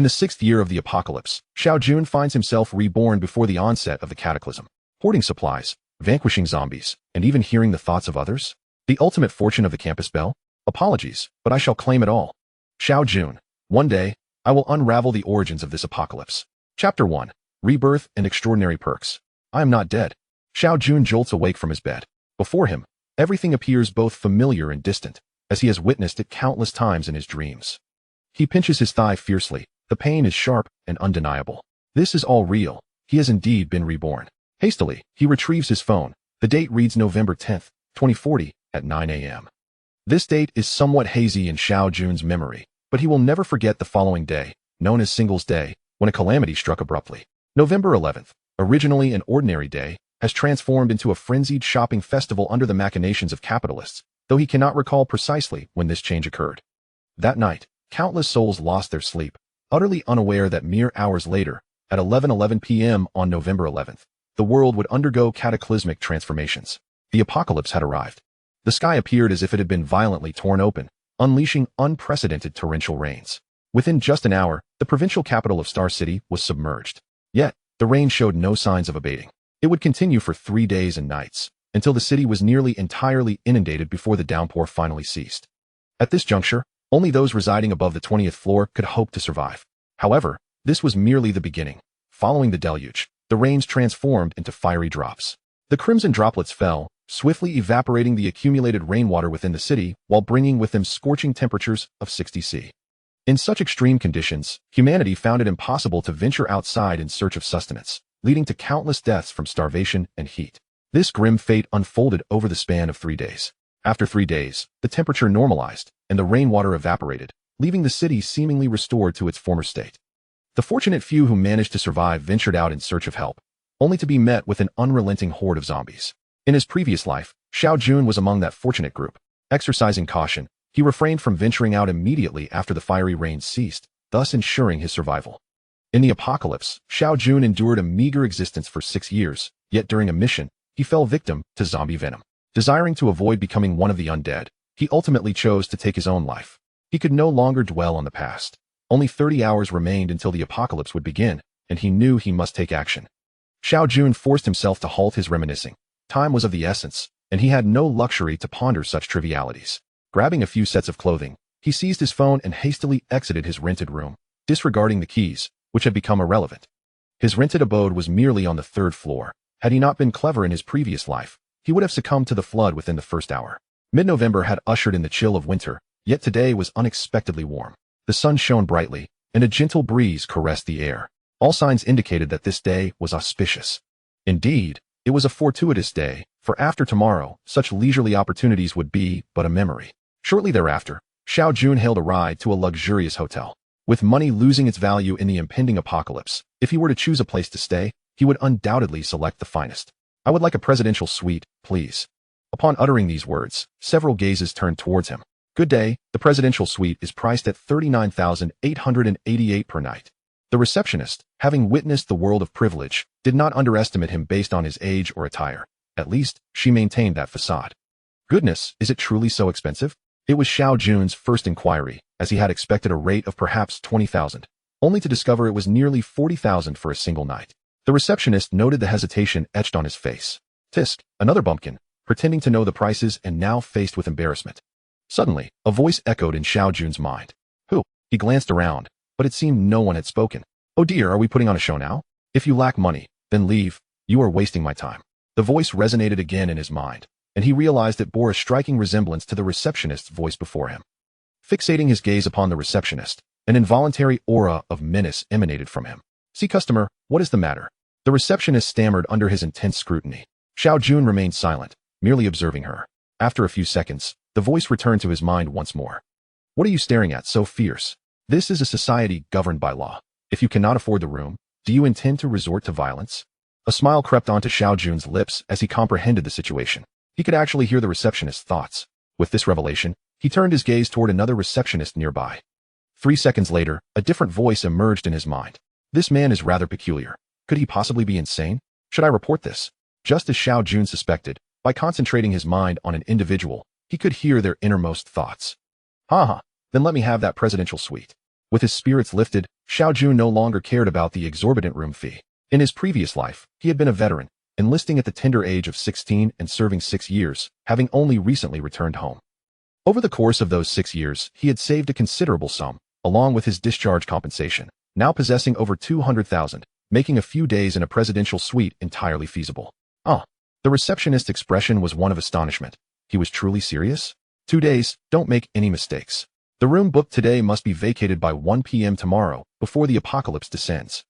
In the 6th year of the apocalypse, Xiao Jun finds himself reborn before the onset of the cataclysm. Hoarding supplies, vanquishing zombies, and even hearing the thoughts of others? The ultimate fortune of the campus belle? Apologies, but I shall claim it all. Xiao Jun. One day, I will unravel the origins of this apocalypse. Chapter 1. Rebirth and Extraordinary Perks. I am not dead. Xiao Jun jolts awake from his bed. Before him, everything appears both familiar and distant, as he has witnessed it countless times in his dreams. He pinches his thigh fiercely. The pain is sharp and undeniable. This is all real. He has indeed been reborn. Hastily, he retrieves his phone. The date reads November 10th, 2040, at 9 a.m. This date is somewhat hazy in Xiao Jun's memory, but he will never forget the following day, known as Singles Day, when a calamity struck abruptly. November 11th, originally an ordinary day, has transformed into a frenzied shopping festival under the machinations of capitalists, though he cannot recall precisely when this change occurred. That night, countless souls lost their sleep, utterly unaware that mere hours later, at 11:11 p.m. on November 11th, the world would undergo cataclysmic transformations. The apocalypse had arrived. The sky appeared as if it had been violently torn open, unleashing unprecedented torrential rains. Within just an hour, the provincial capital of Star City was submerged. Yet, the rain showed no signs of abating. It would continue for 3 days and nights, until the city was nearly entirely inundated before the downpour finally ceased. At this juncture, only those residing above the 20th floor could hope to survive. However, this was merely the beginning. Following the deluge, the rains transformed into fiery drops. The crimson droplets fell, swiftly evaporating the accumulated rainwater within the city while bringing with them scorching temperatures of 60 C. In such extreme conditions, humanity found it impossible to venture outside in search of sustenance, leading to countless deaths from starvation and heat. This grim fate unfolded over the span of 3 days. After 3 days, the temperature normalized, and the rainwater evaporated, leaving the city seemingly restored to its former state. The fortunate few who managed to survive ventured out in search of help, only to be met with an unrelenting horde of zombies. In his previous life, Xiao Jun was among that fortunate group. Exercising caution, he refrained from venturing out immediately after the fiery rains ceased, thus ensuring his survival. In the apocalypse, Xiao Jun endured a meager existence for 6 years, yet during a mission, he fell victim to zombie venom. Desiring to avoid becoming one of the undead, he ultimately chose to take his own life. He could no longer dwell on the past. Only 30 hours remained until the apocalypse would begin, and he knew he must take action. Xiao Jun forced himself to halt his reminiscing. Time was of the essence, and he had no luxury to ponder such trivialities. Grabbing a few sets of clothing, he seized his phone and hastily exited his rented room, disregarding the keys, which had become irrelevant. His rented abode was merely on the 3rd floor. Had he not been clever in his previous life, he would have succumbed to the flood within the first hour. Mid-November had ushered in the chill of winter, yet today was unexpectedly warm. The sun shone brightly, and a gentle breeze caressed the air. All signs indicated that this day was auspicious. Indeed, it was a fortuitous day, for after tomorrow, such leisurely opportunities would be but a memory. Shortly thereafter, Xiao Jun hailed a ride to a luxurious hotel. With money losing its value in the impending apocalypse, if he were to choose a place to stay, he would undoubtedly select the finest. I would like a presidential suite, please. Upon uttering these words, several gazes turned towards him. Good day, the presidential suite is priced at $39,888 per night. The receptionist, having witnessed the world of privilege, did not underestimate him based on his age or attire. At least, she maintained that facade. Goodness, is it truly so expensive? It was Xiao Jun's first inquiry, as he had expected a rate of perhaps 20,000, only to discover it was nearly 40,000 for a single night. The receptionist noted the hesitation etched on his face. Tisk, another bumpkin, pretending to know the prices and now faced with embarrassment. Suddenly, a voice echoed in Xiao Jun's mind. Who? He glanced around, but it seemed no one had spoken. Oh dear, are we putting on a show now? If you lack money, then leave. You are wasting my time. The voice resonated again in his mind, and he realized it bore a striking resemblance to the receptionist's voice before him. Fixating his gaze upon the receptionist, an involuntary aura of menace emanated from him. See, customer, what is the matter? The receptionist stammered under his intense scrutiny. Xiao Jun remained silent, merely observing her. After a few seconds, the voice returned to his mind once more. What are you staring at so fierce? This is a society governed by law. If you cannot afford the room, do you intend to resort to violence? A smile crept onto Xiao Jun's lips as he comprehended the situation. He could actually hear the receptionist's thoughts. With this revelation, he turned his gaze toward another receptionist nearby. 3 seconds later, a different voice emerged in his mind. This man is rather peculiar. Could he possibly be insane? Should I report this? Just as Xiao Jun suspected, by concentrating his mind on an individual, he could hear their innermost thoughts. Then let me have that presidential suite. With his spirits lifted, Xiao Jun no longer cared about the exorbitant room fee. In his previous life, he had been a veteran, enlisting at the tender age of 16 and serving 6 years, having only recently returned home. Over the course of those 6 years, he had saved a considerable sum, along with his discharge compensation, now possessing over 200,000, making a few days in a presidential suite entirely feasible. The receptionist's expression was one of astonishment. He was truly serious? 2 days, don't make any mistakes. The room booked today must be vacated by 1 p.m. tomorrow, before the apocalypse descends.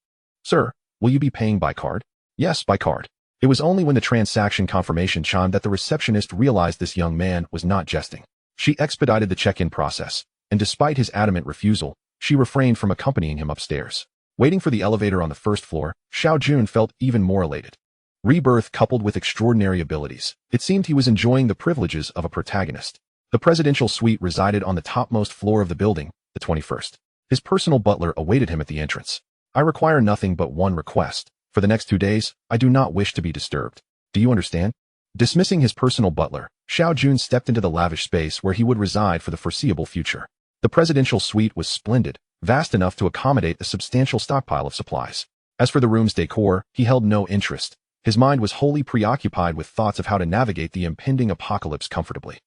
Sir, will you be paying by card? Yes, by card. It was only when the transaction confirmation chimed that the receptionist realized this young man was not jesting. She expedited the check-in process, and despite his adamant refusal, she refrained from accompanying him upstairs. Waiting for the elevator on the first floor, Xiao Jun felt even more elated. Rebirth coupled with extraordinary abilities, it seemed he was enjoying the privileges of a protagonist. The presidential suite resided on the topmost floor of the building, the 21st. His personal butler awaited him at the entrance. I require nothing but one request. For the next 2 days, I do not wish to be disturbed. Do you understand? Dismissing his personal butler, Xiao Jun stepped into the lavish space where he would reside for the foreseeable future. The presidential suite was splendid, vast enough to accommodate a substantial stockpile of supplies. As for the room's decor, he held no interest. His mind was wholly preoccupied with thoughts of how to navigate the impending apocalypse comfortably.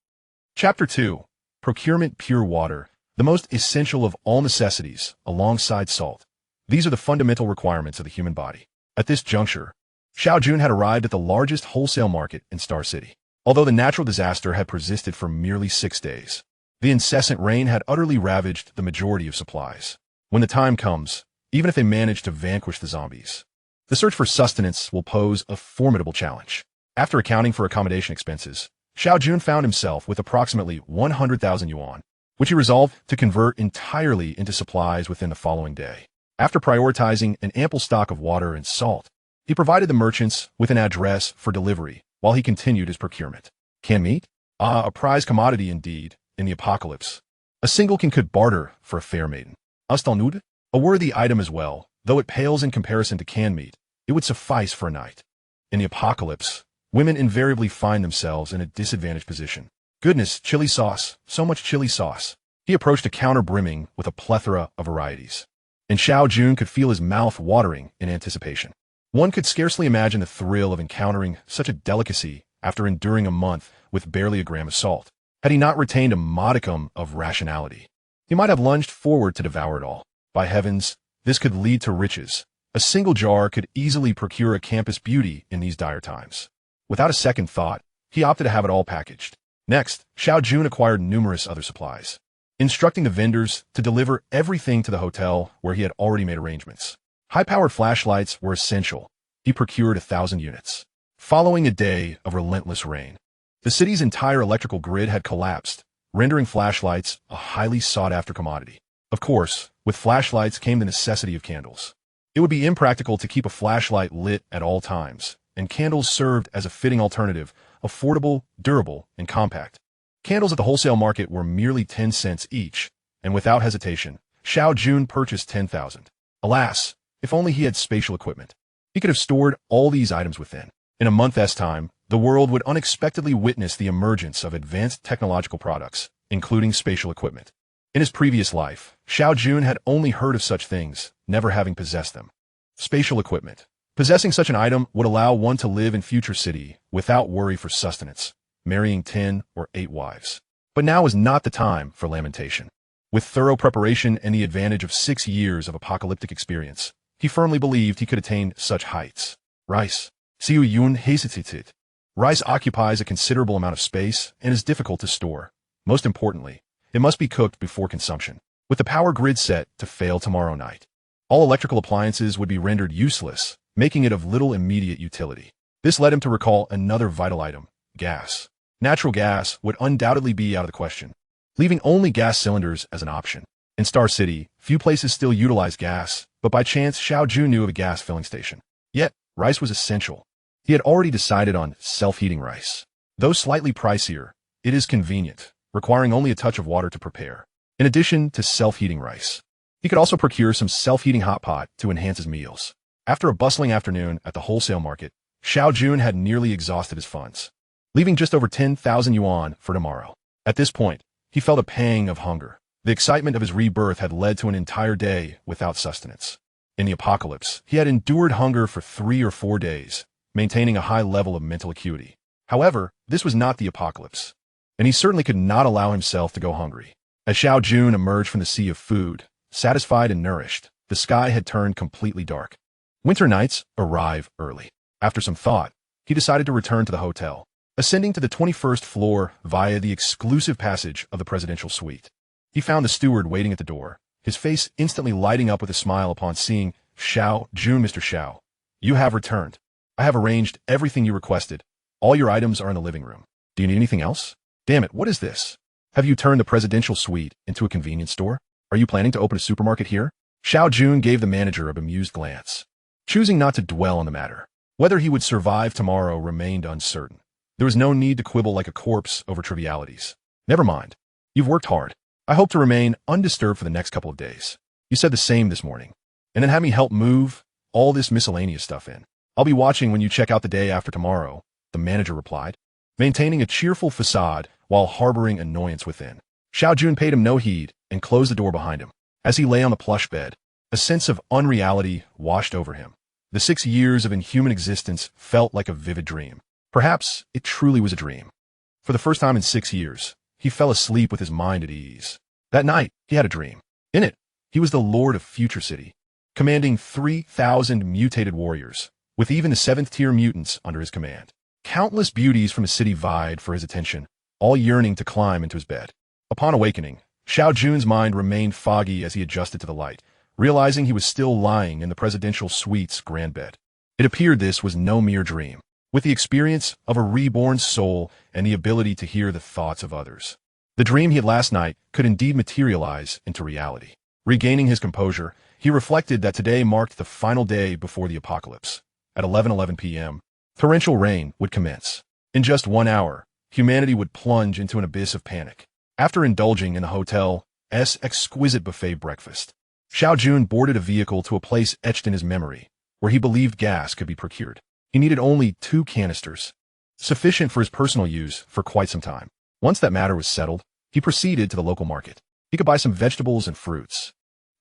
Chapter 2. Procurement pure water, the most essential of all necessities, alongside salt. These are the fundamental requirements of the human body. At this juncture, Xiao Jun had arrived at the largest wholesale market in Star City. Although the natural disaster had persisted for merely 6 days, the incessant rain had utterly ravaged the majority of supplies. When the time comes, even if they manage to vanquish the zombies, the search for sustenance will pose a formidable challenge. After accounting for accommodation expenses, Xiao Jun found himself with approximately 100,000 yuan, which he resolved to convert entirely into supplies within the following day. After prioritizing an ample stock of water and salt, he provided the merchants with an address for delivery while he continued his procurement. Canned meat? A prized commodity indeed, in the apocalypse. A single can could barter for a fair maiden. Astalnud? A worthy item as well, though it pales in comparison to canned meat. It would suffice for a night. In the apocalypse, women invariably find themselves in a disadvantaged position. Goodness, chili sauce, so much chili sauce. He approached a counter brimming with a plethora of varieties. And Xiao Jun could feel his mouth watering in anticipation. One could scarcely imagine the thrill of encountering such a delicacy after enduring a month with barely a gram of salt. Had he not retained a modicum of rationality, he might have lunged forward to devour it all. By heavens, this could lead to riches. A single jar could easily procure a campus beauty in these dire times. Without a second thought, he opted to have it all packaged. Next, Xiao Jun acquired numerous other supplies, instructing the vendors to deliver everything to the hotel where he had already made arrangements. High-powered flashlights were essential. He procured 1,000 units. Following a day of relentless rain, the city's entire electrical grid had collapsed, rendering flashlights a highly sought-after commodity. Of course, with flashlights came the necessity of candles. It would be impractical to keep a flashlight lit at all times, and candles served as a fitting alternative, affordable, durable, and compact. Candles at the wholesale market were merely 10 cents each, and without hesitation, Xiao Jun purchased 10,000. Alas, if only he had spatial equipment. He could have stored all these items within. In a month's time, the world would unexpectedly witness the emergence of advanced technological products, including spatial equipment. In his previous life, Xiao Jun had only heard of such things, never having possessed them. Spatial equipment. Possessing such an item would allow one to live in future city without worry for sustenance, marrying 10 or 8 wives. But now is not the time for lamentation. With thorough preparation and the advantage of 6 years of apocalyptic experience, he firmly believed he could attain such heights. Rice. Xiao Jun hesitated. Rice occupies a considerable amount of space and is difficult to store. Most importantly, it must be cooked before consumption, with the power grid set to fail tomorrow night. All electrical appliances would be rendered useless, making it of little immediate utility. This led him to recall another vital item, gas. Natural gas would undoubtedly be out of the question, leaving only gas cylinders as an option. In Star City, few places still utilize gas, but by chance Xiao Jun knew of a gas filling station. Yet, rice was essential. He had already decided on self-heating rice. Though slightly pricier, it is convenient, requiring only a touch of water to prepare. In addition to self-heating rice, he could also procure some self-heating hot pot to enhance his meals. After a bustling afternoon at the wholesale market, Xiao Jun had nearly exhausted his funds, leaving just over 10,000 yuan for tomorrow. At this point, he felt a pang of hunger. The excitement of his rebirth had led to an entire day without sustenance. In the apocalypse, he had endured hunger for 3 or 4 days, maintaining a high level of mental acuity. However, this was not the apocalypse, and he certainly could not allow himself to go hungry. As Xiao Jun emerged from the sea of food, satisfied and nourished, the sky had turned completely dark. Winter nights arrive early. After some thought, he decided to return to the hotel, ascending to the 21st floor via the exclusive passage of the presidential suite. He found the steward waiting at the door, his face instantly lighting up with a smile upon seeing Xiao Jun. Mr. Xiao, you have returned. I have arranged everything you requested. All your items are in the living room. Do you need anything else? Damn it, what is this? Have you turned the presidential suite into a convenience store? Are you planning to open a supermarket here? Xiao Jun gave the manager a bemused glance, choosing not to dwell on the matter. Whether he would survive tomorrow remained uncertain. There was no need to quibble like a corpse over trivialities. Never mind. You've worked hard. I hope to remain undisturbed for the next couple of days. You said the same this morning. And then have me help move all this miscellaneous stuff in. I'll be watching when you check out the day after tomorrow, the manager replied, maintaining a cheerful facade while harboring annoyance within. Xiao Jun paid him no heed and closed the door behind him. As he lay on the plush bed, a sense of unreality washed over him. The 6 years of inhuman existence felt like a vivid dream. Perhaps it truly was a dream. For the first time in 6 years, he fell asleep with his mind at ease. That night, he had a dream. In it, he was the Lord of Future City, commanding 3,000 mutated warriors, with even the 7th-tier mutants under his command. Countless beauties from his city vied for his attention, all yearning to climb into his bed. Upon awakening, Xiao Jun's mind remained foggy as he adjusted to the light, realizing he was still lying in the presidential suite's grand bed. It appeared this was no mere dream, with the experience of a reborn soul and the ability to hear the thoughts of others. The dream he had last night could indeed materialize into reality. Regaining his composure, he reflected that today marked the final day before the apocalypse. At 11:11 p.m., torrential rain would commence. In just 1 hour, humanity would plunge into an abyss of panic. After indulging in the hotel's exquisite buffet breakfast, Xiao Jun boarded a vehicle to a place etched in his memory, where he believed gas could be procured. He needed only 2 canisters, sufficient for his personal use for quite some time. Once that matter was settled, he proceeded to the local market. He could buy some vegetables and fruits.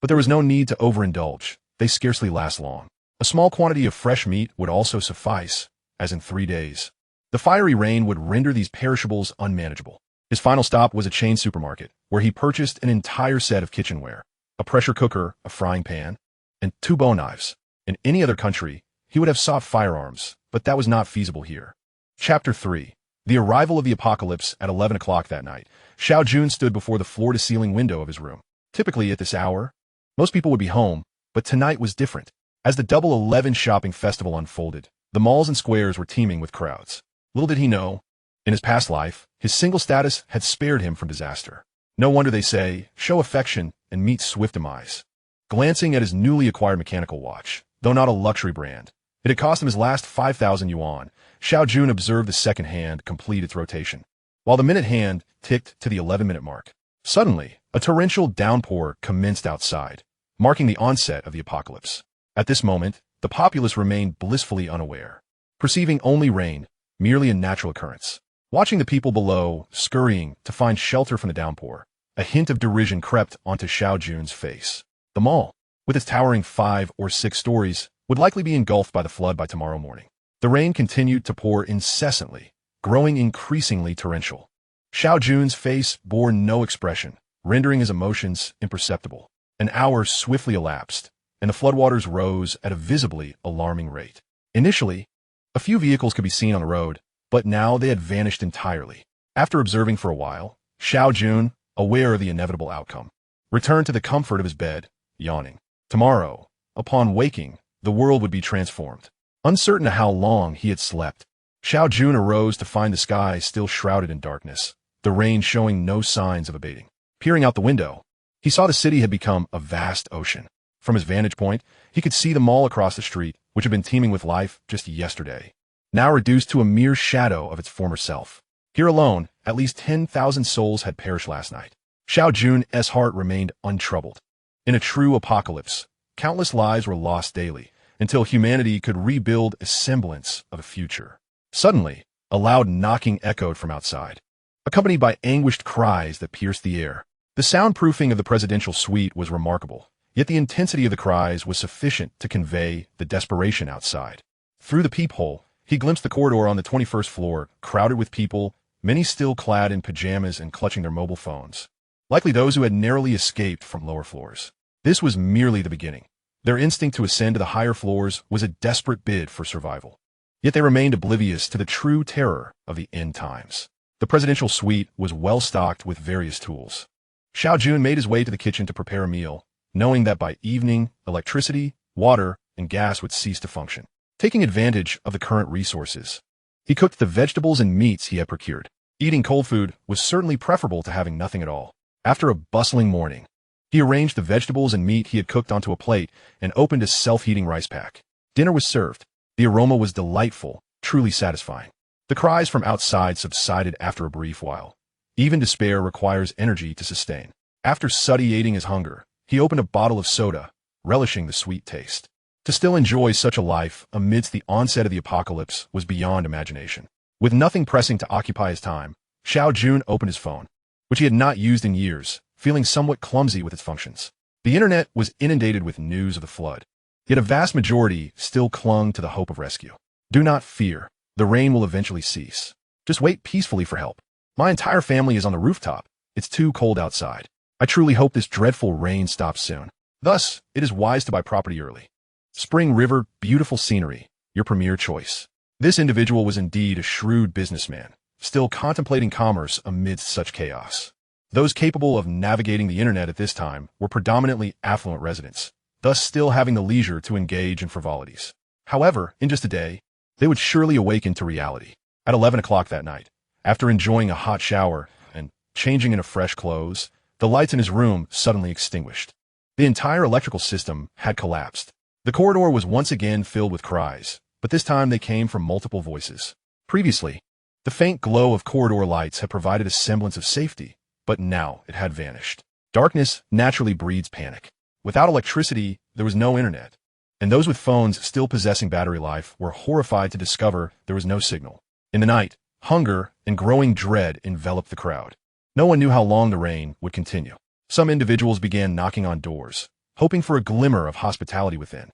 But there was no need to overindulge. They scarcely last long. A small quantity of fresh meat would also suffice, as in 3 days. The fiery rain would render these perishables unmanageable. His final stop was a chain supermarket, where he purchased an entire set of kitchenware, a pressure cooker, a frying pan, and 2 bow knives. In any other country, he would have sought firearms, but that was not feasible here. Chapter 3. The arrival of the apocalypse at 11 o'clock that night. Xiao Jun stood before the floor-to-ceiling window of his room. Typically at this hour, most people would be home, but tonight was different. As the Double 11 shopping festival unfolded, the malls and squares were teeming with crowds. Little did he know, in his past life, his single status had spared him from disaster. No wonder they say, show affection and meet swift demise. Glancing at his newly acquired mechanical watch, though not a luxury brand, it had cost him his last 5,000 yuan. Xiao Jun observed the second hand complete its rotation, while the minute hand ticked to the 11-minute mark. Suddenly, a torrential downpour commenced outside, marking the onset of the apocalypse. At this moment, the populace remained blissfully unaware, perceiving only rain, merely a natural occurrence. Watching the people below, scurrying to find shelter from the downpour, a hint of derision crept onto Xiao Jun's face. The mall, with its towering 5 or 6 stories, would likely be engulfed by the flood by tomorrow morning. The rain continued to pour incessantly, growing increasingly torrential. Xiao Jun's face bore no expression, rendering his emotions imperceptible. An hour swiftly elapsed, and the floodwaters rose at a visibly alarming rate. Initially, a few vehicles could be seen on the road, but now they had vanished entirely. After observing for a while, Xiao Jun, aware of the inevitable outcome, returned to the comfort of his bed, yawning. Tomorrow, upon waking, the world would be transformed. Uncertain of how long he had slept, Xiao Jun arose to find the sky still shrouded in darkness, the rain showing no signs of abating. Peering out the window, he saw the city had become a vast ocean. From his vantage point, he could see the mall across the street, which had been teeming with life just yesterday, now reduced to a mere shadow of its former self. Here alone, at least 10,000 souls had perished last night. Xiao Jun's heart remained untroubled. In a true apocalypse, countless lives were lost daily, until humanity could rebuild a semblance of a future. Suddenly, a loud knocking echoed from outside, accompanied by anguished cries that pierced the air. The soundproofing of the presidential suite was remarkable, yet the intensity of the cries was sufficient to convey the desperation outside. Through the peephole, he glimpsed the corridor on the 21st floor, crowded with people, many still clad in pajamas and clutching their mobile phones, likely those who had narrowly escaped from lower floors. This was merely the beginning. Their instinct to ascend to the higher floors was a desperate bid for survival. Yet they remained oblivious to the true terror of the end times. The presidential suite was well stocked with various tools. Xiao Jun made his way to the kitchen to prepare a meal, knowing that by evening, electricity, water, and gas would cease to function. Taking advantage of the current resources, he cooked the vegetables and meats he had procured. Eating cold food was certainly preferable to having nothing at all. After a bustling morning, he arranged the vegetables and meat he had cooked onto a plate and opened a self-heating rice pack. Dinner was served. The aroma was delightful, truly satisfying. The cries from outside subsided after a brief while. Even despair requires energy to sustain. After satiating his hunger, he opened a bottle of soda, relishing the sweet taste. To still enjoy such a life amidst the onset of the apocalypse was beyond imagination. With nothing pressing to occupy his time, Xiao Jun opened his phone, which he had not used in years, feeling somewhat clumsy with its functions. The internet was inundated with news of the flood, yet a vast majority still clung to the hope of rescue. Do not fear. The rain will eventually cease. Just wait peacefully for help. My entire family is on the rooftop. It's too cold outside. I truly hope this dreadful rain stops soon. Thus, it is wise to buy property early. Spring River, beautiful scenery, your premier choice. This individual was indeed a shrewd businessman, still contemplating commerce amidst such chaos. Those capable of navigating the internet at this time were predominantly affluent residents, thus still having the leisure to engage in frivolities. However, in just a day, they would surely awaken to reality. At 11 o'clock that night, after enjoying a hot shower and changing into fresh clothes, the lights in his room suddenly extinguished. The entire electrical system had collapsed. The corridor was once again filled with cries, but this time they came from multiple voices. Previously, the faint glow of corridor lights had provided a semblance of safety, but now it had vanished. Darkness naturally breeds panic. Without electricity, there was no internet, and those with phones still possessing battery life were horrified to discover there was no signal. In the night, hunger and growing dread enveloped the crowd. No one knew how long the rain would continue. Some individuals began knocking on doors, hoping for a glimmer of hospitality within.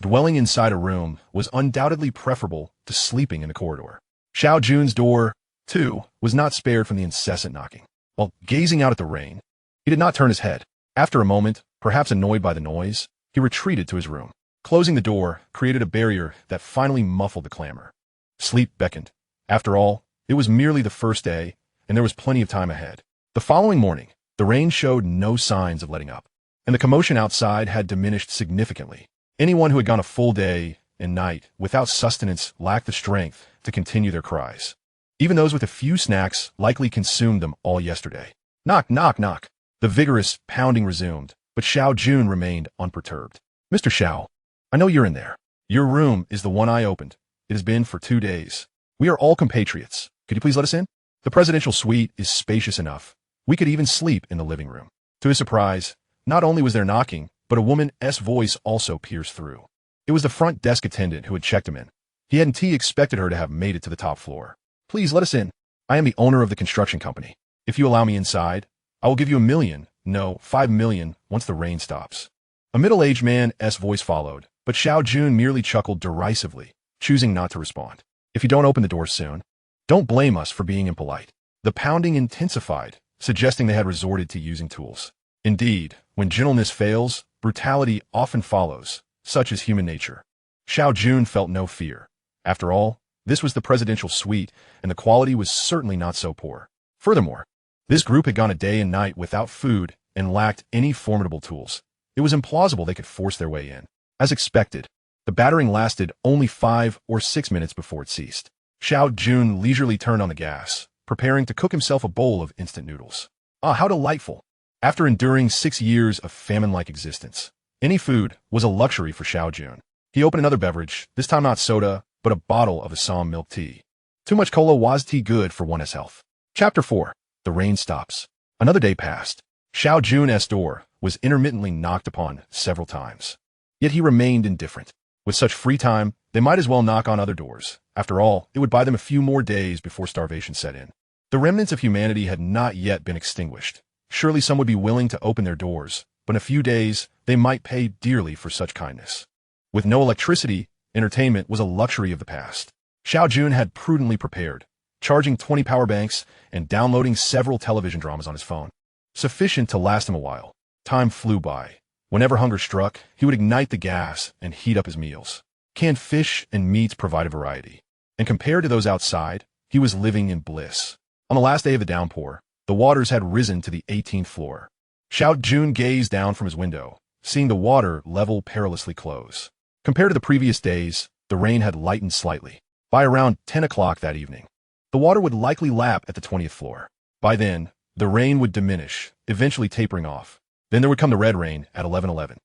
Dwelling inside a room was undoubtedly preferable to sleeping in the corridor. Xiao Jun's door, too, was not spared from the incessant knocking. While gazing out at the rain, he did not turn his head. After a moment, perhaps annoyed by the noise, he retreated to his room. Closing the door created a barrier that finally muffled the clamor. Sleep beckoned. After all, it was merely the first day, and there was plenty of time ahead. The following morning, the rain showed no signs of letting up, and the commotion outside had diminished significantly. Anyone who had gone a full day and night without sustenance lacked the strength to continue their cries. Even those with a few snacks likely consumed them all yesterday. Knock, knock, knock. The vigorous pounding resumed, but Xiao Jun remained unperturbed. Mr. Xiao, I know you're in there. Your room is the one I opened. It has been for 2 days. We are all compatriots. Could you please let us in? The presidential suite is spacious enough. We could even sleep in the living room. To his surprise, not only was there knocking, but a woman's voice also pierced through. It was the front desk attendant who had checked him in. He hadn't expected her to have made it to the top floor. Please let us in. I am the owner of the construction company. If you allow me inside, I will give you $1 million, no, $5 million, once the rain stops. A middle-aged man's voice followed, but Xiao Jun merely chuckled derisively, choosing not to respond. If you don't open the door soon, don't blame us for being impolite. The pounding intensified, suggesting they had resorted to using tools. Indeed, when gentleness fails, brutality often follows, such is human nature. Xiao Jun felt no fear. After all, this was the presidential suite, and the quality was certainly not so poor. Furthermore, this group had gone a day and night without food and lacked any formidable tools. It was implausible they could force their way in. As expected, the battering lasted only 5 or 6 minutes before it ceased. Xiao Jun leisurely turned on the gas, preparing to cook himself a bowl of instant noodles. Ah, how delightful! After enduring 6 years of famine-like existence, any food was a luxury for Xiao Jun. He opened another beverage, this time not soda, but a bottle of Assam milk tea. Too much cola was tea good for one's health. Chapter 4. The rain stops. Another day passed. Xiao Jun's door was intermittently knocked upon several times. Yet he remained indifferent. With such free time, they might as well knock on other doors. After all, it would buy them a few more days before starvation set in. The remnants of humanity had not yet been extinguished, Surely some would be willing to open their doors, but in a few days, they might pay dearly for such kindness. With no electricity, entertainment was a luxury of the past. Xiao Jun had prudently prepared, charging 20 power banks and downloading several television dramas on his phone, sufficient to last him a while. Time flew by. Whenever hunger struck, he would ignite the gas and heat up his meals. Canned fish and meats provided variety, and compared to those outside, he was living in bliss. On the last day of the downpour, the waters had risen to the 18th floor. Xiao Jun gazed down from his window, seeing the water level perilously close. Compared to the previous days, the rain had lightened slightly. By around 10 o'clock that evening, the water would likely lap at the 20th floor. By then, the rain would diminish, eventually tapering off. Then there would come the red rain at 11:11.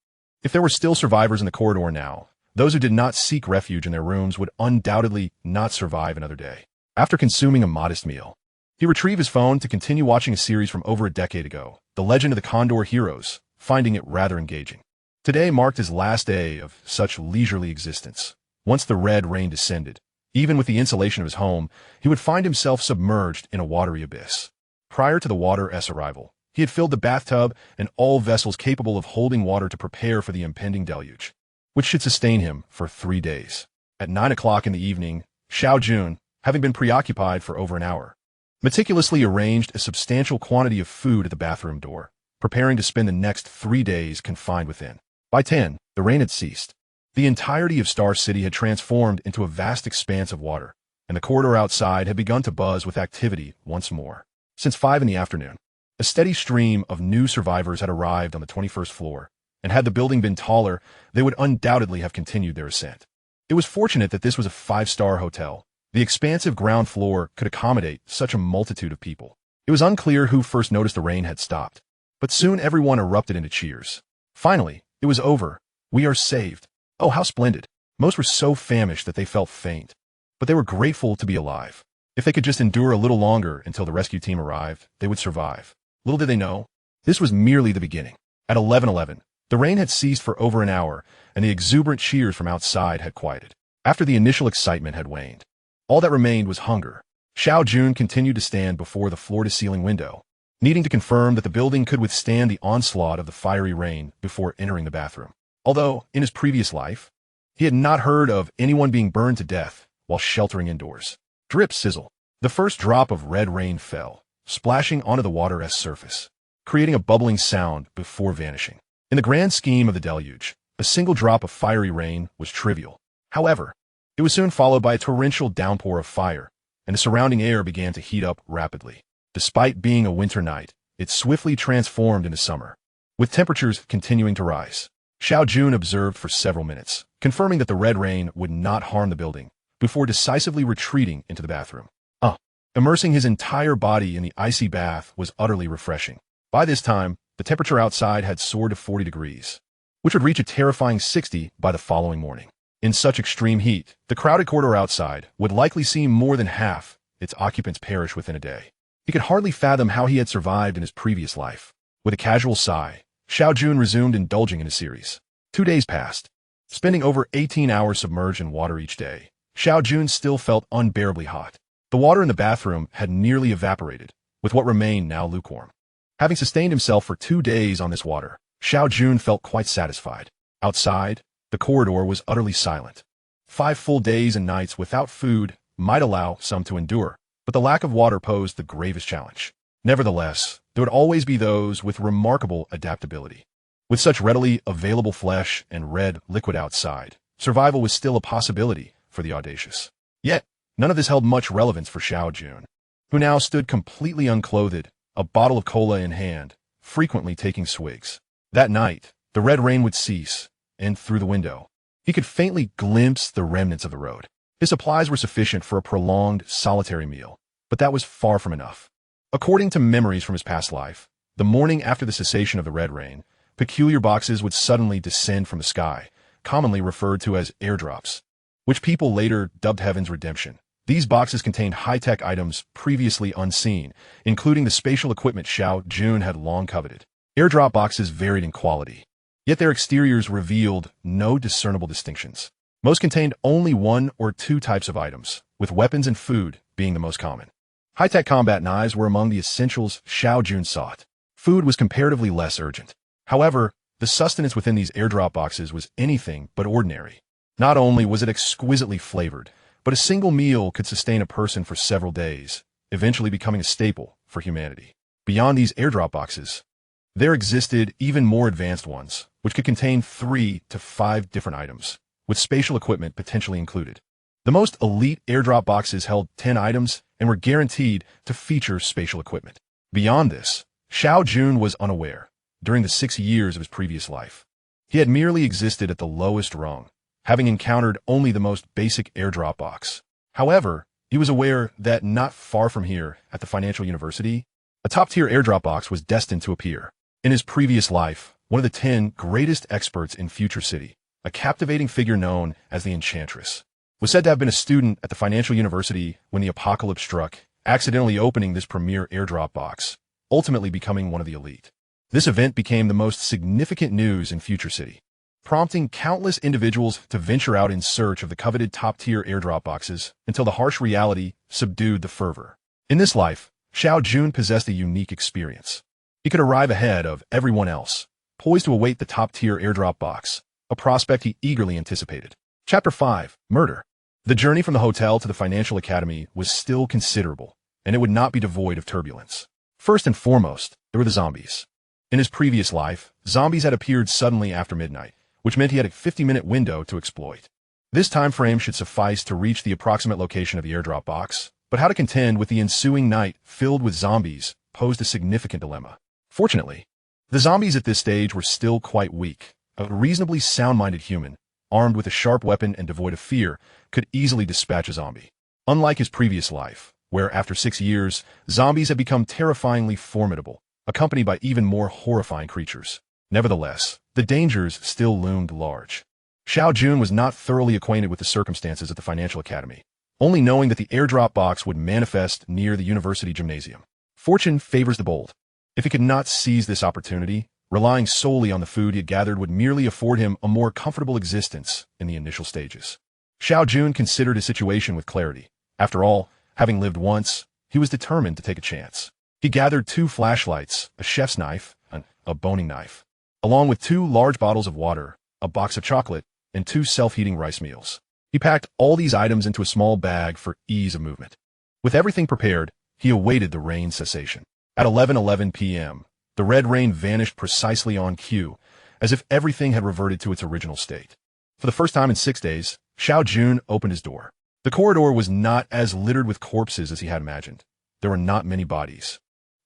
If there were still survivors in the corridor now, those who did not seek refuge in their rooms would undoubtedly not survive another day. After consuming a modest meal, he retrieved his phone to continue watching a series from over a decade ago, The Legend of the Condor Heroes, finding it rather engaging. Today marked his last day of such leisurely existence. Once the red rain descended, even with the insulation of his home, he would find himself submerged in a watery abyss. Prior to the water's arrival, he had filled the bathtub and all vessels capable of holding water to prepare for the impending deluge, which should sustain him for 3 days. At 9 o'clock in the evening, Xiao Jun, having been preoccupied for over an hour, meticulously arranged a substantial quantity of food at the bathroom door, preparing to spend the next 3 days confined within. By 10, the rain had ceased. The entirety of Star City had transformed into a vast expanse of water, and the corridor outside had begun to buzz with activity once more. Since 5 in the afternoon, a steady stream of new survivors had arrived on the 21st floor, and had the building been taller, they would undoubtedly have continued their ascent. It was fortunate that this was a 5-star hotel. The expansive ground floor could accommodate such a multitude of people. It was unclear who first noticed the rain had stopped, but soon everyone erupted into cheers. Finally, it was over. We are saved. Oh, how splendid. Most were so famished that they felt faint, but they were grateful to be alive. If they could just endure a little longer until the rescue team arrived, they would survive. Little did they know, this was merely the beginning. At 11:11, the rain had ceased for over an hour, and the exuberant cheers from outside had quieted. After the initial excitement had waned, all that remained was hunger. Xiao Jun continued to stand before the floor-to-ceiling window, needing to confirm that the building could withstand the onslaught of the fiery rain before entering the bathroom. Although, in his previous life, he had not heard of anyone being burned to death while sheltering indoors. Drip sizzle. The first drop of red rain fell, splashing onto the water's surface, creating a bubbling sound before vanishing. In the grand scheme of the deluge, a single drop of fiery rain was trivial. However, it was soon followed by a torrential downpour of fire, and the surrounding air began to heat up rapidly. Despite being a winter night, it swiftly transformed into summer, with temperatures continuing to rise. Xiao Jun observed for several minutes, confirming that the red rain would not harm the building, before decisively retreating into the bathroom. Immersing his entire body in the icy bath was utterly refreshing. By this time, the temperature outside had soared to 40 degrees, which would reach a terrifying 60 by the following morning. In such extreme heat, the crowded corridor outside would likely see more than half its occupants perish within a day. He could hardly fathom how he had survived in his previous life. With a casual sigh, Xiao Jun resumed indulging in a series. 2 days passed. Spending over 18 hours submerged in water each day, Xiao Jun still felt unbearably hot. The water in the bathroom had nearly evaporated, with what remained now lukewarm. Having sustained himself for 2 days on this water, Xiao Jun felt quite satisfied. Outside, the corridor was utterly silent. 5 full days and nights without food might allow some to endure, but the lack of water posed the gravest challenge. Nevertheless, there would always be those with remarkable adaptability. With such readily available flesh and red liquid outside, survival was still a possibility for the audacious. Yet, none of this held much relevance for Xiao Jun, who now stood completely unclothed, a bottle of cola in hand, frequently taking swigs. That night, the red rain would cease, and through the window, he could faintly glimpse the remnants of the road. His supplies were sufficient for a prolonged, solitary meal, but that was far from enough. According to memories from his past life, the morning after the cessation of the red rain, peculiar boxes would suddenly descend from the sky, commonly referred to as airdrops, which people later dubbed Heaven's Redemption. These boxes contained high-tech items previously unseen, including the spatial equipment Xiao Jun had long coveted. Airdrop boxes varied in quality, yet their exteriors revealed no discernible distinctions. Most contained only 1 or 2 types of items, with weapons and food being the most common. High-tech combat knives were among the essentials Xiao Jun sought. Food was comparatively less urgent. However, the sustenance within these airdrop boxes was anything but ordinary. Not only was it exquisitely flavored, but a single meal could sustain a person for several days, eventually becoming a staple for humanity. Beyond these airdrop boxes, there existed even more advanced ones, which could contain 3 to 5 different items, with spatial equipment potentially included. The most elite airdrop boxes held 10 items and were guaranteed to feature spatial equipment. Beyond this, Xiao Jun was unaware, during the 6 years of his previous life. He had merely existed at the lowest rung, having encountered only the most basic airdrop box. However, he was aware that not far from here, at the financial university, a top-tier airdrop box was destined to appear. In his previous life, one of the 10 greatest experts in Future City, a captivating figure known as the Enchantress, was said to have been a student at the financial university when the apocalypse struck, accidentally opening this premier airdrop box, ultimately becoming one of the elite. This event became the most significant news in Future City, prompting countless individuals to venture out in search of the coveted top-tier airdrop boxes until the harsh reality subdued the fervor. In this life, Xiao Jun possessed a unique experience. He could arrive ahead of everyone else, poised to await the top-tier airdrop box, a prospect he eagerly anticipated. Chapter 5. Murder. The journey from the hotel to the financial academy was still considerable, and it would not be devoid of turbulence. First and foremost, there were the zombies. In his previous life, zombies had appeared suddenly after midnight, which meant he had a 50-minute window to exploit. This time frame should suffice to reach the approximate location of the airdrop box, but how to contend with the ensuing night filled with zombies posed a significant dilemma. Fortunately, the zombies at this stage were still quite weak. A reasonably sound-minded human, armed with a sharp weapon and devoid of fear, could easily dispatch a zombie. Unlike his previous life, where after 6 years, zombies had become terrifyingly formidable, accompanied by even more horrifying creatures. Nevertheless, the dangers still loomed large. Xiao Jun was not thoroughly acquainted with the circumstances at the financial academy, only knowing that the airdrop box would manifest near the university gymnasium. Fortune favors the bold. If he could not seize this opportunity, relying solely on the food he had gathered would merely afford him a more comfortable existence in the initial stages. Xiao Jun considered his situation with clarity. After all, having lived once, he was determined to take a chance. He gathered 2 flashlights, a chef's knife, and a boning knife, along with 2 large bottles of water, a box of chocolate, and 2 self-heating rice meals. He packed all these items into a small bag for ease of movement. With everything prepared, he awaited the rain cessation. At 11:11 p.m., the red rain vanished precisely on cue, as if everything had reverted to its original state. For the first time in 6 days, Xiao Jun opened his door. The corridor was not as littered with corpses as he had imagined. There were not many bodies,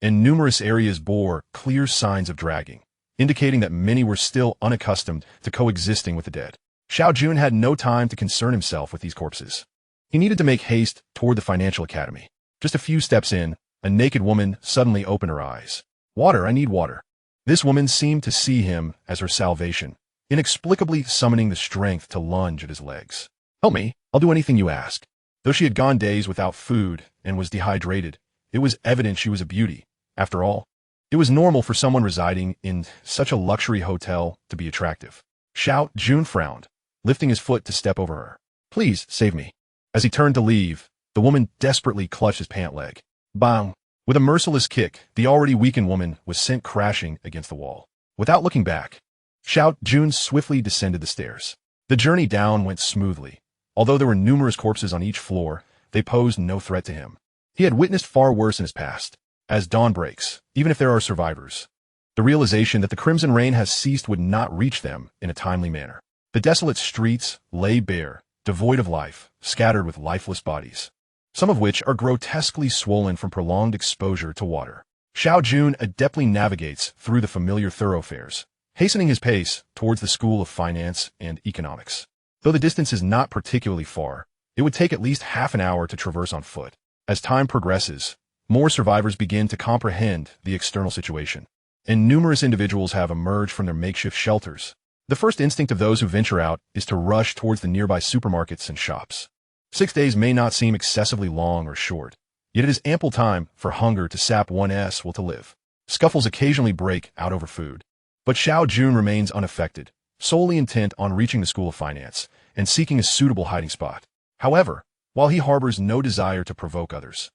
and numerous areas bore clear signs of dragging, indicating that many were still unaccustomed to coexisting with the dead. Xiao Jun had no time to concern himself with these corpses. He needed to make haste toward the financial academy. Just a few steps in, a naked woman suddenly opened her eyes. "Water, I need water." This woman seemed to see him as her salvation, inexplicably summoning the strength to lunge at his legs. "Help me, I'll do anything you ask." Though she had gone days without food and was dehydrated, it was evident she was a beauty. After all, it was normal for someone residing in such a luxury hotel to be attractive. Xiao Jun frowned, lifting his foot to step over her. "Please, save me." As he turned to leave, the woman desperately clutched his pant leg. Bang! With a merciless kick, the already weakened woman was sent crashing against the wall. Without looking back, Xiao Jun swiftly descended the stairs. The journey down went smoothly. Although there were numerous corpses on each floor, they posed no threat to him. He had witnessed far worse in his past. As dawn breaks, even if there are survivors, the realization that the crimson rain has ceased would not reach them in a timely manner. The desolate streets lay bare, devoid of life, scattered with lifeless bodies, some of which are grotesquely swollen from prolonged exposure to water. Xiao Jun adeptly navigates through the familiar thoroughfares, hastening his pace towards the School of Finance and Economics. Though the distance is not particularly far, it would take at least half an hour to traverse on foot. As time progresses, more survivors begin to comprehend the external situation, and numerous individuals have emerged from their makeshift shelters. The first instinct of those who venture out is to rush towards the nearby supermarkets and shops. 6 days may not seem excessively long or short, yet it is ample time for hunger to sap one's will to live. Scuffles occasionally break out over food, but Xiao Jun remains unaffected, solely intent on reaching the School of Finance and seeking a suitable hiding spot. However, while he harbors no desire to provoke others,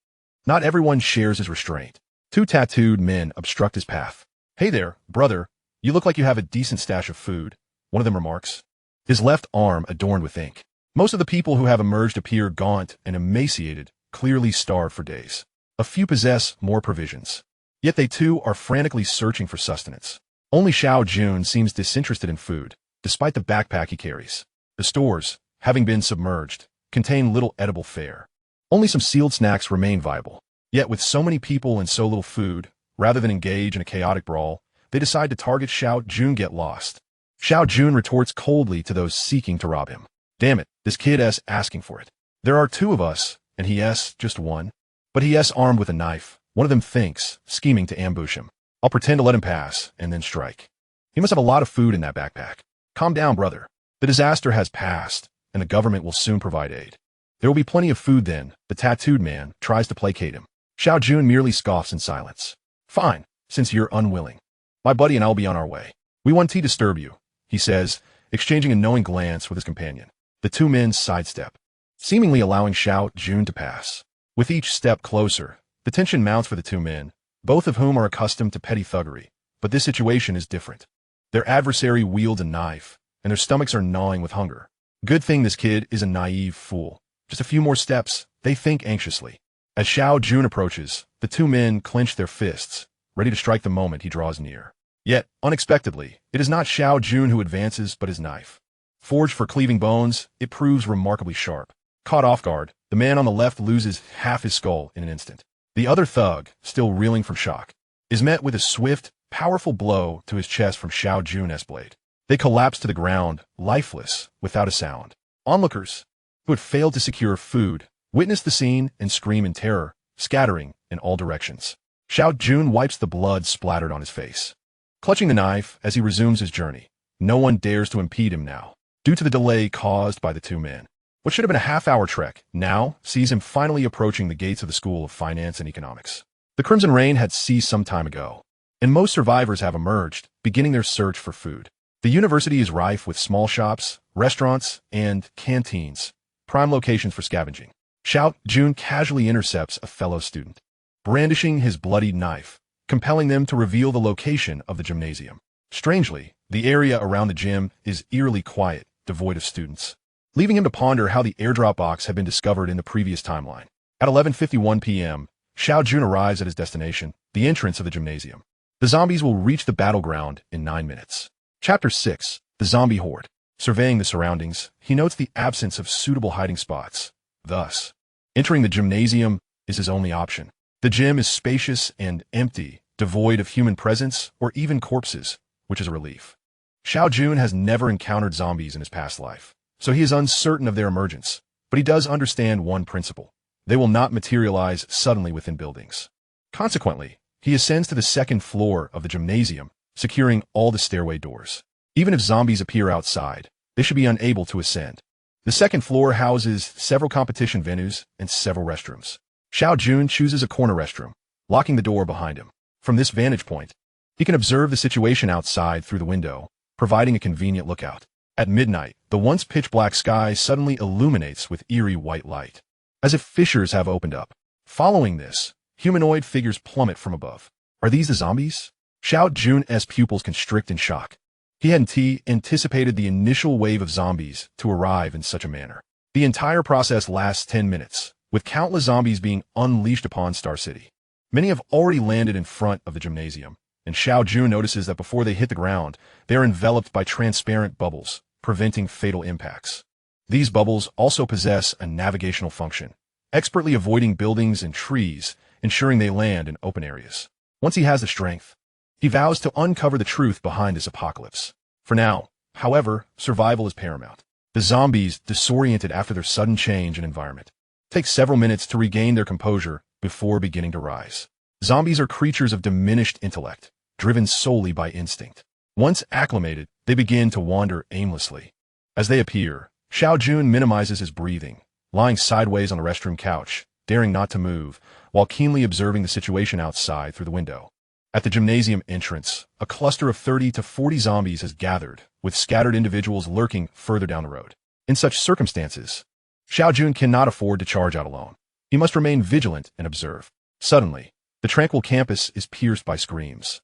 not everyone shares his restraint. 2 tattooed men obstruct his path. "Hey there, brother. You look like you have a decent stash of food," one of them remarks, his left arm adorned with ink. Most of the people who have emerged appear gaunt and emaciated, clearly starved for days. A few possess more provisions. Yet they too are frantically searching for sustenance. Only Xiao Jun seems disinterested in food, despite the backpack he carries. The stores, having been submerged, contain little edible fare. Only some sealed snacks remain viable. Yet with so many people and so little food, rather than engage in a chaotic brawl, they decide to target Xiao Jun. Get lost. Xiao Jun retorts coldly to those seeking to rob him. "Damn it, this kid asking for it. There are two of us, and he's just one." But he's armed with a knife. One of them thinks, scheming to ambush him. "I'll pretend to let him pass, and then strike. He must have a lot of food in that backpack." "Calm down, brother. The disaster has passed, and the government will soon provide aid. There will be plenty of food then." The tattooed man tries to placate him. Xiao Jun merely scoffs in silence. "Fine, since you're unwilling. My buddy and I'll be on our way. We won't disturb you," he says, exchanging a knowing glance with his companion. The two men sidestep, seemingly allowing Xiao Jun to pass. With each step closer, the tension mounts for the two men, both of whom are accustomed to petty thuggery. But this situation is different. Their adversary wields a knife, and their stomachs are gnawing with hunger. Good thing this kid is a naive fool. Just a few more steps, they think anxiously. As Xiao Jun approaches, the two men clench their fists, ready to strike the moment he draws near. Yet, unexpectedly, it is not Xiao Jun who advances but his knife. Forged for cleaving bones, it proves remarkably sharp. Caught off guard, the man on the left loses half his skull in an instant. The other thug, still reeling from shock, is met with a swift, powerful blow to his chest from Xiao Jun's blade. They collapse to the ground, lifeless, without a sound. Onlookers, who had failed to secure food, witness the scene and scream in terror, scattering in all directions. Xiao Jun wipes the blood splattered on his face. Clutching the knife as he resumes his journey, no one dares to impede him now, due to the delay caused by the two men. What should have been a half-hour trek now sees him finally approaching the gates of the School of Finance and Economics. The crimson rain had ceased some time ago, and most survivors have emerged, beginning their search for food. The university is rife with small shops, restaurants, and canteens, prime locations for scavenging. Xiao Jun casually intercepts a fellow student, brandishing his bloodied knife, compelling them to reveal the location of the gymnasium. Strangely, the area around the gym is eerily quiet, devoid of students, leaving him to ponder how the airdrop box had been discovered in the previous timeline. At 11:51 p.m., Xiao Jun arrives at his destination, the entrance of the gymnasium. The zombies will reach the battleground in 9 minutes. Chapter 6. The Zombie Horde. Surveying the surroundings, he notes the absence of suitable hiding spots. Thus, entering the gymnasium is his only option. The gym is spacious and empty, devoid of human presence or even corpses, which is a relief. Xiao Jun has never encountered zombies in his past life, so he is uncertain of their emergence, but he does understand one principle. They will not materialize suddenly within buildings. Consequently, he ascends to the second floor of the gymnasium, securing all the stairway doors. Even if zombies appear outside, they should be unable to ascend. The second floor houses several competition venues and several restrooms. Xiao Jun chooses a corner restroom, locking the door behind him. From this vantage point, he can observe the situation outside through the window, providing a convenient lookout. At midnight, the once pitch-black sky suddenly illuminates with eerie white light, as if fissures have opened up. Following this, humanoid figures plummet from above. Are these the zombies? Xiao Jun's pupils constrict in shock. He hadn't anticipated the initial wave of zombies to arrive in such a manner. The entire process lasts 10 minutes, with countless zombies being unleashed upon Star City. Many have already landed in front of the gymnasium, and Xiao Jun notices that before they hit the ground, they are enveloped by transparent bubbles, preventing fatal impacts. These bubbles also possess a navigational function, expertly avoiding buildings and trees, ensuring they land in open areas. Once he has the strength, he vows to uncover the truth behind this apocalypse. For now, however, survival is paramount. The zombies, disoriented after their sudden change in environment, take several minutes to regain their composure before beginning to rise. Zombies are creatures of diminished intellect, driven solely by instinct. Once acclimated, they begin to wander aimlessly. As they appear, Xiao Jun minimizes his breathing, lying sideways on the restroom couch, daring not to move, while keenly observing the situation outside through the window. At the gymnasium entrance, a cluster of 30 to 40 zombies has gathered, with scattered individuals lurking further down the road. In such circumstances, Xiao Jun cannot afford to charge out alone. He must remain vigilant and observe. Suddenly, the tranquil campus is pierced by screams.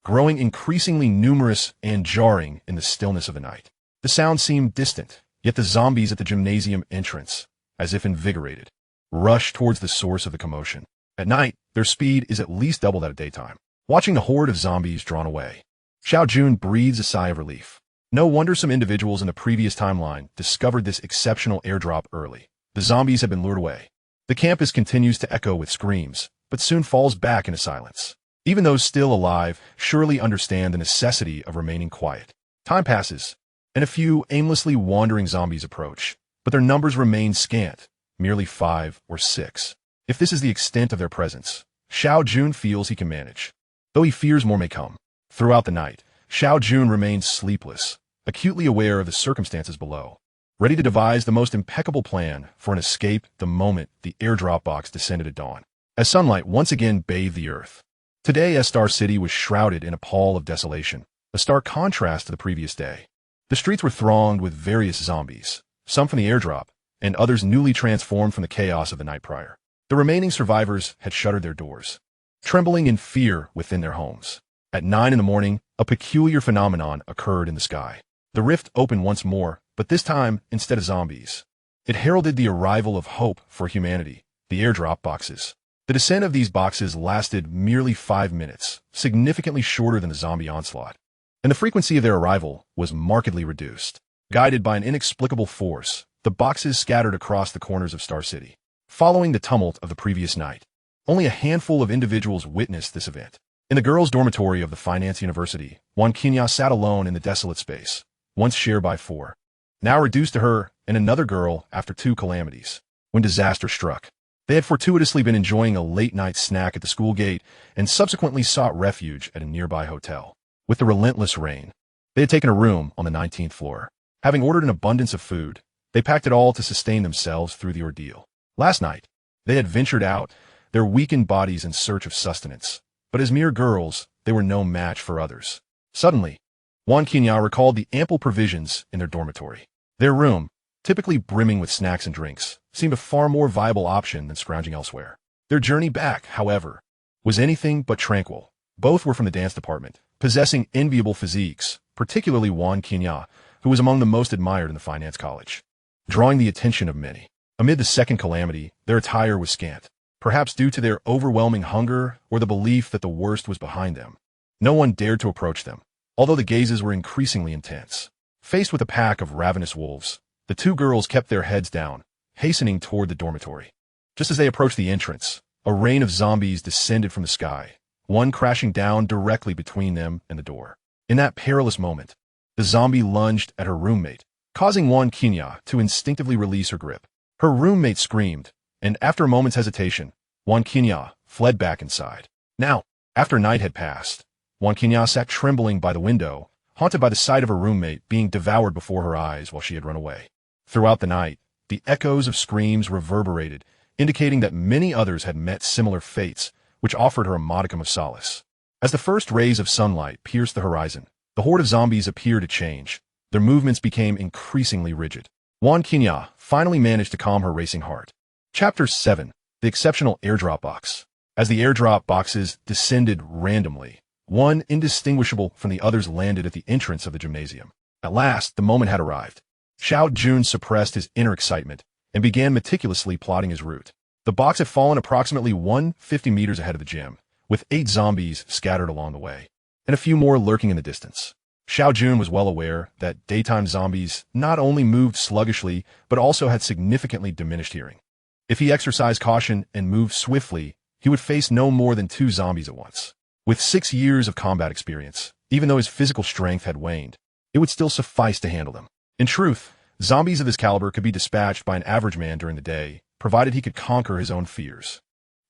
growing increasingly numerous and jarring in the stillness of the night. The sound seemed distant, yet the zombies at the gymnasium entrance, as if invigorated, rushed towards the source of the commotion. At night, their speed is at least double that of daytime. Watching the horde of zombies drawn away, Xiao Jun breathes a sigh of relief. No wonder some individuals in the previous timeline discovered this exceptional airdrop early. The zombies have been lured away. The campus continues to echo with screams, but soon falls back into silence. Even those still alive surely understand the necessity of remaining quiet. Time passes, and a few aimlessly wandering zombies approach, but their numbers remain scant, merely 5 or 6. If this is the extent of their presence, Xiao Jun feels he can manage, though he fears more may come. Throughout the night, Xiao Jun remains sleepless, acutely aware of the circumstances below, ready to devise the most impeccable plan for an escape the moment the airdrop box descended at dawn. As sunlight once again bathed the earth, today Star City was shrouded in a pall of desolation, a stark contrast to the previous day. The streets were thronged with various zombies, some from the airdrop, and others newly transformed from the chaos of the night prior. The remaining survivors had shuttered their doors, trembling in fear within their homes. At 9 in the morning, a peculiar phenomenon occurred in the sky. The rift opened once more, but this time, instead of zombies, it heralded the arrival of hope for humanity, the airdrop boxes. The descent of these boxes lasted merely 5 minutes, significantly shorter than the zombie onslaught, and the frequency of their arrival was markedly reduced. Guided by an inexplicable force, the boxes scattered across the corners of Star City. Following the tumult of the previous night, only a handful of individuals witnessed this event. In the girls' dormitory of the Finance University, Wan Qinya sat alone in the desolate space, once shared by 4, now reduced to her and another girl after 2 calamities. When disaster struck, they had fortuitously been enjoying a late-night snack at the school gate and subsequently sought refuge at a nearby hotel. With the relentless rain, they had taken a room on the 19th floor. Having ordered an abundance of food, they packed it all to sustain themselves through the ordeal. Last night, they had ventured out, their weakened bodies in search of sustenance, but as mere girls, they were no match for others. Suddenly, Wan Qinya recalled the ample provisions in their dormitory. Their room, typically brimming with snacks and drinks, seemed a far more viable option than scrounging elsewhere. Their journey back, however, was anything but tranquil. Both were from the dance department, possessing enviable physiques, particularly Wan Qinya, who was among the most admired in the finance college, drawing the attention of many. Amid the second calamity, their attire was scant, perhaps due to their overwhelming hunger or the belief that the worst was behind them. No one dared to approach them, although the gazes were increasingly intense. Faced with a pack of ravenous wolves, the 2 girls kept their heads down, hastening toward the dormitory. Just as they approached the entrance, a rain of zombies descended from the sky, one crashing down directly between them and the door. In that perilous moment, the zombie lunged at her roommate, causing Wan Qinya to instinctively release her grip. Her roommate screamed, and after a moment's hesitation, Wan Qinya fled back inside. Now, after night had passed, Wan Qinya sat trembling by the window, haunted by the sight of her roommate being devoured before her eyes while she had run away. Throughout the night, the echoes of screams reverberated, indicating that many others had met similar fates, which offered her a modicum of solace. As the first rays of sunlight pierced the horizon, the horde of zombies appeared to change. Their movements became increasingly rigid. Wan Qinya finally managed to calm her racing heart. Chapter 7. The Exceptional Airdrop Box. As the airdrop boxes descended randomly, one indistinguishable from the others landed at the entrance of the gymnasium. At last, the moment had arrived. Xiao Jun suppressed his inner excitement and began meticulously plotting his route. The box had fallen approximately 150 meters ahead of the gym, with 8 zombies scattered along the way, and a few more lurking in the distance. Xiao Jun was well aware that daytime zombies not only moved sluggishly, but also had significantly diminished hearing. If he exercised caution and moved swiftly, he would face no more than 2 zombies at once. With 6 years of combat experience, even though his physical strength had waned, it would still suffice to handle them. In truth, zombies of this caliber could be dispatched by an average man during the day, provided he could conquer his own fears.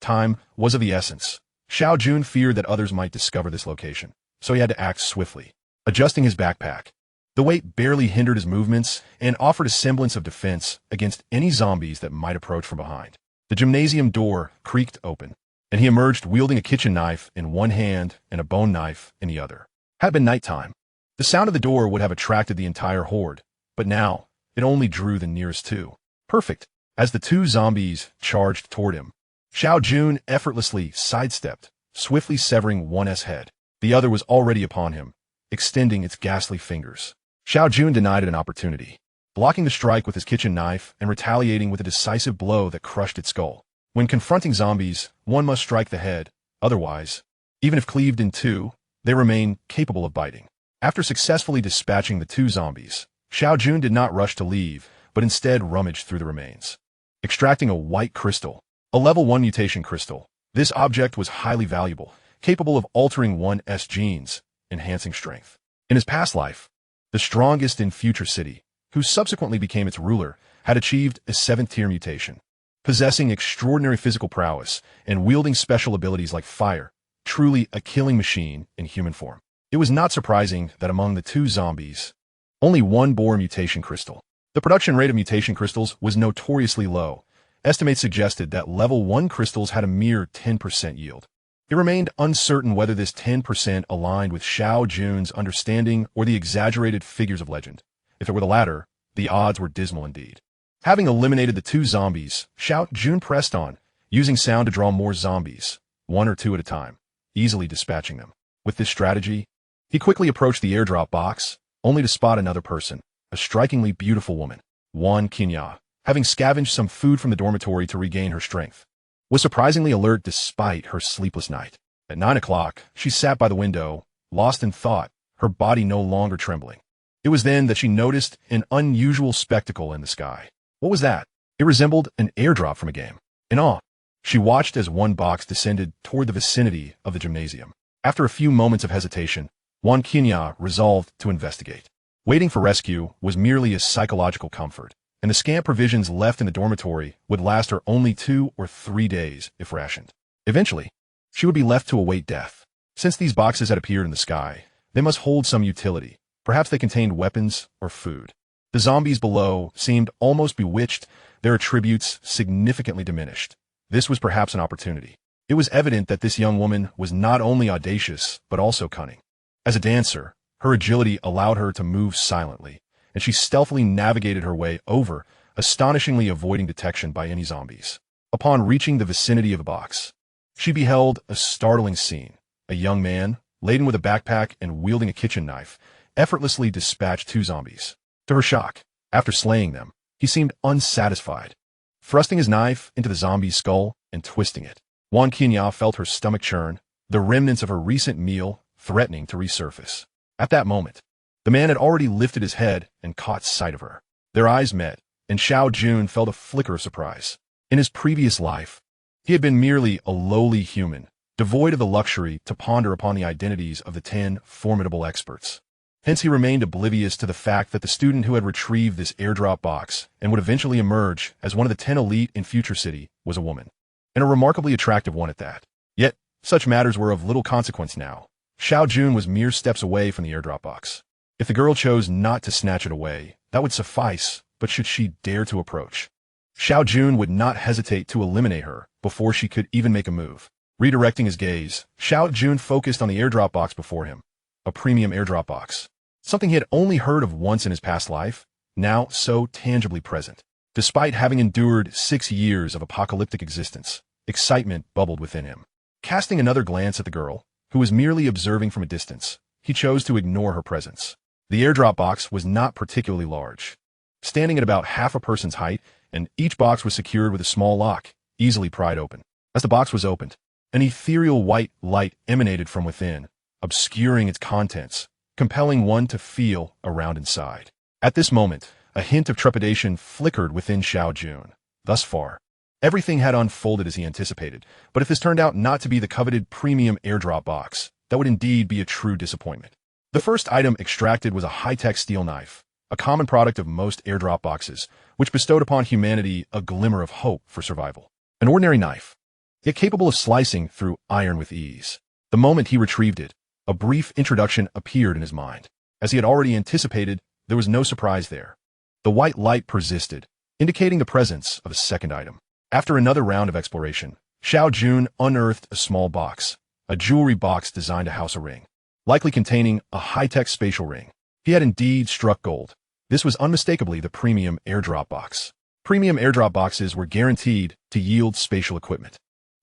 Time was of the essence. Xiao Jun feared that others might discover this location, so he had to act swiftly. Adjusting his backpack, the weight barely hindered his movements and offered a semblance of defense against any zombies that might approach from behind. The gymnasium door creaked open, and he emerged wielding a kitchen knife in one hand and a bone knife in the other. Had it been nighttime, the sound of the door would have attracted the entire horde, but now it only drew the nearest 2. Perfect. As the 2 zombies charged toward him, Xiao Jun effortlessly sidestepped, swiftly severing one's head. The other was already upon him, extending its ghastly fingers. Xiao Jun denied it an opportunity, blocking the strike with his kitchen knife and retaliating with a decisive blow that crushed its skull. When confronting zombies, one must strike the head, otherwise, even if cleaved in two, they remain capable of biting. After successfully dispatching the two zombies, Xiao Jun did not rush to leave, but instead rummaged through the remains. Extracting a white crystal, a level 1 mutation crystal, this object was highly valuable, capable of altering one's genes, enhancing strength. In his past life, the strongest in Future City, who subsequently became its ruler, had achieved a 7th-tier mutation. Possessing extraordinary physical prowess and wielding special abilities like fire, truly a killing machine in human form. It was not surprising that among the two zombies, only one bore a mutation crystal. The production rate of mutation crystals was notoriously low. Estimates suggested that level 1 crystals had a mere 10% yield. It remained uncertain whether this 10% aligned with Xiao Jun's understanding or the exaggerated figures of legend. If it were the latter, the odds were dismal indeed. Having eliminated the two zombies, Xiao Jun pressed on, using sound to draw more zombies, one or two at a time, easily dispatching them. With this strategy, he quickly approached the airdrop box, only to spot another person, a strikingly beautiful woman, Wan Qinya, having scavenged some food from the dormitory to regain her strength, was surprisingly alert despite her sleepless night. At 9 o'clock, she sat by the window, lost in thought, her body no longer trembling. It was then that she noticed an unusual spectacle in the sky. What was that? It resembled an airdrop from a game. In awe, she watched as one box descended toward the vicinity of the gymnasium. After a few moments of hesitation, Wan Qinya resolved to investigate. Waiting for rescue was merely a psychological comfort, and the scant provisions left in the dormitory would last her only 2 or 3 days if rationed. Eventually, she would be left to await death. Since these boxes had appeared in the sky, they must hold some utility. Perhaps they contained weapons or food. The zombies below seemed almost bewitched, their attributes significantly diminished. This was perhaps an opportunity. It was evident that this young woman was not only audacious, but also cunning. As a dancer, her agility allowed her to move silently, and she stealthily navigated her way over, astonishingly avoiding detection by any zombies. Upon reaching the vicinity of the box, she beheld a startling scene. A young man, laden with a backpack and wielding a kitchen knife, effortlessly dispatched 2 zombies. To her shock, after slaying them, he seemed unsatisfied. Thrusting his knife into the zombie's skull and twisting it, Wan Qinya felt her stomach churn, the remnants of her recent meal threatening to resurface. At that moment, the man had already lifted his head and caught sight of her. Their eyes met, and Xiao Jun felt a flicker of surprise. In his previous life, he had been merely a lowly human, devoid of the luxury to ponder upon the identities of the 10 formidable experts. Hence he remained oblivious to the fact that the student who had retrieved this airdrop box and would eventually emerge as one of the 10 elite in Future City was a woman, and a remarkably attractive one at that. Yet, such matters were of little consequence now. Xiao Jun was mere steps away from the airdrop box. If the girl chose not to snatch it away, that would suffice, but should she dare to approach, Xiao Jun would not hesitate to eliminate her before she could even make a move. Redirecting his gaze, Xiao Jun focused on the airdrop box before him, a premium airdrop box. Something he had only heard of once in his past life, now so tangibly present. Despite having endured 6 years of apocalyptic existence, excitement bubbled within him. Casting another glance at the girl, who was merely observing from a distance, he chose to ignore her presence. The airdrop box was not particularly large, standing at about half a person's height, and each box was secured with a small lock, easily pried open. As the box was opened, an ethereal white light emanated from within, obscuring its contents, compelling one to feel around inside. At this moment, a hint of trepidation flickered within Xiao Jun. Thus far, everything had unfolded as he anticipated, but if this turned out not to be the coveted premium airdrop box, that would indeed be a true disappointment. The first item extracted was a high-tech steel knife, a common product of most airdrop boxes, which bestowed upon humanity a glimmer of hope for survival. An ordinary knife, yet capable of slicing through iron with ease. The moment he retrieved it, a brief introduction appeared in his mind. As he had already anticipated, there was no surprise there. The white light persisted, indicating the presence of a second item. After another round of exploration, Xiao Jun unearthed a small box, a jewelry box designed to house a ring, likely containing a high-tech spatial ring. He had indeed struck gold. This was unmistakably the premium airdrop box. Premium airdrop boxes were guaranteed to yield spatial equipment.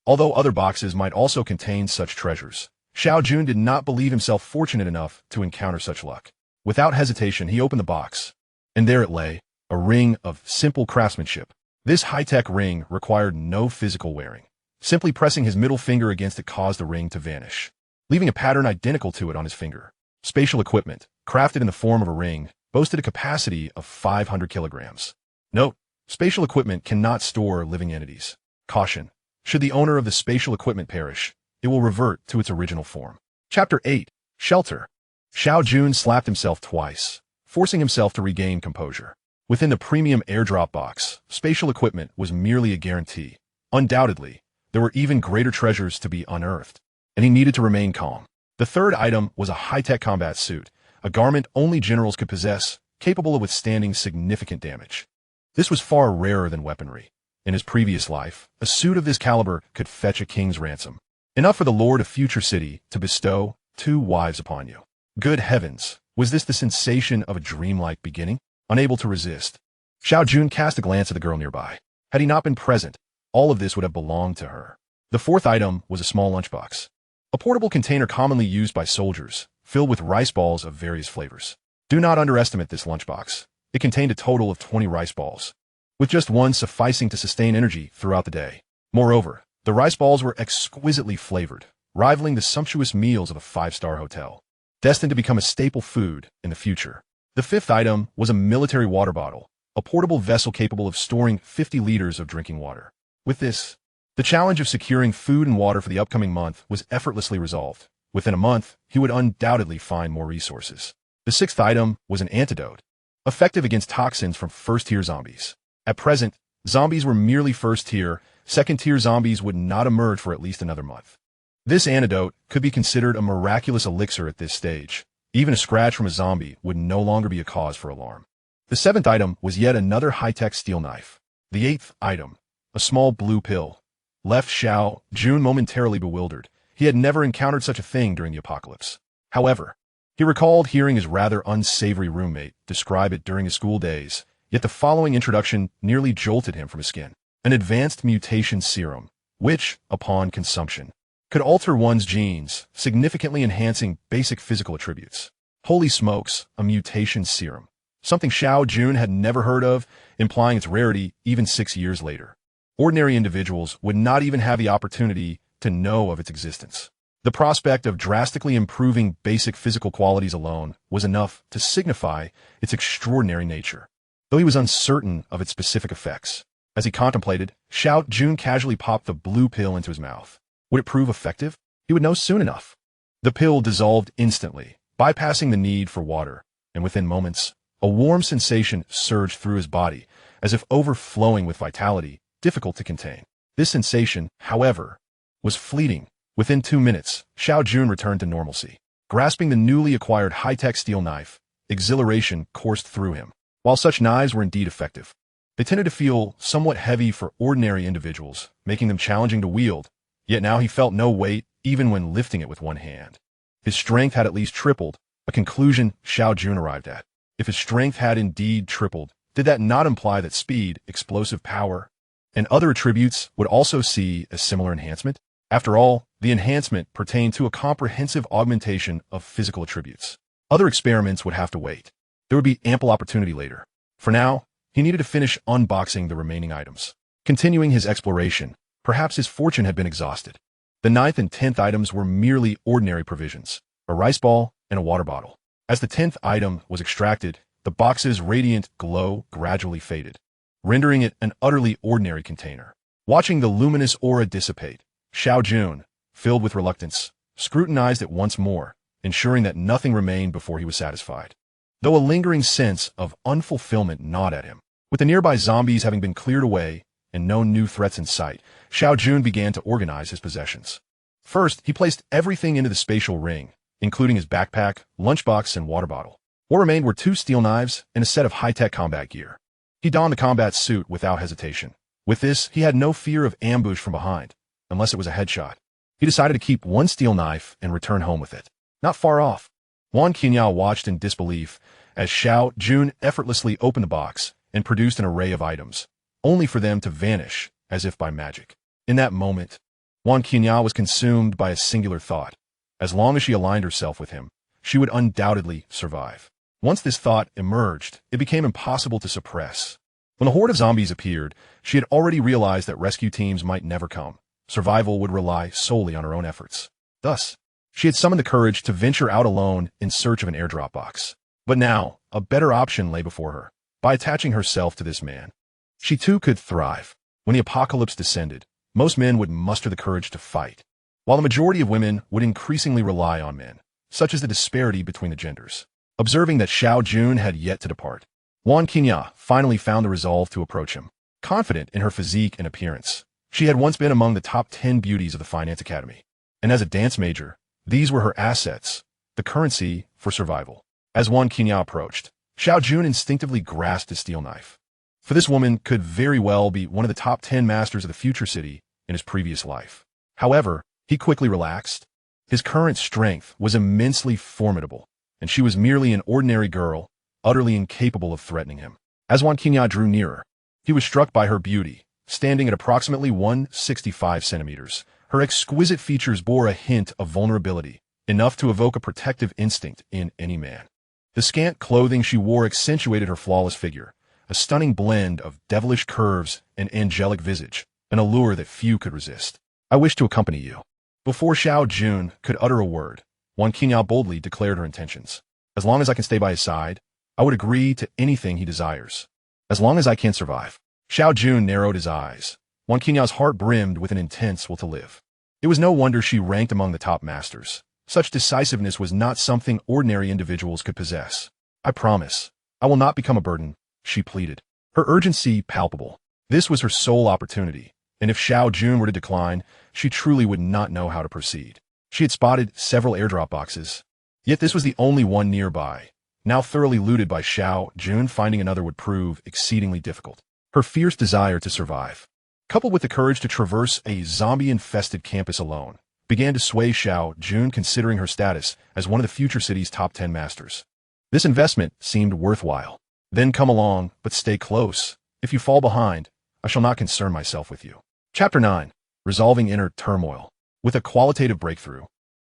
Although other boxes might also contain such treasures, Xiao Jun did not believe himself fortunate enough to encounter such luck. Without hesitation, he opened the box, and there it lay, a ring of simple craftsmanship. This high-tech ring required no physical wearing. Simply pressing his middle finger against it caused the ring to vanish, leaving a pattern identical to it on his finger. Spatial equipment, crafted in the form of a ring, boasted a capacity of 500 kilograms. Note: spatial equipment cannot store living entities. Caution: should the owner of the spatial equipment perish, it will revert to its original form. Chapter 8. Shelter. Xiao Jun slapped himself twice, forcing himself to regain composure. Within the premium airdrop box, spatial equipment was merely a guarantee. Undoubtedly, there were even greater treasures to be unearthed, and he needed to remain calm. The third item was a high-tech combat suit, a garment only generals could possess, capable of withstanding significant damage. This was far rarer than weaponry. In his previous life, a suit of this caliber could fetch a king's ransom. Enough for the lord of Future City to bestow 2 wives upon you. Good heavens, was this the sensation of a dreamlike beginning? Unable to resist, Xiao Jun cast a glance at the girl nearby. Had he not been present, all of this would have belonged to her. The fourth item was a small lunchbox, a portable container commonly used by soldiers, filled with rice balls of various flavors. Do not underestimate this lunchbox. It contained a total of 20 rice balls, with just one sufficing to sustain energy throughout the day. Moreover, the rice balls were exquisitely flavored, rivaling the sumptuous meals of a 5-star hotel, destined to become a staple food in the future. The fifth item was a military water bottle, a portable vessel capable of storing 50 liters of drinking water. With this, the challenge of securing food and water for the upcoming month was effortlessly resolved. Within a month, he would undoubtedly find more resources. The sixth item was an antidote, effective against toxins from first-tier zombies. At present, zombies were merely first-tier. Second-tier zombies would not emerge for at least another month. This antidote could be considered a miraculous elixir at this stage. Even a scratch from a zombie would no longer be a cause for alarm. The seventh item was yet another high-tech steel knife. The eighth item, a small blue pill, left Xiao Jun momentarily bewildered. He had never encountered such a thing during the apocalypse. However, he recalled hearing his rather unsavory roommate describe it during his school days, yet the following introduction nearly jolted him from his skin. An advanced mutation serum, which, upon consumption, could alter one's genes, significantly enhancing basic physical attributes. Holy smokes, a mutation serum. Something Xiao Jun had never heard of, implying its rarity even 6 years later. Ordinary individuals would not even have the opportunity to know of its existence. The prospect of drastically improving basic physical qualities alone was enough to signify its extraordinary nature, though he was uncertain of its specific effects. As he contemplated, Xiao Jun casually popped the blue pill into his mouth. Would it prove effective? He would know soon enough. The pill dissolved instantly, bypassing the need for water, and within moments, a warm sensation surged through his body, as if overflowing with vitality, difficult to contain. This sensation, however, was fleeting. Within 2 minutes, Xiao Jun returned to normalcy. Grasping the newly acquired high-tech steel knife, exhilaration coursed through him. While such knives were indeed effective, they tended to feel somewhat heavy for ordinary individuals, making them challenging to wield. Yet now he felt no weight, even when lifting it with one hand. His strength had at least tripled, a conclusion Xiao Jun arrived at. If his strength had indeed tripled, did that not imply that speed, explosive power, and other attributes would also see a similar enhancement? After all, the enhancement pertained to a comprehensive augmentation of physical attributes. Other experiments would have to wait. There would be ample opportunity later. For now, he needed to finish unboxing the remaining items. Continuing his exploration, perhaps his fortune had been exhausted. The 9th and 10th items were merely ordinary provisions, a rice ball and a water bottle. As the 10th item was extracted, the box's radiant glow gradually faded, rendering it an utterly ordinary container. Watching the luminous aura dissipate, Xiao Jun, filled with reluctance, scrutinized it once more, ensuring that nothing remained before he was satisfied. Though a lingering sense of unfulfillment gnawed at him, with the nearby zombies having been cleared away and no new threats in sight, Xiao Jun began to organize his possessions. First, he placed everything into the spatial ring, including his backpack, lunchbox, and water bottle. What remained were 2 steel knives and a set of high-tech combat gear. He donned the combat suit without hesitation. With this, he had no fear of ambush from behind, unless it was a headshot. He decided to keep 1 steel knife and return home with it. Not far off, Wan Qinyao watched in disbelief as Xiao Jun effortlessly opened the box and produced an array of items, only for them to vanish as if by magic. In that moment, Wan Qinyao was consumed by a singular thought. As long as she aligned herself with him, she would undoubtedly survive. Once this thought emerged, it became impossible to suppress. When the horde of zombies appeared, she had already realized that rescue teams might never come. Survival would rely solely on her own efforts. Thus, she had summoned the courage to venture out alone in search of an airdrop box. But now, a better option lay before her. By attaching herself to this man, she too could thrive. When the apocalypse descended, most men would muster the courage to fight, while the majority of women would increasingly rely on men, such as the disparity between the genders. Observing that Xiao Jun had yet to depart, Wan Qingya finally found the resolve to approach him. Confident in her physique and appearance, she had once been among the top 10 beauties of the Finance Academy. And as a dance major, these were her assets, the currency for survival. As Wan Qingya approached, Xiao Jun instinctively grasped his steel knife. For this woman could very well be one of the top 10 masters of the future city in his previous life. However, he quickly relaxed. His current strength was immensely formidable, and she was merely an ordinary girl, utterly incapable of threatening him. As Wan Qingya drew nearer, he was struck by her beauty. Standing at approximately 165 centimeters, her exquisite features bore a hint of vulnerability, enough to evoke a protective instinct in any man. The scant clothing she wore accentuated her flawless figure, a stunning blend of devilish curves and angelic visage, an allure that few could resist. I wish to accompany you. Before Xiao Jun could utter a word, Wan Qingya boldly declared her intentions. As long as I can stay by his side, I would agree to anything he desires. As long as I can survive. Xiao Jun narrowed his eyes. Wan Qingya's heart brimmed with an intense will to live. It was no wonder she ranked among the top masters. Such decisiveness was not something ordinary individuals could possess. I promise, I will not become a burden, she pleaded, her urgency palpable. This was her sole opportunity, and if Xiao Jun were to decline, she truly would not know how to proceed. She had spotted several airdrop boxes, yet this was the only one nearby. Now thoroughly looted by Xiao Jun, finding another would prove exceedingly difficult. Her fierce desire to survive, coupled with the courage to traverse a zombie-infested campus alone, began to sway Xiao Jun, considering her status as one of the future city's top 10 masters. This investment seemed worthwhile. Then come along, but stay close. If you fall behind, I shall not concern myself with you. Chapter 9. Resolving Inner Turmoil. With a qualitative breakthrough,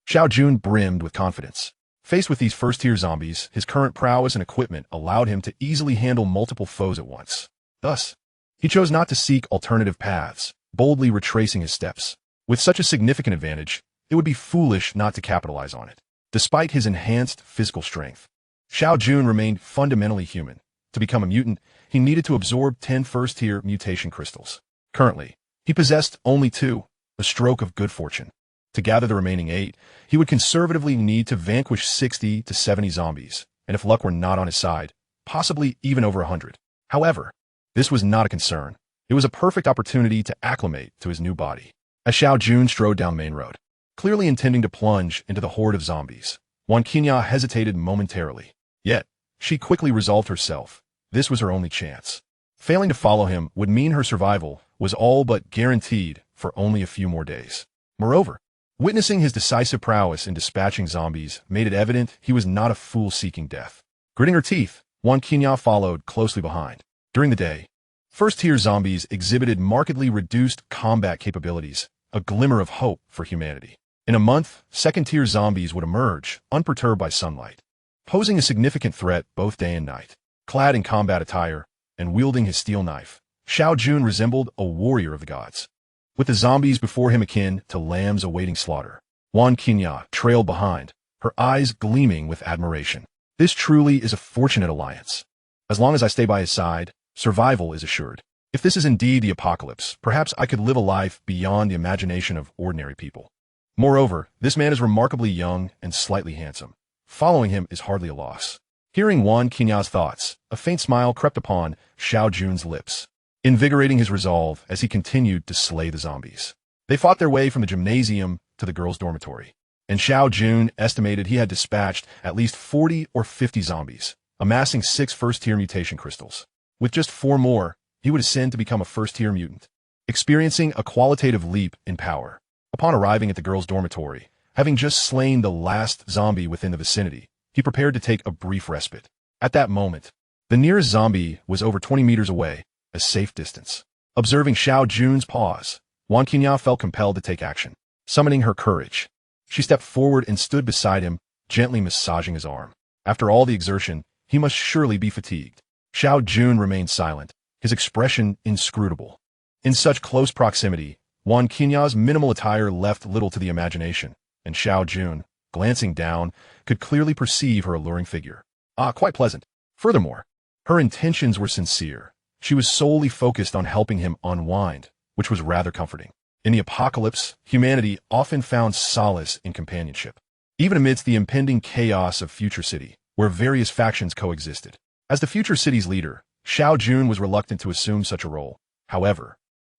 Xiao Jun brimmed with confidence. Faced with these first-tier zombies, his current prowess and equipment allowed him to easily handle multiple foes at once. Thus, he chose not to seek alternative paths, boldly retracing his steps. With such a significant advantage, it would be foolish not to capitalize on it. Despite his enhanced physical strength, Xiao Jun remained fundamentally human. To become a mutant, he needed to absorb 10 first-tier mutation crystals. Currently, he possessed only 2, a stroke of good fortune. To gather the remaining 8, he would conservatively need to vanquish 60 to 70 zombies, and if luck were not on his side, possibly even over 100. However, this was not a concern. It was a perfect opportunity to acclimate to his new body. As Xiao Jun strode down Main Road, clearly intending to plunge into the horde of zombies, Wan Qingya hesitated momentarily. Yet, she quickly resolved herself. This was her only chance. Failing to follow him would mean her survival was all but guaranteed for only a few more days. Moreover, witnessing his decisive prowess in dispatching zombies made it evident he was not a fool seeking death. Gritting her teeth, Wan Qingya followed closely behind. During the day, first-tier zombies exhibited markedly reduced combat capabilities, a glimmer of hope for humanity. In a month, second-tier zombies would emerge, unperturbed by sunlight, posing a significant threat both day and night. Clad in combat attire and wielding his steel knife, Xiao Jun resembled a warrior of the gods. With the zombies before him akin to lambs awaiting slaughter, Wan Qingya trailed behind, her eyes gleaming with admiration. This truly is a fortunate alliance. As long as I stay by his side, survival is assured. If this is indeed the apocalypse, perhaps I could live a life beyond the imagination of ordinary people. Moreover, this man is remarkably young and slightly handsome. Following him is hardly a loss. Hearing Wan Qingya's thoughts, a faint smile crept upon Xiao Jun's lips, invigorating his resolve as he continued to slay the zombies. They fought their way from the gymnasium to the girls' dormitory, and Xiao Jun estimated he had dispatched at least 40 or 50 zombies, amassing 6 first-tier mutation crystals. With just 4 more, he would ascend to become a first-tier mutant, experiencing a qualitative leap in power. Upon arriving at the girls' dormitory, having just slain the last zombie within the vicinity, he prepared to take a brief respite. At that moment, the nearest zombie was over 20 meters away, a safe distance. Observing Xiao Jun's pause, Wan Qingya felt compelled to take action. Summoning her courage, She stepped forward and stood beside him, gently massaging his arm. After all the exertion, he must surely be fatigued. Xiao Jun remained silent, his expression inscrutable. In such close proximity, Wang Qinya's minimal attire left little to the imagination, and Xiao Jun, glancing down, could clearly perceive her alluring figure. Quite pleasant. Furthermore, her intentions were sincere. She was solely focused on helping him unwind, which was rather comforting. In the apocalypse, humanity often found solace in companionship, even amidst the impending chaos of Future City, where various factions coexisted. As the Future City's leader, Xiao Jun was reluctant to assume such a role. However,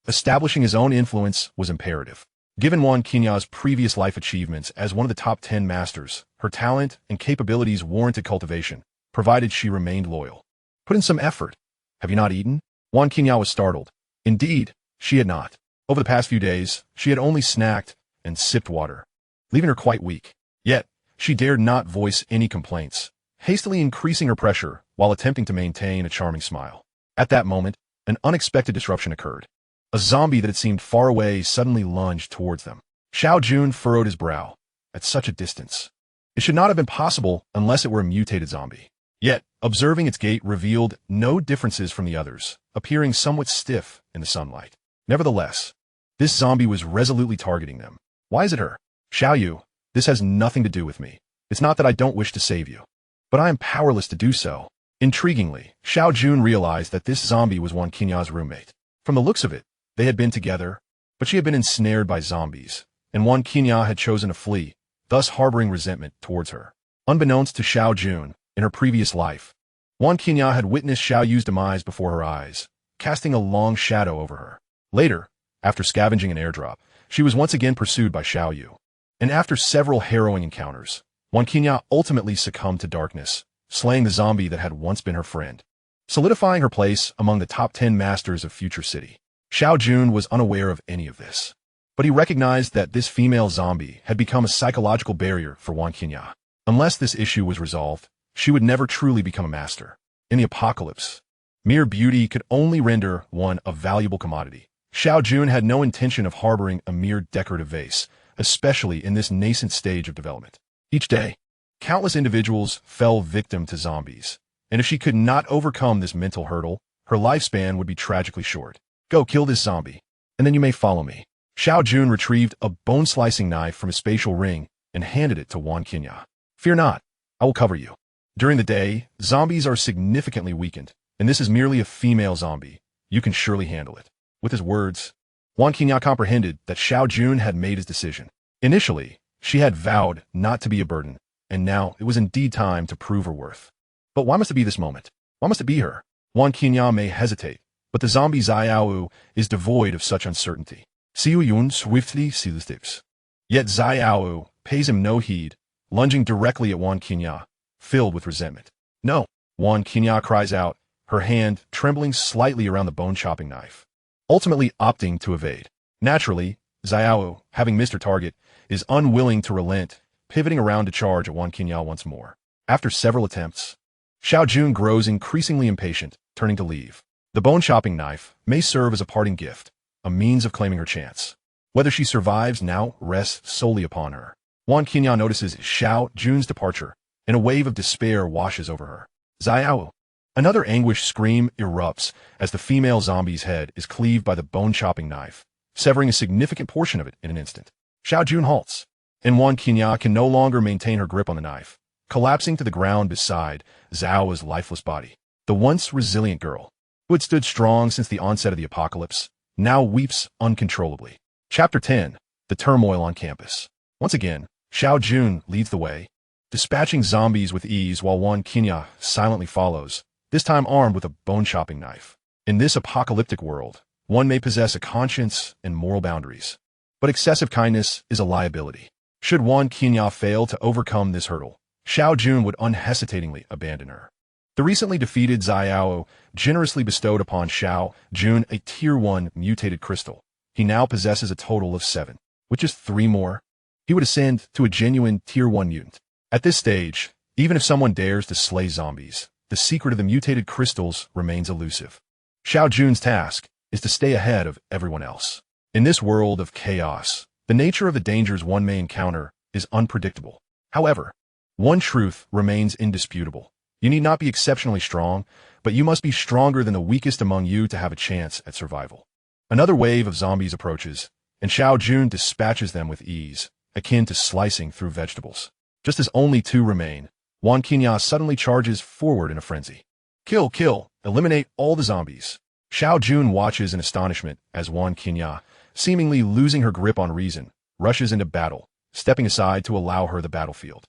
establishing his own influence was imperative. Given Wang Qinya's previous life achievements as one of the top 10 masters, her talent and capabilities warranted cultivation, provided she remained loyal. Put in some effort. Have you not eaten? Wang Qinya was startled. Indeed, she had not. Over the past few days, she had only snacked and sipped water, leaving her quite weak. Yet, she dared not voice any complaints, hastily increasing her pressure while attempting to maintain a charming smile. At that moment, an unexpected disruption occurred. A zombie that had seemed far away suddenly lunged towards them. Xiao Jun furrowed his brow. At such a distance, it should not have been possible unless it were a mutated zombie. Yet, observing its gait revealed no differences from the others, appearing somewhat stiff in the sunlight. Nevertheless, this zombie was resolutely targeting them. Why is it her? Xiao Yu, this has nothing to do with me. It's not that I don't wish to save you, but I am powerless to do so. Intriguingly, Xiao Jun realized that this zombie was Wang Qinya's roommate. From the looks of it, they had been together, but she had been ensnared by zombies, and Wang Qinya had chosen to flee, thus harboring resentment towards her. Unbeknownst to Xiao Jun, in her previous life, Wang Qinya had witnessed Xiao Yu's demise before her eyes, casting a long shadow over her. Later, after scavenging an airdrop, she was once again pursued by Xiao Yu. And after several harrowing encounters, Wang Qinya ultimately succumbed to darkness, slaying the zombie that had once been her friend, solidifying her place among the top 10 masters of Future City. Xiao Jun was unaware of any of this, but he recognized that this female zombie had become a psychological barrier for Wang Qinya. Unless this issue was resolved, she would never truly become a master. In the apocalypse, mere beauty could only render one a valuable commodity. Xiao Jun had no intention of harboring a mere decorative vase, especially in this nascent stage of development. Each day, countless individuals fell victim to zombies, and if she could not overcome this mental hurdle, her lifespan would be tragically short. Go kill this zombie, and then you may follow me. Xiao Jun retrieved a bone-slicing knife from his spatial ring and handed it to Wang Qinya. Fear not, I will cover you. During the day, zombies are significantly weakened, and this is merely a female zombie. You can surely handle it. With his words, Wang Qinya comprehended that Xiao Jun had made his decision. Initially, she had vowed not to be a burden, and now it was indeed time to prove her worth. But why must it be this moment? Why must it be her? Wang Qinya may hesitate, but the zombie Xiao is devoid of such uncertainty. Xiao Jun swiftly sees the steps. Yet Xiao pays him no heed, lunging directly at Wang Qinya, filled with resentment. No, Wang Qinya cries out, her hand trembling slightly around the bone-chopping knife, ultimately opting to evade. Naturally, Xiao, having missed her target, is unwilling to relent, pivoting around to charge at Wang Qinya once more. After several attempts, Xiao Jun grows increasingly impatient, turning to leave. The bone-chopping knife may serve as a parting gift, a means of claiming her chance. Whether she survives now rests solely upon her. Wang Qinya notices Xiao Jun's departure, and a wave of despair washes over her. Xiao. Another anguished scream erupts as the female zombie's head is cleaved by the bone-chopping knife, severing a significant portion of it in an instant. Xiao Jun halts, and Wang Qinya can no longer maintain her grip on the knife, collapsing to the ground beside Xiao's lifeless body. The once resilient girl, who had stood strong since the onset of the apocalypse, now weeps uncontrollably. Chapter 10. The Turmoil on Campus. Once again, Xiao Jun leads the way, dispatching zombies with ease while Wang Qinya silently follows, this time armed with a bone-chopping knife. In this apocalyptic world, one may possess a conscience and moral boundaries, but excessive kindness is a liability. Should Wang Qinya fail to overcome this hurdle, Xiao Jun would unhesitatingly abandon her. The recently defeated Xiao generously bestowed upon Xiao Jun a Tier 1 mutated crystal. He now possesses a total of 7, which is 3 more. He would ascend to a genuine Tier 1 mutant. At this stage, even if someone dares to slay zombies, the secret of the mutated crystals remains elusive. Xiao Jun's task is to stay ahead of everyone else. In this world of chaos, the nature of the dangers one may encounter is unpredictable. However, one truth remains indisputable. You need not be exceptionally strong, but you must be stronger than the weakest among you to have a chance at survival. Another wave of zombies approaches, and Xiao Jun dispatches them with ease, akin to slicing through vegetables. Just as only two remain, Wan Qinya suddenly charges forward in a frenzy. Kill, kill, eliminate all the zombies. Xiao Jun watches in astonishment as Wan Qinya, seemingly losing her grip on reason, rushes into battle, stepping aside to allow her the battlefield.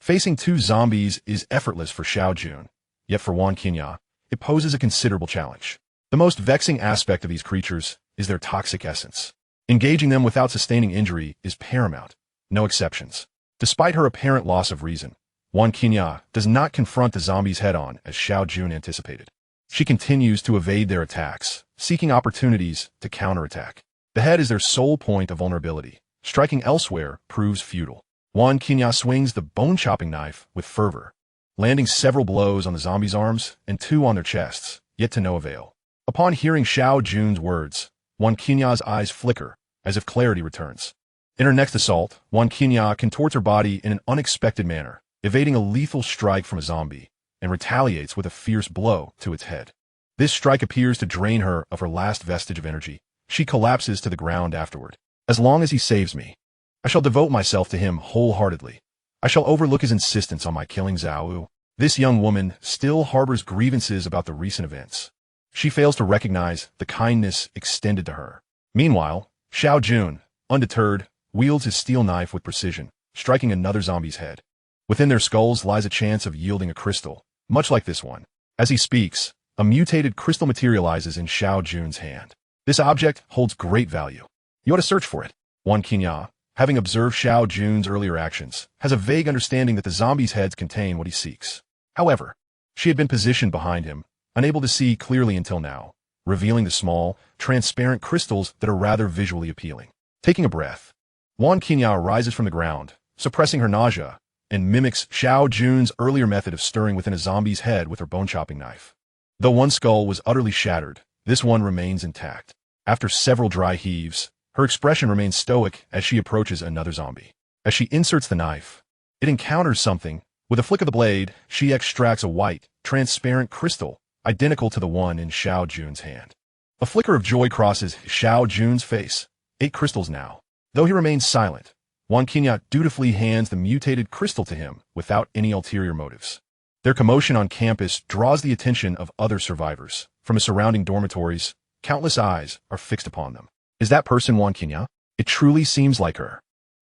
Facing two zombies is effortless for Xiao Jun, yet for Wan Qinya, it poses a considerable challenge. The most vexing aspect of these creatures is their toxic essence. Engaging them without sustaining injury is paramount, no exceptions. Despite her apparent loss of reason, Wan Qinya does not confront the zombies head-on as Xiao Jun anticipated. She continues to evade their attacks, seeking opportunities to counterattack. The head is their sole point of vulnerability. Striking elsewhere proves futile. Wan Qinya swings the bone-chopping knife with fervor, landing several blows on the zombies' arms and 2 on their chests, yet to no avail. Upon hearing Xiao Jun's words, Wan Qinya's eyes flicker, as if clarity returns. In her next assault, Wan Qinya contorts her body in an unexpected manner, evading a lethal strike from a zombie, and retaliates with a fierce blow to its head. This strike appears to drain her of her last vestige of energy. She collapses to the ground afterward. As long as he saves me, I shall devote myself to him wholeheartedly. I shall overlook his insistence on my killing Xiao. This young woman still harbors grievances about the recent events. She fails to recognize the kindness extended to her. Meanwhile, Xiao Jun, undeterred, wields his steel knife with precision, striking another zombie's head. Within their skulls lies a chance of yielding a crystal, much like this one. As he speaks, a mutated crystal materializes in Xiao Jun's hand. This object holds great value. You ought to search for it. Wan Qinya, having observed Xiao Jun's earlier actions, has a vague understanding that the zombies' heads contain what he seeks. However, she had been positioned behind him, unable to see clearly until now, revealing the small, transparent crystals that are rather visually appealing. Taking a breath, Wan Qinya rises from the ground, suppressing her nausea, and mimics Xiao Jun's earlier method of stirring within a zombie's head with her bone-chopping knife. Though one skull was utterly shattered, this one remains intact. After several dry heaves, her expression remains stoic as she approaches another zombie. As she inserts the knife, it encounters something. With a flick of the blade, she extracts a white, transparent crystal, identical to the one in Xiao Jun's hand. A flicker of joy crosses Xiao Jun's face. 8 crystals now. Though he remains silent, Wan Qinya dutifully hands the mutated crystal to him without any ulterior motives. Their commotion on campus draws the attention of other survivors. From the surrounding dormitories, countless eyes are fixed upon them. Is that person Wan Qinya? It truly seems like her.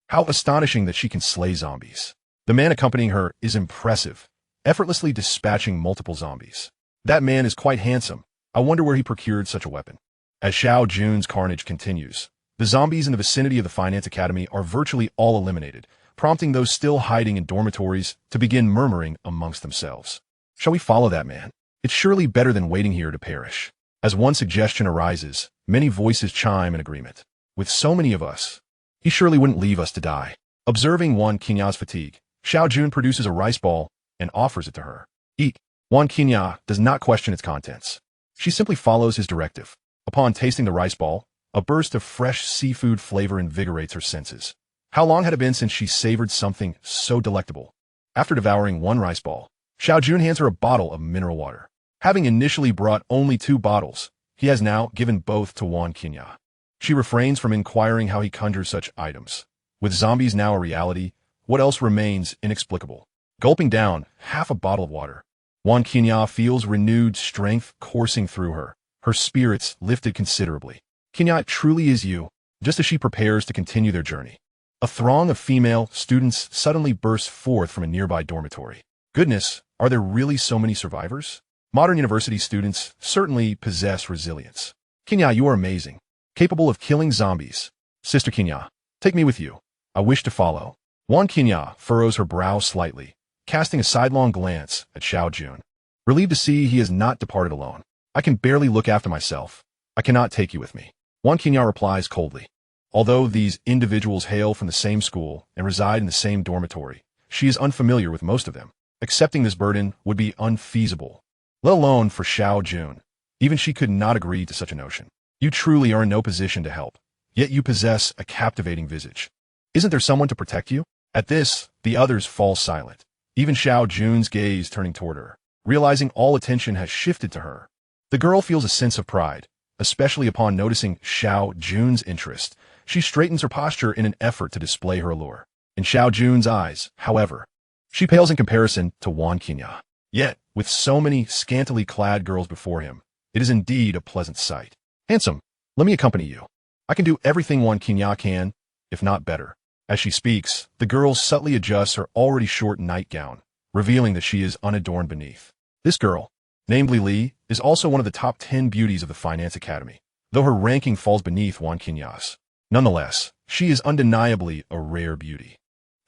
How astonishing that she can slay zombies. The man accompanying her is impressive, effortlessly dispatching multiple zombies. That man is quite handsome. I wonder where he procured such a weapon. As Xiao Jun's carnage continues, the zombies in the vicinity of the Finance Academy are virtually all eliminated, prompting those still hiding in dormitories to begin murmuring amongst themselves. Shall we follow that man? It's surely better than waiting here to perish. As one suggestion arises, many voices chime in agreement. With so many of us, he surely wouldn't leave us to die. Observing Wan Qinya's fatigue, Xiao Jun produces a rice ball and offers it to her. Eat. Wan Qinya does not question its contents. She simply follows his directive. Upon tasting the rice ball, a burst of fresh seafood flavor invigorates her senses. How long had it been since she savored something so delectable? After devouring one rice ball, Xiao Jun hands her a bottle of mineral water. Having initially brought only 2 bottles, he has now given both to Wan Qinya. She refrains from inquiring how he conjures such items. With zombies now a reality, what else remains inexplicable? Gulping down half a bottle of water, Wan Qinya feels renewed strength coursing through her, her spirits lifted considerably. Qinya, it truly is you. Just as she prepares to continue their journey, a throng of female students suddenly bursts forth from a nearby dormitory. Goodness, are there really so many survivors? Modern university students certainly possess resilience. Qinya, you are amazing, capable of killing zombies. Sister Qinya, take me with you. I wish to follow. Wan Qinya furrows her brow slightly, casting a sidelong glance at Xiao Jun. Relieved to see he has not departed alone. I can barely look after myself. I cannot take you with me. Wan Qinya replies coldly. Although these individuals hail from the same school and reside in the same dormitory, she is unfamiliar with most of them. Accepting this burden would be unfeasible, let alone for Xiao Jun. Even she could not agree to such a notion. You truly are in no position to help, yet you possess a captivating visage. Isn't there someone to protect you? At this, the others fall silent, even Xiao Jun's gaze turning toward her, realizing all attention has shifted to her. The girl feels a sense of pride, especially upon noticing Xiao Jun's interest. She straightens her posture in an effort to display her allure. In Xiao Jun's eyes, however, she pales in comparison to Wan Qinya. Yet, with so many scantily clad girls before him, it is indeed a pleasant sight. Handsome, let me accompany you. I can do everything Wan Qinya can, if not better. As she speaks, the girl subtly adjusts her already short nightgown, revealing that she is unadorned beneath. This girl, namely Li, is also one of the top 10 beauties of the Finance Academy, though her ranking falls beneath Wan Qinya's. Nonetheless, she is undeniably a rare beauty.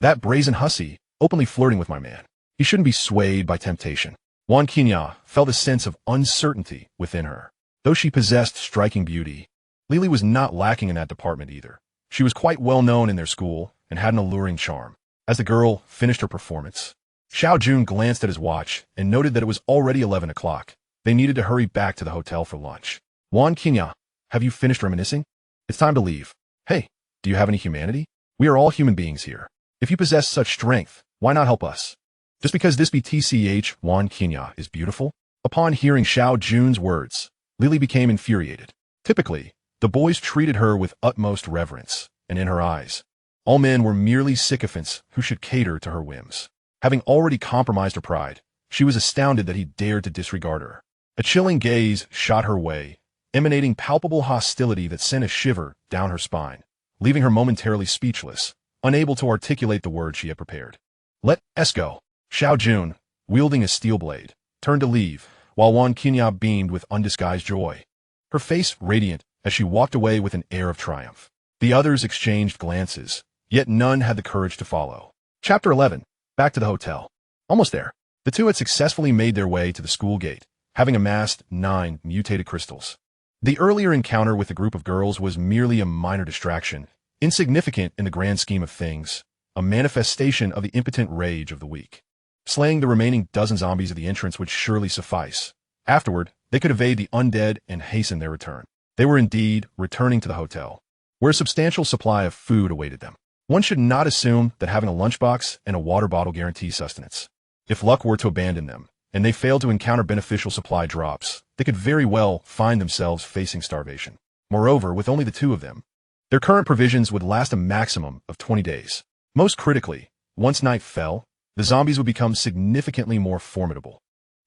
That brazen hussy, openly flirting with my man. He shouldn't be swayed by temptation. Wan Qinya felt a sense of uncertainty within her. Though she possessed striking beauty, Li was not lacking in that department either. She was quite well known in their school and had an alluring charm. As the girl finished her performance, Xiao Jun glanced at his watch and noted that it was already 11 o'clock. They needed to hurry back to the hotel for lunch. Wan Qinya, have you finished reminiscing? It's time to leave. Hey, do you have any humanity? We are all human beings here. If you possess such strength, why not help us? Just because this BTCH Wan Qinya is beautiful? Upon hearing Xiao Jun's words, Lily became infuriated. Typically, the boys treated her with utmost reverence, and in her eyes, all men were merely sycophants who should cater to her whims. Having already compromised her pride, she was astounded that he dared to disregard her. A chilling gaze shot her way, emanating palpable hostility that sent a shiver down her spine, leaving her momentarily speechless, unable to articulate the words she had prepared. Let us go. Xiao Jun, wielding a steel blade, turned to leave, while Wan Qinya beamed with undisguised joy, her face radiant as she walked away with an air of triumph. The others exchanged glances, yet none had the courage to follow. Chapter 11. Back to the hotel. Almost there. The two had successfully made their way to the school gate, having amassed 9 mutated crystals. The earlier encounter with the group of girls was merely a minor distraction, insignificant in the grand scheme of things, a manifestation of the impotent rage of the weak. Slaying the remaining dozen zombies at the entrance would surely suffice. Afterward, they could evade the undead and hasten their return. They were indeed returning to the hotel, where a substantial supply of food awaited them. One should not assume that having a lunchbox and a water bottle guarantees sustenance. If luck were to abandon them, and they failed to encounter beneficial supply drops, they could very well find themselves facing starvation. Moreover, with only the two of them, their current provisions would last a maximum of 20 days. Most critically, once night fell, the zombies would become significantly more formidable,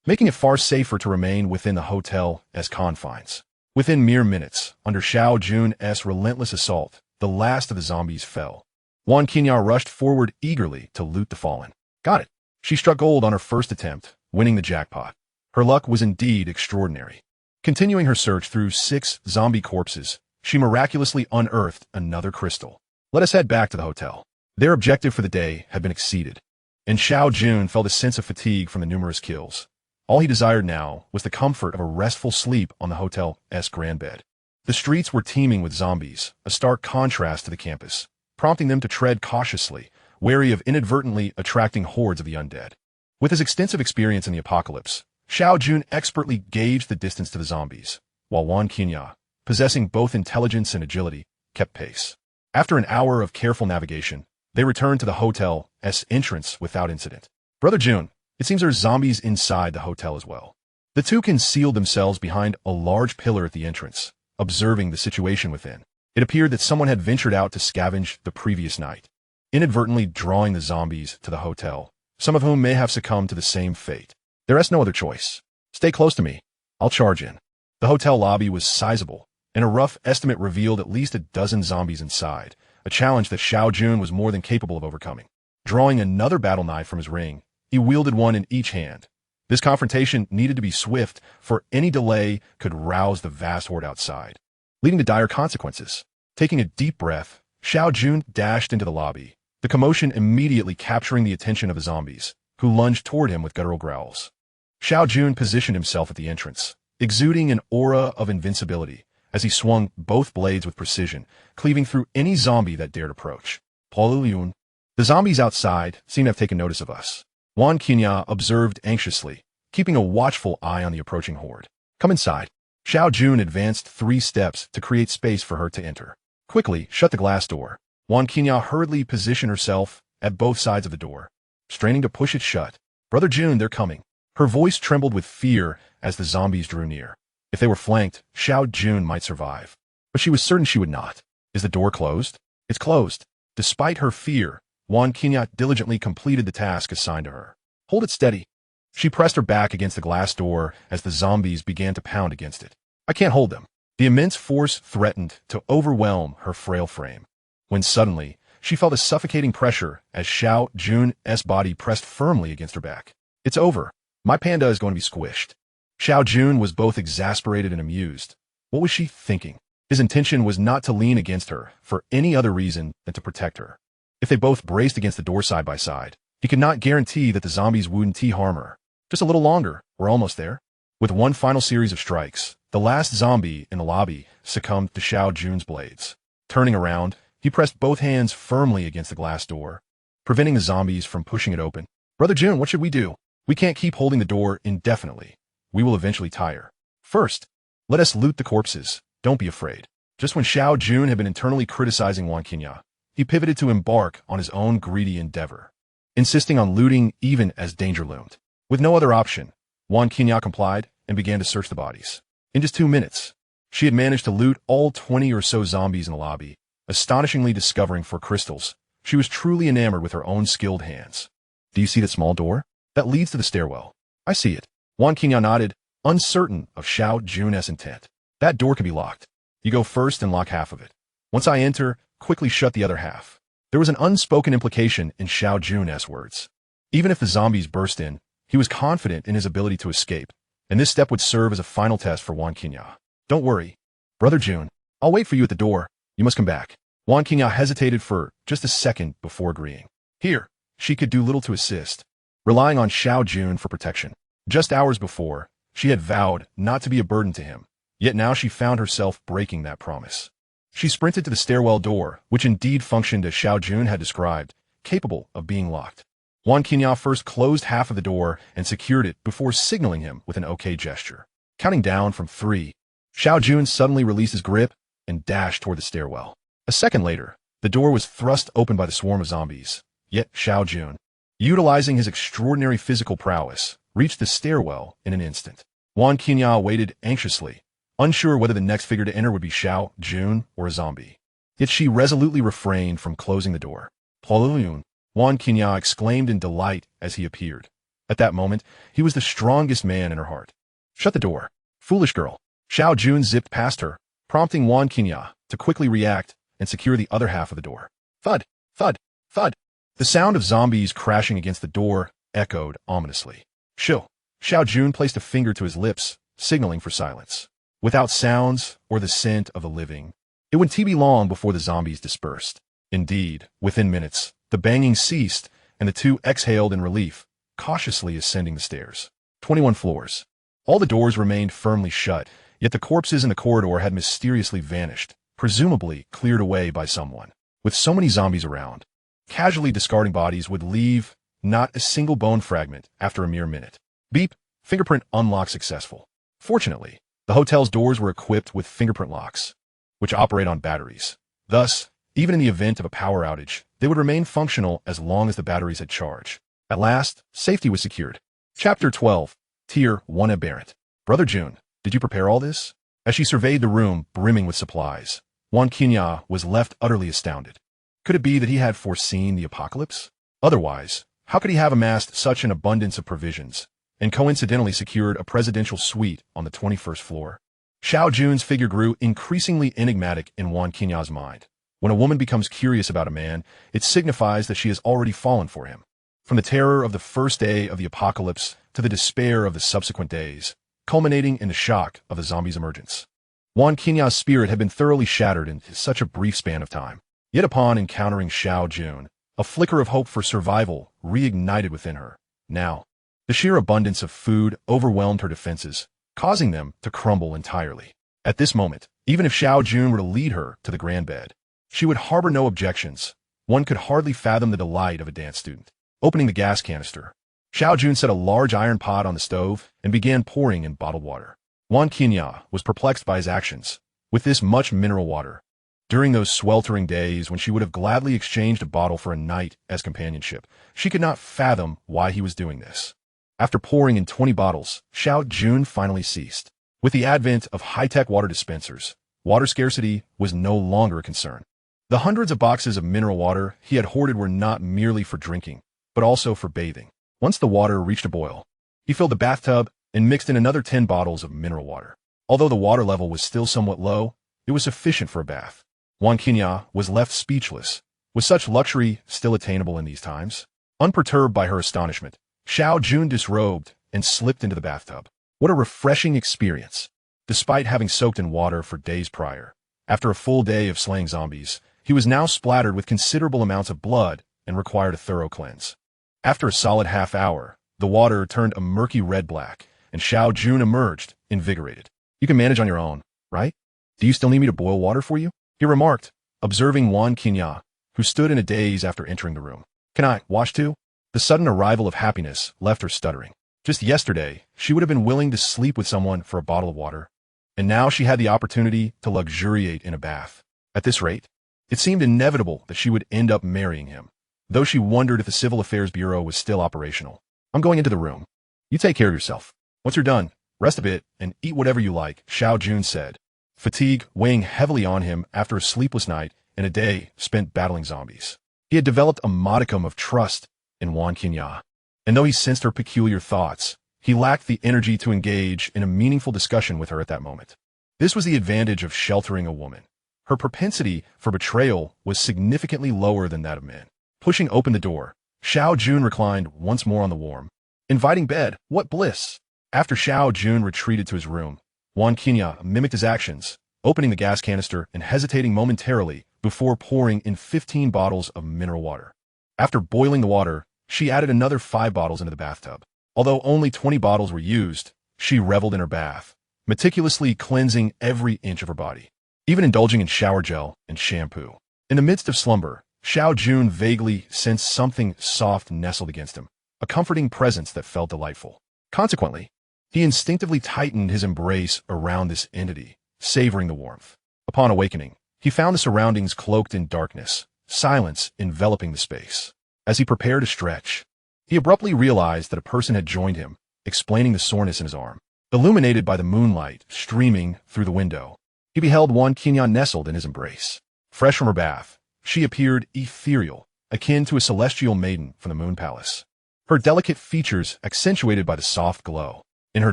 making it far safer to remain within the hotel's confines. Within mere minutes, under Xiao Jun's relentless assault, the last of the zombies fell. Wan Qinya rushed forward eagerly to loot the fallen. Got it. She struck gold on her first attempt, winning the jackpot. Her luck was indeed extraordinary. Continuing her search through 6 zombie corpses, she miraculously unearthed another crystal. Let us head back to the hotel. Their objective for the day had been exceeded, and Xiao Jun felt a sense of fatigue from the numerous kills. All he desired now was the comfort of a restful sleep on the hotel's grand bed. The streets were teeming with zombies, a stark contrast to the campus, prompting them to tread cautiously, wary of inadvertently attracting hordes of the undead. With his extensive experience in the apocalypse, Xiao Jun expertly gauged the distance to the zombies, while Wan Qinya, possessing both intelligence and agility, kept pace. After an hour of careful navigation, they returned to the hotel's entrance without incident. Brother Jun, it seems there's zombies inside the hotel as well. The two concealed themselves behind a large pillar at the entrance, observing the situation within. It appeared that someone had ventured out to scavenge the previous night, inadvertently drawing the zombies to the hotel, some of whom may have succumbed to the same fate. There is no other choice. Stay close to me. I'll charge in. The hotel lobby was sizable, and a rough estimate revealed at least a dozen zombies inside, a challenge that Xiao Jun was more than capable of overcoming. Drawing another battle knife from his ring, he wielded one in each hand. This confrontation needed to be swift, for any delay could rouse the vast horde outside, leading to dire consequences. Taking a deep breath, Xiao Jun dashed into the lobby, the commotion immediately capturing the attention of the zombies, who lunged toward him with guttural growls. Xiao Jun positioned himself at the entrance, exuding an aura of invincibility, as he swung both blades with precision, cleaving through any zombie that dared approach. Paul, the zombies outside seem to have taken notice of us. Wan Qinya observed anxiously, keeping a watchful eye on the approaching horde. Come inside. Xiao Jun advanced 3 steps to create space for her to enter. Quickly shut the glass door. Wan Qinya hurriedly positioned herself at both sides of the door, straining to push it shut. "Brother Jun, they're coming." Her voice trembled with fear as the zombies drew near. If they were flanked, Xiao Jun might survive. But she was certain she would not. Is the door closed? It's closed. Despite her fear, Wan Qinghai diligently completed the task assigned to her. "Hold it steady." She pressed her back against the glass door as the zombies began to pound against it. "I can't hold them." The immense force threatened to overwhelm her frail frame, when suddenly she felt a suffocating pressure as Xiao Jun's body pressed firmly against her back. "It's over. My panda is going to be squished." Xiao Jun was both exasperated and amused. What was she thinking? His intention was not to lean against her for any other reason than to protect her. If they both braced against the door side by side, he could not guarantee that the zombies wouldn't harm her. Just a little longer. We're almost there. With one final series of strikes, the last zombie in the lobby succumbed to Xiao Jun's blades. Turning around, he pressed both hands firmly against the glass door, preventing the zombies from pushing it open. "Brother Jun, what should we do? We can't keep holding the door indefinitely. We will eventually tire. First, let us loot the corpses. Don't be afraid." Just when Xiao Jun had been internally criticizing Wan Qinghai, he pivoted to embark on his own greedy endeavor, insisting on looting even as danger loomed. With no other option, Wan Qinghai complied and began to search the bodies. In just 2 minutes, she had managed to loot all 20 or so zombies in the lobby, astonishingly discovering for crystals. She was truly enamored with her own skilled hands. "Do you see that small door? That leads to the stairwell." "I see it." Wan Qinghai nodded, uncertain of Xiao Jun's intent. "That door can be locked. You go first and lock half of it. Once I enter, quickly shut the other half." There was an unspoken implication in Xiao Jun's words. Even if the zombies burst in, he was confident in his ability to escape, and this step would serve as a final test for Wan Qinghai. "Don't worry, Brother Jun. I'll wait for you at the door. You must come back." Wan Qinghai hesitated for just a second before agreeing. Here, she could do little to assist, relying on Xiao Jun for protection. Just hours before, she had vowed not to be a burden to him, yet now she found herself breaking that promise. She sprinted to the stairwell door, which indeed functioned as Xiao Jun had described, capable of being locked. Wan Qinghai first closed half of the door and secured it before signaling him with an OK gesture. Counting down from 3, Xiao Jun suddenly released his grip and dashed toward the stairwell. A second later, the door was thrust open by the swarm of zombies. Yet Xiao Jun, utilizing his extraordinary physical prowess, reached the stairwell in an instant. Wan Qinghai waited anxiously, unsure whether the next figure to enter would be Xiao Jun or a zombie. Yet she resolutely refrained from closing the door. "Plolun!" Wan Qinghai exclaimed in delight as he appeared. At that moment, he was the strongest man in her heart. "Shut the door, foolish girl." Xiao Jun zipped past her, prompting Wan Qinghai to quickly react and secure the other half of the door. Thud, thud, thud. The sound of zombies crashing against the door echoed ominously. Xiao Jun placed a finger to his lips, signaling for silence. Without sounds or the scent of the living, it wouldn't be long before the zombies dispersed. Indeed, within minutes, the banging ceased, and the two exhaled in relief, cautiously ascending the stairs. 21 floors. All the doors remained firmly shut, yet the corpses in the corridor had mysteriously vanished, presumably cleared away by someone. With so many zombies around, casually discarding bodies would leave not a single bone fragment after a mere minute. Beep, fingerprint unlock successful. Fortunately, the hotel's doors were equipped with fingerprint locks, which operate on batteries. Thus, even in the event of a power outage, they would remain functional as long as the batteries had charge. At last, safety was secured. Chapter 12. Tier 1 Aberrant. Brother Jun, did you prepare all this? As she surveyed the room brimming with supplies, Wan Qinghai was left utterly astounded. Could it be that he had foreseen the apocalypse? Otherwise, how could he have amassed such an abundance of provisions, and coincidentally secured a presidential suite on the 21st floor? Xiao Jun's figure grew increasingly enigmatic in Wan Qinghai's mind. When a woman becomes curious about a man, it signifies that she has already fallen for him. From the terror of the first day of the apocalypse to the despair of the subsequent days, culminating in the shock of the zombies' emergence, Wan Qinghai's spirit had been thoroughly shattered in such a brief span of time. Yet upon encountering Xiao Jun, a flicker of hope for survival reignited within her. Now, the sheer abundance of food overwhelmed her defenses, causing them to crumble entirely. At this moment, even if Xiao Jun were to lead her to the grand bed, she would harbor no objections. One could hardly fathom the delight of a dance student. Opening the gas canister, Xiao Jun set a large iron pot on the stove and began pouring in bottled water. Wan Qinghai was perplexed by his actions. With this much mineral water, During those sweltering days when she would have gladly exchanged a bottle for a night as companionship, she could not fathom why he was doing this. After pouring in 20 bottles, Xiao Jun finally ceased. With the advent of high-tech water dispensers, water scarcity was no longer a concern. The hundreds of boxes of mineral water he had hoarded were not merely for drinking, but also for bathing. Once the water reached a boil, he filled the bathtub and mixed in another 10 bottles of mineral water. Although the water level was still somewhat low, it was sufficient for a bath. Qinya was left speechless. Was such luxury still attainable in these times? Unperturbed by her astonishment, Xiao Jun disrobed and slipped into the bathtub. What a refreshing experience! Despite having soaked in water for days prior, after a full day of slaying zombies, he was now splattered with considerable amounts of blood and required a thorough cleanse. After a solid half hour, the water turned a murky red-black, and Xiao Jun emerged, invigorated. You can manage on your own, right? Do you still need me to boil water for you? He remarked, observing Qinya, who stood in a daze after entering the room. Can I wash too? The sudden arrival of happiness left her stuttering. Just yesterday, she would have been willing to sleep with someone for a bottle of water, and now she had the opportunity to luxuriate in a bath. At this rate, it seemed inevitable that she would end up marrying him, though she wondered if the Civil Affairs Bureau was still operational. I'm going into the room. You take care of yourself. Once you're done, rest a bit and eat whatever you like, Xiao Jun said, fatigue weighing heavily on him after a sleepless night and a day spent battling zombies. He had developed a modicum of trust in Qinya, and though he sensed her peculiar thoughts, he lacked the energy to engage in a meaningful discussion with her at that moment. This was the advantage of sheltering a woman. Her propensity for betrayal was significantly lower than that of men. Pushing open the door, Xiao Jun reclined once more on the warm, inviting bed. What bliss! After Xiao Jun retreated to his room, Qinya mimicked his actions, opening the gas canister and hesitating momentarily before pouring in 15 bottles of mineral water. After boiling the water, she added another 5 bottles into the bathtub. Although only 20 bottles were used, she reveled in her bath, meticulously cleansing every inch of her body, even indulging in shower gel and shampoo. In the midst of slumber, Xiao Jun vaguely sensed something soft nestled against him, a comforting presence that felt delightful. Consequently, he instinctively tightened his embrace around this entity, savoring the warmth. Upon awakening, he found the surroundings cloaked in darkness, silence enveloping the space. As he prepared to stretch, he abruptly realized that a person had joined him, explaining the soreness in his arm. Illuminated by the moonlight streaming through the window, he beheld Qinya nestled in his embrace. Fresh from her bath, she appeared ethereal, akin to a celestial maiden from the moon palace. Her delicate features accentuated by the soft glow. In her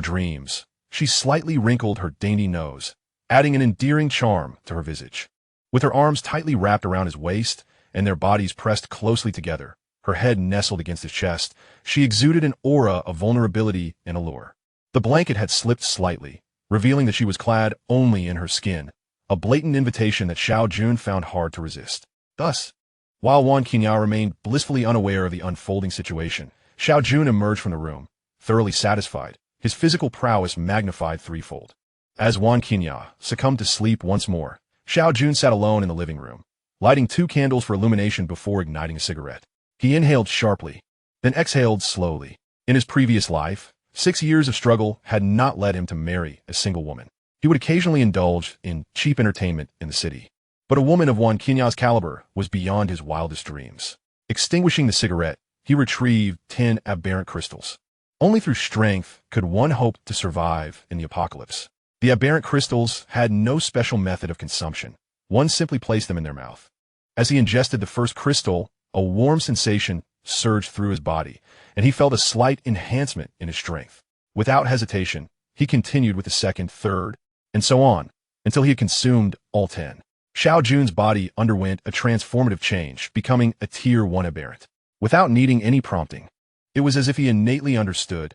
dreams, she slightly wrinkled her dainty nose, adding an endearing charm to her visage. With her arms tightly wrapped around his waist and their bodies pressed closely together, her head nestled against his chest, she exuded an aura of vulnerability and allure. The blanket had slipped slightly, revealing that she was clad only in her skin, a blatant invitation that Xiao Jun found hard to resist. Thus, while Qinya remained blissfully unaware of the unfolding situation, Xiao Jun emerged from the room, thoroughly satisfied, his physical prowess magnified threefold. As Qinya succumbed to sleep once more, Xiao Jun sat alone in the living room, lighting 2 candles for illumination before igniting a cigarette. He inhaled sharply, then exhaled slowly. In his previous life, 6 years of struggle had not led him to marry a single woman. He would occasionally indulge in cheap entertainment in the city, but a woman of Qinya's caliber was beyond his wildest dreams. Extinguishing the cigarette, he retrieved 10 aberrant crystals. Only through strength could one hope to survive in the apocalypse. The aberrant crystals had no special method of consumption. One simply placed them in their mouth. As he ingested the first crystal, a warm sensation surged through his body, and he felt a slight enhancement in his strength. Without hesitation, he continued with the second, third, and so on, until he had consumed all 10. Xiao Jun's body underwent a transformative change, becoming a Tier 1 aberrant. Without needing any prompting, it was as if he innately understood.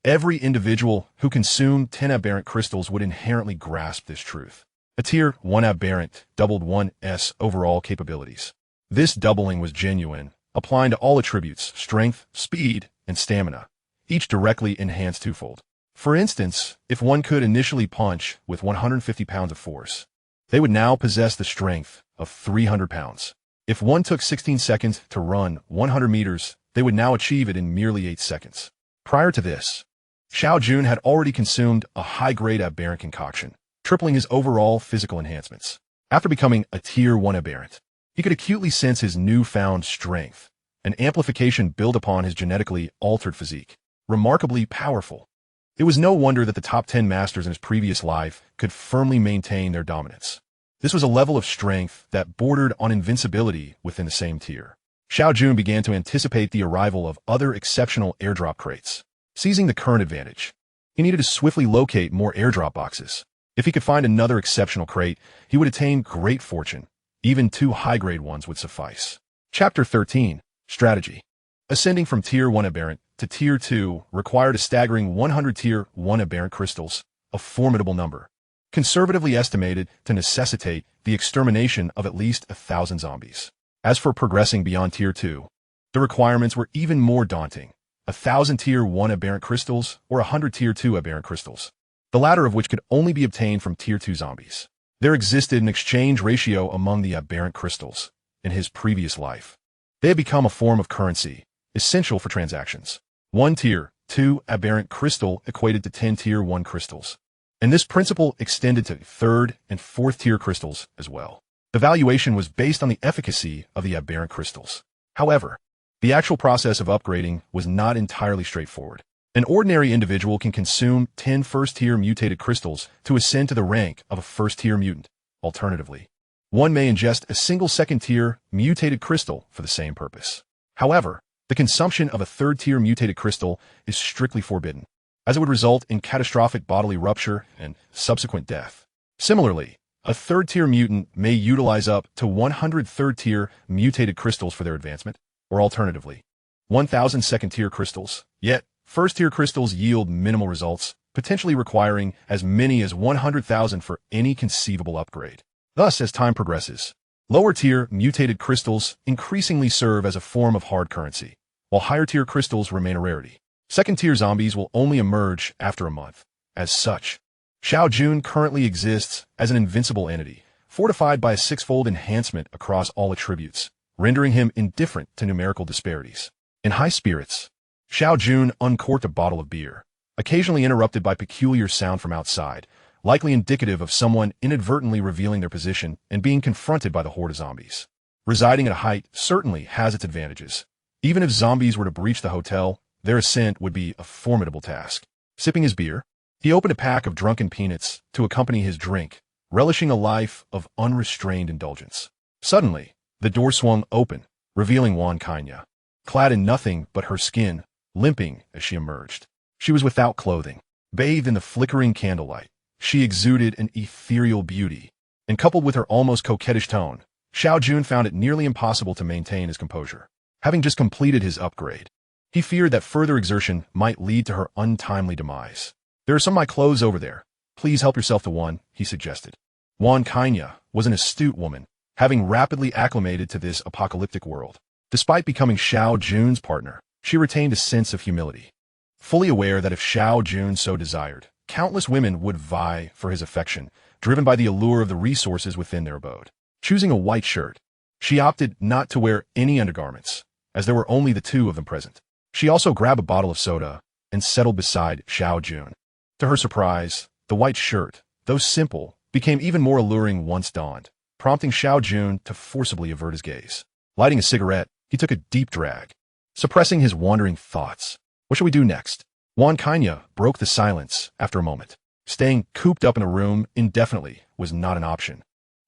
Every individual who consumed 10 aberrant crystals would inherently grasp this truth. A Tier 1 aberrant doubled one's overall capabilities. This doubling was genuine, applying to all attributes, strength, speed, and stamina, each directly enhanced twofold. For instance, if one could initially punch with 150 pounds of force, they would now possess the strength of 300 pounds. If one took 16 seconds to run 100 meters, they would now achieve it in merely 8 seconds. Prior to this, Xiao Jun had already consumed a high-grade aberrant concoction, tripling his overall physical enhancements. After becoming a Tier 1 aberrant, he could acutely sense his newfound strength, an amplification built upon his genetically altered physique. Remarkably powerful. It was no wonder that the top 10 masters in his previous life could firmly maintain their dominance. This was a level of strength that bordered on invincibility within the same tier. Xiao Jun began to anticipate the arrival of other exceptional airdrop crates. Seizing the current advantage, he needed to swiftly locate more airdrop boxes. If he could find another exceptional crate, he would attain great fortune. Even 2 high-grade ones would suffice. Chapter 13. Strategy. Ascending from Tier 1 aberrant to Tier 2 required a staggering 100 Tier 1 aberrant crystals, a formidable number, conservatively estimated to necessitate the extermination of at least 1,000 zombies. As for progressing beyond Tier 2, the requirements were even more daunting. 1,000 Tier 1 aberrant crystals or 100 Tier 2 aberrant crystals, the latter of which could only be obtained from Tier 2 zombies. There existed an exchange ratio among the aberrant crystals. In his previous life, they had become a form of currency, essential for transactions. 1 Tier 2 aberrant crystal equated to 10 Tier 1 crystals, and this principle extended to 3rd and 4th tier crystals as well. The valuation was based on the efficacy of the aberrant crystals. However, the actual process of upgrading was not entirely straightforward. An ordinary individual can consume 10 first-tier mutated crystals to ascend to the rank of a first-tier mutant. Alternatively, one may ingest a single second-tier mutated crystal for the same purpose. However, the consumption of a 3rd-tier mutated crystal is strictly forbidden, as it would result in catastrophic bodily rupture and subsequent death. Similarly, a 3rd-tier mutant may utilize up to 100 3rd-tier mutated crystals for their advancement, or alternatively, 1,000 second-tier crystals. Yet, first-tier crystals yield minimal results, potentially requiring as many as 100,000 for any conceivable upgrade. Thus, as time progresses, lower-tier mutated crystals increasingly serve as a form of hard currency, while higher-tier crystals remain a rarity. Second-tier zombies will only emerge after a month. As such, Xiao Jun currently exists as an invincible entity, fortified by a 6-fold enhancement across all attributes, rendering him indifferent to numerical disparities. In high spirits, Xiao Jun uncorked a bottle of beer, occasionally interrupted by peculiar sound from outside, likely indicative of someone inadvertently revealing their position and being confronted by the horde of zombies. Residing at a height certainly has its advantages. Even if zombies were to breach the hotel, their ascent would be a formidable task. Sipping his beer, he opened a pack of drunken peanuts to accompany his drink, relishing a life of unrestrained indulgence. Suddenly, the door swung open, revealing Wan Kanya, clad in nothing but her skin, limping as she emerged. She was without clothing, bathed in the flickering candlelight. She exuded an ethereal beauty, and coupled with her almost coquettish tone, Xiao Jun found it nearly impossible to maintain his composure. Having just completed his upgrade, he feared that further exertion might lead to her untimely demise. "There are some of my clothes over there. Please help yourself to one," he suggested. Wan Kanya was an astute woman, having rapidly acclimated to this apocalyptic world. Despite becoming Xiao Jun's partner, she retained a sense of humility, fully aware that if Xiao Jun so desired, countless women would vie for his affection, driven by the allure of the resources within their abode. Choosing a white shirt, she opted not to wear any undergarments, as there were only the 2 of them present. She also grabbed a bottle of soda and settled beside Xiao Jun. To her surprise, the white shirt, though simple, became even more alluring once donned, prompting Xiao Jun to forcibly avert his gaze. Lighting a cigarette, he took a deep drag, suppressing his wandering thoughts. What should we do next? Wan Kanya broke the silence after a moment. Staying cooped up in a room indefinitely was not an option,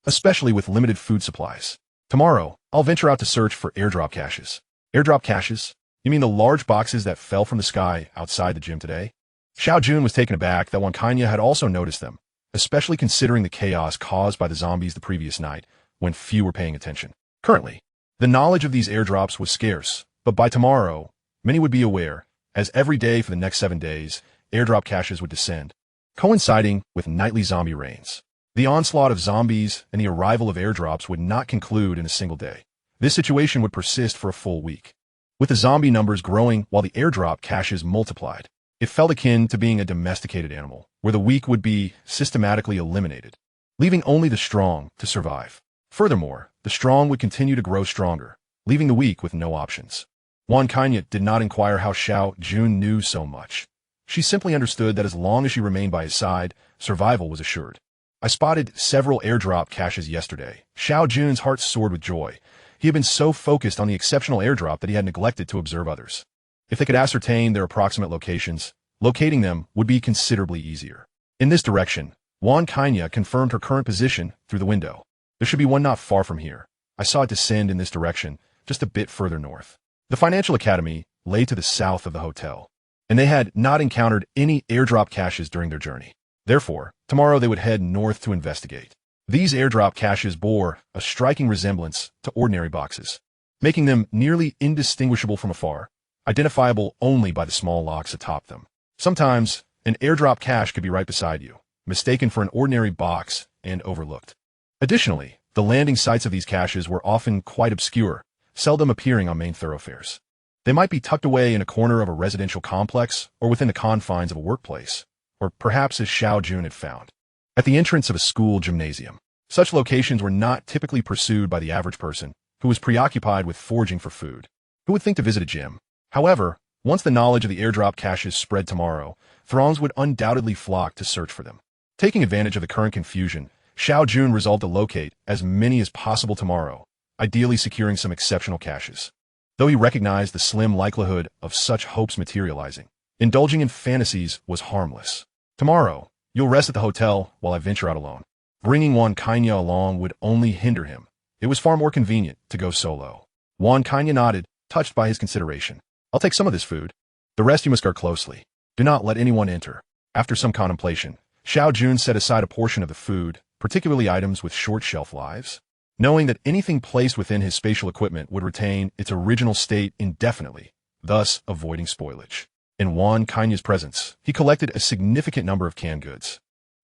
especially with limited food supplies. "Tomorrow, I'll venture out to search for airdrop caches." "Airdrop caches? You mean the large boxes that fell from the sky outside the gym today?" Xiao Jun was taken aback that Wan Kanya had also noticed them, especially considering the chaos caused by the zombies the previous night, when few were paying attention. Currently, the knowledge of these airdrops was scarce, but by tomorrow, many would be aware, as every day for the next 7 days, airdrop caches would descend, coinciding with nightly zombie raids. The onslaught of zombies and the arrival of airdrops would not conclude in a single day. This situation would persist for a full week, with the zombie numbers growing while the airdrop caches multiplied. It felt akin to being a domesticated animal, where the weak would be systematically eliminated, leaving only the strong to survive. Furthermore, the strong would continue to grow stronger, leaving the weak with no options. Wan Kanya did not inquire how Xiao Jun knew so much. She simply understood that as long as she remained by his side, survival was assured. I spotted several airdrop caches yesterday. Xiao Jun's heart soared with joy. He had been so focused on the exceptional airdrop that he had neglected to observe others. If they could ascertain their approximate locations, locating them would be considerably easier. In this direction, Juan Kanya confirmed her current position through the window. There should be one not far from here. I saw it descend in this direction, just a bit further north. The Financial Academy lay to the south of the hotel, and they had not encountered any airdrop caches during their journey. Therefore, tomorrow they would head north to investigate. These airdrop caches bore a striking resemblance to ordinary boxes, making them nearly indistinguishable from afar, identifiable only by the small locks atop them. Sometimes, an airdrop cache could be right beside you, mistaken for an ordinary box and overlooked. Additionally, the landing sites of these caches were often quite obscure, seldom appearing on main thoroughfares. They might be tucked away in a corner of a residential complex or within the confines of a workplace, or perhaps as Xiao Jun had found, at the entrance of a school gymnasium. Such locations were not typically pursued by the average person who was preoccupied with foraging for food. Who would think to visit a gym? However, once the knowledge of the airdrop caches spread tomorrow, throngs would undoubtedly flock to search for them. Taking advantage of the current confusion, Xiao Jun resolved to locate as many as possible tomorrow, ideally securing some exceptional caches. Though he recognized the slim likelihood of such hopes materializing, indulging in fantasies was harmless. Tomorrow, you'll rest at the hotel while I venture out alone. Bringing Juan Kanya along would only hinder him. It was far more convenient to go solo. Juan Kanya nodded, touched by his consideration. I'll take some of this food. The rest you must guard closely. Do not let anyone enter. After some contemplation, Xiao Jun set aside a portion of the food, particularly items with short shelf lives, knowing that anything placed within his spatial equipment would retain its original state indefinitely, thus avoiding spoilage. In Juan Kanya's presence, he collected a significant number of canned goods,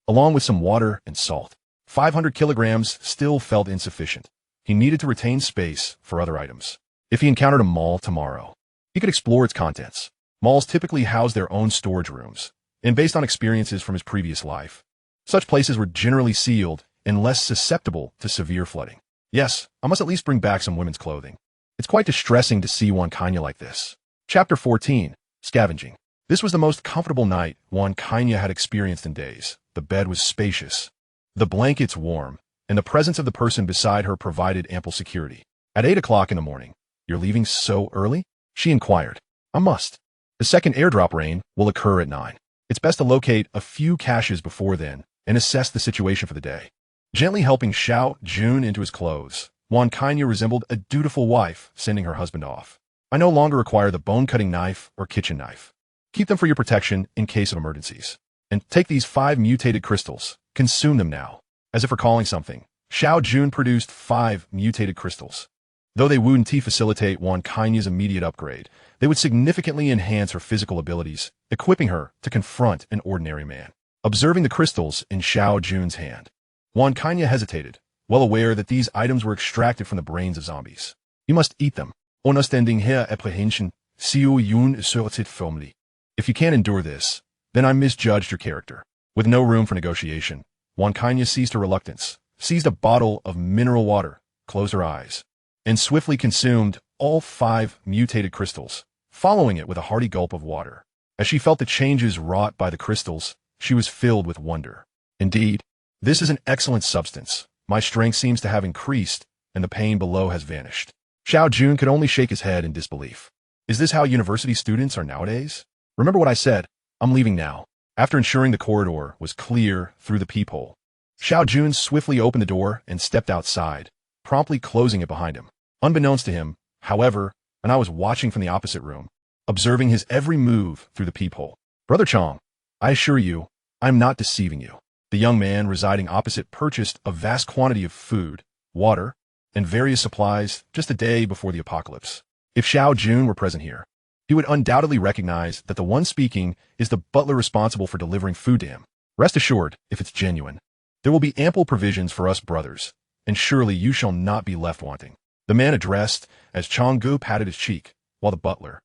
along with some water and salt. 500 kilograms still felt insufficient. He needed to retain space for other items. If he encountered a mall tomorrow, he could explore its contents. Malls typically house their own storage rooms, and based on experiences from his previous life, such places were generally sealed and less susceptible to severe flooding. Yes, I must at least bring back some women's clothing. It's quite distressing to see Juan Kanya like this. Chapter 14. Scavenging. This was the most comfortable night Juan Kanya had experienced in days. The bed was spacious, the blankets warm, and the presence of the person beside her provided ample security. At 8 o'clock in the morning, "You're leaving so early?" she inquired. "I must. The second airdrop rain will occur at 9. It's best to locate a few caches before then and assess the situation for the day." Gently helping Xiao Jun into his clothes, Juan Kanya resembled a dutiful wife sending her husband off. "I no longer require the bone-cutting knife or kitchen knife. Keep them for your protection in case of emergencies. And take these 5 mutated crystals. Consume them now." As if recalling something, Xiao Jun produced 5 mutated crystals. Though they wouldn't facilitate Juan Kanya's immediate upgrade, they would significantly enhance her physical abilities, equipping her to confront an ordinary man. Observing the crystals in Xiao Jun's hand, Juan Kanya hesitated, well aware that these items were extracted from the brains of zombies. "You must eat them. Understanding her apprehension, Xiao Jun asserted firmly. "If you can't endure this, then I misjudged your character." With no room for negotiation, Juan Kanya ceased her reluctance, seized a bottle of mineral water, closed her eyes, and swiftly consumed all 5 mutated crystals, following it with a hearty gulp of water. As she felt the changes wrought by the crystals, she was filled with wonder. "Indeed, this is an excellent substance. My strength seems to have increased, and the pain below has vanished." Xiao Jun could only shake his head in disbelief. Is this how university students are nowadays? "Remember what I said. I'm leaving now." After ensuring the corridor was clear through the peephole, Xiao Jun swiftly opened the door and stepped outside, promptly closing it behind him. Unbeknownst to him, however, and I was watching from the opposite room, observing his every move through the peephole. "Brother Chong, I assure you, I'm not deceiving you." The young man residing opposite purchased a vast quantity of food, water, and various supplies just a day before the apocalypse. If Xiao Jun were present here, he would undoubtedly recognize that the one speaking is the butler responsible for delivering food to him. Rest assured, if it's genuine, there will be ample provisions for us brothers, and surely you shall not be left wanting. The man addressed as Chong-gu patted his cheek, while the butler,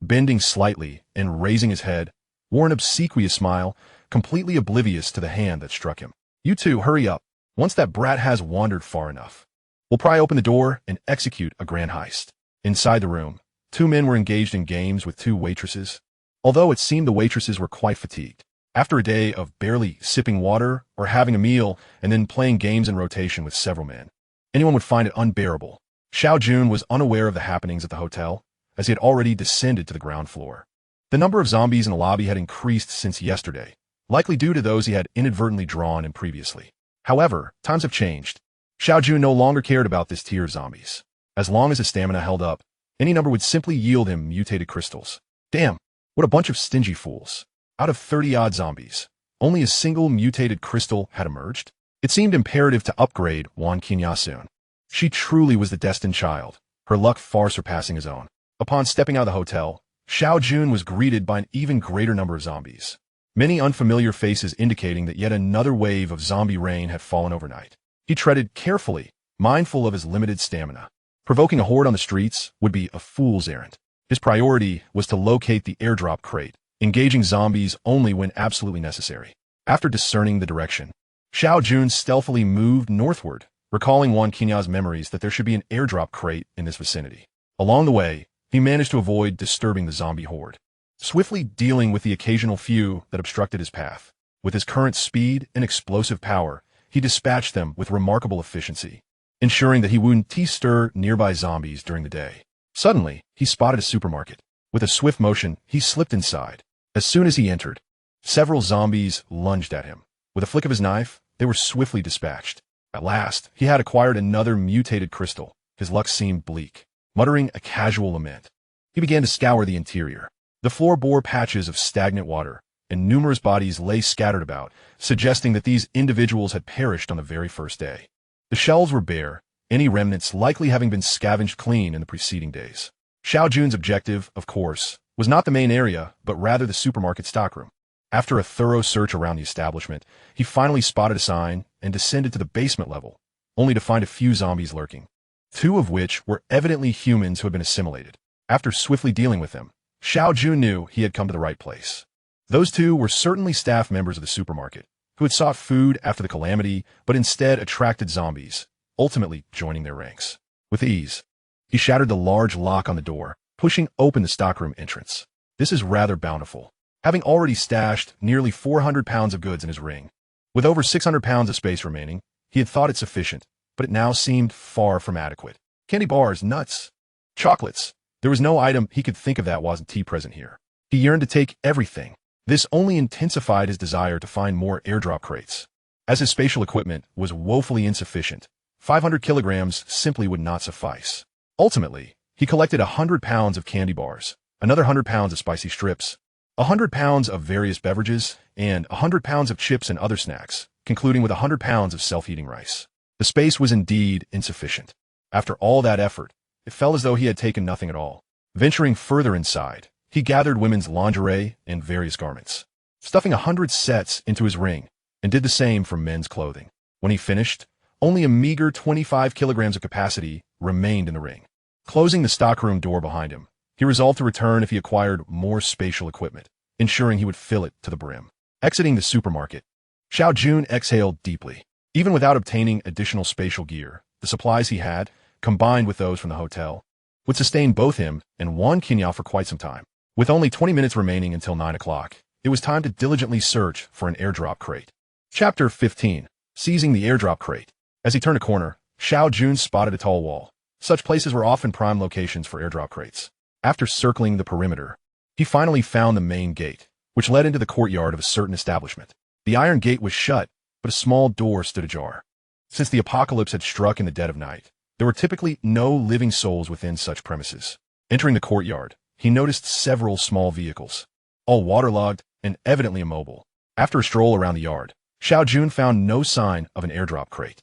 bending slightly and raising his head, wore an obsequious smile, completely oblivious to the hand that struck him. "You two, hurry up. Once that brat has wandered far enough, we'll pry open the door and execute a grand heist." Inside the room, 2 men were engaged in games with 2 waitresses, although it seemed the waitresses were quite fatigued. After a day of barely sipping water or having a meal and then playing games in rotation with several men, anyone would find it unbearable. Xiao Jun was unaware of the happenings at the hotel, as he had already descended to the ground floor. The number of zombies in the lobby had increased since yesterday, likely due to those he had inadvertently drawn in previously. However, times have changed. Xiao Jun no longer cared about this tier of zombies. As long as his stamina held up, any number would simply yield him mutated crystals. Damn, what a bunch of stingy fools. Out of 30-odd zombies, only a single mutated crystal had emerged. It seemed imperative to upgrade Wan Qinya soon. She truly was the destined child, her luck far surpassing his own. Upon stepping out of the hotel, Xiao Jun was greeted by an even greater number of zombies. Many unfamiliar faces indicating that yet another wave of zombie rain had fallen overnight. He treaded carefully, mindful of his limited stamina. Provoking a horde on the streets would be a fool's errand. His priority was to locate the airdrop crate, engaging zombies only when absolutely necessary. After discerning the direction, Xiao Jun stealthily moved northward, recalling Wan Qinya's memories that there should be an airdrop crate in this vicinity. Along the way, he managed to avoid disturbing the zombie horde, swiftly dealing with the occasional few that obstructed his path. With his current speed and explosive power, he dispatched them with remarkable efficiency, ensuring that he wouldn't stir nearby zombies during the day. Suddenly, he spotted a supermarket. With a swift motion, he slipped inside. As soon as he entered, several zombies lunged at him. With a flick of his knife, they were swiftly dispatched. At last, he had acquired another mutated crystal. His luck seemed bleak. Muttering a casual lament, he began to scour the interior. The floor bore patches of stagnant water, and numerous bodies lay scattered about, suggesting that these individuals had perished on the very first day. The shelves were bare, any remnants likely having been scavenged clean in the preceding days. Xiao Jun's objective, of course, was not the main area, but rather the supermarket stockroom. After a thorough search around the establishment, he finally spotted a sign and descended to the basement level, only to find a few zombies lurking, two of which were evidently humans who had been assimilated. After swiftly dealing with them, Xiao Jun knew he had come to the right place. Those two were certainly staff members of the supermarket, who had sought food after the calamity, but instead attracted zombies, ultimately joining their ranks. With ease, he shattered the large lock on the door, pushing open the stockroom entrance. This is rather bountiful, having already stashed nearly 400 pounds of goods in his ring. With over 600 pounds of space remaining, he had thought it sufficient, but it now seemed far from adequate. Candy bars, nuts, chocolates. There was no item he could think of that wasn't present here. He yearned to take everything. This only intensified his desire to find more airdrop crates. As his spatial equipment was woefully insufficient, 500 kilograms simply would not suffice. Ultimately, he collected 100 pounds of candy bars, another 100 pounds of spicy strips, 100 pounds of various beverages, and 100 pounds of chips and other snacks, concluding with 100 pounds of self-heating rice. The space was indeed insufficient. After all that effort, it felt as though he had taken nothing at all. Venturing further inside, he gathered women's lingerie and various garments, stuffing 100 sets into his ring, and did the same for men's clothing. When he finished, only a meager 25 kilograms of capacity remained in the ring. Closing the stockroom door behind him, he resolved to return if he acquired more spatial equipment, ensuring he would fill it to the brim. Exiting the supermarket, Xiao Jun exhaled deeply. Even without obtaining additional spatial gear, the supplies he had, combined with those from the hotel, would sustain both him and Wan Qinya for quite some time. With only 20 minutes remaining until 9 o'clock, it was time to diligently search for an airdrop crate. Chapter 15. Seizing the airdrop crate. As he turned a corner, Xiao Jun spotted a tall wall. Such places were often prime locations for airdrop crates. After circling the perimeter, he finally found the main gate, which led into the courtyard of a certain establishment. The iron gate was shut, but a small door stood ajar. Since the apocalypse had struck in the dead of night, there were typically no living souls within such premises. Entering the courtyard, he noticed several small vehicles, all waterlogged and evidently immobile. After a stroll around the yard, Xiao Jun found no sign of an airdrop crate.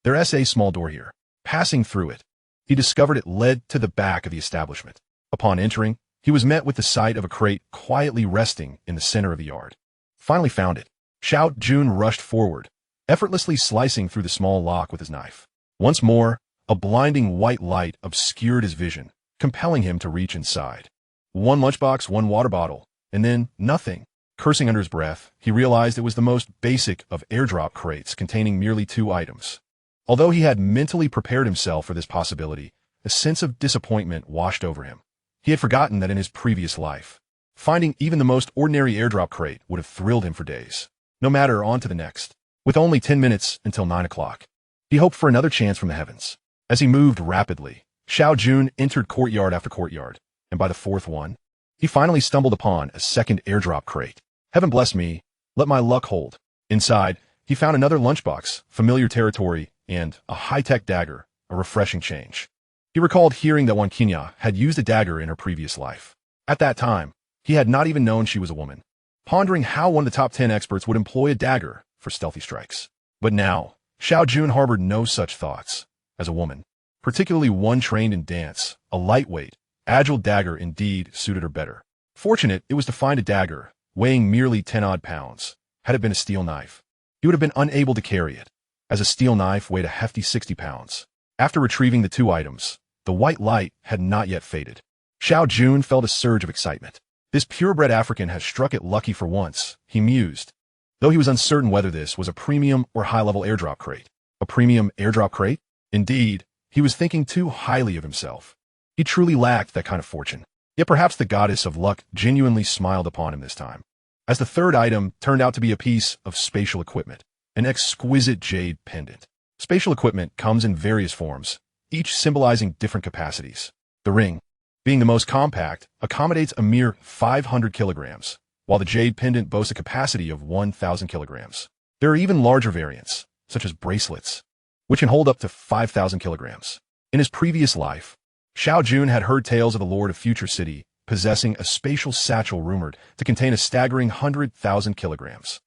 There's a small door here. Passing through it, he discovered it led to the back of the establishment. Upon entering, he was met with the sight of a crate quietly resting in the center of the yard. Finally found it, Xiao Jun rushed forward, effortlessly slicing through the small lock with his knife. Once more, a blinding white light obscured his vision, compelling him to reach inside. One lunchbox, one water bottle, and then nothing. Cursing under his breath, he realized it was the most basic of airdrop crates containing merely 2 items. Although he had mentally prepared himself for this possibility, a sense of disappointment washed over him. He had forgotten that in his previous life, Finding even the most ordinary airdrop crate would have thrilled him for days. No matter, on to the next. With only 10 minutes until 9 o'clock, he hoped for another chance from the heavens. As he moved rapidly, Xiao Jun entered courtyard after courtyard, and by the fourth one, he finally stumbled upon a second airdrop crate. Heaven bless me, let my luck hold. Inside, he found another lunchbox, familiar territory, and a high-tech dagger, a refreshing change. He recalled hearing that Kinya had used a dagger in her previous life. At that time, he had not even known she was a woman, pondering how one of the top 10 experts would employ a dagger for stealthy strikes. But now, Xiao Jun harbored no such thoughts. As a woman, particularly one trained in dance, a lightweight, agile dagger indeed suited her better. Fortunate it was to find a dagger, weighing merely 10-odd pounds. Had it been a steel knife, he would have been unable to carry it, as a steel knife weighed a hefty 60 pounds. After retrieving the two items, the white light had not yet faded. Xiao Jun felt a surge of excitement. This purebred African has struck it lucky for once, he mused, though he was uncertain whether this was a premium or high-level airdrop crate. A premium airdrop crate? Indeed, he was thinking too highly of himself. He truly lacked that kind of fortune. Yet perhaps the goddess of luck genuinely smiled upon him this time, as the third item turned out to be a piece of spatial equipment, an exquisite jade pendant. Spatial equipment comes in various forms, each symbolizing different capacities. The ring, being the most compact, accommodates a mere 500 kilograms, while the jade pendant boasts a capacity of 1,000 kilograms. There are even larger variants, such as bracelets, which can hold up to 5,000 kilograms. In his previous life, Xiao Jun had heard tales of the Lord of Future City possessing a spatial satchel rumored to contain a staggering 100,000 kilograms.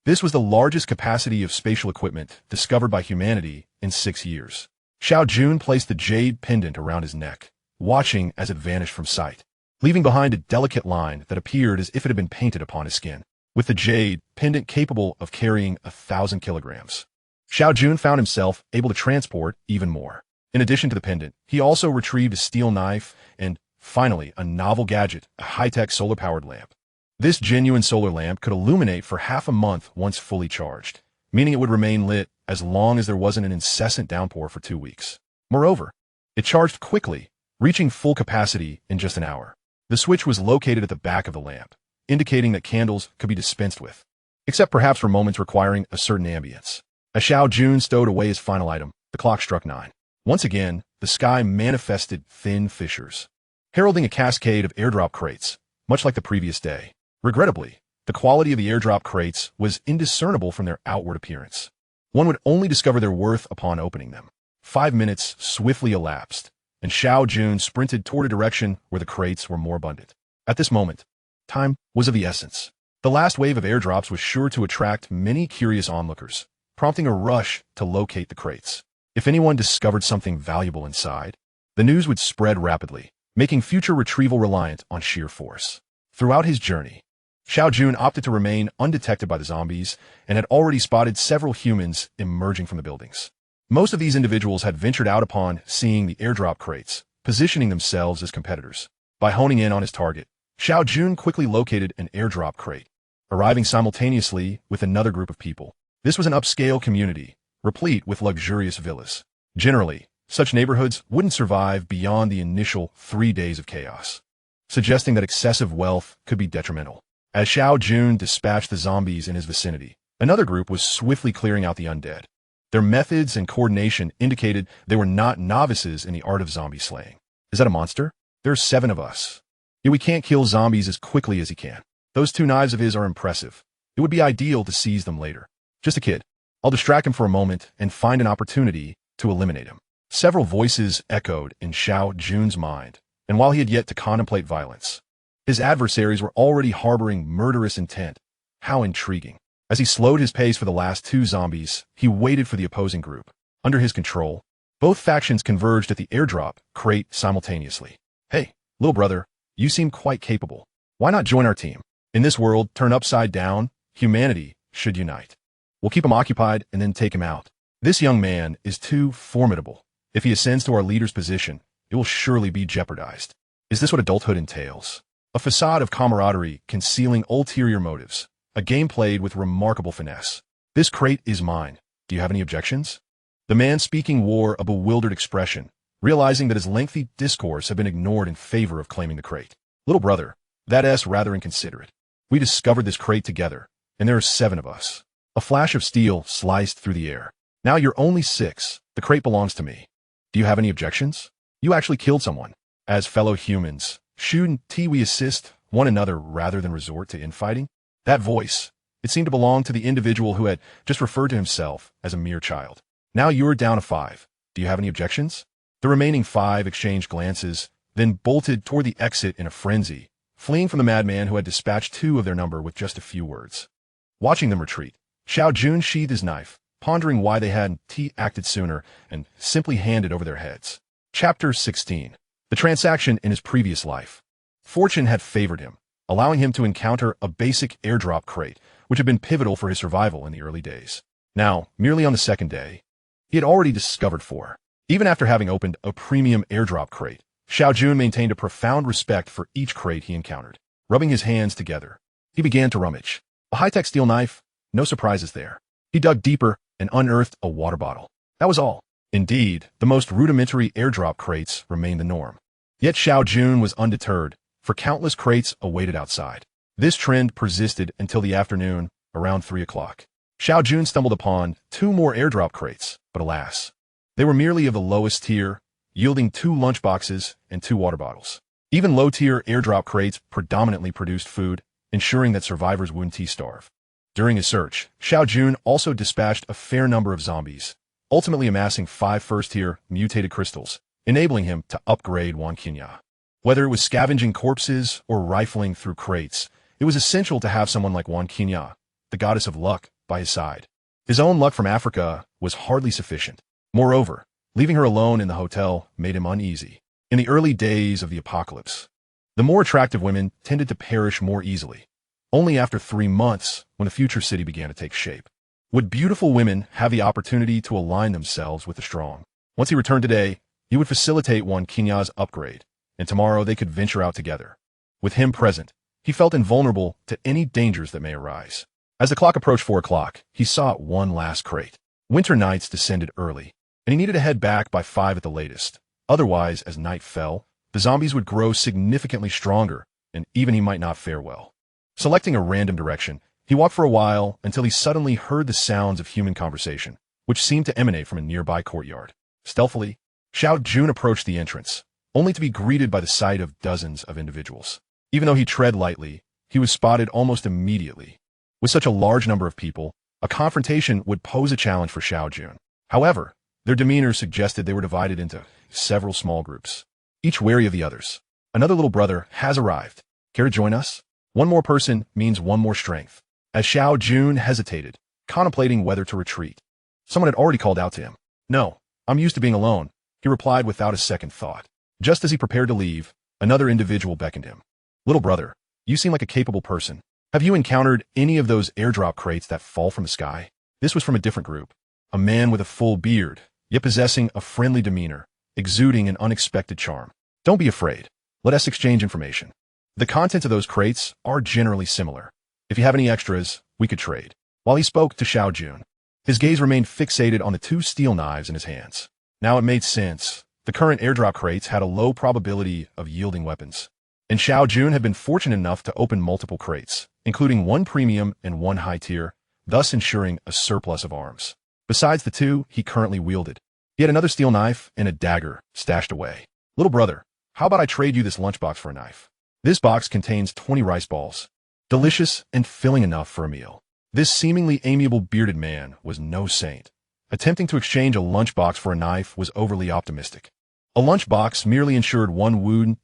This was the largest capacity of spatial equipment discovered by humanity in 6 years. Xiao Jun placed the jade pendant around his neck, watching as it vanished from sight, leaving behind a delicate line that appeared as if it had been painted upon his skin. With the jade pendant capable of carrying 1,000 kilograms, Xiao Jun found himself able to transport even more. In addition to the pendant, he also retrieved a steel knife and, finally, a novel gadget, a high-tech solar-powered lamp. This genuine solar lamp could illuminate for half a month once fully charged, meaning it would remain lit as long as there wasn't an incessant downpour for 2 weeks. Moreover, it charged quickly, reaching full capacity in just an hour. The switch was located at the back of the lamp, indicating that candles could be dispensed with, except perhaps for moments requiring a certain ambience. As Xiao Jun stowed away his final item, the clock struck 9. Once again, the sky manifested thin fissures, heralding a cascade of airdrop crates, much like the previous day. Regrettably, the quality of the airdrop crates was indiscernible from their outward appearance. One would only discover their worth upon opening them. 5 minutes swiftly elapsed, and Xiao Jun sprinted toward a direction where the crates were more abundant. At this moment, time was of the essence. The last wave of airdrops was sure to attract many curious onlookers, prompting a rush to locate the crates. If anyone discovered something valuable inside, the news would spread rapidly, making future retrieval reliant on sheer force. Throughout his journey, Xiao Jun opted to remain undetected by the zombies and had already spotted several humans emerging from the buildings. Most of these individuals had ventured out upon seeing the airdrop crates, positioning themselves as competitors. By honing in on his target, Xiao Jun quickly located an airdrop crate, arriving simultaneously with another group of people. This was an upscale community, replete with luxurious villas. Generally, such neighborhoods wouldn't survive beyond the initial 3 days of chaos, suggesting that excessive wealth could be detrimental. As Xiao Jun dispatched the zombies in his vicinity, another group was swiftly clearing out the undead. Their methods and coordination indicated they were not novices in the art of zombie slaying. Is that a monster? There's 7 of us. Yet we can't kill zombies as quickly as he can. Those 2 knives of his are impressive. It would be ideal to seize them later. Just a kid. I'll distract him for a moment and find an opportunity to eliminate him. Several voices echoed in Xiao Jun's mind, and while he had yet to contemplate violence, his adversaries were already harboring murderous intent. How intriguing. As he slowed his pace for the last 2 zombies, he waited for the opposing group. Under his control, both factions converged at the airdrop crate simultaneously. Hey, little brother, you seem quite capable. Why not join our team? In this world turned upside down, humanity should unite. We'll keep him occupied and then take him out. This young man is too formidable. If he ascends to our leader's position, it will surely be jeopardized. Is this what adulthood entails? A facade of camaraderie concealing ulterior motives. A game played with remarkable finesse. This crate is mine. Do you have any objections? The man speaking wore a bewildered expression, realizing that his lengthy discourse had been ignored in favor of claiming the crate. Little brother, That S rather inconsiderate. We discovered this crate together, and there are 7 of us. A flash of steel sliced through the air. Now you're only 6. The crate belongs to me. Do you have any objections? You actually killed someone. As fellow humans, shouldn't we assist one another rather than resort to infighting? That voice, it seemed to belong to the individual who had just referred to himself as a mere child. Now you're down to 5. Do you have any objections? The remaining 5 exchanged glances, then bolted toward the exit in a frenzy, fleeing from the madman who had dispatched 2 of their number with just a few words. Watching them retreat, Xiao Jun sheathed his knife, pondering why they hadn't acted sooner, and simply handed over their heads. Chapter 16. The transaction in his previous life. Fortune had favored him, allowing him to encounter a basic airdrop crate, which had been pivotal for his survival in the early days. Now, merely on the second day, he had already discovered 4. Even after having opened a premium airdrop crate, Xiao Jun maintained a profound respect for each crate he encountered. Rubbing his hands together, he began to rummage. A high-tech steel knife, no surprises there. He dug deeper and unearthed a water bottle. That was all. Indeed, the most rudimentary airdrop crates remained the norm. Yet Xiao Jun was undeterred, for countless crates awaited outside. This trend persisted until the afternoon, around 3 o'clock. Xiao Jun stumbled upon 2 more airdrop crates, but alas, they were merely of the lowest tier, yielding 2 lunchboxes and 2 water bottles. Even low-tier airdrop crates predominantly produced food, ensuring that survivors wouldn't starve. During his search, Xiao Jun also dispatched a fair number of zombies, ultimately amassing 5 first-tier mutated crystals, enabling him to upgrade Qinya. Whether it was scavenging corpses or rifling through crates, it was essential to have someone like Qinya, the goddess of luck, by his side. His own luck from Africa was hardly sufficient. Moreover, leaving her alone in the hotel made him uneasy. In the early days of the apocalypse, the more attractive women tended to perish more easily. Only after 3 months, when the future city began to take shape, would beautiful women have the opportunity to align themselves with the strong. Once he returned today, he would facilitate Qinya's upgrade, and tomorrow they could venture out together. With him present, he felt invulnerable to any dangers that may arise. As the clock approached 4 o'clock, he sought one last crate. Winter nights descended early, and he needed to head back by 5 at the latest. Otherwise, as night fell, the zombies would grow significantly stronger, and even he might not fare well. Selecting a random direction, he walked for a while until he suddenly heard the sounds of human conversation, which seemed to emanate from a nearby courtyard. Stealthily, Xiao Jun approached the entrance, only to be greeted by the sight of dozens of individuals. Even though he tread lightly, he was spotted almost immediately. With such a large number of people, a confrontation would pose a challenge for Xiao Jun. However, their demeanor suggested they were divided into several small groups, each wary of the others. Another little brother has arrived. Care to join us? One more person means one more strength. As Xiao Jun hesitated, contemplating whether to retreat, someone had already called out to him. No, I'm used to being alone, he replied without a second thought. Just as he prepared to leave, another individual beckoned him. Little brother, you seem like a capable person. Have you encountered any of those airdrop crates that fall from the sky? This was from a different group. A man with a full beard, yet possessing a friendly demeanor, exuding an unexpected charm. Don't be afraid. Let us exchange information. The contents of those crates are generally similar. If you have any extras, we could trade. While he spoke to Xiao Jun, his gaze remained fixated on the 2 steel knives in his hands. Now it made sense. The current airdrop crates had a low probability of yielding weapons, and Xiao Jun had been fortunate enough to open multiple crates, including 1 premium and 1 high tier, thus ensuring a surplus of arms. Besides the 2 he currently wielded, he had another steel knife and a dagger stashed away. Little brother, how about I trade you this lunchbox for a knife? This box contains 20 rice balls, delicious and filling enough for a meal. This seemingly amiable bearded man was no saint. Attempting to exchange a lunchbox for a knife was overly optimistic. A lunchbox merely ensured one wound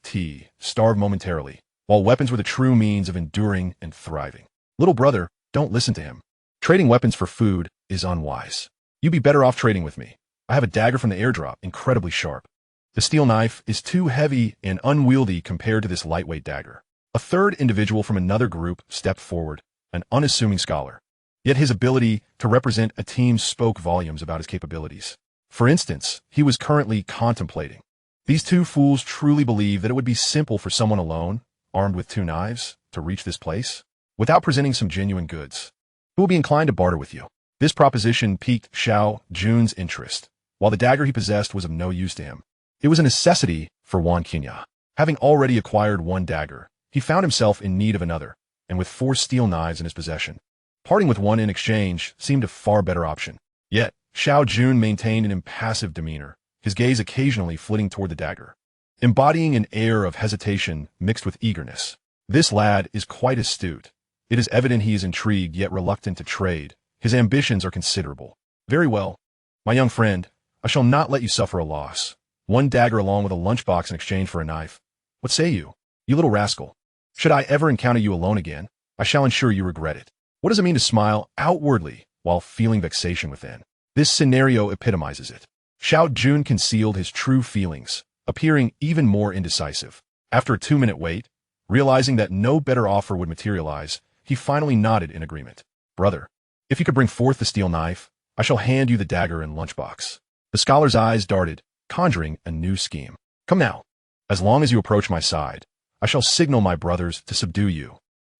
starve momentarily, while weapons were the true means of enduring and thriving. Little brother, don't listen to him. Trading weapons for food is unwise. You'd be better off trading with me. I have a dagger from the airdrop, incredibly sharp. The steel knife is too heavy and unwieldy compared to this lightweight dagger. A third individual from another group stepped forward, an unassuming scholar. Yet his ability to represent a team spoke volumes about his capabilities. For instance, he was currently contemplating. These 2 fools truly believe that it would be simple for someone alone, armed with 2 knives, to reach this place, without presenting some genuine goods. Who will be inclined to barter with you? This proposition piqued Xiao Jun's interest, while the dagger he possessed was of no use to him. It was a necessity for Qinya. Having already acquired 1 dagger, He found himself in need of another, and with 4 steel knives in his possession. Parting with one in exchange seemed a far better option. Yet, Xiao Jun maintained an impassive demeanor, his gaze occasionally flitting toward the dagger, embodying an air of hesitation mixed with eagerness. This lad is quite astute. It is evident he is intrigued yet reluctant to trade. His ambitions are considerable. Very well. My young friend, I shall not let you suffer a loss. 1 dagger along with a lunchbox in exchange for a knife. What say you? You little rascal. Should I ever encounter you alone again, I shall ensure you regret it. What does it mean to smile outwardly while feeling vexation within? This scenario epitomizes it. Xiao Jun concealed his true feelings, appearing even more indecisive. After a 2-minute wait, realizing that no better offer would materialize, he finally nodded in agreement. Brother, if you could bring forth the steel knife, I shall hand you the dagger and lunchbox. The scholar's eyes darted, conjuring a new scheme. Come now. As long as you approach my side, I shall signal my brothers to subdue you.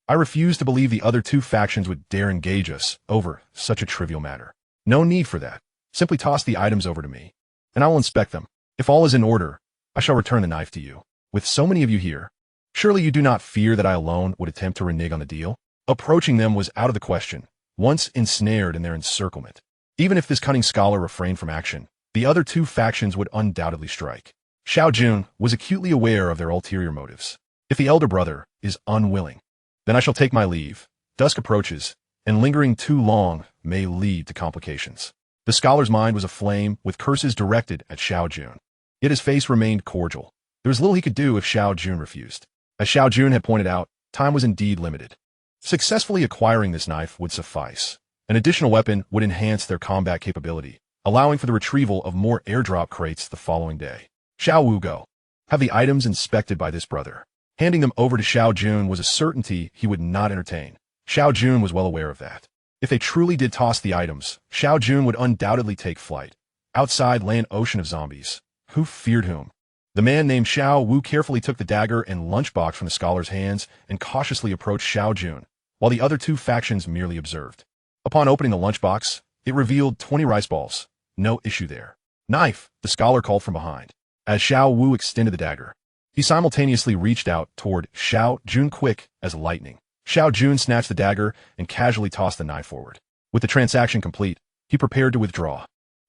I refuse to believe the other 2 factions would dare engage us over such a trivial matter. No need for that. Simply toss the items over to me, and I will inspect them. If all is in order, I shall return the knife to you. With so many of you here, surely you do not fear that I alone would attempt to renege on the deal? Approaching them was out of the question, once ensnared in their encirclement. Even if this cunning scholar refrained from action, the other 2 factions would undoubtedly strike. Xiao Jun was acutely aware of their ulterior motives. If the elder brother is unwilling, then I shall take my leave. Dusk approaches, and lingering too long may lead to complications. The scholar's mind was aflame with curses directed at Xiao Jun. Yet his face remained cordial. There was little he could do if Xiao Jun refused. As Xiao Jun had pointed out, time was indeed limited. Successfully acquiring this knife would suffice. An additional weapon would enhance their combat capability, allowing for the retrieval of more airdrop crates the following day. Xiao Wu go. Have the items inspected by this brother. Handing them over to Xiao Jun was a certainty he would not entertain. Xiao Jun was well aware of that. If they truly did toss the items, Xiao Jun would undoubtedly take flight. Outside lay an ocean of zombies. Who feared whom? The man named Xiao Wu carefully took the dagger and lunchbox from the scholar's hands and cautiously approached Xiao Jun, while the other 2 factions merely observed. Upon opening the lunchbox, it revealed 20 rice balls. No issue there. Knife, the scholar called from behind. As Xiao Wu extended the dagger, he simultaneously reached out toward Xiao Jun quick as lightning. Xiao Jun snatched the dagger and casually tossed the knife forward. With the transaction complete, he prepared to withdraw.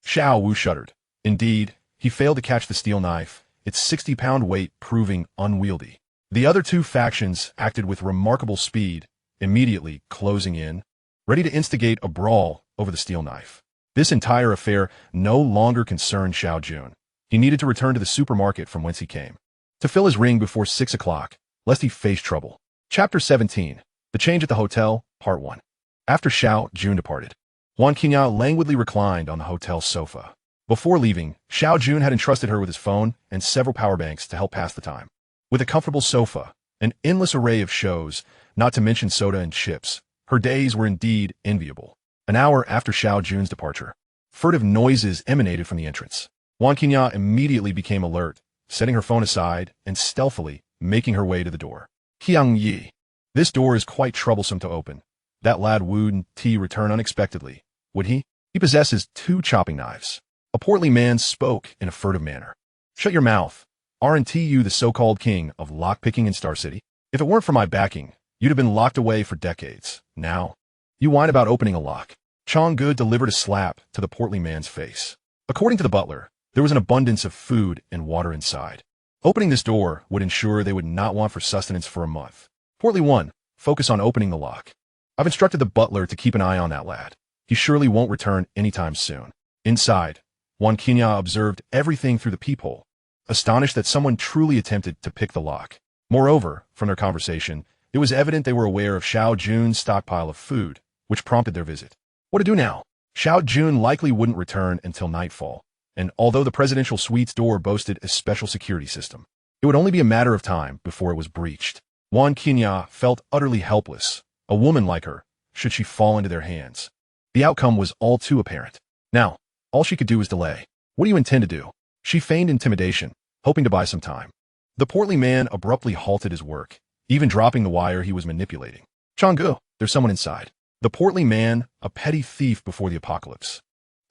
Xiao Wu shuddered. Indeed, he failed to catch the steel knife, its 60-pound weight proving unwieldy. The other 2 factions acted with remarkable speed, immediately closing in, ready to instigate a brawl over the steel knife. This entire affair no longer concerned Xiao Jun. He needed to return to the supermarket from whence he came, to fill his ring before 6 o'clock, lest he face trouble. Chapter 17. The Change at the Hotel, Part 1. After Xiao Jun departed, Wang Qingyao languidly reclined on the hotel sofa. Before leaving, Xiao Jun had entrusted her with his phone and several power banks to help pass the time. With a comfortable sofa, an endless array of shows, not to mention soda and chips, her days were indeed enviable. An hour after Xiao Jun's departure, furtive noises emanated from the entrance. Wang Qingyao immediately became alert, setting her phone aside and stealthily making her way to the door. Qiang Yi. This door is quite troublesome to open. That lad Wu Ti return unexpectedly. Would he? He possesses 2 chopping knives. A portly man spoke in a furtive manner. Shut your mouth. Aren't you the so-called king of lockpicking in Star City? If it weren't for my backing, you'd have been locked away for decades. Now, you whine about opening a lock. Chong Gu delivered a slap to the portly man's face. According to the butler, there was an abundance of food and water inside. Opening this door would ensure they would not want for sustenance for a month. Portly one, focus on opening the lock. I've instructed the butler to keep an eye on that lad. He surely won't return anytime soon. Inside, Wang Qingyao observed everything through the peephole, astonished that someone truly attempted to pick the lock. Moreover, from their conversation, it was evident they were aware of Xiao Jun's stockpile of food, which prompted their visit. What to do now? Xiao Jun likely wouldn't return until nightfall, and although the presidential suite's door boasted a special security system, it would only be a matter of time before it was breached. Wang Qingyao felt utterly helpless. A woman like her, should she fall into their hands? The outcome was all too apparent. Now, all she could do was delay. What do you intend to do? She feigned intimidation, hoping to buy some time. The portly man abruptly halted his work, even dropping the wire he was manipulating. Changgu, there's someone inside. The portly man, a petty thief before the apocalypse,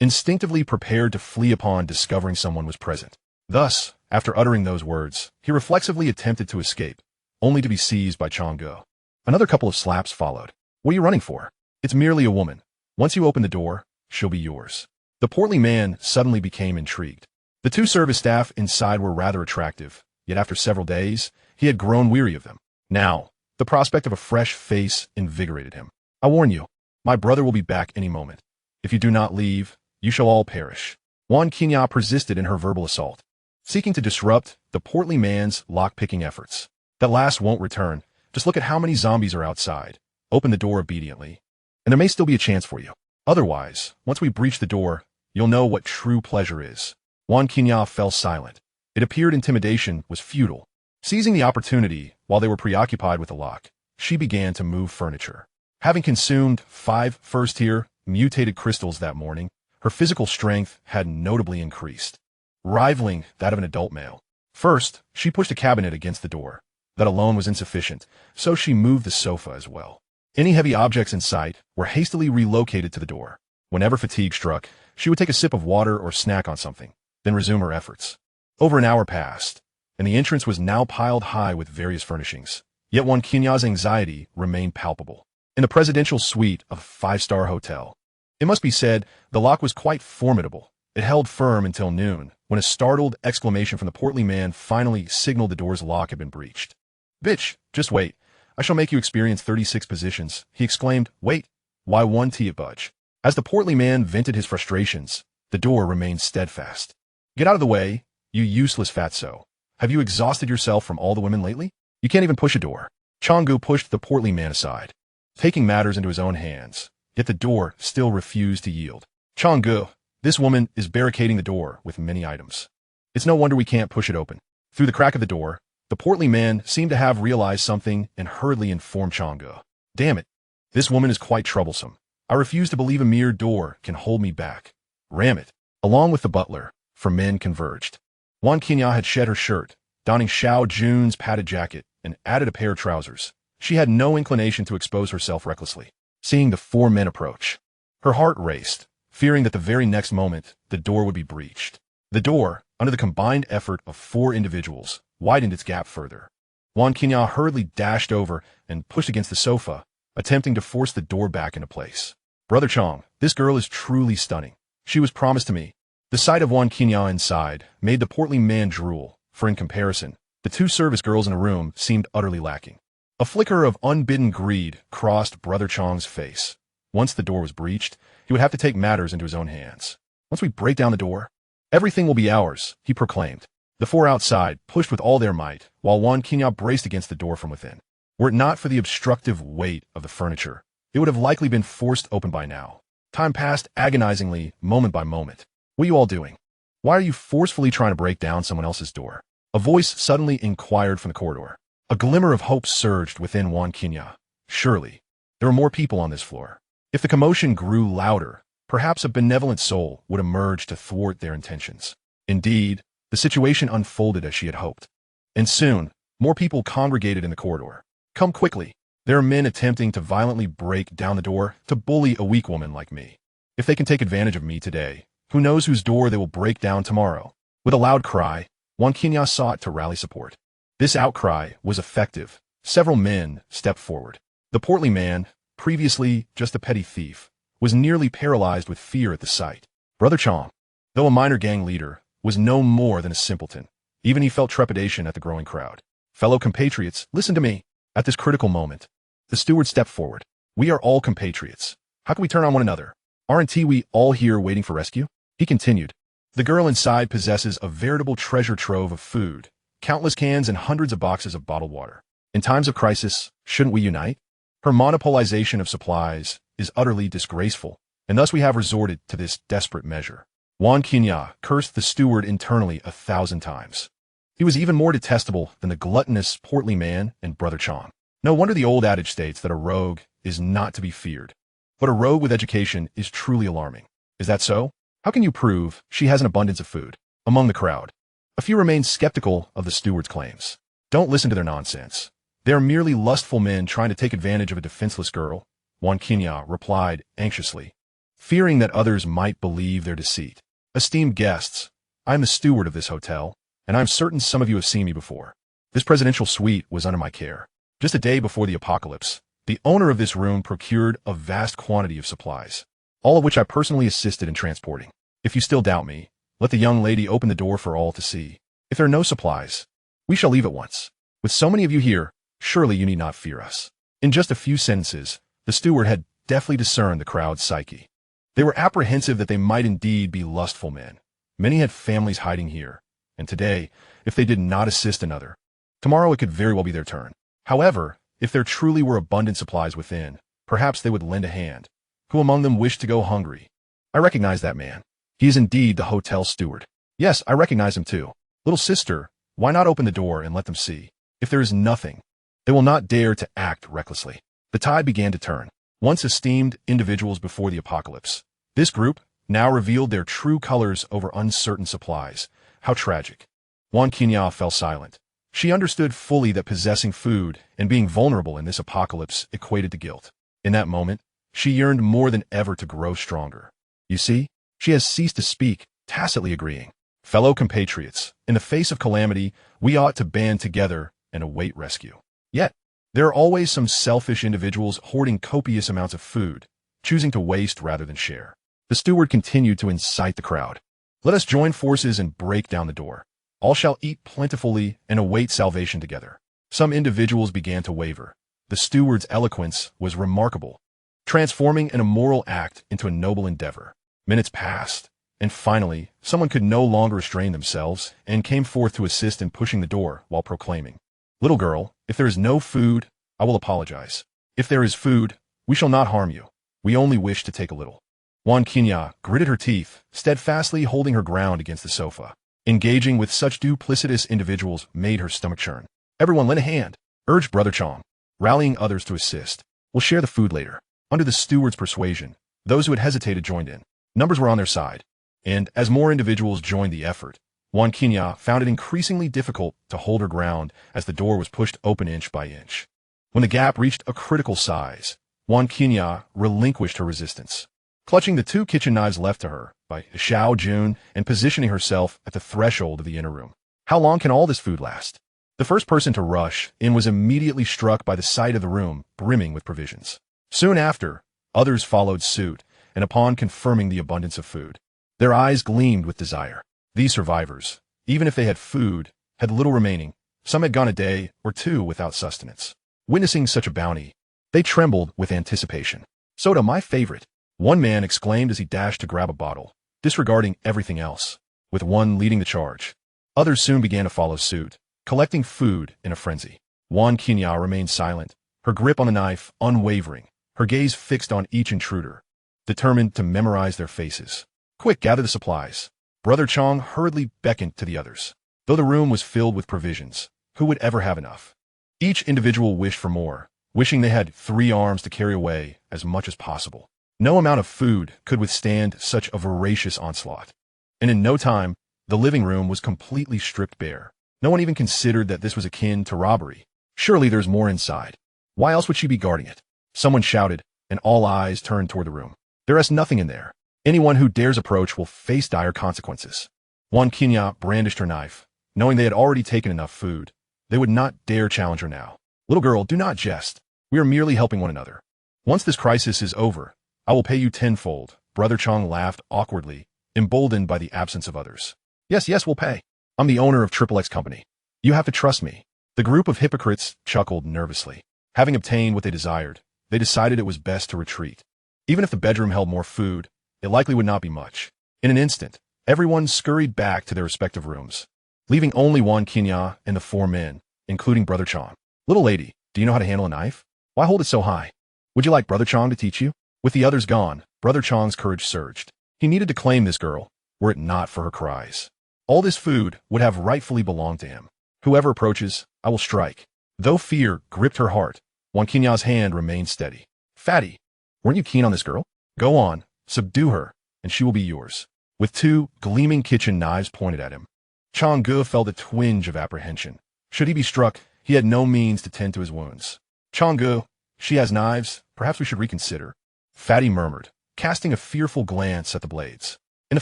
instinctively prepared to flee upon discovering someone was present. Thus, after uttering those words, he reflexively attempted to escape, only to be seized by Chang'e. Another couple of slaps followed. What are you running for? It's merely a woman. Once you open the door, she'll be yours. The portly man suddenly became intrigued. The two service staff inside were rather attractive, yet after several days, he had grown weary of them. Now, the prospect of a fresh face invigorated him. I warn you, my brother will be back any moment. If you do not leave, you shall all perish. Wan Qinghao persisted in her verbal assault, seeking to disrupt the portly man's lock-picking efforts. That last won't return. Just look at how many zombies are outside. Open the door obediently, and there may still be a chance for you. Otherwise, once we breach the door, you'll know what true pleasure is. Wan Qinghao fell silent. It appeared intimidation was futile. Seizing the opportunity while they were preoccupied with the lock, she began to move furniture. Having consumed 5 first-tier mutated crystals that morning, her physical strength had notably increased, rivaling that of an adult male. First, she pushed a cabinet against the door. That alone was insufficient, so she moved the sofa as well. Any heavy objects in sight were hastily relocated to the door. Whenever fatigue struck, she would take a sip of water or snack on something, then resume her efforts. Over an hour passed, and the entrance was now piled high with various furnishings. Yet Wan Qingyao's anxiety remained palpable. In the presidential suite of a 5-star hotel, it must be said, the lock was quite formidable. It held firm until noon, when a startled exclamation from the portly man finally signaled the door's lock had been breached. "Bitch, just wait. I shall make you experience 36 positions," he exclaimed. "Wait, why won't you budge?" As the portly man vented his frustrations, the door remained steadfast. "Get out of the way, you useless fatso. Have you exhausted yourself from all the women lately? You can't even push a door." Chang'e pushed the portly man aside, taking matters into his own hands, yet the door still refused to yield. "Chang'e, this woman is barricading the door with many items. It's no wonder we can't push it open." Through the crack of the door, the portly man seemed to have realized something and hurriedly informed Chang'e. "Damn it, this woman is quite troublesome. I refuse to believe a mere door can hold me back. Ram it." Along with the butler, for men converged. Wan Qinghao had shed her shirt, donning Xiao Jun's padded jacket, and added a pair of trousers. She had no inclination to expose herself recklessly. Seeing the 4 men approach, her heart raced, fearing that the very next moment the door would be breached. The door, under the combined effort of 4 individuals, widened its gap further. Wan Qinghao hurriedly dashed over and pushed against the sofa, attempting to force the door back into place. "Brother Chang, this girl is truly stunning. She was promised to me." The sight of Wan Qinghao inside made the portly man drool, for in comparison, the 2 service girls in a room seemed utterly lacking. A flicker of unbidden greed crossed Brother Chang's face. Once the door was breached, he would have to take matters into his own hands. "Once we break down the door, everything will be ours," he proclaimed. The 4 outside pushed with all their might, while Wan Qinghao braced against the door from within. Were it not for the obstructive weight of the furniture, it would have likely been forced open by now. Time passed agonizingly, moment by moment. "What are you all doing? Why are you forcefully trying to break down someone else's door?" A voice suddenly inquired from the corridor. A glimmer of hope surged within Wan Qinghao. Surely, there were more people on this floor. If the commotion grew louder, perhaps a benevolent soul would emerge to thwart their intentions. Indeed, the situation unfolded as she had hoped. And soon, more people congregated in the corridor. "Come quickly. There are men attempting to violently break down the door to bully a weak woman like me. If they can take advantage of me today, who knows whose door they will break down tomorrow?" With a loud cry, Wan Qinghao sought to rally support. This outcry was effective. Several men stepped forward. The portly man, previously just a petty thief, was nearly paralyzed with fear at the sight. Brother Chang, though a minor gang leader, was no more than a simpleton. Even he felt trepidation at the growing crowd. "Fellow compatriots, listen to me." At this critical moment, the steward stepped forward. "We are all compatriots. How can we turn on one another? Aren't we all here waiting for rescue?" He continued. "The girl inside possesses a veritable treasure trove of food, countless cans and hundreds of boxes of bottled water. In times of crisis, shouldn't we unite? Her monopolization of supplies is utterly disgraceful, and thus we have resorted to this desperate measure." Wan Qinghao cursed the steward internally 1,000 times. He was even more detestable than the gluttonous portly man and Brother Chang. No wonder the old adage states that a rogue is not to be feared. But a rogue with education is truly alarming. Is that so? How can you prove she has an abundance of food? Among the crowd, a few remained skeptical of the steward's claims. "Don't listen to their nonsense. They are merely lustful men trying to take advantage of a defenseless girl," Wan Qinghao replied anxiously, fearing that others might believe their deceit. "Esteemed guests, I am the steward of this hotel, and I am certain some of you have seen me before. This presidential suite was under my care. Just a day before the apocalypse, the owner of this room procured a vast quantity of supplies, all of which I personally assisted in transporting. If you still doubt me, let the young lady open the door for all to see. If there are no supplies, we shall leave at once. With so many of you here, surely you need not fear us. In just a few sentences, the steward had deftly discerned the crowd's psyche. They were apprehensive that they might indeed be lustful men. Many had families hiding here, and today, if they did not assist another, tomorrow it could very well be their turn. However, if there truly were abundant supplies within, perhaps they would lend a hand. Who among them wished to go hungry? I recognize that man. He is indeed the hotel steward. Yes, I recognize him too. Little sister, why not open the door and let them see? If there is nothing, they will not dare to act recklessly. The tide began to turn. Once esteemed individuals before the apocalypse, this group now revealed their true colors over uncertain supplies. How tragic. Juan Quina fell silent. She understood fully that possessing food and being vulnerable in this apocalypse equated to guilt. In that moment, she yearned more than ever to grow stronger. You see, she has ceased to speak, tacitly agreeing. Fellow compatriots, in the face of calamity, we ought to band together and await rescue. Yet, there are always some selfish individuals hoarding copious amounts of food, choosing to waste rather than share. The steward continued to incite the crowd. Let us join forces and break down the door. All shall eat plentifully and await salvation together. Some individuals began to waver. The steward's eloquence was remarkable, transforming an immoral act into a noble endeavor. Minutes passed, and finally, someone could no longer restrain themselves and came forth to assist in pushing the door while proclaiming, "Little girl, if there is no food, I will apologize. If there is food, we shall not harm you. We only wish to take a little." Juan Quina gritted her teeth, steadfastly holding her ground against the sofa. Engaging with such duplicitous individuals made her stomach churn. "Everyone lend a hand," urged Brother Chong, rallying others to assist. "We'll share the food later." Under the steward's persuasion, those who had hesitated joined in. Numbers were on their side, and as more individuals joined the effort, Juan Quina found it increasingly difficult to hold her ground as the door was pushed open inch by inch. When the gap reached a critical size, Juan Quina relinquished her resistance. Clutching the 2 kitchen knives left to her by Xiao Jun and positioning herself at the threshold of the inner room. How long can all this food last? The first person to rush in was immediately struck by the sight of the room brimming with provisions. Soon after, others followed suit, and upon confirming the abundance of food, their eyes gleamed with desire. These survivors, even if they had food, had little remaining. Some had gone a day or 2 without sustenance. Witnessing such a bounty, they trembled with anticipation. "Soda, my favorite," one man exclaimed as he dashed to grab a bottle, disregarding everything else, with one leading the charge. Others soon began to follow suit, collecting food in a frenzy. Juan Quina remained silent, her grip on the knife unwavering, her gaze fixed on each intruder, determined to memorize their faces. "Quick, gather the supplies." Brother Chong hurriedly beckoned to the others. Though the room was filled with provisions, who would ever have enough? Each individual wished for more, wishing they had 3 arms to carry away as much as possible. No amount of food could withstand such a voracious onslaught. And in no time, the living room was completely stripped bare. No one even considered that this was akin to robbery. Surely there's more inside. Why else would she be guarding it? Someone shouted, and all eyes turned toward the room. There is nothing in there. Anyone who dares approach will face dire consequences. Juan Quina brandished her knife. Knowing they had already taken enough food, they would not dare challenge her now. "Little girl, do not jest. We are merely helping one another. Once this crisis is over, I will pay you tenfold." Brother Chong laughed awkwardly, emboldened by the absence of others. Yes, we'll pay. I'm the owner of XXX Company. You have to trust me." The group of hypocrites chuckled nervously. Having obtained what they desired, they decided it was best to retreat. Even if the bedroom held more food, it likely would not be much. In an instant, everyone scurried back to their respective rooms, leaving only Juan Quina and the 4 men, including Brother Chong. "Little lady, do you know how to handle a knife? Why hold it so high? Would you like Brother Chong to teach you?" With the others gone, Brother Chong's courage surged. He needed to claim this girl, were it not for her cries. All this food would have rightfully belonged to him. "Whoever approaches, I will strike." Though fear gripped her heart, Juan Quina's hand remained steady. "Fatty, weren't you keen on this girl? Go on, subdue her, and she will be yours." With 2 gleaming kitchen knives pointed at him, Chong Gu felt a twinge of apprehension. Should he be struck, he had no means to tend to his wounds. "Chong Gu, she has knives. Perhaps we should reconsider," Fatty murmured, casting a fearful glance at the blades. In the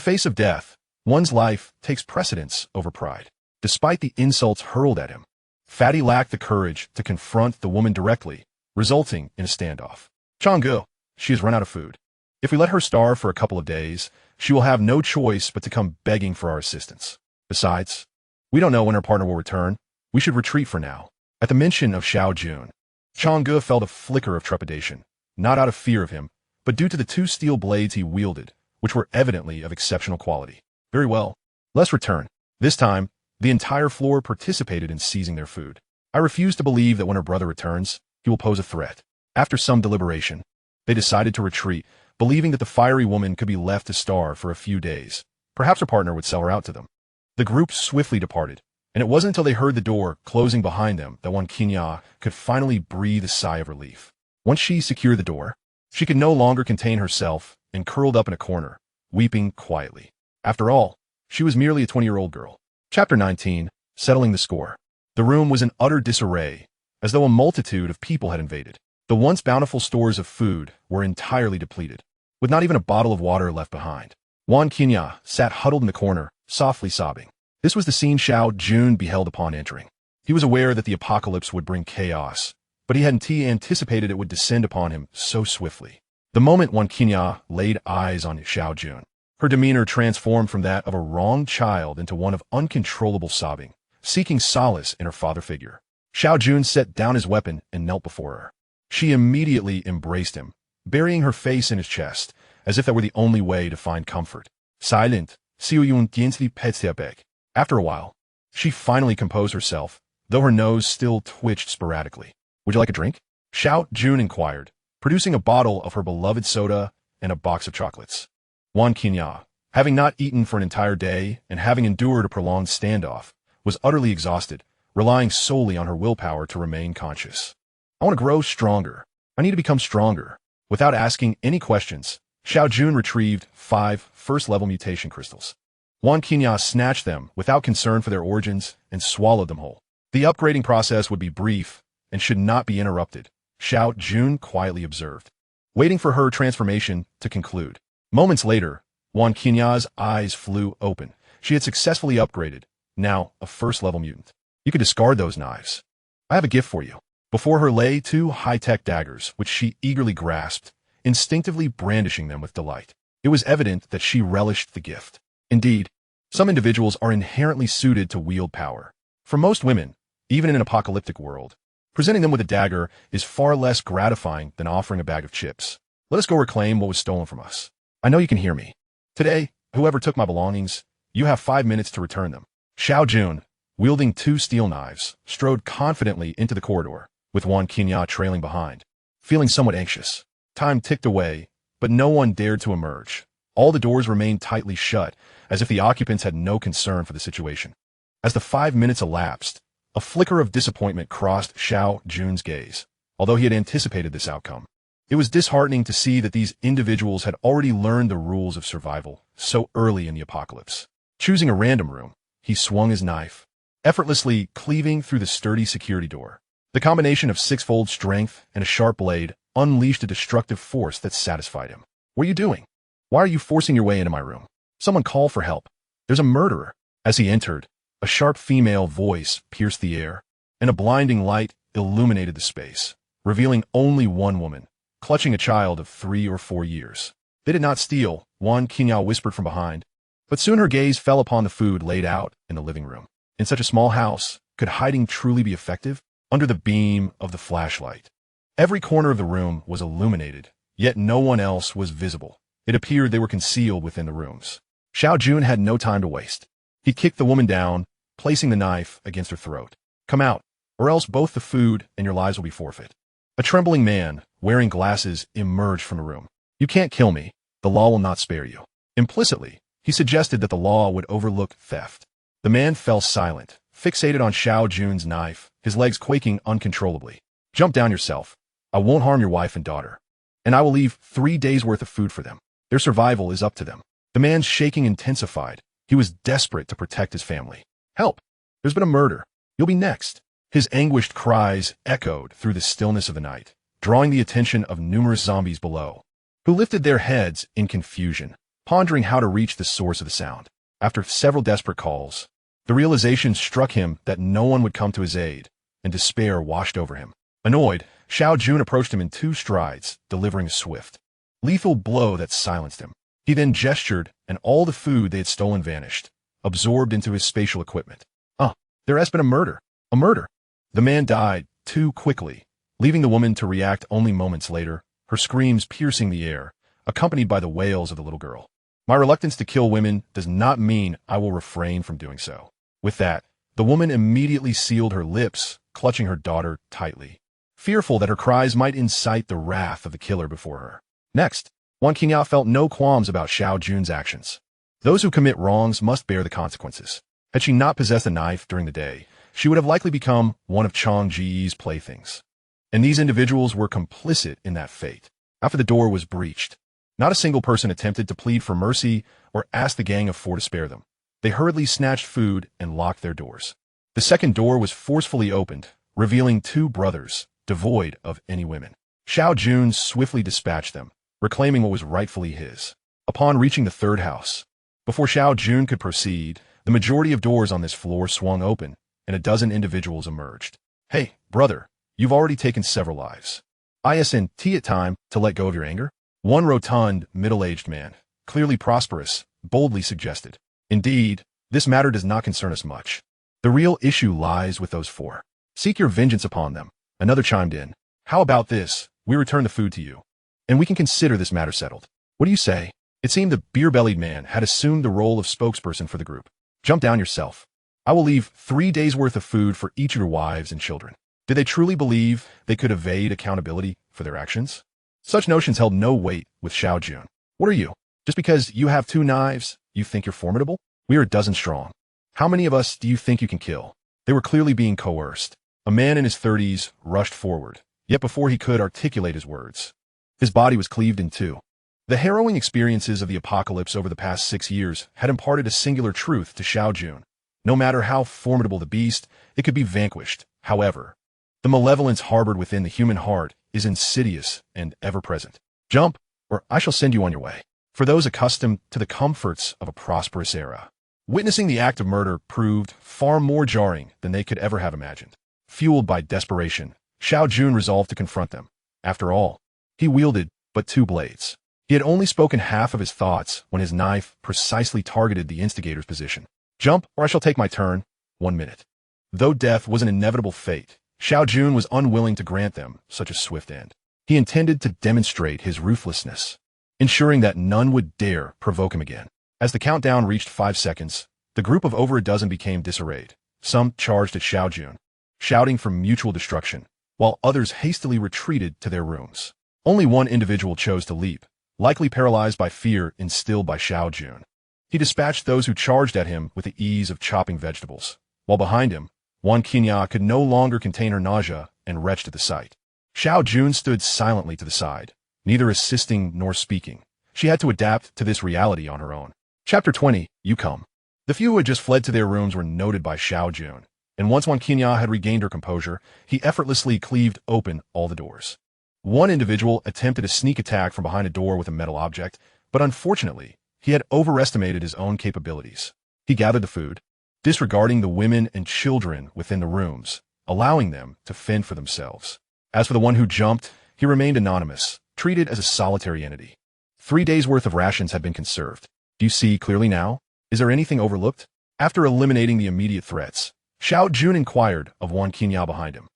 face of death, one's life takes precedence over pride. Despite the insults hurled at him, Fatty lacked the courage to confront the woman directly, resulting in a standoff. Changgu, she has run out of food. If we let her starve for a couple of days, she will have no choice but to come begging for our assistance. Besides, we don't know when her partner will return. We should retreat for now. At the mention of Xiao Jun, Changgu felt a flicker of trepidation, not out of fear of him, but due to the 2 steel blades he wielded, which were evidently of exceptional quality. Very well. Let's return. This time, the entire floor participated in seizing their food. I refuse to believe that when her brother returns, he will pose a threat. After some deliberation, they decided to retreat, believing that the fiery woman could be left to starve for a few days. Perhaps her partner would sell her out to them. The group swiftly departed, and it wasn't until they heard the door closing behind them that Wan Qinya could finally breathe a sigh of relief. Once she secured the door, she could no longer contain herself and curled up in a corner, weeping quietly. After all, she was merely a 20-year-old girl. Chapter 19, Settling the Score. The room was in utter disarray, as though a multitude of people had invaded. The once bountiful stores of food were entirely depleted, with not even a bottle of water left behind. Wan Qinya sat huddled in the corner, softly sobbing. This was the scene Xiao Jun beheld upon entering. He was aware that the apocalypse would bring chaos, but he hadn't anticipated it would descend upon him so swiftly. The moment Wan Qinya laid eyes on Xiao Jun, her demeanor transformed from that of a wronged child into one of uncontrollable sobbing, seeking solace in her father figure. Xiao Jun set down his weapon and knelt before her. She immediately embraced him, burying her face in his chest, as if that were the only way to find comfort. Silent, Xiao Jun gently pets her back. After a while, she finally composed herself, though her nose still twitched sporadically. Would you like a drink? Xiao Jun inquired, producing a bottle of her beloved soda and a box of chocolates. Wan Qinya, having not eaten for an entire day and having endured a prolonged standoff, was utterly exhausted, relying solely on her willpower to remain conscious. I want to grow stronger. I need to become stronger. Without asking any questions, Xiao Jun retrieved 5 first-level mutation crystals. Wan Qinya snatched them without concern for their origins and swallowed them whole. The upgrading process would be brief and should not be interrupted, Xiao Jun quietly observed, waiting for her transformation to conclude. Moments later, Wan Qinya's eyes flew open. She had successfully upgraded, now a first-level mutant. You could discard those knives. I have a gift for you. Before her lay 2 high-tech daggers, which she eagerly grasped, instinctively brandishing them with delight. It was evident that she relished the gift. Indeed, some individuals are inherently suited to wield power. For most women, even in an apocalyptic world, presenting them with a dagger is far less gratifying than offering a bag of chips. Let us go reclaim what was stolen from us. I know you can hear me. Today, whoever took my belongings, you have 5 minutes to return them. Xiao Jun, wielding 2 steel knives, strode confidently into the corridor, with Wan Qinya trailing behind. Feeling somewhat anxious, time ticked away, but no one dared to emerge. All the doors remained tightly shut, as if the occupants had no concern for the situation. As the 5 minutes elapsed, a flicker of disappointment crossed Xiao Jun's gaze, although he had anticipated this outcome. It was disheartening to see that these individuals had already learned the rules of survival so early in the apocalypse. Choosing a random room, he swung his knife, effortlessly cleaving through the sturdy security door. The combination of 6-fold strength and a sharp blade unleashed a destructive force that satisfied him. What are you doing? Why are you forcing your way into my room? Someone call for help. There's a murderer. As he entered, a sharp female voice pierced the air, and a blinding light illuminated the space, revealing only one woman, clutching a child of 3 or 4 years. They did not steal, Wan Qinya whispered from behind, but soon her gaze fell upon the food laid out in the living room. In such a small house, could hiding truly be effective? Under the beam of the flashlight, every corner of the room was illuminated, yet no one else was visible. It appeared they were concealed within the rooms. Xiao Jun had no time to waste. He kicked the woman down, placing the knife against her throat. Come out, or else both the food and your lives will be forfeit. A trembling man, wearing glasses, emerged from the room. You can't kill me. The law will not spare you. Implicitly, he suggested that the law would overlook theft. The man fell silent, fixated on Xiao Jun's knife, his legs quaking uncontrollably. Jump down yourself. I won't harm your wife and daughter. And I will leave 3 days' worth of food for them. Their survival is up to them. The man's shaking intensified. He was desperate to protect his family. Help! There's been a murder. You'll be next. His anguished cries echoed through the stillness of the night, drawing the attention of numerous zombies below, who lifted their heads in confusion, pondering how to reach the source of the sound. After several desperate calls, the realization struck him that no one would come to his aid, and despair washed over him. Annoyed, Xiao Jun approached him in 2 strides, delivering a swift, lethal blow that silenced him. He then gestured, and all the food they had stolen vanished, absorbed into his spatial equipment. There has been a murder. A murder. The man died too quickly, leaving the woman to react only moments later, her screams piercing the air, accompanied by the wails of the little girl. My reluctance to kill women does not mean I will refrain from doing so. With that, the woman immediately sealed her lips, clutching her daughter tightly, fearful that her cries might incite the wrath of the killer before her. Next, Wang Qingyao felt no qualms about Xiao Jun's actions. Those who commit wrongs must bear the consequences. Had she not possessed a knife during the day, she would have likely become one of Chang Ji's playthings. And these individuals were complicit in that fate. After the door was breached, not a single person attempted to plead for mercy or ask the gang of 4 to spare them. They hurriedly snatched food and locked their doors. The second door was forcefully opened, revealing 2 brothers, devoid of any women. Xiao Jun swiftly dispatched them, reclaiming what was rightfully his. Upon reaching the 3rd house, before Xiao Jun could proceed, the majority of doors on this floor swung open, and a dozen individuals emerged. Hey, brother, you've already taken several lives. Isn't it time to let go of your anger? One rotund, middle-aged man, clearly prosperous, boldly suggested. Indeed, this matter does not concern us much. The real issue lies with those 4. Seek your vengeance upon them. Another chimed in. How about this? We return the food to you, and we can consider this matter settled. What do you say? It seemed the beer-bellied man had assumed the role of spokesperson for the group. Jump down yourself. I will leave 3 days' worth of food for each of your wives and children. Did they truly believe they could evade accountability for their actions? Such notions held no weight with Xiao Jun. What are you? Just because you have 2 knives, you think you're formidable? We are a dozen strong. How many of us do you think you can kill? They were clearly being coerced. A man in his 30s rushed forward, yet before he could articulate his words, his body was cleaved in 2. The harrowing experiences of the apocalypse over the past 6 years had imparted a singular truth to Xiao Jun. No matter how formidable the beast, it could be vanquished. However, the malevolence harbored within the human heart is insidious and ever-present. Jump, or I shall send you on your way. For those accustomed to the comforts of a prosperous era, witnessing the act of murder proved far more jarring than they could ever have imagined. Fueled by desperation, Xiao Jun resolved to confront them. After all, he wielded but 2 blades. He had only spoken half of his thoughts when his knife precisely targeted the instigator's position. Jump, or I shall take my turn. 1 minute. Though death was an inevitable fate, Xiao Jun was unwilling to grant them such a swift end. He intended to demonstrate his ruthlessness, ensuring that none would dare provoke him again. As the countdown reached 5 seconds, the group of over a dozen became disarrayed. Some charged at Xiao Jun, shouting for mutual destruction, while others hastily retreated to their rooms. Only one individual chose to leap, likely paralyzed by fear instilled by Xiao Jun. He dispatched those who charged at him with the ease of chopping vegetables, while behind him, Wang Qingyao could no longer contain her nausea and retched at the sight. Xiao Jun stood silently to the side, neither assisting nor speaking. She had to adapt to this reality on her own. Chapter 20, You Come. The few who had just fled to their rooms were noted by Xiao Jun, and once Wang Qingyao had regained her composure, he effortlessly cleaved open all the doors. One individual attempted a sneak attack from behind a door with a metal object, but unfortunately, he had overestimated his own capabilities. He gathered the food, disregarding the women and children within the rooms, allowing them to fend for themselves. As for the one who jumped, he remained anonymous, treated as a solitary entity. 3 days' worth of rations had been conserved. Do you see clearly now? Is there anything overlooked? After eliminating the immediate threats, Xiao Jun inquired of Wang Qingyao behind him.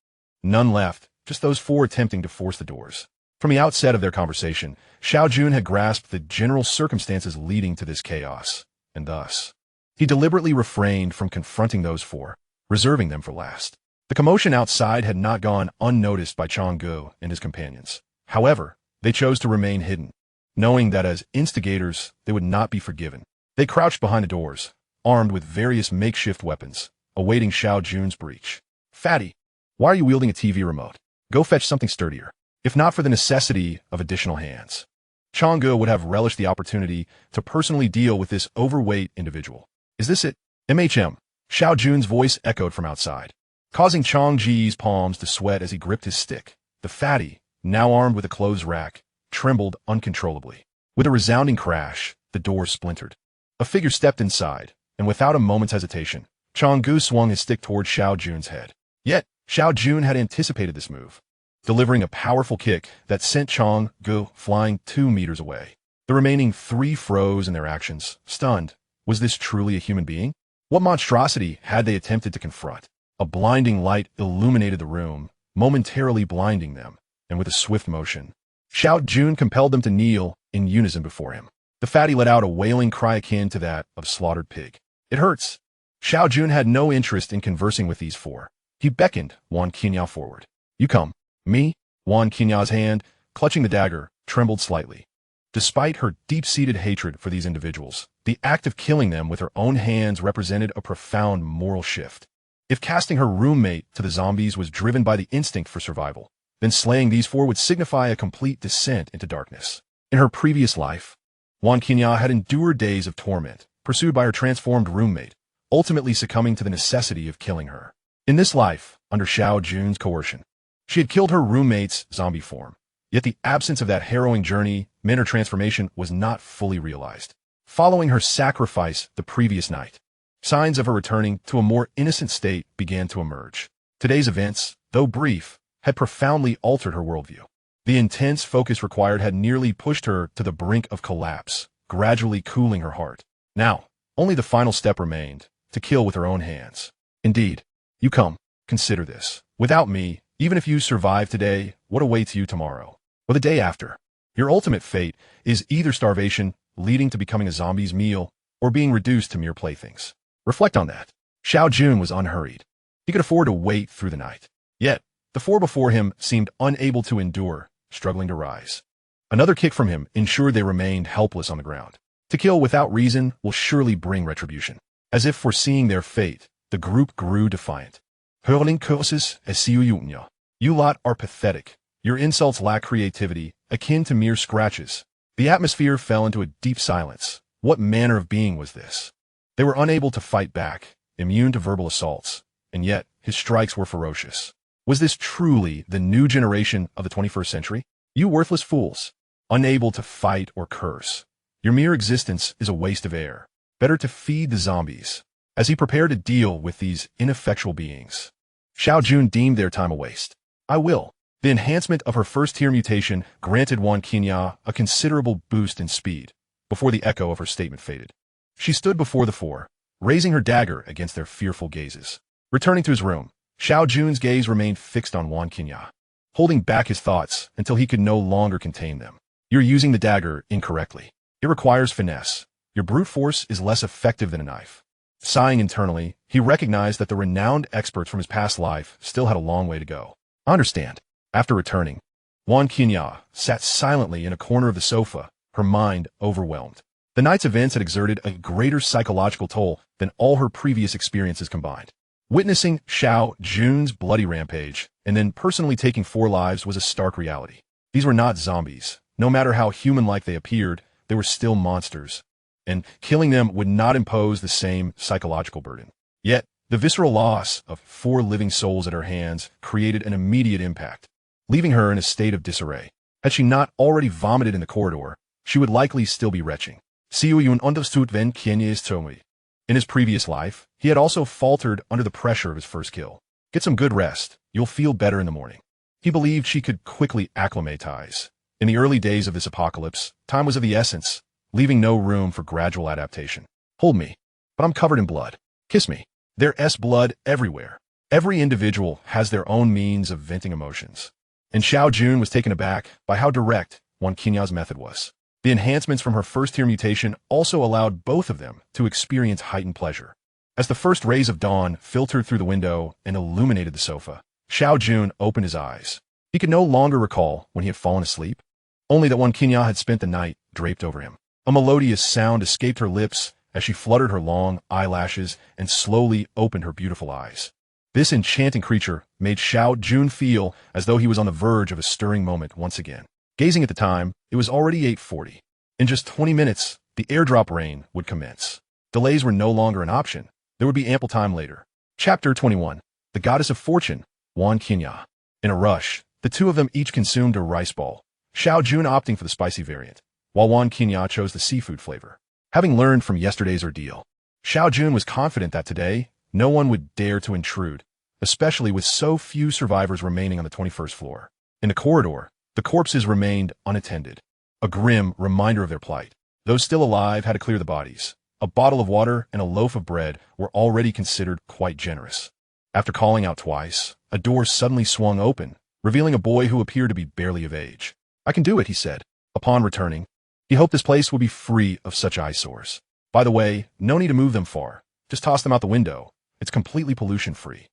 None left, just those 4 attempting to force the doors. From the outset of their conversation, Xiao Jun had grasped the general circumstances leading to this chaos, and thus, he deliberately refrained from confronting those 4, reserving them for last. The commotion outside had not gone unnoticed by Changgu and his companions. However, they chose to remain hidden, knowing that as instigators, they would not be forgiven. They crouched behind the doors, armed with various makeshift weapons, awaiting Xiao Jun's breach. Fatty, why are you wielding a TV remote? Go fetch something sturdier. If not for the necessity of additional hands, Changgu would have relished the opportunity to personally deal with this overweight individual. Is this it? Xiao Jun's voice echoed from outside, causing Chang Ji's palms to sweat as he gripped his stick. The fatty, now armed with a clothes rack, trembled uncontrollably. With a resounding crash, the door splintered. A figure stepped inside, and without a moment's hesitation, Changgu swung his stick toward Xiao Jun's head. Yet, Xiao Jun had anticipated this move, delivering a powerful kick that sent Chong Gu flying 2 meters away. The remaining 3 froze in their actions, stunned. Was this truly a human being? What monstrosity had they attempted to confront? A blinding light illuminated the room, momentarily blinding them, and with a swift motion, Xiao Jun compelled them to kneel in unison before him. The fatty let out a wailing cry akin to that of a slaughtered pig. It hurts. Xiao Jun had no interest in conversing with these 4. He beckoned Wan Qinyao forward. You come. Me? Wan Qinyao's hand, clutching the dagger, trembled slightly. Despite her deep-seated hatred for these individuals, the act of killing them with her own hands represented a profound moral shift. If casting her roommate to the zombies was driven by the instinct for survival, then slaying these 4 would signify a complete descent into darkness. In her previous life, Wan Qinyao had endured days of torment, pursued by her transformed roommate, ultimately succumbing to the necessity of killing her. In this life, under Xiao Jun's coercion, she had killed her roommate's zombie form, yet the absence of that harrowing journey meant her transformation was not fully realized. Following her sacrifice the previous night, signs of her returning to a more innocent state began to emerge. Today's events, though brief, had profoundly altered her worldview. The intense focus required had nearly pushed her to the brink of collapse, gradually cooling her heart. Now, only the final step remained, to kill with her own hands. Indeed, you come, consider this. Without me, even if you survive today, what awaits you tomorrow? Or the day after? Your ultimate fate is either starvation, leading to becoming a zombie's meal, or being reduced to mere playthings. Reflect on that. Xiao Jun was unhurried. He could afford to wait through the night. Yet, the 4 before him seemed unable to endure, struggling to rise. Another kick from him ensured they remained helpless on the ground. To kill without reason will surely bring retribution. As if foreseeing their fate, the group grew defiant. Hurling curses as Xiao Jun. You lot are pathetic. Your insults lack creativity, akin to mere scratches. The atmosphere fell into a deep silence. What manner of being was this? They were unable to fight back, immune to verbal assaults, and yet his strikes were ferocious. Was this truly the new generation of the 21st century? You worthless fools, unable to fight or curse. Your mere existence is a waste of air. Better to feed the zombies. As he prepared to deal with these ineffectual beings, Xiao Jun deemed their time a waste. I will. The enhancement of her first-tier mutation granted Wan Qinyao a considerable boost in speed, before the echo of her statement faded. She stood before the 4, raising her dagger against their fearful gazes. Returning to his room, Xiao Jun's gaze remained fixed on Wan Qinyao, holding back his thoughts until he could no longer contain them. You're using the dagger incorrectly. It requires finesse. Your brute force is less effective than a knife. Sighing internally, he recognized that the renowned experts from his past life still had a long way to go. I understand. After returning, Wan Qinyao sat silently in a corner of the sofa, her mind overwhelmed. The night's events had exerted a greater psychological toll than all her previous experiences combined. Witnessing Xiao Jun's bloody rampage, and then personally taking 4 lives was a stark reality. These were not zombies. No matter how human-like they appeared, they were still monsters, and killing them would not impose the same psychological burden. Yet, the visceral loss of 4 living souls at her hands created an immediate impact, leaving her in a state of disarray. Had she not already vomited in the corridor, she would likely still be retching. Xiao Jun understood when Qinyao told me. In his previous life, he had also faltered under the pressure of his first kill. Get some good rest. You'll feel better in the morning. He believed she could quickly acclimatize. In the early days of this apocalypse, time was of the essence, leaving no room for gradual adaptation. Hold me, but I'm covered in blood. Kiss me. There's blood everywhere. Every individual has their own means of venting emotions. And Xiao Jun was taken aback by how direct Wan Qinyao's method was. The enhancements from her first-tier mutation also allowed both of them to experience heightened pleasure. As the first rays of dawn filtered through the window and illuminated the sofa, Xiao Jun opened his eyes. He could no longer recall when he had fallen asleep, only that Wan Qinyao had spent the night draped over him. A melodious sound escaped her lips as she fluttered her long eyelashes and slowly opened her beautiful eyes. This enchanting creature made Xiao Jun feel as though he was on the verge of a stirring moment once again. Gazing at the time, it was already 8:40. In just 20 minutes, the airdrop rain would commence. Delays were no longer an option. There would be ample time later. Chapter 21. The Goddess of Fortune, Wan Qinyao. In a rush, the 2 of them each consumed a rice ball, Xiao Jun opting for the spicy variant, while Wan Qinyao chose the seafood flavor. Having learned from yesterday's ordeal, Xiao Jun was confident that today, no one would dare to intrude, especially with so few survivors remaining on the 21st floor. In the corridor, the corpses remained unattended, a grim reminder of their plight. Those still alive had to clear the bodies. A bottle of water and a loaf of bread were already considered quite generous. After calling out twice, a door suddenly swung open, revealing a boy who appeared to be barely of age. "I can do it," he said. Upon returning, he hoped this place would be free of such eyesores. "By the way, no need to move them far. Just toss them out the window. It's completely pollution-free."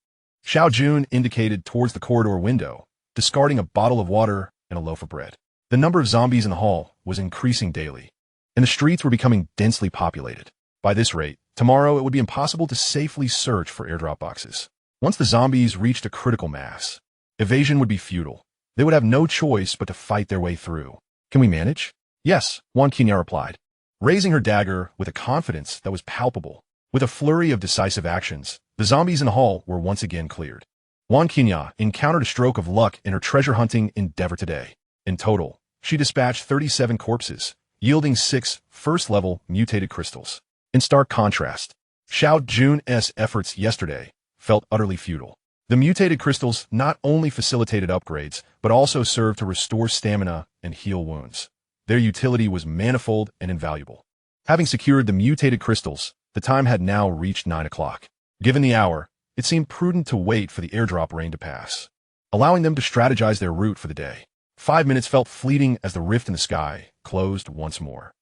Xiao Jun indicated towards the corridor window, discarding a bottle of water and a loaf of bread. The number of zombies in the hall was increasing daily, and the streets were becoming densely populated. By this rate, tomorrow it would be impossible to safely search for airdrop boxes. Once the zombies reached a critical mass, evasion would be futile. They would have no choice but to fight their way through. "Can we manage?" "Yes," Wang Qinya replied, raising her dagger with a confidence that was palpable. With a flurry of decisive actions, the zombies in the hall were once again cleared. Wang Qinya encountered a stroke of luck in her treasure-hunting endeavor today. In total, she dispatched 37 corpses, yielding 6 first-level mutated crystals. In stark contrast, Xiao Jun's efforts yesterday felt utterly futile. The mutated crystals not only facilitated upgrades, but also served to restore stamina and heal wounds. Their utility was manifold and invaluable. Having secured the mutated crystals, the time had now reached 9 o'clock. Given the hour, it seemed prudent to wait for the airdrop rain to pass, allowing them to strategize their route for the day. 5 minutes felt fleeting as the rift in the sky closed once more.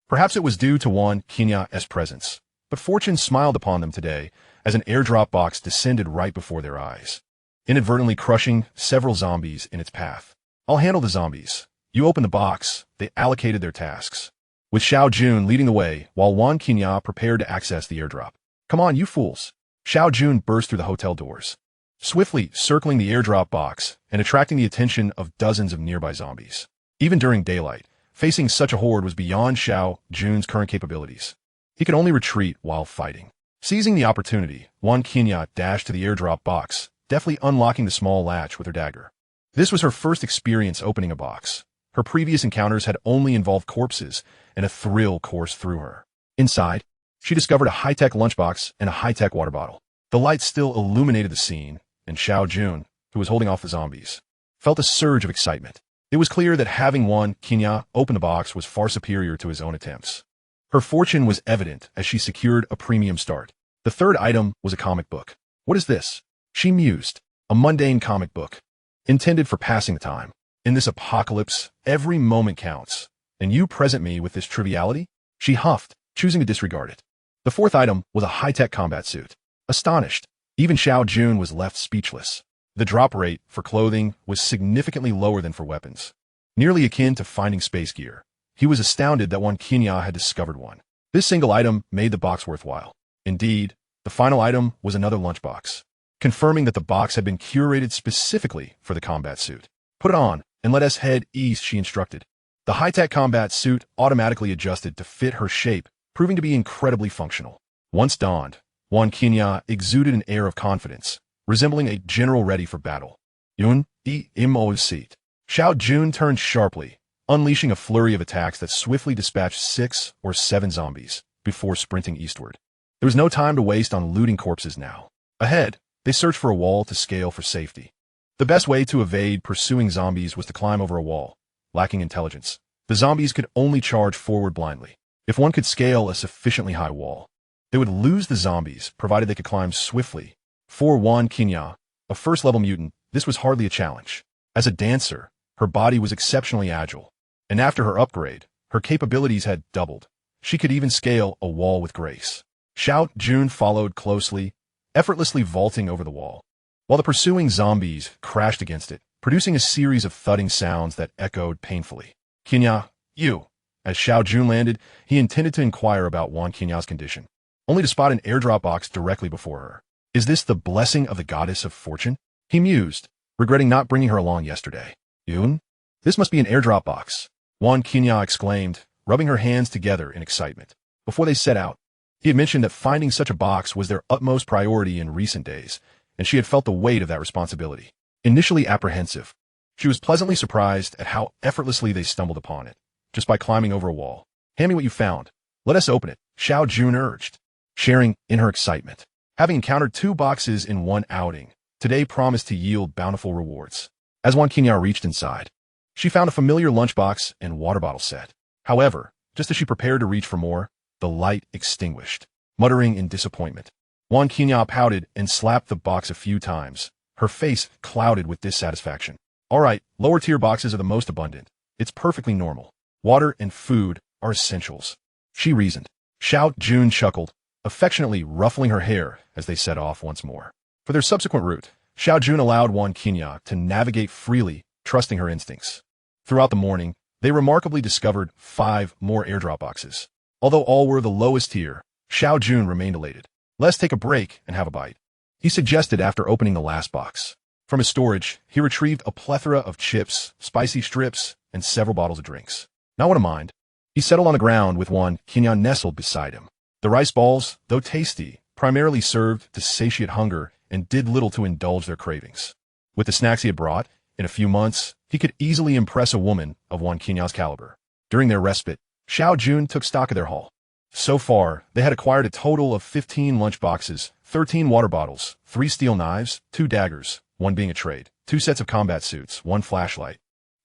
Perhaps it was due to Wang Qinya's presence, but fortune smiled upon them today as an airdrop box descended right before their eyes, inadvertently crushing several zombies in its path. "I'll handle the zombies. You open the box." They allocated their tasks, with Xiao Jun leading the way while Wang Qinya prepared to access the airdrop. "Come on, you fools." Xiao Jun burst through the hotel doors, swiftly circling the airdrop box and attracting the attention of dozens of nearby zombies. Even during daylight, facing such a horde was beyond Xiao Jun's current capabilities. He could only retreat while fighting. Seizing the opportunity, Wang Qinya dashed to the airdrop box, deftly unlocking the small latch with her dagger. This was her first experience opening a box. Her previous encounters had only involved corpses, and a thrill coursed through her. Inside, she discovered a high-tech lunchbox and a high-tech water bottle. The light still illuminated the scene, and Xiao Jun, who was holding off the zombies, felt a surge of excitement. It was clear that having Wang Qinya open the box was far superior to his own attempts. Her fortune was evident as she secured a premium start. The third item was a comic book. "What is this?" she mused. "A mundane comic book, intended for passing the time. In this apocalypse, every moment counts, and you present me with this triviality?" She huffed, choosing to disregard it. The fourth item was a high-tech combat suit. Astonished, even Xiao Jun was left speechless. The drop rate for clothing was significantly lower than for weapons, nearly akin to finding space gear. He was astounded that Wang Qinya had discovered one. This single item made the box worthwhile. Indeed, the final item was another lunchbox, confirming that the box had been curated specifically for the combat suit. "Put it on, and let us head east," she instructed. The high-tech combat suit automatically adjusted to fit her shape, proving to be incredibly functional. Once donned, Wang Qinya exuded an air of confidence, resembling a general ready for battle. "Yun, seat." Xiao Jun turned sharply, unleashing a flurry of attacks that swiftly dispatched 6 or 7 zombies before sprinting eastward. There was no time to waste on looting corpses now. Ahead, they searched for a wall to scale for safety. The best way to evade pursuing zombies was to climb over a wall. Lacking intelligence, the zombies could only charge forward blindly. If one could scale a sufficiently high wall, they would lose the zombies, provided they could climb swiftly. For Wang Qinya, a first-level mutant, this was hardly a challenge. As a dancer, her body was exceptionally agile, and after her upgrade, her capabilities had doubled. She could even scale a wall with grace. Xiao Jun followed closely, effortlessly vaulting over the wall, while the pursuing zombies crashed against it, producing a series of thudding sounds that echoed painfully. "Qinya, you." As Xiao Jun landed, he intended to inquire about Wang Qinya's condition, only to spot an airdrop box directly before her. "Is this the blessing of the goddess of fortune?" he mused, regretting not bringing her along yesterday. "Yun? This must be an airdrop box," Wang Qinya exclaimed, rubbing her hands together in excitement. Before they set out, he had mentioned that finding such a box was their utmost priority in recent days, and she had felt the weight of that responsibility. Initially apprehensive, she was pleasantly surprised at how effortlessly they stumbled upon it, just by climbing over a wall. "Hand me what you found. Let us open it," Xiao Jun urged, sharing in her excitement. Having encountered 2 boxes in one outing, today promised to yield bountiful rewards. As Wan Qinyao reached inside, she found a familiar lunchbox and water bottle set. However, just as she prepared to reach for more, the light extinguished. Muttering in disappointment, Wan Qinyao pouted and slapped the box a few times, her face clouded with dissatisfaction. All right, lower-tier boxes are the most abundant. It's perfectly normal. Water and food are essentials, she reasoned. Xiao Jun chuckled, affectionately ruffling her hair as they set off once more. For their subsequent route, Xiao Jun allowed Wan Qinyao to navigate freely, trusting her instincts. Throughout the morning, they remarkably discovered 5 more airdrop boxes. Although all were the lowest tier, Xiao Jun remained elated. Let's take a break and have a bite, he suggested after opening the last box. From his storage, he retrieved a plethora of chips, spicy strips, and several bottles of drinks. Not one to mind. He settled on the ground with Wan Qinyao nestled beside him. The rice balls, though tasty, primarily served to satiate hunger and did little to indulge their cravings. With the snacks he had brought, in a few months, he could easily impress a woman of Wan Qinyao's caliber. During their respite, Xiao Jun took stock of their haul. So far, they had acquired a total of 15 lunch boxes, 13 water bottles, 3 steel knives, 2 daggers, 1 being a trade, 2 sets of combat suits, 1 flashlight,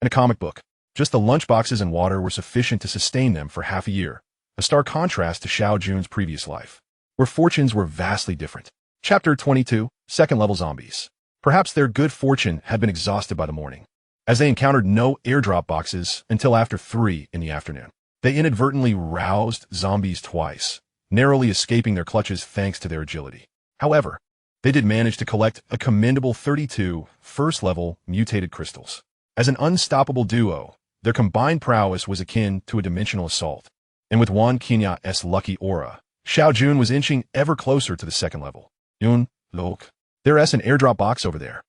and a comic book. Just the lunch boxes and water were sufficient to sustain them for half a year, a stark contrast to Xiao Jun's previous life, where fortunes were vastly different. Chapter 22, Second-Level Zombies. Perhaps their good fortune had been exhausted by the morning, as they encountered no airdrop boxes until after 3 in the afternoon. They inadvertently roused zombies twice, narrowly escaping their clutches thanks to their agility. However, they did manage to collect a commendable 32 first-level mutated crystals. As an unstoppable duo, their combined prowess was akin to a dimensional assault, and with Wan Qinyao's lucky aura, Xiao Jun was inching ever closer to the second level. Yun, look, there's an airdrop box over there.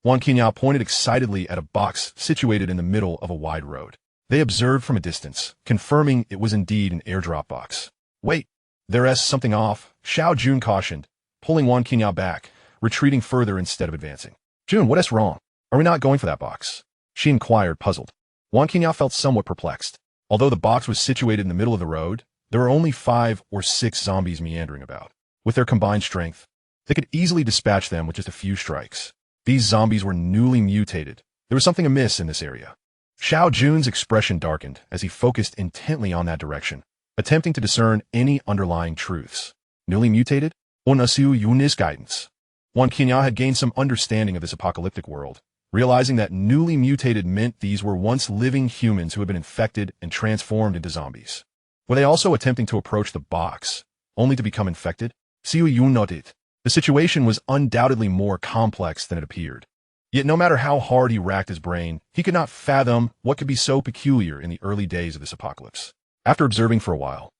Wan Qinyao pointed excitedly at a box situated in the middle of a wide road. They observed from a distance, confirming it was indeed an airdrop box. Wait, there's something off, Xiao Jun cautioned, pulling Wan Qinyao back, retreating further instead of advancing. Jun, what is wrong? Are we not going for that box? She inquired, puzzled. Wan Qinyao felt somewhat perplexed. Although the box was situated in the middle of the road, there were only 5 or 6 zombies meandering about. With their combined strength, they could easily dispatch them with just a few strikes. These zombies were newly mutated. There was something amiss in this area. Xiao Jun's expression darkened as he focused intently on that direction, attempting to discern any underlying truths. Newly mutated? Onasiu Yunis guidance. Wan Qinyao had gained some understanding of this apocalyptic world, realizing that newly mutated meant these were once living humans who had been infected and transformed into zombies. Were they also attempting to approach the box, only to become infected? Siu Yun nodded. The situation was undoubtedly more complex than it appeared. Yet no matter how hard he racked his brain, he could not fathom what could be so peculiar in the early days of this apocalypse. After observing for a while,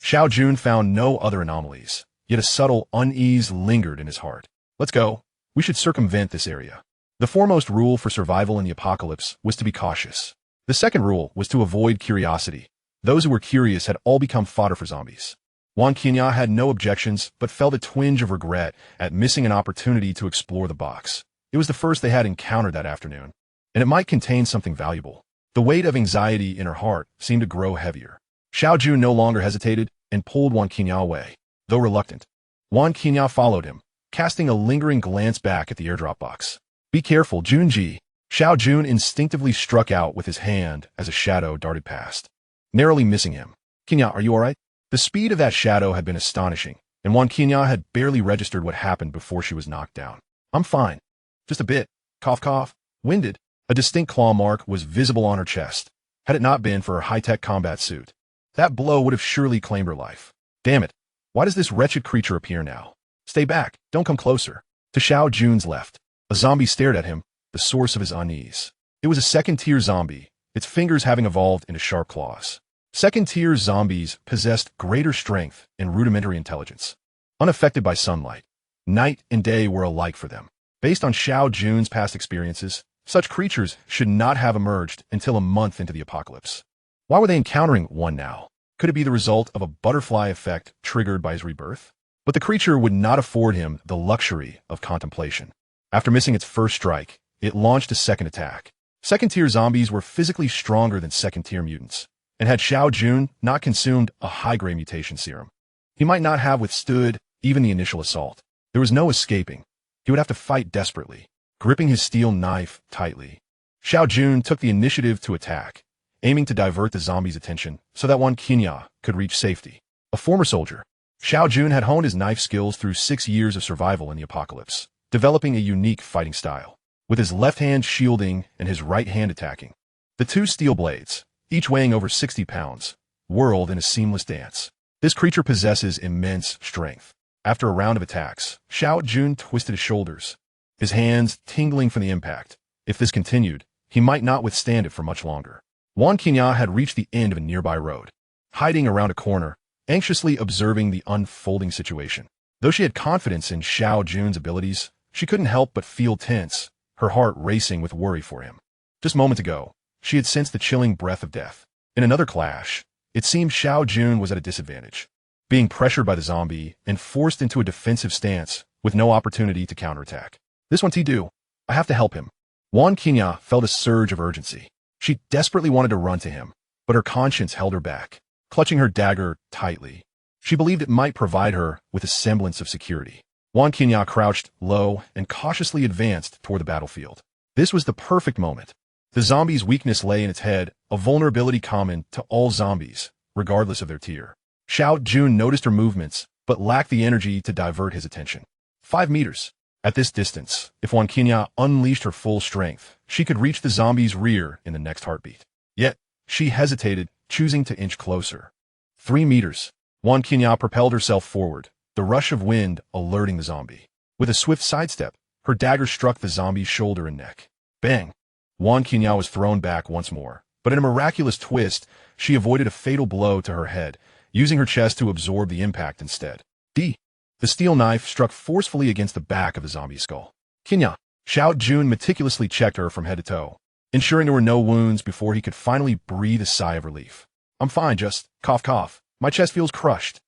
Xiao Jun found no other anomalies, yet a subtle unease lingered in his heart. Let's go. We should circumvent this area. The foremost rule for survival in the apocalypse was to be cautious. The second rule was to avoid curiosity. Those who were curious had all become fodder for zombies. Wan Qinyao had no objections, but felt a twinge of regret at missing an opportunity to explore the box. It was the first they had encountered that afternoon, and it might contain something valuable. The weight of anxiety in her heart seemed to grow heavier. Xiao Jun no longer hesitated and pulled Wan Qinyao away, though reluctant. Wan Qinyao followed him, casting a lingering glance back at the airdrop box. Be careful, Junji. Xiao Jun instinctively struck out with his hand as a shadow darted past, narrowly missing him. Qinyao, are you all right? The speed of that shadow had been astonishing, and Wan Qinyao had barely registered what happened before she was knocked down. I'm fine. Just a bit. Cough, cough. Winded. A distinct claw mark was visible on her chest, had it not been for her high-tech combat suit. That blow would have surely claimed her life. Damn it. Why does this wretched creature appear now? Stay back. Don't come closer. To Xiao Jun's left, a zombie stared at him, the source of his unease. It was a second-tier zombie, its fingers having evolved into sharp claws. Second-tier zombies possessed greater strength and rudimentary intelligence. Unaffected by sunlight, night and day were alike for them. Based on Xiao Jun's past experiences, such creatures should not have emerged until a month into the apocalypse. Why were they encountering one now? Could it be the result of a butterfly effect triggered by his rebirth? But the creature would not afford him the luxury of contemplation. After missing its first strike, it launched a second attack. Second-tier zombies were physically stronger than second-tier mutants, and had Xiao Jun not consumed a high-grade mutation serum, he might not have withstood even the initial assault. There was no escaping. he would have to fight desperately, gripping his steel knife tightly. Xiao Jun took the initiative to attack, aiming to divert the zombie's attention so that Wan Qinya could reach safety. A former soldier, Xiao Jun had honed his knife skills through 6 years of survival in the apocalypse, developing a unique fighting style, with his left hand shielding and his right hand attacking. The two steel blades, each weighing over 60 pounds, whirled in a seamless dance. This creature possesses immense strength. After a round of attacks, Xiao Jun twisted his shoulders, his hands tingling from the impact. If this continued, he might not withstand it for much longer. Wan Qinya had reached the end of a nearby road, hiding around a corner, anxiously observing the unfolding situation. Though she had confidence in Xiao Jun's abilities, she couldn't help but feel tense, her heart racing with worry for him. Just moments ago, she had sensed the chilling breath of death. In another clash, it seemed Xiao Jun was at a disadvantage, being pressured by the zombie and forced into a defensive stance with no opportunity to counterattack. This one's do. I have to help him. Wan Qinya felt a surge of urgency. She desperately wanted to run to him, but her conscience held her back, clutching her dagger tightly. She believed it might provide her with a semblance of security. Wan Qinya crouched low and cautiously advanced toward the battlefield. This was the perfect moment. The zombie's weakness lay in its head, a vulnerability common to all zombies, regardless of their tier. Xiao Jun noticed her movements, but lacked the energy to divert his attention. 5 meters. At this distance, if Wan Qinya unleashed her full strength, she could reach the zombie's rear in the next heartbeat. Yet, she hesitated, choosing to inch closer. 3 meters. Wan Qinya propelled herself forward, the rush of wind alerting the zombie. With a swift sidestep, her dagger struck the zombie's shoulder and neck. Bang! Wan Qinya was thrown back once more, but in a miraculous twist, she avoided a fatal blow to her head, using her chest to absorb the impact instead. The steel knife struck forcefully against the back of the zombie's skull. Qinya. Xiao Jun meticulously checked her from head to toe, ensuring there were no wounds before he could finally breathe a sigh of relief. I'm fine, just cough cough. My chest feels crushed.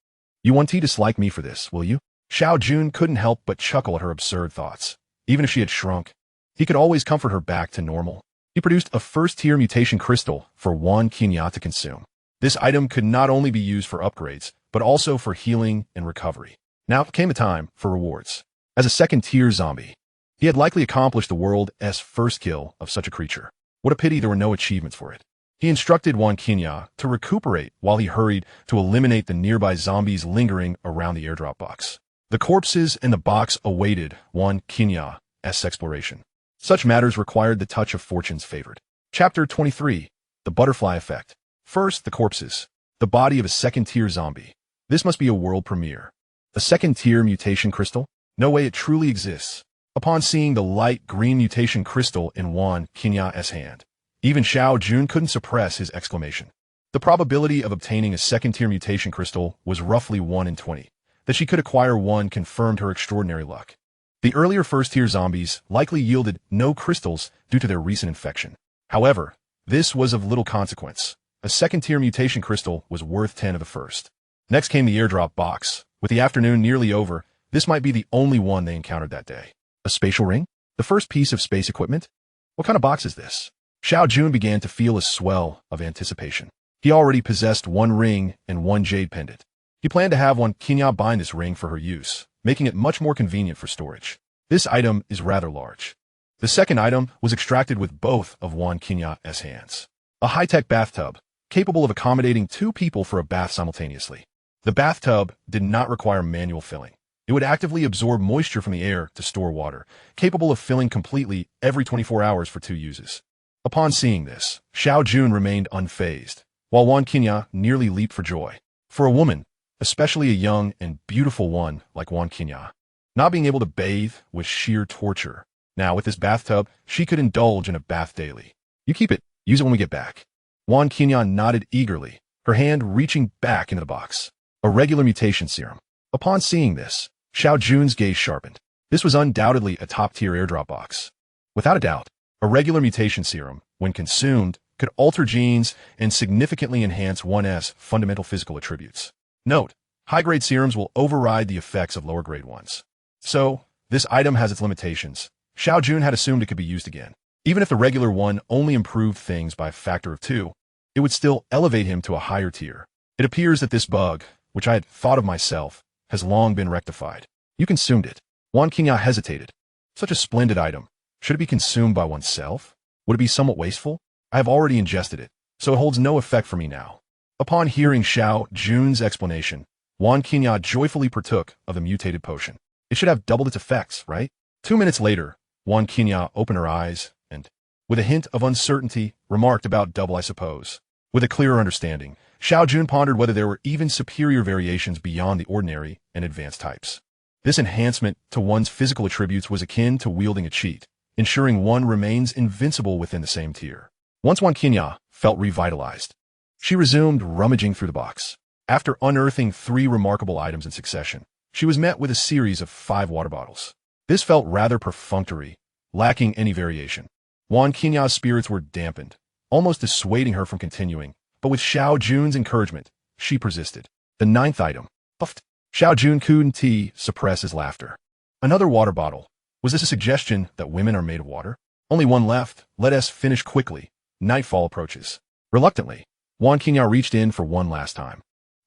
You won't dislike me for this, will you? Xiao Jun couldn't help but chuckle at her absurd thoughts. Even if she had shrunk, he could always comfort her back to normal. He produced a first-tier mutation crystal for Wan Qinya to consume. This item could not only be used for upgrades, but also for healing and recovery. Now came the time for rewards. As a second-tier zombie, he had likely accomplished the world's first kill of such a creature. What a pity there were no achievements for it. He instructed Wan Qinya to recuperate while he hurried to eliminate the nearby zombies lingering around the airdrop box. The corpses in the box awaited Wan Qinya's exploration. Such matters required the touch of fortune's favorite. Chapter 23. The Butterfly Effect. First, the corpses. The body of a second-tier zombie. This must be a world premiere. A second-tier mutation crystal? No way it truly exists. Upon seeing the light green mutation crystal in Wan Qinya's hand, even Xiao Jun couldn't suppress his exclamation. The probability of obtaining a second-tier mutation crystal was roughly 1 in 20. That she could acquire one confirmed her extraordinary luck. The earlier first-tier zombies likely yielded no crystals due to their recent infection. However, this was of little consequence. A second-tier mutation crystal was worth 10 of the first. Next came the airdrop box. With the afternoon nearly over, this might be the only one they encountered that day. A spatial ring? The first piece of space equipment? What kind of box is this? Xiao Jun began to feel a swell of anticipation. He already possessed 1 ring and 1 jade pendant. He planned to have Wan Qinya bind this ring for her use, making it much more convenient for storage. This item is rather large. The second item was extracted with both of Wan Qinya's hands. A high-tech bathtub, capable of accommodating 2 people for a bath simultaneously. The bathtub did not require manual filling. It would actively absorb moisture from the air to store water, capable of filling completely every 24 hours for 2 uses. Upon seeing this, Xiao Jun remained unfazed, while Wan Qinya nearly leaped for joy. For a woman, especially a young and beautiful one like Wan Qinya, not being able to bathe was sheer torture. Now, with this bathtub, she could indulge in a bath daily. You keep it. Use it when we get back. Wan Qinya nodded eagerly, her hand reaching back into the box. A regular mutation serum. Upon seeing this, Xiao Jun's gaze sharpened. This was undoubtedly a top-tier airdrop box. Without a doubt, a regular mutation serum, when consumed, could alter genes and significantly enhance one's fundamental physical attributes. Note, high-grade serums will override the effects of lower-grade ones. So, this item has its limitations. Xiao Jun had assumed it could be used again. Even if the regular one only improved things by a factor of 2, it would still elevate him to a higher tier. It appears that this bug, which I had thought of myself, has long been rectified. You consumed it. Wan Qinya hesitated, Such a splendid item. Should it be consumed by oneself? Would it be somewhat wasteful? I have already ingested it, so it holds no effect for me now. Upon hearing Xiao Jun's explanation, Wan Qinghua joyfully partook of the mutated potion. It should have doubled its effects, right? 2 minutes later, Wan Qinghua opened her eyes and, with a hint of uncertainty, remarked about double, I suppose. With a clearer understanding, Xiao Jun pondered whether there were even superior variations beyond the ordinary and advanced types. This enhancement to one's physical attributes was akin to wielding a cheat, ensuring one remains invincible within the same tier. Once Wan Qinghua felt revitalized, she resumed rummaging through the box. After unearthing 3 remarkable items in succession, she was met with a series of 5 water bottles. This felt rather perfunctory, lacking any variation. Wan Qinghua's spirits were dampened, almost dissuading her from continuing, but with Xiao Jun's encouragement, she persisted. The 9th item. Puffed. Xiao Jun couldn't suppress his laughter. Another water bottle. Was this a suggestion that women are made of water? Only one left. Let us finish quickly. Nightfall approaches. Reluctantly, Wan Qinghua reached in for one last time.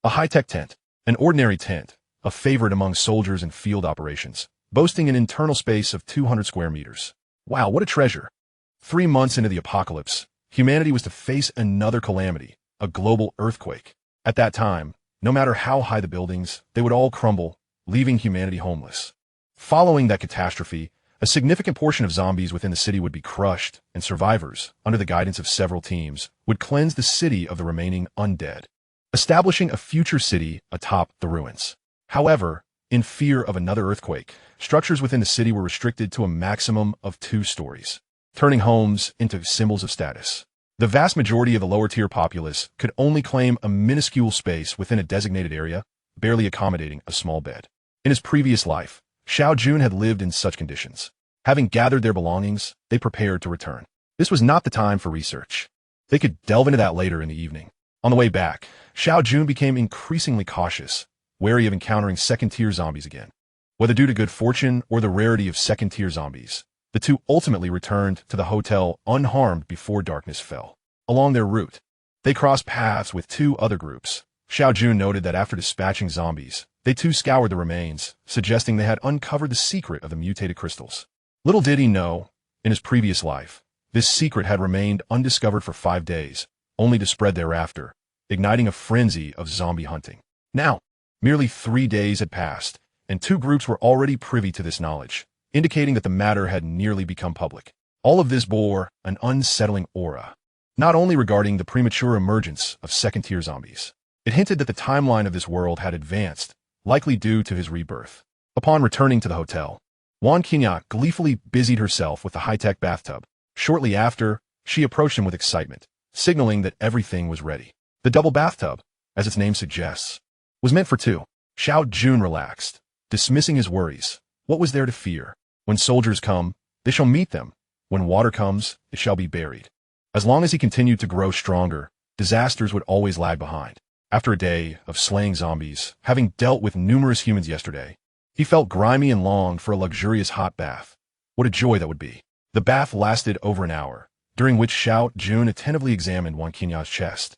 A high-tech tent. An ordinary tent, a favorite among soldiers in field operations, boasting an internal space of 200 square meters. Wow, what a treasure. 3 months into the apocalypse, humanity was to face another calamity, a global earthquake. At that time, no matter how high the buildings, they would all crumble, leaving humanity homeless. Following that catastrophe, a significant portion of zombies within the city would be crushed, and survivors, under the guidance of several teams, would cleanse the city of the remaining undead, establishing a future city atop the ruins. However, in fear of another earthquake, structures within the city were restricted to a maximum of 2 stories, turning homes into symbols of status. The vast majority of the lower-tier populace could only claim a minuscule space within a designated area, barely accommodating a small bed. In his previous life, Xiao Jun had lived in such conditions. Having gathered their belongings, they prepared to return. This was not the time for research. They could delve into that later in the evening. On the way back, Xiao Jun became increasingly cautious, wary of encountering second-tier zombies again. Whether due to good fortune or the rarity of second-tier zombies, the two ultimately returned to the hotel unharmed before darkness fell. Along their route, they crossed paths with 2 other groups. Xiao Jun noted that after dispatching zombies, they too scoured the remains, suggesting they had uncovered the secret of the mutated crystals. Little did he know, in his previous life, this secret had remained undiscovered for 5 days, only to spread thereafter, igniting a frenzy of zombie hunting. Now, merely 3 days had passed, and 2 groups were already privy to this knowledge, indicating that the matter had nearly become public. All of this bore an unsettling aura, not only regarding the premature emergence of second-tier zombies. It hinted that the timeline of this world had advanced, likely due to his rebirth. Upon returning to the hotel, Wan Qinghua gleefully busied herself with the high-tech bathtub. Shortly after, she approached him with excitement, signaling that everything was ready. The double bathtub, as its name suggests, was meant for 2. Xiao Jun relaxed, dismissing his worries. What was there to fear? When soldiers come, they shall meet them. When water comes, it shall be buried. As long as he continued to grow stronger, disasters would always lag behind. After a day of slaying zombies, having dealt with numerous humans yesterday, he felt grimy and longed for a luxurious hot bath. What a joy that would be. The bath lasted over an hour, during which Xiao Jun attentively examined Wan Qinghua's chest.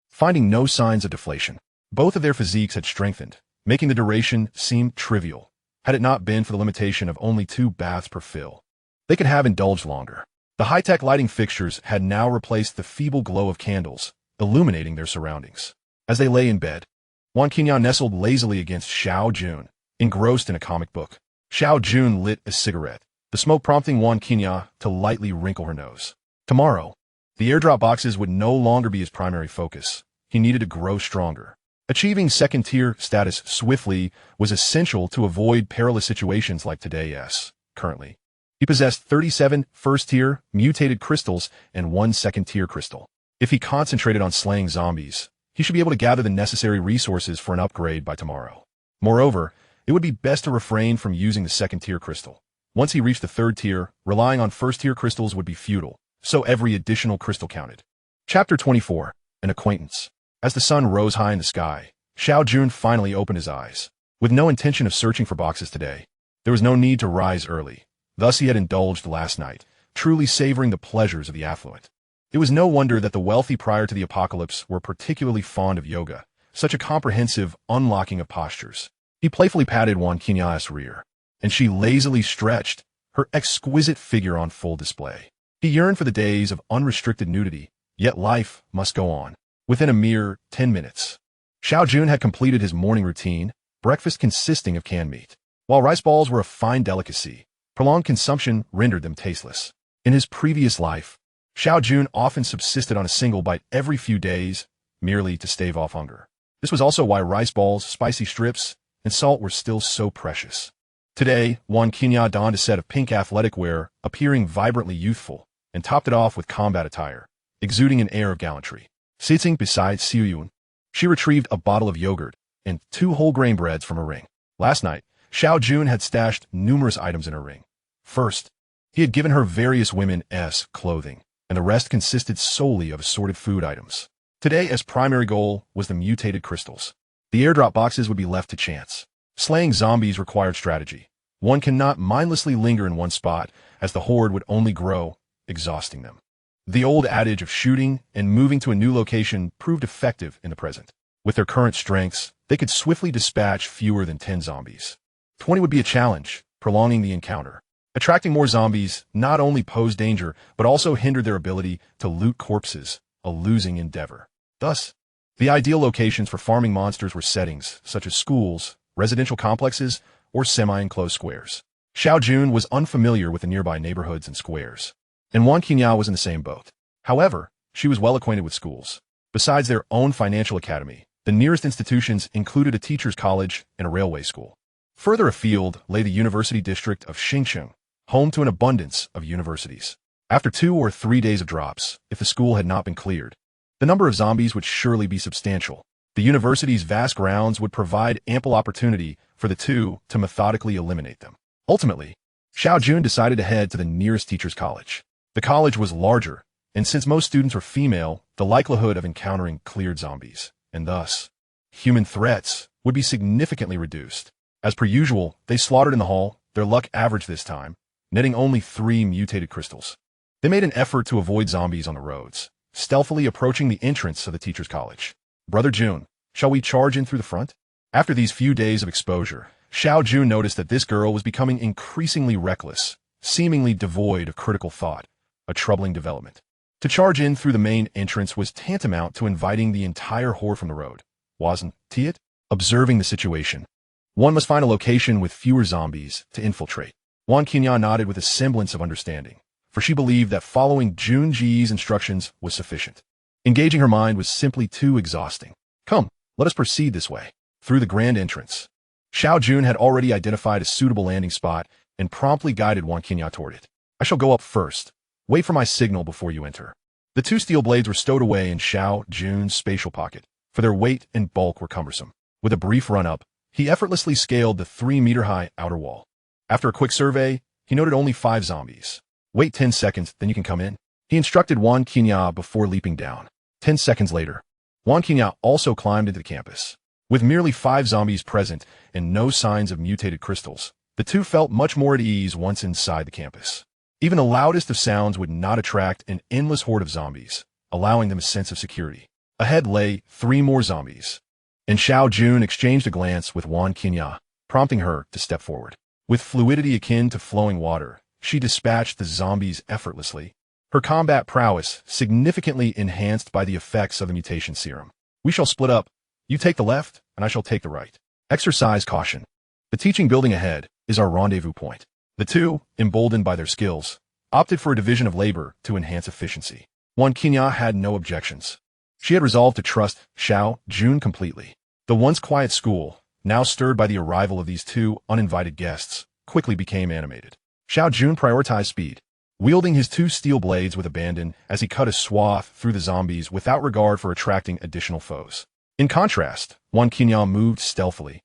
Finding no signs of deflation, both of their physiques had strengthened, making the duration seem trivial. Had it not been for the limitation of only 2 baths per fill, they could have indulged longer. The high-tech lighting fixtures had now replaced the feeble glow of candles, illuminating their surroundings. As they lay in bed, Wan Qinghua nestled lazily against Xiao Jun, engrossed in a comic book. Xiao Jun lit a cigarette, the smoke prompting Wan Qinghua to lightly wrinkle her nose. Tomorrow, the airdrop boxes would no longer be his primary focus. He needed to grow stronger. Achieving second-tier status swiftly was essential to avoid perilous situations like today's. Currently, he possessed 37 first-tier mutated crystals and 1 second-tier crystal. If he concentrated on slaying zombies, he should be able to gather the necessary resources for an upgrade by tomorrow. Moreover, it would be best to refrain from using the second-tier crystal. Once he reached the 3rd tier, relying on first-tier crystals would be futile, so every additional crystal counted. Chapter 24. An Acquaintance. As the sun rose high in the sky, Xiao Jun finally opened his eyes. With no intention of searching for boxes today, there was no need to rise early. Thus he had indulged last night, truly savoring the pleasures of the affluent. It was no wonder that the wealthy prior to the apocalypse were particularly fond of yoga, such a comprehensive unlocking of postures. He playfully patted Wan Qinghua's rear, and she lazily stretched, her exquisite figure on full display. He yearned for the days of unrestricted nudity, yet life must go on. Within a mere 10 minutes, Xiao Jun had completed his morning routine, breakfast consisting of canned meat. While rice balls were a fine delicacy, prolonged consumption rendered them tasteless. In his previous life, Xiao Jun often subsisted on a single bite every few days, merely to stave off hunger. This was also why rice balls, spicy strips, and salt were still so precious. Today, Wan Qinya donned a set of pink athletic wear, appearing vibrantly youthful, and topped it off with combat attire, exuding an air of gallantry. Sitting beside Xiao Jun, she retrieved a bottle of yogurt and 2 whole grain breads from her ring. Last night, Xiao Jun had stashed numerous items in her ring. First, he had given her various women's clothing, and the rest consisted solely of assorted food items. Today, as primary goal was the mutated crystals. The airdrop boxes would be left to chance. Slaying zombies required strategy. One cannot mindlessly linger in one spot, as the horde would only grow, exhausting them. The old adage of shooting and moving to a new location proved effective in the present. With their current strengths, they could swiftly dispatch fewer than 10 zombies. 20 would be a challenge, prolonging the encounter. Attracting more zombies not only posed danger, but also hindered their ability to loot corpses, a losing endeavor. Thus, the ideal locations for farming monsters were settings such as schools, residential complexes, or semi-enclosed squares. Xiao Jun was unfamiliar with the nearby neighborhoods and squares, and Wan Qinya was in the same boat. However, she was well acquainted with schools. Besides their own financial academy, the nearest institutions included a teacher's college and a railway school. Further afield lay the University District of Xincheng, home to an abundance of universities. After 2 or 3 days of drops, if the school had not been cleared, the number of zombies would surely be substantial. The university's vast grounds would provide ample opportunity for the two to methodically eliminate them. Ultimately, Xiao Jun decided to head to the nearest teacher's college. The college was larger, and since most students were female, the likelihood of encountering cleared zombies, and thus human threats, would be significantly reduced. As per usual, they slaughtered in the hall, their luck averaged this time, netting only 3 mutated crystals. They made an effort to avoid zombies on the roads, stealthily approaching the entrance of the teacher's college. Brother Jun, shall we charge in through the front? After these few days of exposure, Xiao Jun noticed that this girl was becoming increasingly reckless, seemingly devoid of critical thought, a troubling development. To charge in through the main entrance was tantamount to inviting the entire horde from the road, wasn't it? Observing the situation, one must find a location with fewer zombies to infiltrate. Wan Qinya nodded with a semblance of understanding, for she believed that following Junji's instructions was sufficient. Engaging her mind was simply too exhausting. Come, let us proceed this way. Through the grand entrance. Xiao Jun had already identified a suitable landing spot and promptly guided Wan Qinya toward it. I shall go up first. Wait for my signal before you enter. The 2 steel blades were stowed away in Xiao Jun's spatial pocket, for their weight and bulk were cumbersome. With a brief run-up, he effortlessly scaled the 3-meter-high outer wall. After a quick survey, he noted only 5 zombies. Wait 10 seconds, then you can come in. He instructed Wan Qinya before leaping down. 10 seconds later, Wan Qinya also climbed into the campus. With merely 5 zombies present and no signs of mutated crystals, the two felt much more at ease once inside the campus. Even the loudest of sounds would not attract an endless horde of zombies, allowing them a sense of security. Ahead lay 3 more zombies, and Xiao Jun exchanged a glance with Wan Qinya, prompting her to step forward. With fluidity akin to flowing water, she dispatched the zombies effortlessly, her combat prowess significantly enhanced by the effects of the mutation serum. We shall split up. You take the left, and I shall take the right. Exercise caution. The teaching building ahead is our rendezvous point. The two, emboldened by their skills, opted for a division of labor to enhance efficiency. Wan Qinya had no objections. She had resolved to trust Xiao Jun completely. The once quiet school, now stirred by the arrival of these 2 uninvited guests, quickly became animated. Xiao Jun prioritized speed, wielding his 2 steel blades with abandon as he cut a swath through the zombies without regard for attracting additional foes. In contrast, Wan Qinya moved stealthily,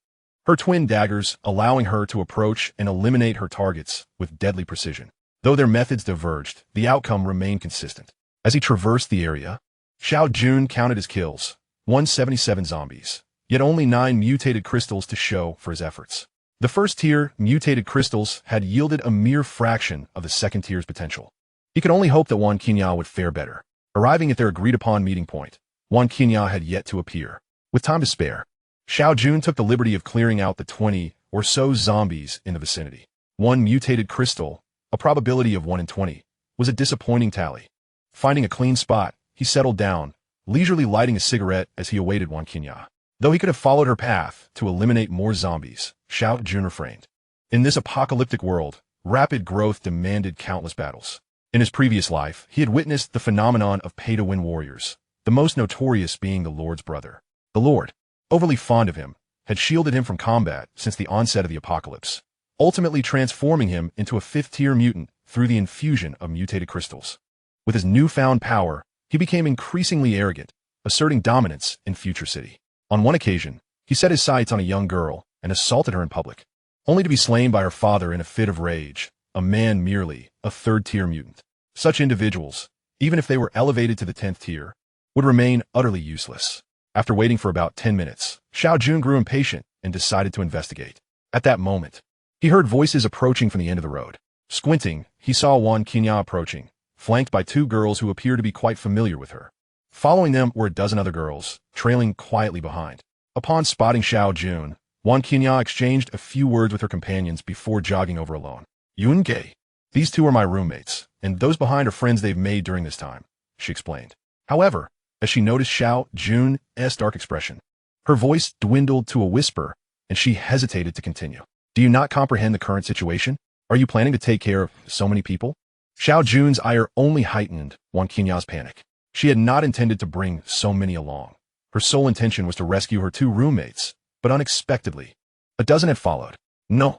her twin daggers allowing her to approach and eliminate her targets with deadly precision. Though their methods diverged, the outcome remained consistent. As he traversed the area, Xiao Jun counted his kills, 177 zombies, yet only 9 mutated crystals to show for his efforts. The first tier mutated crystals had yielded a mere fraction of the second tier's potential. He could only hope that Wan Qinya would fare better. Arriving at their agreed-upon meeting point, Wan Qinya had yet to appear. With time to spare, Xiao Jun took the liberty of clearing out the 20 or so zombies in the vicinity. 1 mutated crystal a probability of 1 in 20, was a disappointing tally. Finding a clean spot, he settled down, leisurely lighting a cigarette as he awaited Wan Qinya. Though he could have followed her path to eliminate more zombies, Xiao Jun refrained. In this apocalyptic world, rapid growth demanded countless battles. In his previous life, he had witnessed the phenomenon of pay-to-win warriors, the most notorious being the Lord's brother. The Lord, overly fond of him, had shielded him from combat since the onset of the apocalypse, ultimately transforming him into a fifth-tier mutant through the infusion of mutated crystals. With his newfound power, he became increasingly arrogant, asserting dominance in Future City. On one occasion, he set his sights on a young girl and assaulted her in public, only to be slain by her father in a fit of rage, a man merely a third-tier mutant. Such individuals, even if they were elevated to the 10th tier, would remain utterly useless. After waiting for about 10 minutes, Xiao Jun grew impatient and decided to investigate. At that moment, he heard voices approaching from the end of the road. Squinting, he saw Wan Qinya approaching, flanked by two girls who appeared to be quite familiar with her. Following them were a dozen other girls, trailing quietly behind. Upon spotting Xiao Jun, Wan Qinya exchanged a few words with her companions before jogging over alone. Yun Ge. These two are my roommates, and those behind are friends they've made during this time, she explained. However, as she noticed Xiao Jun's dark expression, her voice dwindled to a whisper, and she hesitated to continue. Do you not comprehend the current situation? Are you planning to take care of so many people? Xiao Jun's ire only heightened Wan Qinya's panic. She had not intended to bring so many along. Her sole intention was to rescue her two roommates, but unexpectedly, a dozen had followed. No,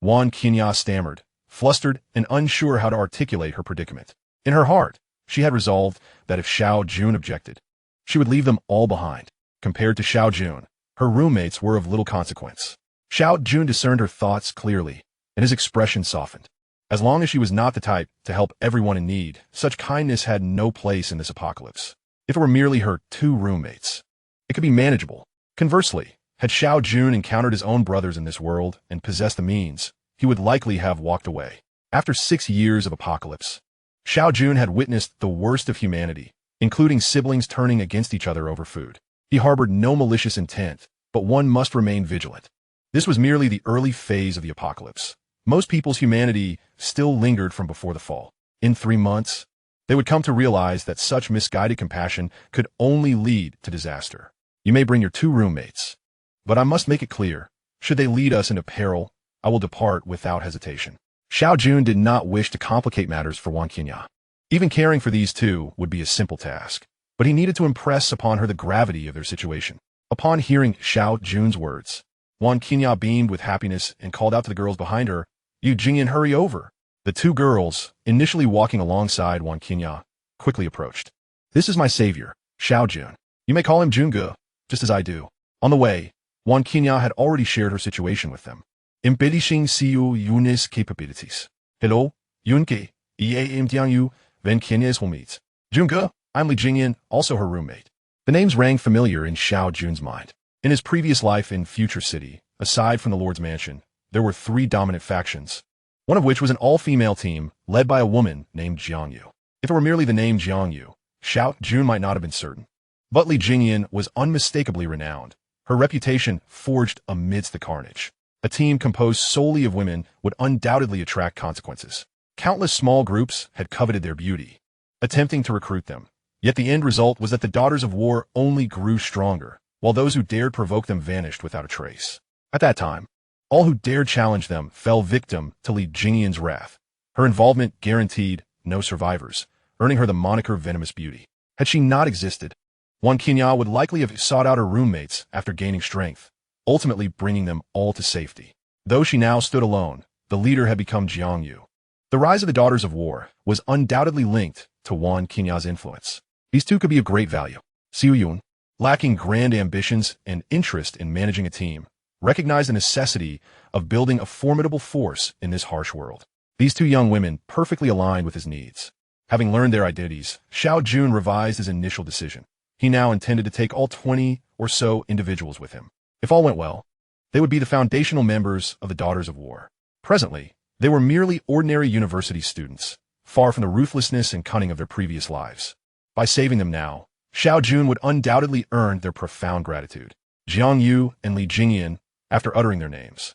Wan Qinya stammered, flustered and unsure how to articulate her predicament. In her heart, she had resolved that if Xiao Jun objected, she would leave them all behind. Compared to Xiao Jun, her roommates were of little consequence. Xiao Jun discerned her thoughts clearly, and his expression softened. As long as she was not the type to help everyone in need, such kindness had no place in this apocalypse. If it were merely her two roommates, it could be manageable. Conversely, had Xiao Jun encountered his own brothers in this world and possessed the means, he would likely have walked away. After 6 years of apocalypse, Xiao Jun had witnessed the worst of humanity, including siblings turning against each other over food. He harbored no malicious intent, but one must remain vigilant. This was merely the early phase of the apocalypse. Most people's humanity still lingered from before the fall. In 3 months, they would come to realize that such misguided compassion could only lead to disaster. You may bring your two roommates, but I must make it clear, should they lead us into peril, I will depart without hesitation. Xiao Jun did not wish to complicate matters for Wan Qinya. Even caring for these two would be a simple task, but he needed to impress upon her the gravity of their situation. Upon hearing Xiao Jun's words, Wan Qinya beamed with happiness and called out to the girls behind her, "You Jingyan, hurry over." The two girls, initially walking alongside Wan Qinya, quickly approached. "This is my savior, Xiao Jun. You may call him Junge, just as I do." On the way, Wan Qinya had already shared her situation with them. Embellishing Xiao Jun's capabilities. "Hello, Yunke, am Jiangyu, Wen Qinyas will meet. Junge, I'm Li Jingyan, also her roommate." The names rang familiar in Xiao Jun's mind. In his previous life in Future City, aside from the Lord's Mansion, there were 3 dominant factions, one of which was an all-female team led by a woman named Jiangyu. If it were merely the name Jiangyu, Xiao Jun might not have been certain. But Li Jingyan was unmistakably renowned, her reputation forged amidst the carnage. A team composed solely of women would undoubtedly attract consequences. Countless small groups had coveted their beauty, attempting to recruit them. Yet the end result was that the Daughters of War only grew stronger, while those who dared provoke them vanished without a trace. At that time, all who dared challenge them fell victim to Li Jingyan's wrath. Her involvement guaranteed no survivors, earning her the moniker Venomous Beauty. Had she not existed, Wan Qinya would likely have sought out her roommates after gaining strength, ultimately bringing them all to safety. Though she now stood alone, the leader had become Jiangyu. The rise of the Daughters of War was undoubtedly linked to Wan Qinya's influence. These two could be of great value. Xiao Jun, lacking grand ambitions and interest in managing a team, recognized the necessity of building a formidable force in this harsh world. These two young women perfectly aligned with his needs. Having learned their identities, Xiao Jun revised his initial decision. He now intended to take all 20 or so individuals with him. If all went well, they would be the foundational members of the Daughters of War. Presently, they were merely ordinary university students, far from the ruthlessness and cunning of their previous lives. By saving them now, Xiao Jun would undoubtedly earn their profound gratitude. Jiangyu and Li Jingyan, after uttering their names,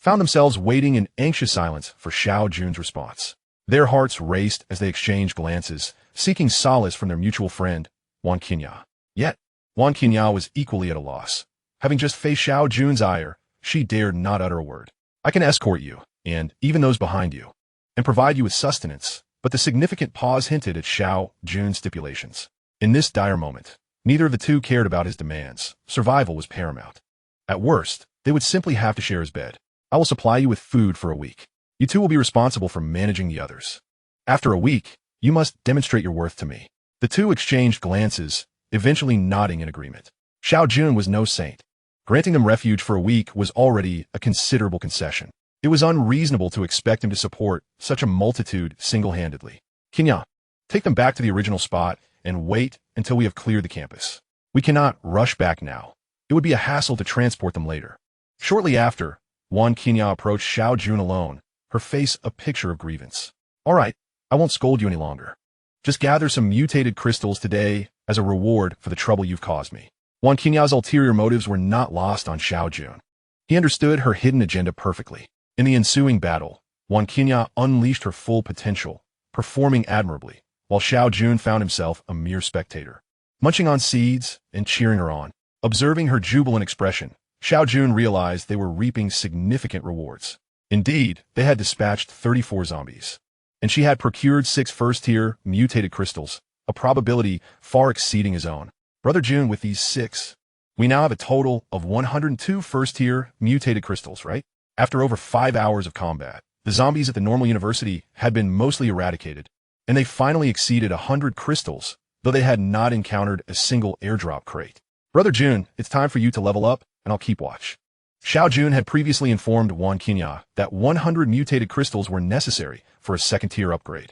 found themselves waiting in anxious silence for Xiao Jun's response. Their hearts raced as they exchanged glances, seeking solace from their mutual friend, Wan Qinya. Yet, Wan Qinya was equally at a loss. Having just faced Xiao Jun's ire, she dared not utter a word. I can escort you, and even those behind you, and provide you with sustenance, but the significant pause hinted at Xiao Jun's stipulations. In this dire moment, neither of the two cared about his demands. Survival was paramount. At worst, they would simply have to share his bed. I will supply you with food for a week. You two will be responsible for managing the others. After a week, you must demonstrate your worth to me. The two exchanged glances, eventually nodding in agreement. Xiao Jun was no saint. Granting them refuge for a week was already a considerable concession. It was unreasonable to expect him to support such a multitude single-handedly. Qinya, take them back to the original spot and wait until we have cleared the campus. We cannot rush back now. It would be a hassle to transport them later. Shortly after, Wan Qinya approached Xiao Jun alone, her face a picture of grievance. All right, I won't scold you any longer. Just gather some mutated crystals today as a reward for the trouble you've caused me. Wan Qinya's ulterior motives were not lost on Xiao Jun. He understood her hidden agenda perfectly. In the ensuing battle, Wan Qinya unleashed her full potential, performing admirably, while Xiao Jun found himself a mere spectator, munching on seeds and cheering her on. Observing her jubilant expression, Xiao Jun realized they were reaping significant rewards. Indeed, they had dispatched 34 zombies, and she had procured 6 first-tier mutated crystals, a probability far exceeding his own. Brother Jun, with these 6, we now have a total of 102 first-tier mutated crystals, right? After over 5 hours of combat, the zombies at the normal university had been mostly eradicated, and they finally exceeded 100 crystals, though they had not encountered a single airdrop crate. Brother Jun, it's time for you to level up, and I'll keep watch. Xiao Jun had previously informed Wan Qinya that 100 mutated crystals were necessary for a second-tier upgrade.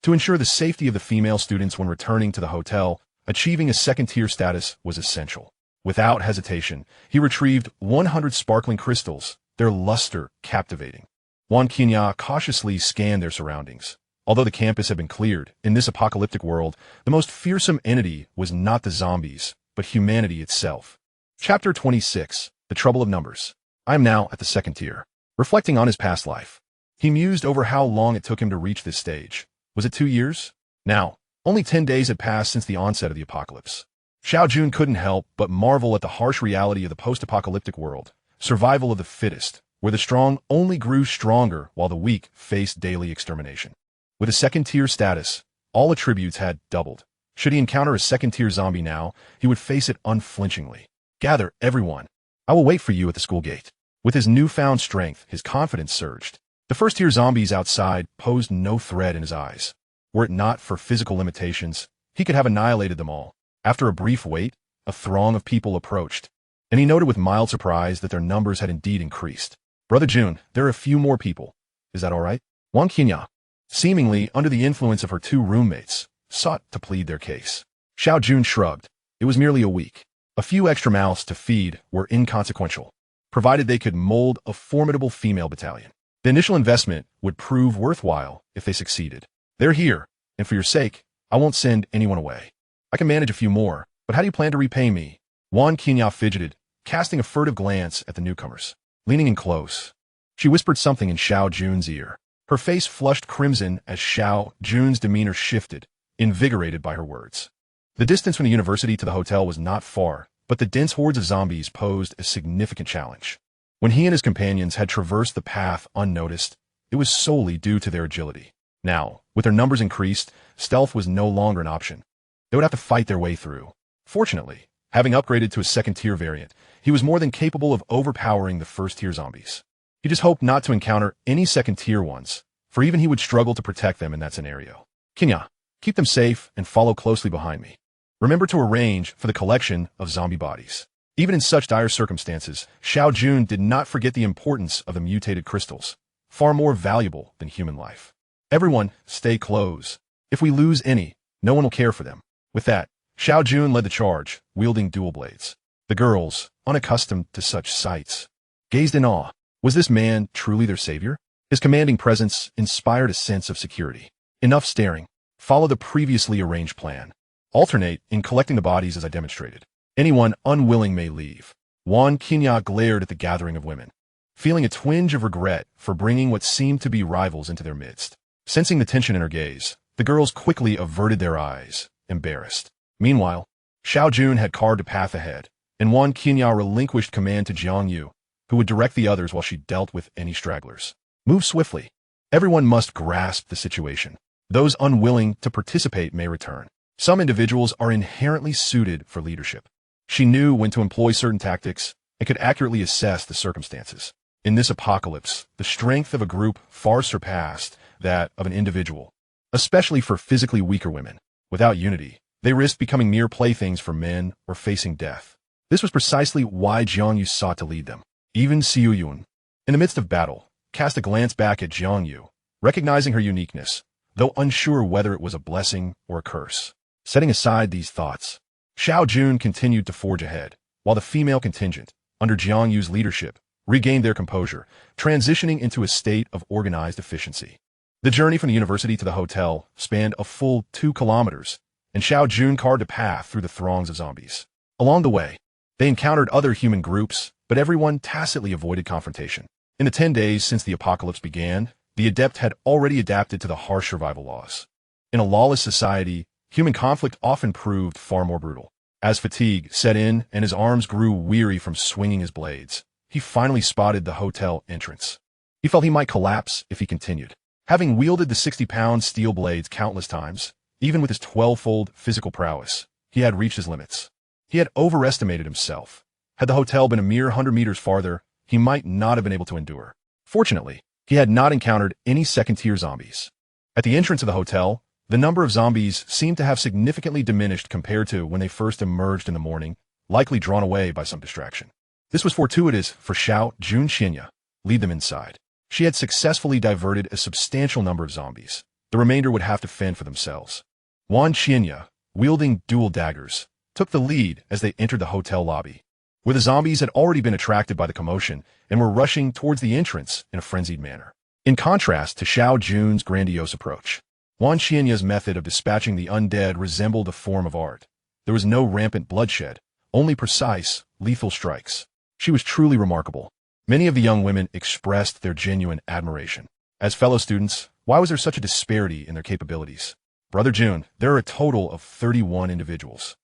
To ensure the safety of the female students when returning to the hotel, achieving a second-tier status was essential. Without hesitation, he retrieved 100 sparkling crystals, their luster captivating. Wan Qinya cautiously scanned their surroundings. Although the campus had been cleared, in this apocalyptic world, the most fearsome entity was not the zombies, but humanity itself. Chapter 26, The Trouble of Numbers. I am now at the second tier. Reflecting on his past life, he mused over how long it took him to reach this stage. Was it 2 years? Now, only 10 days had passed since the onset of the apocalypse. Xiao Jun couldn't help but marvel at the harsh reality of the post-apocalyptic world, survival of the fittest, where the strong only grew stronger while the weak faced daily extermination. With a second-tier status, all attributes had doubled. Should he encounter a second-tier zombie now, he would face it unflinchingly. Gather, everyone. I will wait for you at the school gate. With his newfound strength, his confidence surged. The first-tier zombies outside posed no threat in his eyes. Were it not for physical limitations, he could have annihilated them all. After a brief wait, a throng of people approached, and he noted with mild surprise that their numbers had indeed increased. Brother Jun, there are a few more people. Is that all right? Wan Qinya, seemingly under the influence of her 2 roommates, sought to plead their case. Xiao Jun shrugged. It was merely a week. A few extra mouths to feed were inconsequential, provided they could mold a formidable female battalion. The initial investment would prove worthwhile if they succeeded. They're here, and for your sake, I won't send anyone away. I can manage a few more, but how do you plan to repay me? Wan Qinya fidgeted, casting a furtive glance at the newcomers. Leaning in close, she whispered something in Xiao Jun's ear. Her face flushed crimson as Xiao Jun's demeanor shifted, invigorated by her words. The distance from the university to the hotel was not far, but the dense hordes of zombies posed a significant challenge. When he and his companions had traversed the path unnoticed, it was solely due to their agility. Now, with their numbers increased, stealth was no longer an option. They would have to fight their way through. Fortunately, having upgraded to a second-tier variant, he was more than capable of overpowering the first-tier zombies. He just hoped not to encounter any second-tier ones, for even he would struggle to protect them in that scenario. Qinya, keep them safe and follow closely behind me. Remember to arrange for the collection of zombie bodies. Even in such dire circumstances, Xiao Jun did not forget the importance of the mutated crystals, far more valuable than human life. Everyone, stay close. If we lose any, no one will care for them. With that, Xiao Jun led the charge, wielding dual blades. The girls, unaccustomed to such sights, gazed in awe. Was this man truly their savior? His commanding presence inspired a sense of security. Enough staring. Follow the previously arranged plan. Alternate in collecting the bodies as I demonstrated. Anyone unwilling may leave. Wan Qinya glared at the gathering of women. feeling a twinge of regret for bringing what seemed to be rivals into their midst. Sensing the tension in her gaze, the girls quickly averted their eyes, embarrassed. Meanwhile, Xiao Jun had carved a path ahead, and Wan Qinya relinquished command to Jiang Yu, who would direct the others while she dealt with any stragglers. Move swiftly. Everyone must grasp the situation. Those unwilling to participate may return. Some individuals are inherently suited for leadership. She knew when to employ certain tactics and could accurately assess the circumstances. In this apocalypse, the strength of a group far surpassed that of an individual, especially for physically weaker women. Without unity, they risked becoming mere playthings for men or facing death. This was precisely why Jiang Yu sought to lead them. Even Xiao Jun, in the midst of battle, cast a glance back at Jiang Yu, recognizing her uniqueness, though unsure whether it was a blessing or a curse. Setting aside these thoughts, Xiao Jun continued to forge ahead, while the female contingent, under Jiang Yu's leadership, regained their composure, transitioning into a state of organized efficiency. The journey from the university to the hotel spanned a full 2 kilometers, and Xiao Jun carved a path through the throngs of zombies. Along the way, they encountered other human groups, but everyone tacitly avoided confrontation. In the 10 days since the apocalypse began, the adept had already adapted to the harsh survival laws. In a lawless society, human conflict often proved far more brutal. As fatigue set in and his arms grew weary from swinging his blades, he finally spotted the hotel entrance. He felt he might collapse if he continued. Having wielded the 60-pound steel blades countless times, even with his 12-fold physical prowess, he had reached his limits. He had overestimated himself. Had the hotel been a mere 100 meters farther, he might not have been able to endure. Fortunately, he had not encountered any second-tier zombies. At the entrance of the hotel, the number of zombies seemed to have significantly diminished compared to when they first emerged in the morning, likely drawn away by some distraction. This was fortuitous for Xiao Jun Xinya. Lead them inside. She had successfully diverted a substantial number of zombies. The remainder would have to fend for themselves. Wan Qinya, wielding dual daggers, took the lead as they entered the hotel lobby, where the zombies had already been attracted by the commotion and were rushing towards the entrance in a frenzied manner. In contrast to Xiao Jun's grandiose approach, Wan Qianya's method of dispatching the undead resembled a form of art. There was no rampant bloodshed, only precise, lethal strikes. She was truly remarkable. Many of the young women expressed their genuine admiration. As fellow students, why was there such a disparity in their capabilities? Brother Jun, there are a total of 31 individuals.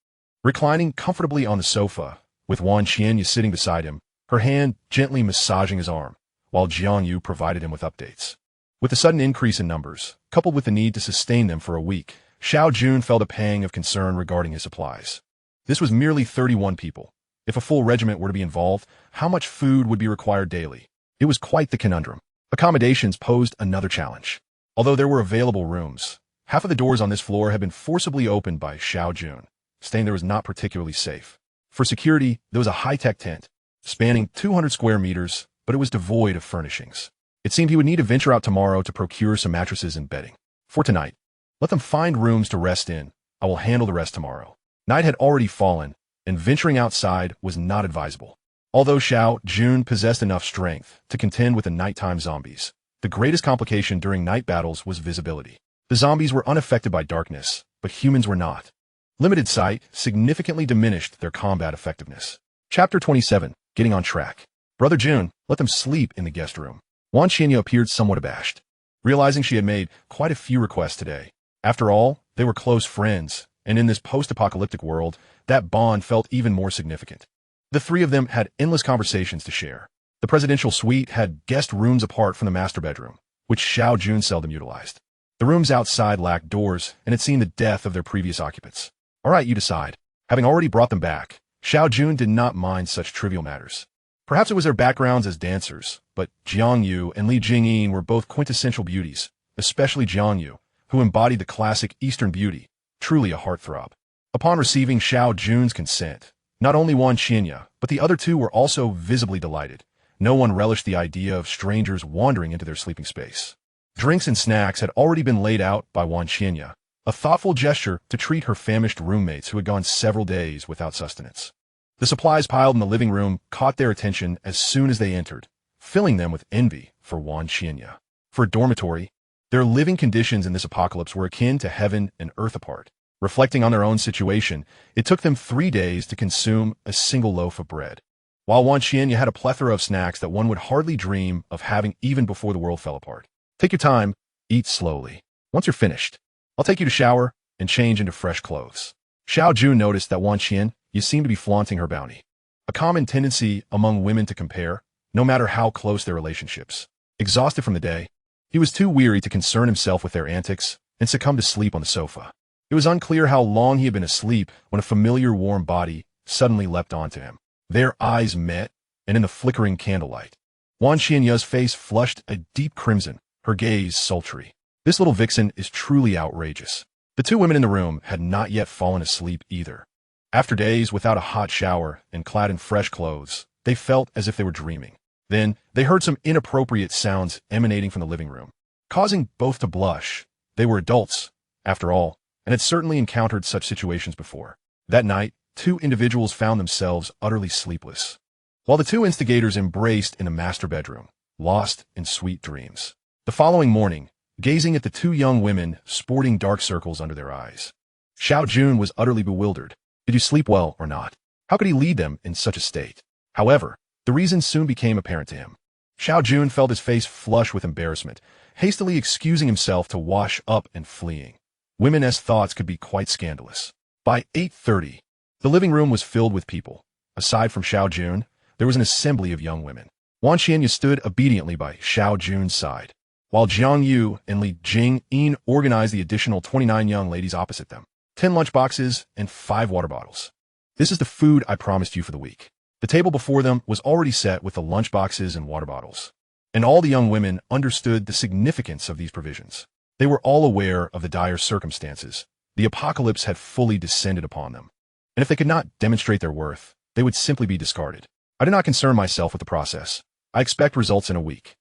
Reclining comfortably on the sofa, with Wan Qianya sitting beside him, her hand gently massaging his arm, while Jiang Yu provided him with updates. With the sudden increase in numbers, coupled with the need to sustain them for a week, Xiao Jun felt a pang of concern regarding his supplies. This was merely 31 people. If a full regiment were to be involved, how much food would be required daily? It was quite the conundrum. Accommodations posed another challenge. Although there were available rooms, half of the doors on this floor had been forcibly opened by Xiao Jun, saying there was not particularly safe. For security, there was a high-tech tent, spanning 200 square meters, but it was devoid of furnishings. It seemed he would need to venture out tomorrow to procure some mattresses and bedding. For tonight, let them find rooms to rest in. I will handle the rest tomorrow. Night had already fallen, and venturing outside was not advisable. Although Xiao Jun possessed enough strength to contend with the nighttime zombies, the greatest complication during night battles was visibility. The zombies were unaffected by darkness, but humans were not. Limited sight significantly diminished their combat effectiveness. Chapter 27, Getting on Track. Brother Jun, let them sleep in the guest room. Wan Qianya appeared somewhat abashed, realizing she had made quite a few requests today. After all, they were close friends, and in this post-apocalyptic world, that bond felt even more significant. The three of them had endless conversations to share. The presidential suite had guest rooms apart from the master bedroom, which Xiao Jun seldom utilized. The rooms outside lacked doors and had seen the death of their previous occupants. All right, you decide. Having already brought them back, Xiao Jun did not mind such trivial matters. Perhaps it was their backgrounds as dancers, but Jiang Yu and Li Jingyin were both quintessential beauties, especially Jiang Yu, who embodied the classic Eastern beauty, truly a heartthrob. Upon receiving Xiao Jun's consent, not only Wan Qianya, but the other two were also visibly delighted. No one relished the idea of strangers wandering into their sleeping space. Drinks and snacks had already been laid out by Wan Qianya, a thoughtful gesture to treat her famished roommates who had gone several days without sustenance. The supplies piled in the living room caught their attention as soon as they entered, filling them with envy for Wan Qianya. For a dormitory, their living conditions in this apocalypse were akin to heaven and earth apart. Reflecting on their own situation, it took them 3 days to consume a single loaf of bread. while Wan Qian had a plethora of snacks that one would hardly dream of having even before the world fell apart. Take your time, eat slowly. Once you're finished, I'll take you to shower and change into fresh clothes. Xiao Jun noticed that Wan Qian, you seem to be flaunting her bounty. A common tendency among women to compare, no matter how close their relationships. Exhausted from the day, he was too weary to concern himself with their antics and succumbed to sleep on the sofa. It was unclear how long he had been asleep when a familiar warm body suddenly leapt onto him. Their eyes met, and in the flickering candlelight, Wan Qian's face flushed a deep crimson, her gaze sultry. This little vixen is truly outrageous. The two women in the room had not yet fallen asleep either. After days without a hot shower and clad in fresh clothes, they felt as if they were dreaming. Then, they heard some inappropriate sounds emanating from the living room, causing both to blush. They were adults, after all, and had certainly encountered such situations before. That night, two individuals found themselves utterly sleepless, while the two instigators embraced in the master bedroom, lost in sweet dreams. The following morning, gazing at the two young women sporting dark circles under their eyes, Xiao Jun was utterly bewildered. Did you sleep well or not? How could he lead them in such a state? However, the reason soon became apparent to him. Xiao Jun felt his face flush with embarrassment, hastily excusing himself to wash up and fleeing. Women's thoughts could be quite scandalous. By 8:30, the living room was filled with people. Aside from Xiao Jun, there was an assembly of young women. Wan Qian stood obediently by Xiao Jun's side, while Jiang Yu and Li Jing-yin organized the additional 29 young ladies opposite them. 10 lunchboxes and 5 water bottles. This is the food I promised you for the week. The table before them was already set with the lunchboxes and water bottles, and all the young women understood the significance of these provisions. They were all aware of the dire circumstances. The apocalypse had fully descended upon them, and if they could not demonstrate their worth, they would simply be discarded. I do not concern myself with the process. I expect results in a week.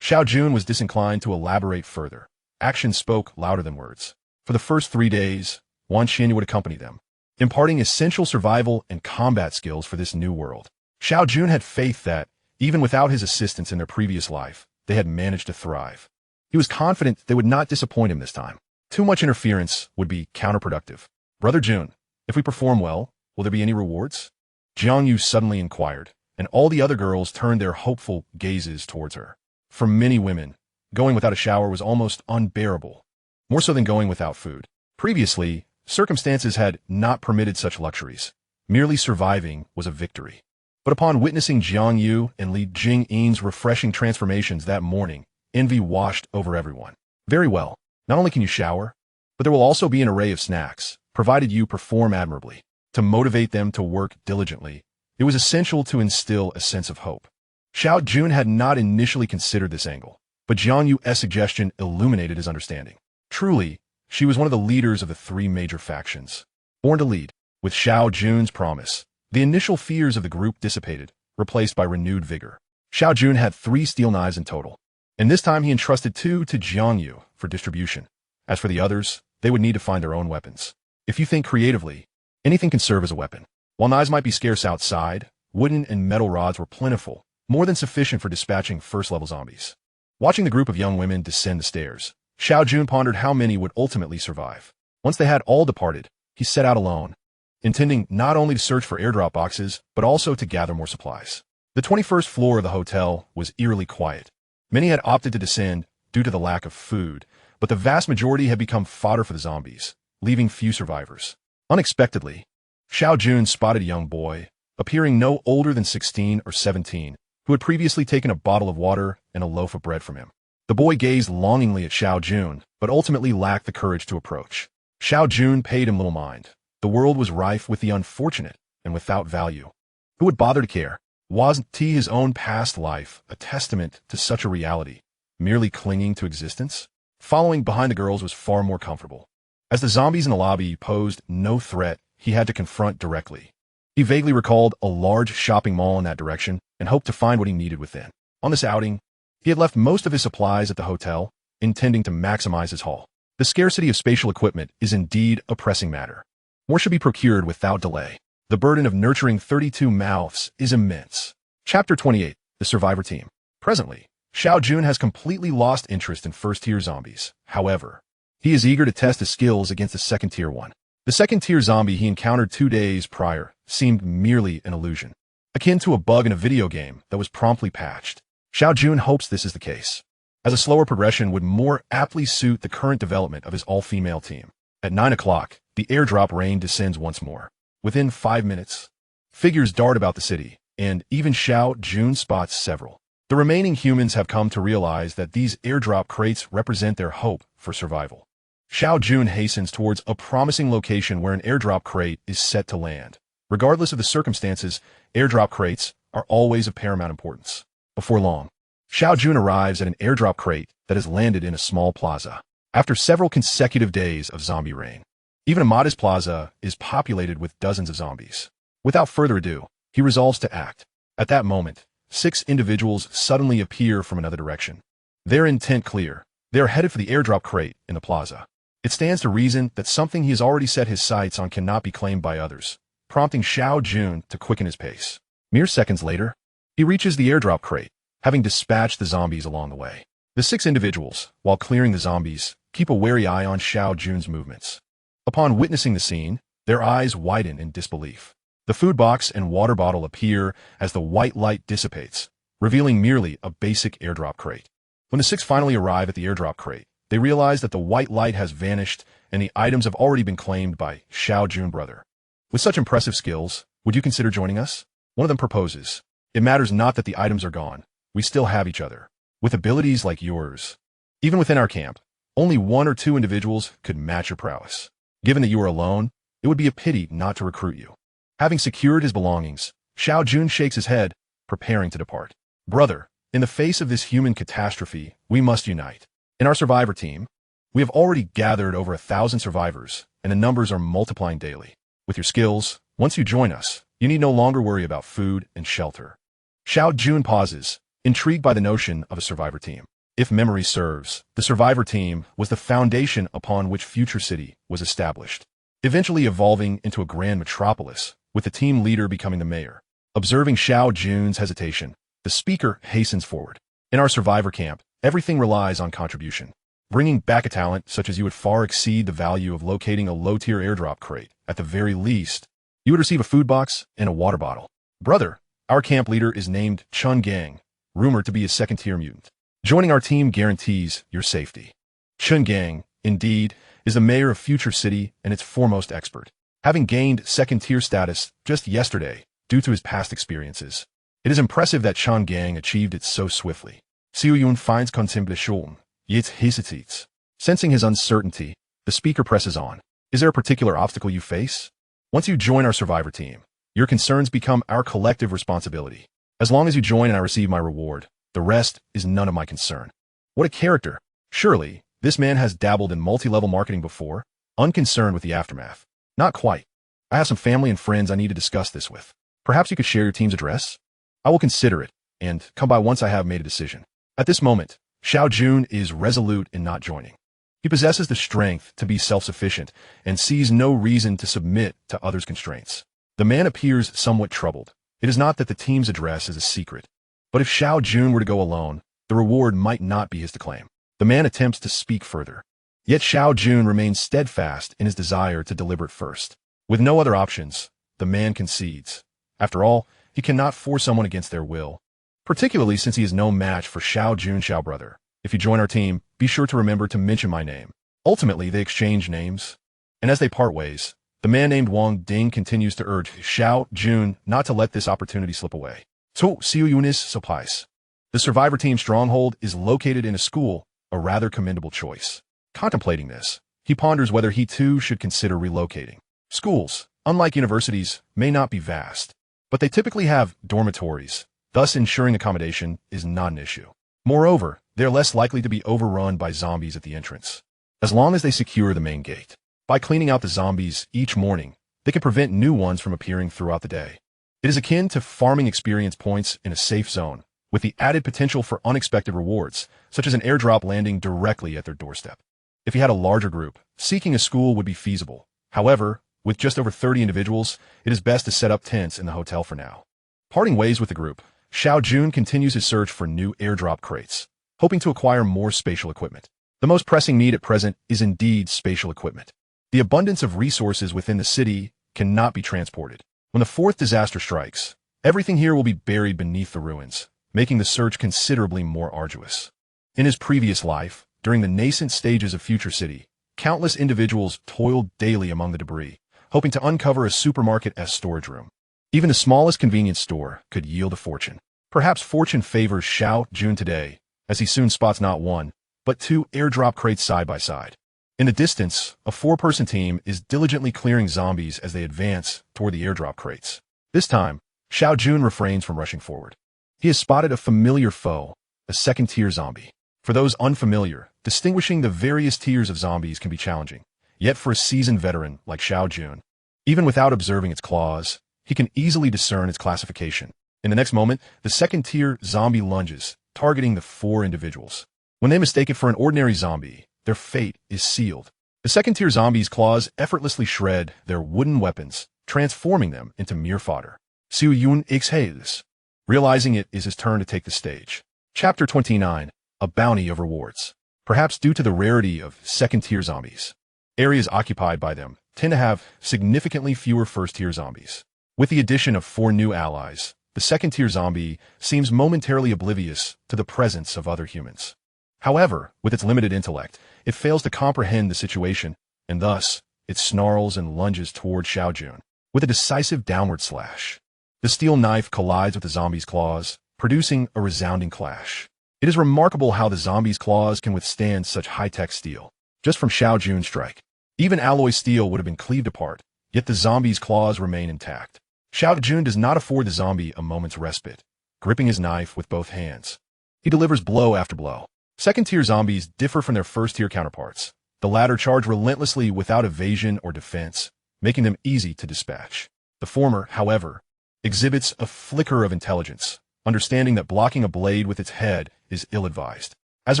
Xiao Jun was disinclined to elaborate further. Action spoke louder than words. For the first 3 days, Wan Qian would accompany them, imparting essential survival and combat skills for this new world. Xiao Jun had faith that, even without his assistance in their previous life, they had managed to thrive. He was confident they would not disappoint him this time. Too much interference would be counterproductive. Brother Jun, if we perform well, will there be any rewards? Jiang Yu suddenly inquired, and all the other girls turned their hopeful gazes towards her. For many women, going without a shower was almost unbearable, more so than going without food. Previously, circumstances had not permitted such luxuries. Merely surviving was a victory. But upon witnessing Jiang Yu and Li Jing-yin's refreshing transformations that morning, envy washed over everyone. Very well, not only can you shower, but there will also be an array of snacks, provided you perform admirably. To motivate them to work diligently, it was essential to instill a sense of hope. Xiao Jun had not initially considered this angle, but Jiang Yu's suggestion illuminated his understanding. Truly, she was one of the leaders of the 3 major factions. Born to lead, with Xiao Jun's promise, the initial fears of the group dissipated, replaced by renewed vigor. Xiao Jun had 3 steel knives in total, and this time he entrusted 2 to Jiang Yu for distribution. As for the others, they would need to find their own weapons. If you think creatively, anything can serve as a weapon. While knives might be scarce outside, wooden and metal rods were plentiful, more than sufficient for dispatching first-level zombies. Watching the group of young women descend the stairs, Xiao Jun pondered how many would ultimately survive. Once they had all departed, he set out alone, intending not only to search for airdrop boxes, but also to gather more supplies. The 21st floor of the hotel was eerily quiet. Many had opted to descend due to the lack of food, but the vast majority had become fodder for the zombies, leaving few survivors. Unexpectedly, Xiao Jun spotted a young boy, appearing no older than 16 or 17, who had previously taken a bottle of water and a loaf of bread from him. The boy gazed longingly at Xiao Jun, but ultimately lacked the courage to approach. Xiao Jun paid him little mind. The world was rife with the unfortunate and without value. Who would bother to care? Wasn't his own past life a testament to such a reality, merely clinging to existence? Following behind the girls was far more comfortable. As the zombies in the lobby posed no threat he had to confront directly, he vaguely recalled a large shopping mall in that direction and hoped to find what he needed within. On this outing, he had left most of his supplies at the hotel, intending to maximize his haul. The scarcity of spatial equipment is indeed a pressing matter. More should be procured without delay. The burden of nurturing 32 mouths is immense. Chapter 28, The Survivor Team. Presently, Xiao Jun has completely lost interest in first-tier zombies. However, he is eager to test his skills against the second-tier one. The second-tier zombie he encountered 2 days prior seemed merely an illusion. akin to a bug in a video game that was promptly patched. Xiao Jun hopes this is the case, as a slower progression would more aptly suit the current development of his all-female team. At 9 o'clock, the airdrop rain descends once more. Within 5 minutes, figures dart about the city, and even Xiao Jun spots several. The remaining humans have come to realize that these airdrop crates represent their hope for survival. Xiao Jun hastens towards a promising location where an airdrop crate is set to land. Regardless of the circumstances, airdrop crates are always of paramount importance. Before long, Xiao Jun arrives at an airdrop crate that has landed in a small plaza. After several consecutive days of zombie rain, even a modest plaza is populated with dozens of zombies. Without further ado, he resolves to act. At that moment, 6 individuals suddenly appear from another direction. Their intent clear. They are headed for the airdrop crate in the plaza. It stands to reason that something he has already set his sights on cannot be claimed by others, prompting Xiao Jun to quicken his pace. Mere seconds later, he reaches the airdrop crate, having dispatched the zombies along the way. The 6 individuals, while clearing the zombies, keep a wary eye on Xiao Jun's movements. Upon witnessing the scene, their eyes widen in disbelief. The food box and water bottle appear as the white light dissipates, revealing merely a basic airdrop crate. When the 6 finally arrive at the airdrop crate, they realize that the white light has vanished and the items have already been claimed by Xiao Jun brother. With such impressive skills, would you consider joining us? One of them proposes. It matters not that the items are gone. We still have each other. With abilities like yours, even within our camp, only 1 or 2 individuals could match your prowess. Given that you are alone, it would be a pity not to recruit you. Having secured his belongings, Xiao Jun shakes his head, preparing to depart. Brother, in the face of this human catastrophe, we must unite. In our survivor team, we have already gathered over 1,000 survivors, and the numbers are multiplying daily. With your skills, once you join us, you need no longer worry about food and shelter. Xiao Jun pauses, intrigued by the notion of a survivor team. If memory serves, the survivor team was the foundation upon which Future City was established, eventually evolving into a grand metropolis, with the team leader becoming the mayor. Observing Xiao Jun's hesitation, the speaker hastens forward. In our survivor camp, everything relies on contribution. Bringing back a talent such as you would far exceed the value of locating a low-tier airdrop crate. At the very least, you would receive a food box and a water bottle. Brother, our camp leader is named Chun Gang, rumored to be a second-tier mutant. Joining our team guarantees your safety. Chun Gang, indeed, is the mayor of Future City and its foremost expert, having gained second-tier status just yesterday due to his past experiences. It is impressive that Chun Gang achieved it so swiftly. Xiao Jun finds contemplation, yet hesitates. Sensing his uncertainty, the speaker presses on. Is there a particular obstacle you face? Once you join our survivor team, your concerns become our collective responsibility. As long as you join and I receive my reward, the rest is none of my concern. What a character! Surely, this man has dabbled in multi-level marketing before, unconcerned with the aftermath. Not quite. I have some family and friends I need to discuss this with. Perhaps you could share your team's address? I will consider it, and come by once I have made a decision. At this moment, Xiao Jun is resolute in not joining. He possesses the strength to be self-sufficient and sees no reason to submit to others' constraints. The man appears somewhat troubled. It is not that the team's address is a secret, but if Xiao Jun were to go alone, the reward might not be his to claim. The man attempts to speak further. Yet Xiao Jun remains steadfast in his desire to deliver it first. With no other options, the man concedes. After all, he cannot force someone against their will, particularly since he is no match for Xiao Jun Xiao brother. If you join our team, be sure to remember to mention my name. Ultimately, they exchange names, and as they part ways, the man named Wang Ding continues to urge Xiao Jun not to let this opportunity slip away. So, Xiao Jun's supplies. The survivor team stronghold is located in a school, a rather commendable choice. Contemplating this, he ponders whether he too should consider relocating. Schools, unlike universities, may not be vast, but they typically have dormitories, thus ensuring accommodation is not an issue. Moreover, they are less likely to be overrun by zombies at the entrance, as long as they secure the main gate. By cleaning out the zombies each morning, they can prevent new ones from appearing throughout the day. It is akin to farming experience points in a safe zone, with the added potential for unexpected rewards, such as an airdrop landing directly at their doorstep. If he had a larger group, seeking a school would be feasible. However, with just over 30 individuals, it is best to set up tents in the hotel for now. Parting ways with the group, Xiao Jun continues his search for new airdrop crates, hoping to acquire more spatial equipment. The most pressing need at present is indeed spatial equipment. The abundance of resources within the city cannot be transported. When the 4th disaster strikes, Everything here will be buried beneath the ruins, making the search considerably more arduous. In his previous life, during the nascent stages of Future City, countless individuals toiled daily among the debris, hoping to uncover a supermarket-esque storage room. Even the smallest convenience store could yield a fortune. Perhaps fortune favors Xiao Jun today, as he soon spots not one, but two airdrop crates side by side. In the distance, a four-person team is diligently clearing zombies as they advance toward the airdrop crates. This time, Xiao Jun refrains from rushing forward. He has spotted a familiar foe, a second-tier zombie. For those unfamiliar, distinguishing the various tiers of zombies can be challenging. Yet for a seasoned veteran like Xiao Jun, even without observing its claws, he can easily discern its classification. In the next moment, the second-tier zombie lunges, targeting the four individuals. When they mistake it for an ordinary zombie, their fate is sealed. The second-tier zombies' claws effortlessly shred their wooden weapons, transforming them into mere fodder. Xiao Jun exhales, realizing it is his turn to take the stage. Chapter 29. A bounty of rewards. Perhaps due to the rarity of second-tier zombies, areas occupied by them tend to have significantly fewer first-tier zombies. With the addition of four new allies, the second-tier zombie seems momentarily oblivious to the presence of other humans. However, with its limited intellect, it fails to comprehend the situation, and thus, it snarls and lunges toward Xiao Jun with a decisive downward slash. The steel knife collides with the zombie's claws, producing a resounding clash. It is remarkable how the zombie's claws can withstand such high-tech steel. Just from Xiao Jun's strike, even alloy steel would have been cleaved apart, yet the zombie's claws remain intact. Xiao Jun does not afford the zombie a moment's respite. Gripping his knife with both hands, he delivers blow after blow. Second-tier zombies differ from their first-tier counterparts. The latter charge relentlessly without evasion or defense, making them easy to dispatch. The former, however, exhibits a flicker of intelligence, understanding that blocking a blade with its head is ill-advised. As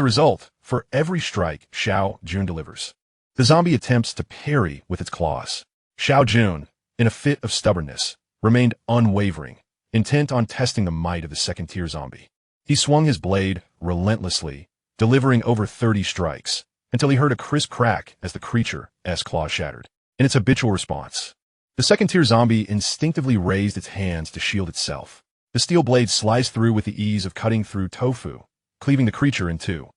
a result, for every strike Xiao Jun delivers, the zombie attempts to parry with its claws. Xiao Jun, in a fit of stubbornness, remained unwavering, intent on testing the might of the second-tier zombie. He swung his blade relentlessly, delivering over 30 strikes, until he heard a crisp crack as the creature's claws shattered. In its habitual response, the second-tier zombie instinctively raised its hands to shield itself. The steel blade sliced through with the ease of cutting through tofu, cleaving the creature in two.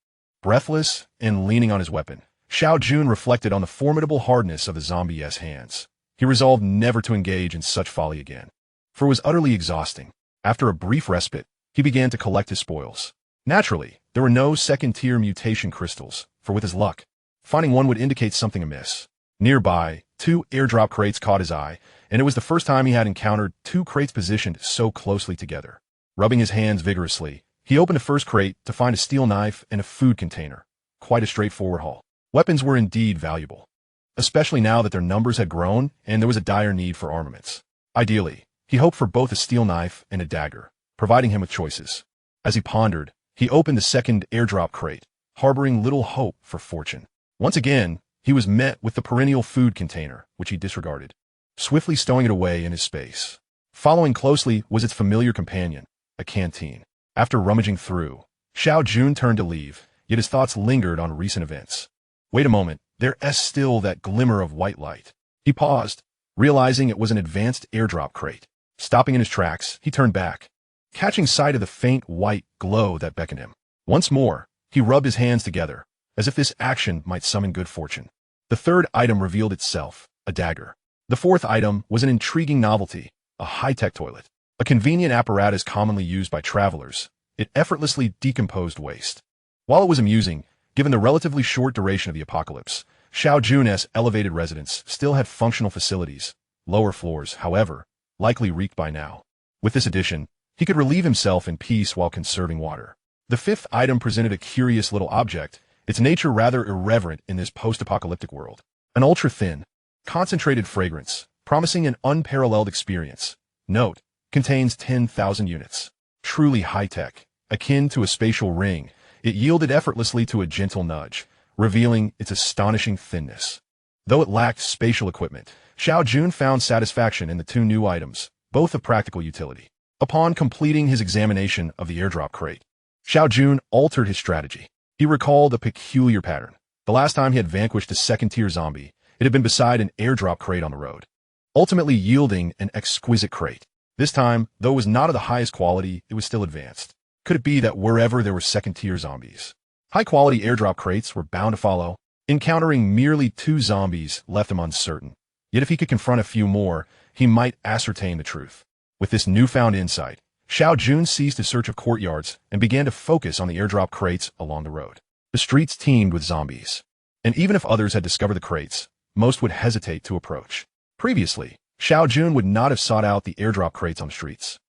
Breathless and leaning on his weapon, Xiao Jun reflected on the formidable hardness of the zombie's hands. He resolved never to engage in such folly again, for it was utterly exhausting. After a brief respite, he began to collect his spoils. Naturally, there were no second-tier mutation crystals, for with his luck, finding one would indicate something amiss. Nearby, two airdrop crates caught his eye, and it was the first time he had encountered two crates positioned so closely together. Rubbing his hands vigorously, he opened the first crate to find a steel knife and a food container. Quite a straightforward haul. Weapons were indeed valuable, especially now that their numbers had grown and there was a dire need for armaments. Ideally, he hoped for both a steel knife and a dagger, providing him with choices. As he pondered, he opened the second airdrop crate, harboring little hope for fortune. Once again, he was met with the perennial food container, which he disregarded, swiftly stowing it away in his space. Following closely was its familiar companion, a canteen. After rummaging through, Xiao Jun turned to leave, yet his thoughts lingered on recent events. Wait a moment, there's still that glimmer of white light. He paused, realizing it was an advanced airdrop crate. Stopping in his tracks, he turned back, catching sight of the faint white glow that beckoned him. Once more, he rubbed his hands together, as if this action might summon good fortune. The third item revealed itself, a dagger. The fourth item was an intriguing novelty, a high-tech toilet. A convenient apparatus commonly used by travelers, it effortlessly decomposed waste. While it was amusing, given the relatively short duration of the apocalypse, Xiao Jun's elevated residence still had functional facilities. Lower floors, however, likely reeked by now. With this addition, he could relieve himself in peace while conserving water. The fifth item presented a curious little object, its nature rather irreverent in this post-apocalyptic world. An ultra-thin, concentrated fragrance, promising an unparalleled experience. Note, contains 10,000 units. Truly high-tech, akin to a spatial ring, it yielded effortlessly to a gentle nudge, revealing its astonishing thinness. Though it lacked spatial equipment, Xiao Jun found satisfaction in the two new items, both of practical utility. Upon completing his examination of the airdrop crate, Xiao Jun altered his strategy. He recalled a peculiar pattern. The last time he had vanquished a second-tier zombie, it had been beside an airdrop crate on the road, ultimately yielding an exquisite crate. This time, though it was not of the highest quality, it was still advanced. Could it be that wherever there were second-tier zombies, high-quality airdrop crates were bound to follow? Encountering merely 2 zombies left him uncertain. Yet if he could confront a few more, he might ascertain the truth. With this newfound insight, Xiao Jun ceased his search of courtyards and began to focus on the airdrop crates along the road. The streets teemed with zombies, and even if others had discovered the crates, most would hesitate to approach. Previously, Xiao Jun would not have sought out the airdrop crates on the streets,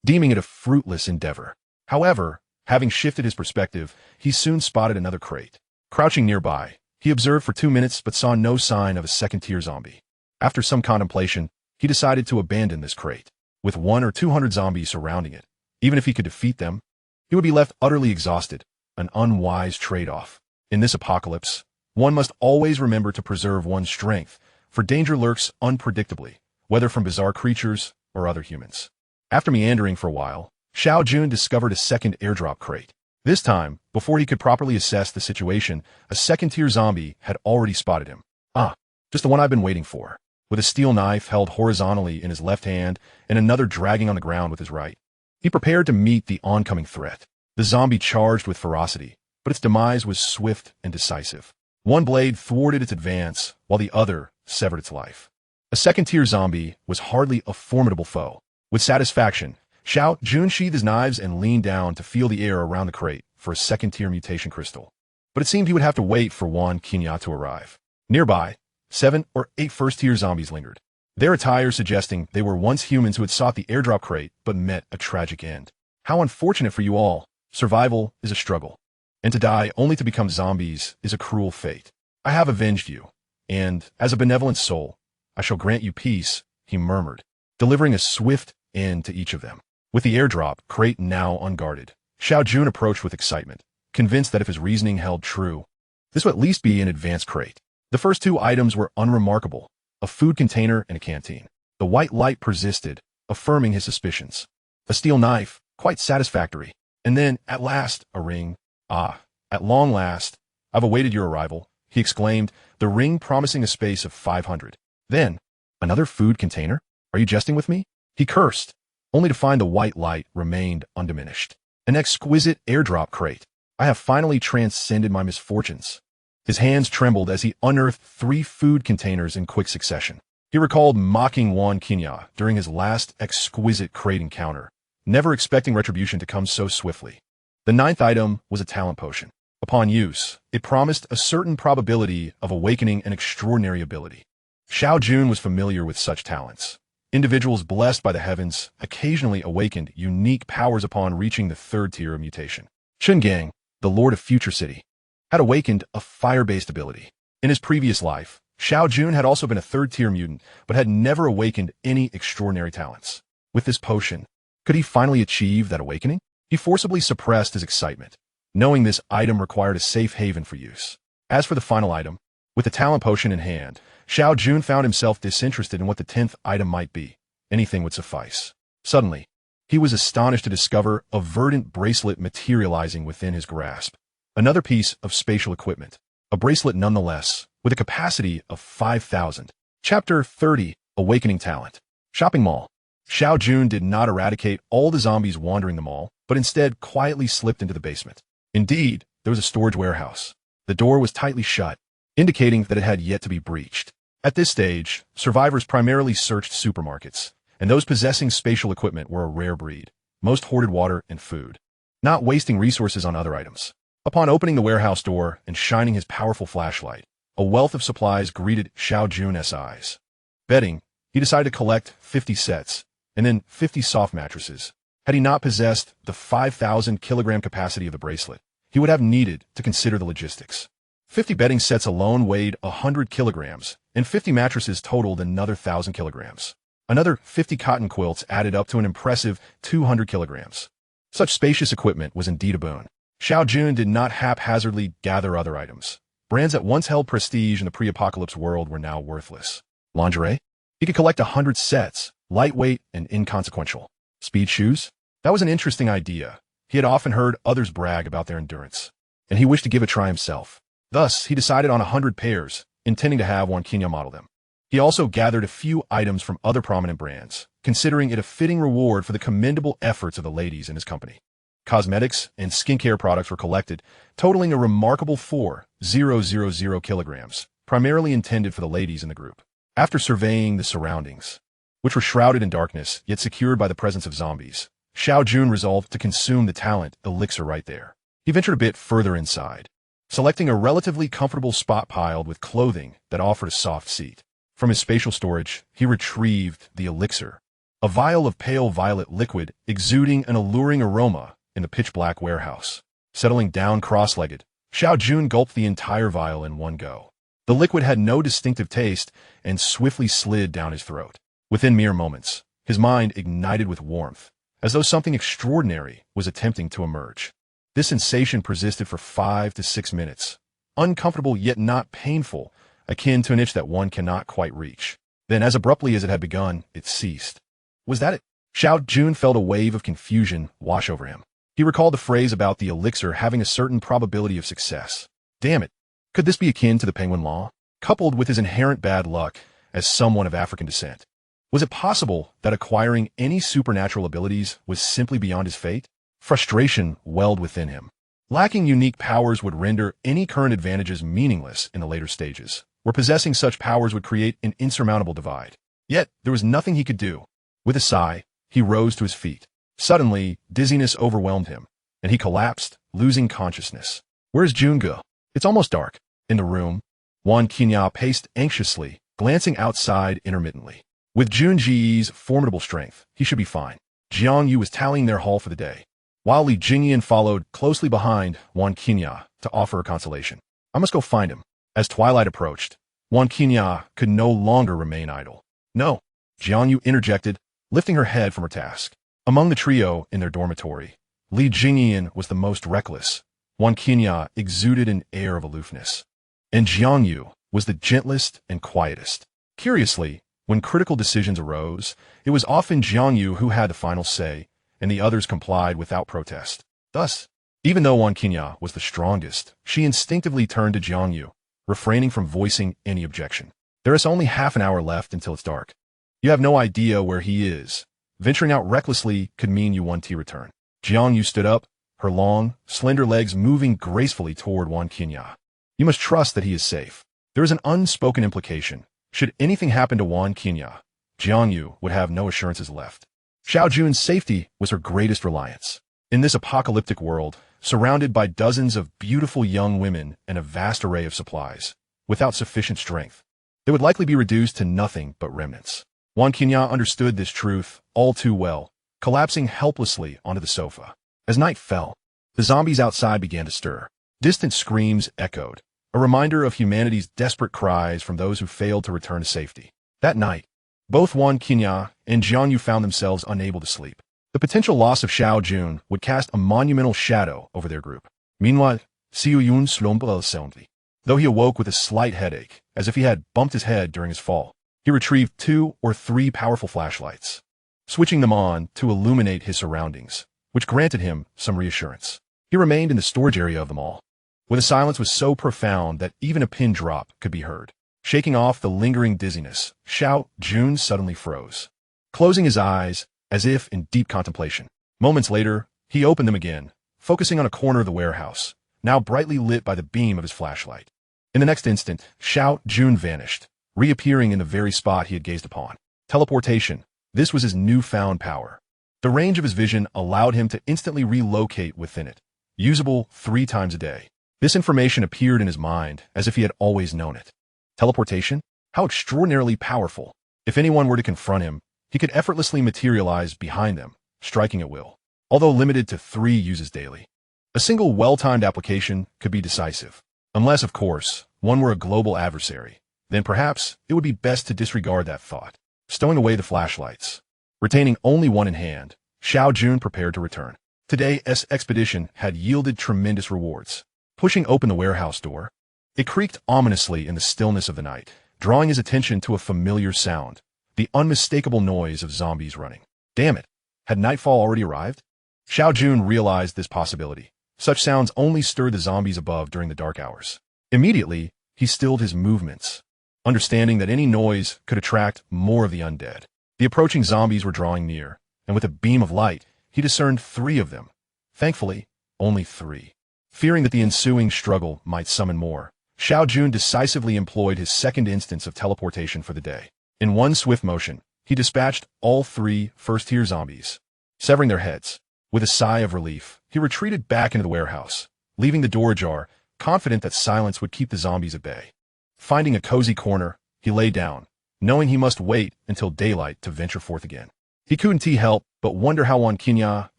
deeming it a fruitless endeavor. However, having shifted his perspective, he soon spotted another crate. Crouching nearby, he observed for 2 minutes but saw no sign of a second-tier zombie. After some contemplation, he decided to abandon this crate. With 100 or 200 zombies surrounding it, even if he could defeat them, he would be left utterly exhausted, an unwise trade-off. In this apocalypse, one must always remember to preserve one's strength, for danger lurks unpredictably, whether from bizarre creatures or other humans. After meandering for a while, Xiao Jun discovered a second airdrop crate. This time, before he could properly assess the situation, a second-tier zombie had already spotted him. Ah, just the one I've been waiting for. With a steel knife held horizontally in his left hand and another dragging on the ground with his right, he prepared to meet the oncoming threat. The zombie charged with ferocity, but its demise was swift and decisive. One blade thwarted its advance, while the other severed its life. A second-tier zombie was hardly a formidable foe. With satisfaction, Xiao Jun sheathed his knives and leaned down to feel the air around the crate for a second-tier mutation crystal. But it seemed he would have to wait for one Qinya to arrive. Nearby, 7 or 8 first-tier zombies lingered, their attire suggesting they were once humans who had sought the airdrop crate but met a tragic end. How unfortunate for you all. Survival is a struggle, and to die only to become zombies is a cruel fate. I have avenged you, and, as a benevolent soul, I shall grant you peace, he murmured, delivering a swift end to each of them. With the airdrop crate now unguarded, Xiao Jun approached with excitement, convinced that if his reasoning held true, this would at least be an advanced crate. The first 2 items were unremarkable, a food container and a canteen. The white light persisted, affirming his suspicions. A steel knife, quite satisfactory. And then, at last, a ring. Ah, at long last, I've awaited your arrival, he exclaimed, the ring promising a space of 500. Then, another food container? Are you jesting with me? He cursed, only to find the white light remained undiminished. An exquisite airdrop crate. I have finally transcended my misfortunes. His hands trembled as he unearthed 3 food containers in quick succession. He recalled mocking one Qinya during his last exquisite crate encounter, never expecting retribution to come so swiftly. The 9th item was a talent potion. Upon use, it promised a certain probability of awakening an extraordinary ability. Xiao Jun was familiar with such talents. Individuals blessed by the heavens occasionally awakened unique powers upon reaching the 3rd tier of mutation. Chungang, the Lord of Future City, had awakened a fire-based ability. In his previous life, Xiao Jun had also been a 3rd-tier mutant, but had never awakened any extraordinary talents. With this potion, could he finally achieve that awakening? He forcibly suppressed his excitement, knowing this item required a safe haven for use. As for the final item, with the talent potion in hand, Xiao Jun found himself disinterested in what the 10th item might be. Anything would suffice. Suddenly, he was astonished to discover a verdant bracelet materializing within his grasp. Another piece of spatial equipment. A bracelet nonetheless, with a capacity of 5,000. Chapter 30, Awakening Talent. Shopping Mall. Xiao Jun did not eradicate all the zombies wandering the mall, but instead quietly slipped into the basement. Indeed, there was a storage warehouse. The door was tightly shut, indicating that it had yet to be breached. At this stage, survivors primarily searched supermarkets, and those possessing spatial equipment were a rare breed. Most hoarded water and food, not wasting resources on other items. Upon opening the warehouse door and shining his powerful flashlight, a wealth of supplies greeted Xiao Jun's eyes. Betting, he decided to collect 50 sets, and then 50 soft mattresses. Had he not possessed the 5,000 kilogram capacity of the bracelet, he would have needed to consider the logistics. 50 bedding sets alone weighed 100 kilograms, and 50 mattresses totaled another 1,000 kilograms. Another 50 cotton quilts added up to an impressive 200 kilograms. Such spacious equipment was indeed a boon. Xiao Jun did not haphazardly gather other items. Brands that once held prestige in the pre-apocalypse world were now worthless. Lingerie? He could collect 100 sets, lightweight and inconsequential. Speed shoes? That was an interesting idea. He had often heard others brag about their endurance, and he wished to give a try himself. Thus, he decided on 100 pairs, intending to have one Qinya model them. He also gathered a few items from other prominent brands, considering it a fitting reward for the commendable efforts of the ladies in his company. Cosmetics and skincare products were collected, totaling a remarkable 4,000 kilograms, primarily intended for the ladies in the group. After surveying the surroundings, which were shrouded in darkness, yet secured by the presence of zombies, Xiao Jun resolved to consume the talent elixir right there. He ventured a bit further inside, selecting a relatively comfortable spot piled with clothing that offered a soft seat. From his spatial storage, he retrieved the elixir, a vial of pale violet liquid exuding an alluring aroma in the pitch-black warehouse. Settling down cross-legged, Xiao Jun gulped the entire vial in one go. The liquid had no distinctive taste and swiftly slid down his throat. Within mere moments, his mind ignited with warmth, as though something extraordinary was attempting to emerge. This sensation persisted for 5 to 6 minutes, uncomfortable yet not painful, akin to an itch that one cannot quite reach. Then, as abruptly as it had begun, it ceased. Was that it? Xiao Jun felt a wave of confusion wash over him. He recalled the phrase about the elixir having a certain probability of success. Damn it. Could this be akin to the penguin law, coupled with his inherent bad luck as someone of African descent? Was it possible that acquiring any supernatural abilities was simply beyond his fate? Frustration welled within him. Lacking unique powers would render any current advantages meaningless in the later stages, where possessing such powers would create an insurmountable divide. Yet, there was nothing he could do. With a sigh, he rose to his feet. Suddenly, dizziness overwhelmed him, and he collapsed, losing consciousness. Where's Junge? It's almost dark. In the room, Wan Qinya paced anxiously, glancing outside intermittently. With Jun Ji's formidable strength, he should be fine. Jiang Yu was tallying their haul for the day, while Li Jingyan followed closely behind Wan Qinya to offer a consolation. I must go find him. As twilight approached, Wan Qinya could no longer remain idle. No, Jiang Yu interjected, lifting her head from her task. Among the trio in their dormitory, Li Jingyan was the most reckless. Wan Qinya exuded an air of aloofness, and Jiang Yu was the gentlest and quietest. Curiously, when critical decisions arose, it was often Jiang Yu who had the final say, and the others complied without protest. Thus, even though Wan Qinya was the strongest, she instinctively turned to Jiang Yu, refraining from voicing any objection. There is only half an hour left until it's dark. You have no idea where he is. Venturing out recklessly could mean you won't return. Jiang Yu stood up, her long, slender legs moving gracefully toward Wan Qinya. You must trust that he is safe. There is an unspoken implication. Should anything happen to Wan Qinya, Jiang Yu would have no assurances left. Xiao Jun's safety was her greatest reliance. In this apocalyptic world, surrounded by dozens of beautiful young women and a vast array of supplies, without sufficient strength, they would likely be reduced to nothing but remnants. Wan Qinya understood this truth all too well, collapsing helplessly onto the sofa. As night fell, the zombies outside began to stir. Distant screams echoed, a reminder of humanity's desperate cries from those who failed to return to safety. That night, both Wan Qinya and Jiang Yu found themselves unable to sleep. The potential loss of Xiao Jun would cast a monumental shadow over their group. Meanwhile, Xiao Jun slumbred soundly. Though he awoke with a slight headache, as if he had bumped his head during his fall, he retrieved 2 or 3 powerful flashlights, switching them on to illuminate his surroundings, which granted him some reassurance. He remained in the storage area of them all, where the silence was so profound that even a pin drop could be heard. Shaking off the lingering dizziness, Xiao Jun suddenly froze, closing his eyes as if in deep contemplation. Moments later, he opened them again, focusing on a corner of the warehouse, now brightly lit by the beam of his flashlight. In the next instant, Xiao Jun vanished, reappearing in the very spot he had gazed upon. Teleportation. This was his newfound power. The range of his vision allowed him to instantly relocate within it, usable 3 times a day. This information appeared in his mind as if he had always known it. Teleportation? How extraordinarily powerful. If anyone were to confront him, he could effortlessly materialize behind them, striking at will. Although limited to 3 uses daily, a single well-timed application could be decisive. Unless, of course, one were a global adversary. Then perhaps it would be best to disregard that thought. Stowing away the flashlights, retaining only one in hand, Xiao Jun prepared to return. Today's expedition had yielded tremendous rewards. Pushing open the warehouse door, it creaked ominously in the stillness of the night, drawing his attention to a familiar sound, the unmistakable noise of zombies running. Damn it! Had nightfall already arrived? Xiao Jun realized this possibility. Such sounds only stirred the zombies above during the dark hours. Immediately, he stilled his movements, understanding that any noise could attract more of the undead. The approaching zombies were drawing near, and with a beam of light, he discerned 3 of them. Thankfully, only 3. Fearing that the ensuing struggle might summon more, Xiao Jun decisively employed his second instance of teleportation for the day. In one swift motion, he dispatched all 3 first-tier zombies, severing their heads. With a sigh of relief, he retreated back into the warehouse, leaving the door ajar, confident that silence would keep the zombies at bay. Finding a cozy corner, he lay down, knowing he must wait until daylight to venture forth again. He couldn't help but wonder how Wan Qinya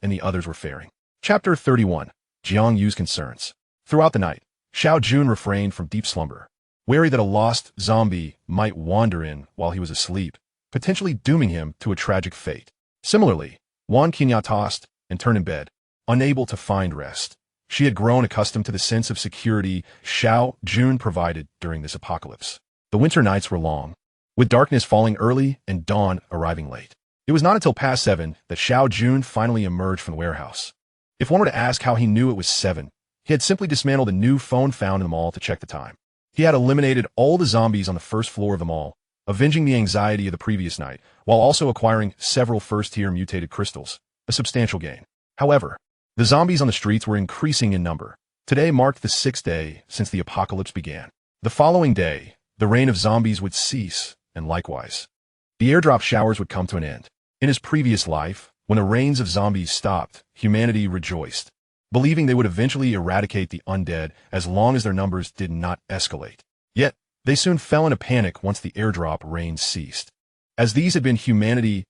and the others were faring. Chapter 31. Jiang Yu's Concerns. Throughout the night, Xiao Jun refrained from deep slumber, wary that a lost zombie might wander in while he was asleep, potentially dooming him to a tragic fate. Similarly, Wan Qinya tossed and turned in bed, unable to find rest. She had grown accustomed to the sense of security Xiao Jun provided during this apocalypse. The winter nights were long, with darkness falling early and dawn arriving late. It was not until past 7 that Xiao Jun finally emerged from the warehouse. If one were to ask how he knew it was 7, he had simply dismantled a new phone found in the mall to check the time. He had eliminated all the zombies on the first floor of the mall, avenging the anxiety of the previous night, while also acquiring several first-tier mutated crystals, a substantial gain. However, the zombies on the streets were increasing in number. Today marked the 6th day since the apocalypse began. The following day, the reign of zombies would cease, and likewise, the airdrop showers would come to an end. In his previous life, when the rains of zombies stopped, humanity rejoiced, believing they would eventually eradicate the undead as long as their numbers did not escalate. Yet, they soon fell into panic once the airdrop rains ceased, as these had been humanity's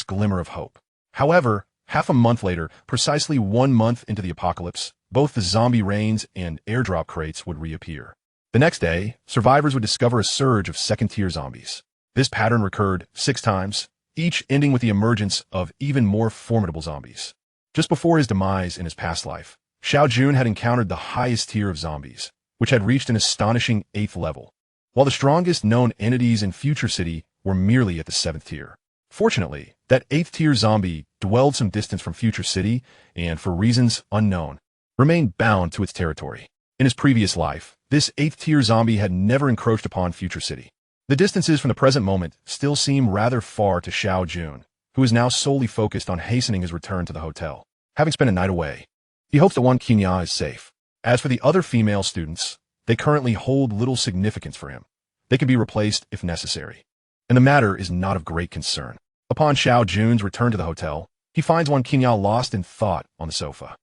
glimmer of hope. However, half a month later, precisely 1 month into the apocalypse, both the zombie rains and airdrop crates would reappear. The next day, survivors would discover a surge of second-tier zombies. This pattern recurred 6 times, each ending with the emergence of even more formidable zombies. Just before his demise in his past life, Xiao Jun had encountered the highest tier of zombies, which had reached an astonishing 8th level, while the strongest known entities in Future City were merely at the 7th tier. Fortunately, that 8th tier zombie dwelled some distance from Future City and, for reasons unknown, remained bound to its territory. In his previous life, this 8th tier zombie had never encroached upon Future City. The distances from the present moment still seem rather far to Xiao Jun, who is now solely focused on hastening his return to the hotel. Having spent a night away, he hopes that Wan Qinya is safe. As for the other female students, they currently hold little significance for him. They can be replaced if necessary, and the matter is not of great concern. Upon Xiao Jun's return to the hotel, he finds Wan Qinya lost in thought on the sofa.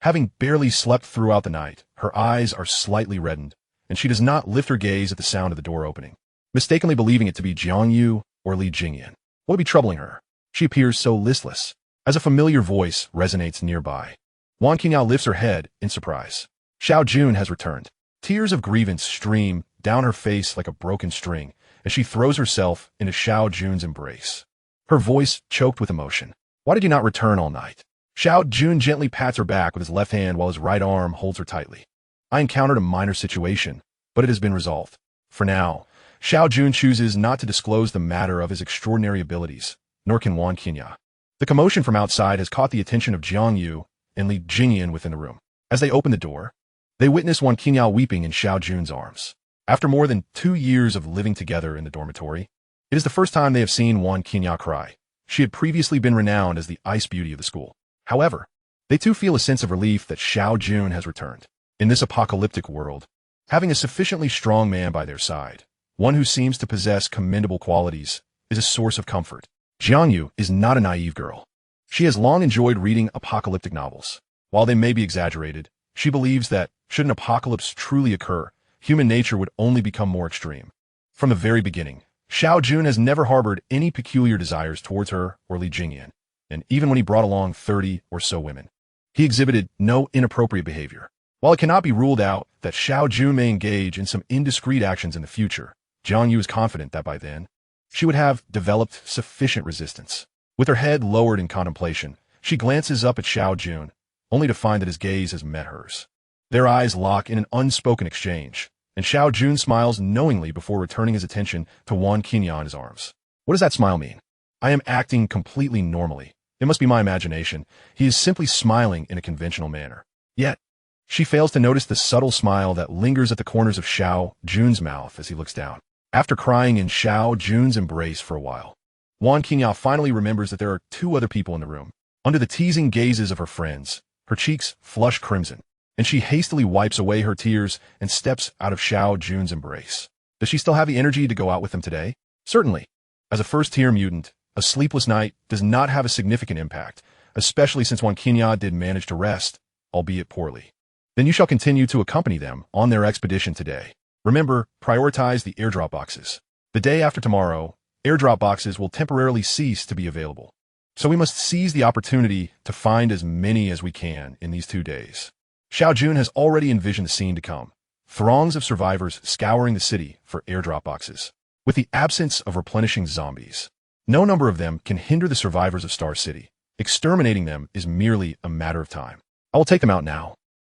Having barely slept throughout the night, her eyes are slightly reddened, and she does not lift her gaze at the sound of the door opening, mistakenly believing it to be Jiang Yu or Li Jingyan. What would be troubling her? She appears so listless, as a familiar voice resonates nearby. Wan Qinya lifts her head in surprise. Xiao Jun has returned. Tears of grievance stream down her face like a broken string as she throws herself into Xiao Jun's embrace, her voice choked with emotion. Why did you not return all night? Xiao Jun gently pats her back with his left hand while his right arm holds her tightly. I encountered a minor situation, but it has been resolved. For now, Xiao Jun chooses not to disclose the matter of his extraordinary abilities, nor can Wan Qinya. The commotion from outside has caught the attention of Jiang Yu and Li Jingyan within the room. As they open the door, they witness Wan Qinya weeping in Xiao Jun's arms. After more than 2 years of living together in the dormitory, it is the first time they have seen Wan Qinya cry. She had previously been renowned as the ice beauty of the school. However, they too feel a sense of relief that Xiao Jun has returned. In this apocalyptic world, having a sufficiently strong man by their side, one who seems to possess commendable qualities, is a source of comfort. Jiang Yu is not a naive girl. She has long enjoyed reading apocalyptic novels. While they may be exaggerated, she believes that, should an apocalypse truly occur, human nature would only become more extreme. From the very beginning, Xiao Jun has never harbored any peculiar desires towards her or Li Jingyan, and even when he brought along 30 or so women, he exhibited no inappropriate behavior. While it cannot be ruled out that Xiao Jun may engage in some indiscreet actions in the future, Jiang Yu is confident that by then, she would have developed sufficient resistance. With her head lowered in contemplation, she glances up at Xiao Jun, only to find that his gaze has met hers. Their eyes lock in an unspoken exchange, and Xiao Jun smiles knowingly before returning his attention to Wan Qinya in his arms. What does that smile mean? I am acting completely normally. It must be my imagination. He is simply smiling in a conventional manner. Yet, she fails to notice the subtle smile that lingers at the corners of Xiao Jun's mouth as he looks down. After crying in Xiao Jun's embrace for a while, Wan Qingya finally remembers that there are two other people in the room. Under the teasing gazes of her friends, her cheeks flush crimson, and she hastily wipes away her tears and steps out of Xiao Jun's embrace. Does she still have the energy to go out with them today? Certainly. As a first-tier mutant, a sleepless night does not have a significant impact, especially since Wan Qingya did manage to rest, albeit poorly. Then you shall continue to accompany them on their expedition today. Remember, prioritize the airdrop boxes. The day after tomorrow, airdrop boxes will temporarily cease to be available. So we must seize the opportunity to find as many as we can in these 2 days. Xiao Jun has already envisioned the scene to come. Throngs of survivors scouring the city for airdrop boxes. With the absence of replenishing zombies, no number of them can hinder the survivors of Star City. Exterminating them is merely a matter of time. I will take them out now.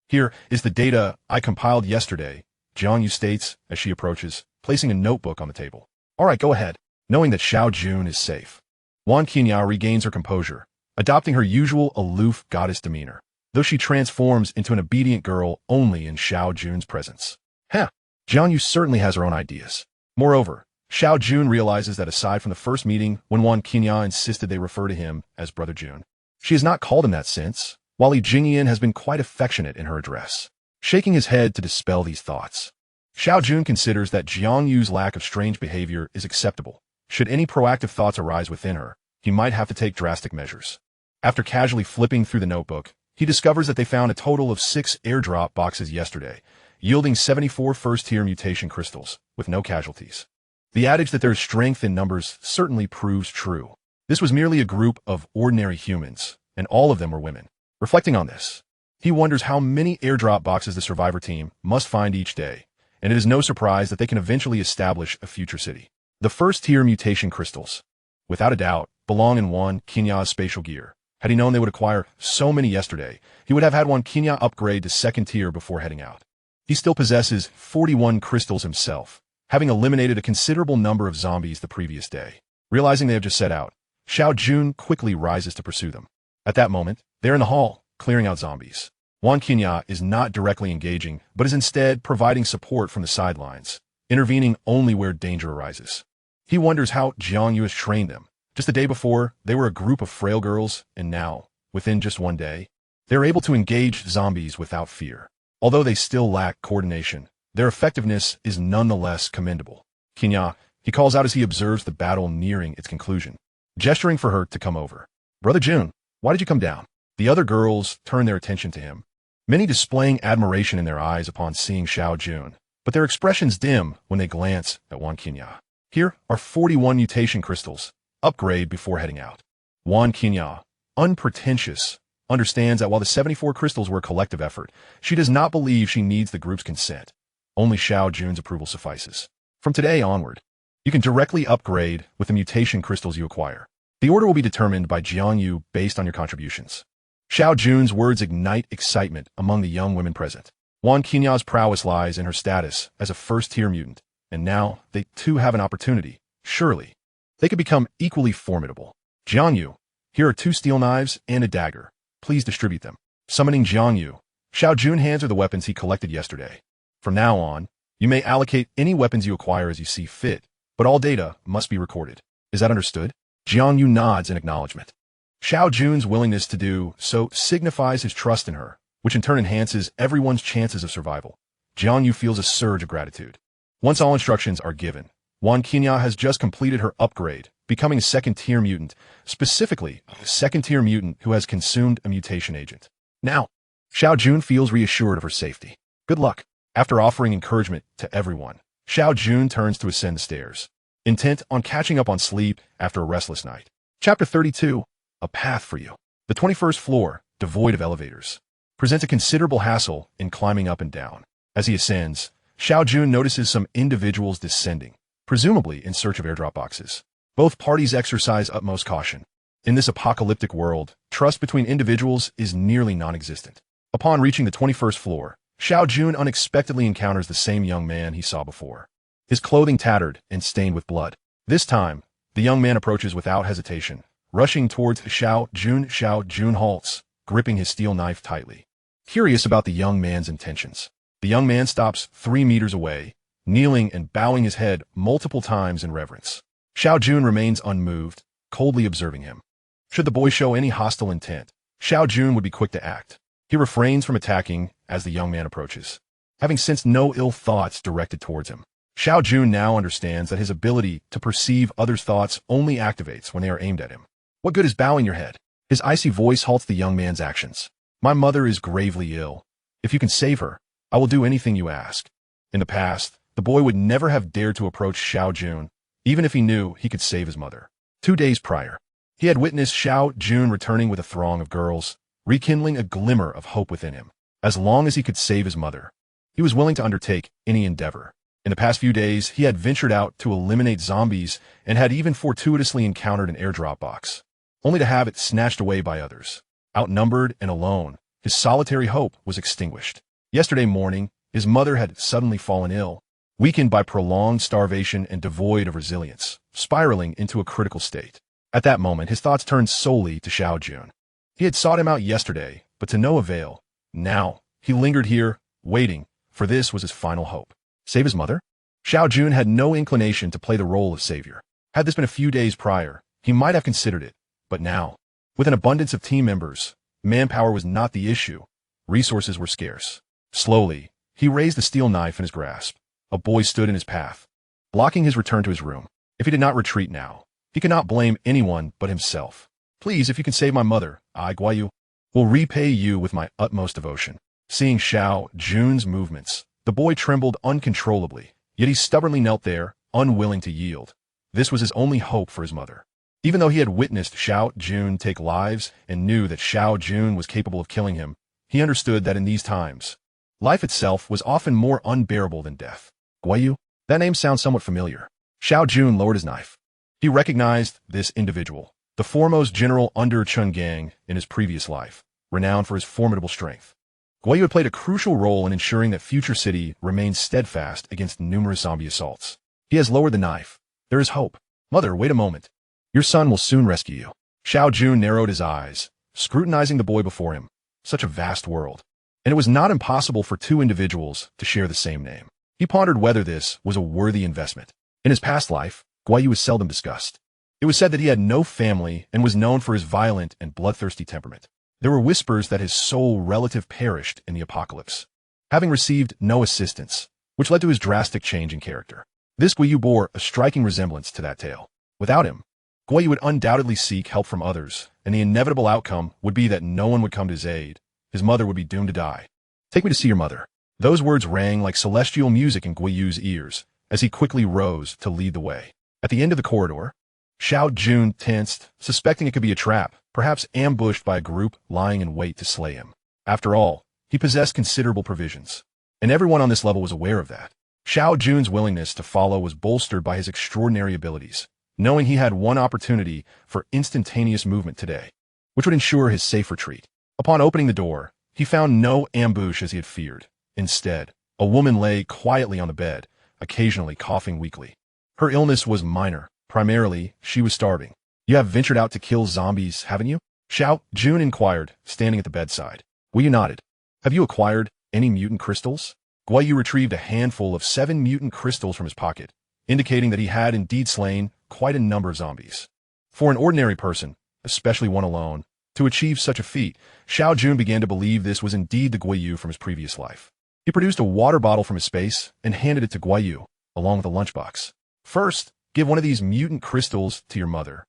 Here is the data I compiled yesterday, Jiangyu states as she approaches, placing a notebook on the table. All right, go ahead. Knowing that Xiao Jun is safe, Wan Qingya regains her composure, adopting her usual aloof goddess demeanor, though she transforms into an obedient girl only in Xiao Jun's presence. Jiangyu certainly has her own ideas. Moreover, Xiao Jun realizes that aside from the first meeting when Wan Qingya insisted they refer to him as Brother Jun, she has not called him that since, while Li Jingyan has been quite affectionate in her address. Shaking his head to dispel these thoughts, Xiao Jun considers that Jiangyu's lack of strange behavior is acceptable. Should any proactive thoughts arise within her, he might have to take drastic measures. After casually flipping through the notebook, he discovers that they found a total of 6 airdrop boxes yesterday, yielding 74 first-tier mutation crystals, with no casualties. The adage that there is strength in numbers certainly proves true. This was merely a group of ordinary humans, and all of them were women. Reflecting on this, he wonders how many airdrop boxes the survivor team must find each day, and it is no surprise that they can eventually establish a future city. The first-tier mutation crystals, without a doubt, belong in Wan Qingya's spatial gear. Had he known they would acquire so many yesterday, he would have had Wan Qingya upgrade to 2nd tier before heading out. He still possesses 41 crystals himself, having eliminated a considerable number of zombies the previous day. Realizing they have just set out, Xiao Jun quickly rises to pursue them. At that moment, they are in the hall, clearing out zombies. Wan Qingya is not directly engaging, but is instead providing support from the sidelines, intervening only where danger arises. He wonders how Jiangyu has trained them. Just the day before, they were a group of frail girls, and now, within just 1 day, they are able to engage zombies without fear. Although they still lack coordination, their effectiveness is nonetheless commendable. Qingya, he calls out as he observes the battle nearing its conclusion, gesturing for her to come over. Brother Jun, why did you come down? The other girls turn their attention to him, many displaying admiration in their eyes upon seeing Xiao Jun, but their expressions dim when they glance at Wan Qingya. Here are 41 mutation crystals. Upgrade before heading out. Wan Qingya, unpretentious, understands that while the 74 crystals were a collective effort, she does not believe she needs the group's consent. Only Xiao Jun's approval suffices. From today onward, you can directly upgrade with the mutation crystals you acquire. The order will be determined by Jiangyu based on your contributions. Xiao Jun's words ignite excitement among the young women present. Wan Qingya's prowess lies in her status as a first-tier mutant, and now they too have an opportunity. Surely, they could become equally formidable. Jiangyu, here are 2 steel knives and a dagger. Please distribute them. Summoning Jiangyu, Xiao Jun hands her the weapons he collected yesterday. From now on, you may allocate any weapons you acquire as you see fit, but all data must be recorded. Is that understood? Jiangyu nods in acknowledgement. Xiao Jun's willingness to do so signifies his trust in her, which in turn enhances everyone's chances of survival. Jiangyu feels a surge of gratitude. Once all instructions are given, Wan Qingya has just completed her upgrade, becoming a 2nd-tier mutant, specifically a 2nd-tier mutant who has consumed a mutation agent. Now, Xiao Jun feels reassured of her safety. Good luck. After offering encouragement to everyone, Xiao Jun turns to ascend the stairs, intent on catching up on sleep after a restless night. Chapter 32, A Path for You. The 21st floor, devoid of elevators, presents a considerable hassle in climbing up and down. As he ascends, Xiao Jun notices some individuals descending, presumably in search of airdrop boxes. Both parties exercise utmost caution. In this apocalyptic world, trust between individuals is nearly non-existent. Upon reaching the 21st floor, Xiao Jun unexpectedly encounters the same young man he saw before. His clothing tattered and stained with blood. This time, the young man approaches without hesitation, rushing towards Xiao Jun. Xiao Jun halts, gripping his steel knife tightly. Curious about the young man's intentions, the young man stops 3 meters away, kneeling and bowing his head multiple times in reverence. Xiao Jun remains unmoved, coldly observing him. Should the boy show any hostile intent, Xiao Jun would be quick to act. He refrains from attacking as the young man approaches, having sensed no ill thoughts directed towards him. Xiao Jun now understands that his ability to perceive others' thoughts only activates when they are aimed at him. What good is bowing your head? His icy voice halts the young man's actions. My mother is gravely ill. If you can save her, I will do anything you ask. In the past, the boy would never have dared to approach Xiao Jun, even if he knew he could save his mother. 2 days prior, he had witnessed Xiao Jun returning with a throng of girls, rekindling a glimmer of hope within him. As long as he could save his mother, he was willing to undertake any endeavor. In the past few days, he had ventured out to eliminate zombies and had even fortuitously encountered an airdrop box, only to have it snatched away by others. Outnumbered and alone, his solitary hope was extinguished. Yesterday morning, his mother had suddenly fallen ill, weakened by prolonged starvation and devoid of resilience, spiraling into a critical state. At that moment, his thoughts turned solely to Xiao Jun. He had sought him out yesterday, but to no avail. Now, he lingered here, waiting, for this was his final hope. Save his mother? Xiao Jun had no inclination to play the role of savior. Had this been a few days prior, he might have considered it, but now, with an abundance of team members, manpower was not the issue. Resources were scarce. Slowly, he raised the steel knife in his grasp. A boy stood in his path, blocking his return to his room. If he did not retreat now, he could not blame anyone but himself. Please, if you can save my mother, I, Guayu, will repay you with my utmost devotion. Seeing Xiao Jun's movements, the boy trembled uncontrollably, yet he stubbornly knelt there, unwilling to yield. This was his only hope for his mother. Even though he had witnessed Xiao Jun take lives and knew that Xiao Jun was capable of killing him, he understood that in these times, life itself was often more unbearable than death. Guayu? That name sounds somewhat familiar. Xiao Jun lowered his knife. He recognized this individual, the foremost general under Chun Gang in his previous life, renowned for his formidable strength. Guayu had played a crucial role in ensuring that Future City remained steadfast against numerous zombie assaults. He has lowered the knife. There is hope. Mother, wait a moment. Your son will soon rescue you. Xiao Jun narrowed his eyes, scrutinizing the boy before him. Such a vast world. And it was not impossible for 2 individuals to share the same name. He pondered whether this was a worthy investment. In his past life, Guayu was seldom discussed. It was said that he had no family and was known for his violent and bloodthirsty temperament. There were whispers that his sole relative perished in the apocalypse, having received no assistance, which led to his drastic change in character. This Guayu bore a striking resemblance to that tale. Without him, Guayu would undoubtedly seek help from others, and the inevitable outcome would be that no one would come to his aid. His mother would be doomed to die. Take me to see your mother. Those words rang like celestial music in Guayu's ears as he quickly rose to lead the way. At the end of the corridor, Xiao Jun tensed, suspecting it could be a trap, perhaps ambushed by a group lying in wait to slay him. After all, he possessed considerable provisions, and everyone on this level was aware of that. Xiao Jun's willingness to follow was bolstered by his extraordinary abilities, knowing he had one opportunity for instantaneous movement today, which would ensure his safe retreat. Upon opening the door, he found no ambush as he had feared. Instead, a woman lay quietly on the bed, occasionally coughing weakly. Her illness was minor. Primarily, she was starving. You have ventured out to kill zombies, haven't you? Xiao Jun inquired, standing at the bedside. Guayu nodded. Have you acquired any mutant crystals? Guayu retrieved a handful of 7 mutant crystals from his pocket, indicating that he had indeed slain quite a number of zombies. For an ordinary person, especially one alone, to achieve such a feat, Xiao Jun began to believe this was indeed the Guayu from his previous life. He produced a water bottle from his space and handed it to Guayu, along with a lunchbox. First, give one of these mutant crystals to your mother,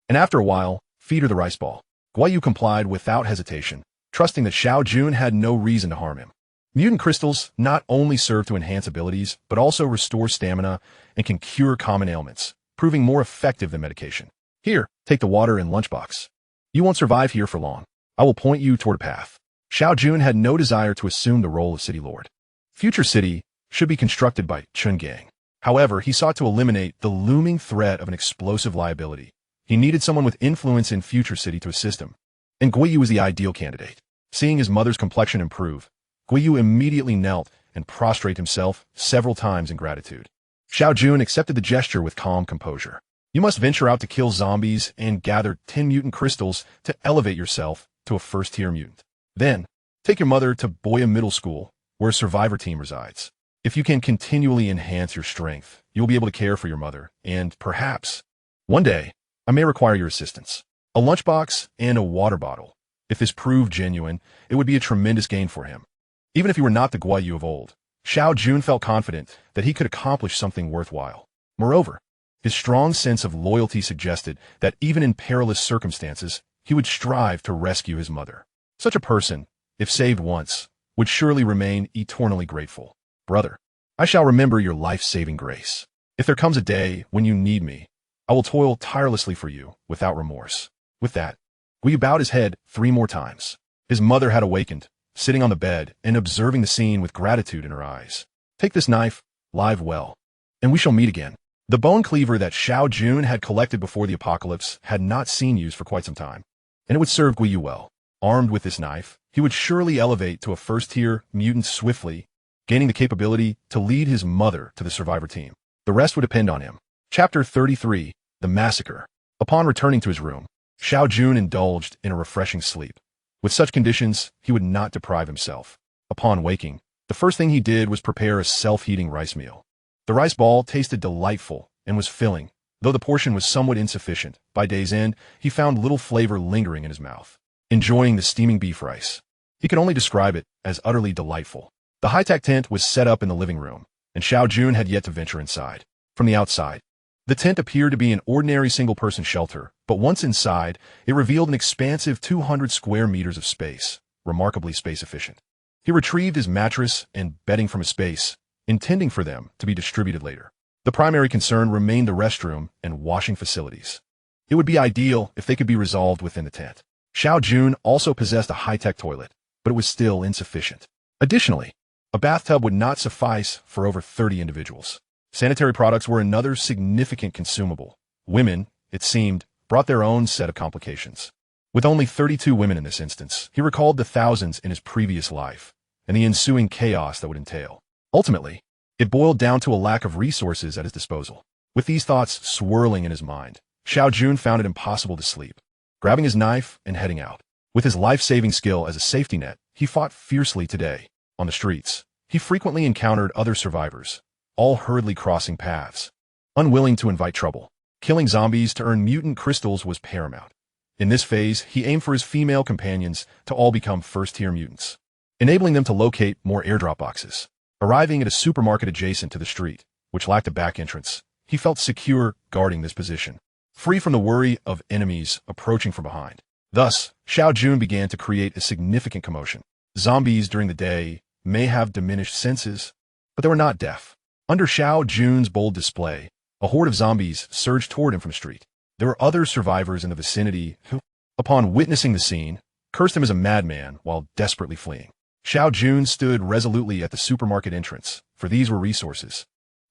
and after a while, feed her the rice ball. Guayu complied without hesitation, trusting that Xiao Jun had no reason to harm him. Mutant crystals not only serve to enhance abilities, but also restore stamina and can cure common ailments, proving more effective than medication. Here, take the water and lunchbox. You won't survive here for long. I will point you toward a path. Xiao Jun had no desire to assume the role of city lord. Future City should be constructed by Chun Gang. However, he sought to eliminate the looming threat of an explosive liability. He needed someone with influence in Future City to assist him, and Guayu was the ideal candidate. Seeing his mother's complexion improve, Guayu immediately knelt and prostrated himself several times in gratitude. Xiao Jun accepted the gesture with calm composure. You must venture out to kill zombies and gather 10 mutant crystals to elevate yourself to a first-tier mutant. Then, take your mother to Boya Middle School, where a survivor team resides. If you can continually enhance your strength, you will be able to care for your mother, and perhaps, one day, I may require your assistance. A lunchbox and a water bottle. If this proved genuine, it would be a tremendous gain for him. Even if he were not the Guan of old, Xiao Jun felt confident that he could accomplish something worthwhile. Moreover, his strong sense of loyalty suggested that even in perilous circumstances, he would strive to rescue his mother. Such a person, if saved once, would surely remain eternally grateful. Brother, I shall remember your life-saving grace. If there comes a day when you need me, I will toil tirelessly for you without remorse. With that, Guyu bowed his head 3 more times. His mother had awakened, sitting on the bed and observing the scene with gratitude in her eyes. Take this knife, live well, and we shall meet again. The bone cleaver that Xiao Jun had collected before the apocalypse had not seen use for quite some time, and it would serve Guyu well. Armed with this knife, he would surely elevate to a first-tier mutant swiftly, gaining the capability to lead his mother to the survivor team. The rest would depend on him. Chapter 33, The Massacre. Upon returning to his room, Xiao Jun indulged in a refreshing sleep. With such conditions, he would not deprive himself. Upon waking, the first thing he did was prepare a self-heating rice meal. The rice ball tasted delightful and was filling, though the portion was somewhat insufficient. By day's end, he found little flavor lingering in his mouth. Enjoying the steaming beef rice, he could only describe it as utterly delightful. The high-tech tent was set up in the living room, and Xiao Jun had yet to venture inside. From the outside, the tent appeared to be an ordinary single-person shelter, but once inside, it revealed an expansive 200 square meters of space, remarkably space-efficient. He retrieved his mattress and bedding from his space, intending for them to be distributed later. The primary concern remained the restroom and washing facilities. It would be ideal if they could be resolved within the tent. Xiao Jun also possessed a high-tech toilet, but it was still insufficient. Additionally, a bathtub would not suffice for over 30 individuals. Sanitary products were another significant consumable. Women, it seemed, brought their own set of complications. With only 32 women in this instance, he recalled the thousands in his previous life, and the ensuing chaos that would entail. Ultimately, it boiled down to a lack of resources at his disposal. With these thoughts swirling in his mind, Xiao Jun found it impossible to sleep. Grabbing his knife and heading out. With his life-saving skill as a safety net, he fought fiercely today. On the streets, he frequently encountered other survivors, all hurriedly crossing paths. Unwilling to invite trouble, killing zombies to earn mutant crystals was paramount. In this phase, he aimed for his female companions to all become first-tier mutants, enabling them to locate more airdrop boxes. Arriving at a supermarket adjacent to the street, which lacked a back entrance, he felt secure guarding this position, free from the worry of enemies approaching from behind. Thus, Xiao Jun began to create a significant commotion. Zombies during the day may have diminished senses, but they were not deaf. Under Xiao Jun's bold display, a horde of zombies surged toward him from the street. There were other survivors in the vicinity who, upon witnessing the scene, cursed him as a madman while desperately fleeing. Xiao Jun stood resolutely at the supermarket entrance, for these were resources.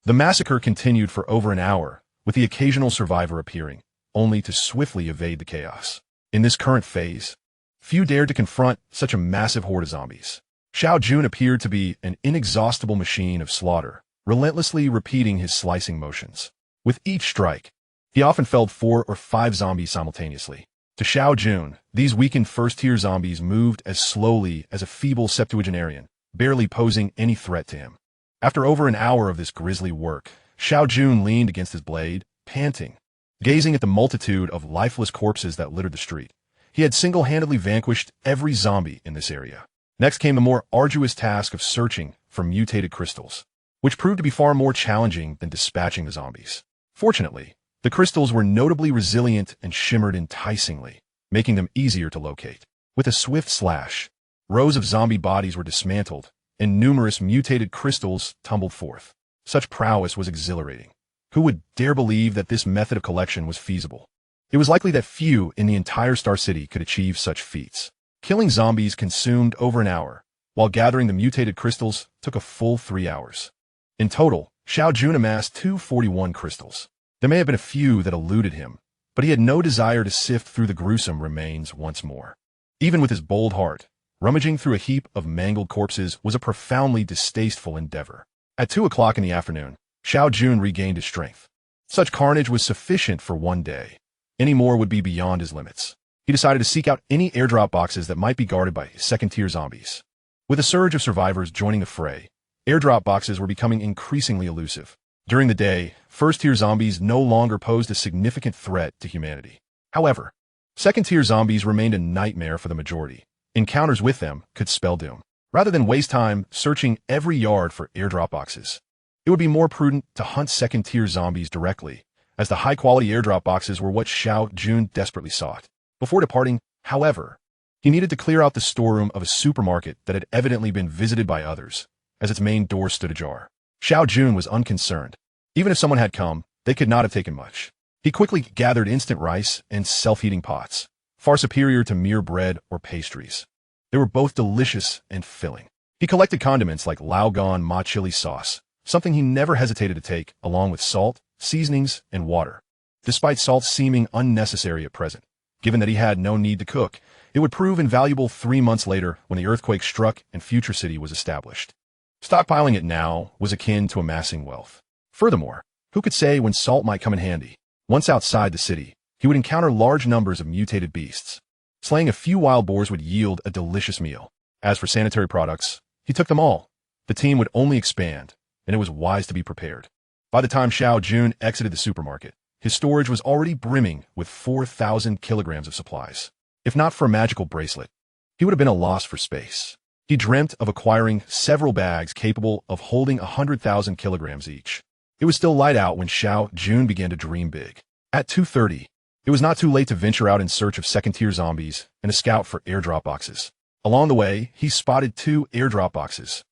The massacre continued for over an hour, with the occasional survivor appearing, only to swiftly evade the chaos. In this current phase, few dared to confront such a massive horde of zombies. Xiao Jun appeared to be an inexhaustible machine of slaughter, relentlessly repeating his slicing motions. With each strike, he often felled 4 or 5 zombies simultaneously. To Xiao Jun, these weakened first-tier zombies moved as slowly as a feeble septuagenarian, barely posing any threat to him. After over an hour of this grisly work, Xiao Jun leaned against his blade, panting. Gazing at the multitude of lifeless corpses that littered the street, he had single-handedly vanquished every zombie in this area. Next came the more arduous task of searching for mutated crystals, which proved to be far more challenging than dispatching the zombies. Fortunately, the crystals were notably resilient and shimmered enticingly, making them easier to locate. With a swift slash, rows of zombie bodies were dismantled, and numerous mutated crystals tumbled forth. Such prowess was exhilarating. Who would dare believe that this method of collection was feasible? It was likely that few in the entire Star City could achieve such feats. Killing zombies consumed over an hour, while gathering the mutated crystals took a full 3 hours. In total, Xiao Jun amassed 241 crystals. There may have been a few that eluded him, but he had no desire to sift through the gruesome remains once more. Even with his bold heart, rummaging through a heap of mangled corpses was a profoundly distasteful endeavor. At 2 o'clock in the afternoon, Xiao Jun regained his strength. Such carnage was sufficient for one day. Any more would be beyond his limits. He decided to seek out any airdrop boxes that might be guarded by second-tier zombies. With a surge of survivors joining the fray, airdrop boxes were becoming increasingly elusive. During the day, first-tier zombies no longer posed a significant threat to humanity. However, second-tier zombies remained a nightmare for the majority. Encounters with them could spell doom. Rather than waste time searching every yard for airdrop boxes, it would be more prudent to hunt second-tier zombies directly, as the high-quality airdrop boxes were what Xiao Jun desperately sought. Before departing, however, he needed to clear out the storeroom of a supermarket that had evidently been visited by others, as its main door stood ajar. Xiao Jun was unconcerned. Even if someone had come, they could not have taken much. He quickly gathered instant rice and self-heating pots, far superior to mere bread or pastries. They were both delicious and filling. He collected condiments like Laogan ma chili sauce, something he never hesitated to take, along with salt, seasonings, and water. Despite salt seeming unnecessary at present, given that he had no need to cook, it would prove invaluable 3 months later when the earthquake struck and Future City was established. Stockpiling it now was akin to amassing wealth. Furthermore, who could say when salt might come in handy? Once outside the city, he would encounter large numbers of mutated beasts. Slaying a few wild boars would yield a delicious meal. As for sanitary products, he took them all. The team would only expand, and it was wise to be prepared. By the time Xiao Jun exited the supermarket, his storage was already brimming with 4,000 kilograms of supplies. If not for a magical bracelet, he would have been a loss for space. He dreamt of acquiring several bags capable of holding 100,000 kilograms each. It was still light out when Xiao Jun began to dream big. At 2:30, it was not too late to venture out in search of second-tier zombies and a scout for airdrop boxes. Along the way, he spotted 2 airdrop boxes,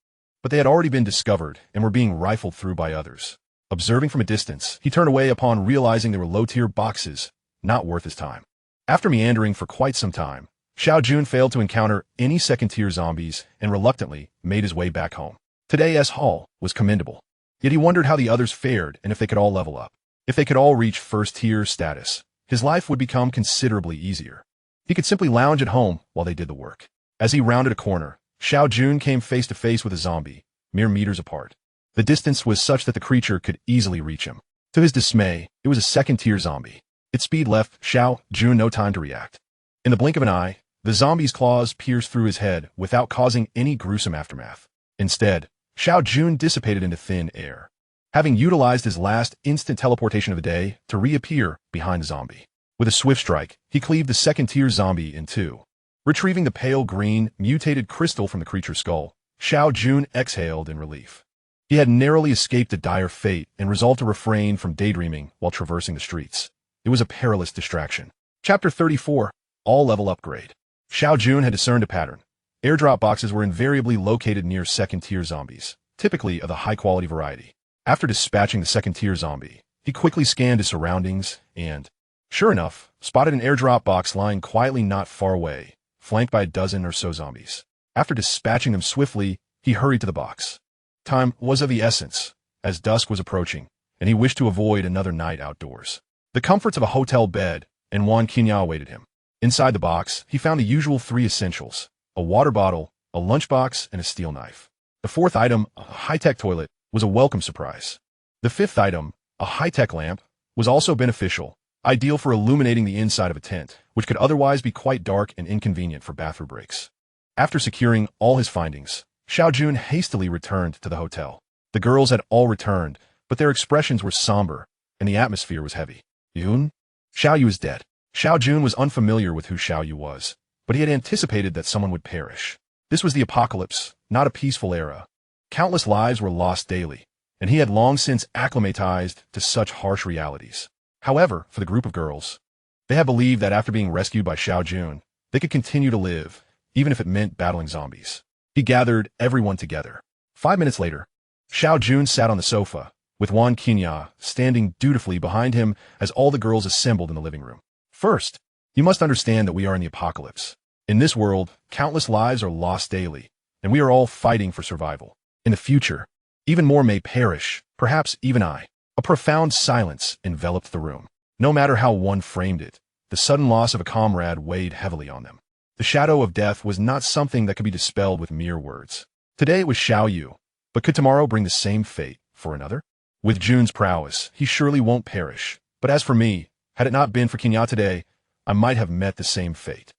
but they had already been discovered and were being rifled through by others. Observing from a distance, he turned away upon realizing they were low-tier boxes, not worth his time. After meandering for quite some time, Xiao Jun failed to encounter any second-tier zombies and reluctantly made his way back home. Today's haul was commendable, yet he wondered how the others fared and if they could all level up. If they could all reach first-tier status, his life would become considerably easier. He could simply lounge at home while they did the work. As he rounded a corner, Xiao Jun came face to face with a zombie, mere meters apart. The distance was such that the creature could easily reach him. To his dismay, it was a second-tier zombie. Its speed left Xiao Jun no time to react. In the blink of an eye, the zombie's claws pierced through his head without causing any gruesome aftermath. Instead, Xiao Jun dissipated into thin air, having utilized his last instant teleportation of the day to reappear behind the zombie. With a swift strike, he cleaved the second-tier zombie in 2. Retrieving the pale green, mutated crystal from the creature's skull, Xiao Jun exhaled in relief. He had narrowly escaped a dire fate and resolved to refrain from daydreaming while traversing the streets. It was a perilous distraction. Chapter 34, All Level Upgrade. Xiao Jun had discerned a pattern. Airdrop boxes were invariably located near second-tier zombies, typically of the high-quality variety. After dispatching the second-tier zombie, he quickly scanned his surroundings and, sure enough, spotted an airdrop box lying quietly not far away, flanked by a dozen or so zombies. After dispatching them swiftly, he hurried to the box. Time was of the essence, as dusk was approaching, and he wished to avoid another night outdoors. The comforts of a hotel bed and Wan Qinya awaited him. Inside the box, he found the usual 3 essentials: a water bottle, a lunchbox, and a steel knife. The 4th item, a high-tech toilet, was a welcome surprise. The 5th item, a high-tech lamp, was also beneficial, ideal for illuminating the inside of a tent, which could otherwise be quite dark and inconvenient for bathroom breaks. After securing all his findings, Xiao Jun hastily returned to the hotel. The girls had all returned, but their expressions were somber, and the atmosphere was heavy. Yun? Xiao Yu is dead. Xiao Jun was unfamiliar with who Xiao Yu was, but he had anticipated that someone would perish. This was the apocalypse, not a peaceful era. Countless lives were lost daily, and he had long since acclimatized to such harsh realities. However, for the group of girls, they had believed that after being rescued by Xiao Jun, they could continue to live, even if it meant battling zombies. He gathered everyone together. 5 minutes later, Xiao Jun sat on the sofa, with Wan Qinya standing dutifully behind him as all the girls assembled in the living room. First, you must understand that we are in the apocalypse. In this world, countless lives are lost daily, and we are all fighting for survival. In the future, even more may perish, perhaps even I. A profound silence enveloped the room. No matter how one framed it, the sudden loss of a comrade weighed heavily on them. The shadow of death was not something that could be dispelled with mere words. Today it was Xiao Yu, but could tomorrow bring the same fate for another? With Jun's prowess, he surely won't perish. But as for me, had it not been for Qinya today, I might have met the same fate.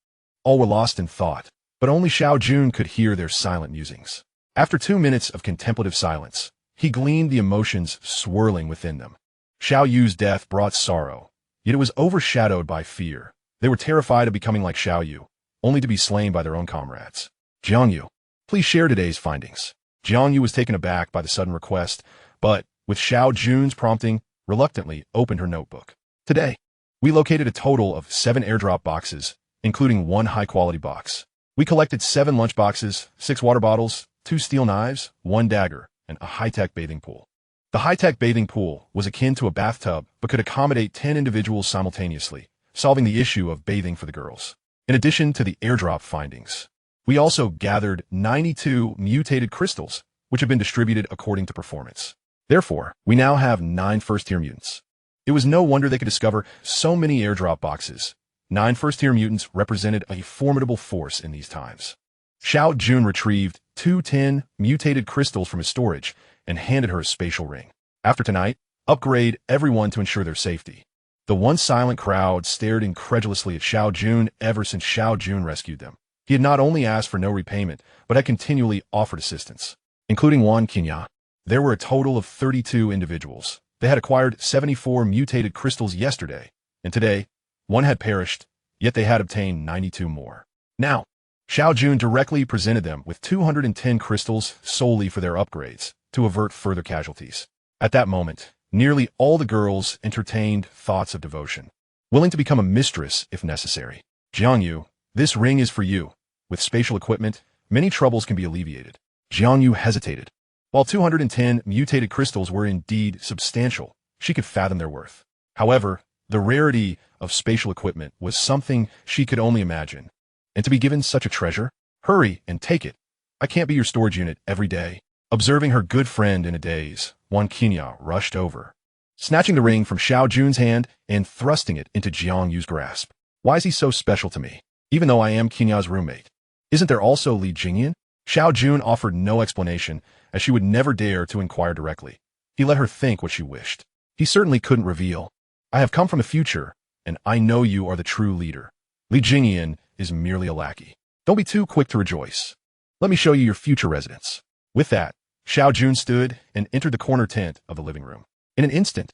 All were lost in thought, but only Xiao Jun could hear their silent musings. After 2 minutes of contemplative silence, He gleaned the emotions swirling within them. Xiao Yu's death brought sorrow, yet it was overshadowed by fear. They were terrified of becoming like Xiao Yu, only to be slain by their own comrades. Jiang Yu, please share today's findings. Jiang Yu was taken aback by the sudden request, but, with Xiao Jun's prompting, reluctantly opened her notebook. Today, we located a total of 7 airdrop boxes, including 1 high-quality box. We collected 7 lunch boxes, 6 water bottles, 2 steel knives, 1 dagger, and a high-tech bathing pool. The high-tech bathing pool was akin to a bathtub but could accommodate 10 individuals simultaneously, solving the issue of bathing for the girls. In addition to the airdrop findings, we also gathered 92 mutated crystals, which have been distributed according to performance. Therefore, we now have 9 first-tier mutants. It was no wonder they could discover so many airdrop boxes. 9 first-tier mutants represented a formidable force in these times. Xiao Jun retrieved 210 mutated crystals from his storage and handed her a spatial ring. After tonight, upgrade everyone to ensure their safety. The once silent crowd stared incredulously at Xiao Jun ever since Xiao Jun rescued them. He had not only asked for no repayment, but had continually offered assistance. Including Wan Qinya, there were a total of 32 individuals. They had acquired 74 mutated crystals yesterday, and today, 1 had perished, yet they had obtained 92 more. Now, Xiao Jun directly presented them with 210 crystals solely for their upgrades, to avert further casualties. At that moment, nearly all the girls entertained thoughts of devotion, willing to become a mistress if necessary. Jiang Yu, this ring is for you. With spatial equipment, many troubles can be alleviated. Jiang Yu hesitated. While 210 mutated crystals were indeed substantial, she could fathom their worth. However, the rarity of spatial equipment was something she could only imagine. And to be given such a treasure? Hurry and take it. I can't be your storage unit every day. Observing her good friend in a daze, Wan Qinya rushed over, snatching the ring from Xiao Jun's hand and thrusting it into Jiang Yu's grasp. Why is he so special to me, even though I am Qinya's roommate? Isn't there also Li Jingyan? Xiao Jun offered no explanation, as she would never dare to inquire directly. He let her think what she wished. He certainly couldn't reveal. I have come from the future, and I know you are the true leader. Li Jingyan is merely a lackey. Don't be too quick to rejoice. Let me show you your future residence. With that, Xiao Jun stood and entered the corner tent of the living room. In an instant,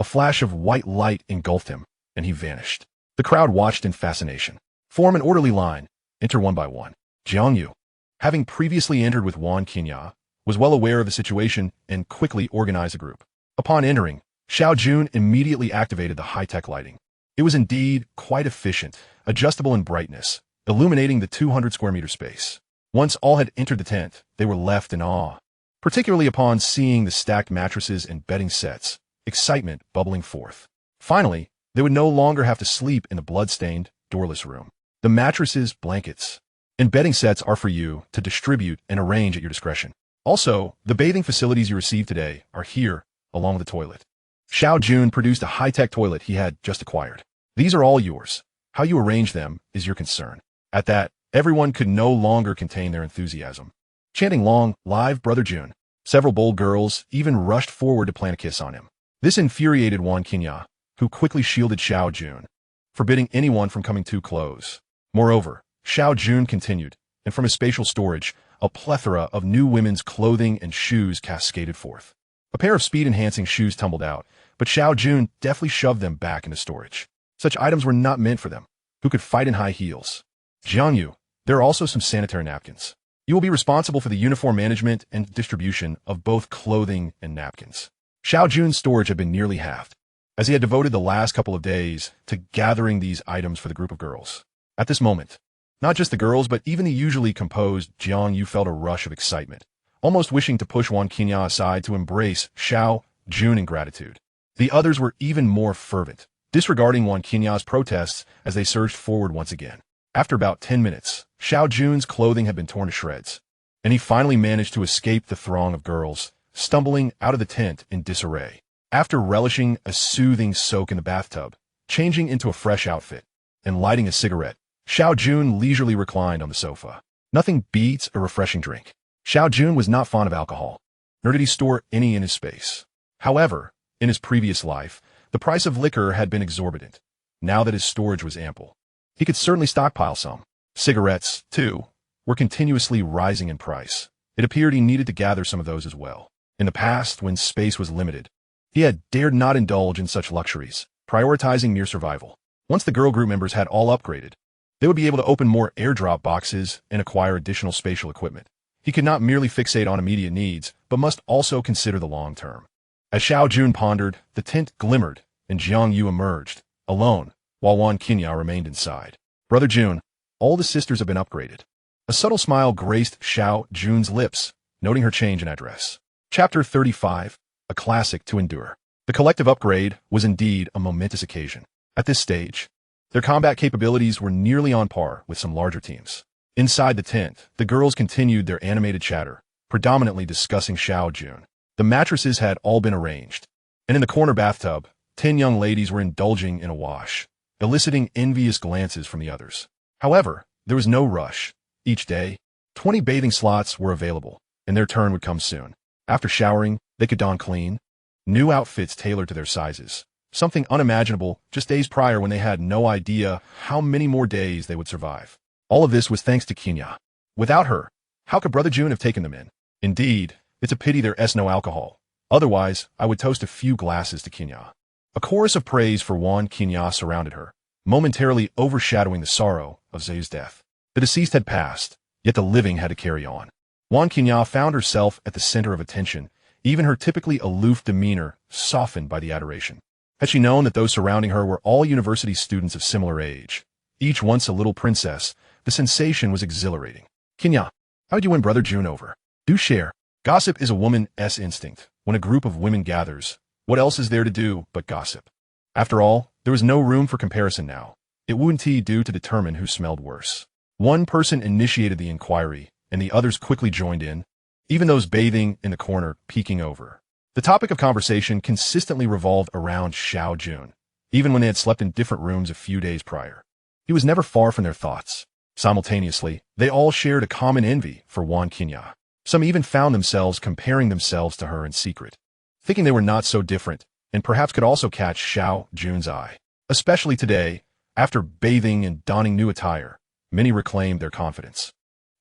a flash of white light engulfed him, and he vanished. The crowd watched in fascination. Form an orderly line. Enter one by one. Jiang Yu, having previously entered with Wan Qinya, was well aware of the situation and quickly organized a group. Upon entering, Xiao Jun immediately activated the high-tech lighting. It was indeed quite efficient, adjustable in brightness, illuminating the 200 square meter space. Once all had entered the tent, they were left in awe, particularly upon seeing the stacked mattresses and bedding sets, excitement bubbling forth. Finally, they would no longer have to sleep in the blood-stained, doorless room. The mattresses, blankets, and bedding sets are for you to distribute and arrange at your discretion. Also, the bathing facilities you received today are here, along with the toilet. Xiao Jun produced a high-tech toilet he had just acquired. These are all yours. How you arrange them is your concern. At that, everyone could no longer contain their enthusiasm. Chanting long, live Brother Jun, several bold girls even rushed forward to plant a kiss on him. This infuriated Wan Qinya, who quickly shielded Xiao Jun, forbidding anyone from coming too close. Moreover, Xiao Jun continued, and from his spatial storage, a plethora of new women's clothing and shoes cascaded forth. A pair of speed-enhancing shoes tumbled out, but Xiao Jun deftly shoved them back into storage. Such items were not meant for them, who could fight in high heels. Jiang Yu, there are also some sanitary napkins. You will be responsible for the uniform management and distribution of both clothing and napkins. Xiao Jun's storage had been nearly halved, as he had devoted the last couple of days to gathering these items for the group of girls. At this moment, not just the girls, but even the usually composed Jiang Yu felt a rush of excitement, almost wishing to push Wan Qinya aside to embrace Xiao Jun in gratitude. The others were even more fervent, disregarding Wan Qinya's protests as they surged forward once again. After about 10 minutes, Xiao Jun's clothing had been torn to shreds, and he finally managed to escape the throng of girls, stumbling out of the tent in disarray. After relishing a soothing soak in the bathtub, changing into a fresh outfit, and lighting a cigarette, Xiao Jun leisurely reclined on the sofa. Nothing beats a refreshing drink. Xiao Jun was not fond of alcohol, nor did he store any in his space. However, in his previous life, the price of liquor had been exorbitant. Now that his storage was ample, he could certainly stockpile some. Cigarettes, too, were continuously rising in price. It appeared he needed to gather some of those as well. In the past, when space was limited, he had dared not indulge in such luxuries, prioritizing mere survival. Once the girl group members had all upgraded, they would be able to open more airdrop boxes and acquire additional spatial equipment. He could not merely fixate on immediate needs, but must also consider the long term. As Xiao Jun pondered, the tent glimmered, and Jiang Yu emerged, alone, while Wan Qinya remained inside. Brother Jun, all the sisters have been upgraded. A subtle smile graced Xiao Jun's lips, noting her change in address. Chapter 35, a classic to endure. The collective upgrade was indeed a momentous occasion. At this stage, their combat capabilities were nearly on par with some larger teams. Inside the tent, the girls continued their animated chatter, predominantly discussing Xiao Jun. The mattresses had all been arranged, and in the corner bathtub, 10 young ladies were indulging in a wash, eliciting envious glances from the others. However, there was no rush. Each day, 20 bathing slots were available, and their turn would come soon. After showering, they could don clean, new outfits tailored to their sizes. Something unimaginable just days prior when they had no idea how many more days they would survive. All of this was thanks to Qinya. Without her, how could Brother Jun have taken them in? Indeed, it's a pity there's no alcohol. Otherwise, I would toast a few glasses to Qinya. A chorus of praise for Wan Qinya surrounded her, momentarily overshadowing the sorrow of Xiao's death. The deceased had passed, yet the living had to carry on. Wan Qinya found herself at the center of attention, even her typically aloof demeanor softened by the adoration. Had she known that those surrounding her were all university students of similar age, each once a little princess, the sensation was exhilarating. Qinya, how'd you win Brother Jun over? Do share. Gossip is a woman's instinct. When a group of women gathers, what else is there to do but gossip? After all, there was no room for comparison now. It wouldn't do to determine who smelled worse. One person initiated the inquiry, and the others quickly joined in, even those bathing in the corner peeking over. The topic of conversation consistently revolved around Xiao Jun, even when they had slept in different rooms a few days prior. He was never far from their thoughts. Simultaneously, they all shared a common envy for Wan Qinya. Some even found themselves comparing themselves to her in secret, thinking they were not so different, and perhaps could also catch Xiao Jun's eye. Especially today, after bathing and donning new attire, many reclaimed their confidence.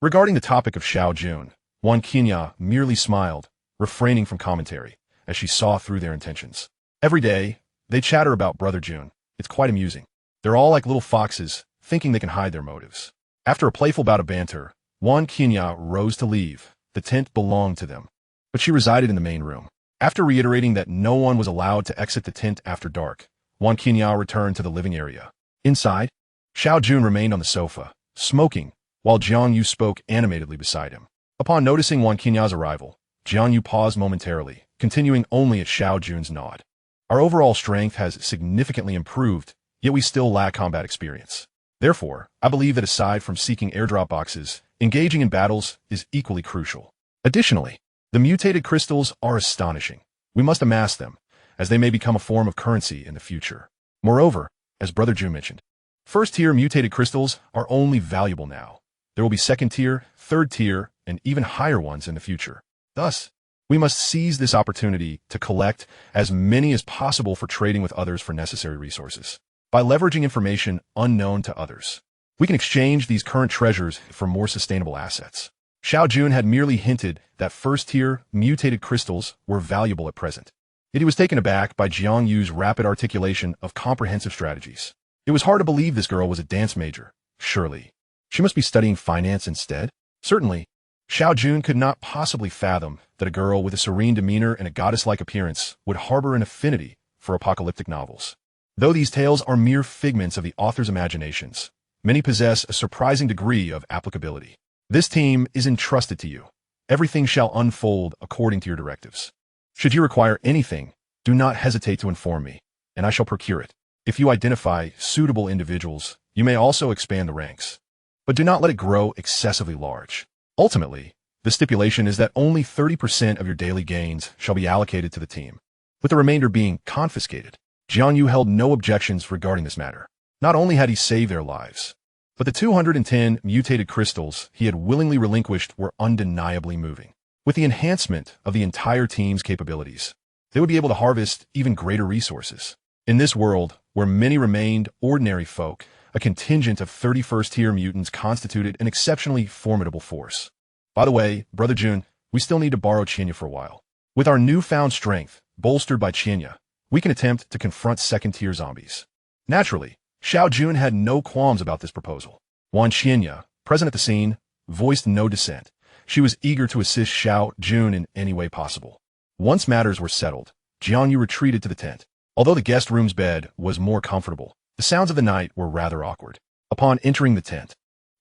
Regarding the topic of Xiao Jun, Wan Qinya merely smiled, refraining from commentary, as she saw through their intentions. Every day, they chatter about Brother Jun. It's quite amusing. They're all like little foxes, thinking they can hide their motives. After a playful bout of banter, Wan Qinya rose to leave. The tent belonged to them, but she resided in the main room. After reiterating that no one was allowed to exit the tent after dark, Wan Qinya returned to the living area. Inside, Xiao Jun remained on the sofa, smoking, while Jiang Yu spoke animatedly beside him. Upon noticing Wan Qinya's arrival, Jiang Yu paused momentarily, continuing only at Xiao Jun's nod. Our overall strength has significantly improved, yet we still lack combat experience. Therefore, I believe that aside from seeking airdrop boxes, engaging in battles is equally crucial. Additionally, the mutated crystals are astonishing. We must amass them, as they may become a form of currency in the future. Moreover, as Brother Jun mentioned, first-tier mutated crystals are only valuable now. There will be second-tier, third-tier, and even higher ones in the future. Thus, we must seize this opportunity to collect as many as possible for trading with others for necessary resources. By leveraging information unknown to others, we can exchange these current treasures for more sustainable assets. Xiao Jun had merely hinted that first-tier mutated crystals were valuable at present. Yet he was taken aback by Jiang Yu's rapid articulation of comprehensive strategies. It was hard to believe this girl was a dance major. Surely, she must be studying finance instead? Certainly, Xiao Jun could not possibly fathom that a girl with a serene demeanor and a goddess-like appearance would harbor an affinity for apocalyptic novels. Though these tales are mere figments of the author's imaginations, many possess a surprising degree of applicability. This team is entrusted to you. Everything shall unfold according to your directives. Should you require anything, do not hesitate to inform me, and I shall procure it. If you identify suitable individuals, you may also expand the ranks. But do not let it grow excessively large. Ultimately, the stipulation is that only 30% of your daily gains shall be allocated to the team, with the remainder being confiscated. Jiang Yu held no objections regarding this matter. Not only had he saved their lives, but the 210 mutated crystals he had willingly relinquished were undeniably moving. With the enhancement of the entire team's capabilities, they would be able to harvest even greater resources. In this world, where many remained ordinary folk, a contingent of 31st-tier mutants constituted an exceptionally formidable force. By the way, Brother Jun, we still need to borrow Qinya for a while. With our newfound strength, bolstered by Qianya, we can attempt to confront second-tier zombies. Naturally, Xiao Jun had no qualms about this proposal. Wan Qianya, present at the scene, voiced no dissent. She was eager to assist Xiao Jun in any way possible. Once matters were settled, Jiangyu retreated to the tent. Although the guest room's bed was more comfortable, the sounds of the night were rather awkward. Upon entering the tent,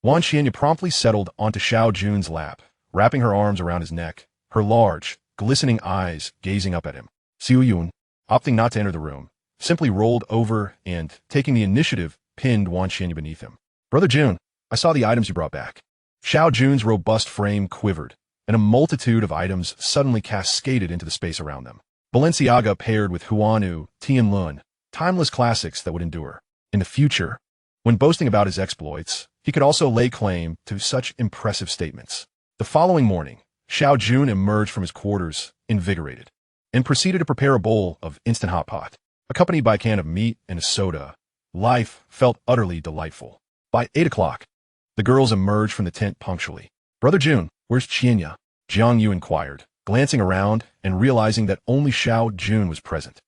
Wan Qianya promptly settled onto Xiao Jun's lap, wrapping her arms around his neck, her large, glistening eyes gazing up at him. Xiao Jun, opting not to enter the room, simply rolled over and, taking the initiative, pinned Wan Qianya beneath him. Brother Jun, I saw the items you brought back. Xiao Jun's robust frame quivered, and a multitude of items suddenly cascaded into the space around them. Balenciaga paired with Huanu, Tianlun, timeless classics that would endure. In the future, when boasting about his exploits, he could also lay claim to such impressive statements. The following morning, Xiao Jun emerged from his quarters, invigorated, and proceeded to prepare a bowl of instant hot pot. Accompanied by a can of meat and a soda, life felt utterly delightful. By 8 o'clock, the girls emerged from the tent punctually. Brother Jun, where's Qianya? Jiangyu inquired, glancing around and realizing that only Xiao Jun was present.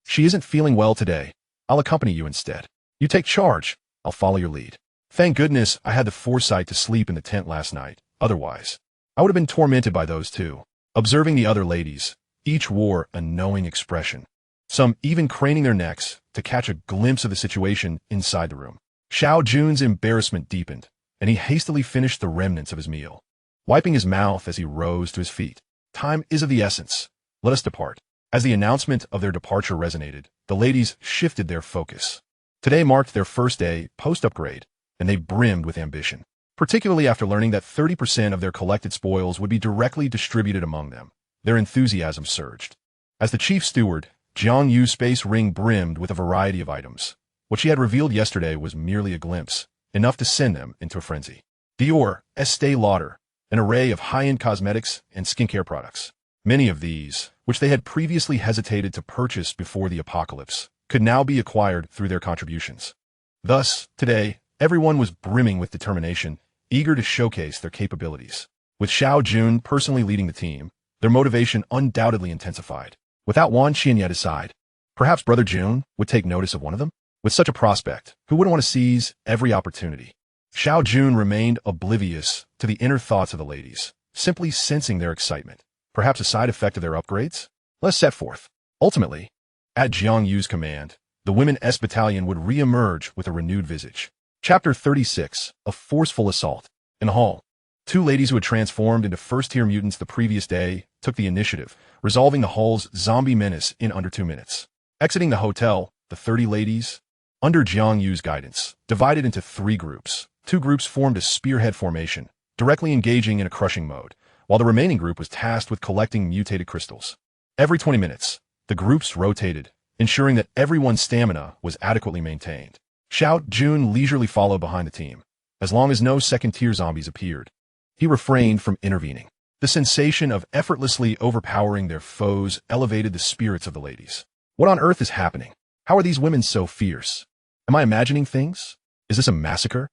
She isn't feeling well today. I'll accompany you instead. You take charge. I'll follow your lead. Thank goodness I had the foresight to sleep in the tent last night. Otherwise, I would have been tormented by those two. Observing the other ladies, each wore a knowing expression, some even craning their necks to catch a glimpse of the situation inside the room. Xiao Jun's embarrassment deepened, and he hastily finished the remnants of his meal, wiping his mouth as he rose to his feet. Time is of the essence. Let us depart. As the announcement of their departure resonated, the ladies shifted their focus. Today marked their first day post-upgrade, and they brimmed with ambition, particularly after learning that 30% of their collected spoils would be directly distributed among them. Their enthusiasm surged. As the chief steward, Jiang Yu's space ring brimmed with a variety of items. What she had revealed yesterday was merely a glimpse, enough to send them into a frenzy. Dior, Estee Lauder, an array of high-end cosmetics and skincare products. Many of these, which they had previously hesitated to purchase before the apocalypse, could now be acquired through their contributions. Thus, today, everyone was brimming with determination, eager to showcase their capabilities. With Xiao Jun personally leading the team, their motivation undoubtedly intensified. Without Wan Qianya at his side, perhaps Brother Jun would take notice of one of them? With such a prospect, who wouldn't want to seize every opportunity? Xiao Jun remained oblivious to the inner thoughts of the ladies, simply sensing their excitement. Perhaps a side effect of their upgrades? Let's set forth. Ultimately, at Jiang Yu's command, the Women-S Battalion would re-emerge with a renewed visage. Chapter 36, A Forceful Assault. In the hall, two ladies who had transformed into first-tier mutants the previous day took the initiative, resolving the hall's zombie menace in under 2 minutes. Exiting the hotel, the 30 ladies, under Jiang Yu's guidance, divided into 3 groups. 2 groups formed a spearhead formation, directly engaging in a crushing mode, while the remaining group was tasked with collecting mutated crystals. Every 20 minutes, the groups rotated, ensuring that everyone's stamina was adequately maintained. Xiao Jun leisurely followed behind the team. As long as no second-tier zombies appeared, he refrained from intervening. The sensation of effortlessly overpowering their foes elevated the spirits of the ladies. What on earth is happening? How are these women so fierce? Am I imagining things? Is this a massacre?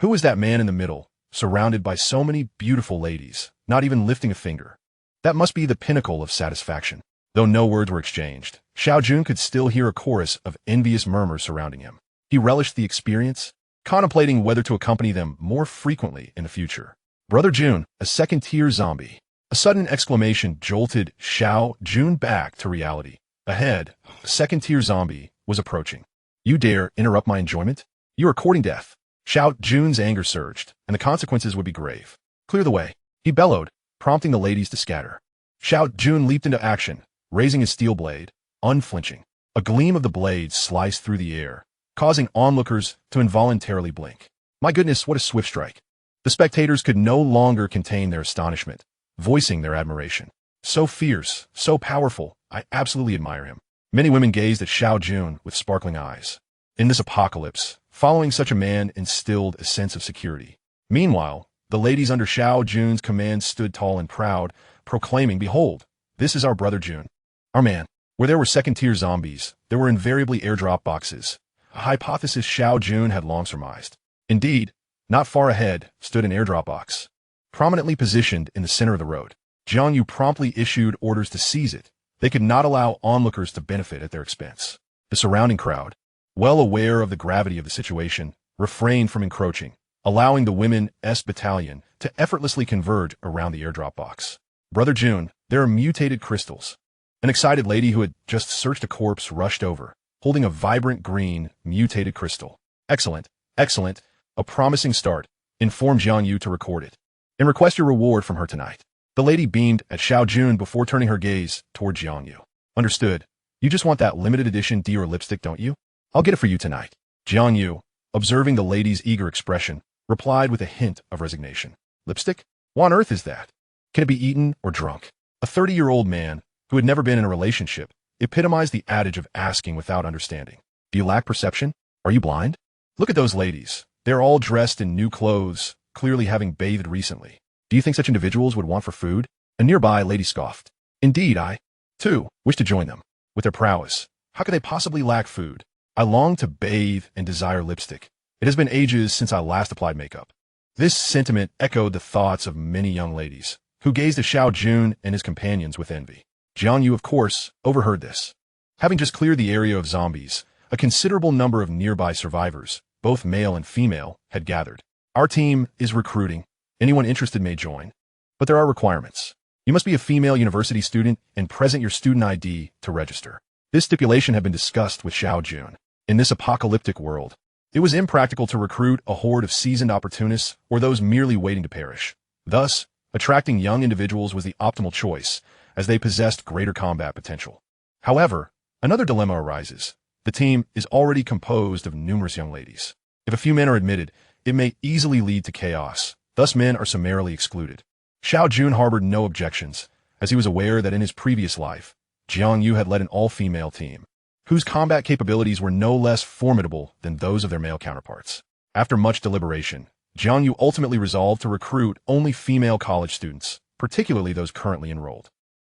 Who is that man in the middle, surrounded by so many beautiful ladies, not even lifting a finger? That must be the pinnacle of satisfaction. Though no words were exchanged, Xiao Jun could still hear a chorus of envious murmurs surrounding him. He relished the experience, contemplating whether to accompany them more frequently in the future. Brother Jun, a second-tier zombie. A sudden exclamation jolted Xiao Jun back to reality. Ahead, a second-tier zombie was approaching. You dare interrupt my enjoyment? You are courting death. Xiao Jun's anger surged, and the consequences would be grave. Clear the way, he bellowed, prompting the ladies to scatter. Xiao Jun leaped into action, raising his steel blade, unflinching. A gleam of the blade sliced through the air, causing onlookers to involuntarily blink. My goodness, what a swift strike. The spectators could no longer contain their astonishment, voicing their admiration. So fierce, so powerful, I absolutely admire him. Many women gazed at Xiao Jun with sparkling eyes. In this apocalypse, following such a man instilled a sense of security. Meanwhile, the ladies under Xiao Jun's command stood tall and proud, proclaiming, "Behold, this is our brother Jun, our man." Where there were second-tier zombies, there were invariably airdrop boxes, a hypothesis Xiao Jun had long surmised. Indeed, not far ahead stood an airdrop box, prominently positioned in the center of the road. Jiang Yu promptly issued orders to seize it. They could not allow onlookers to benefit at their expense. The surrounding crowd, well aware of the gravity of the situation, refrained from encroaching, allowing the women's battalion to effortlessly converge around the airdrop box. Brother Jun, there are mutated crystals. An excited lady who had just searched a corpse rushed over, holding a vibrant green, mutated crystal. Excellent, excellent, a promising start. Inform Jiang Yu to record it. And request your reward from her tonight. The lady beamed at Xiao Jun before turning her gaze toward Jiang Yu. Understood. You just want that limited edition Dior lipstick, don't you? I'll get it for you tonight. Jiang Yu, observing the lady's eager expression, replied with a hint of resignation. Lipstick? What on earth is that? Can it be eaten or drunk? A 30-year-old man, who had never been in a relationship, epitomized the adage of asking without understanding. Do you lack perception? Are you blind? Look at those ladies. They're all dressed in new clothes, clearly having bathed recently. Do you think such individuals would want for food? A nearby lady scoffed. Indeed, I, too, wish to join them. With their prowess, how could they possibly lack food? I long to bathe and desire lipstick. It has been ages since I last applied makeup. This sentiment echoed the thoughts of many young ladies, who gazed at Xiao Jun and his companions with envy. Jiang Yu, of course, overheard this. Having just cleared the area of zombies, a considerable number of nearby survivors, both male and female, had gathered. Our team is recruiting. Anyone interested may join. But there are requirements. You must be a female university student and present your student ID to register. This stipulation had been discussed with Xiao Jun. In this apocalyptic world, it was impractical to recruit a horde of seasoned opportunists or those merely waiting to perish. Thus, attracting young individuals was the optimal choice, as they possessed greater combat potential. However, another dilemma arises. The team is already composed of numerous young ladies. If a few men are admitted, it may easily lead to chaos. Thus, men are summarily excluded. Xiao Jun harbored no objections, as he was aware that in his previous life, Jiang Yu had led an all-female team, whose combat capabilities were no less formidable than those of their male counterparts. After much deliberation, Jiang Yu ultimately resolved to recruit only female college students, particularly those currently enrolled.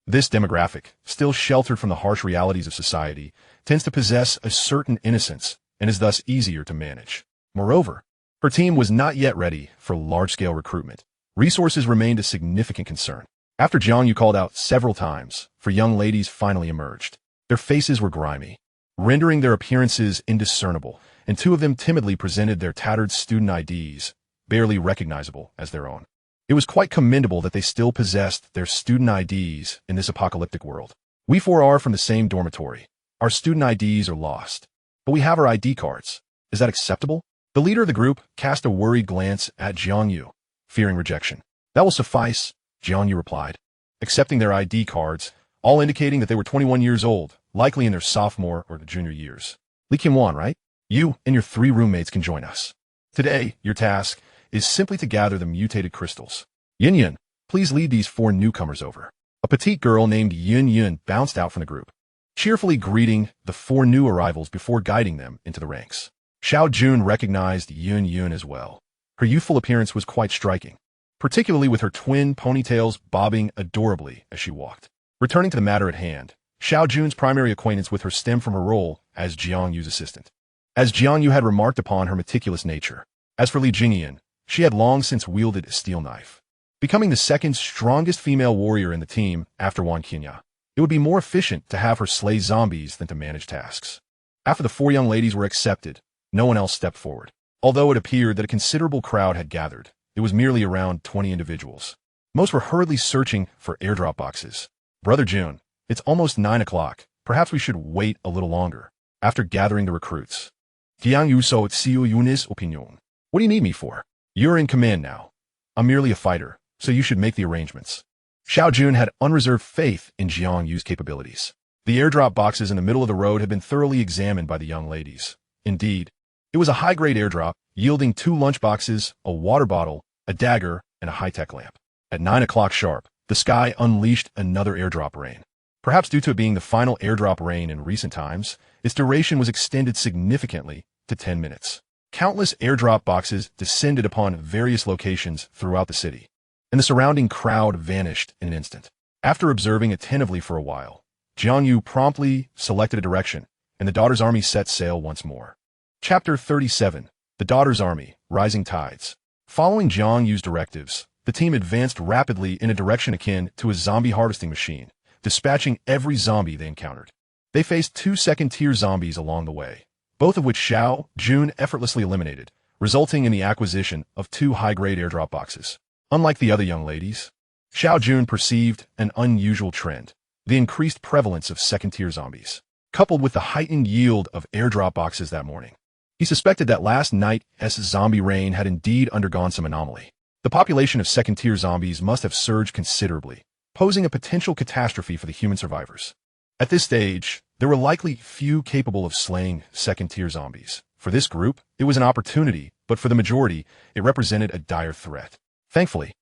This demographic, still sheltered from the harsh realities of society, tends to possess a certain innocence and is thus easier to manage. Moreover, her team was not yet ready for large-scale recruitment. Resources remained a significant concern. After Jiang Yu called out several times, four young ladies finally emerged. Their faces were grimy, rendering their appearances indiscernible, and two of them timidly presented their tattered student IDs, barely recognizable as their own. It was quite commendable that they still possessed their student IDs in this apocalyptic world. We four are from the same dormitory. Our student IDs are lost, but we have our ID cards. Is that acceptable? The leader of the group cast a worried glance at Jiang Yu, fearing rejection. That will suffice, Jiang Yu replied, accepting their ID cards, all indicating that they were 21 years old, likely in their sophomore or junior years. Li Qinwan, right? You and your 3 roommates can join us. Today, your task is simply to gather the mutated crystals. Yin Yin, please lead these 4 newcomers over. A petite girl named Yin Yin bounced out from the group, cheerfully greeting the 4 new arrivals before guiding them into the ranks. Xiao Jun recognized Yin Yin as well. Her youthful appearance was quite striking, particularly with her twin ponytails bobbing adorably as she walked. Returning to the matter at hand, Xiao Jun's primary acquaintance with her stemmed from her role as Jiang Yu's assistant. As Jiang Yu had remarked upon her meticulous nature. As for Li Jingyan, she had long since wielded a steel knife. Becoming the second strongest female warrior in the team after Wan Qinya, it would be more efficient to have her slay zombies than to manage tasks. After the 4 young ladies were accepted, no one else stepped forward. Although it appeared that a considerable crowd had gathered, it was merely around 20 individuals. Most were hurriedly searching for airdrop boxes. Brother Jun, it's almost 9 o'clock. Perhaps we should wait a little longer. After gathering the recruits. Jiang Yu so Xiao Jun's opinion. What do you need me for? You're in command now. I'm merely a fighter, so you should make the arrangements. Xiao Jun had unreserved faith in Jiang Yu's capabilities. The airdrop boxes in the middle of the road had been thoroughly examined by the young ladies. Indeed, it was a high-grade airdrop, yielding 2 lunchboxes, a water bottle, a dagger, and a high-tech lamp. At 9 o'clock sharp, the sky unleashed another airdrop rain. Perhaps due to it being the final airdrop rain in recent times, its duration was extended significantly to 10 minutes. Countless airdrop boxes descended upon various locations throughout the city, and the surrounding crowd vanished in an instant. After observing attentively for a while, Jiang Yu promptly selected a direction, and the daughter's army set sail once more. Chapter 37. The Daughter's Army, Rising Tides. Following Jiang Yu's directives, the team advanced rapidly in a direction akin to a zombie harvesting machine, dispatching every zombie they encountered. They faced 2 second-tier zombies along the way, both of which Xiao Jun effortlessly eliminated, resulting in the acquisition of 2 high-grade airdrop boxes. Unlike the other young ladies, Xiao Jun perceived an unusual trend: the increased prevalence of second-tier zombies, coupled with the heightened yield of airdrop boxes that morning. He suspected that last night's zombie rain had indeed undergone some anomaly. The population of second-tier zombies must have surged considerably, posing a potential catastrophe for the human survivors. At this stage, there were likely few capable of slaying second-tier zombies. For this group, it was an opportunity, but for the majority, it represented a dire threat. Thankfully,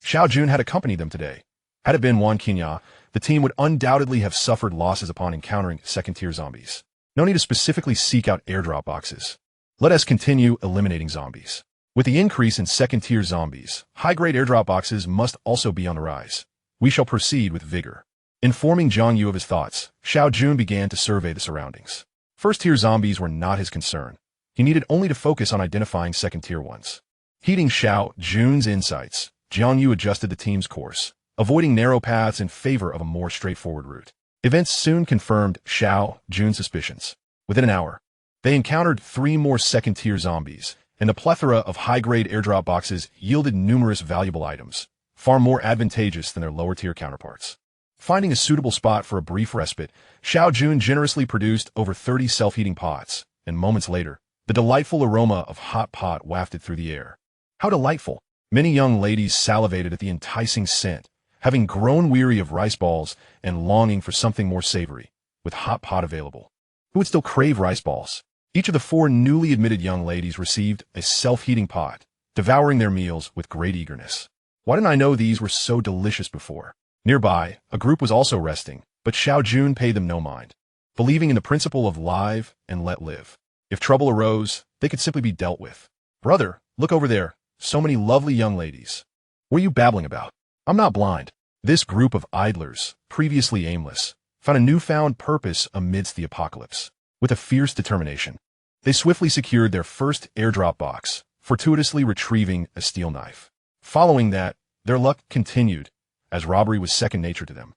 Xiao Jun had accompanied them today. Had it been Wan Qinya, the team would undoubtedly have suffered losses upon encountering second-tier zombies. No need to specifically seek out airdrop boxes. Let us continue eliminating zombies. With the increase in second-tier zombies, high-grade airdrop boxes must also be on the rise. We shall proceed with vigor. Informing Jiang Yu of his thoughts, Xiao Jun began to survey the surroundings. First-tier zombies were not his concern. He needed only to focus on identifying second-tier ones. Heeding Xiao Jun's insights, Jiang Yu adjusted the team's course, avoiding narrow paths in favor of a more straightforward route. Events soon confirmed Xiao Jun's suspicions. Within an hour, they encountered 3 more second-tier zombies, and the plethora of high-grade airdrop boxes yielded numerous valuable items, far more advantageous than their lower-tier counterparts. Finding a suitable spot for a brief respite, Xiao Jun generously produced over 30 self-heating pots, and moments later, the delightful aroma of hot pot wafted through the air. How delightful! Many young ladies salivated at the enticing scent, having grown weary of rice balls and longing for something more savory, with hot pot available. Who would still crave rice balls? Each of the 4 newly admitted young ladies received a self-heating pot, devouring their meals with great eagerness. Why didn't I know these were so delicious before? Nearby, a group was also resting, but Xiao Jun paid them no mind, believing in the principle of live and let live. If trouble arose, they could simply be dealt with. Brother, look over there. So many lovely young ladies. What are you babbling about? I'm not blind. This group of idlers, previously aimless, found a newfound purpose amidst the apocalypse. With a fierce determination, they swiftly secured their first airdrop box, fortuitously retrieving a steel knife. Following that, their luck continued, as robbery was second nature to them,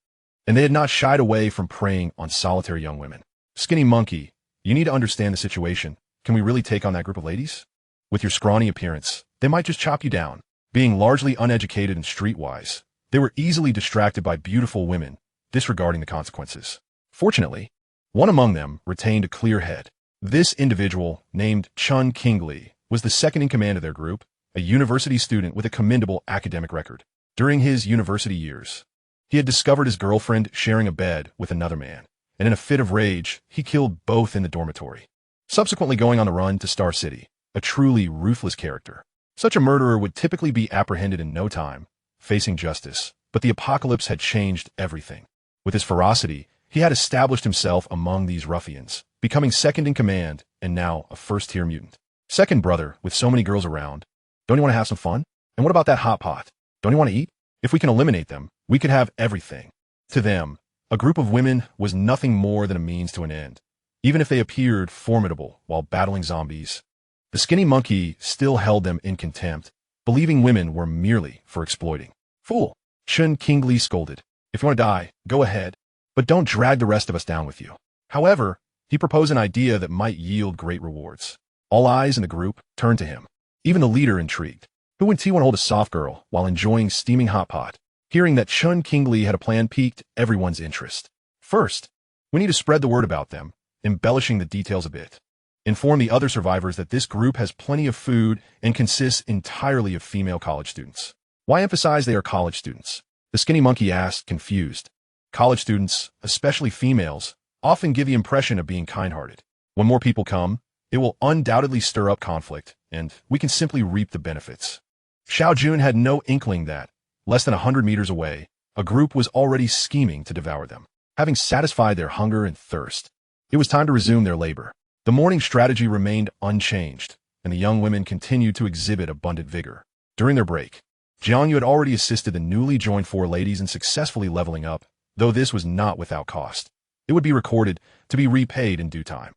and they had not shied away from preying on solitary young women. Skinny monkey, you need to understand the situation. Can we really take on that group of ladies? With your scrawny appearance, they might just chop you down. Being largely uneducated and streetwise, they were easily distracted by beautiful women, disregarding the consequences. Fortunately, one among them retained a clear head. This individual, named Chun Kingli, was the second in command of their group, a university student with a commendable academic record. During his university years, he had discovered his girlfriend sharing a bed with another man, and in a fit of rage, he killed both in the dormitory, subsequently going on the run to Star City, a truly ruthless character. Such a murderer would typically be apprehended in no time, facing justice, but the apocalypse had changed everything. With his ferocity, he had established himself among these ruffians, becoming second in command and now a first-tier mutant. Second brother, with so many girls around, don't you want to have some fun? And what about that hot pot? Don't you want to eat? If we can eliminate them, we could have everything. To them, a group of women was nothing more than a means to an end. Even if they appeared formidable while battling zombies, the skinny monkey still held them in contempt, believing women were merely for exploiting. Fool! Chun Kingli scolded. If you want to die, go ahead, but don't drag the rest of us down with you. However, he proposed an idea that might yield great rewards. All eyes in the group turned to him. Even the leader intrigued. Who wouldn't want to hold a soft girl while enjoying steaming hot pot? Hearing that Chun Kingli had a plan piqued everyone's interest. First, we need to spread the word about them, embellishing the details a bit. Inform the other survivors that this group has plenty of food and consists entirely of female college students. Why emphasize they are college students? The skinny monkey asked, confused. College students, especially females, often give the impression of being kind-hearted. When more people come, it will undoubtedly stir up conflict, and we can simply reap the benefits. Xiao Jun had no inkling that, less than 100 meters away, a group was already scheming to devour them. Having satisfied their hunger and thirst, it was time to resume their labor. The morning strategy remained unchanged, and the young women continued to exhibit abundant vigor. During their break, Jiang Yu had already assisted the newly joined 4 ladies in successfully leveling up, though this was not without cost. It would be recorded to be repaid in due time.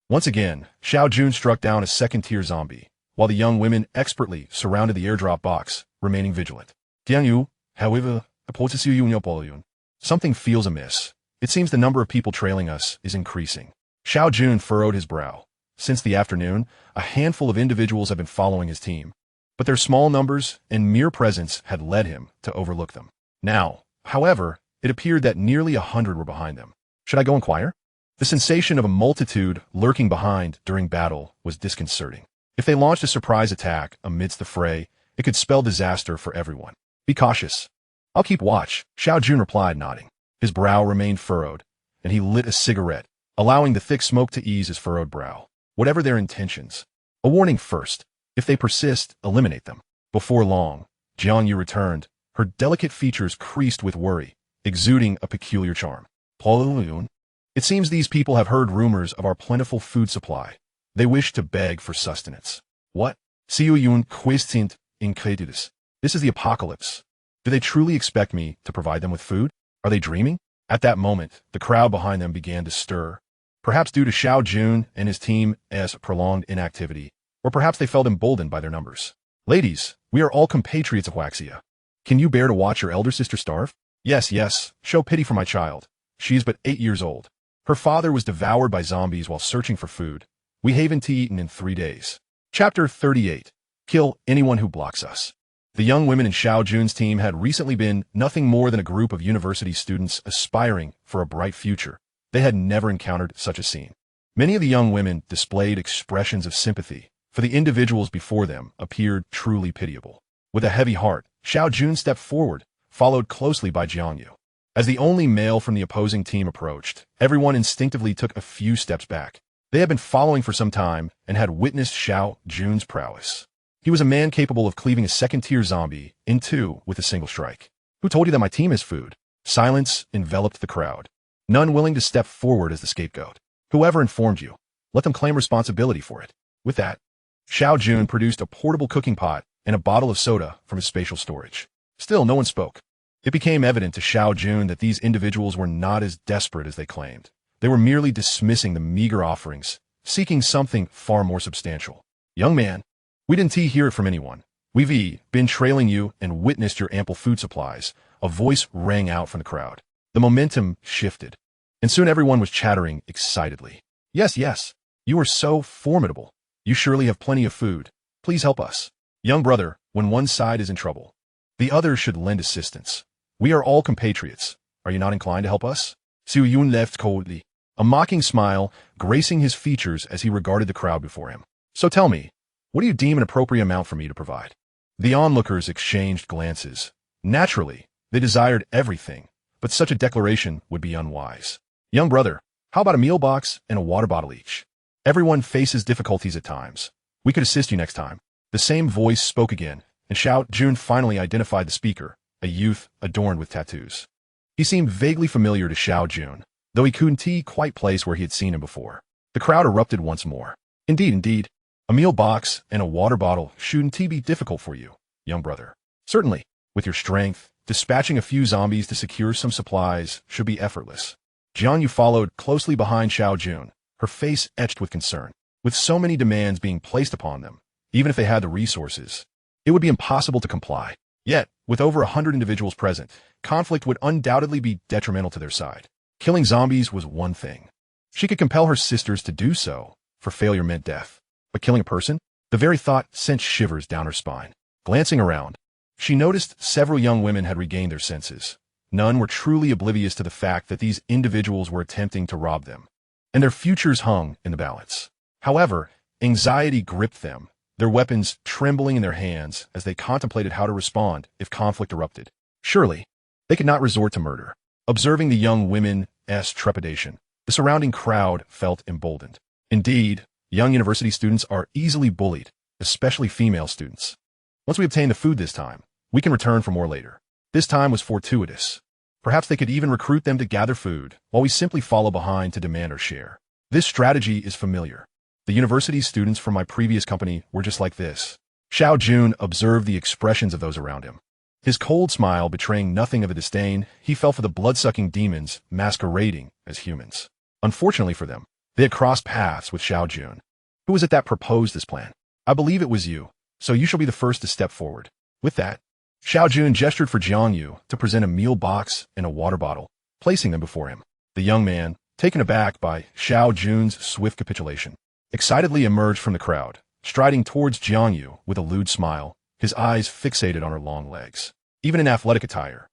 Once again, Xiao Jun struck down a second-tier zombie, while the young women expertly surrounded the airdrop box, remaining vigilant. Tiang Yu, however, reports to Xiao Jun. Something feels amiss. It seems the number of people trailing us is increasing. Xiao Jun furrowed his brow. Since the afternoon, a handful of individuals have been following his team, but their small numbers and mere presence had led him to overlook them. Now, however, it appeared that nearly 100 were behind them. Should I go inquire? The sensation of a multitude lurking behind during battle was disconcerting. If they launched a surprise attack amidst the fray, it could spell disaster for everyone. Be cautious. I'll keep watch, Xiao Jun replied, nodding. His brow remained furrowed, and he lit a cigarette, allowing the thick smoke to ease his furrowed brow. Whatever their intentions, a warning first. If they persist, eliminate them. Before long, Jiang Yu returned, her delicate features creased with worry, exuding a peculiar charm. It seems these people have heard rumors of our plentiful food supply. They wish to beg for sustenance. What? Xiao Jun questioned, incredulous. This is the apocalypse. Do they truly expect me to provide them with food? Are they dreaming? At that moment, the crowd behind them began to stir. Perhaps due to Xiao Jun and his team's prolonged inactivity, or perhaps they felt emboldened by their numbers. Ladies, we are all compatriots of Waxia. Can you bear to watch your elder sister starve? Yes, yes, show pity for my child. She is but 8 years old. Her father was devoured by zombies while searching for food. We haven't eaten in 3 days. Chapter 38. Kill anyone who blocks us. The young women in Xiao Jun's team had recently been nothing more than a group of university students aspiring for a bright future. They had never encountered such a scene. Many of the young women displayed expressions of sympathy, for the individuals before them appeared truly pitiable. With a heavy heart, Xiao Jun stepped forward, followed closely by Jiang Yu. As the only male from the opposing team approached, everyone instinctively took a few steps back. They had been following for some time and had witnessed Xiao Jun's prowess. He was a man capable of cleaving a second-tier zombie in two with a single strike. Who told you that my team has food? Silence enveloped the crowd, none willing to step forward as the scapegoat. Whoever informed you, let them claim responsibility for it. With that, Xiao Jun produced a portable cooking pot and a bottle of soda from his spatial storage. Still, no one spoke. It became evident to Xiao Jun that these individuals were not as desperate as they claimed. They were merely dismissing the meager offerings, seeking something far more substantial. Young man, we didn't hear it from anyone. We've been trailing you and witnessed your ample food supplies. A voice rang out from the crowd. The momentum shifted, and soon everyone was chattering excitedly. Yes, yes, you are so formidable. You surely have plenty of food. Please help us. Young brother, when one side is in trouble, the other should lend assistance. We are all compatriots. Are you not inclined to help us? Xiao Jun left coldly, a mocking smile gracing his features as he regarded the crowd before him. So tell me, what do you deem an appropriate amount for me to provide? The onlookers exchanged glances. Naturally, they desired everything, but such a declaration would be unwise. Young brother, how about a meal box and a water bottle each? Everyone faces difficulties at times. We could assist you next time. The same voice spoke again, and Xiao Jun finally identified the speaker, a youth adorned with tattoos. He seemed vaguely familiar to Xiao Jun, though he couldn't quite place where he had seen him before. The crowd erupted once more. Indeed, a meal box and a water bottle shouldn't be difficult for you, young brother. Certainly, with your strength, dispatching a few zombies to secure some supplies should be effortless. Jiang Yu followed closely behind Xiao Jun, her face etched with concern. With so many demands being placed upon them, even if they had the resources, it would be impossible to comply. Yet, with over 100 individuals present, conflict would undoubtedly be detrimental to their side. Killing zombies was one thing. She could compel her sisters to do so, for failure meant death. But killing a person? The very thought sent shivers down her spine. Glancing around, she noticed several young women had regained their senses. None were truly oblivious to the fact that these individuals were attempting to rob them, and their futures hung in the balance. However, anxiety gripped them, their weapons trembling in their hands as they contemplated how to respond if conflict erupted. Surely, they could not resort to murder. Observing the young women's trepidation, the surrounding crowd felt emboldened. Indeed, young university students are easily bullied, especially female students. Once we obtain the food this time, we can return for more later. This time was fortuitous. Perhaps they could even recruit them to gather food, while we simply follow behind to demand our share. This strategy is familiar. The university students from my previous company were just like this. Xiao Jun observed the expressions of those around him. His cold smile betraying nothing of a disdain, he fell for the blood-sucking demons masquerading as humans. Unfortunately for them, they had crossed paths with Xiao Jun. Who was it that proposed this plan? I believe it was you, so you shall be the first to step forward. With that, Xiao Jun gestured for Jiang Yu to present a meal box and a water bottle, placing them before him. The young man, taken aback by Xiao Jun's swift capitulation, excitedly emerged from the crowd, striding towards Jiang Yu with a lewd smile, his eyes fixated on her long legs. Even in athletic attire,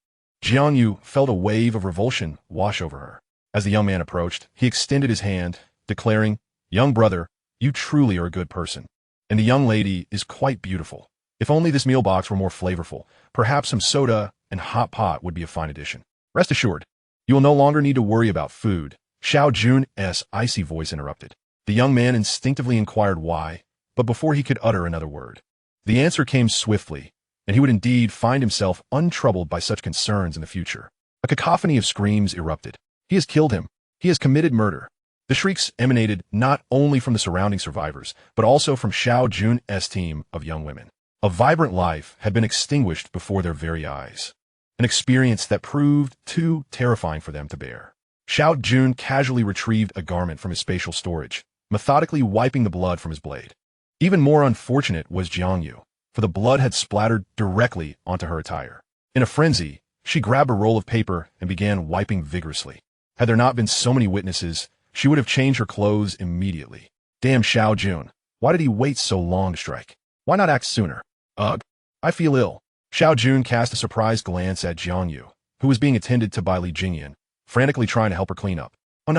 Jiang Yu felt a wave of revulsion wash over her. As the young man approached, he extended his hand, declaring, "Young brother, you truly are a good person. And the young lady is quite beautiful. If only this meal box were more flavorful, perhaps some soda and hot pot would be a fine addition. Rest assured, you will no longer need to worry about food." Xiao Jun's icy voice interrupted. The young man instinctively inquired why, but before he could utter another word, the answer came swiftly, and he would indeed find himself untroubled by such concerns in the future. A cacophony of screams erupted. "He has killed him. He has committed murder." The shrieks emanated not only from the surrounding survivors, but also from Xiao Jun's team of young women. A vibrant life had been extinguished before their very eyes, an experience that proved too terrifying for them to bear. Xiao Jun casually retrieved a garment from his spatial storage, methodically wiping the blood from his blade. Even more unfortunate was Jiang Yu, for the blood had splattered directly onto her attire. In a frenzy, she grabbed a roll of paper and began wiping vigorously. Had there not been so many witnesses, she would have changed her clothes immediately. Damn Xiao Jun, why did he wait so long to strike? Why not act sooner? Ugh, I feel ill. Xiao Jun cast a surprised glance at Jiang Yu, who was being attended to by Li Jingyan, frantically trying to help her clean up. Oh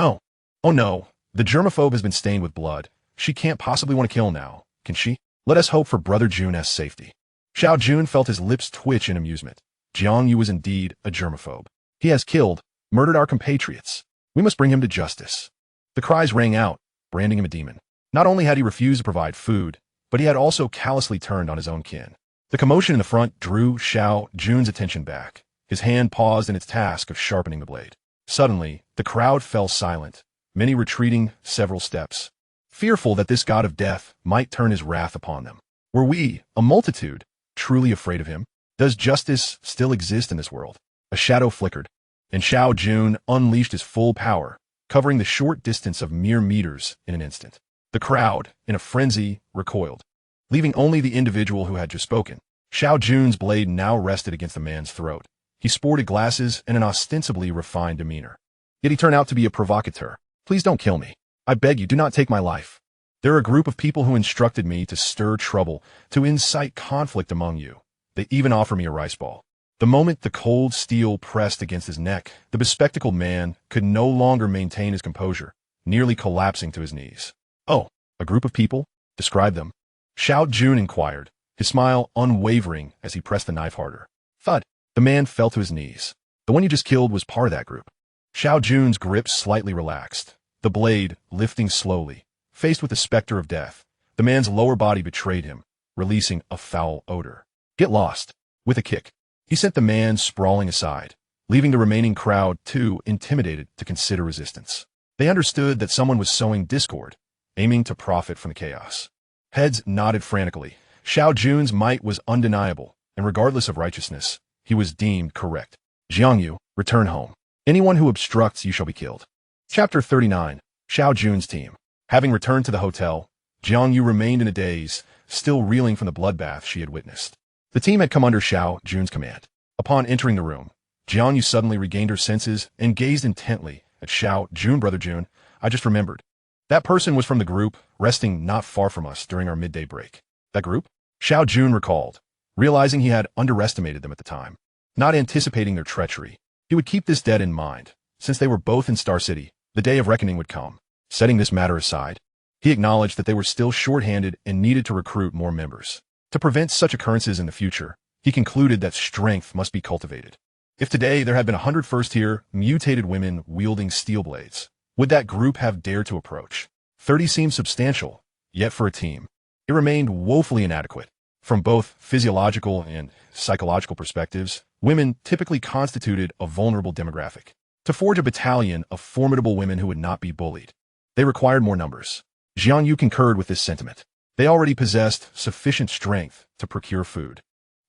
no, the germaphobe has been stained with blood. She can't possibly want to kill now, can she? Let us hope for Brother Jun's safety. Xiao Jun felt his lips twitch in amusement. Jiang Yu was indeed a germaphobe. He has killed, murdered our compatriots. We must bring him to justice. The cries rang out, branding him a demon. Not only had he refused to provide food, but he had also callously turned on his own kin. The commotion in the front drew Xiao Jun's attention back. His hand paused in its task of sharpening the blade. Suddenly, the crowd fell silent, many retreating several steps, fearful that this god of death might turn his wrath upon them. Were we, a multitude, truly afraid of him? Does justice still exist in this world? A shadow flickered, and Xiao Jun unleashed his full power, covering the short distance of mere meters in an instant. The crowd, in a frenzy, recoiled, leaving only the individual who had just spoken. Xiao Jun's blade now rested against the man's throat. He sported glasses and an ostensibly refined demeanor. Yet he turned out to be a provocateur. "Please don't kill me. I beg you, do not take my life. There are a group of people who instructed me to stir trouble, to incite conflict among you. They even offer me a rice ball." The moment the cold steel pressed against his neck, the bespectacled man could no longer maintain his composure, nearly collapsing to his knees. "Oh, a group of people? Describe them." Xiao Jun inquired, his smile unwavering as he pressed the knife harder. Thud. The man fell to his knees. "The one you just killed was part of that group." Xiao Jun's grip slightly relaxed, the blade lifting slowly. Faced with the specter of death, the man's lower body betrayed him, releasing a foul odor. "Get lost." With a kick, he sent the man sprawling aside, leaving the remaining crowd too intimidated to consider resistance. They understood that someone was sowing discord, aiming to profit from the chaos. Heads nodded frantically. Xiao Jun's might was undeniable, and regardless of righteousness, he was deemed correct. "Jiang Yu, return home. Anyone who obstructs you shall be killed." Chapter 39. Xiao Jun's team. Having returned to the hotel, Jiang Yu remained in a daze, still reeling from the bloodbath she had witnessed. The team had come under Xiao Jun's command. Upon entering the room, Jiang Yu suddenly regained her senses and gazed intently at Xiao Jun. "Brother Jun, I just remembered. That person was from the group resting not far from us during our midday break." "That group?" Xiao Jun recalled, realizing he had underestimated them at the time. Not anticipating their treachery, he would keep this dead in mind. Since they were both in Star City, the day of reckoning would come. Setting this matter aside, he acknowledged that they were still short-handed and needed to recruit more members. To prevent such occurrences in the future, he concluded that strength must be cultivated. If today there had been 100 first-tier, mutated women wielding steel blades, would that group have dared to approach? 30 seemed substantial, yet for a team, it remained woefully inadequate. From both physiological and psychological perspectives, women typically constituted a vulnerable demographic. To forge a battalion of formidable women who would not be bullied, they required more numbers. Jiang Yu concurred with this sentiment. They already possessed sufficient strength to procure food.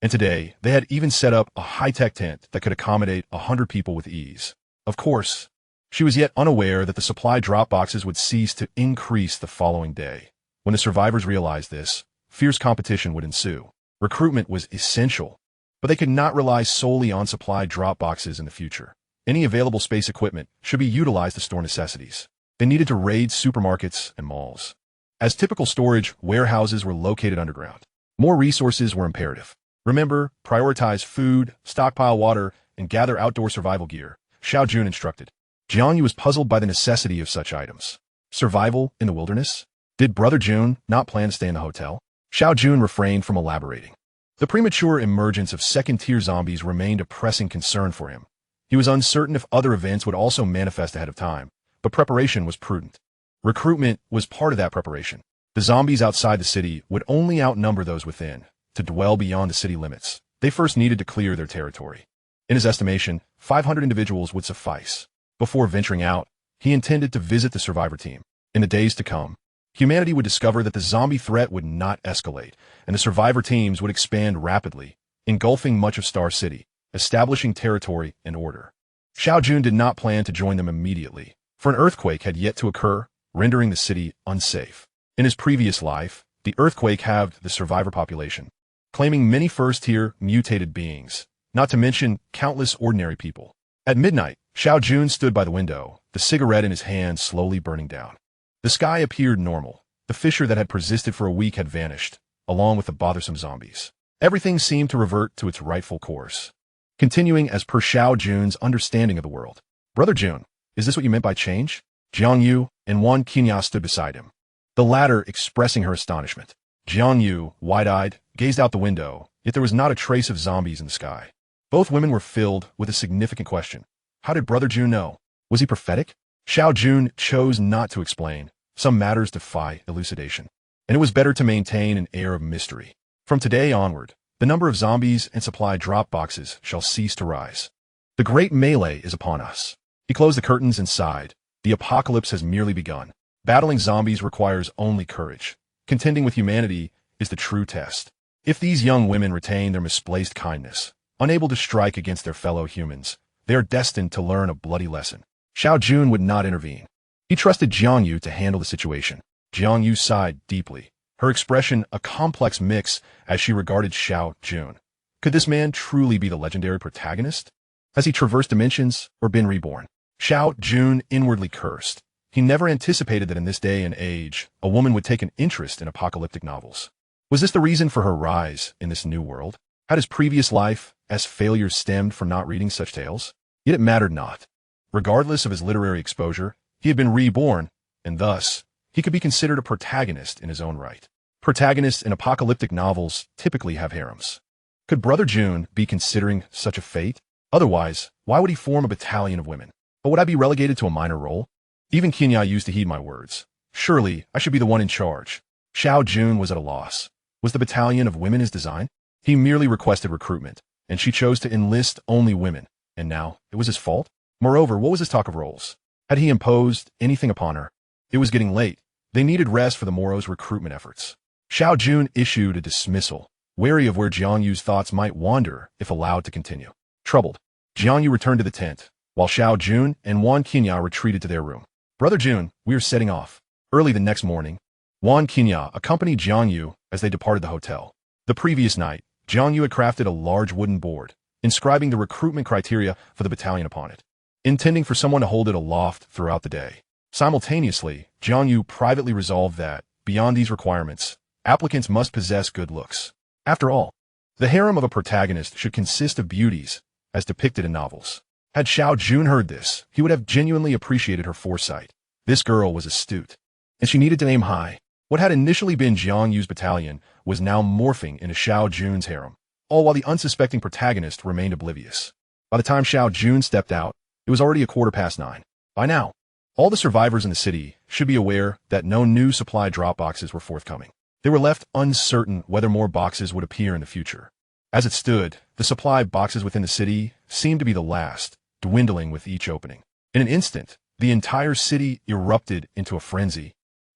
And today, they had even set up a high-tech tent that could accommodate 100 people with ease. Of course, she was yet unaware that the supply drop boxes would cease to increase the following day. When the survivors realized this, fierce competition would ensue. Recruitment was essential, but they could not rely solely on supply drop boxes in the future. Any available space equipment should be utilized to store necessities. They needed to raid supermarkets and malls. As typical storage, warehouses were located underground. More resources were imperative. Remember, prioritize food, stockpile water, and gather outdoor survival gear, Xiao Jun instructed. Jiang Yu was puzzled by the necessity of such items. Survival in the wilderness? Did Brother Jun not plan to stay in the hotel? Xiao Jun refrained from elaborating. The premature emergence of second-tier zombies remained a pressing concern for him. He was uncertain if other events would also manifest ahead of time, but preparation was prudent. Recruitment was part of that preparation. The zombies outside the city would only outnumber those within. To dwell beyond the city limits, they first needed to clear their territory. In his estimation, 500 individuals would suffice. Before venturing out, he intended to visit the survivor team. In the days to come, humanity would discover that the zombie threat would not escalate, and the survivor teams would expand rapidly, engulfing much of Star City, establishing territory and order. Xiao Jun did not plan to join them immediately, for an earthquake had yet to occur, rendering the city unsafe. In his previous life, the earthquake halved the survivor population, claiming many first-tier mutated beings, not to mention countless ordinary people. At midnight, Xiao Jun stood by the window, the cigarette in his hand slowly burning down. The sky appeared normal. The fissure that had persisted for a week had vanished, along with the bothersome zombies. Everything seemed to revert to its rightful course, continuing as per Xiao Jun's understanding of the world. Brother Jun, is this what you meant by change? Jiang Yu and Wan Qinya stood beside him, the latter expressing her astonishment. Jiang Yu, wide-eyed, gazed out the window, yet there was not a trace of zombies in the sky. Both women were filled with a significant question. How did Brother Jun know? Was he prophetic? Xiao Jun chose not to explain. Some matters defy elucidation, and it was better to maintain an air of mystery. From today onward, the number of zombies and supply drop boxes shall cease to rise. The great melee is upon us. He closed the curtains and sighed. The apocalypse has merely begun. Battling zombies requires only courage. Contending with humanity is the true test. If these young women retain their misplaced kindness, unable to strike against their fellow humans, they are destined to learn a bloody lesson. Xiao Jun would not intervene. He trusted Jiang Yu to handle the situation. Jiang Yu sighed deeply, her expression a complex mix as she regarded Xiao Jun. Could this man truly be the legendary protagonist? Has he traversed dimensions or been reborn? Xiao Jun inwardly cursed. He never anticipated that in this day and age, a woman would take an interest in apocalyptic novels. Was this the reason for her rise in this new world? Had his previous life as failures stemmed from not reading such tales? Yet it mattered not. Regardless of his literary exposure, he had been reborn, and thus, he could be considered a protagonist in his own right. Protagonists in apocalyptic novels typically have harems. Could Brother Jun be considering such a fate? Otherwise, why would he form a battalion of women? But would I be relegated to a minor role? Even Qinya used to heed my words. Surely, I should be the one in charge. Xiao Jun was at a loss. Was the battalion of women his design? He merely requested recruitment, and she chose to enlist only women. And now, it was his fault? Moreover, what was his talk of roles? Had he imposed anything upon her? It was getting late. They needed rest for the morrow's recruitment efforts. Xiao Jun issued a dismissal, wary of where Jiang Yu's thoughts might wander if allowed to continue. Troubled, Jiang Yu returned to the tent, while Xiao Jun and Wan Qinya retreated to their room. Brother Jun, we are setting off. Early the next morning, Wan Qinya accompanied Jiang Yu as they departed the hotel. The previous night, Jiang Yu had crafted a large wooden board, inscribing the recruitment criteria for the battalion upon it, intending for someone to hold it aloft throughout the day. Simultaneously, Jiang Yu privately resolved that, beyond these requirements, applicants must possess good looks. After all, the harem of a protagonist should consist of beauties, as depicted in novels. Had Xiao Jun heard this, he would have genuinely appreciated her foresight. This girl was astute, and she needed to aim high. What had initially been Jiang Yu's battalion was now morphing into Xiao Jun's harem, all while the unsuspecting protagonist remained oblivious. By the time Xiao Jun stepped out, it was already 9:15. By now, all the survivors in the city should be aware that no new supply drop boxes were forthcoming. They were left uncertain whether more boxes would appear in the future. As it stood, the supply boxes within the city seemed to be the last, dwindling with each opening. In an instant, the entire city erupted into a frenzy,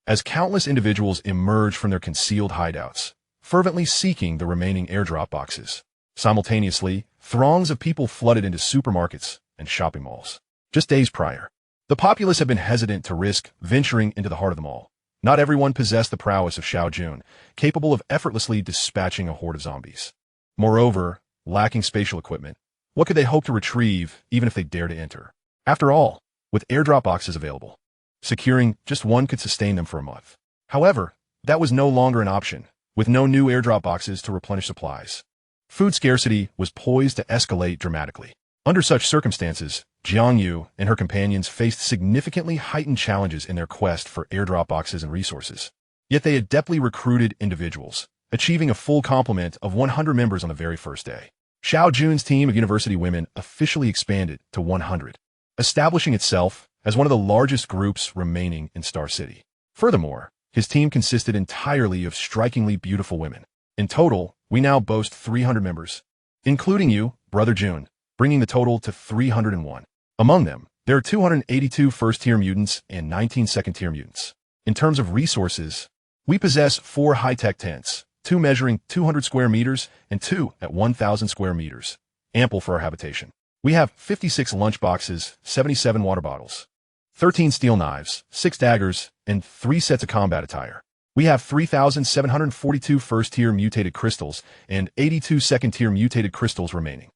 as countless individuals emerged from their concealed hideouts, fervently seeking the remaining airdrop boxes. Simultaneously, throngs of people flooded into supermarkets and shopping malls. Just days prior, the populace had been hesitant to risk venturing into the heart of the mall. Not everyone possessed the prowess of Xiao Jun, capable of effortlessly dispatching a horde of zombies. Moreover, lacking spatial equipment, what could they hope to retrieve even if they dare to enter? After all, with airdrop boxes available, securing just one could sustain them for a month. However, that was no longer an option, with no new airdrop boxes to replenish supplies. Food scarcity was poised to escalate dramatically. Under such circumstances, Jiang Yu and her companions faced significantly heightened challenges in their quest for airdrop boxes and resources. Yet they adeptly recruited individuals, achieving a full complement of 100 members on the very first day. Xiao Jun's team of university women officially expanded to 100, establishing itself as one of the largest groups remaining in Star City. Furthermore, his team consisted entirely of strikingly beautiful women. In total, we now boast 300 members, including you, Brother Jun, bringing the total to 301. Among them, there are 282 first-tier mutants and 19 second-tier mutants. In terms of resources, we possess 4 high-tech tents, 2 measuring 200 square meters and 2 at 1,000 square meters, ample for our habitation. We have 56 lunch boxes, 77 water bottles, 13 steel knives, 6 daggers, and 3 sets of combat attire. We have 3,742 first-tier mutated crystals and 82 second-tier mutated crystals remaining.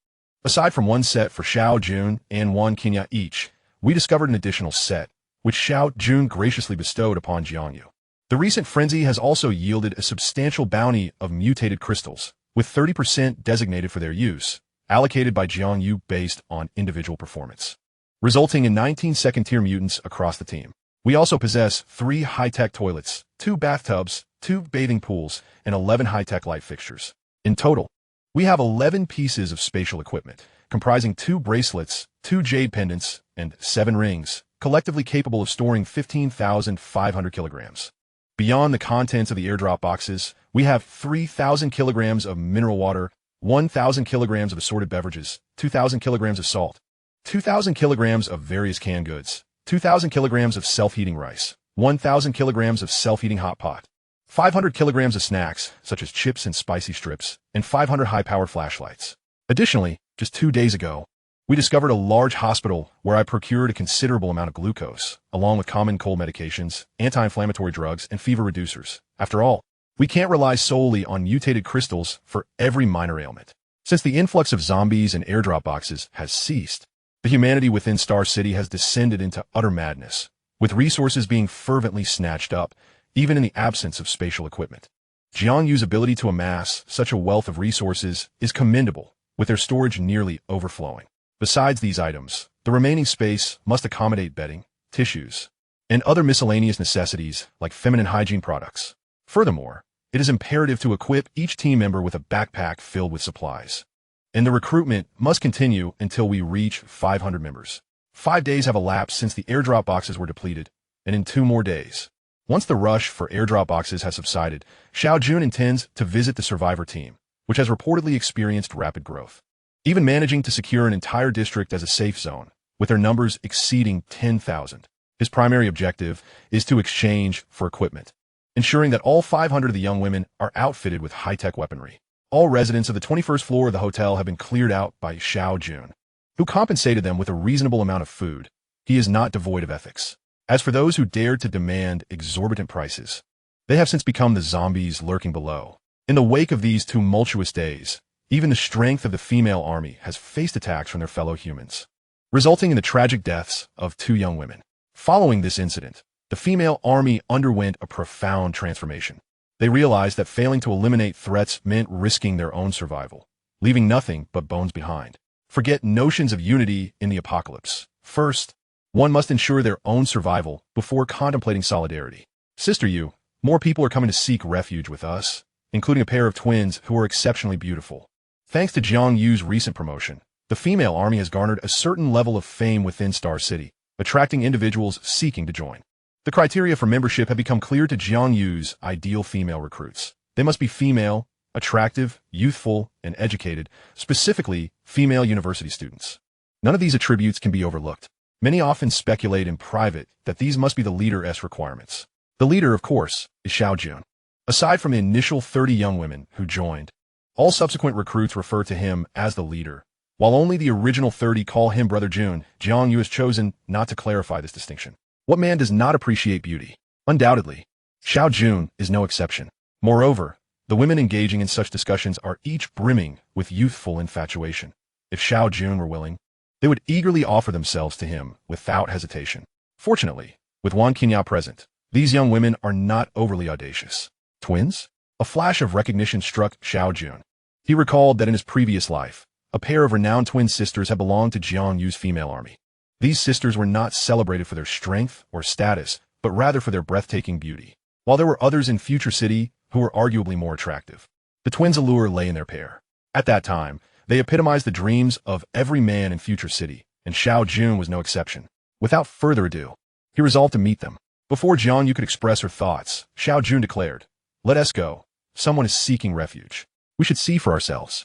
Aside from 1 set for Xiao Jun and 1 Kenya each, we discovered an additional set, which Xiao Jun graciously bestowed upon Jiang Yu. The recent frenzy has also yielded a substantial bounty of mutated crystals, with 30% designated for their use, allocated by Jiang Yu based on individual performance, resulting in 19 second-tier mutants across the team. We also possess 3 high-tech toilets, 2 bathtubs, 2 bathing pools, and 11 high-tech light fixtures. In total, we have 11 pieces of spatial equipment, comprising 2 bracelets, 2 jade pendants, and 7 rings, collectively capable of storing 15,500 kilograms. Beyond the contents of the airdrop boxes, we have 3,000 kilograms of mineral water, 1,000 kilograms of assorted beverages, 2,000 kilograms of salt, 2,000 kilograms of various canned goods, 2,000 kilograms of self-heating rice, 1,000 kilograms of self-heating hot pot, 500 kilograms of snacks, such as chips and spicy strips, and 500 high-powered flashlights. Additionally, just 2 days ago, we discovered a large hospital where I procured a considerable amount of glucose, along with common cold medications, anti-inflammatory drugs, and fever reducers. After all, we can't rely solely on mutated crystals for every minor ailment. Since the influx of zombies and airdrop boxes has ceased, the humanity within Star City has descended into utter madness, with resources being fervently snatched up, even in the absence of spatial equipment. Jiang Yu's ability to amass such a wealth of resources is commendable, with their storage nearly overflowing. Besides these items, the remaining space must accommodate bedding, tissues, and other miscellaneous necessities like feminine hygiene products. Furthermore, it is imperative to equip each team member with a backpack filled with supplies. And the recruitment must continue until we reach 500 members. 5 days have elapsed since the airdrop boxes were depleted, and in 2 more days, once the rush for airdrop boxes has subsided, Xiao Jun intends to visit the survivor team, which has reportedly experienced rapid growth, even managing to secure an entire district as a safe zone, with their numbers exceeding 10,000. His primary objective is to exchange for equipment, ensuring that all 500 of the young women are outfitted with high-tech weaponry. All residents of the 21st floor of the hotel have been cleared out by Xiao Jun, who compensated them with a reasonable amount of food. He is not devoid of ethics. As for those who dared to demand exorbitant prices, they have since become the zombies lurking below. In the wake of these tumultuous days, even the strength of the female army has faced attacks from their fellow humans, resulting in the tragic deaths of 2 young women. Following this incident, the female army underwent a profound transformation. They realized that failing to eliminate threats meant risking their own survival, leaving nothing but bones behind. Forget notions of unity in the apocalypse. First, one must ensure their own survival before contemplating solidarity. Sister Yu, more people are coming to seek refuge with us, including a pair of twins who are exceptionally beautiful. Thanks to Jiang Yu's recent promotion, the female army has garnered a certain level of fame within Star City, attracting individuals seeking to join. The criteria for membership have become clear to Jiang Yu's ideal female recruits. They must be female, attractive, youthful, and educated, specifically female university students. None of these attributes can be overlooked. Many often speculate in private that these must be the leader-esque requirements. The leader, of course, is Xiao Jun. Aside from the initial 30 young women who joined, all subsequent recruits refer to him as the leader. While only the original 30 call him Brother Jun, Jiang Yu has chosen not to clarify this distinction. What man does not appreciate beauty? Undoubtedly, Xiao Jun is no exception. Moreover, The women engaging in such discussions are each brimming with youthful infatuation. If Xiao Jun were willing, they would eagerly offer themselves to him without hesitation. Fortunately, with Wan Qinyao present, these young women are not overly audacious. Twins? A flash of recognition struck Xiao Jun. He recalled that in his previous life, a pair of renowned twin sisters had belonged to Jiang Yu's female army. These sisters were not celebrated for their strength or status, but rather for their breathtaking beauty. While there were others in Future City who were arguably more attractive, the twins' allure lay in their pair. At that time, they epitomized the dreams of every man in Future City, and Xiao Jun was no exception. Without further ado, he resolved to meet them. Before Jiang Yu could express her thoughts, Xiao Jun declared, "Let us go. Someone is seeking refuge. We should see for ourselves."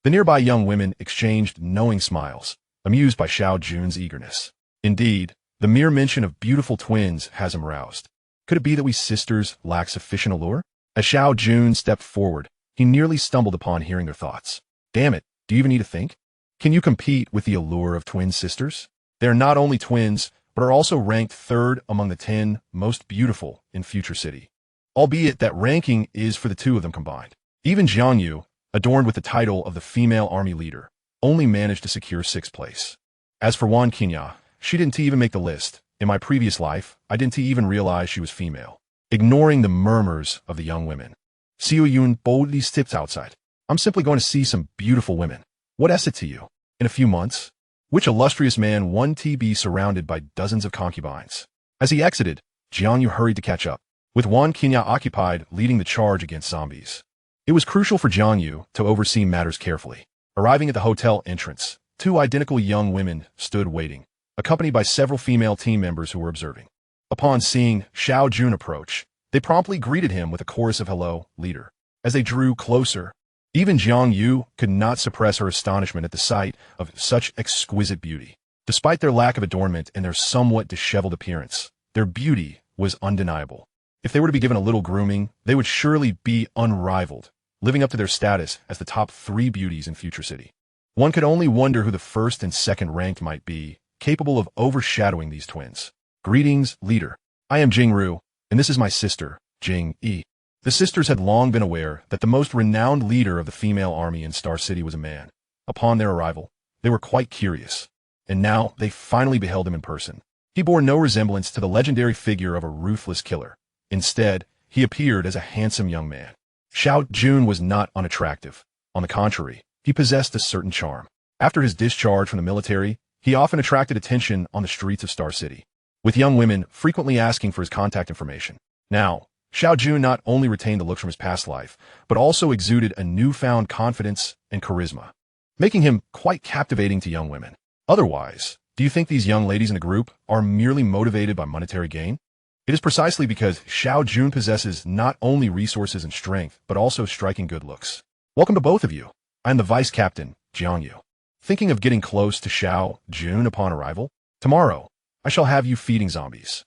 The nearby young women exchanged knowing smiles, amused by Xiao Jun's eagerness. Indeed, the mere mention of beautiful twins has him roused. Could it be that we sisters lack sufficient allure? As Xiao Jun stepped forward, he nearly stumbled upon hearing their thoughts. Damn it, do you even need to think? Can you compete with the allure of twin sisters? They are not only twins, but are also ranked third among the 10 most beautiful in Future City. Albeit that ranking is for the two of them combined. Even Jiang Yu, adorned with the title of the female army leader, only managed to secure 6th place. As for Wan Qinyao, she didn't even make the list. In my previous life, I didn't even realize she was female. Ignoring the murmurs of the young women, Xiao Jun boldly stepped outside. I'm simply going to see some beautiful women. What is it to you? In a few months? Which illustrious man won to be surrounded by dozens of concubines? As he exited, Jiang Yu hurried to catch up, with Wan Qinyao occupied leading the charge against zombies. It was crucial for Jiang Yu to oversee matters carefully. Arriving at the hotel entrance, 2 identical young women stood waiting, accompanied by several female team members who were observing. Upon seeing Xiao Jun approach, they promptly greeted him with a chorus of "Hello, leader." As they drew closer, even Jiang Yu could not suppress her astonishment at the sight of such exquisite beauty. Despite their lack of adornment and their somewhat disheveled appearance, their beauty was undeniable. If they were to be given a little grooming, they would surely be unrivaled, living up to their status as the top 3 beauties in Future City. One could only wonder who the first and second ranked might be, capable of overshadowing these twins. Greetings, leader. I am Jing Ru, and this is my sister, Jing Yi. The sisters had long been aware that the most renowned leader of the female army in Star City was a man. Upon their arrival, they were quite curious, and now they finally beheld him in person. He bore no resemblance to the legendary figure of a ruthless killer. Instead, he appeared as a handsome young man. Xiao Jun was not unattractive. On the contrary, he possessed a certain charm. After his discharge from the military, he often attracted attention on the streets of Star City, with young women frequently asking for his contact information. Now, Xiao Jun not only retained the looks from his past life, but also exuded a newfound confidence and charisma, making him quite captivating to young women. Otherwise, do you think these young ladies in the group are merely motivated by monetary gain? It is precisely because Xiao Jun possesses not only resources and strength, but also striking good looks. Welcome to both of you. I am the Vice Captain, Jiang Yu. Thinking of getting close to Xiao Jun upon arrival? Tomorrow, I shall have you feeding zombies.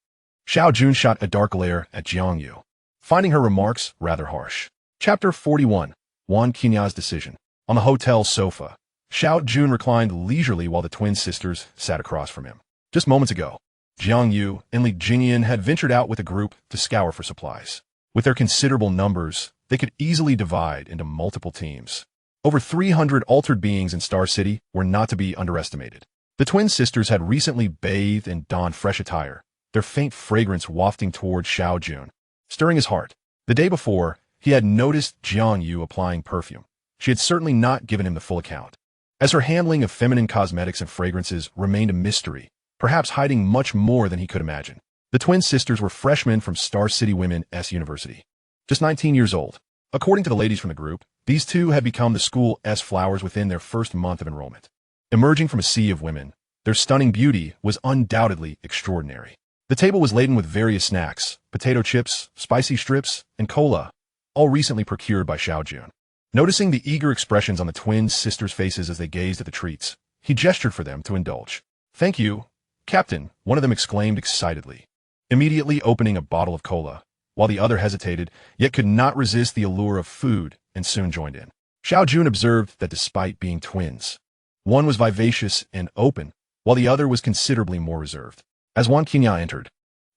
Xiao Jun shot a dark glare at Jiang Yu, finding her remarks rather harsh. Chapter 41. Wan Qinyao's Decision. On the hotel sofa, Xiao Jun reclined leisurely while the twin sisters sat across from him. Just moments ago, Jiang Yu and Li Jingyan had ventured out with a group to scour for supplies. With their considerable numbers, they could easily divide into multiple teams. Over 300 altered beings in Star City were not to be underestimated. The twin sisters had recently bathed and donned fresh attire, their faint fragrance wafting toward Xiao Jun, stirring his heart. The day before, he had noticed Jiang Yu applying perfume. She had certainly not given him the full account, as her handling of feminine cosmetics and fragrances remained a mystery, perhaps hiding much more than he could imagine. The twin sisters were freshmen from Star City Women's University, just 19 years old. According to the ladies from the group, these two had become the school's flowers within their first month of enrollment. Emerging from a sea of women, their stunning beauty was undoubtedly extraordinary. The table was laden with various snacks, potato chips, spicy strips, and cola, all recently procured by Xiao Jun. Noticing the eager expressions on the twin sisters' faces as they gazed at the treats, he gestured for them to indulge. "Thank you, Captain," one of them exclaimed excitedly, immediately opening a bottle of cola, while the other hesitated, yet could not resist the allure of food and soon joined in. Xiao Jun observed that despite being twins, one was vivacious and open, while the other was considerably more reserved. As Wan Qinyao entered,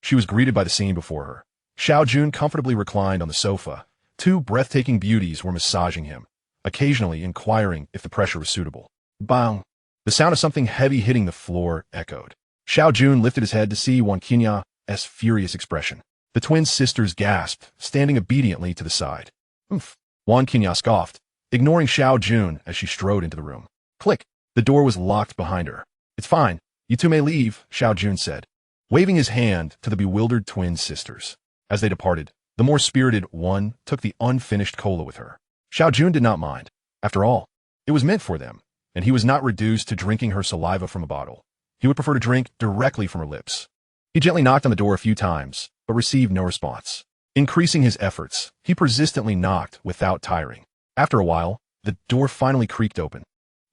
she was greeted by the scene before her. Xiao Jun comfortably reclined on the sofa, Two breathtaking beauties were massaging him, occasionally inquiring if the pressure was suitable. Bang! The sound of something heavy hitting the floor echoed. Xiao Jun lifted his head to see Wan Qinya's furious expression. The twin sisters gasped, standing obediently to the side. Oomph! Wan Qinya scoffed, ignoring Xiao Jun as she strode into the room. Click! The door was locked behind her. It's fine. You two may leave, Xiao Jun said, waving his hand to the bewildered twin sisters. As they departed, the more spirited one took the unfinished cola with her. Xiao Jun did not mind. After all, it was meant for them, and he was not reduced to drinking her saliva from a bottle. He would prefer to drink directly from her lips. He gently knocked on the door a few times, but received no response. Increasing his efforts, he persistently knocked without tiring. After a while, the door finally creaked open.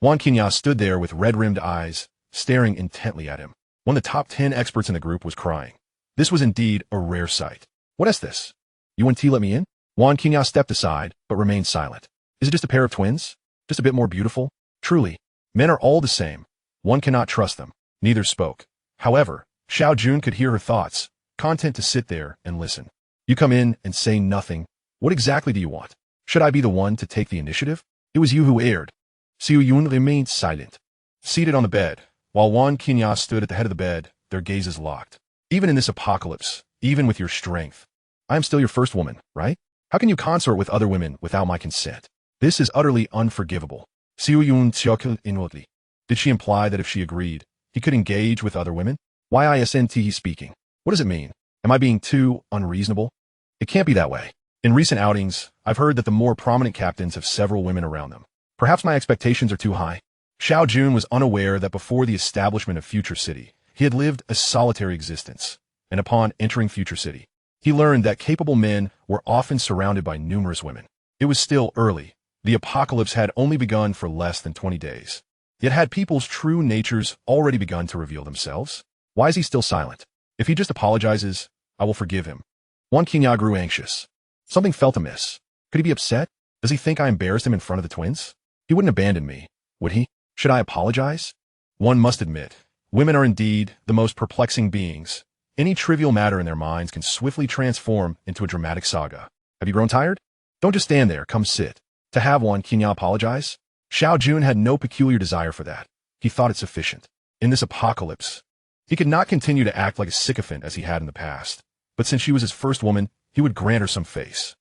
Wan Qinya stood there with red-rimmed eyes, staring intently at him. One of the top 10 experts in the group was crying. This was indeed a rare sight. What is this? You and T let me in? Wan Qinya stepped aside, but remained silent. Is it just a pair of twins? Just a bit more beautiful? Truly, men are all the same. One cannot trust them. Neither spoke. However, Xiao Jun could hear her thoughts, content to sit there and listen. You come in and say nothing. What exactly do you want? Should I be the one to take the initiative? It was you who erred. Xiao Jun remained silent, seated on the bed, while Wan Qinya stood at the head of the bed, their gazes locked. Even in this apocalypse, even with your strength, I am still your first woman, right? How can you consort with other women without my consent? This is utterly unforgivable. Xiao Jun chuckled inwardly. Did she imply that if she agreed, he could engage with other women? Why isn't he speaking? What does it mean? Am I being too unreasonable? It can't be that way. In recent outings, I've heard that the more prominent captains have several women around them. Perhaps my expectations are too high. Xiao Jun was unaware that before the establishment of Future City, he had lived a solitary existence, and upon entering Future City, he learned that capable men were often surrounded by numerous women. It was still early. The apocalypse had only begun for less than 20 days. Yet had people's true natures already begun to reveal themselves? Why is he still silent? If he just apologizes, I will forgive him. Wan Qinya grew anxious. Something felt amiss. Could he be upset? Does he think I embarrassed him in front of the twins? He wouldn't abandon me, would he? Should I apologize? One must admit, women are indeed the most perplexing beings. Any trivial matter in their minds can swiftly transform into a dramatic saga. Have you grown tired? Don't just stand there, come sit. To have Wan Qinya apologize? Xiao Jun had no peculiar desire for that. He thought it sufficient. In this apocalypse, he could not continue to act like a sycophant as he had in the past. But since she was his first woman, he would grant her some face.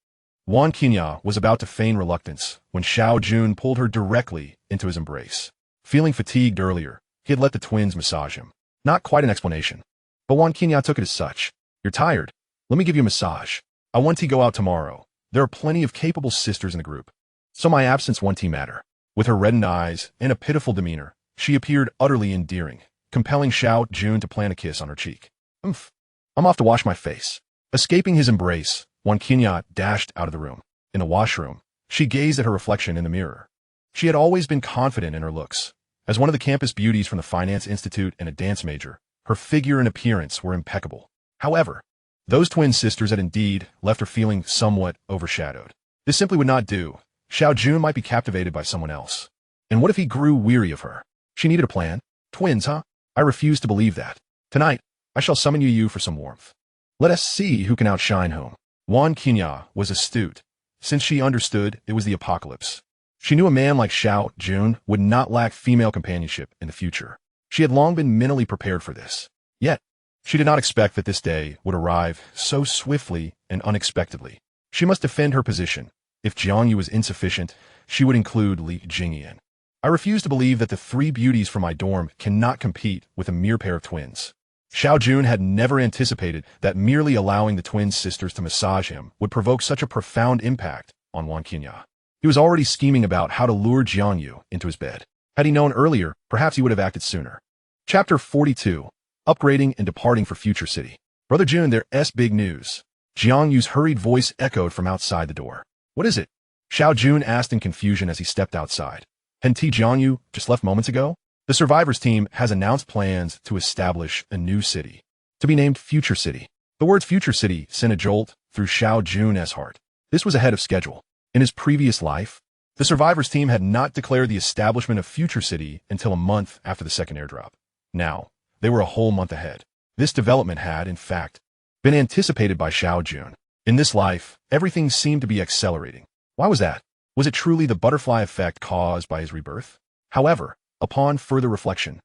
Wan Qinya was about to feign reluctance when Xiao Jun pulled her directly into his embrace. Feeling fatigued earlier, he had let the twins massage him. Not quite an explanation. But Wan Qinya took it as such. You're tired. Let me give you a massage. I want to go out tomorrow. There are plenty of capable sisters in the group. So my absence won't matter. With her reddened eyes and a pitiful demeanor, she appeared utterly endearing, compelling Xiao Jun to plant a kiss on her cheek. Oomph. I'm off to wash my face. Escaping his embrace, Wan Qinya dashed out of the room. In the washroom, she gazed at her reflection in the mirror. She had always been confident in her looks. As one of the campus beauties from the Finance Institute and a dance major, her figure and appearance were impeccable. However, those twin sisters had indeed left her feeling somewhat overshadowed. This simply would not do. Xiao Jun might be captivated by someone else. And what if he grew weary of her? She needed a plan. Twins, huh? I refuse to believe that. Tonight, I shall summon you for some warmth. Let us see who can outshine whom. Wan Qinya was astute, since she understood it was the apocalypse. She knew a man like Xiao Jun would not lack female companionship in the future. She had long been mentally prepared for this. Yet, she did not expect that this day would arrive so swiftly and unexpectedly. She must defend her position. If Jiangyu was insufficient, she would include Li Jingyan. I refuse to believe that the three beauties from my dorm cannot compete with a mere pair of twins. Xiao Jun had never anticipated that merely allowing the twin sisters to massage him would provoke such a profound impact on Wan Qinya. He was already scheming about how to lure Jiangyu into his bed. Had he known earlier, perhaps he would have acted sooner. Chapter 42. Upgrading and Departing for Future City. Brother Jun, there's big news. Jiangyu's hurried voice echoed from outside the door. What is it? Xiao Jun asked in confusion as he stepped outside. Hadn't Jiangyu just left moments ago? The survivors team has announced plans to establish a new city, to be named Future City. The word Future City sent a jolt through Xiao Jun's heart. This was ahead of schedule. In his previous life, the survivors team had not declared the establishment of Future City until a month after the second airdrop. Now, they were a whole month ahead. This development had, in fact, been anticipated by Xiao Jun. In this life, everything seemed to be accelerating. Why was that? Was it truly the butterfly effect caused by his rebirth? However, upon further reflection,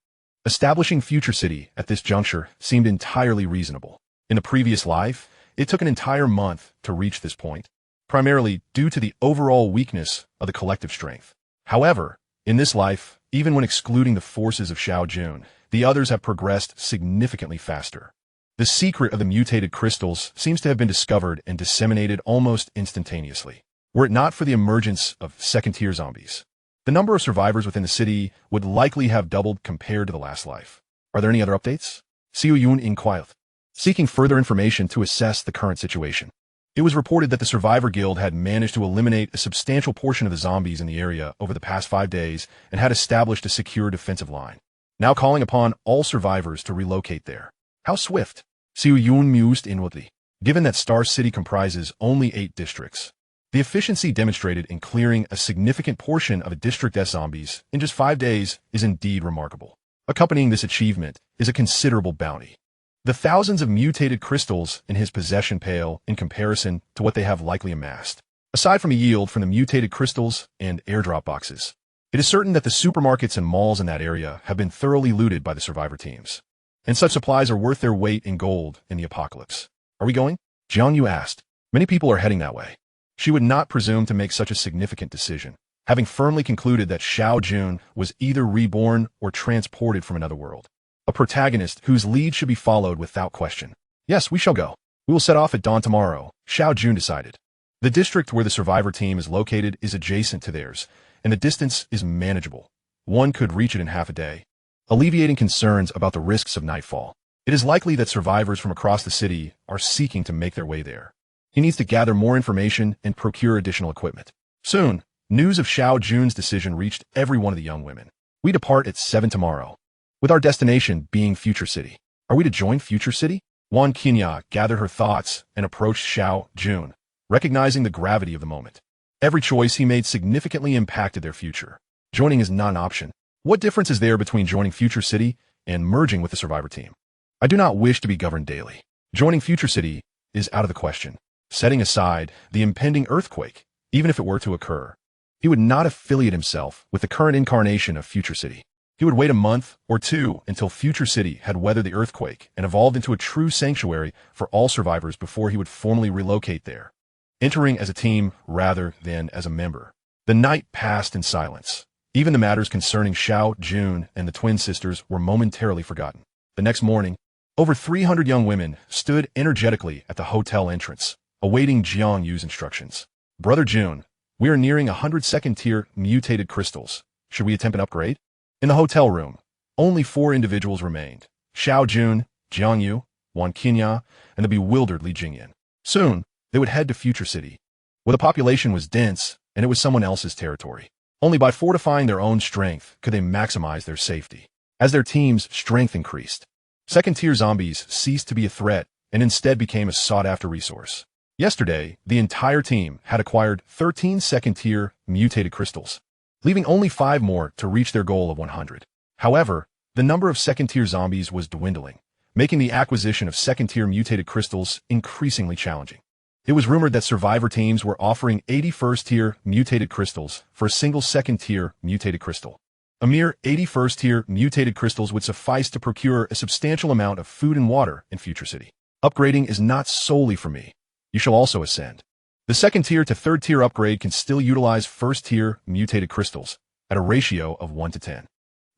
establishing Future City at this juncture seemed entirely reasonable. In the previous life, it took an entire month to reach this point, primarily due to the overall weakness of the collective strength. However, in this life, even when excluding the forces of Xiao Jun, the others have progressed significantly faster. The secret of the mutated crystals seems to have been discovered and disseminated almost instantaneously. Were it not for the emergence of second-tier zombies, the number of survivors within the city would likely have doubled compared to the last life. Are there any other updates? Xiao Jun inquired, seeking further information to assess the current situation. It was reported that the Survivor Guild had managed to eliminate a substantial portion of the zombies in the area over the past 5 days and had established a secure defensive line, now calling upon all survivors to relocate there. How swift! Xiao Jun mused inwardly. Given that Star City comprises only 8 districts, the efficiency demonstrated in clearing a significant portion of a district's zombies in just 5 days is indeed remarkable. Accompanying this achievement is a considerable bounty. The thousands of mutated crystals in his possession pale in comparison to what they have likely amassed. Aside from a yield from the mutated crystals and airdrop boxes, it is certain that the supermarkets and malls in that area have been thoroughly looted by the survivor teams, and such supplies are worth their weight in gold in the apocalypse. Are we going? Jiang Yu asked. Many people are heading that way. She would not presume to make such a significant decision, having firmly concluded that Xiao Jun was either reborn or transported from another world. A protagonist whose lead should be followed without question. Yes, we shall go. We will set off at dawn tomorrow, Xiao Jun decided. The district where the survivor team is located is adjacent to theirs, and the distance is manageable. One could reach it in half a day, alleviating concerns about the risks of nightfall. It is likely that survivors from across the city are seeking to make their way there. He needs to gather more information and procure additional equipment. Soon, news of Xiao Jun's decision reached every one of the young women. We depart at 7 tomorrow, with our destination being Future City. Are we to join Future City? Wan Qinya gathered her thoughts and approached Xiao Jun, recognizing the gravity of the moment. Every choice he made significantly impacted their future. Joining is not an option. What difference is there between joining Future City and merging with the survivor team? I do not wish to be governed daily. Joining Future City is out of the question. Setting aside the impending earthquake, even if it were to occur, he would not affiliate himself with the current incarnation of Future City. He would wait a month or 2 until Future City had weathered the earthquake and evolved into a true sanctuary for all survivors before he would formally relocate there, entering as a team rather than as a member. The night passed in silence. Even the matters concerning Xiao Jun and the twin sisters were momentarily forgotten. The next morning, over 300 young women stood energetically at the hotel entrance, awaiting Jiang Yu's instructions. Brother Jun, we are nearing 100 second-tier mutated crystals. Should we attempt an upgrade? In the hotel room, only 4 individuals remained: Xiao Jun, Jiang Yu, Wan Qinya, and the bewildered Li Jingyan. Soon, they would head to Future City, where the population was dense and it was someone else's territory. Only by fortifying their own strength could they maximize their safety. As their team's strength increased, second-tier zombies ceased to be a threat and instead became a sought-after resource. Yesterday, the entire team had acquired 13 second-tier mutated crystals, leaving only 5 more to reach their goal of 100. However, the number of second-tier zombies was dwindling, making the acquisition of second-tier mutated crystals increasingly challenging. It was rumored that survivor teams were offering 80 first-tier mutated crystals for a single second-tier mutated crystal. A mere 80 first-tier mutated crystals would suffice to procure a substantial amount of food and water in Future City. Upgrading is not solely for me. You shall also ascend. The second-tier to third-tier upgrade can still utilize first-tier mutated crystals at a ratio of 1 to 10.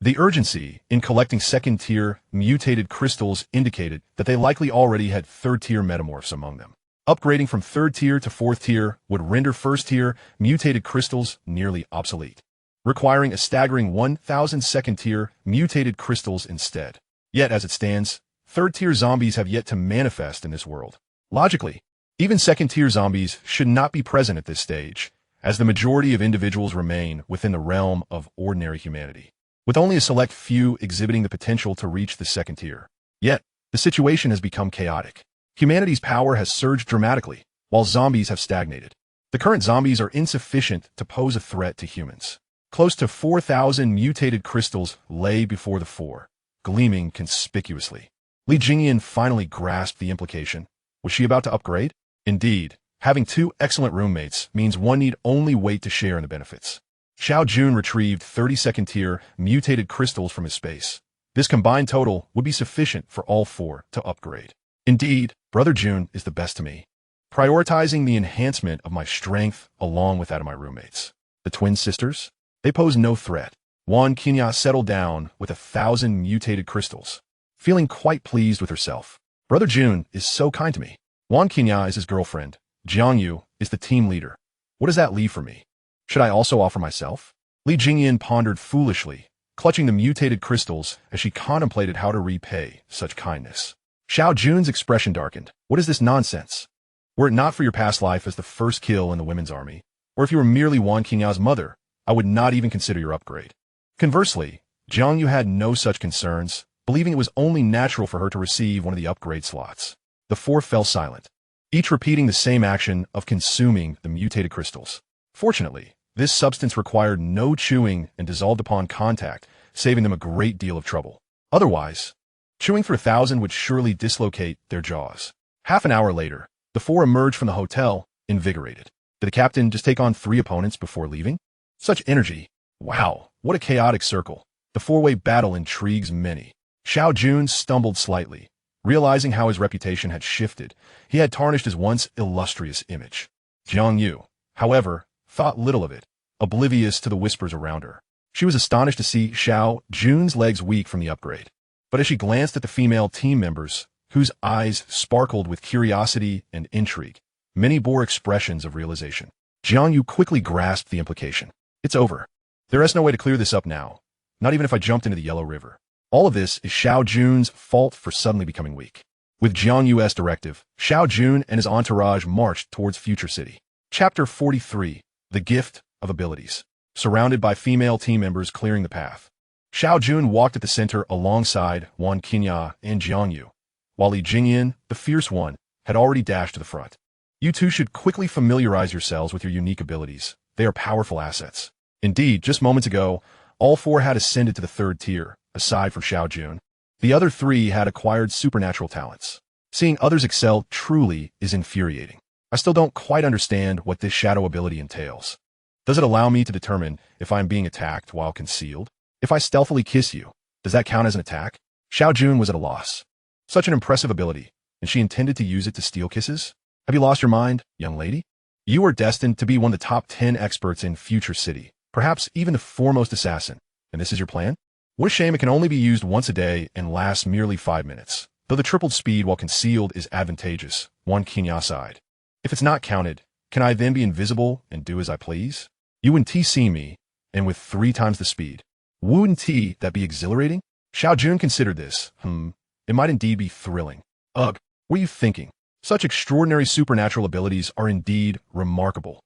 The urgency in collecting second-tier mutated crystals indicated that they likely already had third-tier metamorphs among them. Upgrading from third-tier to fourth-tier would render first-tier mutated crystals nearly obsolete, requiring a staggering 1,000 second-tier mutated crystals instead. Yet, as it stands, third-tier zombies have yet to manifest in this world. Logically, even second-tier zombies should not be present at this stage, as the majority of individuals remain within the realm of ordinary humanity, with only a select few exhibiting the potential to reach the second tier. Yet, the situation has become chaotic. Humanity's power has surged dramatically, while zombies have stagnated. The current zombies are insufficient to pose a threat to humans. Close to 4,000 mutated crystals lay before the 4, gleaming conspicuously. Li Jingyan finally grasped the implication. Was she about to upgrade? Indeed, having two excellent roommates means one need only wait to share in the benefits. Xiao Jun retrieved 32nd tier mutated crystals from his space. This combined total would be sufficient for all four to upgrade. Indeed, Brother Jun is the best to me, prioritizing the enhancement of my strength along with that of my roommates. The twin sisters? They pose no threat. Wan Qinya settled down with 1,000 mutated crystals, feeling quite pleased with herself. Brother Jun is so kind to me. Wan Qinya is his girlfriend. Jiangyu is the team leader. What does that leave for me? Should I also offer myself? Li Jingyan pondered foolishly, clutching the mutated crystals as she contemplated how to repay such kindness. Xiao Jun's expression darkened. What is this nonsense? Were it not for your past life as the first kill in the women's army, or if you were merely Wan Qinya's mother, I would not even consider your upgrade. Conversely, Jiangyu had no such concerns, believing it was only natural for her to receive one of the upgrade slots. The four fell silent, each repeating the same action of consuming the mutated crystals. Fortunately, this substance required no chewing and dissolved upon contact, saving them a great deal of trouble. Otherwise, chewing for 1,000 would surely dislocate their jaws. Half an hour later, the four emerged from the hotel, invigorated. Did the captain just take on 3 opponents before leaving? Such energy. Wow, what a chaotic circle. The four-way battle intrigues many. Xiao Jun stumbled slightly. Realizing how his reputation had shifted, he had tarnished his once illustrious image. Jiangyu, however, thought little of it, oblivious to the whispers around her. She was astonished to see Xiao Jun's legs weak from the upgrade. But as she glanced at the female team members, whose eyes sparkled with curiosity and intrigue, many bore expressions of realization. Jiangyu quickly grasped the implication. It's over. There is no way to clear this up now, not even if I jumped into the Yellow River. All of this is Xiao Jun's fault for suddenly becoming weak. With Jiangyu's directive, Xiao Jun and his entourage marched towards Future City. Chapter 43, The Gift of Abilities. Surrounded by female team members clearing the path, Xiao Jun walked at the center alongside Wan Qinya and Jiangyu, while Li Jingyan, the fierce one, had already dashed to the front. You two should quickly familiarize yourselves with your unique abilities. They are powerful assets. Indeed, just moments ago, all four had ascended to the 3rd tier, aside from Xiao Jun. The other 3 had acquired supernatural talents. Seeing others excel truly is infuriating. I still don't quite understand what this shadow ability entails. Does it allow me to determine if I am being attacked while concealed? If I stealthily kiss you, does that count as an attack? Xiao Jun was at a loss. Such an impressive ability, and she intended to use it to steal kisses? Have you lost your mind, young lady? You are destined to be one of the top 10 experts in Future City, perhaps even the foremost assassin, and this is your plan? What a shame it can only be used once a day and lasts merely 5 minutes. Though the tripled speed while concealed is advantageous, Wan Qinya sighed. If it's not counted, can I then be invisible and do as I please? You wouldn't see me, and with 3 times the speed. Wouldn't that be exhilarating? Xiao Jun considered this. It might indeed be thrilling. Ugh, what are you thinking? Such extraordinary supernatural abilities are indeed remarkable.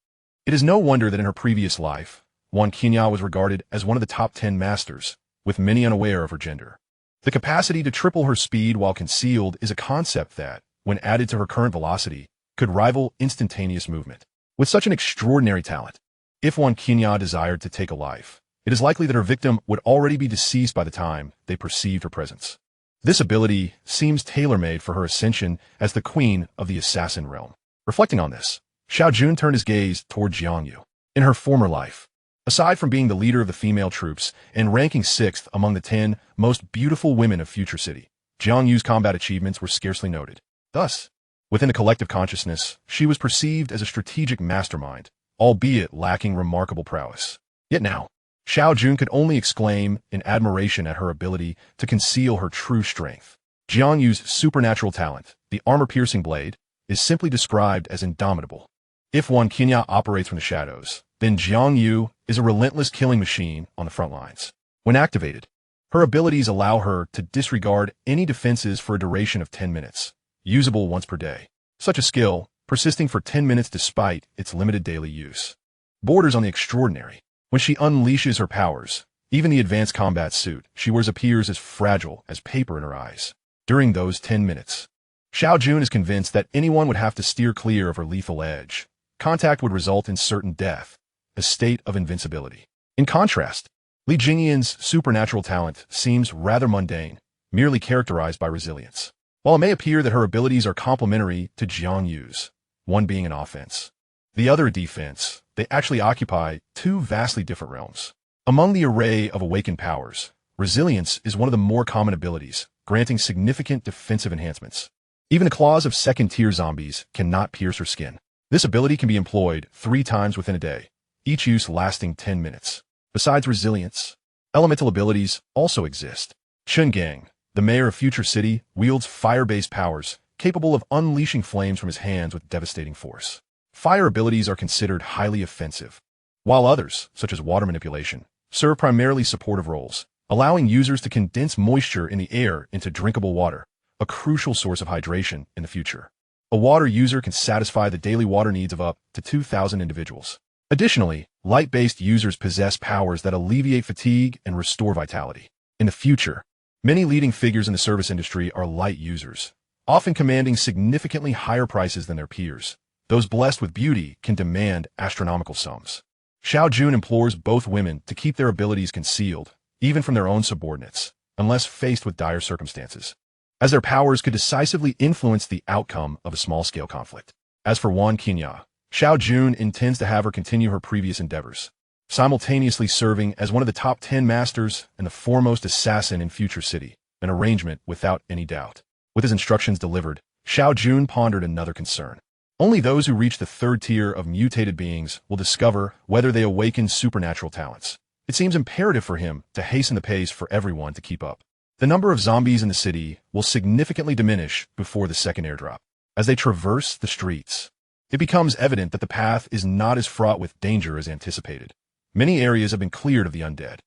It is no wonder that in her previous life, Wan Qinya was regarded as one of the top 10 masters, with many unaware of her gender. The capacity to triple her speed while concealed is a concept that, when added to her current velocity, could rival instantaneous movement. With such an extraordinary talent, if Wan Qinya desired to take a life, it is likely that her victim would already be deceased by the time they perceived her presence. This ability seems tailor-made for her ascension as the queen of the assassin realm. Reflecting on this, Xiao Jun turned his gaze toward Jiangyu. In her former life, aside from being the leader of the female troops and ranking 6th among the 10 most beautiful women of Future City, Jiangyu's combat achievements were scarcely noted. Thus, within the collective consciousness, she was perceived as a strategic mastermind, albeit lacking remarkable prowess. Yet now, Xiao Jun could only exclaim in admiration at her ability to conceal her true strength. Jiangyu's supernatural talent, the armor-piercing blade, is simply described as indomitable. If Wan Qinya operates from the shadows, then Jiangyu is a relentless killing machine on the front lines. When activated, her abilities allow her to disregard any defenses for a duration of 10 minutes, usable once per day. Such a skill, persisting for 10 minutes despite its limited daily use, borders on the extraordinary. When she unleashes her powers, even the advanced combat suit she wears appears as fragile as paper in her eyes. During those 10 minutes, Xiao Jun is convinced that anyone would have to steer clear of her lethal edge. Contact would result in certain death, a state of invincibility. In contrast, Li Jingyan's supernatural talent seems rather mundane, merely characterized by resilience. While it may appear that her abilities are complementary to Jiangyu's, one being an offense, the other a defense. They actually occupy two vastly different realms. Among the array of awakened powers, resilience is one of the more common abilities, granting significant defensive enhancements. Even the claws of second-tier zombies cannot pierce her skin. This ability can be employed 3 times within a day, each use lasting 10 minutes. Besides resilience, elemental abilities also exist. Chun Gang, the mayor of Future City, wields fire-based powers, capable of unleashing flames from his hands with devastating force. Fire abilities are considered highly offensive, while others, such as water manipulation, serve primarily supportive roles, allowing users to condense moisture in the air into drinkable water, a crucial source of hydration in the future. A water user can satisfy the daily water needs of up to 2,000 individuals. Additionally, light-based users possess powers that alleviate fatigue and restore vitality. In the future, many leading figures in the service industry are light users, often commanding significantly higher prices than their peers. Those blessed with beauty can demand astronomical sums. Xiao Jun implores both women to keep their abilities concealed, even from their own subordinates, unless faced with dire circumstances, as their powers could decisively influence the outcome of a small-scale conflict. As for Wan Qinya, Xiao Jun intends to have her continue her previous endeavors, simultaneously serving as one of the top 10 masters and the foremost assassin in Future City, an arrangement without any doubt. With his instructions delivered, Xiao Jun pondered another concern. Only those who reach the 3rd tier of mutated beings will discover whether they awaken supernatural talents. It seems imperative for him to hasten the pace for everyone to keep up. The number of zombies in the city will significantly diminish before the second airdrop. As they traverse the streets, it becomes evident that the path is not as fraught with danger as anticipated. Many areas have been cleared of the undead.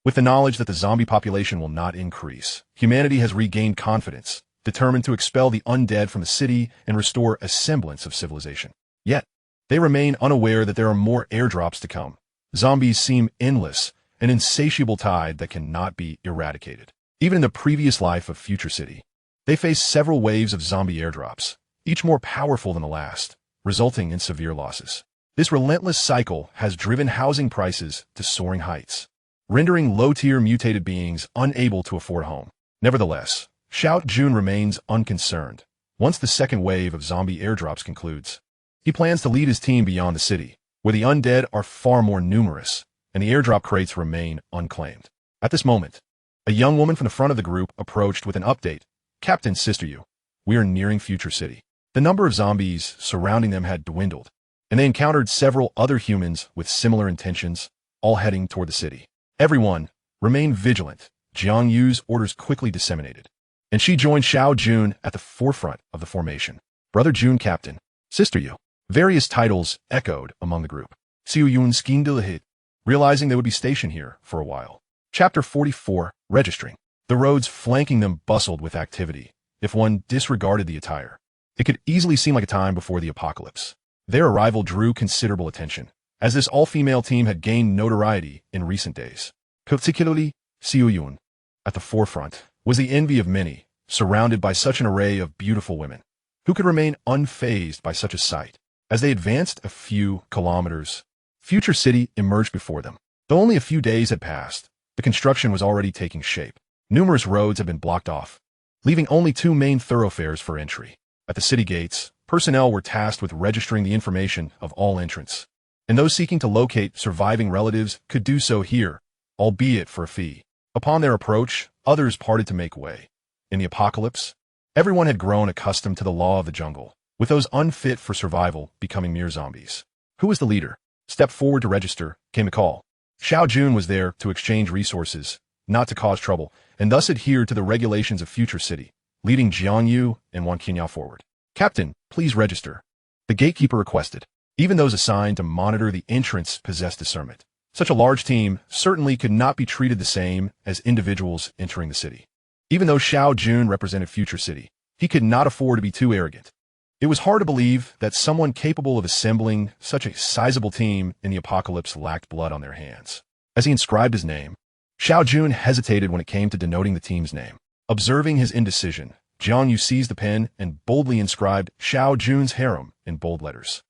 With the knowledge that the zombie population will not increase, humanity has regained confidence, determined to expel the undead from the city and restore a semblance of civilization. Yet, they remain unaware that there are more airdrops to come. Zombies seem endless, an insatiable tide that cannot be eradicated. Even in the previous life of Future City, they face several waves of zombie airdrops, each more powerful than the last, resulting in severe losses. This relentless cycle has driven housing prices to soaring heights, rendering low-tier mutated beings unable to afford a home. Nevertheless, Xiao Jun remains unconcerned. Once the second wave of zombie airdrops concludes, he plans to lead his team beyond the city, where the undead are far more numerous, and the airdrop crates remain unclaimed. At this moment, a young woman from the front of the group approached with an update. Captain Xiao, we are nearing Future City. The number of zombies surrounding them had dwindled, and they encountered several other humans with similar intentions, all heading toward the city. Everyone, remain vigilant. Jiang Yu's orders quickly disseminated, and she joined Xiao Jun at the forefront of the formation. Brother Jun, Captain. Sister Yu. Various titles echoed among the group. Xiao Yun schemed a hit, realizing they would be stationed here for a while. Chapter 44, Registering. The roads flanking them bustled with activity. If one disregarded the attire, it could easily seem like a time before the apocalypse. Their arrival drew considerable attention, as this all-female team had gained notoriety in recent days. Particularly, Xiao Yun, at the forefront, was the envy of many, surrounded by such an array of beautiful women, who could remain unfazed by such a sight. As they advanced a few kilometers, Future City emerged before them. Though only a few days had passed, the construction was already taking shape. Numerous roads had been blocked off, leaving only 2 main thoroughfares for entry. At the city gates, personnel were tasked with registering the information of all entrants, and those seeking to locate surviving relatives could do so here, albeit for a fee. Upon their approach, others parted to make way. In the apocalypse, everyone had grown accustomed to the law of the jungle, with those unfit for survival becoming mere zombies. Who was the leader? Step forward to register, came the call. Xiao Jun was there to exchange resources, not to cause trouble, and thus adhere to the regulations of Future City, leading Jiang Yu and Wan Qinya forward. Captain, please register. The gatekeeper requested. Even those assigned to monitor the entrance possessed discernment. Such a large team certainly could not be treated the same as individuals entering the city. Even though Xiao Jun represented Future City, he could not afford to be too arrogant. It was hard to believe that someone capable of assembling such a sizable team in the apocalypse lacked blood on their hands. As he inscribed his name, Xiao Jun hesitated when it came to denoting the team's name. Observing his indecision, Jiang Yu seized the pen and boldly inscribed Xiao Jun's harem in bold letters.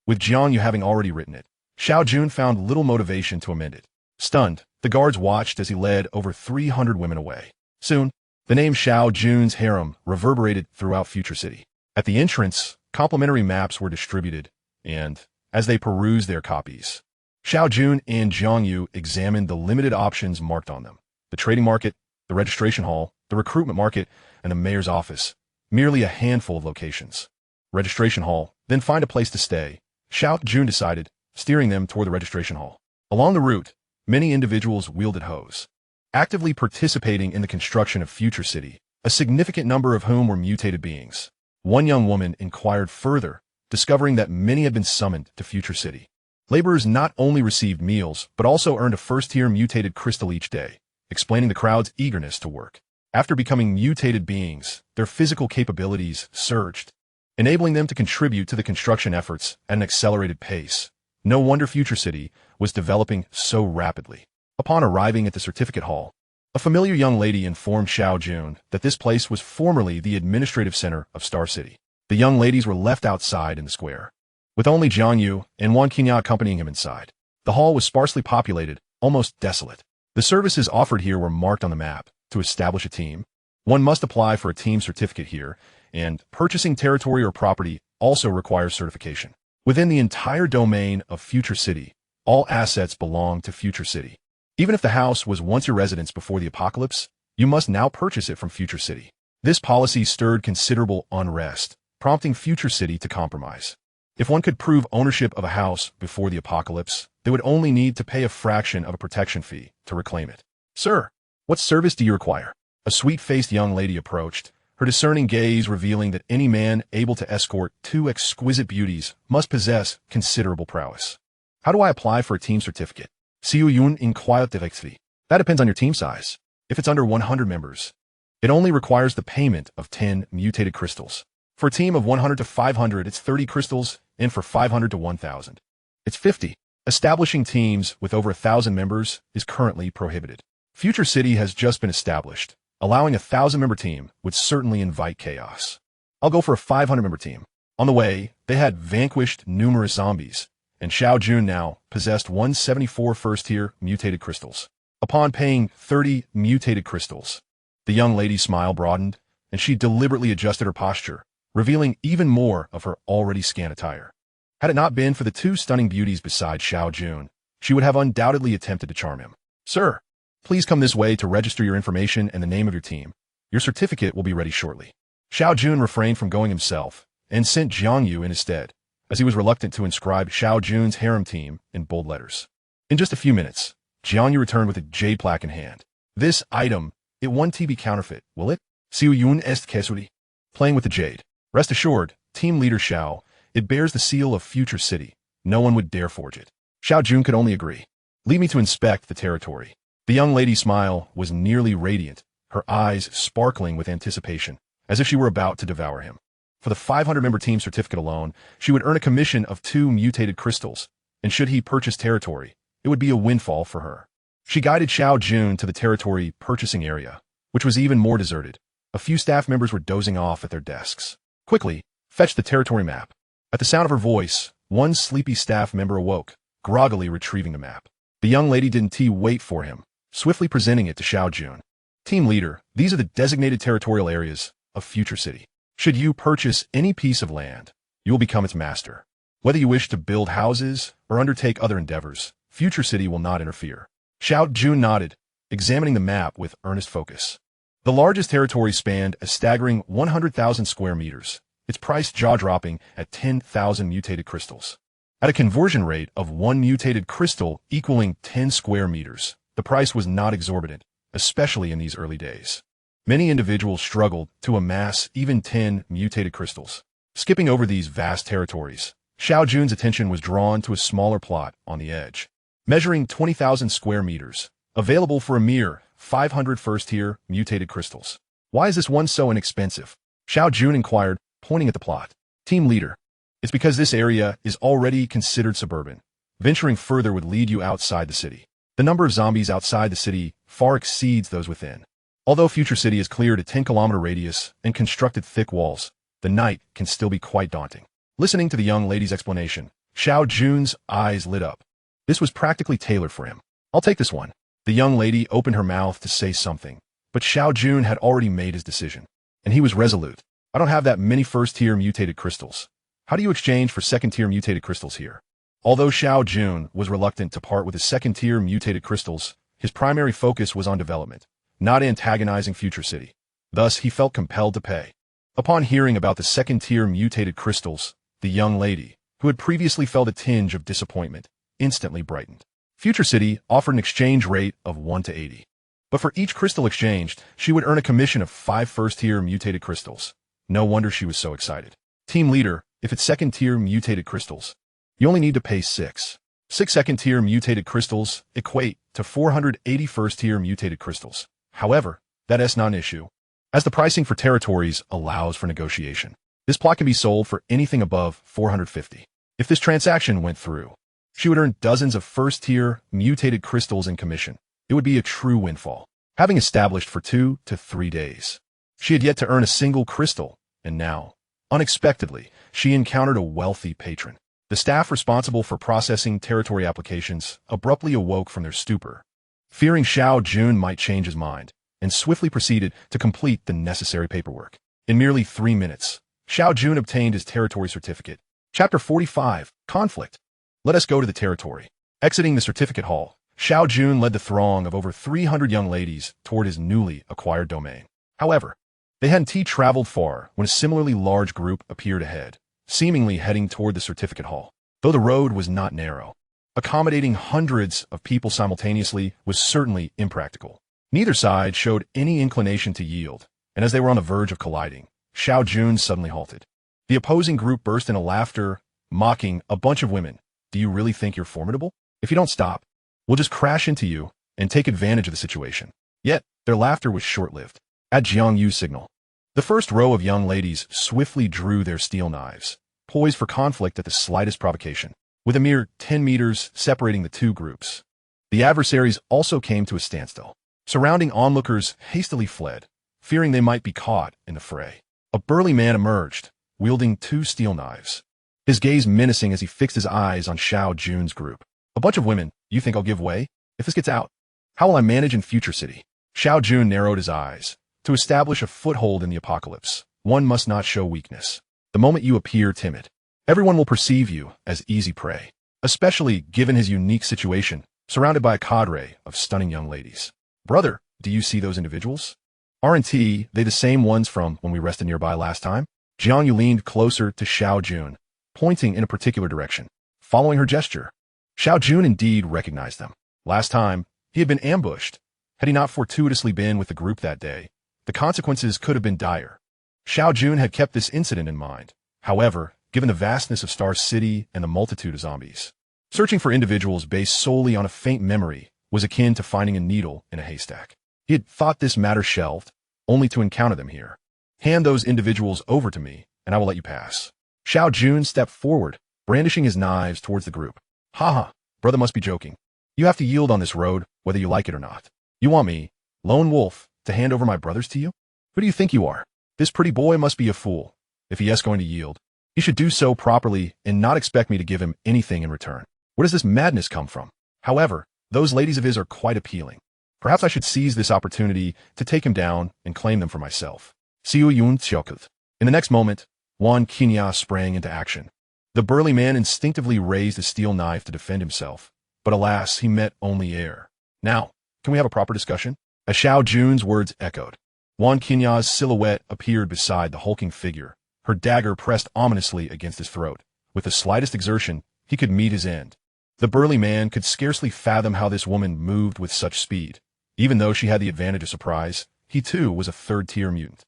With Jiang Yu having already written it, Xiao Jun found little motivation to amend it. Stunned, the guards watched as he led over 300 women away. Soon, the name Xiao Jun's harem reverberated throughout Future City. At the entrance, Complimentary maps were distributed, and, as they perused their copies, Xiao Jun and Jiang Yu examined the limited options marked on them: the trading market, the registration hall, the recruitment market, and the mayor's office. Merely a handful of locations. Registration hall, then find a place to stay, Xiao Jun decided, steering them toward the registration hall. Along the route, many individuals wielded hoes, actively participating in the construction of Future City, a significant number of whom were mutated beings. One young woman inquired further, discovering that many had been summoned to Future City. Laborers not only received meals, but also earned a first-tier mutated crystal each day, explaining the crowd's eagerness to work. After becoming mutated beings, their physical capabilities surged, enabling them to contribute to the construction efforts at an accelerated pace. No wonder Future City was developing so rapidly. Upon arriving at the certificate hall, a familiar young lady informed Xiao Jun that this place was formerly the administrative center of Star City. The young ladies were left outside in the square, with only Jiang Yu and Wan Qinya accompanying him inside. The hall was sparsely populated, almost desolate. The services offered here were marked on the map. To establish a team, one must apply for a team certificate here, and purchasing territory or property also requires certification. Within the entire domain of Future City, all assets belong to Future City. Even if the house was once your residence before the apocalypse, you must now purchase it from Future City. This policy stirred considerable unrest, prompting Future City to compromise. If one could prove ownership of a house before the apocalypse, they would only need to pay a fraction of a protection fee to reclaim it. Sir, what service do you require? A sweet-faced young lady approached, her discerning gaze revealing that any man able to escort two exquisite beauties must possess considerable prowess. How do I apply for a team certificate? Xiao Jun inquired directly. That depends on your team size. If it's under 100 members, it only requires the payment of 10 mutated crystals. For a team of 100 to 500, it's 30 crystals, and for 500 to 1,000, it's 50. Establishing teams with over 1,000 members is currently prohibited. Future City has just been established. Allowing a 1,000-member team would certainly invite chaos. I'll go for a 500-member team. On the way, they had vanquished numerous zombies, and Xiao Jun now possessed 174 first-tier mutated crystals. Upon paying 30 mutated crystals, the young lady's smile broadened, and she deliberately adjusted her posture, revealing even more of her already scant attire. Had it not been for the two stunning beauties beside Xiao Jun, she would have undoubtedly attempted to charm him. Sir, please come this way to register your information and the name of your team. Your certificate will be ready shortly. Xiao Jun refrained from going himself and sent Jiang Yu in his stead, as he was reluctant to inscribe Xiao Jun's harem team in bold letters. In just a few minutes, Jiang Yu returned with a jade plaque in hand. This item, it won't be counterfeit, will it? Xiao Jun est casually. Playing with the jade. Rest assured, team leader Xiao, it bears the seal of Future City. No one would dare forge it. Xiao Jun could only agree. Leave me to inspect the territory. The young lady's smile was nearly radiant, her eyes sparkling with anticipation, as if she were about to devour him. For the 500-member team certificate alone, she would earn a commission of 2 mutated crystals, and should he purchase territory, it would be a windfall for her. She guided Xiao Jun to the territory purchasing area, which was even more deserted. A few staff members were dozing off at their desks. Quickly, fetch the territory map. At the sound of her voice, one sleepy staff member awoke, groggily retrieving the map. The young lady didn't wait for him, swiftly presenting it to Xiao Jun. Team leader, these are the designated territorial areas of Future City. Should you purchase any piece of land, you will become its master. Whether you wish to build houses or undertake other endeavors, Future City will not interfere. Xiao Jun nodded, examining the map with earnest focus. The largest territory spanned a staggering 100,000 square meters, its price jaw-dropping at 10,000 mutated crystals. At a conversion rate of 1 mutated crystal equaling 10 square meters, the price was not exorbitant, especially in these early days. Many individuals struggled to amass even 10 mutated crystals. Skipping over these vast territories, Xiao Jun's attention was drawn to a smaller plot on the edge, measuring 20,000 square meters, available for a mere 500 first-tier mutated crystals. Why is this one so inexpensive? Xiao Jun inquired, pointing at the plot. Team leader, it's because this area is already considered suburban. Venturing further would lead you outside the city. The number of zombies outside the city far exceeds those within. Although Future City is cleared a 10-kilometer radius and constructed thick walls, the night can still be quite daunting. Listening to the young lady's explanation, Xiao Jun's eyes lit up. This was practically tailored for him. I'll take this one. The young lady opened her mouth to say something, but Xiao Jun had already made his decision, and he was resolute. I don't have that many first-tier mutated crystals. How do you exchange for second-tier mutated crystals here? Although Xiao Jun was reluctant to part with his second-tier mutated crystals, his primary focus was on development, not antagonizing Future City. Thus, he felt compelled to pay. Upon hearing about the second-tier mutated crystals, the young lady, who had previously felt a tinge of disappointment, instantly brightened. Future City offered an exchange rate of 1 to 80. But for each crystal exchanged, she would earn a commission of 5 first-tier mutated crystals. No wonder she was so excited. Team leader, if it's second-tier mutated crystals, you only need to pay 6. 6 second-tier mutated crystals equate to 480 first-tier mutated crystals. However, that is not an issue, as the pricing for territories allows for negotiation. This plot can be sold for anything above 450. If this transaction went through, she would earn dozens of first-tier mutated crystals in commission. It would be a true windfall. Having established for 2 to 3 days, she had yet to earn a single crystal, and now, unexpectedly, she encountered a wealthy patron. The staff responsible for processing territory applications abruptly awoke from their stupor, fearing Xiao Jun might change his mind, and swiftly proceeded to complete the necessary paperwork. In merely 3 minutes, Xiao Jun obtained his territory certificate. Chapter 45, Conflict. Let us go to the territory. Exiting the certificate hall, Xiao Jun led the throng of over 300 young ladies toward his newly acquired domain. However, they hadn't traveled far when a similarly large group appeared ahead, seemingly heading toward the certificate hall. Though the road was not narrow, accommodating hundreds of people simultaneously was certainly impractical. Neither side showed any inclination to yield, and as they were on the verge of colliding, Xiao Jun suddenly halted. The opposing group burst into laughter, mocking a bunch of women. Do you really think you're formidable? If you don't stop, we'll just crash into you and take advantage of the situation. Yet, their laughter was short-lived. At Jiang Yu's signal, the first row of young ladies swiftly drew their steel knives, poised for conflict at the slightest provocation. With a mere 10 meters separating the two groups, the adversaries also came to a standstill. Surrounding onlookers hastily fled, fearing they might be caught in the fray. A burly man emerged, wielding 2 steel knives, his gaze menacing as he fixed his eyes on Xiao Jun's group. A bunch of women, you think I'll give way? If this gets out, how will I manage in Future City? Xiao Jun narrowed his eyes. To establish a foothold in the apocalypse, one must not show weakness. The moment you appear timid, everyone will perceive you as easy prey, especially given his unique situation, surrounded by a cadre of stunning young ladies. Brother, do you see those individuals? Aren't they the same ones from when we rested nearby last time? Jiang Yu leaned closer to Xiao Jun, pointing in a particular direction. Following her gesture, Xiao Jun indeed recognized them. Last time, he had been ambushed. Had he not fortuitously been with the group that day, the consequences could have been dire. Xiao Jun had kept this incident in mind. However, given the vastness of Star City and the multitude of zombies, searching for individuals based solely on a faint memory was akin to finding a needle in a haystack. He had thought this matter shelved, only to encounter them here. Hand those individuals over to me, and I will let you pass. Xiao Jun stepped forward, brandishing his knives towards the group. Haha, brother must be joking. You have to yield on this road, whether you like it or not. You want me, lone wolf, to hand over my brothers to you? Who do you think you are? This pretty boy must be a fool. If he is going to yield, he should do so properly and not expect me to give him anything in return. Where does this madness come from? However, those ladies of his are quite appealing. Perhaps I should seize this opportunity to take him down and claim them for myself. Xiao Jun Xiao. In the next moment, Wan Qinya sprang into action. The burly man instinctively raised a steel knife to defend himself, but alas, he met only air. Now, can we have a proper discussion? As Xiao Jun's words echoed, Wan Qinya's silhouette appeared beside the hulking figure, her dagger pressed ominously against his throat. With the slightest exertion, he could meet his end. The burly man could scarcely fathom how this woman moved with such speed. Even though she had the advantage of surprise, he too was a third-tier mutant.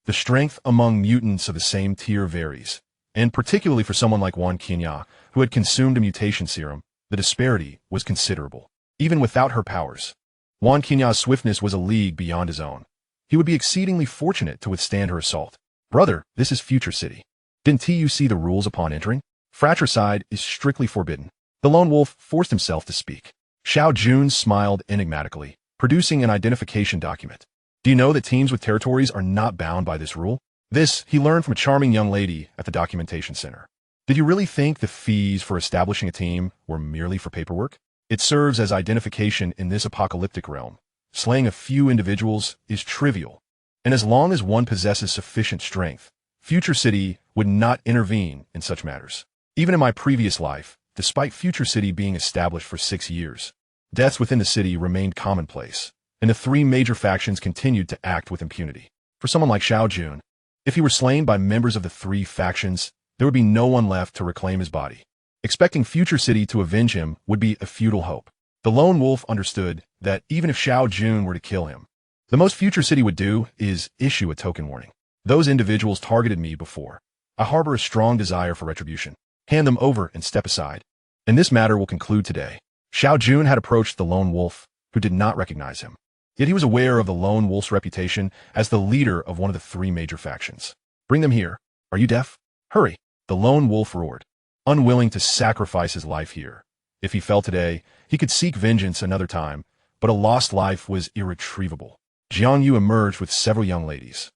The strength among mutants of the same tier varies, and particularly for someone like Wan Qinya, who had consumed a mutation serum, the disparity was considerable. Even without her powers, Wan Qinya's swiftness was a league beyond his own. He would be exceedingly fortunate to withstand her assault. Brother, this is Future City. Didn't you see the rules upon entering? Fratricide is strictly forbidden. The lone wolf forced himself to speak. Xiao Jun smiled enigmatically, producing an identification document. Do you know that teams with territories are not bound by this rule? This, he learned from a charming young lady at the documentation center. Did you really think the fees for establishing a team were merely for paperwork? It serves as identification in this apocalyptic realm. Slaying a few individuals is trivial, and as long as one possesses sufficient strength, Future City would not intervene in such matters. Even in my previous life, despite Future City being established for 6 years, deaths within the city remained commonplace, and the 3 major factions continued to act with impunity. For someone like Xiao Jun, if he were slain by members of the 3 factions, there would be no one left to reclaim his body. Expecting Future City to avenge him would be a futile hope. The lone wolf understood that even if Xiao Jun were to kill him, the most Future City would do is issue a token warning. Those individuals targeted me before. I harbor a strong desire for retribution. Hand them over and step aside. And this matter will conclude today. Xiao Jun had approached the lone wolf, who did not recognize him. Yet he was aware of the lone wolf's reputation as the leader of one of the 3 major factions. Bring them here. Are you deaf? Hurry. The lone wolf roared, unwilling to sacrifice his life here. If he fell today, he could seek vengeance another time, but a lost life was irretrievable. Jiang Yu emerged with several young ladies,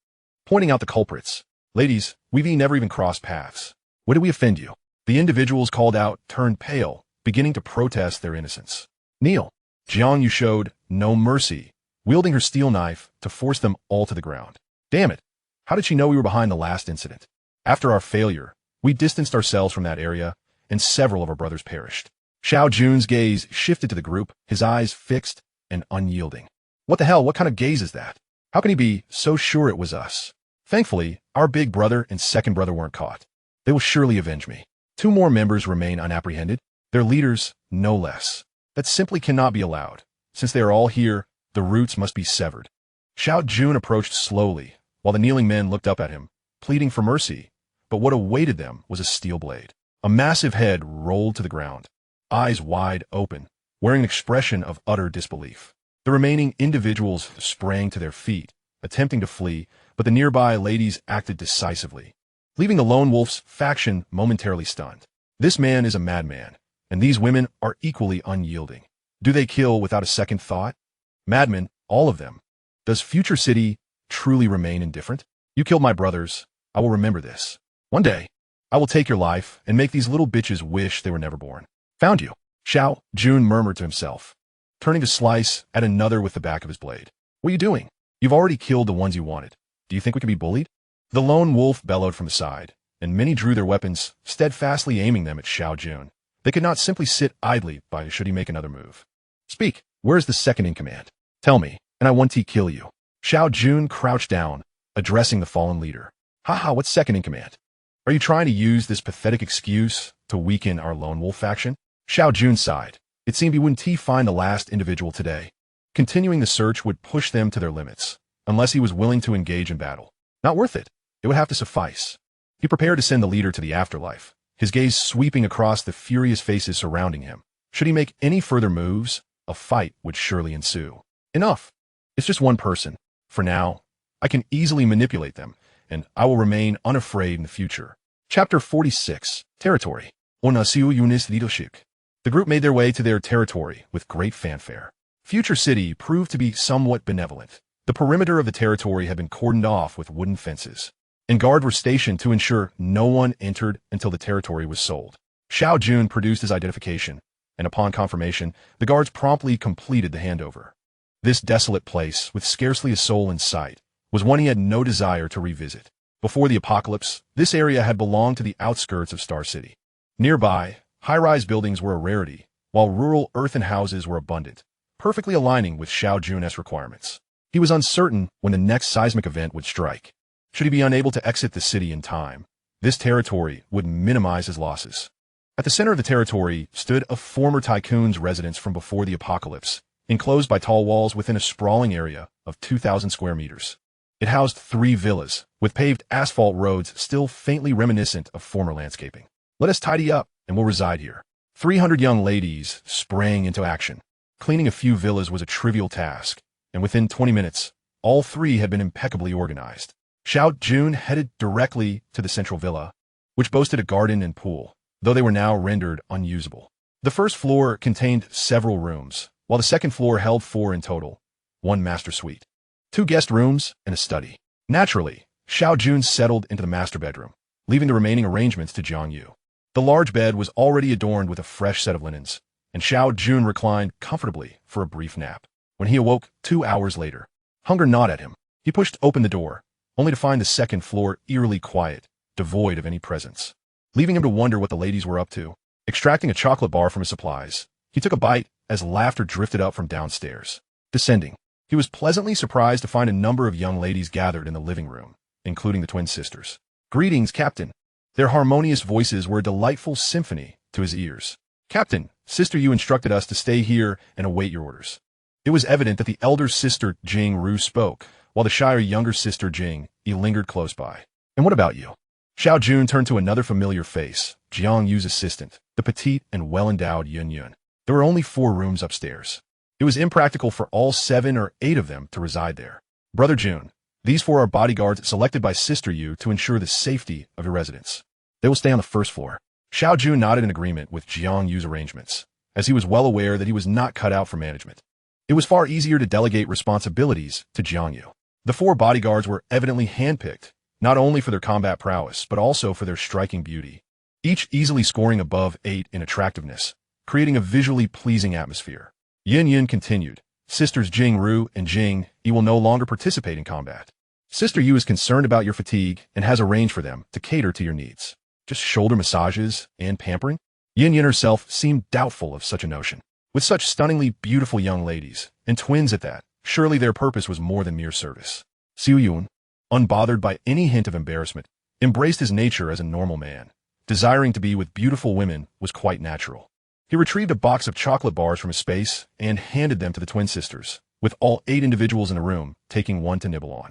pointing out the culprits. Ladies, we've never even crossed paths. What did we offend you? The individuals called out turned pale, beginning to protest their innocence. Kneel. Jiang Yu showed no mercy, wielding her steel knife to force them all to the ground. Damn it. How did she know we were behind the last incident? After our failure, we distanced ourselves from that area, and several of our brothers perished. Xiao Jun's gaze shifted to the group, his eyes fixed and unyielding. What the hell? What kind of gaze is that? How can he be so sure it was us? Thankfully, our big brother and second brother weren't caught. They will surely avenge me. 2 more members remain unapprehended, their leaders no less. That simply cannot be allowed. Since they are all here, the roots must be severed. Xiao Jun approached slowly, while the kneeling men looked up at him, pleading for mercy. But what awaited them was a steel blade. A massive head rolled to the ground, eyes wide open, wearing an expression of utter disbelief. The remaining individuals sprang to their feet, attempting to flee, but the nearby ladies acted decisively, leaving the lone wolf's faction momentarily stunned. This man is a madman, and these women are equally unyielding. Do they kill without a second thought? Madmen, all of them. Does Future City truly remain indifferent? You killed my brothers. I will remember this. One day, I will take your life and make these little bitches wish they were never born. Found you. Xiao Jun murmured to himself, turning to slice at another with the back of his blade. What are you doing? You've already killed the ones you wanted. Do you think we can be bullied? The lone wolf bellowed from the side, and many drew their weapons, steadfastly aiming them at Xiao Jun. They could not simply sit idly by should he make another move. Speak. Where is the second in command? Tell me, and I want to kill you. Xiao Jun crouched down, addressing the fallen leader. Haha, what's second in command? Are you trying to use this pathetic excuse to weaken our lone wolf faction? Xiao Jun sighed. It seemed he wouldn't find the last individual today. Continuing the search would push them to their limits, unless he was willing to engage in battle. Not worth it. It would have to suffice. He prepared to send the leader to the afterlife, his gaze sweeping across the furious faces surrounding him. Should he make any further moves, a fight would surely ensue. Enough. It's just one person. For now, I can easily manipulate them, and I will remain unafraid in the future. Chapter 46. Territory. Onasiu Yunis Leadership. The group made their way to their territory with great fanfare. Future City proved to be somewhat benevolent. The perimeter of the territory had been cordoned off with wooden fences, and guards were stationed to ensure no one entered until the territory was sold. Xiao Jun produced his identification, and upon confirmation, the guards promptly completed the handover. This desolate place, with scarcely a soul in sight, was one he had no desire to revisit. Before the apocalypse, this area had belonged to the outskirts of Star City. Nearby, high-rise buildings were a rarity, while rural earthen houses were abundant, perfectly aligning with Xiao Jun's requirements. He was uncertain when the next seismic event would strike. Should he be unable to exit the city in time, this territory would minimize his losses. At the center of the territory stood a former tycoon's residence from before the apocalypse, enclosed by tall walls within a sprawling area of 2,000 square meters. It housed 3 villas, with paved asphalt roads still faintly reminiscent of former landscaping. Let us tidy up, and we'll reside here. 300 young ladies sprang into action. Cleaning a few villas was a trivial task, and within 20 minutes, all 3 had been impeccably organized. Xiao Jun headed directly to the central villa, which boasted a garden and pool, though they were now rendered unusable. The first floor contained several rooms, while the second floor held 4 in total, 1 master suite, 2 guest rooms, and a study. Naturally, Xiao Jun settled into the master bedroom, leaving the remaining arrangements to Jiang Yu. The large bed was already adorned with a fresh set of linens, and Xiao Jun reclined comfortably for a brief nap. When he awoke 2 hours later, hunger gnawed at him. He pushed open the door, only to find the second floor eerily quiet, devoid of any presence, leaving him to wonder what the ladies were up to. Extracting a chocolate bar from his supplies, he took a bite as laughter drifted up from downstairs. Descending, he was pleasantly surprised to find a number of young ladies gathered in the living room, including the twin sisters. "Greetings, Captain." Their harmonious voices were a delightful symphony to his ears. "Captain, Sister Yu instructed us to stay here and await your orders." It was evident that the elder sister Jing Ru spoke, while the shyer younger sister Jing Yi lingered close by. "And what about you?" Xiao Jun turned to another familiar face, Jiang Yu's assistant, the petite and well-endowed Yun Yun. There were only 4 rooms upstairs. It was impractical for all 7 or 8 of them to reside there. "Brother Jun, these 4 are bodyguards selected by Sister Yu to ensure the safety of your residence. They will stay on the first floor." Xiao Jun nodded in agreement with Jiang Yu's arrangements, as he was well aware that he was not cut out for management. It was far easier to delegate responsibilities to Jiang Yu. The 4 bodyguards were evidently handpicked, not only for their combat prowess, but also for their striking beauty, each easily scoring above 8 in attractiveness, creating a visually pleasing atmosphere. Yin Yin continued, "Sisters Jing Ru and Jing Yi will no longer participate in combat. Sister Yu is concerned about your fatigue and has arranged for them to cater to your needs. Just shoulder massages and pampering?" Yin Yin herself seemed doubtful of such a notion. With such stunningly beautiful young ladies, and twins at that, surely their purpose was more than mere service. Xiao Yun, unbothered by any hint of embarrassment, embraced his nature as a normal man. Desiring to be with beautiful women was quite natural. He retrieved a box of chocolate bars from his space and handed them to the twin sisters, with all 8 individuals in the room taking one to nibble on.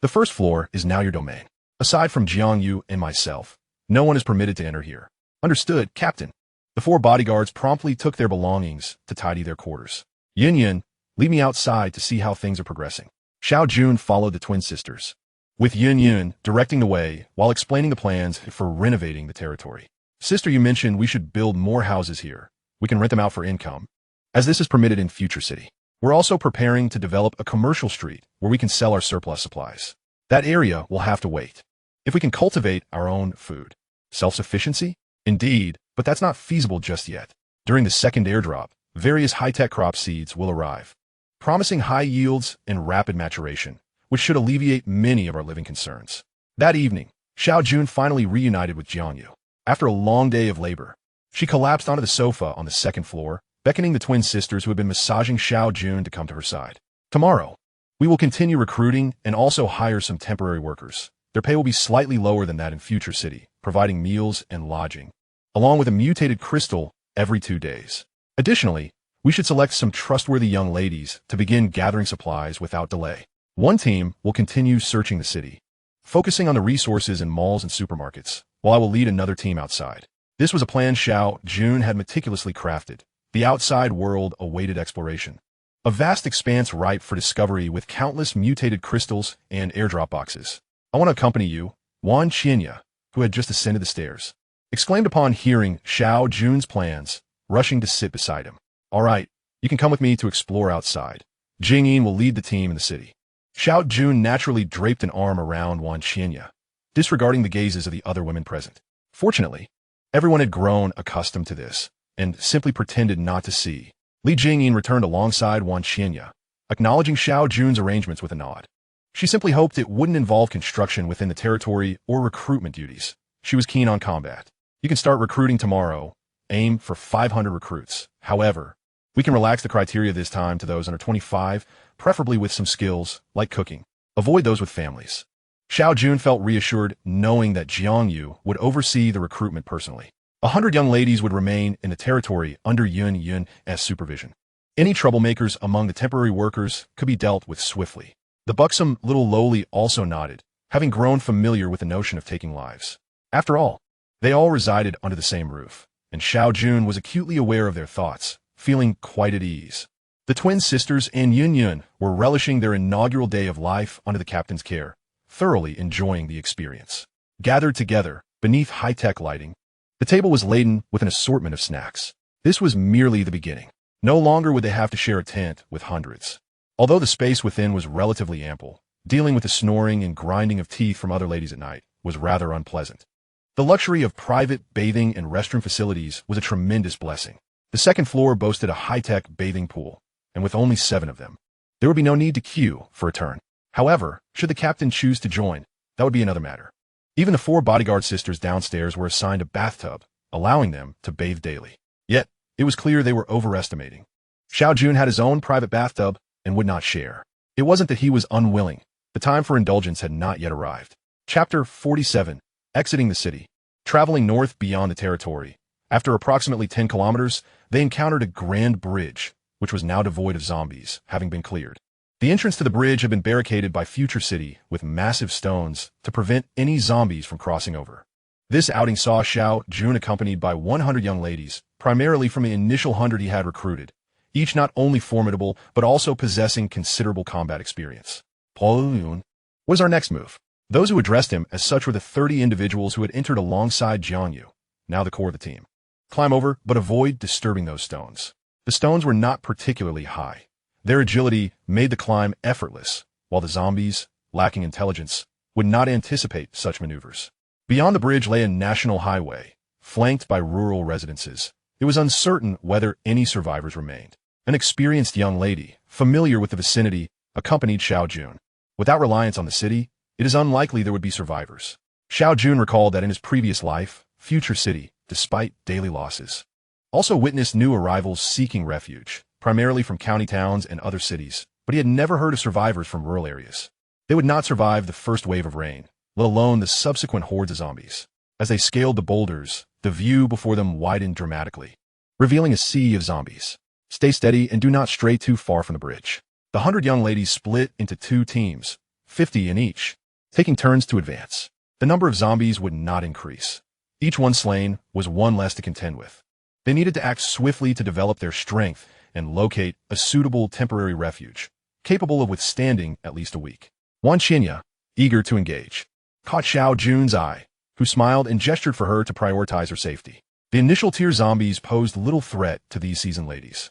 "The first floor is now your domain. Aside from Jiang Yu and myself, no one is permitted to enter here." "Understood, Captain." The 4 bodyguards promptly took their belongings to tidy their quarters. "Yin Yin, lead me outside to see how things are progressing." Xiao Jun followed the twin sisters, with Yin Yin directing the way while explaining the plans for renovating the territory. "Sister, you mentioned we should build more houses here. We can rent them out for income, as this is permitted in future city. We're also preparing to develop a commercial street where we can sell our surplus supplies. That area will have to wait. If we can cultivate our own food. Self-sufficiency? Indeed, but that's not feasible just yet. During the second airdrop, various high-tech crop seeds will arrive, promising high yields and rapid maturation, which should alleviate many of our living concerns." That evening, Xiao Jun finally reunited with Jiang Yu. After a long day of labor, she collapsed onto the sofa on the second floor, beckoning the twin sisters who had been massaging Xiao Jun to come to her side. "Tomorrow, we will continue recruiting and also hire some temporary workers. Their pay will be slightly lower than that in future city, providing meals and lodging, along with a mutated crystal every 2 days. Additionally, we should select some trustworthy young ladies to begin gathering supplies without delay. One team will continue searching the city, focusing on the resources in malls and supermarkets, while I will lead another team outside." This was a plan Xiao Jun had meticulously crafted. The outside world awaited exploration. A vast expanse ripe for discovery with countless mutated crystals and airdrop boxes. "I want to accompany you," Wan Qianya, who had just ascended the stairs, exclaimed upon hearing Xiao Jun's plans, rushing to sit beside him. "All right, you can come with me to explore outside. Jing Yin will lead the team in the city." Xiao Jun naturally draped an arm around Wan Qianya, disregarding the gazes of the other women present. Fortunately, everyone had grown accustomed to this, and simply pretended not to see. Li Jingyin returned alongside Wan Qianya, acknowledging Xiao Jun's arrangements with a nod. She simply hoped it wouldn't involve construction within the territory or recruitment duties. She was keen on combat. "You can start recruiting tomorrow. Aim for 500 recruits. However, we can relax the criteria this time to those under 25, preferably with some skills, like cooking. Avoid those with families." Xiao Jun felt reassured knowing that Jiang Yu would oversee the recruitment personally. 100 young ladies would remain in the territory under Yun Yun's supervision. Any troublemakers among the temporary workers could be dealt with swiftly. The buxom little lowly also nodded, having grown familiar with the notion of taking lives. After all, they all resided under the same roof, and Xiao Jun was acutely aware of their thoughts, feeling quite at ease. The twin sisters and Yun Yun were relishing their inaugural day of life under the captain's care, thoroughly enjoying the experience. Gathered together, beneath high-tech lighting, the table was laden with an assortment of snacks. This was merely the beginning. No longer would they have to share a tent with hundreds. Although the space within was relatively ample, dealing with the snoring and grinding of teeth from other ladies at night was rather unpleasant. The luxury of private bathing and restroom facilities was a tremendous blessing. The second floor boasted a high-tech bathing pool, and with only 7 of them, there would be no need to queue for a turn. However, should the captain choose to join, that would be another matter. Even the 4 bodyguard sisters downstairs were assigned a bathtub, allowing them to bathe daily. Yet, it was clear they were overestimating. Xiao Jun had his own private bathtub and would not share. It wasn't that he was unwilling. The time for indulgence had not yet arrived. Chapter 47. Exiting the city. Traveling north beyond the territory. After approximately 10 kilometers, they encountered a grand bridge, which was now devoid of zombies, having been cleared. The entrance to the bridge had been barricaded by Future City with massive stones to prevent any zombies from crossing over. This outing saw Xiao Jun accompanied by 100 young ladies, primarily from the initial 100 he had recruited, each not only formidable, but also possessing considerable combat experience. What was our next move? Those who addressed him as such were the 30 individuals who had entered alongside Jiangyu, now the core of the team. Climb over, but avoid disturbing those stones. The stones were not particularly high. Their agility made the climb effortless, while the zombies, lacking intelligence, would not anticipate such maneuvers. Beyond the bridge lay a national highway, flanked by rural residences. It was uncertain whether any survivors remained. An experienced young lady, familiar with the vicinity, accompanied Xiao Jun. Without reliance on the city, it is unlikely there would be survivors. Xiao Jun recalled that in his previous life, Future City, despite daily losses, also witnessed new arrivals seeking refuge, primarily from county towns and other cities, but he had never heard of survivors from rural areas. They would not survive the first wave of rain, let alone the subsequent hordes of zombies. As they scaled the boulders, the view before them widened dramatically, revealing a sea of zombies. Stay steady and do not stray too far from the bridge. The 100 young ladies split into 2 teams, 50 in each, taking turns to advance. The number of zombies would not increase. Each one slain was one less to contend with. They needed to act swiftly to develop their strength and locate a suitable temporary refuge, capable of withstanding at least a week. Wan Qinya, eager to engage, caught Xiao Jun's eye, who smiled and gestured for her to prioritize her safety. The initial tier zombies posed little threat to these seasoned ladies.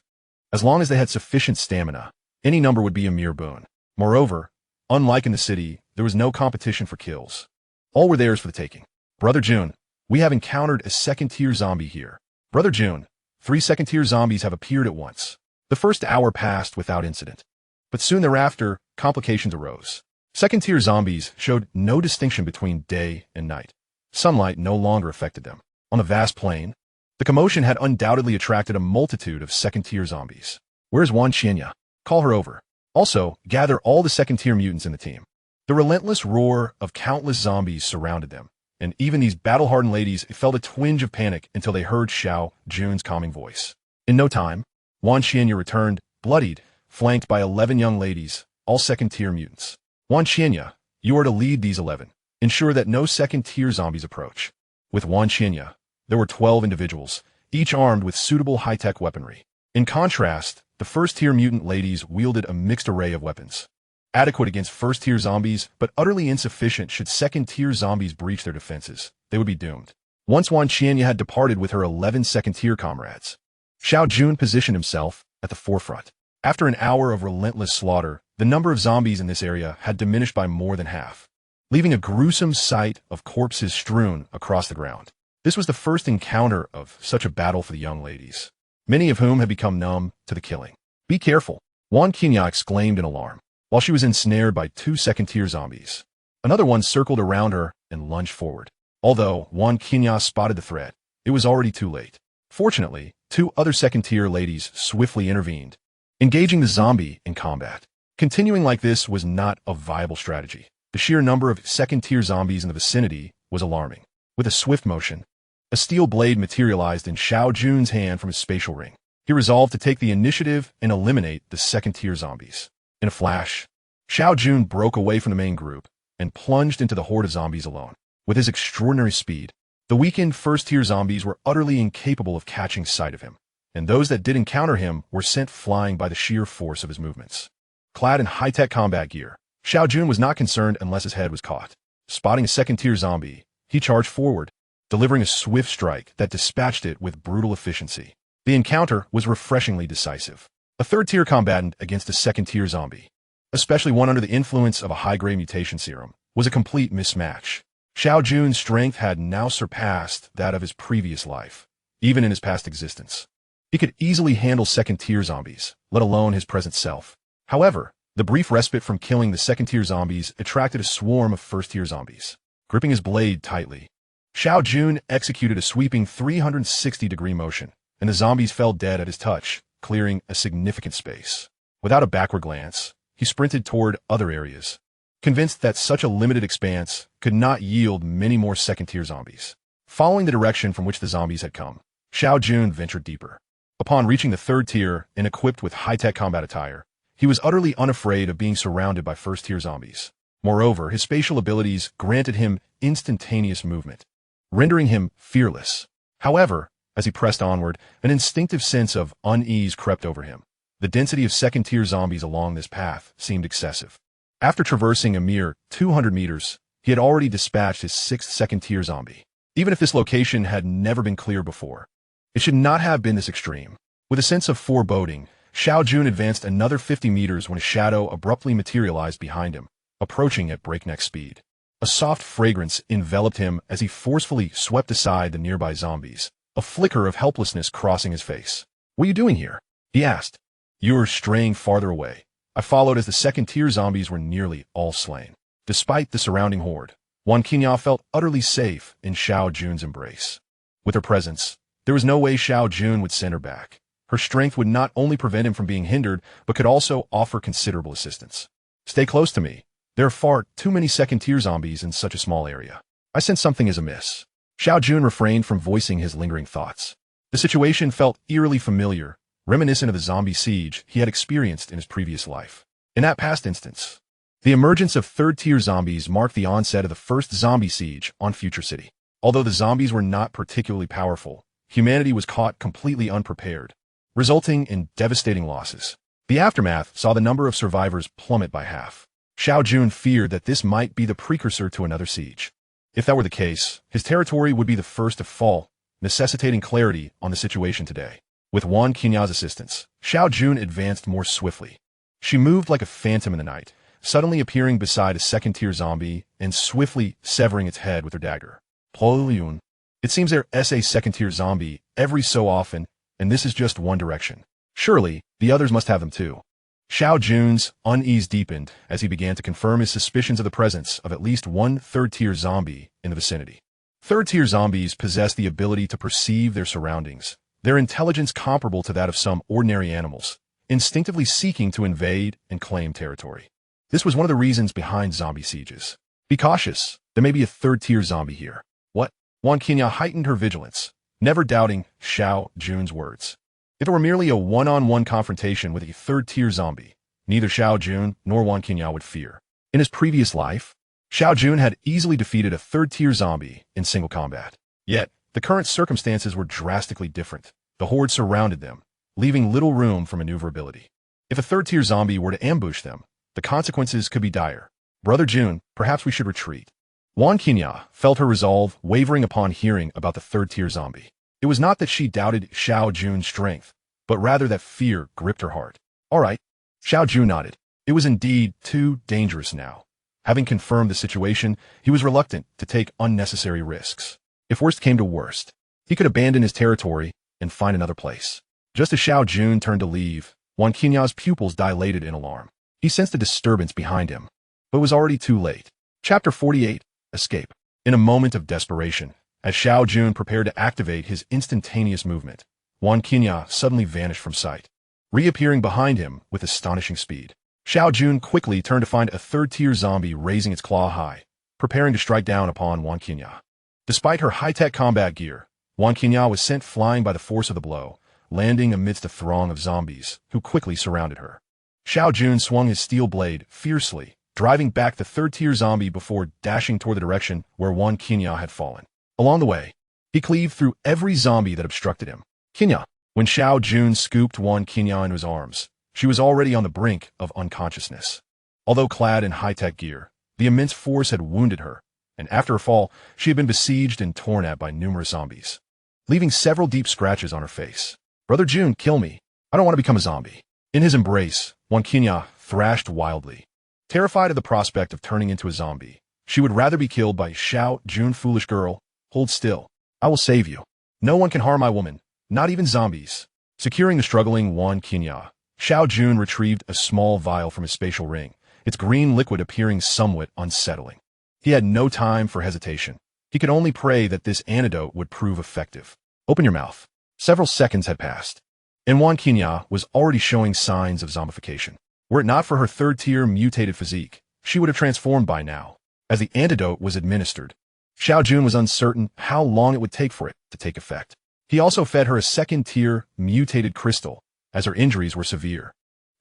As long as they had sufficient stamina, any number would be a mere boon. Moreover, unlike in the city, there was no competition for kills. All were theirs for the taking. Brother Jun, we have encountered a second-tier zombie here. Brother Jun, 3 second-tier zombies have appeared at once. The first hour passed without incident. But soon thereafter, complications arose. Second-tier zombies showed no distinction between day and night. Sunlight no longer affected them. On the vast plain, the commotion had undoubtedly attracted a multitude of second-tier zombies. Where's Wan Qinya? Call her over. Also, gather all the second-tier mutants in the team. The relentless roar of countless zombies surrounded them, and even these battle-hardened ladies felt a twinge of panic until they heard Xiao Jun's calming voice. In no time, Wan Qinya returned, bloodied, flanked by 11 young ladies, all second-tier mutants. Wan Qinya, you are to lead these 11. Ensure that no second-tier zombies approach. With Wan Qinya, there were 12 individuals, each armed with suitable high-tech weaponry. In contrast, the first-tier mutant ladies wielded a mixed array of weapons. Adequate against first-tier zombies, but utterly insufficient should second-tier zombies breach their defenses. They would be doomed. Once Wan Qinya had departed with her 11 second-tier comrades, Xiao Jun positioned himself at the forefront. After an hour of relentless slaughter, the number of zombies in this area had diminished by more than half, leaving a gruesome sight of corpses strewn across the ground. This was the first encounter of such a battle for the young ladies, many of whom had become numb to the killing. Be careful, Wan Qinya exclaimed in alarm, while she was ensnared by 2 second-tier zombies. Another one circled around her and lunged forward. Although Wan Qinya spotted the threat, it was already too late. Fortunately, 2 other second-tier ladies swiftly intervened, engaging the zombie in combat. Continuing like this was not a viable strategy. The sheer number of second-tier zombies in the vicinity was alarming. With a swift motion, a steel blade materialized in Xiao Jun's hand from his spatial ring. He resolved to take the initiative and eliminate the second-tier zombies. In a flash, Xiao Jun broke away from the main group and plunged into the horde of zombies alone. With his extraordinary speed, the weakened first-tier zombies were utterly incapable of catching sight of him, and those that did encounter him were sent flying by the sheer force of his movements. Clad in high-tech combat gear, Xiao Jun was not concerned unless his head was caught. Spotting a second-tier zombie, he charged forward, delivering a swift strike that dispatched it with brutal efficiency. The encounter was refreshingly decisive. A third-tier combatant against a second-tier zombie, especially one under the influence of a high-grade mutation serum, was a complete mismatch. Xiao Jun's strength had now surpassed that of his previous life, even in his past existence. He could easily handle second-tier zombies, let alone his present self. However, the brief respite from killing the second-tier zombies attracted a swarm of first-tier zombies. gripping his blade tightly. Xiao Jun executed a sweeping 360-degree motion, and the zombies fell dead at his touch, clearing a significant space. Without a backward glance, he sprinted toward other areas, convinced that such a limited expanse could not yield many more second-tier zombies. Following the direction from which the zombies had come, Xiao Jun ventured deeper. Upon reaching the third tier and equipped with high-tech combat attire, he was utterly unafraid of being surrounded by first-tier zombies. Moreover, his spatial abilities granted him instantaneous movement, rendering him fearless. However, as he pressed onward, an instinctive sense of unease crept over him. The density of second-tier zombies along this path seemed excessive. After traversing a mere 200 meters, he had already dispatched his sixth second-tier zombie. Even if this location had never been cleared before, it should not have been this extreme. With a sense of foreboding, Xiao Jun advanced another 50 meters when a shadow abruptly materialized behind him, approaching at breakneck speed. A soft fragrance enveloped him as he forcefully swept aside the nearby zombies, a flicker of helplessness crossing his face. "What are you doing here?" he asked. "You're straying farther away." I followed as the second-tier zombies were nearly all slain. Despite the surrounding horde, Wan Qinghao felt utterly safe in Xiao Jun's embrace. With her presence, there was no way Xiao Jun would send her back. Her strength would not only prevent him from being hindered, but could also offer considerable assistance. "Stay close to me. There are far too many second-tier zombies in such a small area. I sense something is amiss." Xiao Jun refrained from voicing his lingering thoughts. The situation felt eerily familiar, reminiscent of the zombie siege he had experienced in his previous life. In that past instance, the emergence of third-tier zombies marked the onset of the first zombie siege on Future City. Although the zombies were not particularly powerful, humanity was caught completely unprepared, resulting in devastating losses. The aftermath saw the number of survivors plummet by half. Xiao Jun feared that this might be the precursor to another siege. If that were the case, his territory would be the first to fall, necessitating clarity on the situation today. With Wan Qingyao's assistance, Xiao Jun advanced more swiftly. She moved like a phantom in the night, suddenly appearing beside a second-tier zombie and swiftly severing its head with her dagger. "Yun. It seems there's a second-tier zombie every so often, and this is just one direction. Surely, the others must have them too." Xiao Jun's unease deepened as he began to confirm his suspicions of the presence of at least one third-tier zombie in the vicinity. Third-tier zombies possess the ability to perceive their surroundings, their intelligence comparable to that of some ordinary animals, instinctively seeking to invade and claim territory. This was one of the reasons behind zombie sieges. "Be cautious, there may be a third-tier zombie here." "What?" Wan Qinghao heightened her vigilance, never doubting Xiao Jun's words. If it were merely a one-on-one confrontation with a third-tier zombie, neither Xiao Jun nor Wan Qinghao would fear. In his previous life, Xiao Jun had easily defeated a third-tier zombie in single combat. Yet, the current circumstances were drastically different. The horde surrounded them, leaving little room for maneuverability. If a third-tier zombie were to ambush them, the consequences could be dire. "Brother Jun, perhaps we should retreat." Wan Qinghao felt her resolve wavering upon hearing about the third-tier zombie. It was not that she doubted Xiao Jun's strength, but rather that fear gripped her heart. "All right." Xiao Jun nodded. It was indeed too dangerous now. Having confirmed the situation, he was reluctant to take unnecessary risks. If worst came to worst, he could abandon his territory and find another place. Just as Xiao Jun turned to leave, Wan Qingyao's pupils dilated in alarm. He sensed a disturbance behind him, but was already too late. Chapter 48, Escape. In a moment of desperation, as Xiao Jun prepared to activate his instantaneous movement, Wan Qinghao suddenly vanished from sight, reappearing behind him with astonishing speed. Xiao Jun quickly turned to find a third-tier zombie raising its claw high, preparing to strike down upon Wan Qinghao. Despite her high-tech combat gear, Wan Qinghao was sent flying by the force of the blow, landing amidst a throng of zombies who quickly surrounded her. Xiao Jun swung his steel blade fiercely, driving back the third-tier zombie before dashing toward the direction where Wan Qinghao had fallen. Along the way, he cleaved through every zombie that obstructed him. "Qinghao." When Xiao Jun scooped Wan Qinghao into his arms, she was already on the brink of unconsciousness. Although clad in high-tech gear, the immense force had wounded her, and after her fall, she had been besieged and torn at by numerous zombies, leaving several deep scratches on her face. "Brother Jun, kill me. I don't want to become a zombie." In his embrace, Wan Qinghao thrashed wildly. Terrified of the prospect of turning into a zombie, she would rather be killed by Xiao Jun. "Foolish girl, hold still. I will save you. No one can harm my woman, not even zombies." Securing the struggling Wan Qinghao, Xiao Jun retrieved a small vial from his spatial ring, its green liquid appearing somewhat unsettling. He had no time for hesitation. He could only pray that this antidote would prove effective. Open your mouth. Several seconds had passed, and Qinya was already showing signs of zombification. Were it not for her third-tier mutated physique, she would have transformed by now. As the antidote was administered, Xiao Jun was uncertain how long it would take for it to take effect. He also fed her a second-tier mutated crystal, as her injuries were severe,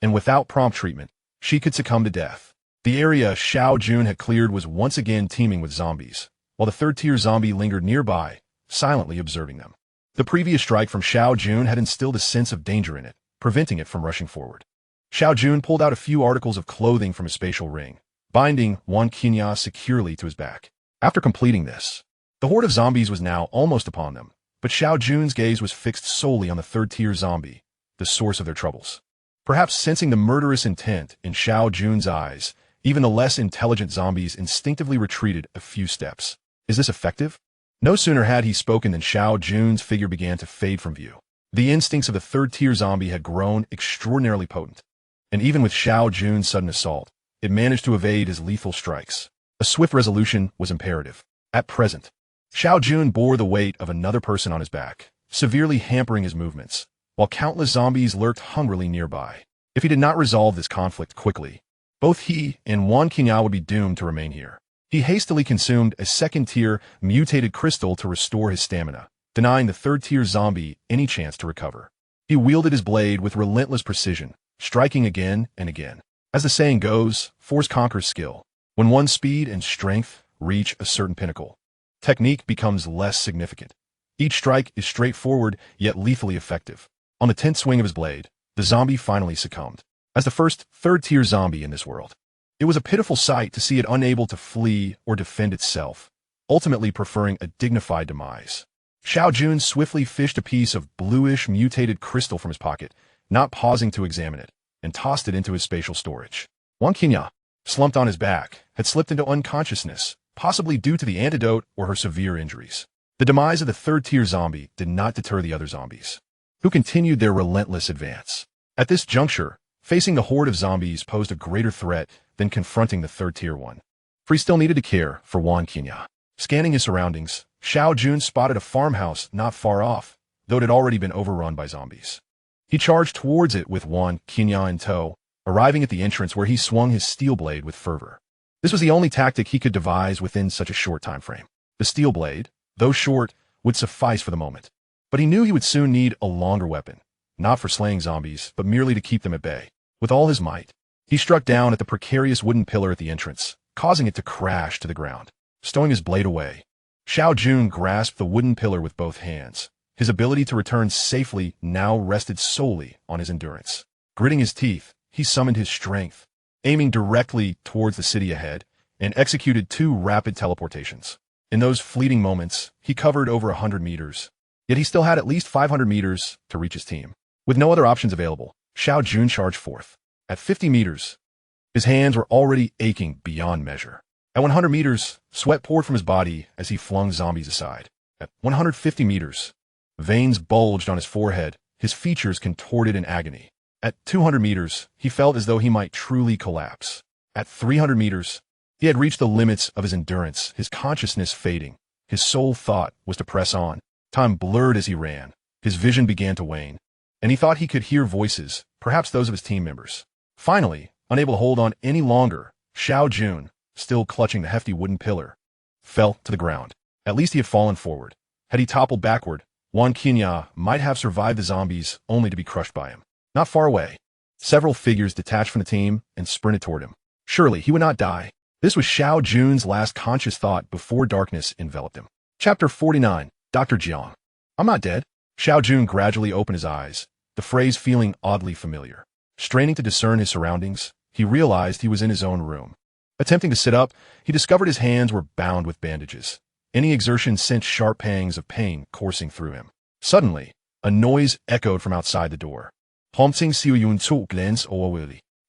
and without prompt treatment, she could succumb to death. The area Xiao Jun had cleared was once again teeming with zombies, while the third-tier zombie lingered nearby, silently observing them. The previous strike from Xiao Jun had instilled a sense of danger in it, preventing it from rushing forward. Xiao Jun pulled out a few articles of clothing from his spatial ring, binding Qinya securely to his back. After completing this, the horde of zombies was now almost upon them, but Xiao Jun's gaze was fixed solely on the third-tier zombie, the source of their troubles. Perhaps sensing the murderous intent in Xiao Jun's eyes, even the less intelligent zombies instinctively retreated a few steps. Is this effective? No sooner had he spoken than Xiao Jun's figure began to fade from view. The instincts of the third-tier zombie had grown extraordinarily potent, and even with Xiao Jun's sudden assault, it managed to evade his lethal strikes. A swift resolution was imperative. At present, Xiao Jun bore the weight of another person on his back, severely hampering his movements, while countless zombies lurked hungrily nearby. If he did not resolve this conflict quickly, both he and Qinya would be doomed to remain here. He hastily consumed a second-tier mutated crystal to restore his stamina, denying the third-tier zombie any chance to recover. He wielded his blade with relentless precision, striking again and again. As the saying goes, force conquers skill. When one's speed and strength reach a certain pinnacle, technique becomes less significant. Each strike is straightforward yet lethally effective. On the 10th swing of his blade, the zombie finally succumbed. As the first third-tier zombie in this world, it was a pitiful sight to see it unable to flee or defend itself, ultimately preferring a dignified demise. Xiao Jun swiftly fished a piece of bluish mutated crystal from his pocket, not pausing to examine it, and tossed it into his spatial storage. Qinya, slumped on his back, had slipped into unconsciousness, possibly due to the antidote or her severe injuries. The demise of the third-tier zombie did not deter the other zombies, who continued their relentless advance. At this juncture, facing the horde of zombies posed a greater threat than confronting the third-tier one, for he still needed to care for Qinya. Scanning his surroundings, Xiao Jun spotted a farmhouse not far off, though it had already been overrun by zombies. He charged towards it with Qinya in tow, arriving at the entrance where he swung his steel blade with fervor. This was the only tactic he could devise within such a short time frame. The steel blade, though short, would suffice for the moment, but he knew he would soon need a longer weapon, not for slaying zombies, but merely to keep them at bay. With all his might, he struck down at the precarious wooden pillar at the entrance, causing it to crash to the ground. Stowing his blade away, Xiao Jun grasped the wooden pillar with both hands. His ability to return safely now rested solely on his endurance. Gritting his teeth, he summoned his strength, aiming directly towards the city ahead, and executed 2 rapid teleportations. In those fleeting moments, he covered over 100 meters, yet he still had at least 500 meters to reach his team. With no other options available, Xiao Jun charged forth. At 50 meters, his hands were already aching beyond measure. At 100 meters, sweat poured from his body as he flung zombies aside. At 150 meters, veins bulged on his forehead, his features contorted in agony. At 200 meters, he felt as though he might truly collapse. At 300 meters, he had reached the limits of his endurance, his consciousness fading. His sole thought was to press on. Time blurred as he ran. His vision began to wane, and he thought he could hear voices, perhaps those of his team members. Finally, unable to hold on any longer, Xiao Jun, still clutching the hefty wooden pillar, fell to the ground. At least he had fallen forward. Had he toppled backward, Qinya might have survived the zombies only to be crushed by him. Not far away, several figures detached from the team and sprinted toward him. Surely he would not die. This was Xiao Jun's last conscious thought before darkness enveloped him. Chapter 49, Dr. Jiang. I'm not dead. Xiao Jun gradually opened his eyes, the phrase feeling oddly familiar. Straining to discern his surroundings, he realized he was in his own room. Attempting to sit up, he discovered his hands were bound with bandages. Any exertion sent sharp pangs of pain coursing through him. Suddenly, a noise echoed from outside the door. The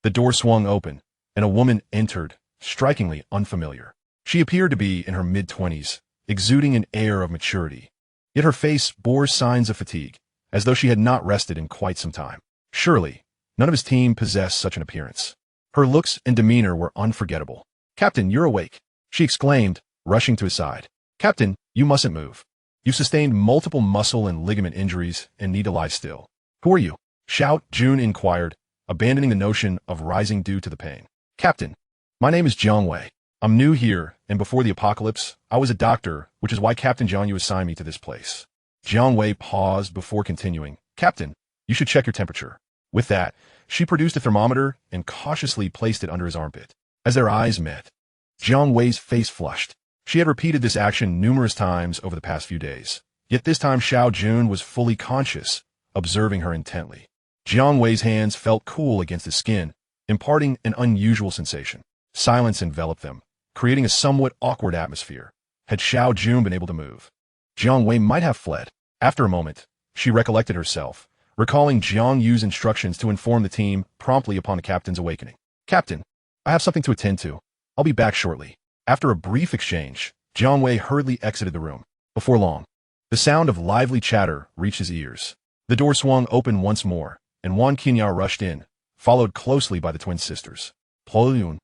door swung open, and a woman entered, strikingly unfamiliar. She appeared to be in her mid-20s, exuding an air of maturity. Yet her face bore signs of fatigue, as though she had not rested in quite some time. Surely, none of his team possessed such an appearance. Her looks and demeanor were unforgettable. "Captain, you're awake." she exclaimed, rushing to his side. Captain, you mustn't move. You've sustained multiple muscle and ligament injuries and need to lie still. Who are you? Xiao Jun inquired, abandoning the notion of rising due to the pain. Captain, my name is Jiang Wei. I'm new here, and before the apocalypse, I was a doctor, which is why Captain Jiang Yu assigned me to this place. Jiang Wei paused before continuing. Captain, you should check your temperature. With that, she produced a thermometer and cautiously placed it under his armpit. As their eyes met, Jiang Wei's face flushed. She had repeated this action numerous times over the past few days. Yet this time Xiao Jun was fully conscious, observing her intently. Jiang Wei's hands felt cool against his skin, imparting an unusual sensation. Silence enveloped them, creating a somewhat awkward atmosphere. Had Xiao Jun been able to move, Jiang Wei might have fled. After a moment, she recollected herself, recalling Jiang Yu's instructions to inform the team promptly upon the captain's awakening. Captain, I have something to attend to. I'll be back shortly. After a brief exchange, Jiang Wei hurriedly exited the room. Before long, the sound of lively chatter reached his ears. The door swung open once more, and Wan Qinya rushed in, followed closely by the twin sisters. Wan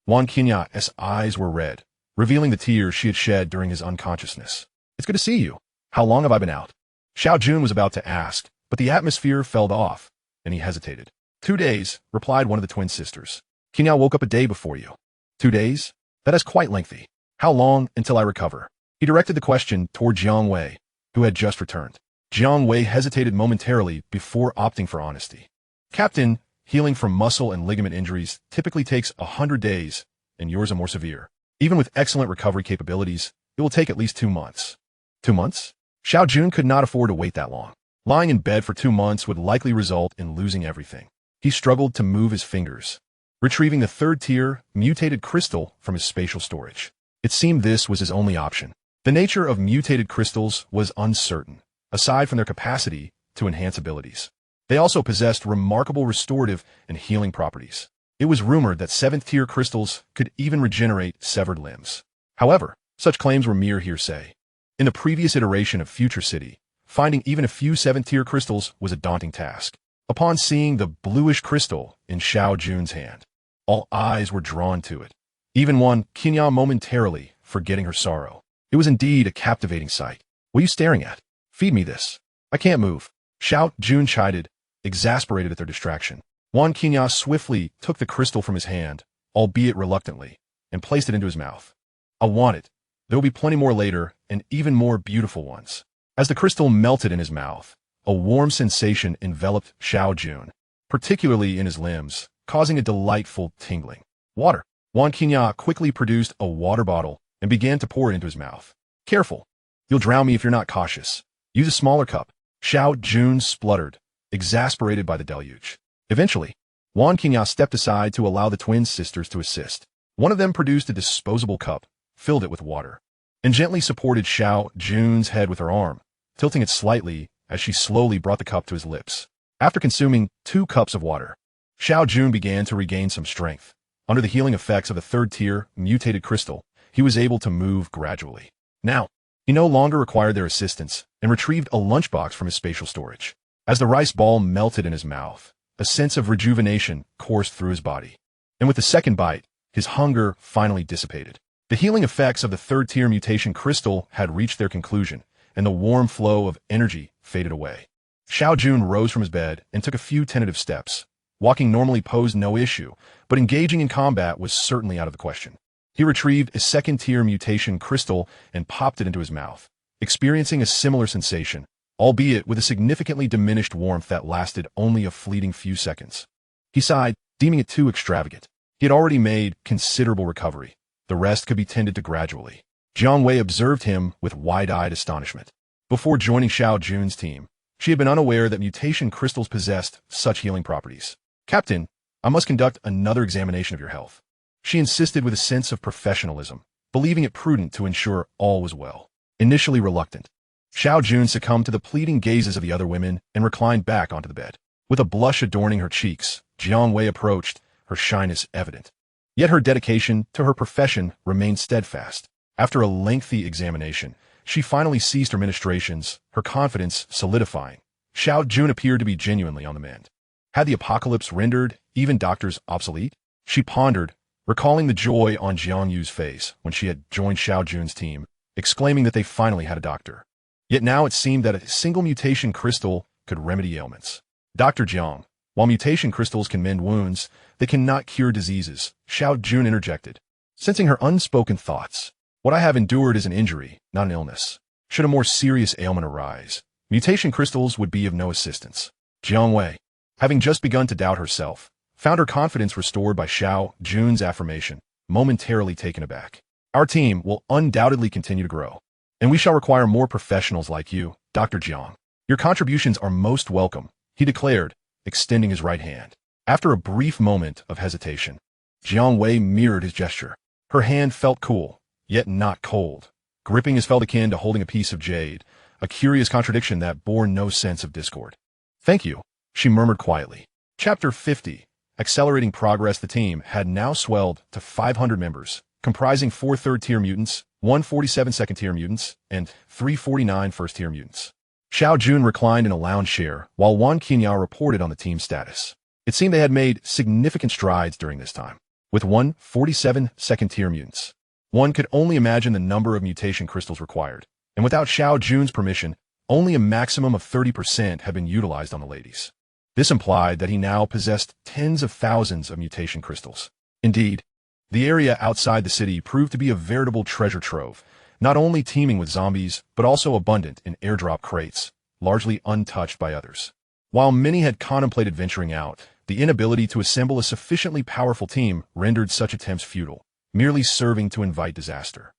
Qinya's eyes were red, revealing the tears she had shed during his unconsciousness. It's good to see you. How long have I been out? Xiao Jun was about to ask, but the atmosphere fell off, and he hesitated. 2 days, replied one of the twin sisters. Qinya woke up a day before you. 2 days? That is quite lengthy. How long until I recover? He directed the question toward Jiang Wei, who had just returned. Jiang Wei hesitated momentarily before opting for honesty. Captain, healing from muscle and ligament injuries typically takes 100 days, and yours are more severe. Even with excellent recovery capabilities, it will take at least 2 months. 2 months? Xiao Jun could not afford to wait that long. Lying in bed for 2 months would likely result in losing everything. He struggled to move his fingers, retrieving the third-tier, mutated crystal from his spatial storage. It seemed this was his only option. The nature of mutated crystals was uncertain, aside from their capacity to enhance abilities. They also possessed remarkable restorative and healing properties. It was rumored that 7th-tier crystals could even regenerate severed limbs. However, such claims were mere hearsay. In the previous iteration of Future City, finding even a few 7th-tier crystals was a daunting task. Upon seeing the bluish crystal in Xiao Jun's hand, all eyes were drawn to it. Even Wan Qinya momentarily forgetting her sorrow. It was indeed a captivating sight. What are you staring at? Feed me this. I can't move. Xiao Jun chided, exasperated at their distraction. Wan Qinya swiftly took the crystal from his hand, albeit reluctantly, and placed it into his mouth. I want it. There will be plenty more later, and even more beautiful ones. As the crystal melted in his mouth, a warm sensation enveloped Xiao Jun, particularly in his limbs, causing a delightful tingling. Water. Wan Qinya quickly produced a water bottle and began to pour it into his mouth. Careful. You'll drown me if you're not cautious. Use a smaller cup. Xiao Jun spluttered, exasperated by the deluge. Eventually, Wan Qinya stepped aside to allow the twin sisters to assist. One of them produced a disposable cup, filled it with water, and gently supported Xiao Jun's head with her arm, tilting it slightly as she slowly brought the cup to his lips. After consuming 2 cups of water, Xiao Jun began to regain some strength. Under the healing effects of the 3rd-tier mutated crystal, he was able to move gradually. Now, he no longer required their assistance and retrieved a lunchbox from his spatial storage. As the rice ball melted in his mouth, a sense of rejuvenation coursed through his body. And with the second bite, his hunger finally dissipated. The healing effects of the 3rd-tier mutation crystal had reached their conclusion, and the warm flow of energy faded away. Xiao Jun rose from his bed and took a few tentative steps. Walking normally posed no issue, but engaging in combat was certainly out of the question. He retrieved a 2nd-tier mutation crystal and popped it into his mouth, experiencing a similar sensation, albeit with a significantly diminished warmth that lasted only a fleeting few seconds. He sighed, deeming it too extravagant. He had already made considerable recovery. The rest could be tended to gradually. Jiang Wei observed him with wide-eyed astonishment. Before joining Xiao Jun's team, she had been unaware that mutation crystals possessed such healing properties. Captain, I must conduct another examination of your health. She insisted with a sense of professionalism, believing it prudent to ensure all was well. Initially reluctant, Xiao Jun succumbed to the pleading gazes of the other women and reclined back onto the bed. With a blush adorning her cheeks, Jiang Wei approached, her shyness evident. Yet her dedication to her profession remained steadfast. After a lengthy examination, she finally ceased her ministrations, her confidence solidifying. Xiao Jun appeared to be genuinely on the mend. Had the apocalypse rendered even doctors obsolete? She pondered, recalling the joy on Jiang Yu's face when she had joined Xiao Jun's team, exclaiming that they finally had a doctor. Yet now it seemed that a single mutation crystal could remedy ailments. Dr. Jiang, while mutation crystals can mend wounds, they cannot cure diseases, Xiao Jun interjected. Sensing her unspoken thoughts, what I have endured is an injury, not an illness. Should a more serious ailment arise, mutation crystals would be of no assistance. Jiang Wei, having just begun to doubt herself, found her confidence restored by Xiao Jun's affirmation, momentarily taken aback. Our team will undoubtedly continue to grow, and we shall require more professionals like you, Dr. Jiang. Your contributions are most welcome, he declared, extending his right hand. After a brief moment of hesitation, Jiang Wei mirrored his gesture. Her hand felt cool, yet not cold. Gripping is felt akin to holding a piece of jade, a curious contradiction that bore no sense of discord. Thank you, she murmured quietly. Chapter 50. Accelerating progress. The team had now swelled to 500 members, comprising 4 third-tier mutants, 147 second-tier mutants, and 349 first-tier mutants. Xiao Jun reclined in a lounge chair, while Wan Qinyao reported on the team's status. It seemed they had made significant strides during this time. With 147 second-tier mutants, one could only imagine the number of mutation crystals required, and without Xiao Jun's permission, only a maximum of 30% had been utilized on the ladies. This implied that he now possessed tens of thousands of mutation crystals. Indeed, the area outside the city proved to be a veritable treasure trove, not only teeming with zombies, but also abundant in airdrop crates, largely untouched by others. While many had contemplated venturing out, the inability to assemble a sufficiently powerful team rendered such attempts futile, merely serving to invite disaster.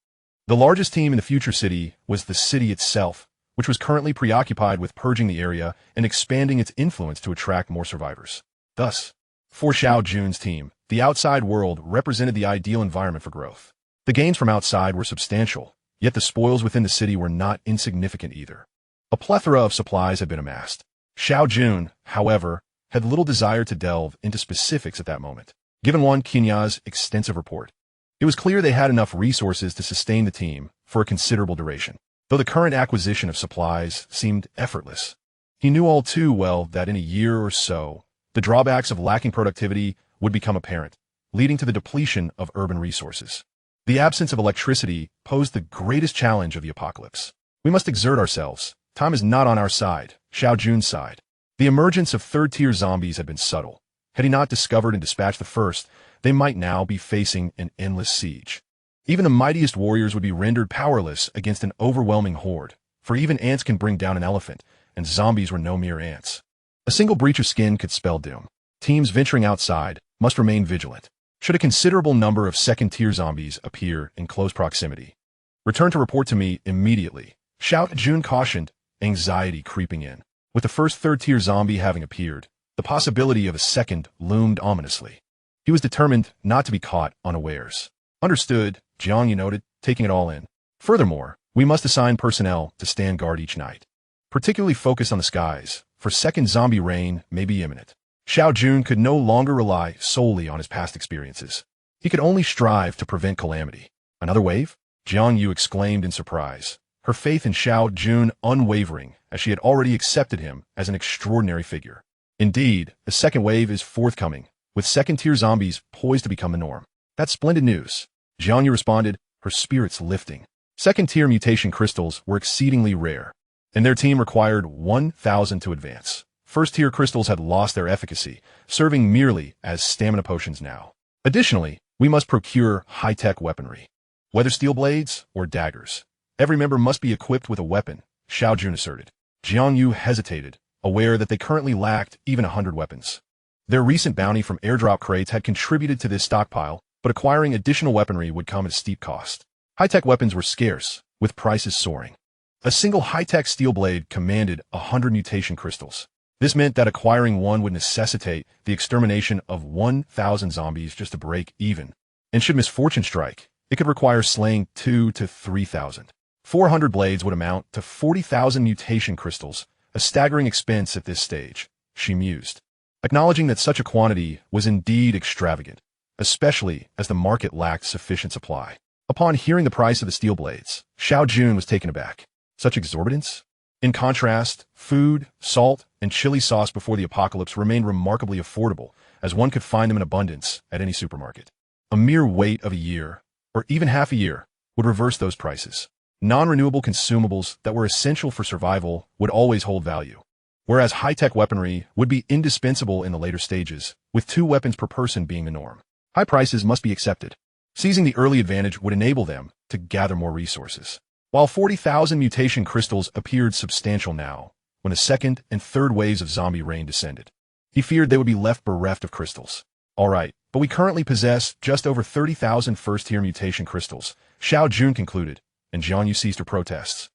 The largest team in the future city was the city itself, which was currently preoccupied with purging the area and expanding its influence to attract more survivors. Thus, for Xiao Jun's team, the outside world represented the ideal environment for growth. The gains from outside were substantial, yet the spoils within the city were not insignificant either. A plethora of supplies had been amassed. Xiao Jun, however, had little desire to delve into specifics at that moment. Given Wan Qinya's extensive report, it was clear they had enough resources to sustain the team for a considerable duration. Though the current acquisition of supplies seemed effortless, he knew all too well that in a year or so, the drawbacks of lacking productivity would become apparent, leading to the depletion of urban resources. The absence of electricity posed the greatest challenge of the apocalypse. We must exert ourselves. Time is not on our side, Xiao Jun's side. The emergence of third-tier zombies had been subtle. Had he not discovered and dispatched the first, they might now be facing an endless siege. Even the mightiest warriors would be rendered powerless against an overwhelming horde, for even ants can bring down an elephant, and zombies were no mere ants. A single breach of skin could spell doom. Teams venturing outside must remain vigilant. Should a considerable number of second-tier zombies appear in close proximity, return to report to me immediately, Xiao Jun cautioned, anxiety creeping in. With the first third-tier zombie having appeared, the possibility of a second loomed ominously. He was determined not to be caught unawares. Understood, Jiang Yu noted, taking it all in. Furthermore, we must assign personnel to stand guard each night, particularly focused on the skies, for second zombie rain may be imminent. Xiao Jun could no longer rely solely on his past experiences. He could only strive to prevent calamity. Another wave? Jiang Yu exclaimed in surprise, her faith in Xiao Jun unwavering, as she had already accepted him as an extraordinary figure. Indeed, a second wave is forthcoming, with second-tier zombies poised to become the norm. That's splendid news, Jiang Yu responded, her spirits lifting. Second-tier mutation crystals were exceedingly rare, and their team required 1,000 to advance. First-tier crystals had lost their efficacy, serving merely as stamina potions now. Additionally, we must procure high-tech weaponry, whether steel blades or daggers. Every member must be equipped with a weapon, Xiao Jun asserted. Jiang Yu hesitated, aware that they currently lacked even 100 weapons. Their recent bounty from airdrop crates had contributed to this stockpile, but acquiring additional weaponry would come at a steep cost. High-tech weapons were scarce, with prices soaring. A single high-tech steel blade commanded 100 mutation crystals. This meant that acquiring one would necessitate the extermination of 1,000 zombies just to break even. And should misfortune strike, it could require slaying 2,000 to 3,000. 400 blades would amount to 40,000 mutation crystals, a staggering expense at this stage, she mused, acknowledging that such a quantity was indeed extravagant, especially as the market lacked sufficient supply. Upon hearing the price of the steel blades, Xiao Jun was taken aback. Such exorbitance? In contrast, food, salt, and chili sauce before the apocalypse remained remarkably affordable, as one could find them in abundance at any supermarket. A mere wait of a year, or even half a year, would reverse those prices. Non-renewable consumables that were essential for survival would always hold value, whereas high-tech weaponry would be indispensable in the later stages, with 2 weapons per person being the norm. High prices must be accepted. Seizing the early advantage would enable them to gather more resources. While 40,000 mutation crystals appeared substantial now, when the second and third waves of zombie rain descended, he feared they would be left bereft of crystals. All right, but we currently possess just over 30,000 first-tier mutation crystals, Xiao Jun concluded, and Jiang ceased her protests.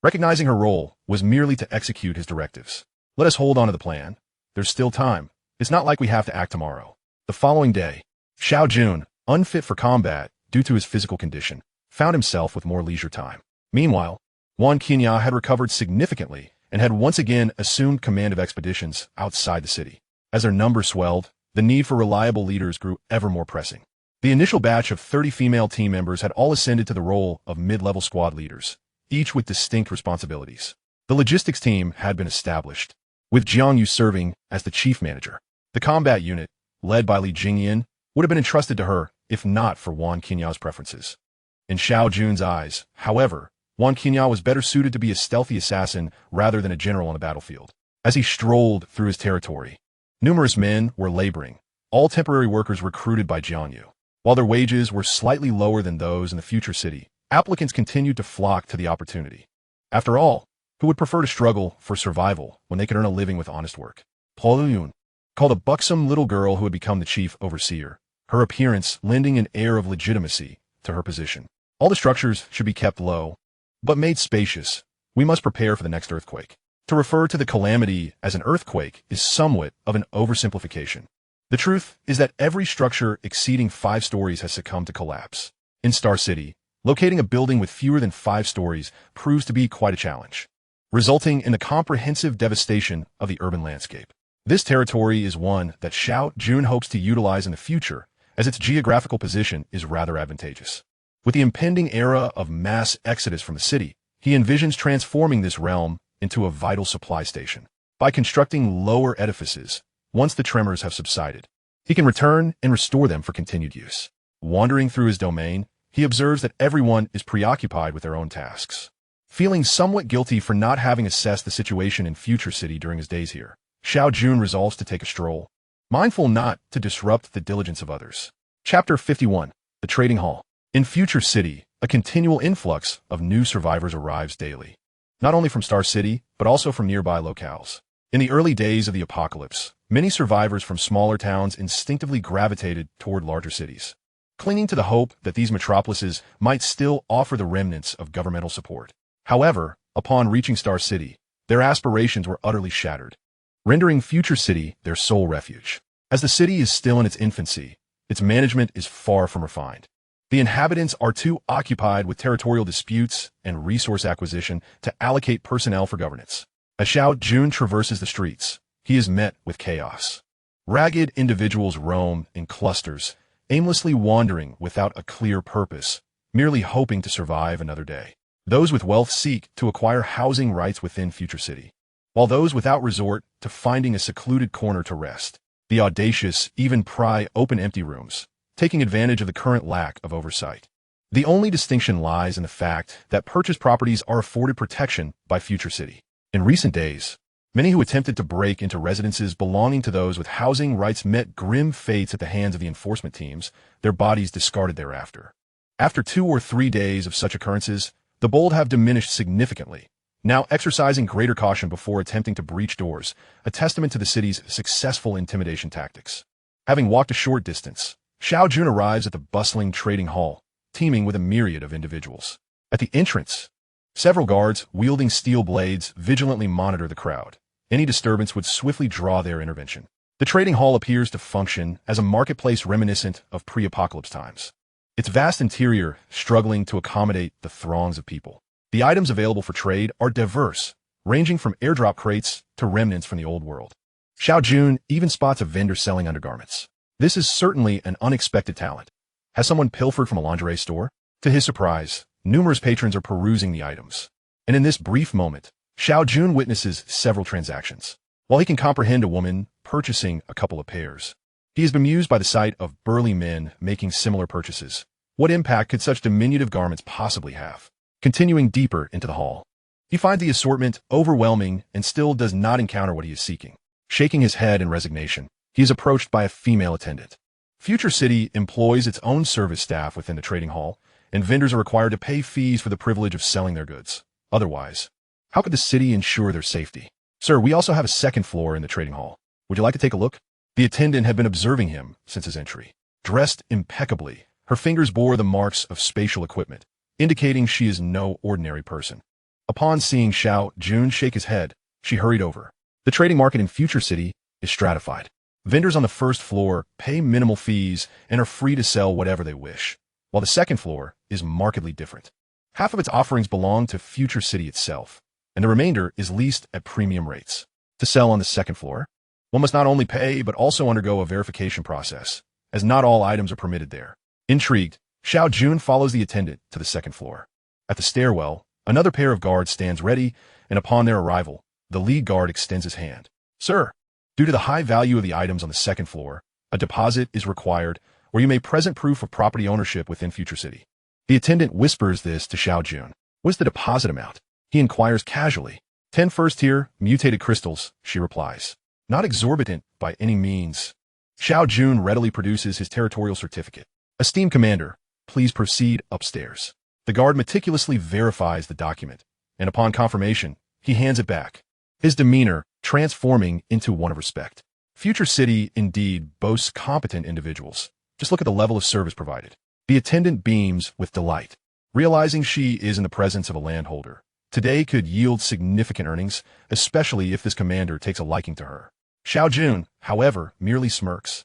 Recognizing her role was merely to execute his directives. Let us hold on to the plan. There's still time. It's not like we have to act tomorrow. The following day, Xiao Jun, unfit for combat due to his physical condition, found himself with more leisure time. Meanwhile, Wan Qinya had recovered significantly and had once again assumed command of expeditions outside the city. As their numbers swelled, the need for reliable leaders grew ever more pressing. The initial batch of 30 female team members had all ascended to the role of mid-level squad leaders, each with distinct responsibilities. The logistics team had been established, with Jiang Yu serving as the chief manager. The combat unit, led by Li Jingyan, would have been entrusted to her if not for Wan Qinya's preferences. In Xiao Jun's eyes, however, Wan Qinya was better suited to be a stealthy assassin rather than a general on the battlefield. As he strolled through his territory, numerous men were laboring, all temporary workers recruited by Jiang Yu. While their wages were slightly lower than those in the future city, applicants continued to flock to the opportunity. After all, who would prefer to struggle for survival when they could earn a living with honest work? Paul Yun, called a buxom little girl who had become the chief overseer, her appearance lending an air of legitimacy to her position. All the structures should be kept low, but made spacious. We must prepare for the next earthquake. To refer to the calamity as an earthquake is somewhat of an oversimplification. The truth is that every structure exceeding 5 stories has succumbed to collapse. In Star City, locating a building with fewer than 5 stories proves to be quite a challenge, resulting in the comprehensive devastation of the urban landscape. This territory is one that Xiao Jun hopes to utilize in the future, as its geographical position is rather advantageous. With the impending era of mass exodus from the city, he envisions transforming this realm into a vital supply station. By constructing lower edifices, once the tremors have subsided, he can return and restore them for continued use. Wandering through his domain, he observes that everyone is preoccupied with their own tasks. Feeling somewhat guilty for not having assessed the situation in Future City during his days here, Xiao Jun resolves to take a stroll, mindful not to disrupt the diligence of others. Chapter 51. The Trading Hall. In Future City, a continual influx of new survivors arrives daily, not only from Star City, but also from nearby locales. In the early days of the apocalypse, many survivors from smaller towns instinctively gravitated toward larger cities, clinging to the hope that these metropolises might still offer the remnants of governmental support. However, upon reaching Star City, their aspirations were utterly shattered, rendering Future City their sole refuge. As the city is still in its infancy, its management is far from refined. The inhabitants are too occupied with territorial disputes and resource acquisition to allocate personnel for governance. As Xiao Jun traverses the streets, he is met with chaos. Ragged individuals roam in clusters, aimlessly wandering without a clear purpose, merely hoping to survive another day. Those with wealth seek to acquire housing rights within Future City, while those without resort to finding a secluded corner to rest. The audacious even pry open empty rooms, taking advantage of the current lack of oversight. The only distinction lies in the fact that purchased properties are afforded protection by Future City. In recent days, many who attempted to break into residences belonging to those with housing rights met grim fates at the hands of the enforcement teams, their bodies discarded thereafter. After 2 or 3 days of such occurrences, the bold have diminished significantly, now exercising greater caution before attempting to breach doors, a testament to the city's successful intimidation tactics. Having walked a short distance, Xiao Jun arrives at the bustling trading hall, teeming with a myriad of individuals. At the entrance, several guards wielding steel blades vigilantly monitor the crowd. Any disturbance would swiftly draw their intervention. The trading hall appears to function as a marketplace reminiscent of pre-apocalypse times, its vast interior struggling to accommodate the throngs of people. The items available for trade are diverse, ranging from airdrop crates to remnants from the old world. Xiao Jun even spots a vendor selling undergarments. This is certainly an unexpected talent. Has someone pilfered from a lingerie store? To his surprise, numerous patrons are perusing the items. And in this brief moment, Xiao Jun witnesses several transactions. While he can comprehend a woman purchasing a couple of pairs, He is bemused by the sight of burly men making similar purchases. What impact could such diminutive garments possibly have? Continuing deeper into the hall, he finds the assortment overwhelming and still does not encounter what he is seeking. Shaking his head in resignation, he is approached by a female attendant. Future City employs its own service staff within the trading hall, and vendors are required to pay fees for the privilege of selling their goods. Otherwise, how could the city ensure their safety? Sir, we also have a second floor in the trading hall. Would you like to take a look? The attendant had been observing him since his entry. Dressed impeccably, her fingers bore the marks of spatial equipment, indicating she is no ordinary person. Upon seeing Xiao Jun shake his head, she hurried over. The trading market in Future City is stratified. Vendors on the first floor pay minimal fees and are free to sell whatever they wish, while the second floor is markedly different. Half of its offerings belong to Future City itself, and the remainder is leased at premium rates. To sell on the second floor, one must not only pay but also undergo a verification process, as not all items are permitted there. Intrigued, Xiao Jun follows the attendant to the second floor. At the stairwell, another pair of guards stands ready, and upon their arrival, the lead guard extends his hand. Sir, due to the high value of the items on the second floor, a deposit is required, or you may present proof of property ownership within Future City. The attendant whispers this to Xiao Jun. What's the deposit amount? He inquires casually. 10 first-tier, mutated crystals, she replies. Not exorbitant by any means. Xiao Jun readily produces his territorial certificate. Esteemed Commander, please proceed upstairs. The guard meticulously verifies the document, and upon confirmation, he hands it back, his demeanor transforming into one of respect. Future City indeed boasts competent individuals. Just look at the level of service provided. The attendant beams with delight, realizing she is in the presence of a landholder. Today could yield significant earnings, especially if this commander takes a liking to her. Xiao Jun, however, merely smirks.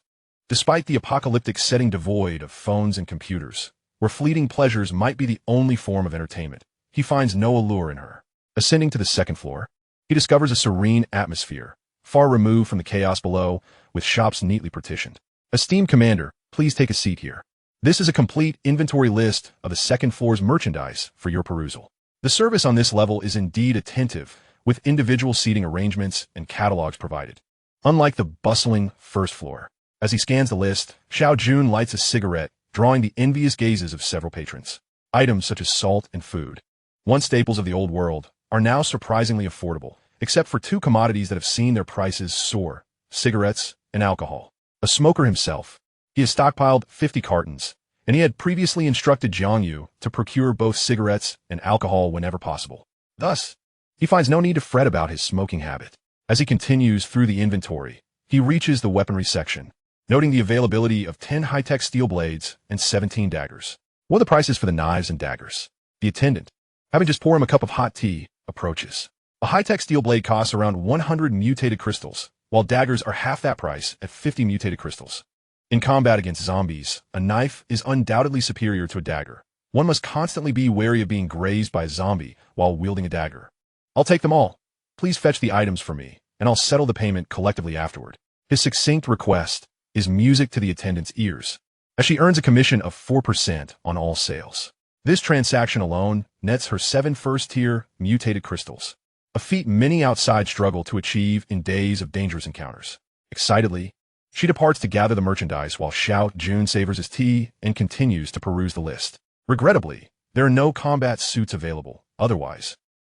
Despite the apocalyptic setting devoid of phones and computers, where fleeting pleasures might be the only form of entertainment, he finds no allure in her. Ascending to the second floor, he discovers a serene atmosphere, far removed from the chaos below, with shops neatly partitioned. Esteemed Commander, please take a seat here. This is a complete inventory list of the second floor's merchandise for your perusal. The service on this level is indeed attentive, with individual seating arrangements and catalogs provided. Unlike the bustling first floor, as he scans the list, Xiao Jun lights a cigarette, drawing the envious gazes of several patrons. Items such as salt and food, once staples of the old world, are now surprisingly affordable, except for two commodities that have seen their prices soar: cigarettes and alcohol. A smoker himself, he has stockpiled 50 cartons, and he had previously instructed Jiangyu to procure both cigarettes and alcohol whenever possible. Thus, he finds no need to fret about his smoking habit. As he continues through the inventory, he reaches the weaponry section, noting the availability of 10 high-tech steel blades and 17 daggers. What are the prices for the knives and daggers? The attendant, having just poured him a cup of hot tea, approaches. A high-tech steel blade costs around 100 mutated crystals, while daggers are half that price at 50 mutated crystals. In combat against zombies, a knife is undoubtedly superior to a dagger. One must constantly be wary of being grazed by a zombie while wielding a dagger. I'll take them all. Please fetch the items for me, and I'll settle the payment collectively afterward. His succinct request is music to the attendant's ears, as she earns a commission of 4% on all sales. This transaction alone nets her 7 first-tier mutated crystals, a feat many outside struggle to achieve in days of dangerous encounters. Excitedly, she departs to gather the merchandise while Xiao Jun savors his tea and continues to peruse the list. Regrettably, there are no combat suits available. Otherwise,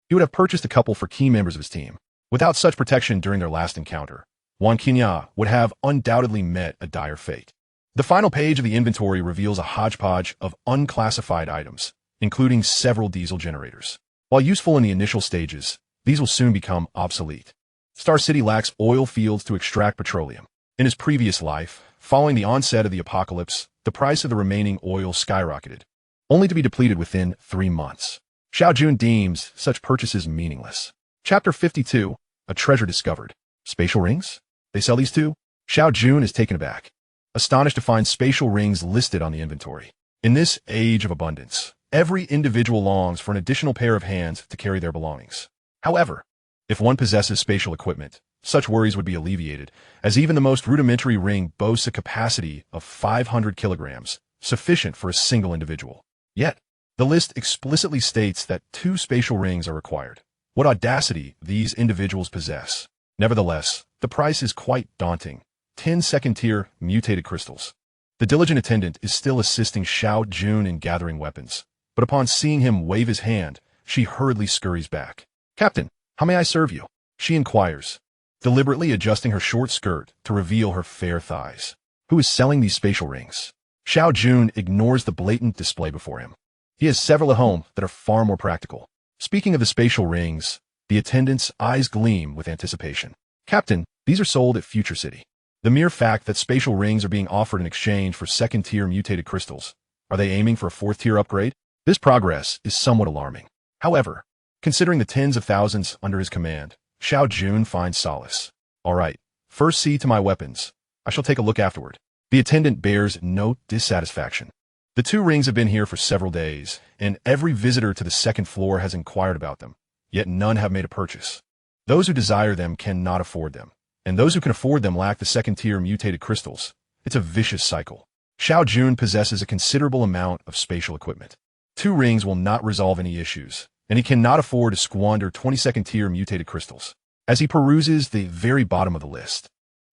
he would have purchased a couple for key members of his team. Without such protection during their last encounter, Wang Qinya would have undoubtedly met a dire fate. The final page of the inventory reveals a hodgepodge of unclassified items, including several diesel generators. While useful in the initial stages, these will soon become obsolete. Star City lacks oil fields to extract petroleum. In his previous life, following the onset of the apocalypse, the price of the remaining oil skyrocketed, only to be depleted within 3 months. Xiao Jun deems such purchases meaningless. Chapter 52, A Treasure Discovered. Spatial rings? They sell these too? Xiao Jun is taken aback, astonished to find spatial rings listed on the inventory. In this age of abundance, every individual longs for an additional pair of hands to carry their belongings. However, if one possesses spatial equipment, such worries would be alleviated, as even the most rudimentary ring boasts a capacity of 500 kilograms, sufficient for a single individual. Yet, the list explicitly states that 2 spatial rings are required. What audacity these individuals possess. Nevertheless, the price is quite daunting, 10 second-tier mutated crystals. The diligent attendant is still assisting Xiao Jun in gathering weapons, but upon seeing him wave his hand, she hurriedly scurries back. "Captain, how may I serve you?" she inquires, deliberately adjusting her short skirt to reveal her fair thighs. "Who is selling these spatial rings?" Xiao Jun ignores the blatant display before him. He has several at home that are far more practical. Speaking of the spatial rings, the attendant's eyes gleam with anticipation. "Captain, these are sold at Future City." The mere fact that spatial rings are being offered in exchange for second-tier mutated crystals, are they aiming for a fourth-tier upgrade? This progress is somewhat alarming. However, considering the tens of thousands under his command, Xiao Jun finds solace. "All right, first see to my weapons. I shall take a look afterward." The attendant bears no dissatisfaction. The two rings have been here for several days, and every visitor to the second floor has inquired about them, yet none have made a purchase. Those who desire them cannot afford them, and those who can afford them lack the second-tier mutated crystals. It's a vicious cycle. Xiao Jun possesses a considerable amount of spatial equipment. 2 rings will not resolve any issues, and he cannot afford to squander 22nd-tier mutated crystals. As he peruses the very bottom of the list,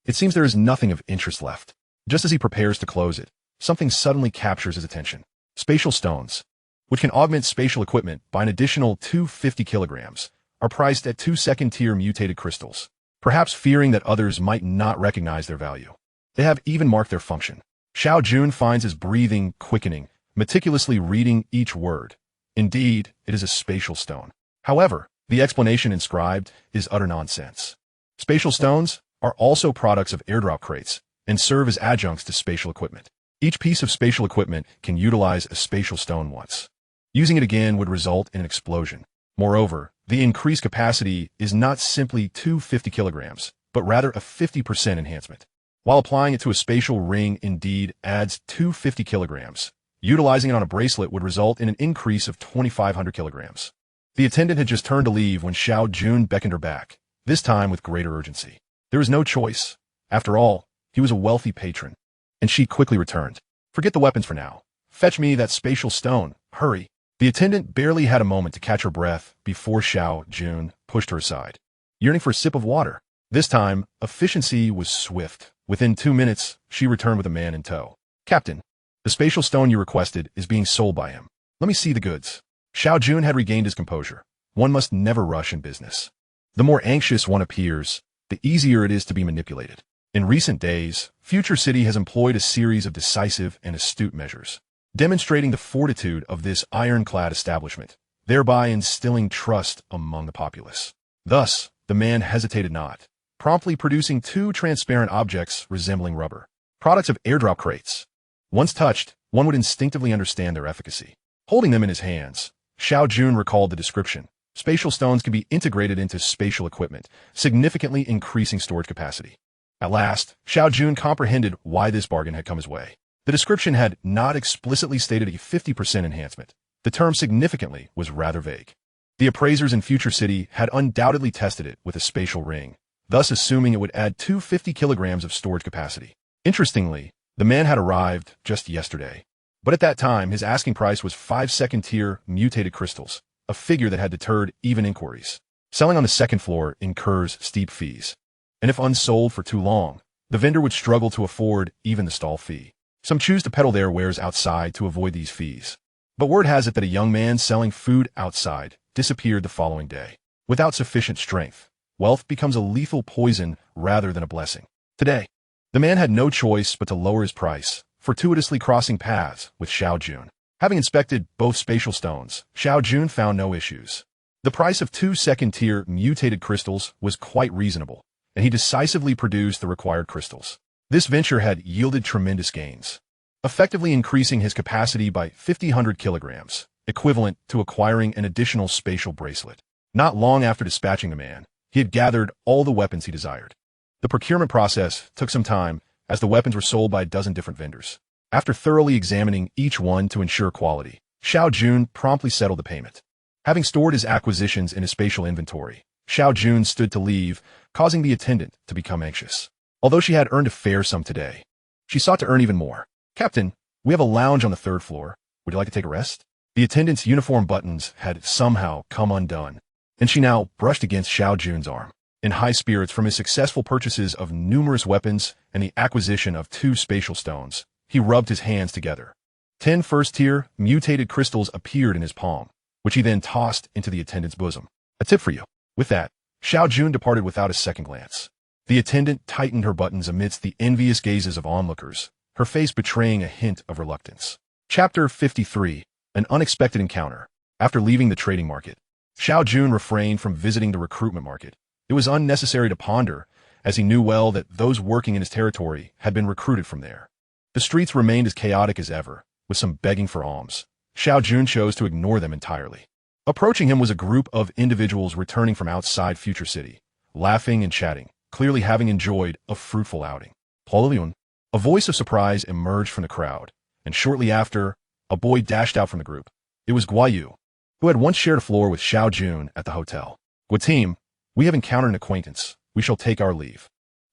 it seems there is nothing of interest left. Just as he prepares to close it, something suddenly captures his attention. Spatial stones, which can augment spatial equipment by an additional 250 kilograms, are priced at 2 second-tier mutated crystals. Perhaps fearing that others might not recognize their value, they have even marked their function. Xiao Jun finds his breathing quickening, meticulously reading each word. Indeed, it is a spatial stone. However, the explanation inscribed is utter nonsense. Spatial stones are also products of airdrop crates and serve as adjuncts to spatial equipment. Each piece of spatial equipment can utilize a spatial stone once. Using it again would result in an explosion. Moreover, the increased capacity is not simply 250 kilograms, but rather a 50% enhancement. While applying it to a spatial ring indeed adds 250 kilograms, utilizing it on a bracelet would result in an increase of 2,500 kilograms. The attendant had just turned to leave when Xiao Jun beckoned her back, this time with greater urgency. There was no choice. After all, he was a wealthy patron, and she quickly returned. "Forget the weapons for now. Fetch me that spatial stone. Hurry." The attendant barely had a moment to catch her breath before Xiao Jun pushed her aside, yearning for a sip of water. This time, efficiency was swift. Within 2 minutes, she returned with a man in tow. "Captain, the spatial stone you requested is being sold by him. Let me see the goods." Xiao Jun had regained his composure. One must never rush in business. The more anxious one appears, the easier it is to be manipulated. In recent days, Future City has employed a series of decisive and astute measures, demonstrating the fortitude of this ironclad establishment, thereby instilling trust among the populace. Thus, the man hesitated not, promptly producing 2 transparent objects resembling rubber, products of airdrop crates. Once touched, one would instinctively understand their efficacy. Holding them in his hands, Xiao Jun recalled the description. Spatial stones can be integrated into spatial equipment, significantly increasing storage capacity. At last, Xiao Jun comprehended why this bargain had come his way. The description had not explicitly stated a 50% enhancement. The term significantly was rather vague. The appraisers in Future City had undoubtedly tested it with a spatial ring, thus assuming it would add 250 kilograms of storage capacity. Interestingly, the man had arrived just yesterday, but at that time his asking price was 5 second-tier mutated crystals, a figure that had deterred even inquiries. Selling on the second floor incurs steep fees, and if unsold for too long, the vendor would struggle to afford even the stall fee. Some choose to peddle their wares outside to avoid these fees. But word has it that a young man selling food outside disappeared the following day. Without sufficient strength, wealth becomes a lethal poison rather than a blessing. Today, the man had no choice but to lower his price, fortuitously crossing paths with Xiao Jun. Having inspected both spatial stones, Xiao Jun found no issues. The price of 2 second-tier mutated crystals was quite reasonable, and he decisively produced the required crystals. This venture had yielded tremendous gains, effectively increasing his capacity by 5,000 kilograms, equivalent to acquiring an additional spatial bracelet. Not long after dispatching the man, he had gathered all the weapons he desired. The procurement process took some time, as the weapons were sold by a dozen different vendors. After thoroughly examining each one to ensure quality, Xiao Jun promptly settled the payment. Having stored his acquisitions in his spatial inventory, Xiao Jun stood to leave, causing the attendant to become anxious. Although she had earned a fair sum today, she sought to earn even more. "Captain, we have a lounge on the 3rd floor. Would you like to take a rest?" The attendant's uniform buttons had somehow come undone, and she now brushed against Xiao Jun's arm. In high spirits from his successful purchases of numerous weapons and the acquisition of 2 spatial stones, he rubbed his hands together. 10 first-tier, mutated crystals appeared in his palm, which he then tossed into the attendant's bosom. A tip for you. With that, Xiao Jun departed without a second glance. The attendant tightened her buttons amidst the envious gazes of onlookers, her face betraying a hint of reluctance. Chapter 53. An Unexpected Encounter. After leaving the trading market, Xiao Jun refrained from visiting the recruitment market. It was unnecessary to ponder, as he knew well that those working in his territory had been recruited from there. The streets remained as chaotic as ever, with some begging for alms. Xiao Jun chose to ignore them entirely. Approaching him was a group of individuals returning from outside Future City, laughing and chatting, clearly having enjoyed a fruitful outing. Liun. A voice of surprise emerged from the crowd, and shortly after, a boy dashed out from the group. It was Guayu, who had once shared a floor with Xiao Jun at the hotel. Team, we have encountered an acquaintance. We shall take our leave.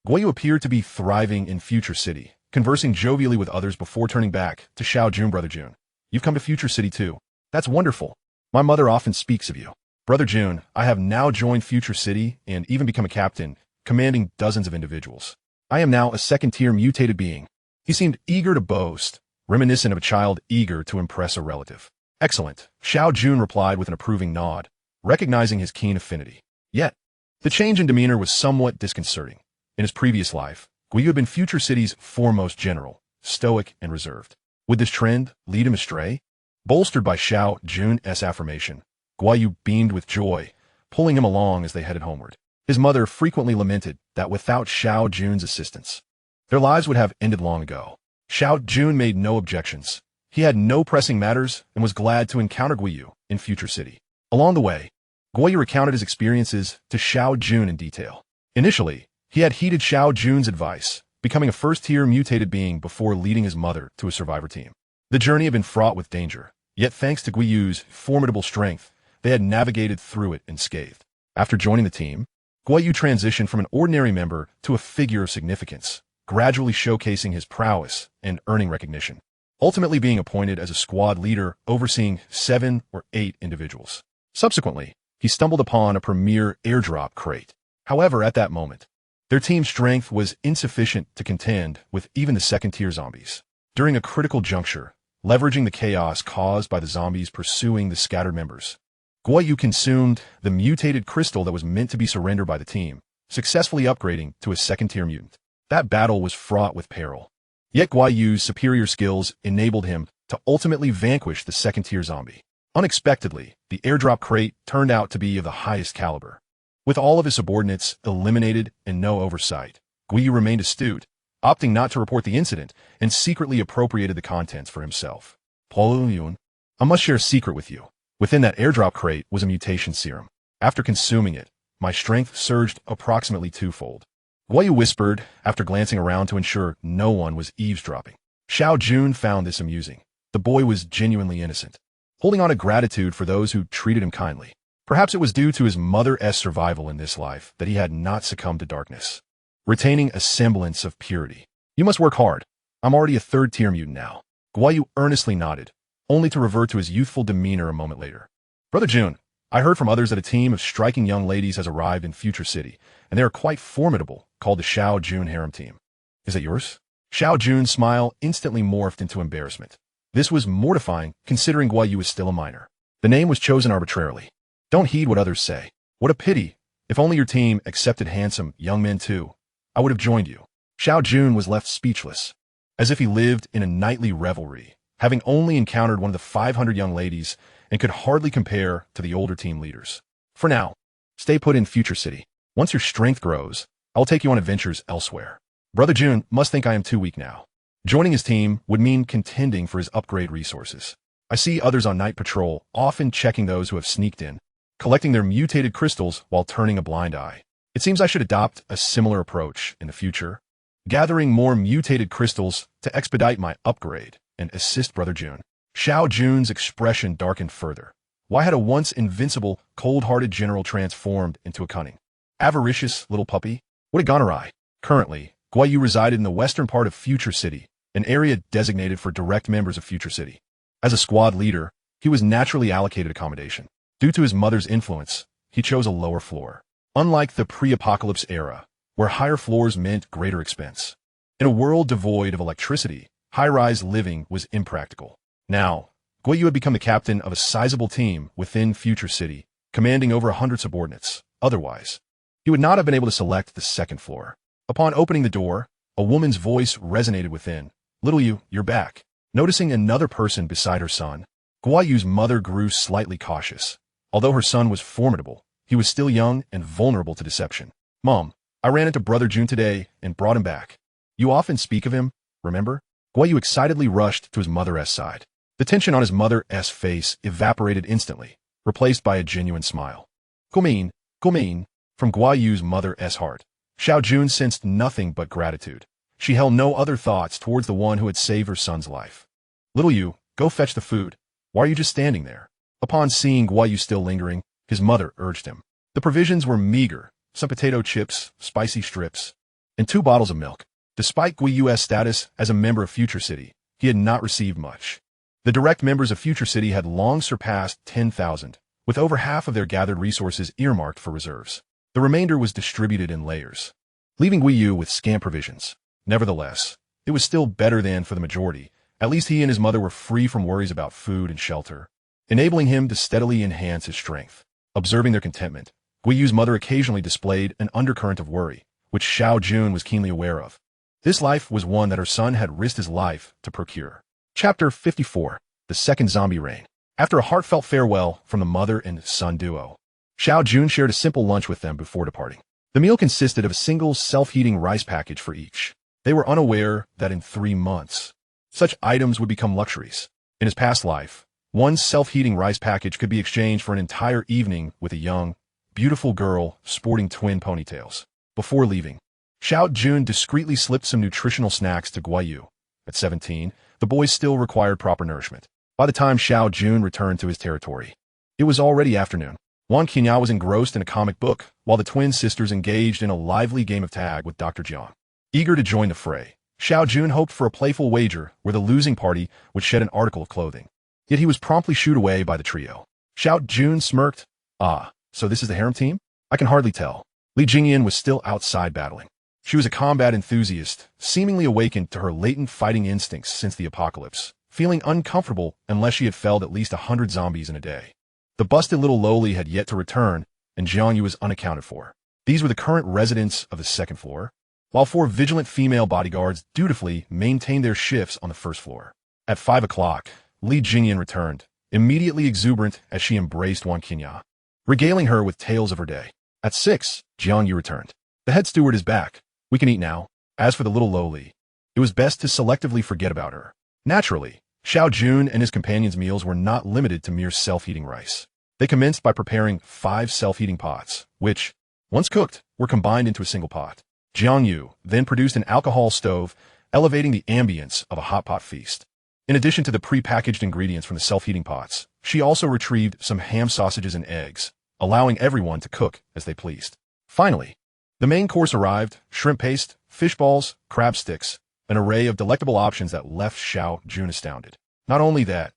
Guayu appeared to be thriving in Future City, conversing jovially with others before turning back to Xiao Jun. Brother Jun, you've come to Future City too. That's wonderful. My mother often speaks of you. Brother Jun, I have now joined Future City and even become a captain, commanding dozens of individuals. I am now a second-tier mutated being. He seemed eager to boast, reminiscent of a child eager to impress a relative. Excellent, Xiao Jun replied with an approving nod, recognizing his keen affinity. Yet, the change in demeanor was somewhat disconcerting. In his previous life, Guiyu had been Future City's foremost general, stoic and reserved. Would this trend lead him astray? Bolstered by Xiao Jun's affirmation, Guiyu beamed with joy, pulling him along as they headed homeward. His mother frequently lamented that without Xiao Jun's assistance, their lives would have ended long ago. Xiao Jun made no objections. He had no pressing matters and was glad to encounter Guiyu in Future City. Along the way, Guiyu recounted his experiences to Xiao Jun in detail. Initially, he had heeded Xiao Jun's advice, becoming a first-tier mutated being before leading his mother to a survivor team. The journey had been fraught with danger, yet thanks to Guiyu's formidable strength, they had navigated through it unscathed. After joining the team, Guiyu transitioned from an ordinary member to a figure of significance, gradually showcasing his prowess and earning recognition, ultimately being appointed as a squad leader overseeing 7 or 8 individuals. Subsequently, he stumbled upon a premier airdrop crate. However, at that moment, their team's strength was insufficient to contend with even the second-tier zombies. During a critical juncture, leveraging the chaos caused by the zombies pursuing the scattered members, Guiyu consumed the mutated crystal that was meant to be surrendered by the team, successfully upgrading to a second-tier mutant. That battle was fraught with peril. Yet Guiyu's superior skills enabled him to ultimately vanquish the second-tier zombie. Unexpectedly, the airdrop crate turned out to be of the highest caliber. With all of his subordinates eliminated and no oversight, Guiyu remained astute, opting not to report the incident and secretly appropriated the contents for himself. Liun, I must share a secret with you. Within that airdrop crate was a mutation serum. After consuming it, my strength surged approximately 2-fold. Guiyu whispered after glancing around to ensure no one was eavesdropping. Xiao Jun found this amusing. The boy was genuinely innocent, holding on to gratitude for those who treated him kindly. Perhaps it was due to his mother's survival in this life that he had not succumbed to darkness, retaining a semblance of purity. You must work hard. I'm already a third-tier mutant now. Guiyu earnestly nodded, only to revert to his youthful demeanor a moment later. Brother Jun, I heard from others that a team of striking young ladies has arrived in Future City, and they are quite formidable, called the Xiao Jun harem team. Is that yours? Xiao Jun's smile instantly morphed into embarrassment. This was mortifying, considering Guiyu was still a minor. The name was chosen arbitrarily. Don't heed what others say. What a pity. If only your team accepted handsome young men too, I would have joined you. Xiao Jun was left speechless, as if he lived in a nightly revelry, having only encountered one of the 500 young ladies and could hardly compare to the older team leaders. For now, stay put in Future City. Once your strength grows, I will take you on adventures elsewhere. Brother Jun must think I am too weak now. Joining his team would mean contending for his upgrade resources. I see others on night patrol, often checking those who have sneaked in, collecting their mutated crystals while turning a blind eye. It seems I should adopt a similar approach in the future, gathering more mutated crystals to expedite my upgrade and assist Brother Jun. Xiao Jun's expression darkened further. Why had a once invincible, cold-hearted general transformed into a cunning, avaricious little puppy? What had gone awry? Currently, Guiyu resided in the western part of Future City, an area designated for direct members of Future City. As a squad leader, he was naturally allocated accommodation. Due to his mother's influence, he chose a lower floor. Unlike the pre-apocalypse era, where higher floors meant greater expense. In a world devoid of electricity, high-rise living was impractical. Now, Guiyu had become the captain of a sizable team within Future City, commanding over 100 subordinates. Otherwise, he would not have been able to select the second floor. Upon opening the door, a woman's voice resonated within. "Little Yu, you're back." Noticing another person beside her son, Guiyu's mother grew slightly cautious. Although her son was formidable, he was still young and vulnerable to deception. "Mom, I ran into Brother Jun today and brought him back. You often speak of him, remember?" Guiyu excitedly rushed to his mother's side. The tension on his mother's face evaporated instantly, replaced by a genuine smile. "Gumin, Gumin," from Guiyu's mother's heart. Xiao Jun sensed nothing but gratitude. She held no other thoughts towards the one who had saved her son's life. "Little Yu, go fetch the food. Why are you just standing there?" Upon seeing Guiyu still lingering, his mother urged him. The provisions were meager, some potato chips, spicy strips, and 2 bottles of milk. Despite Guiyu's status as a member of Future City, he had not received much. The direct members of Future City had long surpassed 10,000, with over half of their gathered resources earmarked for reserves. The remainder was distributed in layers, leaving Guiyu with scant provisions. Nevertheless, it was still better than for the majority. At least he and his mother were free from worries about food and shelter, enabling him to steadily enhance his strength. Observing their contentment, Guiyu's mother occasionally displayed an undercurrent of worry, which Xiao Jun was keenly aware of. This life was one that her son had risked his life to procure. Chapter 54. The Second Zombie Reign. After a heartfelt farewell from the mother and son duo, Xiao Jun shared a simple lunch with them before departing. The meal consisted of a single self-heating rice package for each. They were unaware that in 3 months, such items would become luxuries. In his past life, one self-heating rice package could be exchanged for an entire evening with a young, beautiful girl sporting twin ponytails. Before leaving, Xiao Jun discreetly slipped some nutritional snacks to Guiyu. At 17, the boys still required proper nourishment. By the time Xiao Jun returned to his territory, it was already afternoon. Wan Qinyao was engrossed in a comic book, while the twin sisters engaged in a lively game of tag with Dr. Jiang. Eager to join the fray, Xiao Jun hoped for a playful wager where the losing party would shed an article of clothing. Yet he was promptly shooed away by the trio. Xiao Jun smirked. "Ah, so this is the harem team? I can hardly tell." Li Jingyan was still outside battling. She was a combat enthusiast, seemingly awakened to her latent fighting instincts since the apocalypse, feeling uncomfortable unless she had felled at least 100 zombies in a day. The busted little lowly had yet to return, and Jiangyu was unaccounted for. These were the current residents of the second floor, while 4 vigilant female bodyguards dutifully maintained their shifts on the first floor. At 5 o'clock, Li Jingyan returned, immediately exuberant as she embraced Wan Qinya, regaling her with tales of her day. At 6, Jiangyu returned. "The head steward is back. We can eat now." As for the little lowly, it was best to selectively forget about her. Naturally, Xiao Jun and his companions' meals were not limited to mere self-heating rice. They commenced by preparing 5 self-heating pots, which, once cooked, were combined into a single pot. Jiangyu then produced an alcohol stove, elevating the ambience of a hot pot feast. In addition to the pre-packaged ingredients from the self-heating pots, she also retrieved some ham sausages and eggs, allowing everyone to cook as they pleased. Finally, the main course arrived: shrimp paste, fish balls, crab sticks, an array of delectable options that left Xiao Jun astounded. Not only that,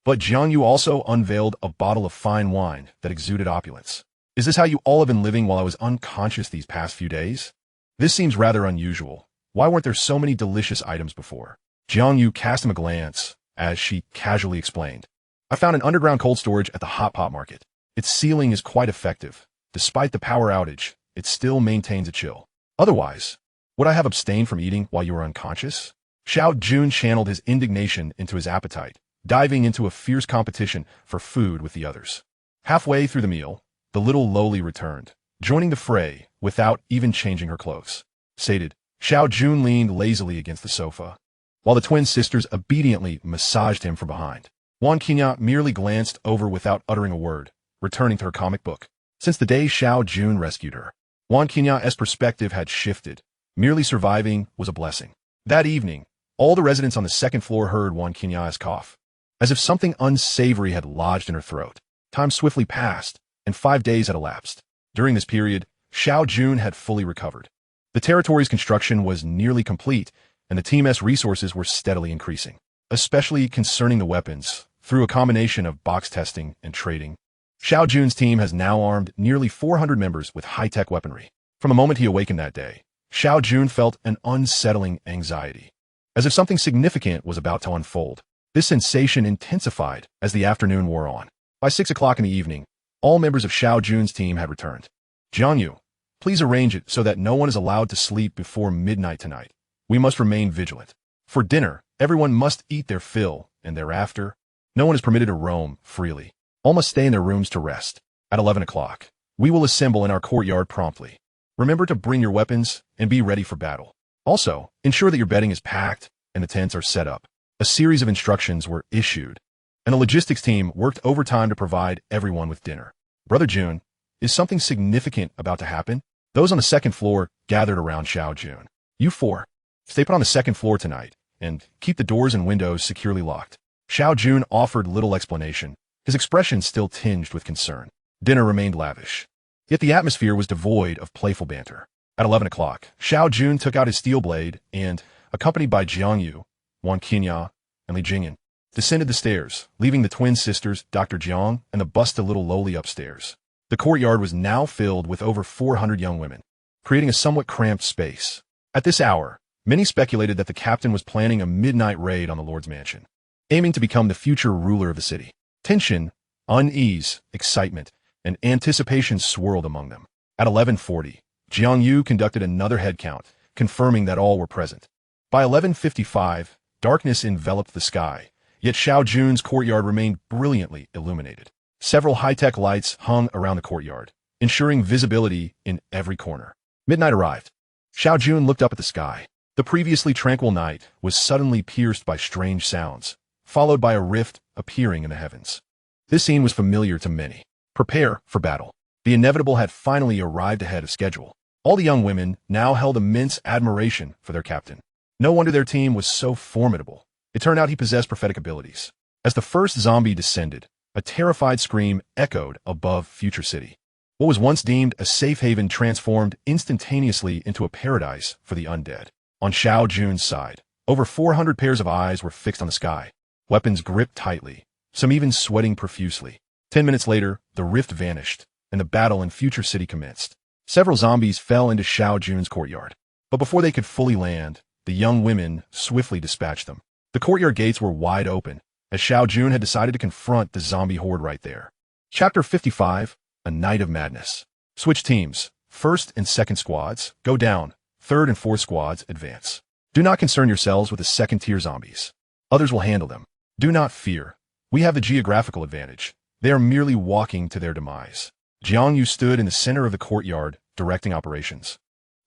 but Jiangyu also unveiled a bottle of fine wine that exuded opulence. "Is this how you all have been living while I was unconscious these past few days? This seems rather unusual. Why weren't there so many delicious items before?" Jiangyu cast him a glance as she casually explained. "I found an underground cold storage at the hot pot market. Its sealing is quite effective. Despite the power outage, it still maintains a chill. Otherwise, would I have abstained from eating while you were unconscious?" Xiao Jun channeled his indignation into his appetite, diving into a fierce competition for food with the others. Halfway through the meal, the little lowly returned, joining the fray without even changing her clothes. Sated, Xiao Jun leaned lazily against the sofa, while the twin sisters obediently massaged him from behind. Wan Qinya merely glanced over without uttering a word, returning to her comic book. Since the day Xiao Jun rescued her, Wan Qinya's perspective had shifted. Merely surviving was a blessing. That evening, all the residents on the second floor heard Wan Qinya's cough, as if something unsavory had lodged in her throat. Time swiftly passed, and 5 days had elapsed. During this period, Xiao Jun had fully recovered. The territory's construction was nearly complete, and the team's resources were steadily increasing, especially concerning the weapons. Through a combination of box testing and trading, Xiao Jun's team has now armed nearly 400 members with high-tech weaponry. From the moment he awakened that day, Xiao Jun felt an unsettling anxiety, as if something significant was about to unfold. This sensation intensified as the afternoon wore on. By 6 o'clock in the evening, all members of Xiao Jun's team had returned. Jiangyu, please arrange it so that no one is allowed to sleep before midnight tonight. We must remain vigilant. For dinner, everyone must eat their fill, and thereafter, no one is permitted to roam freely. All must stay in their rooms to rest. At 11 o'clock, we will assemble in our courtyard promptly. Remember to bring your weapons and be ready for battle. Also, ensure that your bedding is packed and the tents are set up. A series of instructions were issued, and the logistics team worked overtime to provide everyone with dinner. Brother Jun, is something significant about to happen? Those on the second floor gathered around Xiao Jun. You four, stay put on the second floor tonight, and keep the doors and windows securely locked. Xiao Jun offered little explanation, his expression still tinged with concern. Dinner remained lavish, yet the atmosphere was devoid of playful banter. At 11 o'clock, Xiao Jun took out his steel blade and, accompanied by Jiangyu, Wang Qinya, and Li Jingyan, descended the stairs, leaving the twin sisters, Dr. Jiang, and the busted little lowly upstairs. The courtyard was now filled with over 400 young women, creating a somewhat cramped space. At this hour, many speculated that the captain was planning a midnight raid on the Lord's mansion, aiming to become the future ruler of the city. Tension, unease, excitement, and anticipation swirled among them. At 11:40, Jiangyu conducted another head count, confirming that all were present. By 11:55, darkness enveloped the sky, yet Xiao Jun's courtyard remained brilliantly illuminated. Several high-tech lights hung around the courtyard, ensuring visibility in every corner. Midnight arrived. Xiao Jun looked up at the sky. The previously tranquil night was suddenly pierced by strange sounds, followed by a rift appearing in the heavens. This scene was familiar to many. Prepare for battle. The inevitable had finally arrived ahead of schedule. All the young women now held immense admiration for their captain. No wonder their team was so formidable. It turned out he possessed prophetic abilities. As the first zombie descended, a terrified scream echoed above Future City. What was once deemed a safe haven transformed instantaneously into a paradise for the undead. On Xiao Jun's side, over 400 pairs of eyes were fixed on the sky, weapons gripped tightly, some even sweating profusely. 10 minutes later, the rift vanished, and the battle in Future City commenced. Several zombies fell into Xiao Jun's courtyard, but before they could fully land, the young women swiftly dispatched them. The courtyard gates were wide open, as Xiao Jun had decided to confront the zombie horde right there. Chapter 55, A Night of Madness. Switch teams. First and second squads, go down. Third and fourth squads, advance. Do not concern yourselves with the second-tier zombies. Others will handle them. Do not fear. We have the geographical advantage. They are merely walking to their demise. Jiangyu stood in the center of the courtyard, directing operations,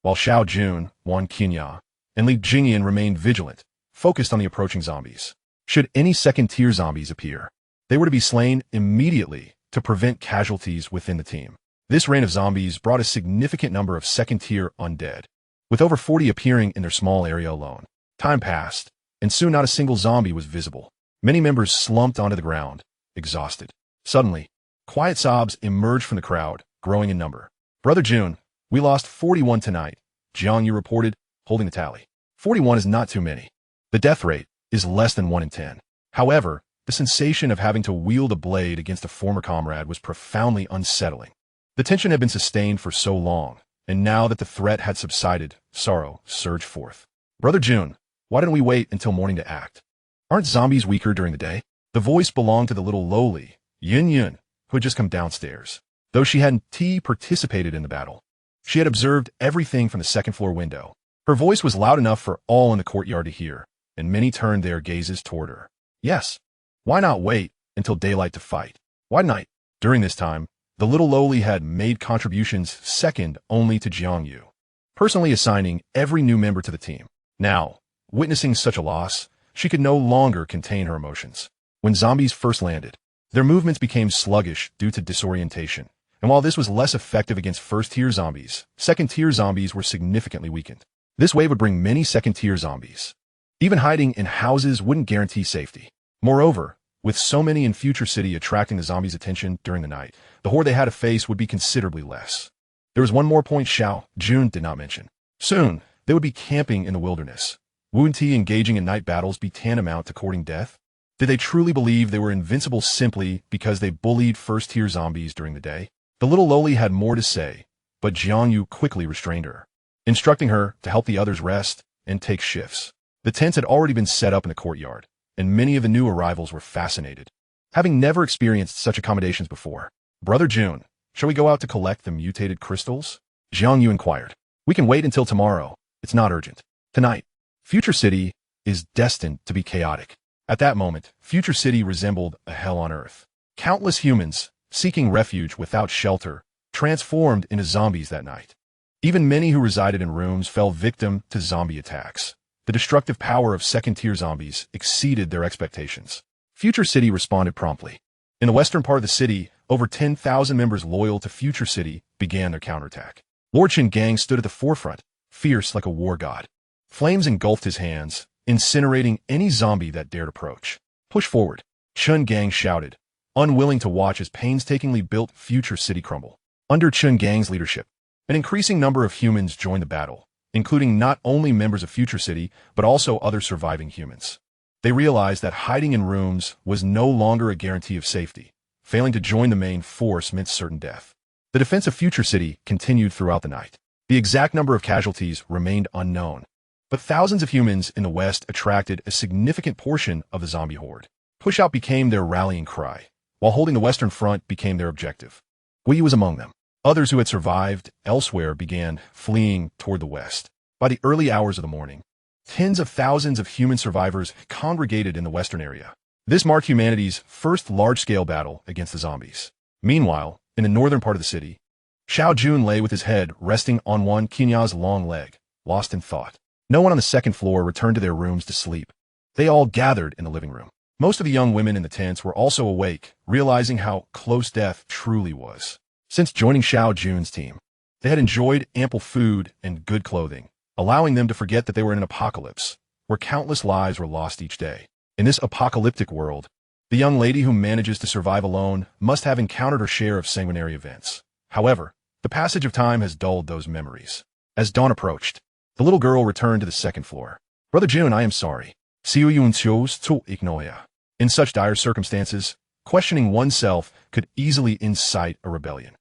while Xiao Jun, Wang Qinya, and Li Jingyan remained vigilant, focused on the approaching zombies. Should any second-tier zombies appear, they were to be slain immediately to prevent casualties within the team. This reign of zombies brought a significant number of second-tier undead, with over 40 appearing in their small area alone. Time passed, and soon not a single zombie was visible. Many members slumped onto the ground, exhausted. Suddenly, quiet sobs emerged from the crowd, growing in number. Brother Jun, we lost 41 tonight, Jiangyu reported, holding the tally. 41 is not too many. The death rate is less than 1 in 10. However, the sensation of having to wield a blade against a former comrade was profoundly unsettling. The tension had been sustained for so long, and now that the threat had subsided, sorrow surged forth. Brother Jun, why didn't we wait until morning to act? Aren't zombies weaker during the day? The voice belonged to the little lowly, Yun Yun, who had just come downstairs. Though she hadn't participated in the battle, she had observed everything from the second-floor window. Her voice was loud enough for all in the courtyard to hear, and many turned their gazes toward her. Yes, why not wait until daylight to fight? Why not? During this time, the little lowly had made contributions second only to Jiangyu, personally assigning every new member to the team. Now, witnessing such a loss, she could no longer contain her emotions. When zombies first landed, their movements became sluggish due to disorientation, and while this was less effective against first-tier zombies, second-tier zombies were significantly weakened. This wave would bring many second-tier zombies. Even hiding in houses wouldn't guarantee safety. Moreover, with so many in Future City attracting the zombies' attention during the night, the horde they had to face would be considerably less. There was one more point Xiao Jun did not mention. Soon, they would be camping in the wilderness. Wouldn't engaging in night battles be tantamount to courting death? Did they truly believe they were invincible simply because they bullied first-tier zombies during the day? The little loli had more to say, but Jiangyu quickly restrained her, instructing her to help the others rest and take shifts. The tents had already been set up in the courtyard, and many of the new arrivals were fascinated, having never experienced such accommodations before. Brother Jun, shall we go out to collect the mutated crystals? Jiangyu inquired. We can wait until tomorrow. It's not urgent. Tonight, Future City is destined to be chaotic. At that moment, Future City resembled a hell on earth. Countless humans, seeking refuge without shelter, transformed into zombies that night. Even many who resided in rooms fell victim to zombie attacks. The destructive power of second-tier zombies exceeded their expectations. Future City responded promptly. In the western part of the city, over 10,000 members loyal to Future City began their counterattack. Lord Chen Gang stood at the forefront, fierce like a war god. Flames engulfed his hands, incinerating any zombie that dared approach. Push forward, Chen Gang shouted, unwilling to watch his painstakingly built Future City crumble. Under Chen Gang's leadership, an increasing number of humans joined the battle, including not only members of Future City, but also other surviving humans. They realized that hiding in rooms was no longer a guarantee of safety. Failing to join the main force meant certain death. The defense of Future City continued throughout the night. The exact number of casualties remained unknown, but thousands of humans in the West attracted a significant portion of the zombie horde. Push-out became their rallying cry, while holding the Western Front became their objective. Gui was among them. Others who had survived elsewhere began fleeing toward the west. By the early hours of the morning, tens of thousands of human survivors congregated in the western area. This marked humanity's first large-scale battle against the zombies. Meanwhile, in the northern part of the city, Xiao Jun lay with his head resting on one Qinya's long leg, lost in thought. No one on the second floor returned to their rooms to sleep. They all gathered in the living room. Most of the young women in the tents were also awake, realizing how close death truly was. Since joining Xiao Jun's team, they had enjoyed ample food and good clothing, allowing them to forget that they were in an apocalypse, where countless lives were lost each day. In this apocalyptic world, the young lady who manages to survive alone must have encountered her share of sanguinary events. However, the passage of time has dulled those memories. As dawn approached, the little girl returned to the second floor. Brother Jun, I am sorry. Xiao Jun chose to ignore. In such dire circumstances, questioning oneself could easily incite a rebellion.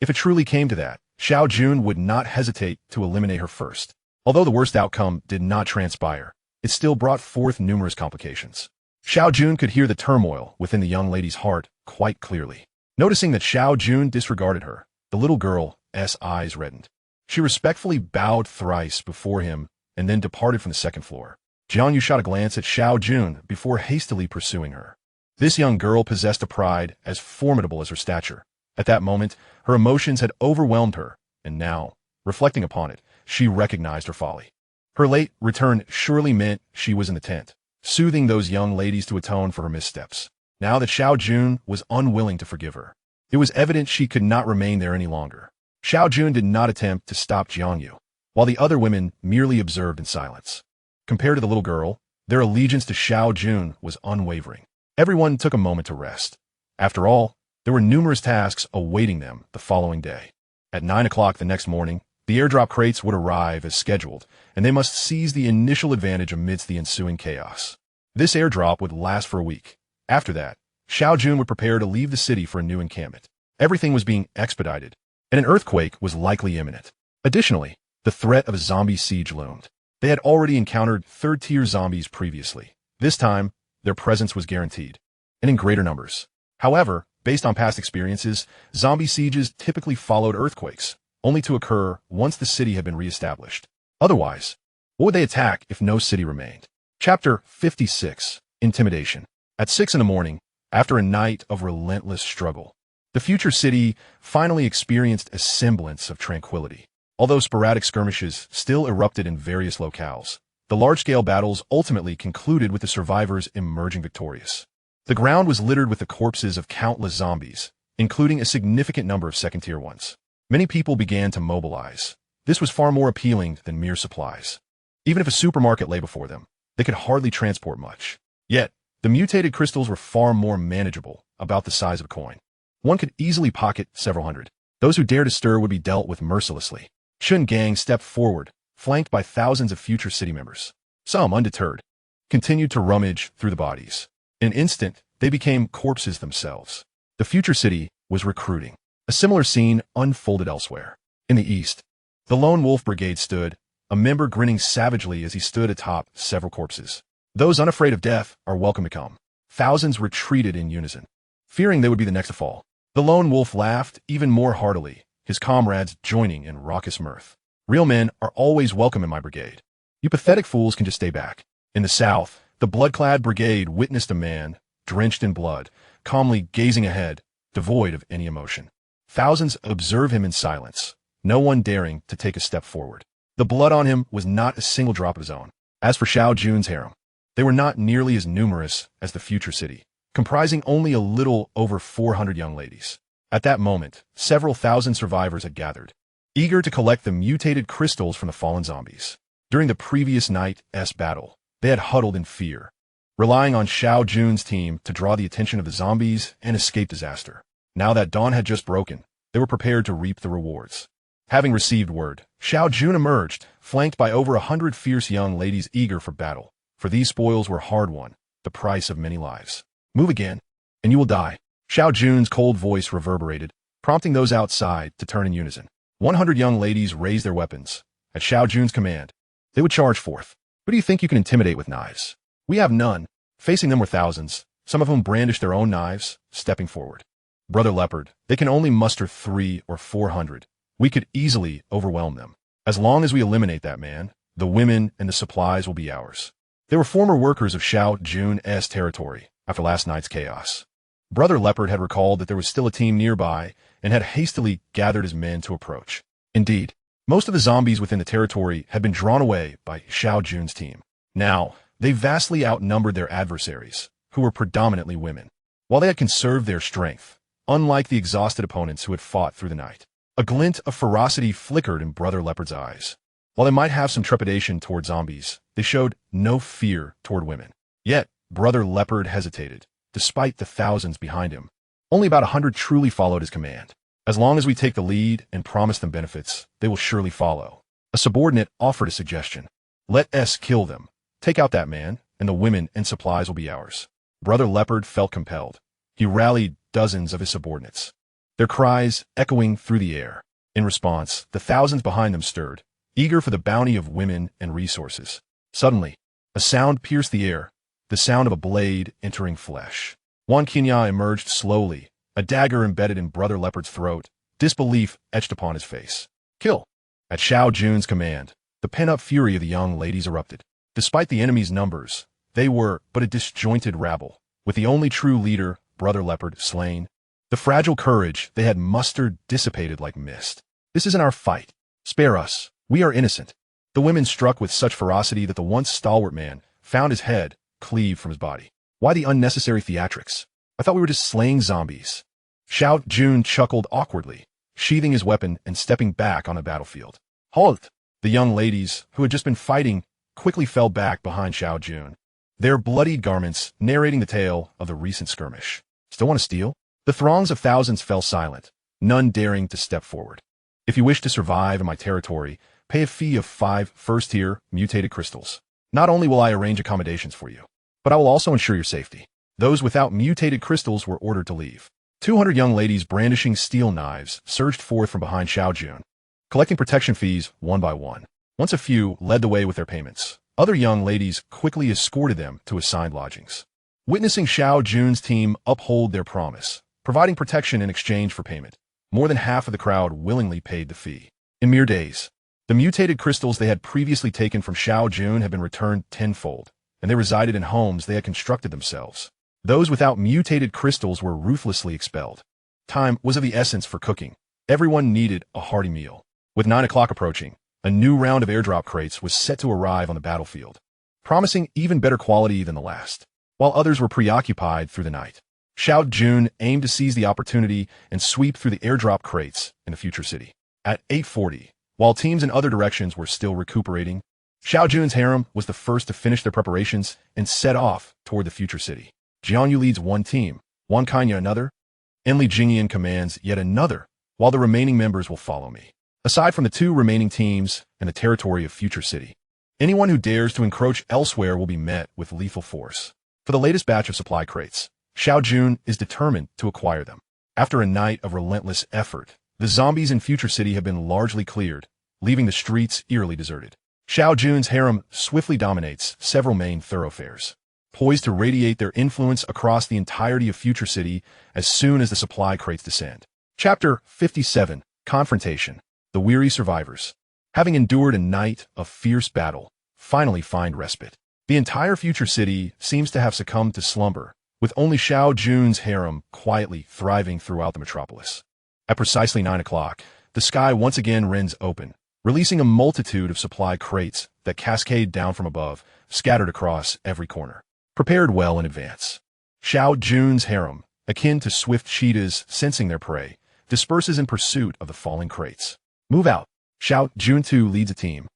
If it truly came to that, Xiao Jun would not hesitate to eliminate her first. Although the worst outcome did not transpire, it still brought forth numerous complications. Xiao Jun could hear the turmoil within the young lady's heart quite clearly. Noticing that Xiao Jun disregarded her, the little girl's eyes reddened. She respectfully bowed thrice before him and then departed from the second floor. Jiangyu shot a glance at Xiao Jun before hastily pursuing her. This young girl possessed a pride as formidable as her stature. At that moment, her emotions had overwhelmed her, and now, reflecting upon it, she recognized her folly. Her late return surely meant she was in the tent, soothing those young ladies to atone for her missteps. Now that Xiao Jun was unwilling to forgive her, it was evident she could not remain there any longer. Xiao Jun did not attempt to stop Jiangyu, while the other women merely observed in silence. Compared to the little girl, their allegiance to Xiao Jun was unwavering. Everyone took a moment to rest. After all, there were numerous tasks awaiting them the following day. At 9 o'clock the next morning, the airdrop crates would arrive as scheduled, and they must seize the initial advantage amidst the ensuing chaos. This airdrop would last for a week. After that, Xiao Jun would prepare to leave the city for a new encampment. Everything was being expedited, and an earthquake was likely imminent. Additionally, the threat of a zombie siege loomed. They had already encountered third-tier zombies previously. This time, their presence was guaranteed, and in greater numbers. However, based on past experiences, zombie sieges typically followed earthquakes, only to occur once the city had been reestablished. Otherwise, what would they attack if no city remained? Chapter 56, Intimidation. At 6 in the morning, after a night of relentless struggle, the future city finally experienced a semblance of tranquility. Although sporadic skirmishes still erupted in various locales, the large-scale battles ultimately concluded with the survivors emerging victorious. The ground was littered with the corpses of countless zombies, including a significant number of second-tier ones. Many people began to mobilize. This was far more appealing than mere supplies. Even if a supermarket lay before them, they could hardly transport much. Yet, the mutated crystals were far more manageable, about the size of a coin. One could easily pocket several hundred. Those who dared to stir would be dealt with mercilessly. Chen Gang stepped forward, flanked by thousands of future city members. Some, undeterred, continued to rummage through the bodies. In an instant, they became corpses themselves. The future city was recruiting. A similar scene unfolded elsewhere. In the east, the Lone Wolf Brigade stood, a member grinning savagely as he stood atop several corpses. Those unafraid of death are welcome to come. Thousands retreated in unison, fearing they would be the next to fall. The Lone Wolf laughed even more heartily, his comrades joining in raucous mirth. Real men are always welcome in my brigade. You pathetic fools can just stay back. In the south, the blood-clad brigade witnessed a man, drenched in blood, calmly gazing ahead, devoid of any emotion. Thousands observe him in silence, no one daring to take a step forward. The blood on him was not a single drop of his own. As for Xiao Jun's harem, they were not nearly as numerous as the future city, comprising only a little over 400 young ladies. At that moment, several thousand survivors had gathered, eager to collect the mutated crystals from the fallen zombies. During the previous night's battle, they had huddled in fear, relying on Xiao Jun's team to draw the attention of the zombies and escape disaster. Now that dawn had just broken, they were prepared to reap the rewards. Having received word, Xiao Jun emerged, flanked by over 100 fierce young ladies eager for battle. For these spoils were hard won, the price of many lives. Move again, and you will die. Xiao Jun's cold voice reverberated, prompting those outside to turn in unison. 100 young ladies raised their weapons. At Xiao Jun's command, they would charge forth. Who do you think you can intimidate with knives? We have none. Facing them were thousands, some of whom brandished their own knives, stepping forward. Brother Leopard, they can only muster 300 or 400. We could easily overwhelm them. As long as we eliminate that man, the women and the supplies will be ours. They were former workers of Xiao Jun's territory after last night's chaos. Brother Leopard had recalled that there was still a team nearby and had hastily gathered his men to approach. Indeed, most of the zombies within the territory had been drawn away by Xiao Jun's team. Now, they vastly outnumbered their adversaries, who were predominantly women. While they had conserved their strength, unlike the exhausted opponents who had fought through the night, a glint of ferocity flickered in Brother Leopard's eyes. While they might have some trepidation toward zombies, they showed no fear toward women. Yet, Brother Leopard hesitated, despite the thousands behind him. Only about 100 truly followed his command. As long as we take the lead and promise them benefits, they will surely follow. A subordinate offered a suggestion. Let us kill them. Take out that man, and the women and supplies will be ours. Brother Leopard felt compelled. He rallied dozens of his subordinates, their cries echoing through the air. In response, the thousands behind them stirred, eager for the bounty of women and resources. Suddenly, a sound pierced the air, the sound of a blade entering flesh. Juan Qinya emerged slowly, a dagger embedded in Brother Leopard's throat, disbelief etched upon his face. Kill! At Xiao Jun's command, the pent-up fury of the young ladies erupted. Despite the enemy's numbers, they were but a disjointed rabble, with the only true leader, Brother Leopard, slain. The fragile courage they had mustered dissipated like mist. This isn't our fight. Spare us. We are innocent. The women struck with such ferocity that the once stalwart man found his head cleaved from his body. Why the unnecessary theatrics? I thought we were just slaying zombies. Xiao Jun chuckled awkwardly, sheathing his weapon and stepping back on the battlefield. Halt! The young ladies, who had just been fighting, quickly fell back behind Xiao Jun, their bloodied garments narrating the tale of the recent skirmish. Still want to steal? The throngs of thousands fell silent, none daring to step forward. If you wish to survive in my territory, pay a fee of 5 first-tier mutated crystals. Not only will I arrange accommodations for you, but I will also ensure your safety. Those without mutated crystals were ordered to leave. 200 young ladies brandishing steel knives surged forth from behind Xiao Jun, collecting protection fees one by one. Once a few led the way with their payments, other young ladies quickly escorted them to assigned lodgings. Witnessing Xiao Jun's team uphold their promise, providing protection in exchange for payment, more than half of the crowd willingly paid the fee. In mere days, the mutated crystals they had previously taken from Xiao Jun had been returned tenfold, and they resided in homes they had constructed themselves. Those without mutated crystals were ruthlessly expelled. Time was of the essence for cooking. Everyone needed a hearty meal. With 9 o'clock approaching, a new round of airdrop crates was set to arrive on the battlefield, promising even better quality than the last. While others were preoccupied through the night, Xiao Jun aimed to seize the opportunity and sweep through the airdrop crates in the future city. At 8:40, while teams in other directions were still recuperating, Xiao Jun's harem was the first to finish their preparations and set off toward the future city. Jianyu leads one team, Juan Qinya another, Enli Jingyan commands yet another, while the remaining members will follow me. Aside from the 2 remaining teams and the territory of future city, anyone who dares to encroach elsewhere will be met with lethal force. For the latest batch of supply crates, Xiao Jun is determined to acquire them. After a night of relentless effort, the zombies in Future City have been largely cleared, leaving the streets eerily deserted. Xiao Jun's harem swiftly dominates several main thoroughfares, poised to radiate their influence across the entirety of Future City as soon as the supply crates descend. Chapter 57, Confrontation. The weary survivors, having endured a night of fierce battle, finally find respite. The entire Future City seems to have succumbed to slumber, with only Xiao Jun's harem quietly thriving throughout the metropolis. At precisely 9 o'clock, the sky once again rends open, releasing a multitude of supply crates that cascade down from above, scattered across every corner. Prepared well in advance, Xiao Jun's harem, akin to swift cheetahs sensing their prey, disperses in pursuit of the falling crates. Move out. Xiao Jun too leads a team,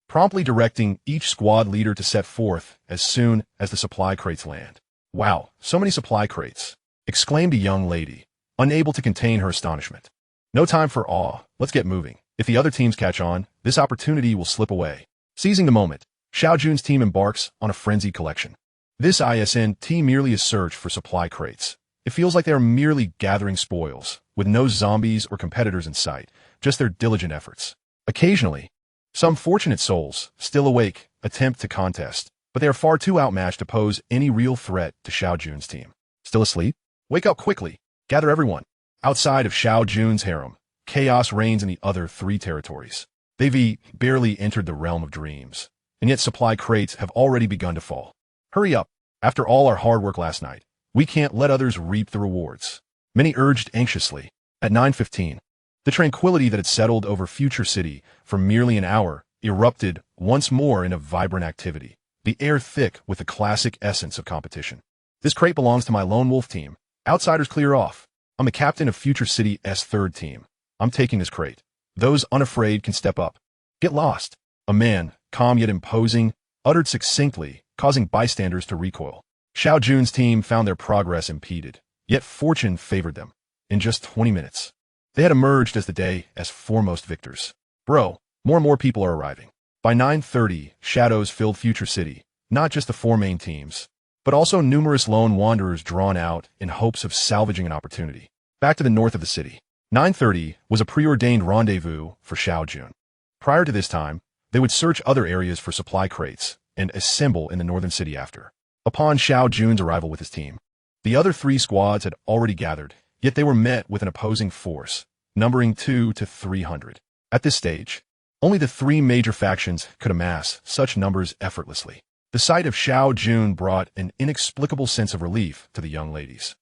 promptly directing each squad leader to set forth as soon as the supply crates land. Wow, so many supply crates, exclaimed a young lady, unable to contain her astonishment. No time for awe, let's get moving. If the other teams catch on, this opportunity will slip away. Seizing the moment, Xiao Jun's team embarks on a frenzied collection. This isn't merely a search for supply crates. It feels like they are merely gathering spoils, with no zombies or competitors in sight, just their diligent efforts. Occasionally, some fortunate souls, still awake, attempt to contest, but they are far too outmatched to pose any real threat to Xiao Jun's team. Still asleep? Wake up quickly. Gather everyone. Outside of Xiao Jun's harem, chaos reigns in the other 3 territories. They've barely entered the realm of dreams, and yet supply crates have already begun to fall. Hurry up. After all our hard work last night, we can't let others reap the rewards. Many urged anxiously. At 9:15, the tranquility that had settled over Future City for merely an hour erupted once more in a vibrant activity, the air thick with the classic essence of competition. This crate belongs to my lone wolf team. Outsiders clear off. I'm the captain of Future City's 3rd team. I'm taking this crate. Those unafraid can step up. Get lost. A man, calm yet imposing, uttered succinctly, causing bystanders to recoil. Xiao Jun's team found their progress impeded, yet fortune favored them. In just 20 minutes, they had emerged as the day's foremost victors. Bro, more and more people are arriving. By 9:30, shadows filled Future City, not just the 4 main teams, but also numerous lone wanderers drawn out in hopes of salvaging an opportunity. Back to the north of the city. 9:30 was a preordained rendezvous for Xiao Jun. Prior to this time, they would search other areas for supply crates and assemble in the northern city after. Upon Xiao Jun's arrival with his team, the other 3 squads had already gathered, yet they were met with an opposing force, numbering 200 to 300. At this stage, only the 3 major factions could amass such numbers effortlessly. The sight of Xiao Jun brought an inexplicable sense of relief to the young ladies,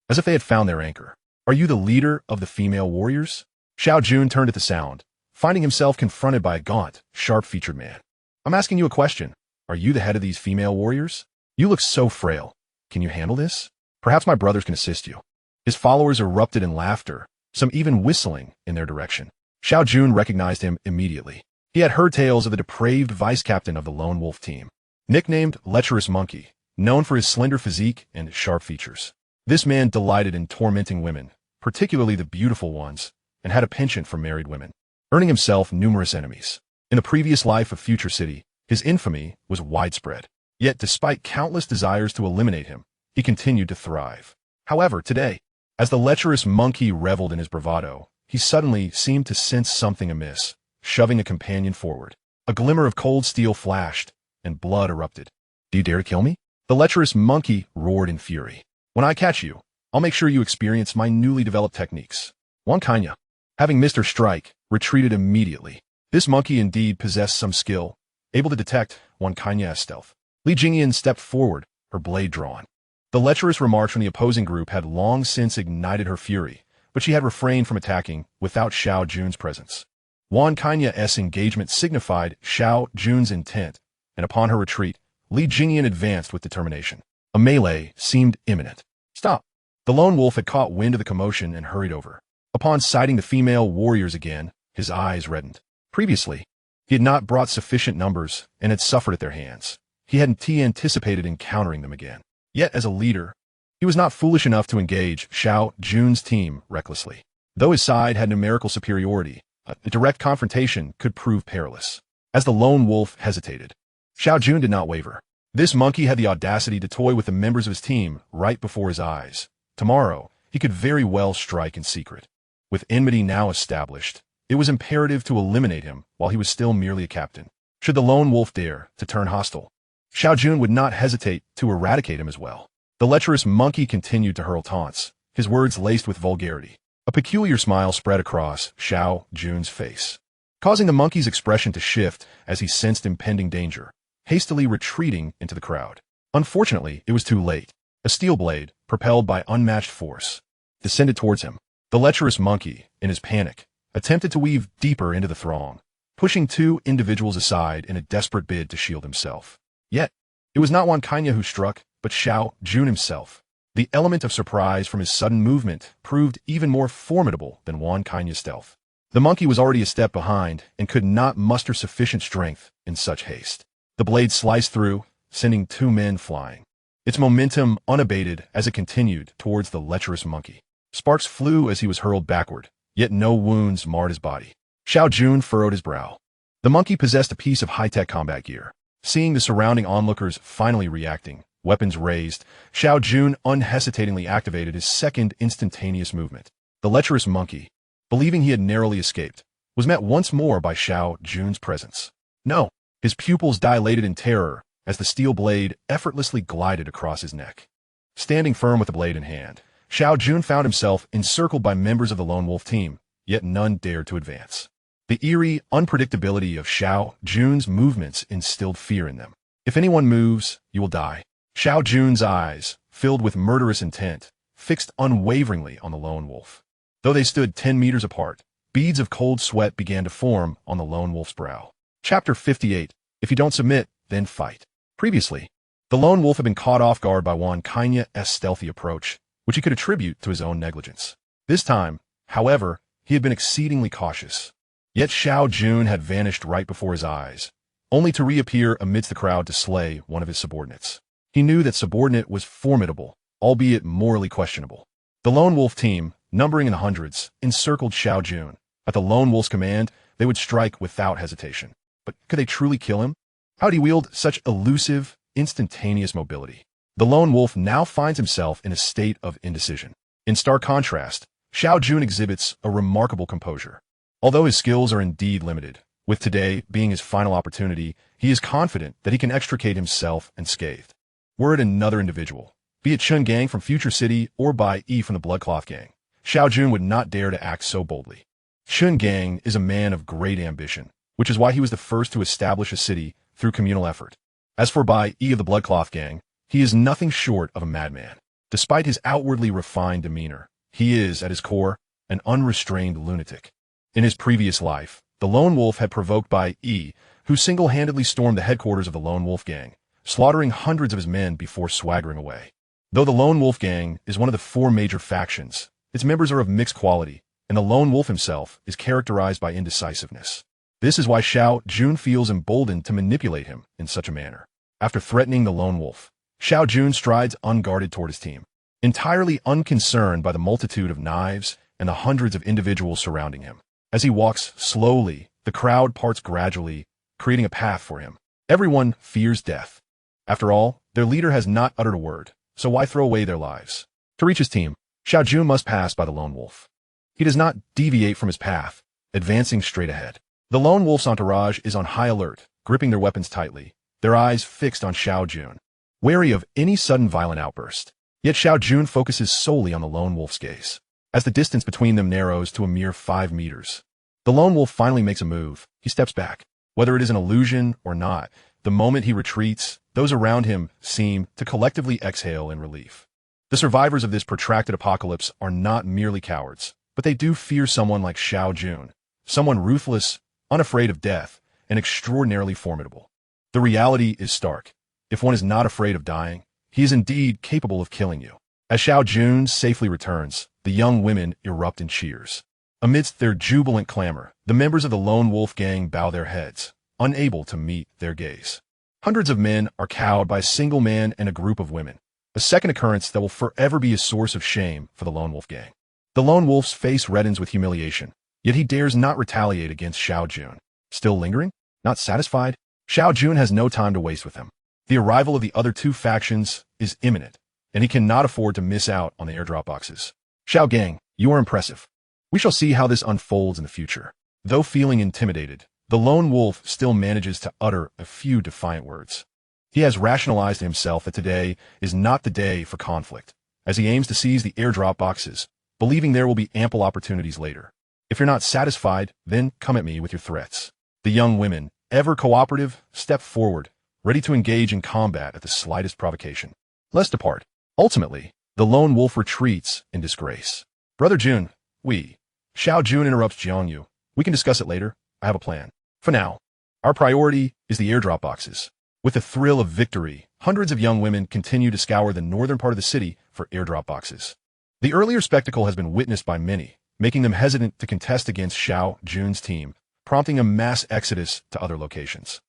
as if they had found their anchor. Are you the leader of the female warriors? Xiao Jun turned at the sound, finding himself confronted by a gaunt, sharp-featured man. I'm asking you a question. Are you the head of these female warriors? You look so frail. Can you handle this? Perhaps my brothers can assist you. His followers erupted in laughter, some even whistling in their direction. Xiao Jun recognized him immediately. He had heard tales of the depraved vice-captain of the Lone Wolf team, nicknamed Lecherous Monkey, known for his slender physique and sharp features. This man delighted in tormenting women, particularly the beautiful ones, and had a penchant for married women, earning himself numerous enemies. In the previous life of Future City, his infamy was widespread. Yet despite countless desires to eliminate him, he continued to thrive. However, today, as the lecherous monkey reveled in his bravado, he suddenly seemed to sense something amiss, shoving a companion forward. A glimmer of cold steel flashed, and blood erupted. Do you dare to kill me? The lecherous monkey roared in fury. When I catch you, I'll make sure you experience my newly developed techniques. Kanya, having missed her strike, retreated immediately. This monkey indeed possessed some skill, able to detect Kanya's stealth. Li Jingyan stepped forward, her blade drawn. The lecherous remarks from the opposing group had long since ignited her fury, but she had refrained from attacking without Xiao Jun's presence. Kanya's engagement signified Xiao Jun's intent, and upon her retreat, Li Jingyan advanced with determination. A melee seemed imminent. Stop! The lone wolf had caught wind of the commotion and hurried over. Upon sighting the female warriors again, his eyes reddened. Previously, he had not brought sufficient numbers and had suffered at their hands. He hadn't anticipated encountering them again. Yet, as a leader, he was not foolish enough to engage Xiao Jun's team recklessly. Though his side had numerical superiority, a direct confrontation could prove perilous. As the lone wolf hesitated, Xiao Jun did not waver. This monkey had the audacity to toy with the members of his team right before his eyes. Tomorrow, he could very well strike in secret. With enmity now established, it was imperative to eliminate him while he was still merely a captain. Should the lone wolf dare to turn hostile, Xiao Jun would not hesitate to eradicate him as well. The lecherous monkey continued to hurl taunts, his words laced with vulgarity. A peculiar smile spread across Xiao Jun's face, causing the monkey's expression to shift as he sensed impending danger, hastily retreating into the crowd. Unfortunately, it was too late. A steel blade, propelled by unmatched force, descended towards him. The lecherous monkey, in his panic, attempted to weave deeper into the throng, pushing two individuals aside in a desperate bid to shield himself. Yet, it was not Kanya who struck, but Xiao Jun himself. The element of surprise from his sudden movement proved even more formidable than Kanya's stealth. The monkey was already a step behind and could not muster sufficient strength in such haste. The blade sliced through, sending two men flying, its momentum unabated as it continued towards the lecherous monkey. Sparks flew as he was hurled backward, yet no wounds marred his body. Xiao Jun furrowed his brow. The monkey possessed a piece of high-tech combat gear. Seeing the surrounding onlookers finally reacting, weapons raised, Xiao Jun unhesitatingly activated his second instantaneous movement. The lecherous monkey, believing he had narrowly escaped, was met once more by Xiao Jun's presence. No, his pupils dilated in terror as the steel blade effortlessly glided across his neck. Standing firm with the blade in hand, Xiao Jun found himself encircled by members of the lone wolf team, yet none dared to advance. The eerie unpredictability of Xiao Jun's movements instilled fear in them. If anyone moves, you will die. Xiao Jun's eyes, filled with murderous intent, fixed unwaveringly on the lone wolf. Though they stood 10 meters apart, beads of cold sweat began to form on the lone wolf's brow. Chapter 58. If you don't submit, then fight. Previously, the lone wolf had been caught off guard by Kanya's stealthy approach, which he could attribute to his own negligence. This time, however, he had been exceedingly cautious. Yet Xiao Jun had vanished right before his eyes, only to reappear amidst the crowd to slay one of his subordinates. He knew that subordinate was formidable, albeit morally questionable. The lone wolf team, numbering in the hundreds, encircled Xiao Jun. At the lone wolf's command, they would strike without hesitation. But could they truly kill him? How did he wield such elusive, instantaneous mobility? The lone wolf now finds himself in a state of indecision. In stark contrast, Xiao Jun exhibits a remarkable composure. Although his skills are indeed limited, with today being his final opportunity, he is confident that he can extricate himself unscathed. Were it another individual, be it Chun Gang from Future City or Bai Yi from the Bloodcloth Gang, Xiao Jun would not dare to act so boldly. Chun Gang is a man of great ambition, which is why he was the first to establish a city through communal effort. As for Bai Yi of the Bloodcloth Gang, he is nothing short of a madman. Despite his outwardly refined demeanor, he is, at his core, an unrestrained lunatic. In his previous life, the lone wolf had provoked Bai Yi, who single-handedly stormed the headquarters of the lone wolf gang, slaughtering hundreds of his men before swaggering away. Though the lone wolf gang is one of the 4 major factions, its members are of mixed quality, and the lone wolf himself is characterized by indecisiveness. This is why Xiao Jun feels emboldened to manipulate him in such a manner. After threatening the lone wolf, Xiao Jun strides unguarded toward his team, entirely unconcerned by the multitude of knives and the hundreds of individuals surrounding him. As he walks slowly, the crowd parts gradually, creating a path for him. Everyone fears death. After all, their leader has not uttered a word, so why throw away their lives? To reach his team, Xiao Jun must pass by the lone wolf. He does not deviate from his path, advancing straight ahead. The lone wolf's entourage is on high alert, gripping their weapons tightly, their eyes fixed on Xiao Jun, wary of any sudden violent outburst. Yet Xiao Jun focuses solely on the lone wolf's gaze. As the distance between them narrows to a mere 5 meters, the lone wolf finally makes a move. He steps back. Whether it is an illusion or not, the moment he retreats, those around him seem to collectively exhale in relief. The survivors of this protracted apocalypse are not merely cowards, but they do fear someone like Xiao Jun, someone ruthless, unafraid of death, and extraordinarily formidable. The reality is stark. If one is not afraid of dying, he is indeed capable of killing you. As Xiao Jun safely returns, the young women erupt in cheers. Amidst their jubilant clamor, the members of the lone wolf gang bow their heads, unable to meet their gaze. Hundreds of men are cowed by a single man and a group of women, a second occurrence that will forever be a source of shame for the lone wolf gang. The lone wolf's face reddens with humiliation, yet he dares not retaliate against Xiao Jun. Still lingering? Not satisfied? Xiao Jun has no time to waste with him. The arrival of the other two factions is imminent, and he cannot afford to miss out on the airdrop boxes. Xiao Gang, you are impressive. We shall see how this unfolds in the future. Though feeling intimidated, the lone wolf still manages to utter a few defiant words. He has rationalized to himself that today is not the day for conflict, as he aims to seize the airdrop boxes, believing there will be ample opportunities later. If you're not satisfied, then come at me with your threats. The young women, ever cooperative, step forward, ready to engage in combat at the slightest provocation. Let's depart. Ultimately, the lone wolf retreats in disgrace. Brother Jun, Xiao Jun interrupts Jiangyu. We can discuss it later. I have a plan. For now, our priority is the airdrop boxes. With the thrill of victory, hundreds of young women continue to scour the northern part of the city for airdrop boxes. The earlier spectacle has been witnessed by many, making them hesitant to contest against Xiao Jun's team, prompting a mass exodus to other locations.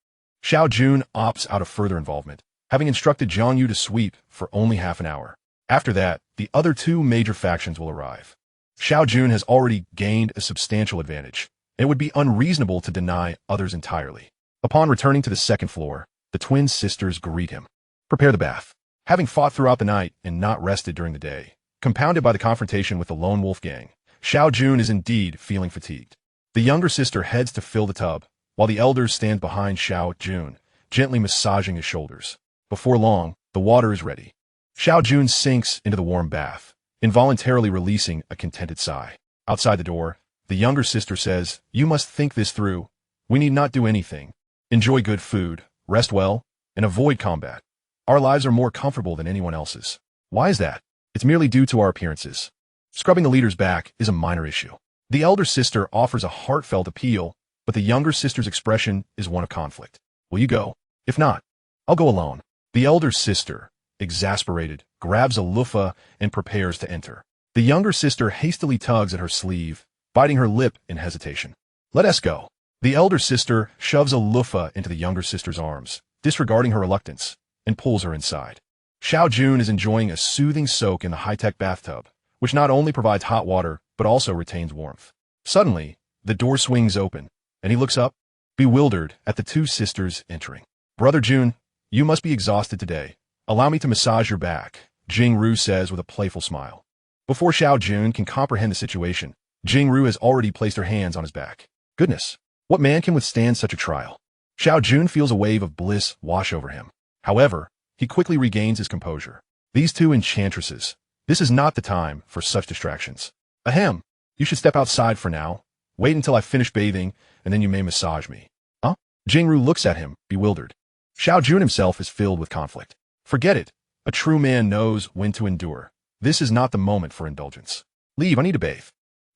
Xiao Jun opts out of further involvement, having instructed Jiangyu to sweep for only half an hour. After that, the other two major factions will arrive. Xiao Jun has already gained a substantial advantage, and it would be unreasonable to deny others entirely. Upon returning to the second floor, the twin sisters greet him. Prepare the bath. Having fought throughout the night and not rested during the day, compounded by the confrontation with the lone wolf gang, Xiao Jun is indeed feeling fatigued. The younger sister heads to fill the tub, while the elders stand behind Xiao Jun, gently massaging his shoulders. Before long, the water is ready. Xiao Jun sinks into the warm bath, involuntarily releasing a contented sigh. Outside the door, the younger sister says, "You must think this through. We need not do anything. Enjoy good food, rest well, and avoid combat. Our lives are more comfortable than anyone else's." Why is that? It's merely due to our appearances. Scrubbing the leader's back is a minor issue. The elder sister offers a heartfelt appeal, but the younger sister's expression is one of conflict. Will you go? If not, I'll go alone. The elder sister, exasperated, grabs a loofah and prepares to enter. The younger sister hastily tugs at her sleeve, biting her lip in hesitation. Let us go. The elder sister shoves a loofah into the younger sister's arms, disregarding her reluctance, and pulls her inside. Xiao Jun is enjoying a soothing soak in the high-tech bathtub, which not only provides hot water, but also retains warmth. Suddenly, the door swings open, and he looks up, bewildered at the two sisters entering. Brother Jun, you must be exhausted today. Allow me to massage your back, Jingru says with a playful smile. Before Xiao Jun can comprehend the situation, Jingru has already placed her hands on his back. Goodness, what man can withstand such a trial? Xiao Jun feels a wave of bliss wash over him. However, he quickly regains his composure. These two enchantresses. This is not the time for such distractions. Ahem, you should step outside for now. Wait until I finish bathing, and then you may massage me. Huh? Jingru looks at him, bewildered. Xiao Jun himself is filled with conflict. Forget it. A true man knows when to endure. This is not the moment for indulgence. Leave, I need to bathe.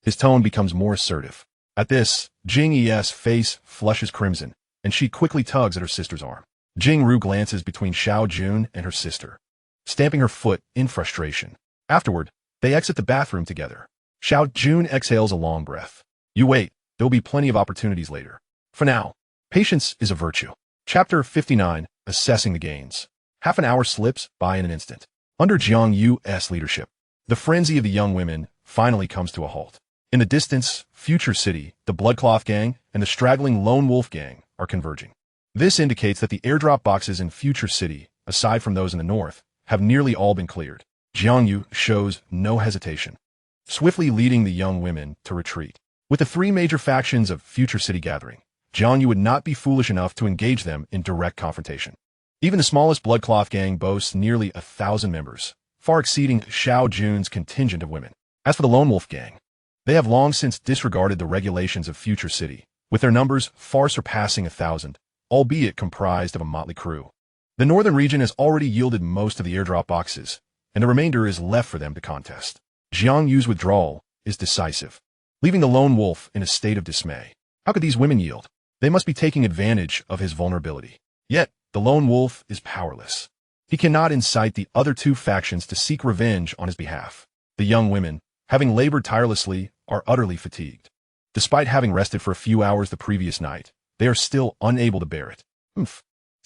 His tone becomes more assertive. At this, Jing Yi's face flushes crimson, and she quickly tugs at her sister's arm. Jingru glances between Xiao Jun and her sister, stamping her foot in frustration. Afterward, they exit the bathroom together. Xiao Jun exhales a long breath. You wait, there'll be plenty of opportunities later. For now, patience is a virtue. Chapter 59, Assessing the Gains. Half an hour slips by in an instant. Under Jiang Yu's leadership, the frenzy of the young women finally comes to a halt. In the distance, Future City, the Bloodcloth Gang, and the straggling Lone Wolf Gang are converging. This indicates that the airdrop boxes in Future City, aside from those in the north, have nearly all been cleared. Jiangyu shows no hesitation, swiftly leading the young women to retreat. With the three major factions of Future City gathering, Jiangyu would not be foolish enough to engage them in direct confrontation. Even the smallest Bloodcloth Gang boasts nearly 1,000 members, far exceeding Xiao Jun's contingent of women. As for the Lone Wolf Gang, they have long since disregarded the regulations of Future City, with their numbers far surpassing 1,000, albeit comprised of a motley crew. The northern region has already yielded most of the airdrop boxes, and the remainder is left for them to contest. Jiang Yu's withdrawal is decisive, leaving the lone wolf in a state of dismay. How could these women yield? They must be taking advantage of his vulnerability. Yet, the lone wolf is powerless. He cannot incite the other two factions to seek revenge on his behalf. The young women, having labored tirelessly, are utterly fatigued. Despite having rested for a few hours the previous night, they are still unable to bear it.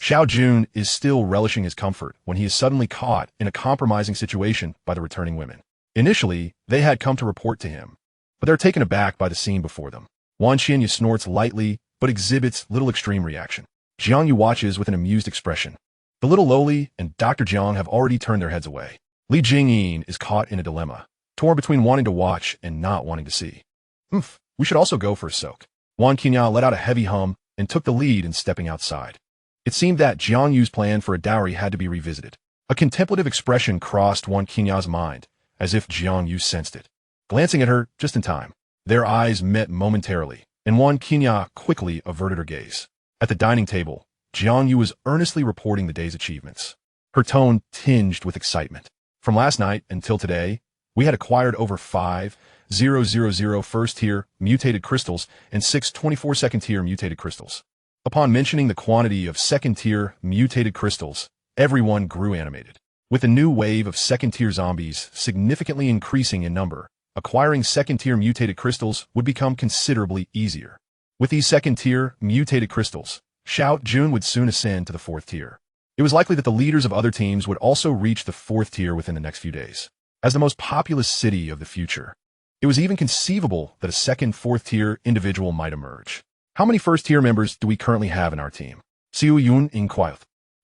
Xiao Jun is still relishing his comfort when he is suddenly caught in a compromising situation by the returning women. Initially, they had come to report to him, but they're taken aback by the scene before them. Wan Qianyu snorts lightly, but exhibits little extreme reaction. Jiang Yu watches with an amused expression. The little Loli and Dr. Jiang have already turned their heads away. Li Jingyin is caught in a dilemma, torn between wanting to watch and not wanting to see. We should also go for a soak. Wang Qinya let out a heavy hum and took the lead in stepping outside. It seemed that Jiang Yu's plan for a dowry had to be revisited. A contemplative expression crossed Wang Qinya's mind, as if Jiang Yu sensed it. Glancing at her just in time, their eyes met momentarily, and Wang Qinya quickly averted her gaze. At the dining table, Jiang Yu was earnestly reporting the day's achievements, her tone tinged with excitement. From last night until today, we had acquired over 5,000 first-tier mutated crystals and 6 24-second-tier mutated crystals. Upon mentioning the quantity of second-tier mutated crystals, everyone grew animated. With a new wave of second-tier zombies significantly increasing in number, acquiring second-tier mutated crystals would become considerably easier. With these second-tier mutated crystals, Xiao Jun would soon ascend to the 4th tier. It was likely that the leaders of other teams would also reach the 4th tier within the next few days. As the most populous city of the future, it was even conceivable that a second 4th tier individual might emerge. How many 1st tier members do we currently have in our team? Xiao Jun inquired.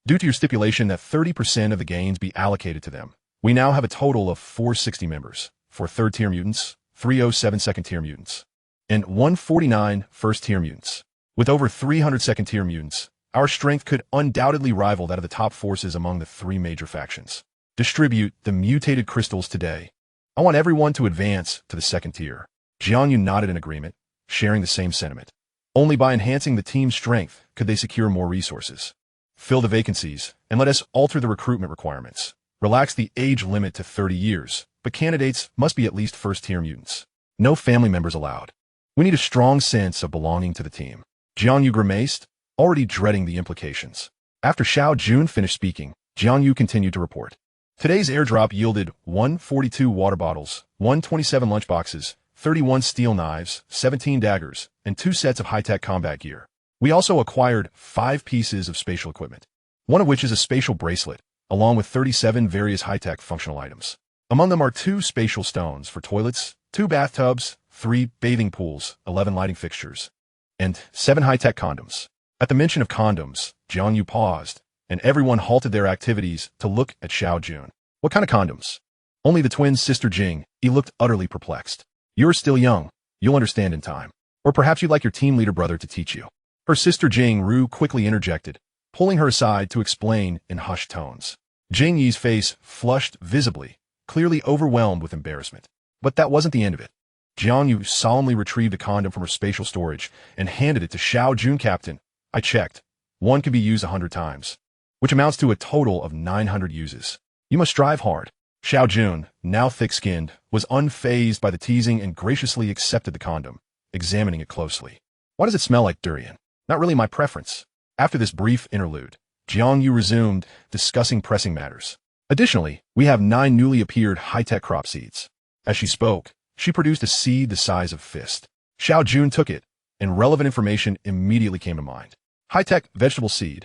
Due to your stipulation that 30% of the gains be allocated to them, we now have a total of 460 members, 4 3rd tier mutants, 307 2nd tier mutants, and 149 1st tier mutants. With over 300 2nd tier mutants, our strength could undoubtedly rival that of the top forces among the 3 major factions. Distribute the mutated crystals today. I want everyone to advance to the 2nd tier. Jiang Yu nodded in agreement, sharing the same sentiment. Only by enhancing the team's strength could they secure more resources. Fill the vacancies, and let us alter the recruitment requirements. Relax the age limit to 30 years, but candidates must be at least 1st tier mutants. No family members allowed. We need a strong sense of belonging to the team. Jiang Yu grimaced, already dreading the implications. After Xiao Jun finished speaking, Jiang Yu continued to report. Today's airdrop yielded 142 water bottles, 127 lunchboxes, 31 steel knives, 17 daggers, and 2 sets of high-tech combat gear. We also acquired 5 pieces of spatial equipment, one of which is a spatial bracelet, along with 37 various high-tech functional items. Among them are 2 spatial stones for toilets, 2 bathtubs, 3 bathing pools, 11 lighting fixtures, and 7 high-tech condoms. At the mention of condoms, Jiang Yu paused, and everyone halted their activities to look at Xiao Jun. What kind of condoms? Only the twin sister Jing, he looked utterly perplexed. You're still young. You'll understand in time. Or perhaps you'd like your team leader brother to teach you. Her sister Jing Ru quickly interjected, pulling her aside to explain in hushed tones. Jing Yi's face flushed visibly, clearly overwhelmed with embarrassment. But that wasn't the end of it. Jiang Yu solemnly retrieved a condom from her spatial storage and handed it to Xiao Jun. Captain, I checked. One can be used 100 times, which amounts to a total of 900 uses. You must strive hard. Xiao Jun, now thick-skinned, was unfazed by the teasing and graciously accepted the condom, examining it closely. Why does it smell like durian? Not really my preference. After this brief interlude, Jiang Yu resumed, discussing pressing matters. Additionally, we have 9 newly appeared high-tech crop seeds. As she spoke, she produced a seed the size of a fist. Xiao Jun took it, and relevant information immediately came to mind. High-tech vegetable seed.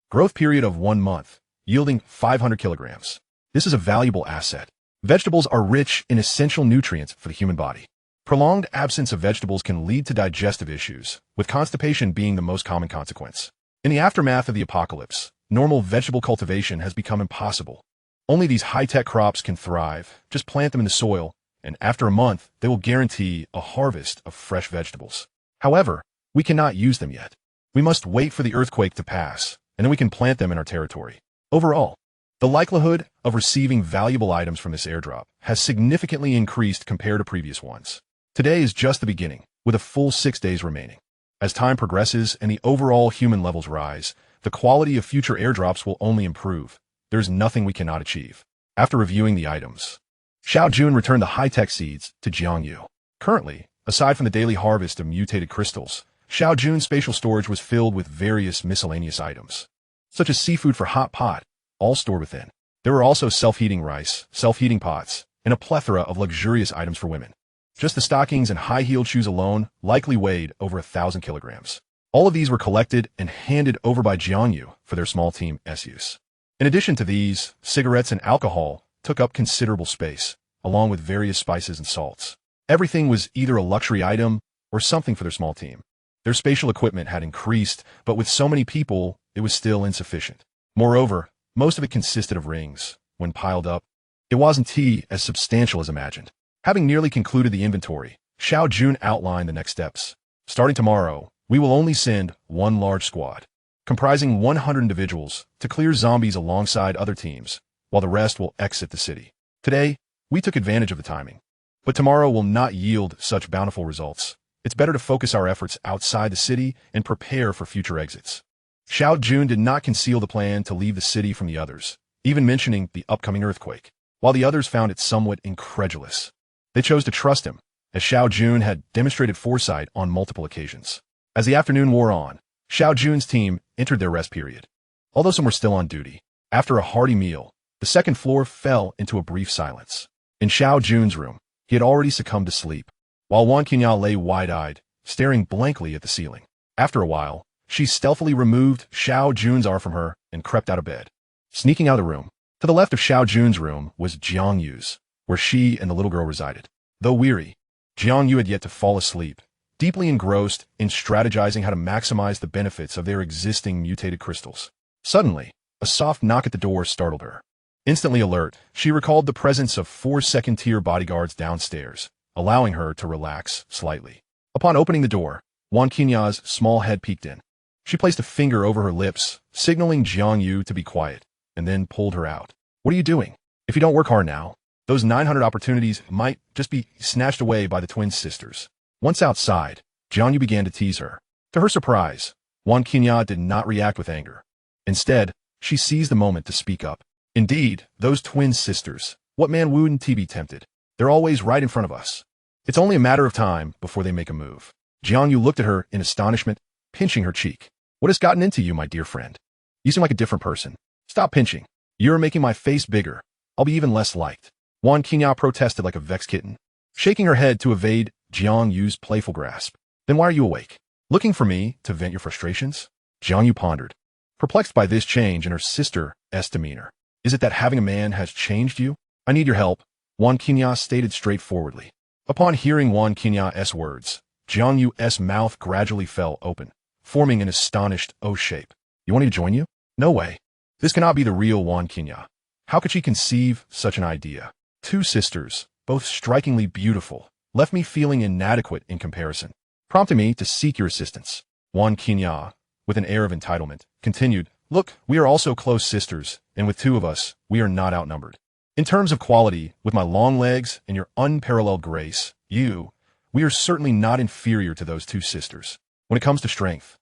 Growth period of 1 month, yielding 500 kilograms. This is a valuable asset. Vegetables are rich in essential nutrients for the human body. Prolonged absence of vegetables can lead to digestive issues, with constipation being the most common consequence. In the aftermath of the apocalypse, normal vegetable cultivation has become impossible. Only these high-tech crops can thrive. Just plant them in the soil, and after a month, they will guarantee a harvest of fresh vegetables. However, we cannot use them yet. We must wait for the earthquake to pass, and then we can plant them in our territory. Overall, the likelihood of receiving valuable items from this airdrop has significantly increased compared to previous ones. Today is just the beginning, with a full 6 days remaining. As time progresses and the overall human levels rise, the quality of future airdrops will only improve. There is nothing we cannot achieve. After reviewing the items, Xiao Jun returned the high-tech seeds to Jiang Yu. Currently, aside from the daily harvest of mutated crystals, Xiao Jun's spatial storage was filled with various miscellaneous items, such as seafood for hot pot, all stored within. There were also self-heating rice, self-heating pots, and a plethora of luxurious items for women. Just the stockings and high-heeled shoes alone likely weighed over 1,000 kilograms. All of these were collected and handed over by Jiang Yu for their small team's use. In addition to these, cigarettes and alcohol took up considerable space, along with various spices and salts. Everything was either a luxury item or something for their small team. Their spatial equipment had increased, but with so many people, it was still insufficient. Moreover, Most of it consisted of rings. When piled up, it wasn't as substantial as imagined. Having nearly concluded the inventory, Xiao Jun outlined the next steps. Starting tomorrow, we will only send one large squad, comprising 100 individuals, to clear zombies alongside other teams, while the rest will exit the city. Today, we took advantage of the timing, but tomorrow will not yield such bountiful results. It's better to focus our efforts outside the city and prepare for future exits. Xiao Jun did not conceal the plan to leave the city from the others, even mentioning the upcoming earthquake, while the others found it somewhat incredulous. They chose to trust him, as Xiao Jun had demonstrated foresight on multiple occasions. As the afternoon wore on, Xiao Jun's team entered their rest period. Although some were still on duty, after a hearty meal, the second floor fell into a brief silence. In Xiao Jun's room, he had already succumbed to sleep, while Wan Qinyao lay wide-eyed, staring blankly at the ceiling. After a while, she stealthily removed Xiao Jun's arm from her and crept out of bed. Sneaking out of the room, to the left of Xiao Jun's room was Jiang Yu's, where she and the little girl resided. Though weary, Jiang Yu had yet to fall asleep, deeply engrossed in strategizing how to maximize the benefits of their existing mutated crystals. Suddenly, a soft knock at the door startled her. Instantly alert, she recalled the presence of 4 second-tier bodyguards downstairs, allowing her to relax slightly. Upon opening the door, Wan Qinya's small head peeked in. She placed a finger over her lips, signaling Jiang Yu to be quiet, and then pulled her out. "What are you doing? If you don't work hard now, those 900 opportunities might just be snatched away by the twin sisters." Once outside, Jiang Yu began to tease her. To her surprise, Wan Qinya did not react with anger. Instead, she seized the moment to speak up. "Indeed, those twin sisters. What man wouldn't be tempted? They're always right in front of us. It's only a matter of time before they make a move." Jiang Yu looked at her in astonishment, pinching her cheek. "What has gotten into you, my dear friend? You seem like a different person. Stop pinching. You're making my face bigger. I'll be even less liked." Wan Qinya protested like a vexed kitten, shaking her head to evade Jiang Yu's playful grasp. "Then why are you awake? Looking for me to vent your frustrations?" Jiang Yu pondered, perplexed by this change in her sister's demeanor. "Is it that having a man has changed you?" "I need your help," Wan Qinya stated straightforwardly. Upon hearing Wan Qinya's words, Jiang Yu's mouth gradually fell open, forming an astonished O shape. "You want me to join you?" "No way. This cannot be the real Wan Qinya. How could she conceive such an idea?" Two sisters, both strikingly beautiful, left me feeling inadequate in comparison, prompting me to seek your assistance. Wan Qinya, with an air of entitlement, continued, "Look, we are also close sisters, and with 2 of us, we are not outnumbered. In terms of quality, with my long legs and your unparalleled grace, we are certainly not inferior to those 2 sisters. When it comes to strength,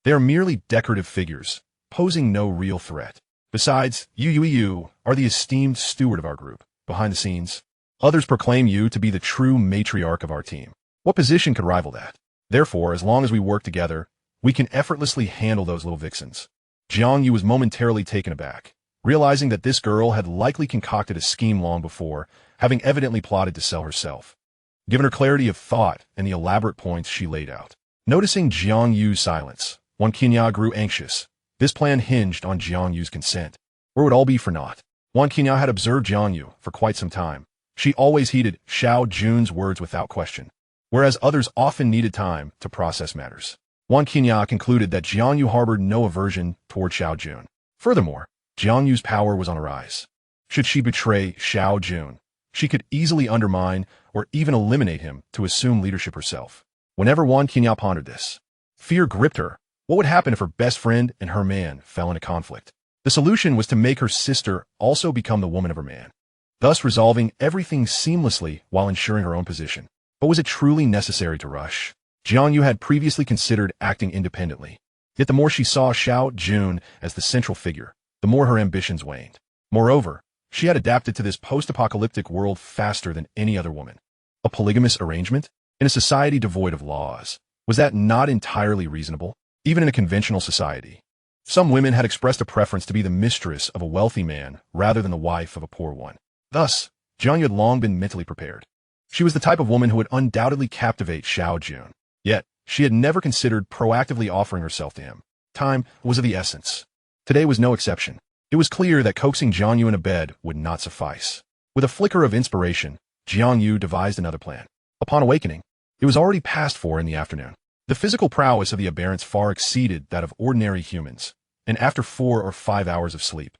they are merely decorative figures, posing no real threat. Besides, you are the esteemed steward of our group. Behind the scenes, others proclaim you to be the true matriarch of our team. What position could rival that? Therefore, as long as we work together, we can effortlessly handle those little vixens." Jiang Yu was momentarily taken aback, realizing that this girl had likely concocted a scheme long before, having evidently plotted to sell herself. Given her clarity of thought and the elaborate points she laid out. Noticing Jiang Yu's silence, Wan Qinya grew anxious. This plan hinged on Jiang Yu's consent, or it would all be for naught. Wan Qinya had observed Jiang Yu for quite some time. She always heeded Xiao Jun's words without question, whereas others often needed time to process matters. Wan Qinya concluded that Jiang Yu harbored no aversion toward Xiao Jun. Furthermore, Jiang Yu's power was on a rise. Should she betray Xiao Jun, she could easily undermine or even eliminate him to assume leadership herself. Whenever Wan Qinya pondered this, fear gripped her. What would happen if her best friend and her man fell into conflict? The solution was to make her sister also become the woman of her man, thus resolving everything seamlessly while ensuring her own position. But was it truly necessary to rush? Jiang Yu had previously considered acting independently, yet the more she saw Xiao Jun as the central figure, the more her ambitions waned. Moreover, she had adapted to this post-apocalyptic world faster than any other woman. A polygamous arrangement? In a society devoid of laws, was that not entirely reasonable? Even in a conventional society, some women had expressed a preference to be the mistress of a wealthy man rather than the wife of a poor one. Thus, Jiang Yu had long been mentally prepared. She was the type of woman who would undoubtedly captivate Xiao Jun. Yet, she had never considered proactively offering herself to him. Time was of the essence. Today was no exception. It was clear that coaxing Jiang Yu into bed would not suffice. With a flicker of inspiration, Jiang Yu devised another plan. Upon awakening, it was already past 4 in the afternoon. The physical prowess of the aberrants far exceeded that of ordinary humans, and after 4 or 5 hours of sleep,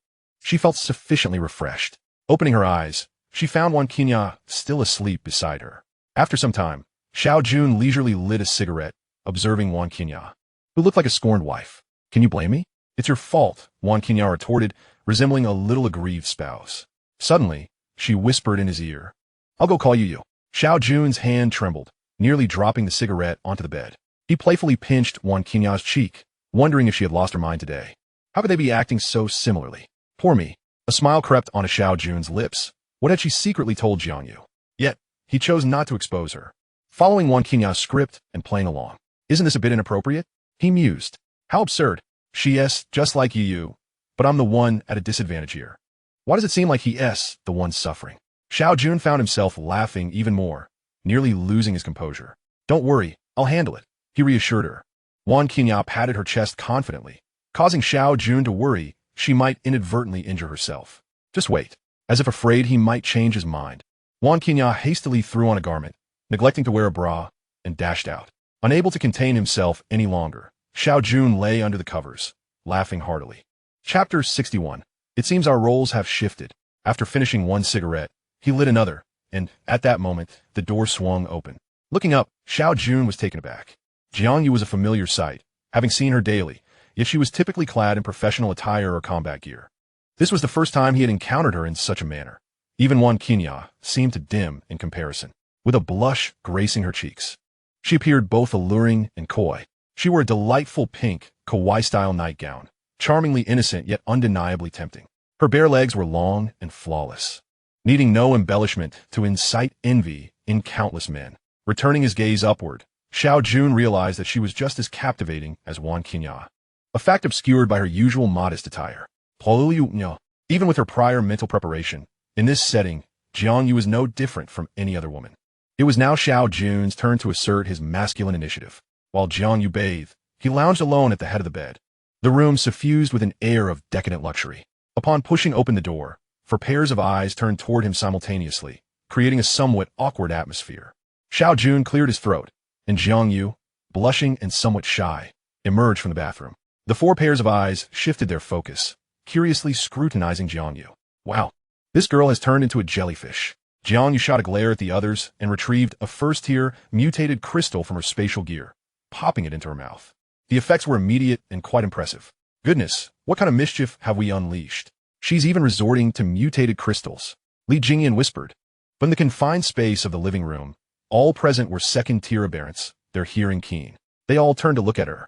she felt sufficiently refreshed. Opening her eyes, she found Wan Qinya still asleep beside her. After some time, Xiao Jun leisurely lit a cigarette, observing Wan Qinya, who looked like a scorned wife. Can you blame me? It's your fault, Wan Qinya retorted, resembling a little aggrieved spouse. Suddenly, she whispered in his ear, I'll go call you. Xiao Jun's hand trembled, nearly dropping the cigarette onto the bed. He playfully pinched Wan Qinya's cheek, wondering if she had lost her mind today. How could they be acting so similarly? Poor me. A smile crept onto Xiao Jun's lips. What had she secretly told Jiang Yu? Yet, he chose not to expose her. Following Wan Qinya's script and playing along. Isn't this a bit inappropriate? He mused. How absurd. She's just like you, but I'm the one at a disadvantage here. Why does it seem like he's the one suffering? Xiao Jun found himself laughing even more, nearly losing his composure. Don't worry, I'll handle it, he reassured her. Wan Qinya patted her chest confidently, causing Xiao Jun to worry she might inadvertently injure herself. Just wait. As if afraid he might change his mind, Wan Qinya hastily threw on a garment, neglecting to wear a bra, and dashed out. Unable to contain himself any longer, Xiao Jun lay under the covers, laughing heartily. Chapter 61. It seems our roles have shifted. After finishing one cigarette, he lit another, and, at that moment, the door swung open. Looking up, Xiao Jun was taken aback. Jiang Yu was a familiar sight, having seen her daily, yet she was typically clad in professional attire or combat gear. This was the first time he had encountered her in such a manner. Even Wan Qinya seemed to dim in comparison, with a blush gracing her cheeks. She appeared both alluring and coy. She wore a delightful pink, kawaii-style nightgown, charmingly innocent yet undeniably tempting. Her bare legs were long and flawless, needing no embellishment to incite envy in countless men. Returning his gaze upward, Xiao Jun realized that she was just as captivating as Wan Qinya, a fact obscured by her usual modest attire. Even with her prior mental preparation, in this setting, Jiang Yu was no different from any other woman. It was now Xiao Jun's turn to assert his masculine initiative. While Jiang Yu bathed, he lounged alone at the head of the bed, the room suffused with an air of decadent luxury. Upon pushing open the door, 4 pairs of eyes turned toward him simultaneously, creating a somewhat awkward atmosphere. Xiao Jun cleared his throat, and Jiang Yu, blushing and somewhat shy, emerged from the bathroom. The 4 pairs of eyes shifted their focus, curiously scrutinizing Jiang Yu. Wow, this girl has turned into a jellyfish. Jiang Yu shot a glare at the others and retrieved a first-tier mutated crystal from her spatial gear, popping it into her mouth. The effects were immediate and quite impressive. Goodness, what kind of mischief have we unleashed? She's even resorting to mutated crystals, Li Jingyan whispered. But in the confined space of the living room, all present were second-tier aberrants, their hearing keen. They all turned to look at her.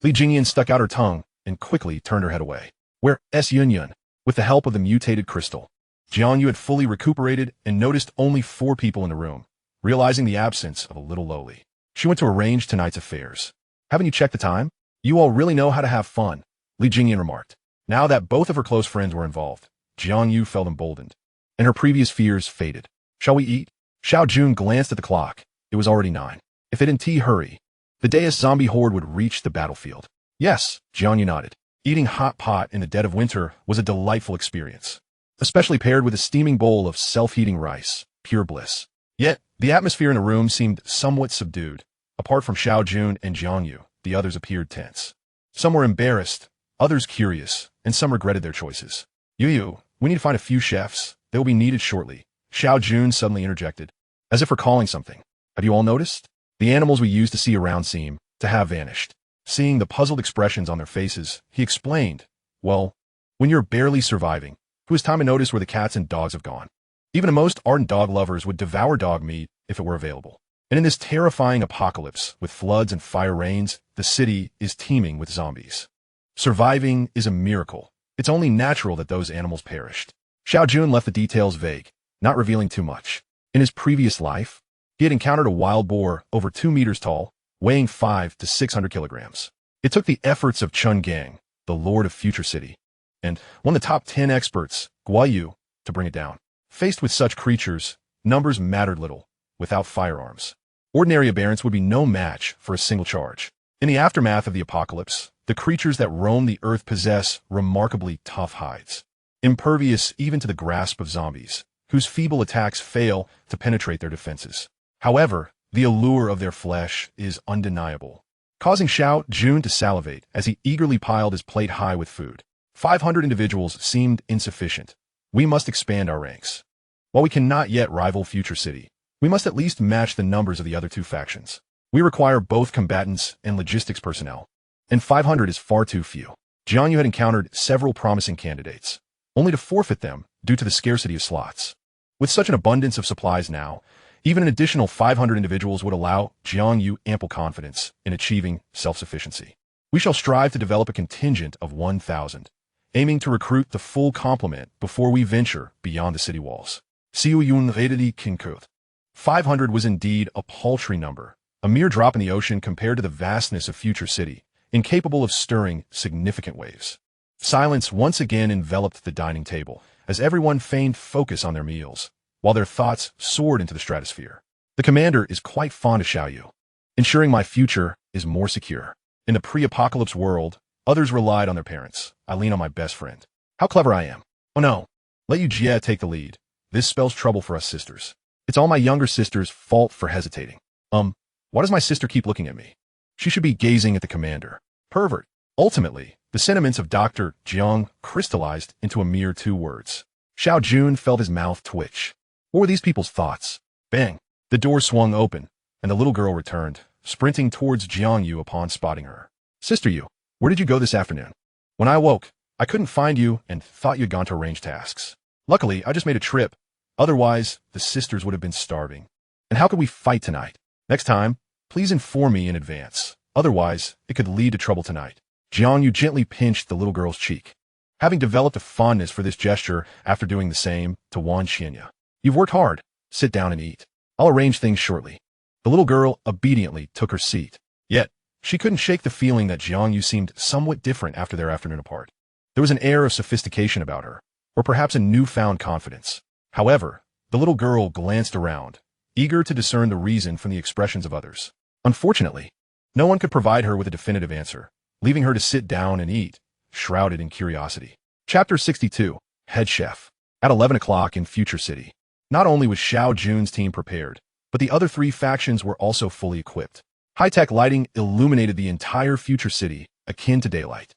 Li Jingyan stuck out her tongue and quickly turned her head away. Where's Yun? With the help of the mutated crystal, Jiang Yu had fully recuperated and noticed only 4 people in the room, realizing the absence of a little lowly. She went to arrange tonight's affairs. Haven't you checked the time? You all really know how to have fun, Li Jingyan remarked. Now that both of her close friends were involved, Jiang Yu felt emboldened, and her previous fears faded. Shall we eat? Xiao Jun glanced at the clock. It was already 9. If they didn't hurry, the Deus zombie horde would reach the battlefield. Yes, Jiang Yu nodded. Eating hot pot in the dead of winter was a delightful experience, especially paired with a steaming bowl of self-heating rice, pure bliss. Yet, the atmosphere in the room seemed somewhat subdued. Apart from Xiao Jun and Jiang Yu, the others appeared tense. Some were embarrassed, others curious, and some regretted their choices. Yu, we need to find a few chefs. They will be needed shortly, Xiao Jun suddenly interjected, as if recalling something. Have you all noticed? The animals we used to see around seem to have vanished. Seeing the puzzled expressions on their faces, he explained, well, when you're barely surviving, who has time to notice where the cats and dogs have gone? Even the most ardent dog lovers would devour dog meat if it were available. And in this terrifying apocalypse, with floods and fire rains, the city is teeming with zombies. Surviving is a miracle. It's only natural that those animals perished. Xiao Jun left the details vague, not revealing too much. In his previous life, he had encountered a wild boar over 2 meters tall, weighing 500 to 600 kilograms. It took the efforts of Chun Gang, the lord of Future City, and one of the top 10 experts, Guo Yu, to bring it down. Faced with such creatures, numbers mattered little. Without firearms, ordinary aberrants would be no match for a single charge. In the aftermath of the apocalypse, the creatures that roam the earth possess remarkably tough hides, impervious even to the grasp of zombies, whose feeble attacks fail to penetrate their defenses. However, the allure of their flesh is undeniable, causing Xiao Jun to salivate as he eagerly piled his plate high with food. 500 individuals seemed insufficient. We must expand our ranks. While we cannot yet rival Future City, we must at least match the numbers of the other two factions. We require both combatants and logistics personnel, and 500 is far too few. Jiang Yu had encountered several promising candidates, only to forfeit them due to the scarcity of slots. With such an abundance of supplies now, even an additional 500 individuals would allow Jiang Yu ample confidence in achieving self-sufficiency. We shall strive to develop a contingent of 1,000, aiming to recruit the full complement before we venture beyond the city walls. Xiao Jun readily concurred. 500 was indeed a paltry number, a mere drop in the ocean compared to the vastness of Future City, incapable of stirring significant waves. Silence once again enveloped the dining table, as everyone feigned focus on their meals, while their thoughts soared into the stratosphere. The commander is quite fond of Xiao Yu. Ensuring my future is more secure. In the pre-apocalypse world, others relied on their parents. I lean on my best friend. How clever I am. Oh no. Let Yu Jie take the lead. This spells trouble for us sisters. It's all my younger sister's fault for hesitating. Why does my sister keep looking at me? She should be gazing at the commander. Pervert. Ultimately, the sentiments of Dr. Jiang crystallized into a mere 2 words. Xiao Jun felt his mouth twitch. What were these people's thoughts? Bang! The door swung open, and the little girl returned, sprinting towards Jiang Yu upon spotting her. Sister Yu, where did you go this afternoon? When I awoke, I couldn't find you and thought you'd gone to arrange tasks. Luckily, I just made a trip. Otherwise, the sisters would have been starving. And how could we fight tonight? Next time, please inform me in advance. Otherwise, it could lead to trouble tonight. Jiang Yu gently pinched the little girl's cheek, having developed a fondness for this gesture after doing the same to Wan Xianya. You've worked hard. Sit down and eat. I'll arrange things shortly. The little girl obediently took her seat. Yet, she couldn't shake the feeling that Jiang Yu seemed somewhat different after their afternoon apart. There was an air of sophistication about her, or perhaps a newfound confidence. However, the little girl glanced around, eager to discern the reason from the expressions of others. Unfortunately, no one could provide her with a definitive answer, leaving her to sit down and eat, shrouded in curiosity. Chapter 62, Head Chef. At 11 o'clock in Future City, not only was Xiao Jun's team prepared, but the other 3 factions were also fully equipped. High-tech lighting illuminated the entire Future City, akin to daylight.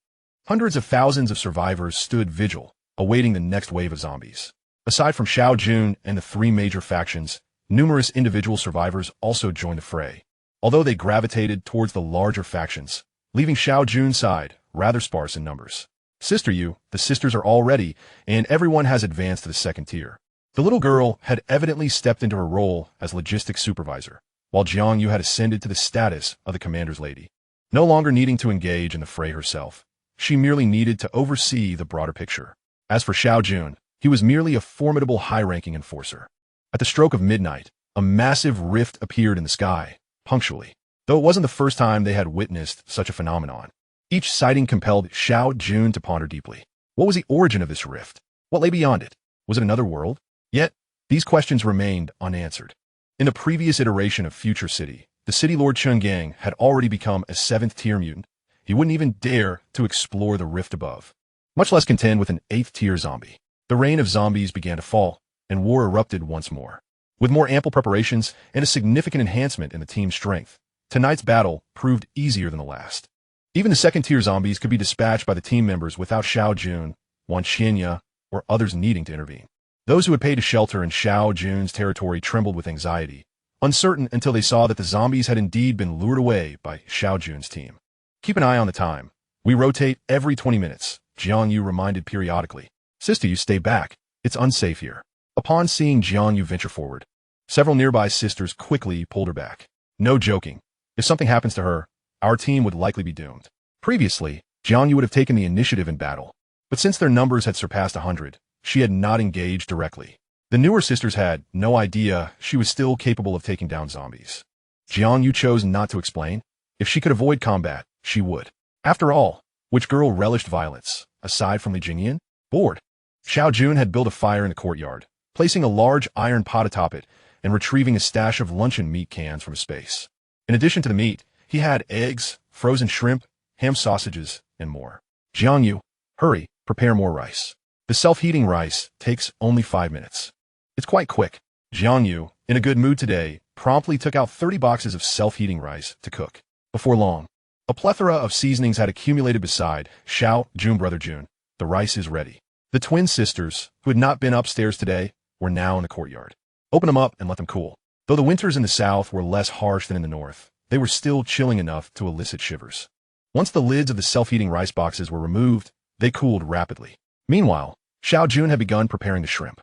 Hundreds of thousands of survivors stood vigil, awaiting the next wave of zombies. Aside from Xiao Jun and the 3 major factions, numerous individual survivors also joined the fray, although they gravitated towards the larger factions, leaving Xiao Jun's side rather sparse in numbers. Sister Yu, the sisters are all ready, and everyone has advanced to the 2nd tier. The little girl had evidently stepped into her role as logistics supervisor, while Jiang Yu had ascended to the status of the commander's lady. No longer needing to engage in the fray herself, she merely needed to oversee the broader picture. As for Xiao Jun, he was merely a formidable high-ranking enforcer. At the stroke of midnight, a massive rift appeared in the sky, punctually. Though it wasn't the first time they had witnessed such a phenomenon, each sighting compelled Xiao Jun to ponder deeply. What was the origin of this rift? What lay beyond it? Was it another world? Yet, these questions remained unanswered. In the previous iteration of Future City, the City Lord Chungang had already become a 7th-tier mutant. He wouldn't even dare to explore the rift above, much less contend with an 8th-tier zombie. The reign of zombies began to fall, and war erupted once more. With more ample preparations and a significant enhancement in the team's strength, tonight's battle proved easier than the last. Even the 2nd-tier zombies could be dispatched by the team members without Xiao Jun, Wan Xianya, or others needing to intervene. Those who had paid to shelter in Xiao Jun's territory trembled with anxiety, uncertain until they saw that the zombies had indeed been lured away by Xiao Jun's team. Keep an eye on the time. We rotate every 20 minutes, Jiang Yu reminded periodically. Sister Yu, stay back. It's unsafe here. Upon seeing Jiang Yu venture forward, several nearby sisters quickly pulled her back. No joking. If something happens to her, our team would likely be doomed. Previously, Jiang Yu would have taken the initiative in battle, but since their numbers had surpassed 100, she had not engaged directly. The newer sisters had no idea she was still capable of taking down zombies. Jiang Yu chose not to explain. If she could avoid combat, she would. After all, which girl relished violence, aside from Li Jingyan? Bored. Xiao Jun had built a fire in the courtyard, placing a large iron pot atop it and retrieving a stash of luncheon meat cans from space. In addition to the meat, he had eggs, frozen shrimp, ham sausages, and more. Jiang Yu, hurry, prepare more rice. The self-heating rice takes only 5 minutes. It's quite quick. Jiang Yu, in a good mood today, promptly took out 30 boxes of self-heating rice to cook. Before long, a plethora of seasonings had accumulated beside Xiao Jun brother Jun, The rice is ready. The twin sisters, who had not been upstairs today, were now in the courtyard. Open them up and let them cool. Though the winters in the south were less harsh than in the north, they were still chilling enough to elicit shivers. Once the lids of the self-heating rice boxes were removed, they cooled rapidly. Meanwhile, Xiao Jun had begun preparing the shrimp.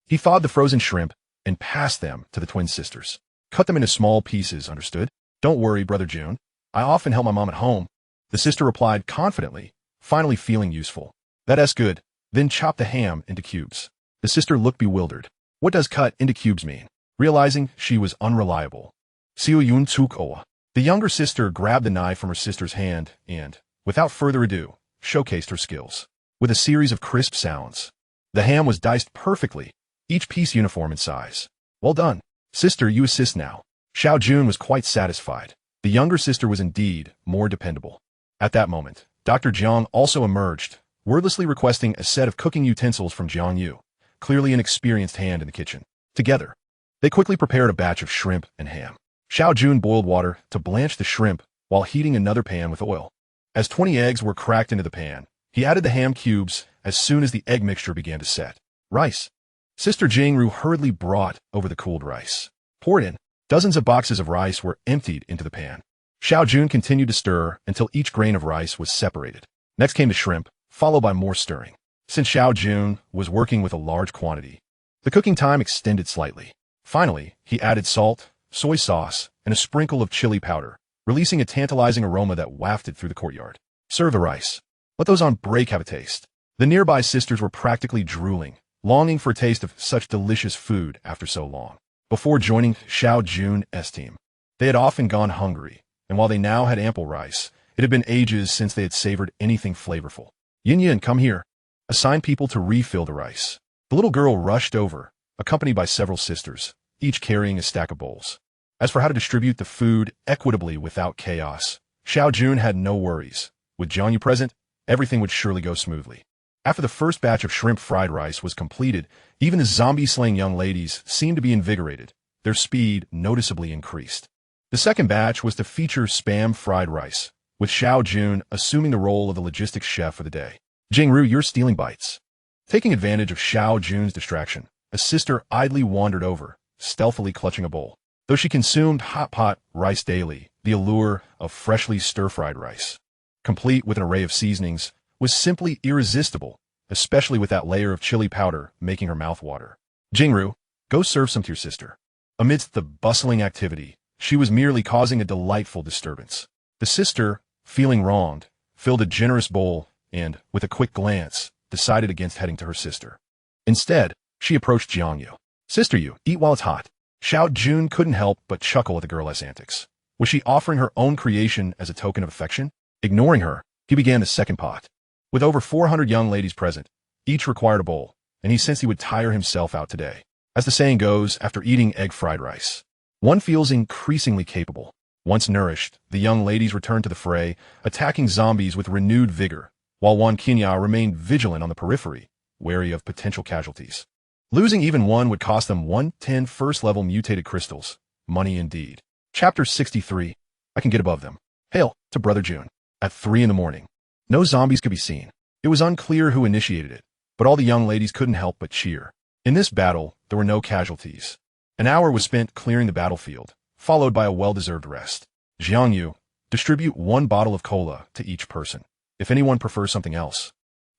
He thawed the frozen shrimp and passed them to the twin sisters. Cut them into small pieces, understood? Don't worry, Brother Jun. I often help my mom at home. The sister replied confidently, finally feeling useful. That's good. Then chop the ham into cubes. The sister looked bewildered. What does cut into cubes mean? Realizing she was unreliable, Xiao Jun took oa. The younger sister grabbed the knife from her sister's hand and, without further ado, showcased her skills. With a series of crisp sounds, the ham was diced perfectly, each piece uniform in size. Well done. Sister, you assist now. Xiao Jun was quite satisfied. The younger sister was indeed more dependable. At that moment, Dr. Jiang also emerged, wordlessly requesting a set of cooking utensils from Jiang Yu, clearly an experienced hand in the kitchen. Together, they quickly prepared a batch of shrimp and ham. Xiao Jun boiled water to blanch the shrimp while heating another pan with oil. As 20 eggs were cracked into the pan, he added the ham cubes as soon as the egg mixture began to set. Rice. Sister Jingru hurriedly brought over the cooled rice. Poured in. Dozens of boxes of rice were emptied into the pan. Xiao Jun continued to stir until each grain of rice was separated. Next came the shrimp, followed by more stirring. Since Xiao Jun was working with a large quantity, the cooking time extended slightly. Finally, he added salt, soy sauce, and a sprinkle of chili powder, releasing a tantalizing aroma that wafted through the courtyard. Serve the rice. Let those on break have a taste. The nearby sisters were practically drooling, longing for a taste of such delicious food after so long. Before joining Xiao Jun's team, they had often gone hungry, and while they now had ample rice, it had been ages since they had savored anything flavorful. Yin Yin, come here. Assign people to refill the rice. The little girl rushed over, accompanied by several sisters, each carrying a stack of bowls. As for how to distribute the food equitably without chaos, Xiao Jun had no worries. With Jiang Yu present, everything would surely go smoothly. After the first batch of shrimp fried rice was completed, even the zombie-slaying young ladies seemed to be invigorated. Their speed noticeably increased. The second batch was to feature Spam fried rice, with Xiao Jun assuming the role of the logistics chef for the day. Jingru, you're stealing bites. Taking advantage of Xiao Jun's distraction, a sister idly wandered over, stealthily clutching a bowl. Though she consumed hot pot rice daily, the allure of freshly stir-fried rice, complete with an array of seasonings, was simply irresistible, especially with that layer of chili powder making her mouth water. Jingru, go serve some to your sister. Amidst the bustling activity, she was merely causing a delightful disturbance. The sister, feeling wronged, filled a generous bowl and, with a quick glance, decided against heading to her sister. Instead, she approached Jiang Yu. Sister Yu, eat while it's hot. Xiao Jun couldn't help but chuckle at the girl's antics. Was she offering her own creation as a token of affection? Ignoring her, he began the second pot. With over 400 young ladies present, each required a bowl, and he sensed he would tire himself out today. As the saying goes, after eating egg fried rice, one feels increasingly capable. Once nourished, the young ladies returned to the fray, attacking zombies with renewed vigor, while Wan Qinya remained vigilant on the periphery, wary of potential casualties. Losing even one would cost them 110 first-level mutated crystals. Money indeed. Chapter 63. I can get above them. Hail to Brother Jun. At 3 a.m, no zombies could be seen. It was unclear who initiated it, but all the young ladies couldn't help but cheer. In this battle, there were no casualties. An hour was spent clearing the battlefield, followed by a well-deserved rest. Jiang Yu, distribute 1 bottle of cola to each person. If anyone prefers something else,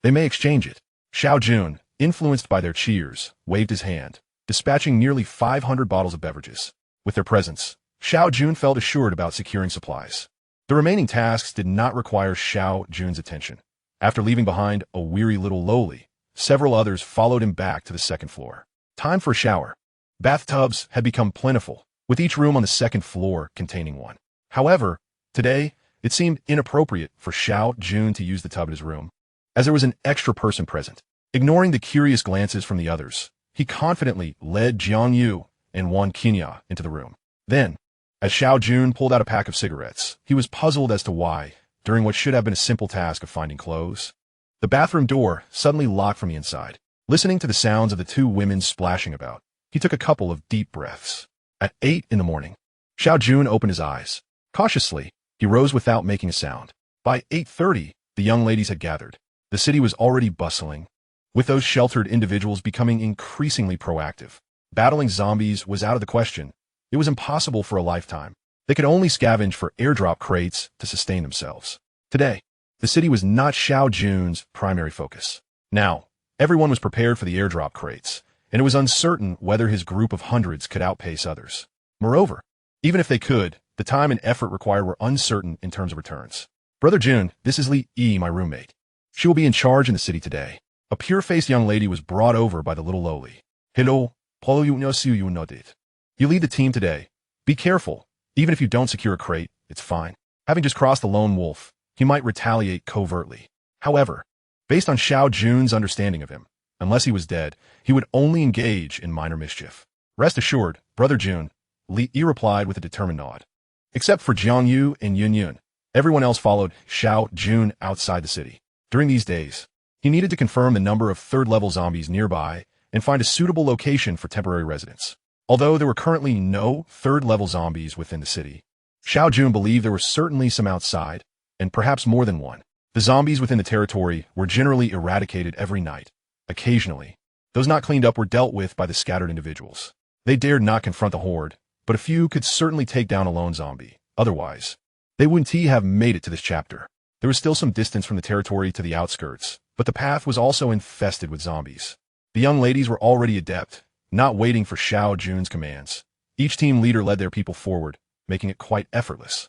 they may exchange it. Xiao Jun, influenced by their cheers, waved his hand, dispatching nearly 500 bottles of beverages. With their presence, Xiao Jun felt assured about securing supplies. The remaining tasks did not require Xiao Jun's attention. After leaving behind a weary little lowly, several others followed him back to the second floor. Time for a shower. Bathtubs had become plentiful, with each room on the second floor containing one. However, today, it seemed inappropriate for Xiao Jun to use the tub in his room, as there was an extra person present. Ignoring the curious glances from the others, he confidently led Jiang Yu and Wan Qinya into the room. Then, as Xiao Jun pulled out a pack of cigarettes, he was puzzled as to why, during what should have been a simple task of finding clothes, the bathroom door suddenly locked from the inside. Listening to the sounds of the 2 women splashing about, he took a couple of deep breaths. At 8 a.m, Xiao Jun opened his eyes. Cautiously, he rose without making a sound. By 8:30, the young ladies had gathered. The city was already bustling, with those sheltered individuals becoming increasingly proactive. Battling zombies was out of the question. It was impossible for a lifetime. They could only scavenge for airdrop crates to sustain themselves. Today, the city was not Xiao Jun's primary focus. Now, everyone was prepared for the airdrop crates, and it was uncertain whether his group of hundreds could outpace others. Moreover, even if they could, the time and effort required were uncertain in terms of returns. Brother Jun, this is Li Yi, my roommate. She will be in charge in the city today. A pure-faced young lady was brought over by the little lowly. Hello, you lead the team today. Be careful. Even if you don't secure a crate, it's fine. Having just crossed the lone wolf, he might retaliate covertly. However, based on Xiao Jun's understanding of him, unless he was dead, he would only engage in minor mischief. Rest assured, Brother Jun, Li Yi replied with a determined nod. Except for Jiang Yu and Yun Yun, everyone else followed Xiao Jun outside the city. During these days, he needed to confirm the number of third-level zombies nearby and find a suitable location for temporary residence. Although there were currently no third-level zombies within the city, Xiao Jun believed there were certainly some outside, and perhaps more than one. The zombies within the territory were generally eradicated every night. Occasionally, those not cleaned up were dealt with by the scattered individuals. They dared not confront the horde, but a few could certainly take down a lone zombie. Otherwise, they wouldn't have made it to this chapter. There was still some distance from the territory to the outskirts, but the path was also infested with zombies. The young ladies were already adept, not waiting for Xiao Jun's commands. Each team leader led their people forward, making it quite effortless.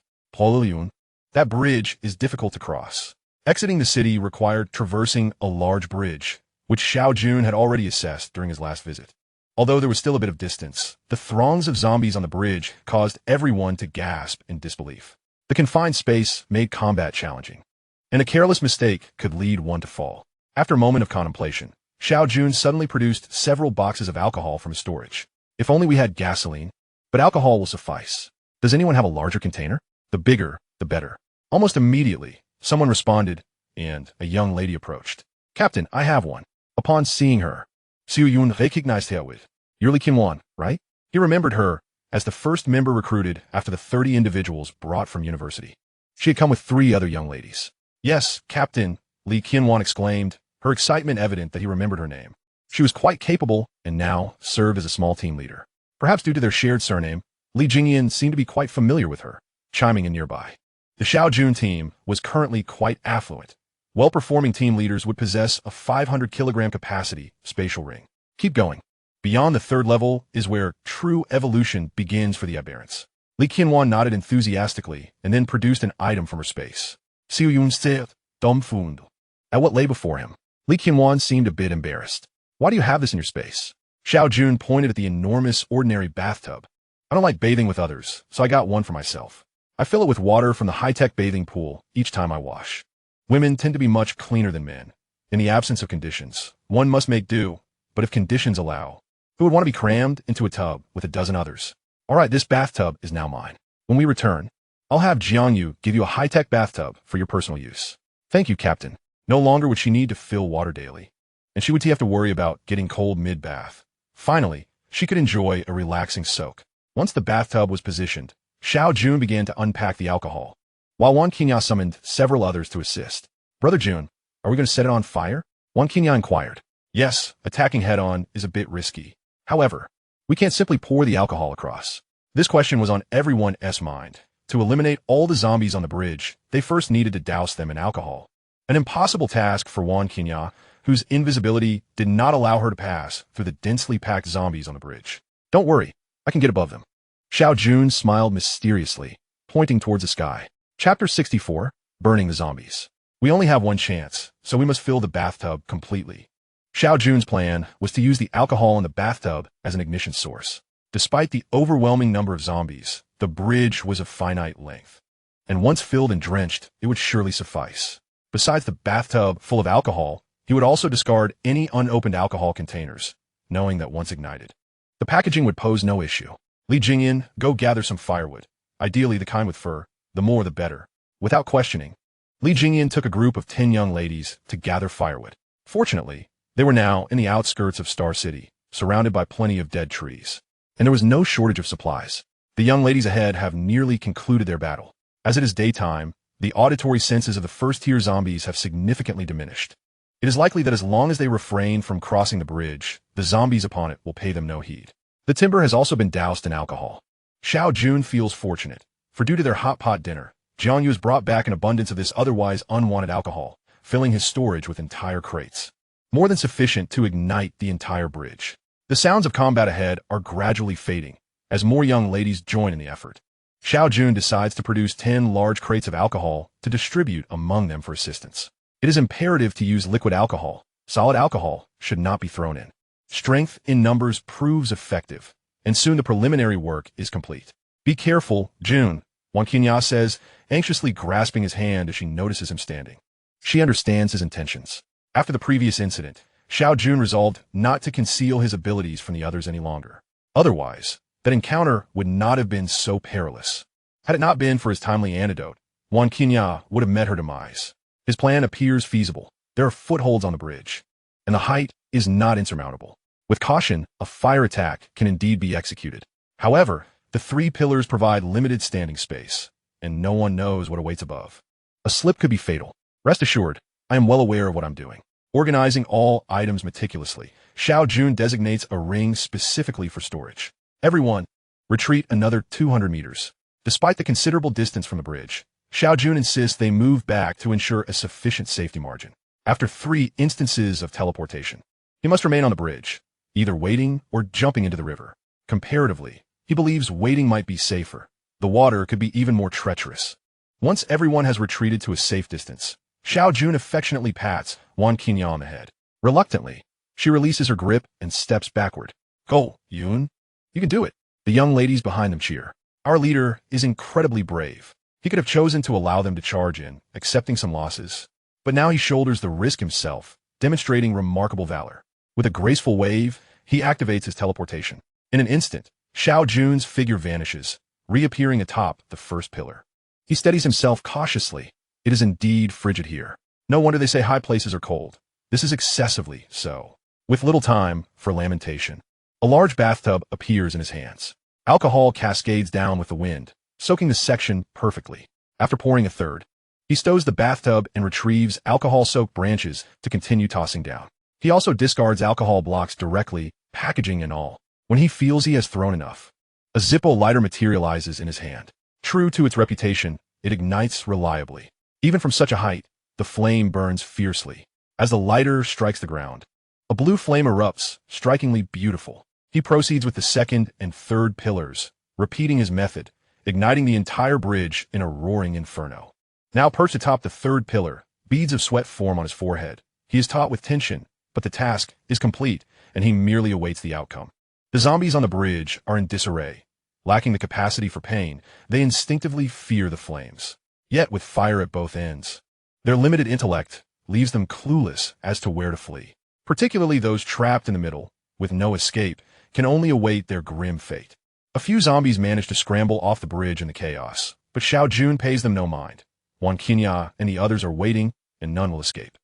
That bridge is difficult to cross. Exiting the city required traversing a large bridge, which Xiao Jun had already assessed during his last visit. Although there was still a bit of distance, the throngs of zombies on the bridge caused everyone to gasp in disbelief. The confined space made combat challenging, and a careless mistake could lead one to fall. After a moment of contemplation, Xiao Jun suddenly produced several boxes of alcohol from his storage. If only we had gasoline, but alcohol will suffice. Does anyone have a larger container? The bigger, the better. Almost immediately, someone responded, and a young lady approached. Captain, I have one. Upon seeing her, Xiao Jun recognized her with, "You're Li Qinwan, right?" He remembered her as the first member recruited after the 30 individuals brought from university. She had come with 3 other young ladies. Yes, Captain, Li Qinwan exclaimed, her excitement evident that he remembered her name. She was quite capable and now served as a small team leader. Perhaps due to their shared surname, Li Jingyan seemed to be quite familiar with her, chiming in nearby. The Xiao Jun team was currently quite affluent. Well-performing team leaders would possess a 500-kilogram capacity spatial ring. Keep going. Beyond the 3rd level is where true evolution begins for the aberrants. Li Qianwan nodded enthusiastically and then produced an item from her space. Xiao Jun said, dumbfounded at what lay before him. Li Qianwan seemed a bit embarrassed. Why do you have this in your space? Xiao Jun pointed at the enormous ordinary bathtub. I don't like bathing with others, so I got one for myself. I fill it with water from the high-tech bathing pool each time I wash. Women tend to be much cleaner than men. In the absence of conditions, one must make do, but if conditions allow, who would want to be crammed into a tub with a dozen others? All right, this bathtub is now mine. When we return, I'll have Jiang Yu give you a high-tech bathtub for your personal use. Thank you, Captain. No longer would she need to fill water daily, and she would have to worry about getting cold mid-bath. Finally, she could enjoy a relaxing soak. Once the bathtub was positioned, Xiao Jun began to unpack the alcohol, while Wan Qingya summoned several others to assist. Brother Jun, are we going to set it on fire? Wan Qingya inquired. Yes, attacking head-on is a bit risky. However, we can't simply pour the alcohol across. This question was on everyone's mind. To eliminate all the zombies on the bridge, they first needed to douse them in alcohol. An impossible task for Wan Qingya, whose invisibility did not allow her to pass through the densely packed zombies on the bridge. Don't worry, I can get above them. Xiao Jun smiled mysteriously, pointing towards the sky. Chapter 64, Burning the Zombies. We only have one chance, so we must fill the bathtub completely. Xiao Jun's plan was to use the alcohol in the bathtub as an ignition source. Despite the overwhelming number of zombies, the bridge was of finite length, and once filled and drenched, it would surely suffice. Besides the bathtub full of alcohol, he would also discard any unopened alcohol containers, knowing that once ignited, the packaging would pose no issue. Li Jingyan, go gather some firewood, ideally the kind with fur, the more the better. Without questioning, Li Jingyan took a group of 10 young ladies to gather firewood. Fortunately, they were now in the outskirts of Star City, surrounded by plenty of dead trees, and there was no shortage of supplies. The young ladies ahead have nearly concluded their battle. As it is daytime, the auditory senses of the first-tier zombies have significantly diminished. It is likely that as long as they refrain from crossing the bridge, the zombies upon it will pay them no heed. The timber has also been doused in alcohol. Xiao Jun feels fortunate, for due to their hot pot dinner, Jiangyu has brought back an abundance of this otherwise unwanted alcohol, filling his storage with entire crates. More than sufficient to ignite the entire bridge. The sounds of combat ahead are gradually fading, as more young ladies join in the effort. Xiao Jun decides to produce 10 large crates of alcohol to distribute among them for assistance. It is imperative to use liquid alcohol. Solid alcohol should not be thrown in. Strength in numbers proves effective, and soon the preliminary work is complete. Be careful, Jun, Wang Qinya says, anxiously grasping his hand as she notices him standing. She understands his intentions. After the previous incident, Xiao Jun resolved not to conceal his abilities from the others any longer. Otherwise, that encounter would not have been so perilous. Had it not been for his timely antidote, Wang Qinya would have met her demise. His plan appears feasible. There are footholds on the bridge, and the height is not insurmountable. With caution, a fire attack can indeed be executed. However, the 3 pillars provide limited standing space, and no one knows what awaits above. A slip could be fatal. Rest assured, I am well aware of what I'm doing. Organizing all items meticulously, Xiao Jun designates a ring specifically for storage. Everyone, retreat another 200 meters. Despite the considerable distance from the bridge, Xiao Jun insists they move back to ensure a sufficient safety margin. After 3 instances of teleportation, he must remain on the bridge, either waiting or jumping into the river. Comparatively, he believes waiting might be safer. The water could be even more treacherous. Once everyone has retreated to a safe distance, Xiao Jun affectionately pats Wang Qinya on the head. Reluctantly, she releases her grip and steps backward. Go, Yun. You can do it. The young ladies behind them cheer. Our leader is incredibly brave. He could have chosen to allow them to charge in, accepting some losses. But now he shoulders the risk himself, demonstrating remarkable valor. With a graceful wave, he activates his teleportation. In an instant, Xiao Jun's figure vanishes, reappearing atop the first pillar. He steadies himself cautiously. It is indeed frigid here. No wonder they say high places are cold. This is excessively so. With little time for lamentation, a large bathtub appears in his hands. Alcohol cascades down with the wind, soaking the section perfectly. After pouring a third, he stows the bathtub and retrieves alcohol-soaked branches to continue tossing down. He also discards alcohol blocks directly, packaging and all. When he feels he has thrown enough, a Zippo lighter materializes in his hand. True to its reputation, it ignites reliably. Even from such a height, the flame burns fiercely. As the lighter strikes the ground, a blue flame erupts, strikingly beautiful. He proceeds with the second and third pillars, repeating his method, igniting the entire bridge in a roaring inferno. Now perched atop the third pillar, beads of sweat form on his forehead. He is taut with tension, but the task is complete, and he merely awaits the outcome. The zombies on the bridge are in disarray. Lacking the capacity for pain, they instinctively fear the flames. Yet with fire at both ends, their limited intellect leaves them clueless as to where to flee. Particularly those trapped in the middle, with no escape, can only await their grim fate. A few zombies manage to scramble off the bridge in the chaos, but Xiao Jun pays them no mind. Wang Qinya and the others are waiting, and none will escape.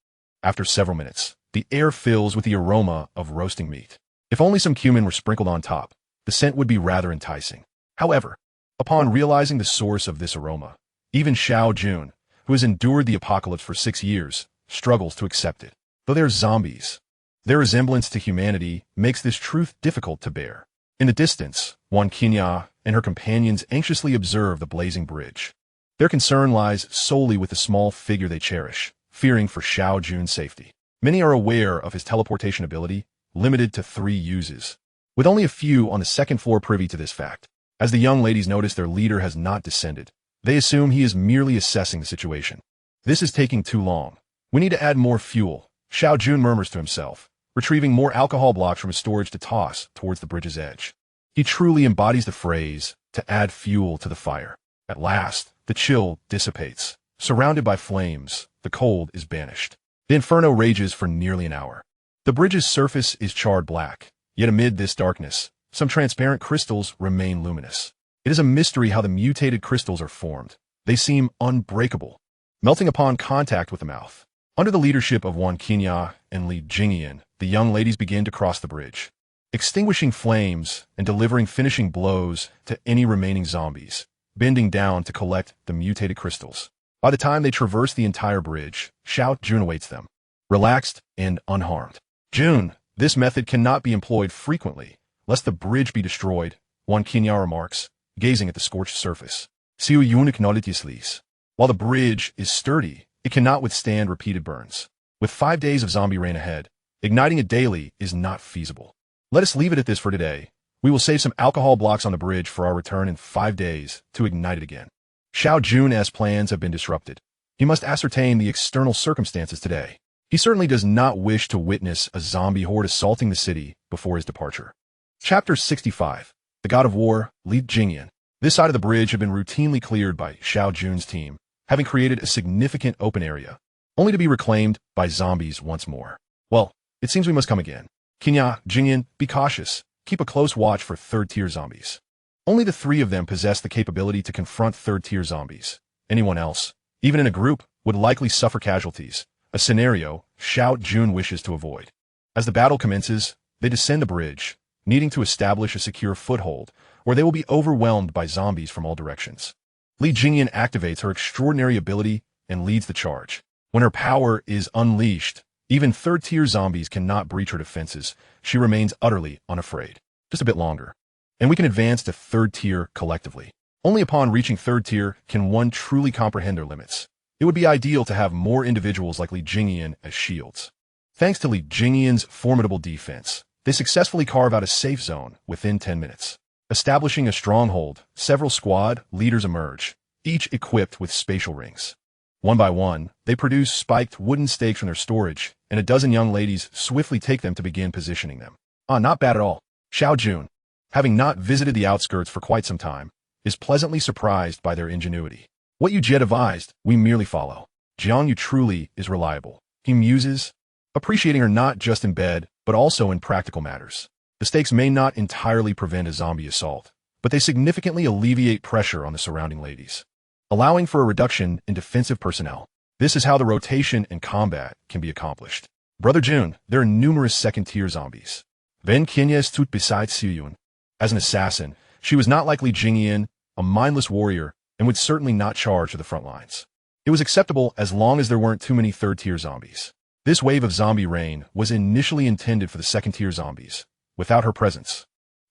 After several minutes, the air fills with the aroma of roasting meat. If only some cumin were sprinkled on top, the scent would be rather enticing. However, upon realizing the source of this aroma, even Xiao Jun, who has endured the apocalypse for 6 years, struggles to accept it. Though they're zombies, their resemblance to humanity makes this truth difficult to bear. In the distance, Wang Qinya and her companions anxiously observe the blazing bridge. Their concern lies solely with the small figure they cherish, fearing for Xiao Jun's safety. Many are aware of his teleportation ability, limited to 3 uses, with only a few on the second floor privy to this fact. As the young ladies notice their leader has not descended, they assume he is merely assessing the situation. This is taking too long. We need to add more fuel, Xiao Jun murmurs to himself, retrieving more alcohol blocks from his storage to toss towards the bridge's edge. He truly embodies the phrase, to add fuel to the fire. At last, the chill dissipates. Surrounded by flames, the cold is banished. The inferno rages for nearly an hour. The bridge's surface is charred black, yet amid this darkness, some transparent crystals remain luminous. It is a mystery how the mutated crystals are formed. They seem unbreakable, melting upon contact with the mouth. Under the leadership of Wang Qinya and Li Jingyan, the young ladies begin to cross the bridge, extinguishing flames and delivering finishing blows to any remaining zombies, bending down to collect the mutated crystals. By the time they traverse the entire bridge, Xiao Jun awaits them. relaxed and unharmed. Jun, this method cannot be employed frequently, lest the bridge be destroyed, Wan Qinya remarks, gazing at the scorched surface. Xiao Jun acknowledges. While the bridge is sturdy, it cannot withstand repeated burns. With 5 days of zombie rain ahead, igniting it daily is not feasible. Let us leave it at this for today. We will save some alcohol blocks on the bridge for our return in 5 days to ignite it again. Xiao Jun's plans have been disrupted. He must ascertain the external circumstances today. He certainly does not wish to witness a zombie horde assaulting the city before his departure. Chapter 65. The God of War, Li Jingyan. This side of the bridge had been routinely cleared by Xiao Jun's team, having created a significant open area, only to be reclaimed by zombies once more. Well, it seems we must come again. Qinya, Jingyan, be cautious. Keep a close watch for third-tier zombies. Only the 3 of them possess the capability to confront third-tier zombies. Anyone else, even in a group, would likely suffer casualties, a scenario Xiao Jun wishes to avoid. As the battle commences, they descend the bridge, needing to establish a secure foothold, or they will be overwhelmed by zombies from all directions. Li Jingyan activates her extraordinary ability and leads the charge. When her power is unleashed, even third-tier zombies cannot breach her defenses. She remains utterly unafraid. Just a bit longer, and we can advance to third tier collectively. Only upon reaching third tier can one truly comprehend their limits. It would be ideal to have more individuals like Li Jingyan as shields. Thanks to Li Jingyan's formidable defense, they successfully carve out a safe zone within 10 minutes. Establishing a stronghold, several squad leaders emerge, each equipped with spatial rings. One by one, they produce spiked wooden stakes from their storage, and a dozen young ladies swiftly take them to begin positioning them. Not bad at all. Xiao Jun, having not visited the outskirts for quite some time, is pleasantly surprised by their ingenuity. What you Jed advised, we merely follow. Jiang Yu truly is reliable, he muses, appreciating her not just in bed, but also in practical matters. The stakes may not entirely prevent a zombie assault, but they significantly alleviate pressure on the surrounding ladies, allowing for a reduction in defensive personnel. This is how the rotation and combat can be accomplished. Brother Jun, there are numerous second-tier zombies. Ben Qinya stood beside Xiao Jun. As an assassin, she was not like Li Jingyan, a mindless warrior, and would certainly not charge to the front lines. It was acceptable as long as there weren't too many third-tier zombies. This wave of zombie rain was initially intended for the second-tier zombies. Without her presence,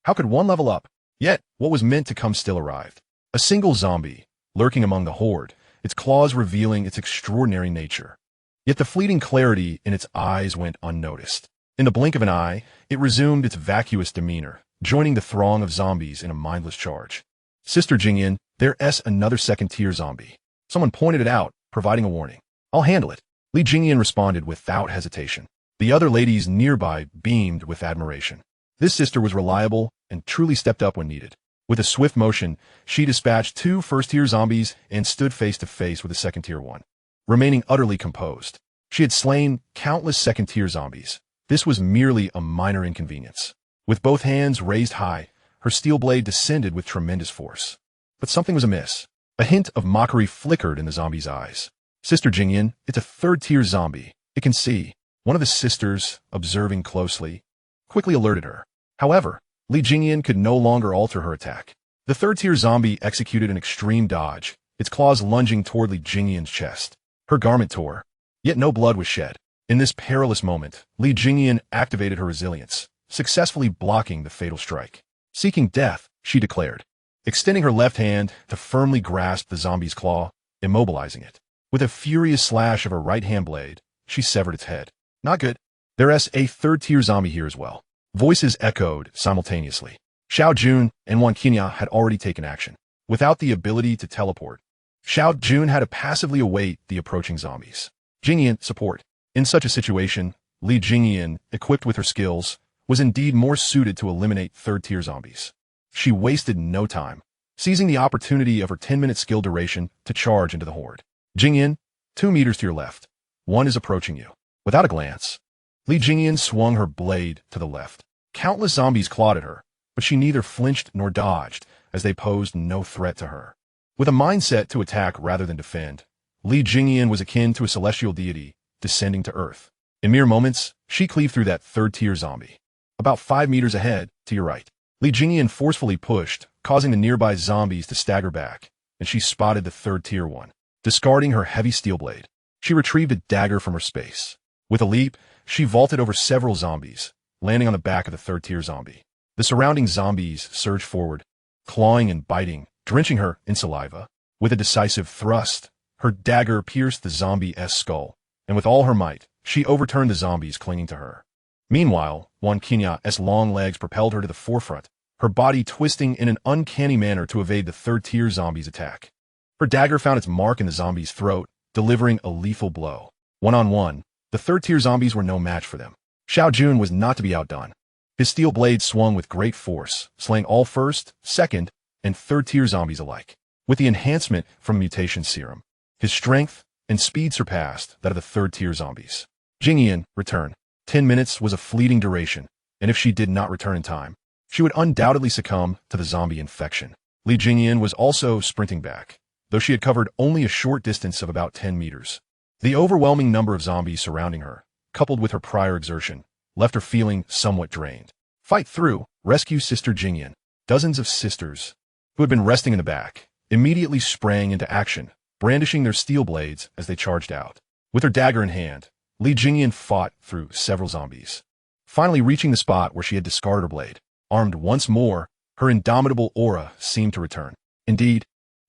how could one level up? Yet, what was meant to come still arrived. A single zombie, lurking among the horde, its claws revealing its extraordinary nature. Yet the fleeting clarity in its eyes went unnoticed. In the blink of an eye, it resumed its vacuous demeanor, joining the throng of zombies in a mindless charge. Sister Jingyan, there's another second-tier zombie. Someone pointed it out, providing a warning. I'll handle it. Li Jingyan responded without hesitation. The other ladies nearby beamed with admiration. This sister was reliable and truly stepped up when needed. With a swift motion, she dispatched 2 first-tier zombies and stood face-to-face with a second-tier one, remaining utterly composed. She had slain countless second-tier zombies. This was merely a minor inconvenience. With both hands raised high, her steel blade descended with tremendous force. But something was amiss. A hint of mockery flickered in the zombie's eyes. Sister Jingyan, it's a third-tier zombie. It can see. One of the sisters, observing closely, quickly alerted her. However, Li Jingyan could no longer alter her attack. The third-tier zombie executed an extreme dodge, its claws lunging toward Li Jingyan's chest. Her garment tore, yet no blood was shed. In this perilous moment, Li Jingyan activated her resilience, successfully blocking the fatal strike. Seeking death, she declared, extending her left hand to firmly grasp the zombie's claw, immobilizing it. With a furious slash of her right-hand blade, she severed its head. Not good. There's a third-tier zombie here as well. Voices echoed simultaneously. Xiao Jun and Wan Qinya had already taken action. Without the ability to teleport, Xiao Jun had to passively await the approaching zombies. Jingyan, support. In such a situation, Li Jingyan, equipped with her skills, was indeed more suited to eliminate third-tier zombies. She wasted no time, seizing the opportunity of her 10-minute skill duration to charge into the horde. Jingyan, 2 meters to your left. One is approaching you. Without a glance, Li Jingyan swung her blade to the left. Countless zombies clawed at her, but she neither flinched nor dodged, as they posed no threat to her. With a mindset to attack rather than defend, Li Jingyan was akin to a celestial deity descending to earth. In mere moments, she cleaved through that third-tier zombie. About 5 meters ahead, to your right, Li Jingyan forcefully pushed, causing the nearby zombies to stagger back, and she spotted the third-tier one. Discarding her heavy steel blade, she retrieved a dagger from her space. With a leap, she vaulted over several zombies, landing on the back of the third-tier zombie. The surrounding zombies surged forward, clawing and biting, drenching her in saliva. With a decisive thrust, her dagger pierced the zombie's skull, and with all her might, she overturned the zombies clinging to her. Meanwhile, Wan Qinya's long legs propelled her to the forefront, her body twisting in an uncanny manner to evade the third-tier zombie's attack. Her dagger found its mark in the zombie's throat, delivering a lethal blow. One-on-one, the third-tier zombies were no match for them. Xiao Jun was not to be outdone. His steel blade swung with great force, slaying all first, second, and third-tier zombies alike. With the enhancement from mutation serum, his strength and speed surpassed that of the third-tier zombies. Jingyan, return. 10 minutes was a fleeting duration, and if she did not return in time, she would undoubtedly succumb to the zombie infection. Li Jingyan was also sprinting back, though she had covered only a short distance of about 10 meters. The overwhelming number of zombies surrounding her, coupled with her prior exertion, left her feeling somewhat drained. Fight through, rescue Sister Jingyan. Dozens of sisters, who had been resting in the back, immediately sprang into action, brandishing their steel blades as they charged out. With her dagger in hand, Li Jingyan fought through several zombies, finally reaching the spot where she had discarded her blade. Armed once more, her indomitable aura seemed to return. Indeed,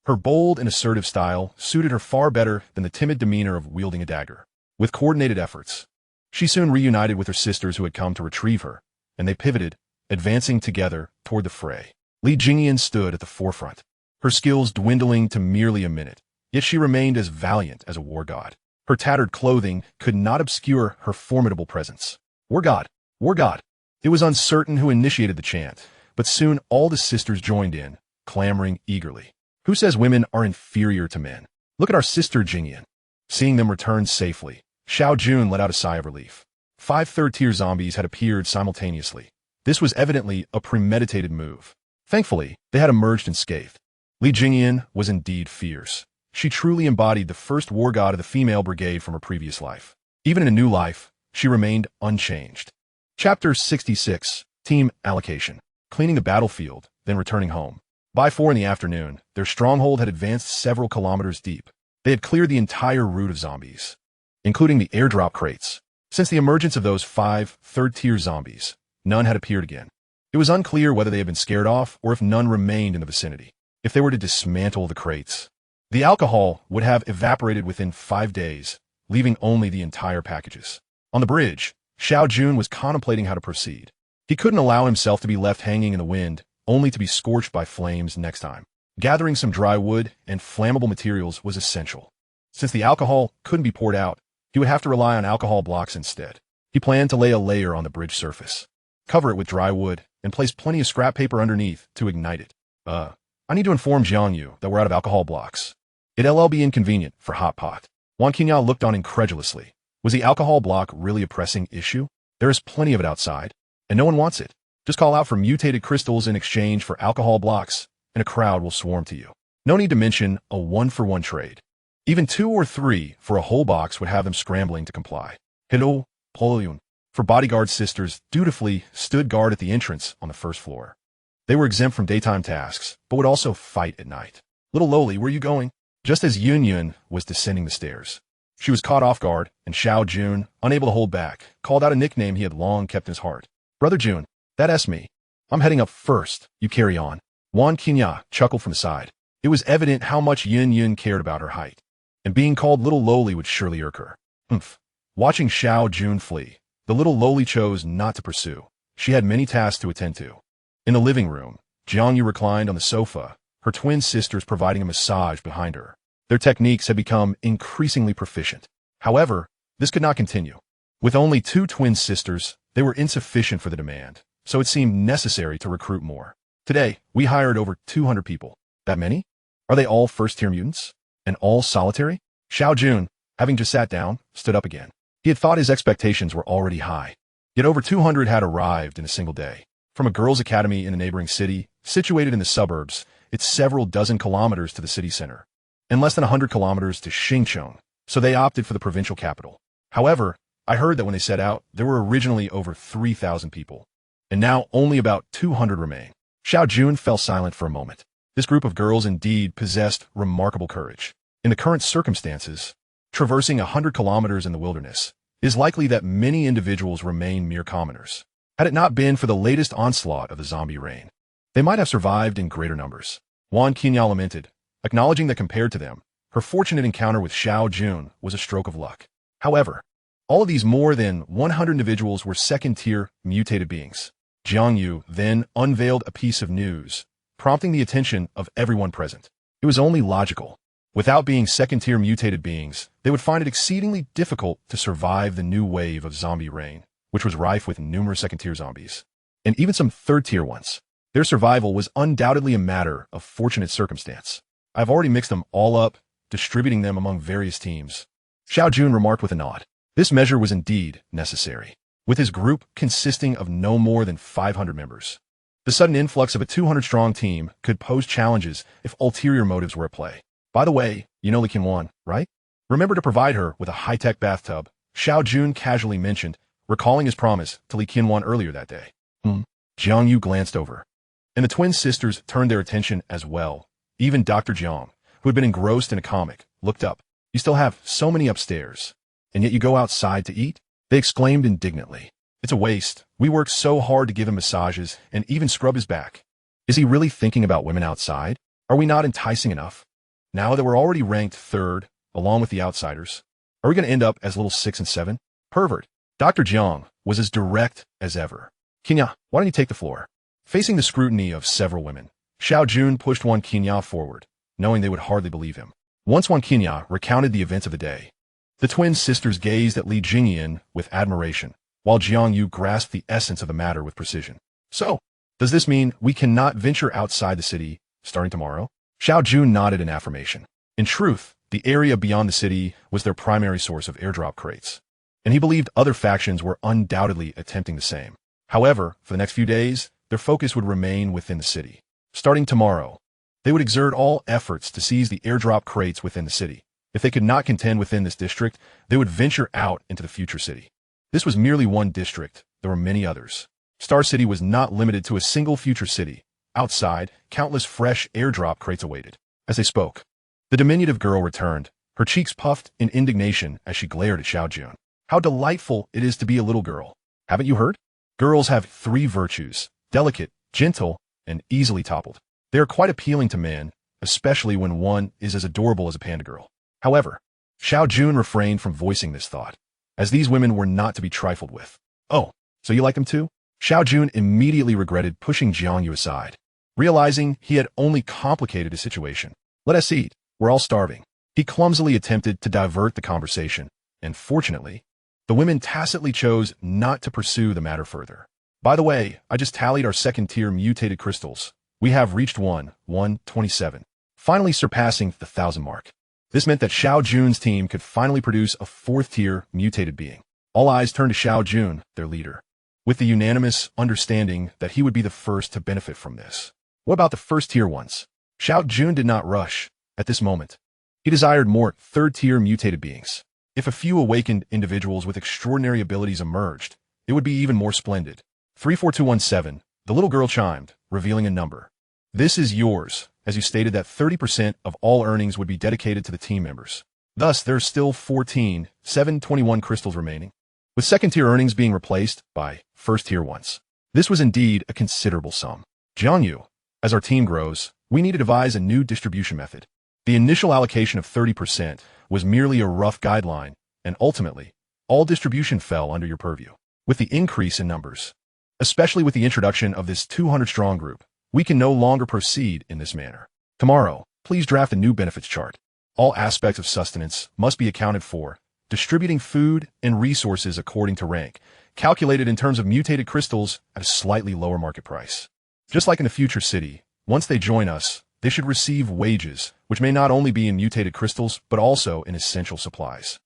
her bold and assertive style suited her far better than the timid demeanor of wielding a dagger. With coordinated efforts, she soon reunited with her sisters who had come to retrieve her, and they pivoted, advancing together toward the fray. Li Jingyan stood at the forefront, her skills dwindling to merely a minute, yet she remained as valiant as a war god. Her tattered clothing could not obscure her formidable presence. War god! War god! It was uncertain who initiated the chant, but soon all the sisters joined in, clamoring eagerly. Who says women are inferior to men? Look at our sister Jingyan. Seeing them return safely, Xiao Jun let out a sigh of relief. 5 third-tier zombies had appeared simultaneously. This was evidently a premeditated move. Thankfully, they had emerged unscathed. Li Jingyan was indeed fierce. She truly embodied the first war god of the female brigade from her previous life. Even in a new life, she remained unchanged. Chapter 66, Team Allocation. Cleaning the battlefield, then returning home. By 4 in the afternoon, their stronghold had advanced several kilometers deep. They had cleared the entire route of zombies, including the airdrop crates. Since the emergence of those 5 third-tier zombies, none had appeared again. It was unclear whether they had been scared off or if none remained in the vicinity. If they were to dismantle the crates, the alcohol would have evaporated within 5 days, leaving only the entire packages. On the bridge, Xiao Jun was contemplating how to proceed. He couldn't allow himself to be left hanging in the wind, only to be scorched by flames next time. Gathering some dry wood and flammable materials was essential. Since the alcohol couldn't be poured out, he would have to rely on alcohol blocks instead. He planned to lay a layer on the bridge surface, cover it with dry wood, and place plenty of scrap paper underneath to ignite it. I need to inform Jiangyu that we're out of alcohol blocks. It'll be inconvenient for hot pot. Wan Qinyaо looked on incredulously. Was the alcohol block really a pressing issue? There is plenty of it outside, and no one wants it. Just call out for mutated crystals in exchange for alcohol blocks, and a crowd will swarm to you. No need to mention a 1-for-1 trade. Even 2 or 3 for a whole box would have them scrambling to comply. Hello, Polyun. For bodyguard sisters dutifully stood guard at the entrance on the first floor. They were exempt from daytime tasks, but would also fight at night. Little Loli, where are you going? Just as Yun Yun was descending the stairs, she was caught off guard, and Xiao Jun, unable to hold back, called out a nickname he had long kept in his heart. Brother Jun, that's me. I'm heading up first. You carry on. Wan Qinyaо chuckled from the side. It was evident how much Yun Yun cared about her height, and being called Little Loli would surely irk her. Watching Xiao Jun flee, the little Loli chose not to pursue. She had many tasks to attend to. In the living room, Jiangyu reclined on the sofa, her twin sisters providing a massage behind her. Their techniques had become increasingly proficient. However, this could not continue. With only 2 twin sisters, they were insufficient for the demand, so it seemed necessary to recruit more. Today, we hired over 200 people. That many? Are they all first-tier mutants? And all solitary? Xiao Jun, having just sat down, stood up again. He had thought his expectations were already high. Yet over 200 had arrived in a single day. From a girls' academy in a neighboring city, situated in the suburbs, it's several dozen kilometers to the city center, and less than 100 kilometers to Xingcheng, so they opted for the provincial capital. However, I heard that when they set out, there were originally over 3,000 people, and now only about 200 remain. Xiao Jun fell silent for a moment. This group of girls indeed possessed remarkable courage. In the current circumstances, traversing 100 kilometers in the wilderness, it is likely that many individuals remain mere commoners. Had it not been for the latest onslaught of the zombie rain, they might have survived in greater numbers. Wan Qinyao lamented, acknowledging that compared to them, her fortunate encounter with Xiao Jun was a stroke of luck. However, all of these more than 100 individuals were second-tier mutated beings. Jiang Yu then unveiled a piece of news, prompting the attention of everyone present. It was only logical. Without being second-tier mutated beings, they would find it exceedingly difficult to survive the new wave of zombie rain, which was rife with numerous second-tier zombies, and even some third-tier ones. Their survival was undoubtedly a matter of fortunate circumstance. I've already mixed them all up, distributing them among various teams. Xiao Jun remarked with a nod. This measure was indeed necessary, with his group consisting of no more than 500 members. The sudden influx of a 200-strong team could pose challenges if ulterior motives were at play. By the way, you know Li Qianwan, right? Remember to provide her with a high-tech bathtub, Xiao Jun casually mentioned, recalling his promise to Li Qianwan earlier that day. Jiang Yu glanced over, and the twin sisters turned their attention as well. Even Dr. Jiang, who had been engrossed in a comic, looked up. You still have so many upstairs, and yet you go outside to eat? They exclaimed indignantly. It's a waste. We work so hard to give him massages and even scrub his back. Is he really thinking about women outside? Are we not enticing enough? Now that we're already ranked third, along with the outsiders, are we going to end up as little 6 and 7? Pervert. Dr. Jiang was as direct as ever. Qinya, why don't you take the floor? Facing the scrutiny of several women, Xiao Jun pushed Wan Qinya forward, knowing they would hardly believe him. Once Wan Qinya recounted the events of the day, the twin sisters gazed at Li Jingyan with admiration, while Jiang Yu grasped the essence of the matter with precision. So, does this mean we cannot venture outside the city starting tomorrow? Xiao Jun nodded in affirmation. In truth, the area beyond the city was their primary source of airdrop crates, and he believed other factions were undoubtedly attempting the same. However, for the next few days, their focus would remain within the city. Starting tomorrow, they would exert all efforts to seize the airdrop crates within the city. If they could not contend within this district, they would venture out into the future city. This was merely one district. There were many others. Star City was not limited to a single future city. Outside, countless fresh airdrop crates awaited. As they spoke, the diminutive girl returned, her cheeks puffed in indignation as she glared at Xiao Jun. How delightful it is to be a little girl. Haven't you heard? Girls have 3 virtues: delicate, gentle, and easily toppled. They are quite appealing to men, especially when one is as adorable as a panda girl. However, Xiao Jun refrained from voicing this thought, as these women were not to be trifled with. Oh, so you like them too? Xiao Jun immediately regretted pushing Jiang Yu aside, realizing he had only complicated his situation. Let us eat. We're all starving. He clumsily attempted to divert the conversation, and fortunately, the women tacitly chose not to pursue the matter further. By the way, I just tallied our second-tier mutated crystals. We have reached 127, finally surpassing the 1,000 mark. This meant that Xiao Jun's team could finally produce a 4th-tier mutated being. All eyes turned to Xiao Jun, their leader, with the unanimous understanding that he would be the first to benefit from this. What about the first-tier ones? Xiao Jun did not rush at this moment. He desired more 3rd-tier mutated beings. If a few awakened individuals with extraordinary abilities emerged, it would be even more splendid. 34217, the little girl chimed, revealing a number. This is yours, as you stated that 30% of all earnings would be dedicated to the team members. Thus, there's still 721 crystals remaining, with second-tier earnings being replaced by first-tier ones. This was indeed a considerable sum. Jiang Yu, as our team grows, we need to devise a new distribution method. The initial allocation of 30% was merely a rough guideline, and ultimately, all distribution fell under your purview. With the increase in numbers, especially with the introduction of this 200-strong group, we can no longer proceed in this manner. Tomorrow, please draft a new benefits chart. All aspects of sustenance must be accounted for, distributing food and resources according to rank, calculated in terms of mutated crystals at a slightly lower market price. Just like in the future city, once they join us, they should receive wages, which may not only be in mutated crystals, but also in essential supplies.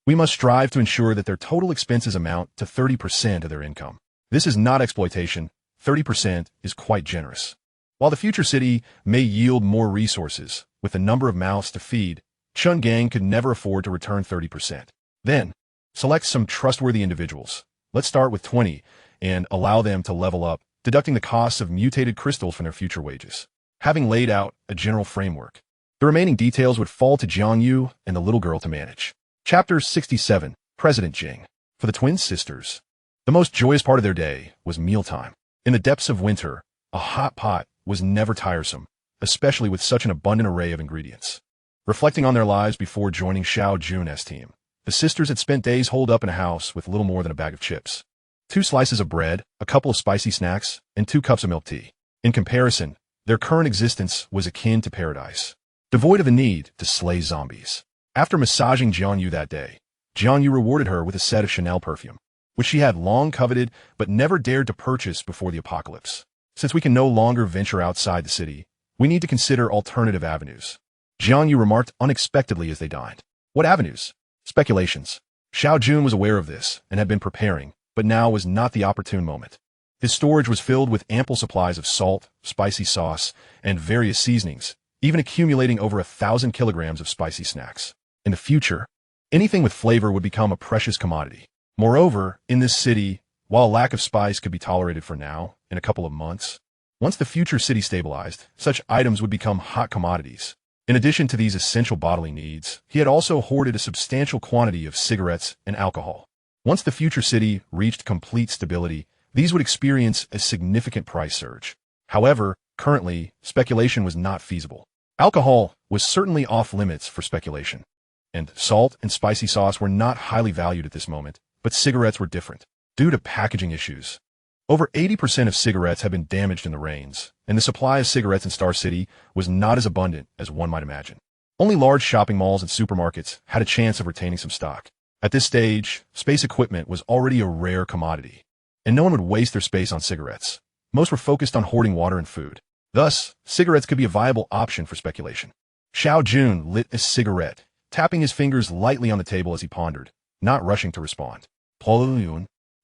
We must strive to ensure that their total expenses amount to 30% of their income. This is not exploitation. 30% is quite generous. While the future city may yield more resources, with the number of mouths to feed, Chun Gang could never afford to return 30%. Then, select some trustworthy individuals. Let's start with 20 and allow them to level up, deducting the costs of mutated crystals from their future wages. Having laid out a general framework, the remaining details would fall to Jiang Yu and the little girl to manage. Chapter 67, President Jing. For the twin sisters, the most joyous part of their day was mealtime. In the depths of winter, a hot pot was never tiresome, especially with such an abundant array of ingredients. Reflecting on their lives before joining Xiao Jun's team, the sisters had spent days holed up in a house with little more than a bag of chips, 2 slices of bread, a couple of spicy snacks, and 2 cups of milk tea. In comparison, their current existence was akin to paradise, devoid of the need to slay zombies. After massaging Jianyu that day, Jianyu rewarded her with a set of Chanel perfume, which she had long coveted but never dared to purchase before the apocalypse. Since we can no longer venture outside the city, we need to consider alternative avenues, Jianyu remarked unexpectedly as they dined. What avenues? Speculations. Xiao Jun was aware of this and had been preparing, but now was not the opportune moment. His storage was filled with ample supplies of salt, spicy sauce, and various seasonings, even accumulating over 1,000 kilograms of spicy snacks. In the future, anything with flavor would become a precious commodity. Moreover, in this city, while a lack of spice could be tolerated for now, in a couple of months, once the future city stabilized, such items would become hot commodities. In addition to these essential bodily needs, he had also hoarded a substantial quantity of cigarettes and alcohol. Once the future city reached complete stability, these would experience a significant price surge. However, currently, speculation was not feasible. Alcohol was certainly off limits for speculation, and salt and spicy sauce were not highly valued at this moment, but cigarettes were different. Due to packaging issues, over 80% of cigarettes had been damaged in the rains, and the supply of cigarettes in Star City was not as abundant as one might imagine. Only large shopping malls and supermarkets had a chance of retaining some stock. At this stage, space equipment was already a rare commodity, and no one would waste their space on cigarettes. Most were focused on hoarding water and food. Thus, cigarettes could be a viable option for speculation. Xiao Jun lit a cigarette, tapping his fingers lightly on the table as he pondered, not rushing to respond.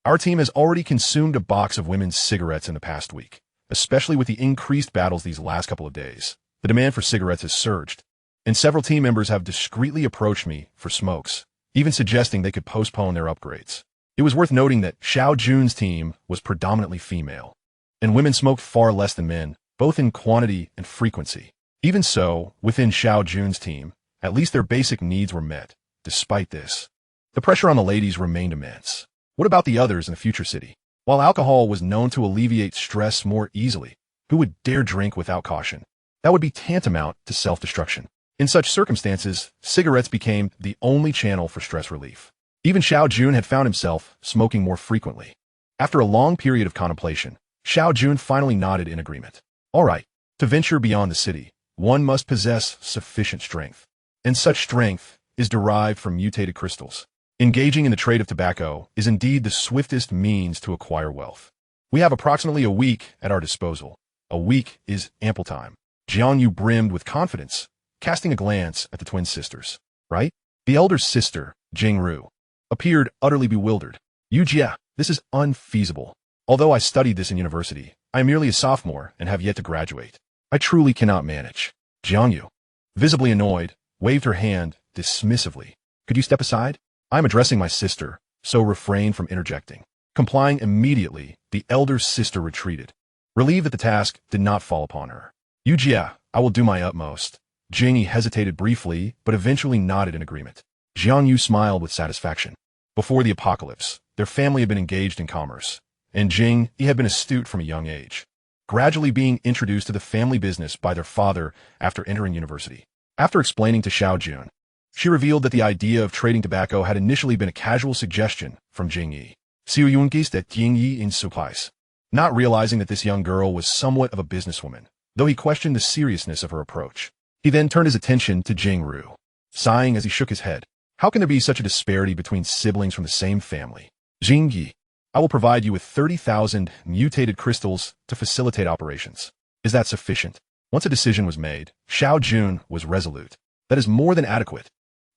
Our team has already consumed a box of women's cigarettes in the past week, especially with the increased battles these last couple of days. The demand for cigarettes has surged, and several team members have discreetly approached me for smokes, even suggesting they could postpone their upgrades. It was worth noting that Xiao Jun's team was predominantly female, and women smoked far less than men, both in quantity and frequency. Even so, within Xiao Jun's team, at least their basic needs were met. Despite this, the pressure on the ladies remained immense. What about the others in the future city? While alcohol was known to alleviate stress more easily, who would dare drink without caution? That would be tantamount to self-destruction. In such circumstances, cigarettes became the only channel for stress relief. Even Xiao Jun had found himself smoking more frequently. After a long period of contemplation, Xiao Jun finally nodded in agreement. All right, to venture beyond the city, one must possess sufficient strength. And such strength is derived from mutated crystals. Engaging in the trade of tobacco is indeed the swiftest means to acquire wealth. We have approximately a week at our disposal. A week is ample time. Jianyu brimmed with confidence, casting a glance at the twin sisters. Right? The elder sister, Jingru, appeared utterly bewildered. Yujia, this is unfeasible. Although I studied this in university, I am merely a sophomore and have yet to graduate. I truly cannot manage. Jianyu, visibly annoyed, waved her hand dismissively. Could you step aside? I am addressing my sister, so refrain from interjecting. Complying immediately, the elder sister retreated, relieved that the task did not fall upon her. Yujia, I will do my utmost. Jingyi hesitated briefly, but eventually nodded in agreement. Jianyu smiled with satisfaction. Before the apocalypse, their family had been engaged in commerce, and Jingyi had been astute from a young age, gradually being introduced to the family business by their father after entering university. After explaining to Xiao Jun, she revealed that the idea of trading tobacco had initially been a casual suggestion from Jingyi. That Jingyi in supplies. Not realizing that this young girl was somewhat of a businesswoman, though he questioned the seriousness of her approach. He then turned his attention to Jingru, sighing as he shook his head. How can there be such a disparity between siblings from the same family? Jingyi, I will provide you with 30,000 mutated crystals to facilitate operations. Is that sufficient? Once a decision was made, Xiao Jun was resolute. That is more than adequate.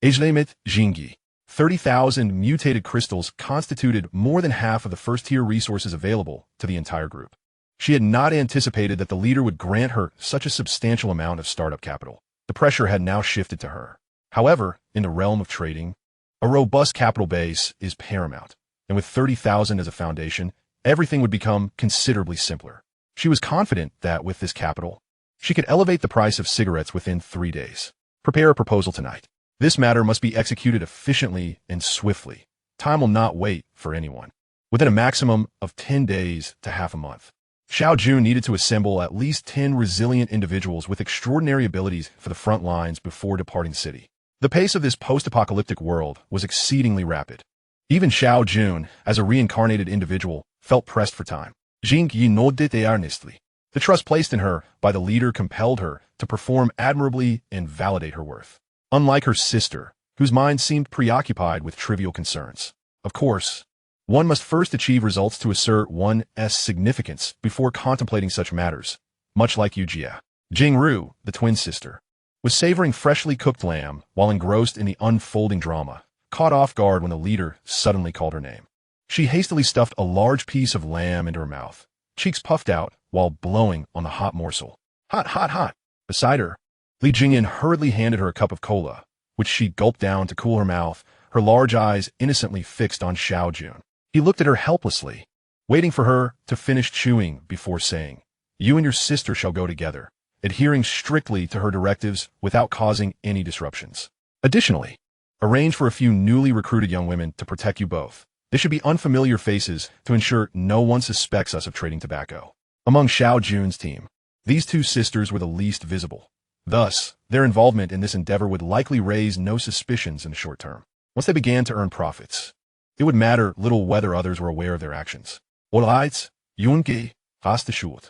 Age-limit, Jingyi. 30,000 mutated crystals constituted more than half of the first-tier resources available to the entire group. She had not anticipated that the leader would grant her such a substantial amount of startup capital. The pressure had now shifted to her. However, in the realm of trading, a robust capital base is paramount, and with 30,000 as a foundation, everything would become considerably simpler. She was confident that with this capital, she could elevate the price of cigarettes within 3 days. Prepare a proposal tonight. This matter must be executed efficiently and swiftly. Time will not wait for anyone. Within a maximum of 10 days to half a month, Xiao Jun needed to assemble at least 10 resilient individuals with extraordinary abilities for the front lines before departing the city. The pace of this post-apocalyptic world was exceedingly rapid. Even Xiao Jun, as a reincarnated individual, felt pressed for time. Jing Yi nodded earnestly. The trust placed in her by the leader compelled her to perform admirably and validate her worth. Unlike her sister, whose mind seemed preoccupied with trivial concerns. Of course, one must first achieve results to assert one's significance before contemplating such matters, much like Yu Jia. Jing Ru, the twin sister, was savoring freshly cooked lamb while engrossed in the unfolding drama, caught off guard when the leader suddenly called her name. She hastily stuffed a large piece of lamb into her mouth, cheeks puffed out while blowing on the hot morsel. Hot, hot, hot. Beside her, Li Jingyan hurriedly handed her a cup of cola, which she gulped down to cool her mouth, her large eyes innocently fixed on Xiao Jun. He looked at her helplessly, waiting for her to finish chewing before saying, "You and your sister shall go together," adhering strictly to her directives without causing any disruptions. Additionally, arrange for a few newly recruited young women to protect you both. They should be unfamiliar faces to ensure no one suspects us of trading tobacco. Among Xiao Jun's team, these two sisters were the least visible. Thus, their involvement in this endeavor would likely raise no suspicions in the short term. Once they began to earn profits, it would matter little whether others were aware of their actions. Alright, Yungi, hast du Schuld.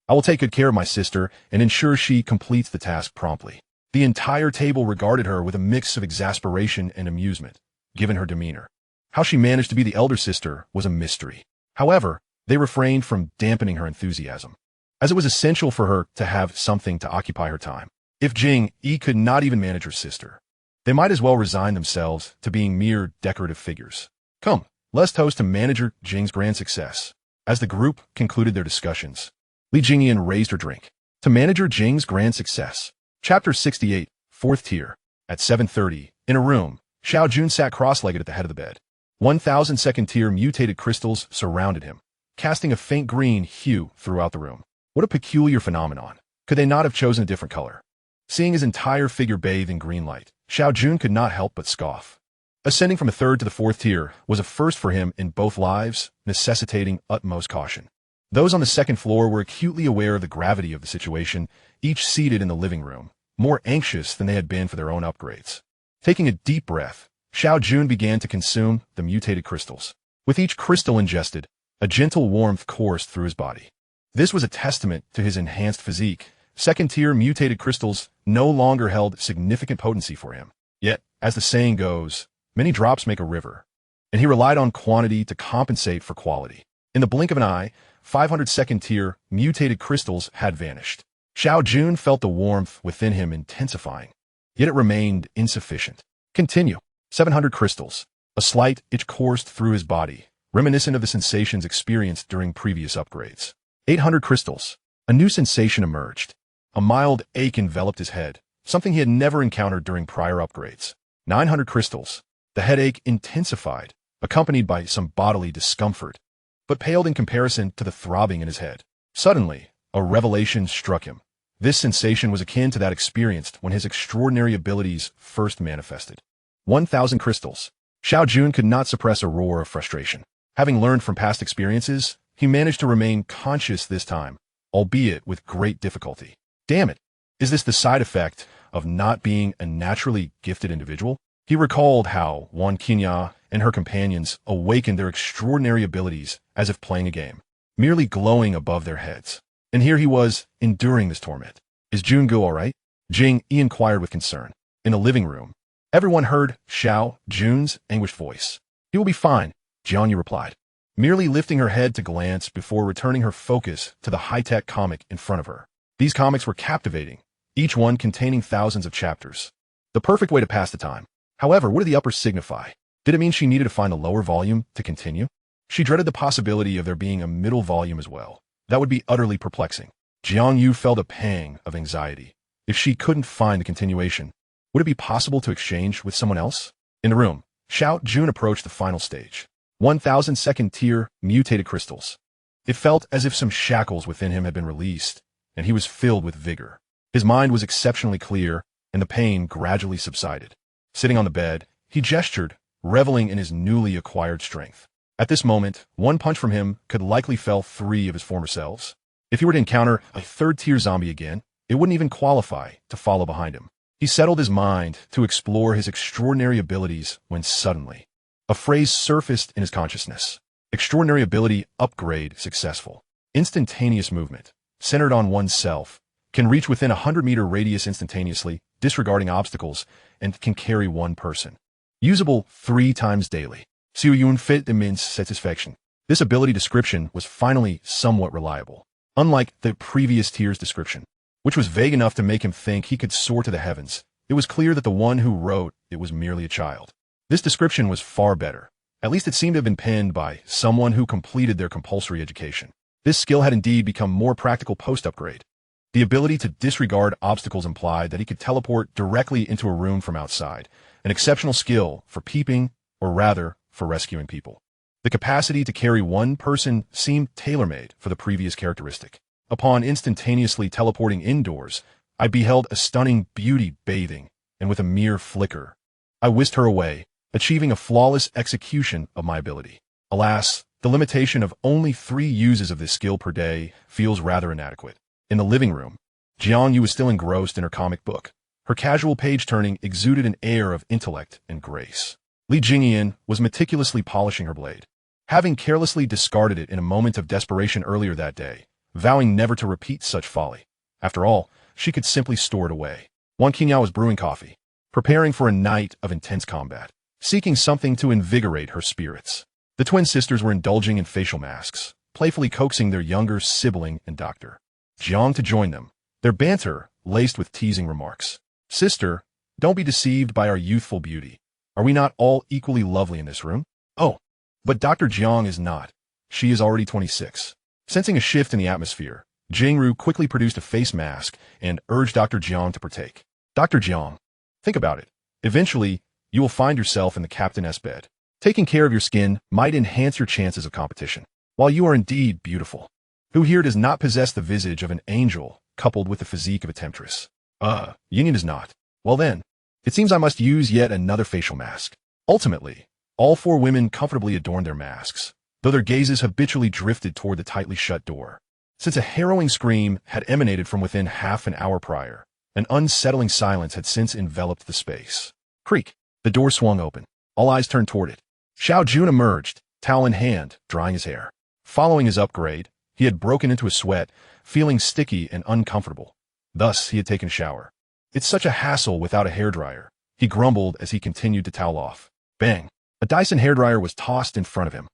I will take good care of my sister and ensure she completes the task promptly. The entire table regarded her with a mix of exasperation and amusement, given her demeanor. How she managed to be the elder sister was a mystery. However, they refrained from dampening her enthusiasm, as it was essential for her to have something to occupy her time. If Jing Yi could not even manage her sister, they might as well resign themselves to being mere decorative figures. Come, let's toast to Manager Jing's grand success. As the group concluded their discussions, Li Jingyan raised her drink. To Manager Jing's grand success. Chapter 68, 4th Tier. At 7:30, in a room, Xiao Jun sat cross-legged at the head of the bed. 1,000 second-tier mutated crystals surrounded him, casting a faint green hue throughout the room. What a peculiar phenomenon. Could they not have chosen a different color? Seeing his entire figure bathed in green light, Xiao Jun could not help but scoff. Ascending from a 3rd to the 4th tier was a first for him in both lives, necessitating utmost caution. Those on the 2nd floor were acutely aware of the gravity of the situation, each seated in the living room, more anxious than they had been for their own upgrades. Taking a deep breath, Xiao Jun began to consume the mutated crystals. With each crystal ingested, a gentle warmth coursed through his body. This was a testament to his enhanced physique. 2nd-tier mutated crystals no longer held significant potency for him. Yet, as the saying goes, many drops make a river, and he relied on quantity to compensate for quality. In the blink of an eye, 500 2nd-tier mutated crystals had vanished. Xiao Jun felt the warmth within him intensifying, yet it remained insufficient. Continue. 700 crystals. A slight itch coursed through his body, reminiscent of the sensations experienced during previous upgrades. 800 crystals. A new sensation emerged. A mild ache enveloped his head, something he had never encountered during prior upgrades. 900 crystals. The headache intensified, accompanied by some bodily discomfort, but paled in comparison to the throbbing in his head. Suddenly, a revelation struck him. This sensation was akin to that experienced when his extraordinary abilities first manifested. 1,000 crystals. Xiao Jun could not suppress a roar of frustration. Having learned from past experiences, he managed to remain conscious this time, albeit with great difficulty. Damn it! Is this the side effect of not being a naturally gifted individual? He recalled how Wan Qinya and her companions awakened their extraordinary abilities as if playing a game, merely glowing above their heads. And here he was, enduring this torment. Is Jungu all right? Jing Yi inquired with concern. In the living room, everyone heard Xiao Jun's anguished voice. He will be fine, Jiangyu replied, merely lifting her head to glance before returning her focus to the high-tech comic in front of her. These comics were captivating, each one containing thousands of chapters. The perfect way to pass the time. However, what did the uppers signify? Did it mean she needed to find a lower volume to continue? She dreaded the possibility of there being a middle volume as well. That would be utterly perplexing. Jiang Yu felt a pang of anxiety. If she couldn't find the continuation, would it be possible to exchange with someone else? In the room, Xiao Jun approached the final stage. 1,000 2nd-tier mutated crystals. It felt as if some shackles within him had been released, and he was filled with vigor. His mind was exceptionally clear, and the pain gradually subsided. Sitting on the bed, he gestured reveling in his newly acquired strength. At this moment, one punch from him could likely fell 3 of his former selves. If he were to encounter a third-tier zombie again, it wouldn't even qualify to follow behind him. He settled his mind to explore his extraordinary abilities when suddenly, a phrase surfaced in his consciousness. Extraordinary ability upgrade successful. Instantaneous movement, centered on oneself, can reach within a 100-meter radius instantaneously, disregarding obstacles, and can carry one person. Usable 3 times daily. Xiao Jun fit immense satisfaction. This ability description was finally somewhat reliable. Unlike the previous tier's description, which was vague enough to make him think he could soar to the heavens, it was clear that the one who wrote it was merely a child. This description was far better. At least it seemed to have been penned by someone who completed their compulsory education. This skill had indeed become more practical post-upgrade. The ability to disregard obstacles implied that he could teleport directly into a room from outside, an exceptional skill for peeping, or rather, for rescuing people. The capacity to carry one person seemed tailor-made for the previous characteristic. Upon instantaneously teleporting indoors, I beheld a stunning beauty bathing, and with a mere flicker, I whisked her away, achieving a flawless execution of my ability. Alas, the limitation of only 3 uses of this skill per day feels rather inadequate. In the living room, Jiang Yu was still engrossed in her comic book. Her casual page-turning exuded an air of intellect and grace. Li Jingyan was meticulously polishing her blade, having carelessly discarded it in a moment of desperation earlier that day, vowing never to repeat such folly. After all, she could simply store it away. Wang Qingyao was brewing coffee, preparing for a night of intense combat, seeking something to invigorate her spirits. The twin sisters were indulging in facial masks, playfully coaxing their younger sibling and Dr. Jiang to join them, their banter laced with teasing remarks. Sister, don't be deceived by our youthful beauty. Are we not all equally lovely in this room? Oh, but Dr. Jiang is not. She is already 26. Sensing a shift in the atmosphere, Jingru quickly produced a face mask and urged Dr. Jiang to partake. Dr. Jiang, think about it. Eventually, you will find yourself in the captain's bed. Taking care of your skin might enhance your chances of competition. While you are indeed beautiful, who here does not possess the visage of an angel coupled with the physique of a temptress? Yin does not. Well then, it seems I must use yet another facial mask. Ultimately, all 4 women comfortably adorned their masks, though their gazes habitually drifted toward the tightly shut door. Since a harrowing scream had emanated from within half an hour prior, an unsettling silence had since enveloped the space. Creak. The door swung open. All eyes turned toward it. Xiao Jun emerged, towel in hand, drying his hair. Following his upgrade, he had broken into a sweat, feeling sticky and uncomfortable. Thus, he had taken a shower. It's such a hassle without a hairdryer, he grumbled as he continued to towel off. Bang! A Dyson hairdryer was tossed in front of him.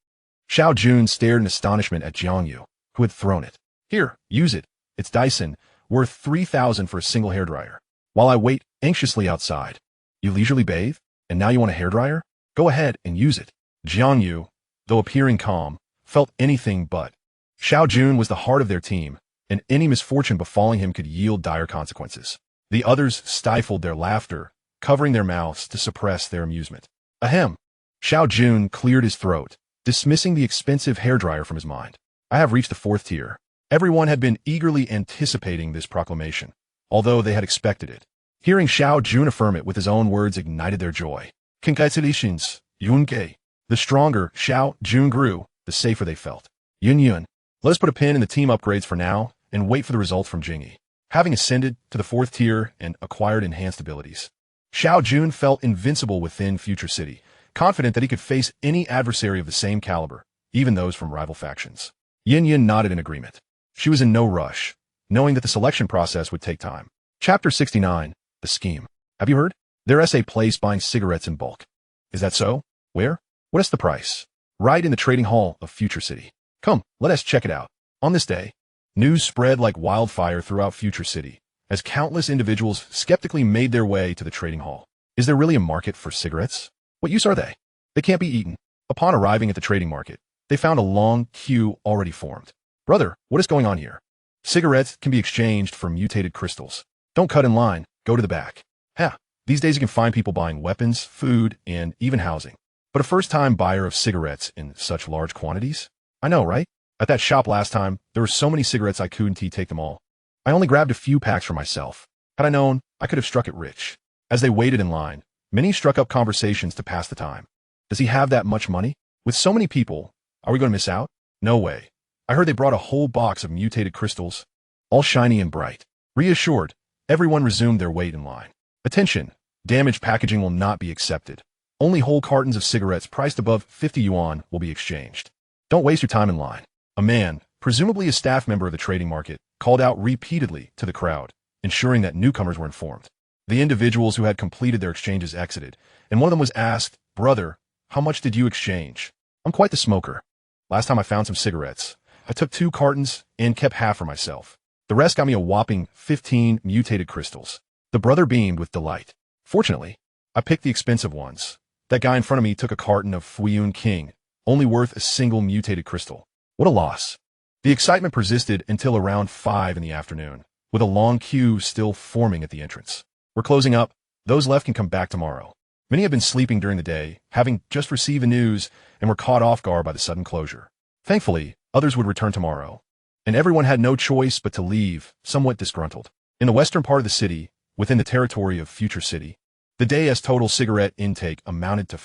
Xiao Jun stared in astonishment at Jiang Yu, who had thrown it. Here, use it. It's Dyson, worth 3,000 for a single hairdryer. While I wait anxiously outside. You leisurely bathe, and now you want a hairdryer? Go ahead and use it. Jiang Yu, though appearing calm, felt anything but. Xiao Jun was the heart of their team, and any misfortune befalling him could yield dire consequences. The others stifled their laughter, covering their mouths to suppress their amusement. Ahem. Xiao Jun cleared his throat, dismissing the expensive hairdryer from his mind. I have reached the 4th tier. Everyone had been eagerly anticipating this proclamation, although they had expected it. Hearing Xiao Jun affirm it with his own words ignited their joy. Congratulations, Yun-Ge. The stronger Xiao Jun grew, the safer they felt. Yun-Yun, let us put a pin in the team upgrades for now and wait for the results from Jingyi. Having ascended to the 4th tier and acquired enhanced abilities, Xiao Jun felt invincible within Future City, confident that he could face any adversary of the same caliber, even those from rival factions. Yin nodded in agreement. She was in no rush, knowing that the selection process would take time. Chapter 69, The Scheme. Have you heard? Their SA place buying cigarettes in bulk. Is that so? Where? What is the price? Right in the trading hall of Future City. Come, let us check it out. On this day, news spread like wildfire throughout Future City, as countless individuals skeptically made their way to the trading hall. Is there really a market for cigarettes? What use are they? They can't be eaten. Upon arriving at the trading market, they found a long queue already formed. Brother, what is going on here? Cigarettes can be exchanged for mutated crystals. Don't cut in line, go to the back. These days you can find people buying weapons, food, and even housing. But a first-time buyer of cigarettes in such large quantities? I know, right? At that shop last time, there were so many cigarettes I couldn't take them all. I only grabbed a few packs for myself. Had I known, I could have struck it rich. As they waited in line, many struck up conversations to pass the time. Does he have that much money? With so many people, are we going to miss out? No way. I heard they brought a whole box of mutated crystals, all shiny and bright. Reassured, everyone resumed their wait in line. Attention, damaged packaging will not be accepted. Only whole cartons of cigarettes priced above 50 yuan will be exchanged. Don't waste your time in line. A man, presumably a staff member of the trading market, called out repeatedly to the crowd, ensuring that newcomers were informed. The individuals who had completed their exchanges exited, and one of them was asked, "Brother, how much did you exchange?" "I'm quite the smoker. Last time I found some cigarettes. I took 2 cartons and kept half for myself. The rest got me a whopping 15 mutated crystals." The brother beamed with delight. "Fortunately, I picked the expensive ones. That guy in front of me took a carton of Fuyun King, only worth a single mutated crystal. What a loss." The excitement persisted until around 5 in the afternoon, with a long queue still forming at the entrance. "We're closing up. Those left can come back tomorrow." Many had been sleeping during the day, having just received the news, and were caught off guard by the sudden closure. Thankfully, others would return tomorrow, and everyone had no choice but to leave, somewhat disgruntled. In the western part of the city, within the territory of Future City, the day's total cigarette intake amounted to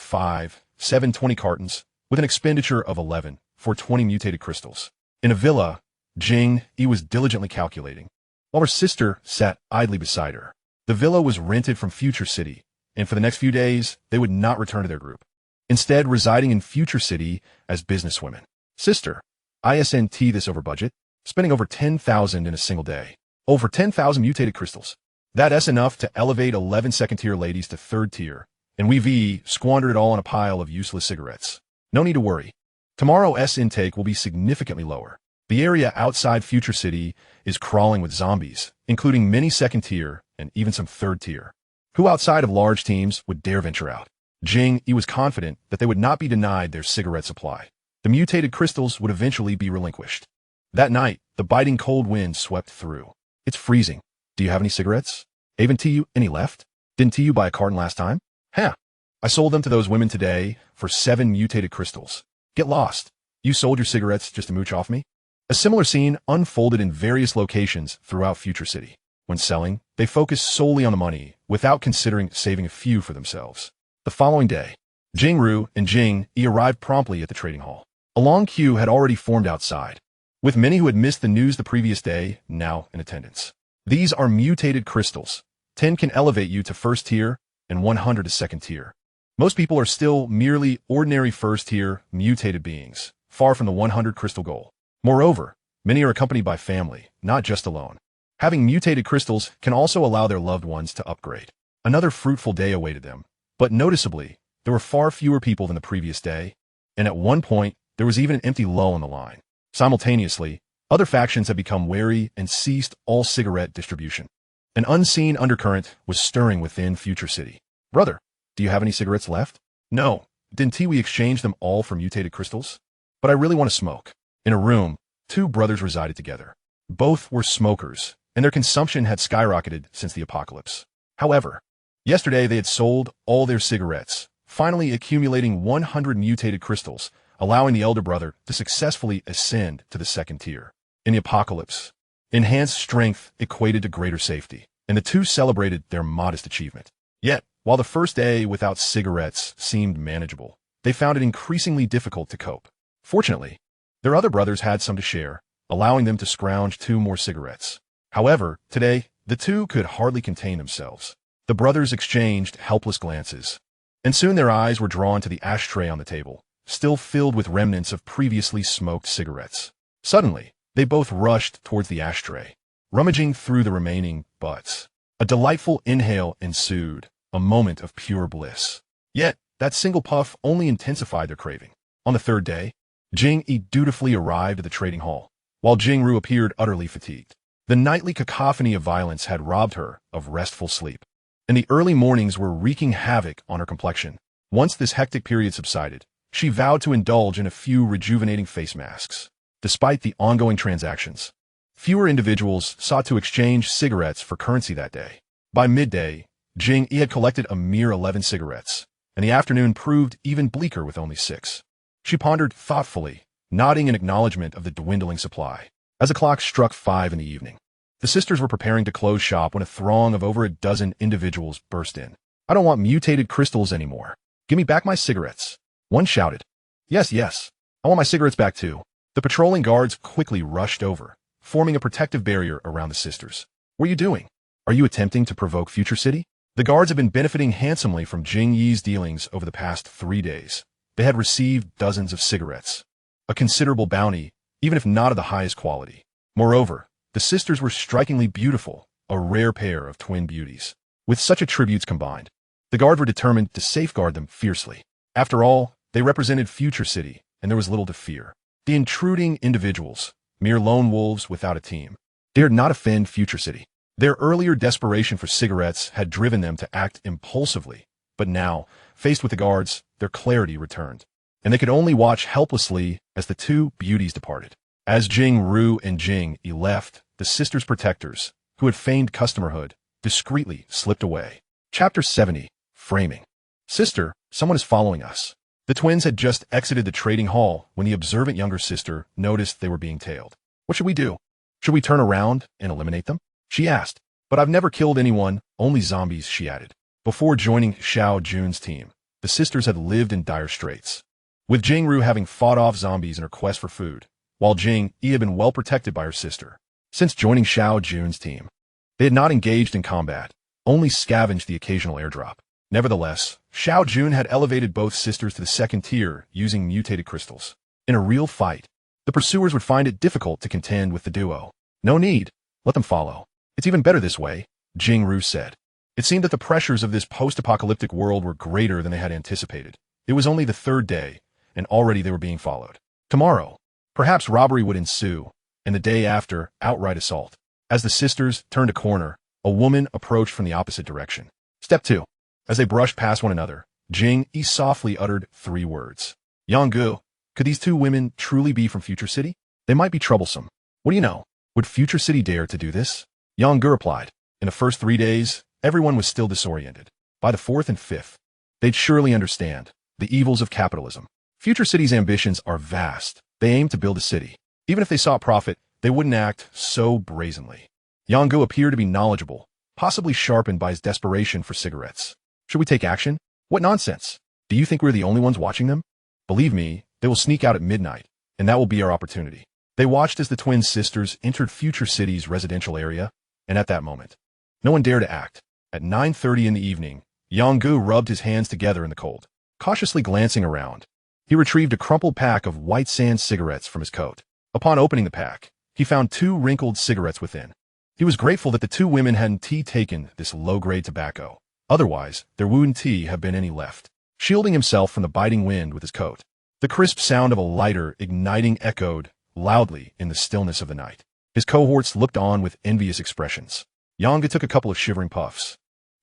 720 cartons, with an expenditure of 11 for 20 mutated crystals. In a villa, Jing Yi was diligently calculating, while her sister sat idly beside her. The villa was rented from Future City, and for the next few days, they would not return to their group, instead residing in Future City as businesswomen. "Sister, ISNT this over budget, spending over 10,000 in a single day. Over 10,000 mutated crystals. That's enough to elevate 11 second-tier ladies to third tier, and we've squandered it all on a pile of useless cigarettes. No need to worry. Tomorrow's intake will be significantly lower. The area outside Future City is crawling with zombies, including many second-tier and even some third-tier. Who outside of large teams would dare venture out?" Jing Yi was confident that they would not be denied their cigarette supply. The mutated crystals would eventually be relinquished. That night, the biting cold wind swept through. "It's freezing. Do you have any cigarettes? Haven't you any left? Didn't you buy a carton last time?" "Huh. I sold them to those women today for 7 mutated crystals. Get lost. You sold your cigarettes just to mooch off me?" A similar scene unfolded in various locations throughout Future City. When selling, they focused solely on the money, without considering saving a few for themselves. The following day, Jingru and Jing Yi arrived promptly at the trading hall. A long queue had already formed outside, with many who had missed the news the previous day now in attendance. "These are mutated crystals. 10 can elevate you to first tier, and 100 to second tier. Most people are still merely ordinary first tier mutated beings, far from the 100 crystal goal. Moreover, many are accompanied by family, not just alone. Having mutated crystals can also allow their loved ones to upgrade." Another fruitful day awaited them, but noticeably, there were far fewer people than the previous day, and at one point, there was even an empty lull in the line. Simultaneously, other factions had become wary and ceased all cigarette distribution. An unseen undercurrent was stirring within Future City. "Brother, do you have any cigarettes left?" "No. Didn't we exchange them all for mutated crystals? But I really want to smoke." In a room, 2 brothers resided together. Both were smokers, and their consumption had skyrocketed since the apocalypse. However, yesterday they had sold all their cigarettes, finally accumulating 100 mutated crystals, allowing the elder brother to successfully ascend to the second tier. In the apocalypse, enhanced strength equated to greater safety, and the two celebrated their modest achievement. Yet, while the first day without cigarettes seemed manageable, they found it increasingly difficult to cope. Fortunately, their other brothers had some to share, allowing them to scrounge 2 more cigarettes. However, today, the two could hardly contain themselves. The brothers exchanged helpless glances, and soon their eyes were drawn to the ashtray on the table, still filled with remnants of previously smoked cigarettes. Suddenly, they both rushed towards the ashtray, rummaging through the remaining butts. A delightful inhale ensued, a moment of pure bliss. Yet, that single puff only intensified their craving. On the third day, Jing Yi dutifully arrived at the trading hall, while Jingru appeared utterly fatigued. The nightly cacophony of violence had robbed her of restful sleep, and the early mornings were wreaking havoc on her complexion. Once this hectic period subsided, she vowed to indulge in a few rejuvenating face masks. Despite the ongoing transactions, fewer individuals sought to exchange cigarettes for currency that day. By midday, Jing Yi had collected a mere 11 cigarettes, and the afternoon proved even bleaker with only 6. She pondered thoughtfully, nodding in acknowledgement of the dwindling supply. As the clock struck 5 in the evening, the sisters were preparing to close shop when a throng of over a dozen individuals burst in. "I don't want mutated crystals anymore. Give me back my cigarettes." One shouted, "Yes, yes. I want my cigarettes back too." The patrolling guards quickly rushed over, forming a protective barrier around the sisters. "What are you doing? Are you attempting to provoke Future City?" The guards had been benefiting handsomely from Jing Yi's dealings over the past 3 days. They had received dozens of cigarettes, a considerable bounty, even if not of the highest quality. Moreover, the sisters were strikingly beautiful, a rare pair of twin beauties. With such attributes combined, the guards were determined to safeguard them fiercely. After all, they represented Future City, and there was little to fear. The intruding individuals, mere lone wolves without a team, dared not offend Future City. Their earlier desperation for cigarettes had driven them to act impulsively, but now, faced with the guards, their clarity returned, and they could only watch helplessly as the two beauties departed. As Jing Ru and Jing Yi left, the sisters' protectors, who had feigned customerhood, discreetly slipped away. Chapter 70. Framing. "Sister, someone is following us." The twins had just exited the trading hall when the observant younger sister noticed they were being tailed. "What should we do? Should we turn around and eliminate them?" she asked. "But I've never killed anyone, only zombies," she added. Before joining Xiao Jun's team, the sisters had lived in dire straits, with Jing Ru having fought off zombies in her quest for food, while Jing Yi had been well protected by her sister. Since joining Xiao Jun's team, they had not engaged in combat, only scavenged the occasional airdrop. Nevertheless, Xiao Jun had elevated both sisters to the second tier using mutated crystals. In a real fight, the pursuers would find it difficult to contend with the duo. "No need. Let them follow. It's even better this way," Jing Ru said. It seemed that the pressures of this post-apocalyptic world were greater than they had anticipated. It was only the 3rd day, and already they were being followed. Tomorrow, perhaps robbery would ensue, and the day after, outright assault. As the sisters turned a corner, a woman approached from the opposite direction. Step 2. As they brushed past one another, Jing Yi softly uttered 3 words. "Yanggu, could these 2 women truly be from Future City? They might be troublesome. What do you know? Would Future City dare to do this?" Yanggu replied. In the first 3 days, everyone was still disoriented. By the 4th and 5th, they'd surely understand the evils of capitalism. Future City's ambitions are vast. They aim to build a city. Even if they sought profit, they wouldn't act so brazenly. Yanggu appeared to be knowledgeable, possibly sharpened by his desperation for cigarettes. "Should we take action? What nonsense! Do you think we're the only ones watching them? Believe me, they will sneak out at midnight, and that will be our opportunity." They watched as the twin sisters entered Future City's residential area, and at that moment, no one dared to act. At 9:30 in the evening, Yanggu rubbed his hands together in the cold. Cautiously glancing around, he retrieved a crumpled pack of white sand cigarettes from his coat. Upon opening the pack, he found 2 wrinkled cigarettes within. He was grateful that the 2 women hadn't taken this low-grade tobacco. Otherwise, there wouldn't have been any left. Shielding himself from the biting wind with his coat, the crisp sound of a lighter igniting echoed loudly in the stillness of the night. His cohorts looked on with envious expressions. Yanggu took a couple of shivering puffs.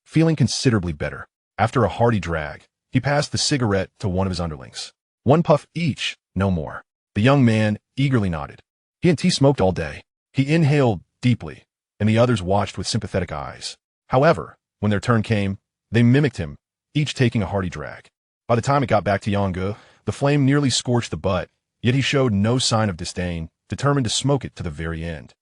Feeling considerably better, after a hearty drag, he passed the cigarette to one of his underlings. 1 puff each, no more. The young man eagerly nodded. He and T smoked all day. He inhaled deeply, and the others watched with sympathetic eyes. However, when their turn came, they mimicked him, each taking a hearty drag. By the time it got back to Yanggu, the flame nearly scorched the butt, yet he showed no sign of disdain, determined to smoke it to the very end.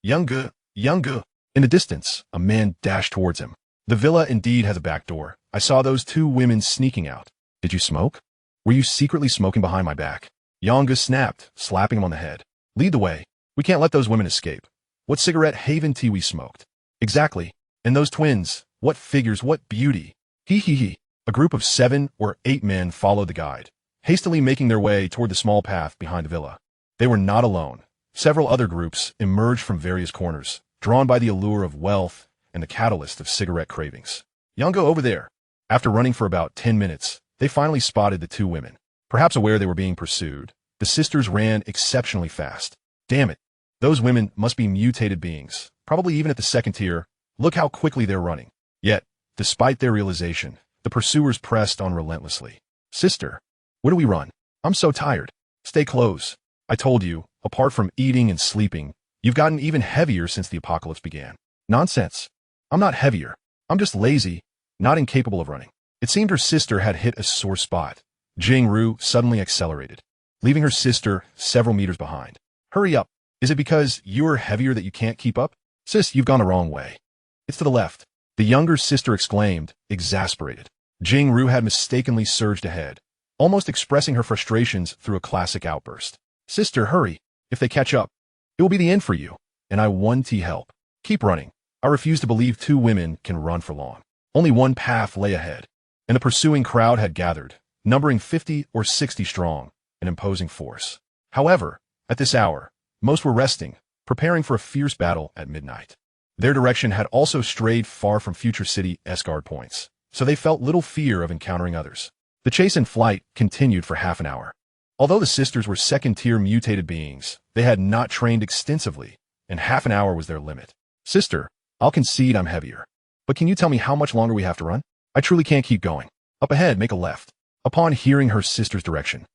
"Yanggu, Yanggu." In the distance, a man dashed towards him. "The villa indeed has a back door. I saw those 2 women sneaking out." "Did you smoke? Were you secretly smoking behind my back?" Yanggu snapped, slapping him on the head. "Lead the way. We can't let those women escape. What cigarette haven tea we smoked." "Exactly. And those twins, what figures, what beauty." He. A group of 7 or 8 men followed the guide, hastily making their way toward the small path behind the villa. They were not alone. Several other groups emerged from various corners, drawn by the allure of wealth and the catalyst of cigarette cravings. "Yanggu, over there." After running for about 10 minutes, they finally spotted the 2 women. Perhaps aware they were being pursued, the sisters ran exceptionally fast. Damn it. Those women must be mutated beings, probably even at the 2nd tier. Look how quickly they're running. Yet, despite their realization, the pursuers pressed on relentlessly. "Sister, where do we run? I'm so tired." "Stay close. I told you, apart from eating and sleeping, you've gotten even heavier since the apocalypse began." "Nonsense. I'm not heavier. I'm just lazy, not incapable of running." It seemed her sister had hit a sore spot. Jing Ru suddenly accelerated, leaving her sister several meters behind. "Hurry up. Is it because you're heavier that you can't keep up?" "Sis, you've gone the wrong way. It's to the left." The younger sister exclaimed, exasperated. Jing Ru had mistakenly surged ahead, almost expressing her frustrations through a classic outburst. Sister, hurry. If they catch up, it will be the end for you. And I want to help. Keep running. I refuse to believe two women can run for long. Only one path lay ahead, and the pursuing crowd had gathered, numbering 50 or 60 strong, an imposing force. However, at this hour, most were resting, preparing for a fierce battle at midnight. Their direction had also strayed far from Future City's guard points, so they felt little fear of encountering others. The chase and flight continued for half an hour. Although the sisters were second-tier mutated beings, they had not trained extensively, and half an hour was their limit. Sister, I'll concede I'm heavier. But can you tell me how much longer we have to run? I truly can't keep going. Up ahead, make a left. Upon hearing her sister's direction,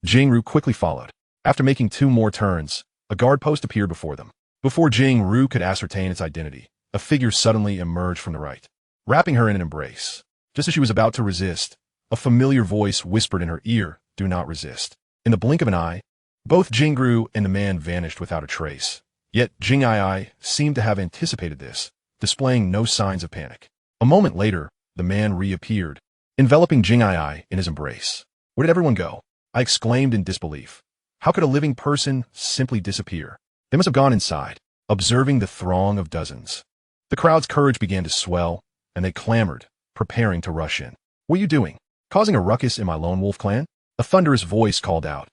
Jingru quickly followed. After making 2 more turns, a guard post appeared before them. Before Jingru could ascertain its identity, a figure suddenly emerged from the right, wrapping her in an embrace. Just as she was about to resist, a familiar voice whispered in her ear, "Do not resist." In the blink of an eye, both Jingru and the man vanished without a trace. Yet Jing-ai seemed to have anticipated this, displaying no signs of panic. A moment later, the man reappeared, enveloping Jing-ai in his embrace. Where did everyone go? I exclaimed in disbelief. How could a living person simply disappear? They must have gone inside, observing the throng of dozens. The crowd's courage began to swell, and they clamored, preparing to rush in. What are you doing? Causing a ruckus in my lone wolf clan? A thunderous voice called out,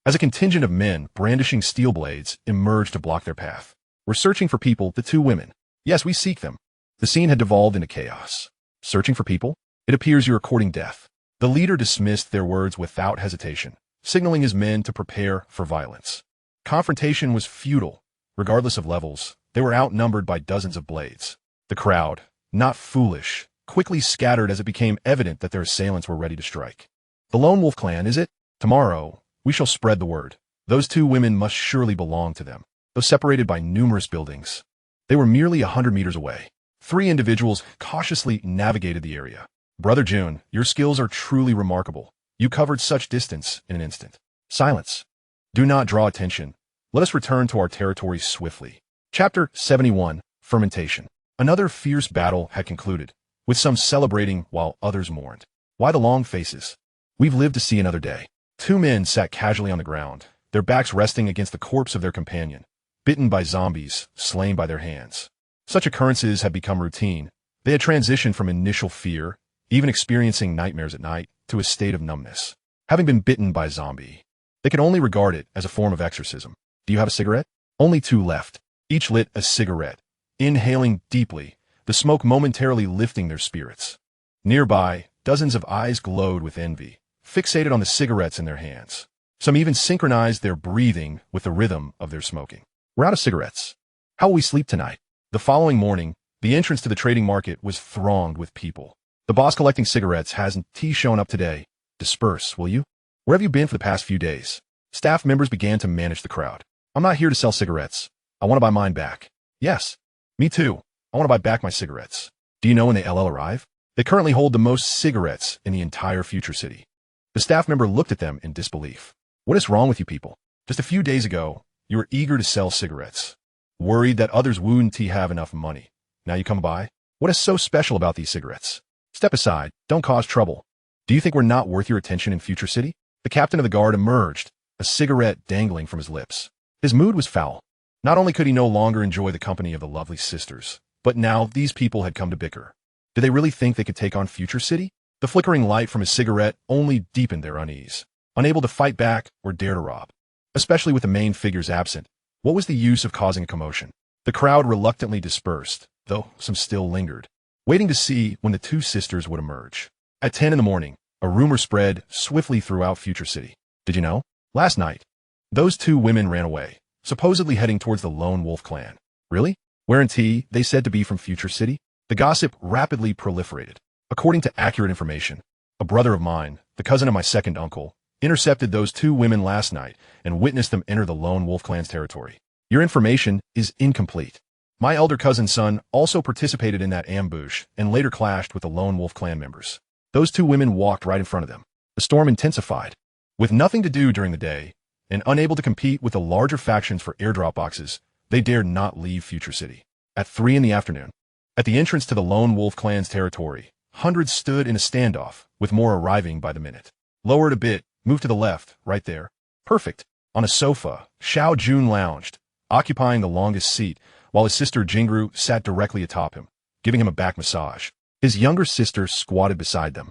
as a contingent of men brandishing steel blades emerged to block their path. We're searching for people, the 2 women. Yes, we seek them. The scene had devolved into chaos. Searching for people? It appears you are courting death. The leader dismissed their words without hesitation, signaling his men to prepare for violence. Confrontation was futile. Regardless of levels, they were outnumbered by dozens of blades. The crowd, not foolish, quickly scattered as it became evident that their assailants were ready to strike. The Lone Wolf clan, is it? Tomorrow, we shall spread the word. Those 2 women must surely belong to them. Though separated by numerous buildings, they were merely 100 meters away. 3 individuals cautiously navigated the area. Brother Jun, your skills are truly remarkable. You covered such distance in an instant. Silence. Do not draw attention. Let us return to our territory swiftly. Chapter 71, Fermentation. Another fierce battle had concluded, with some celebrating while others mourned. Why the long faces? We've lived to see another day. 2 men sat casually on the ground, their backs resting against the corpse of their companion, bitten by zombies, slain by their hands. Such occurrences had become routine. They had transitioned from initial fear, even experiencing nightmares at night, to a state of numbness. Having been bitten by a zombie, they could only regard it as a form of exorcism. Do you have a cigarette? Only 2 left. Each lit a cigarette, inhaling deeply, the smoke momentarily lifting their spirits. Nearby, dozens of eyes glowed with envy, fixated on the cigarettes in their hands. Some even synchronized their breathing with the rhythm of their smoking. We're out of cigarettes. How will we sleep tonight? The following morning, the entrance to the trading market was thronged with people. The boss collecting cigarettes hasn't shown up today. Disperse, will you? Where have you been for the past few days? Staff members began to manage the crowd. I'm not here to sell cigarettes. I want to buy mine back. Yes. Me too. I want to buy back my cigarettes. Do you know when the LL arrive? They currently hold the most cigarettes in the entire Future City. The staff member looked at them in disbelief. What is wrong with you people? Just a few days ago, you were eager to sell cigarettes, worried that others wouldn't have enough money. Now you come by? What is so special about these cigarettes? Step aside. Don't cause trouble. Do you think we're not worth your attention in Future City? The captain of the guard emerged, a cigarette dangling from his lips. His mood was foul. Not only could he no longer enjoy the company of the lovely sisters, but now these people had come to bicker. Did they really think they could take on Future City? The flickering light from his cigarette only deepened their unease, unable to fight back or dare to rob. Especially with the main figures absent, what was the use of causing a commotion? The crowd reluctantly dispersed, though some still lingered, waiting to see when the 2 sisters would emerge. At 10 in the morning, a rumor spread swiftly throughout Future City. Did you know? Last night, those 2 women ran away, supposedly heading towards the Lone Wolf clan. Really? Weren't they said to be from Future City? The gossip rapidly proliferated. According to accurate information, a brother of mine, the cousin of my second uncle, intercepted those 2 women last night and witnessed them enter the Lone Wolf clan's territory. Your information is incomplete. My elder cousin's son also participated in that ambush and later clashed with the Lone Wolf clan members. Those 2 women walked right in front of them. The storm intensified. With nothing to do during the day, and unable to compete with the larger factions for airdrop boxes, they dared not leave Future City. At 3 in the afternoon, at the entrance to the Lone Wolf clan's territory, hundreds stood in a standoff, with more arriving by the minute. Lower it a bit, move to the left, right there. Perfect. On a sofa, Xiao Jun lounged, occupying the longest seat, while his sister Jingru sat directly atop him, giving him a back massage. His younger sister squatted beside them.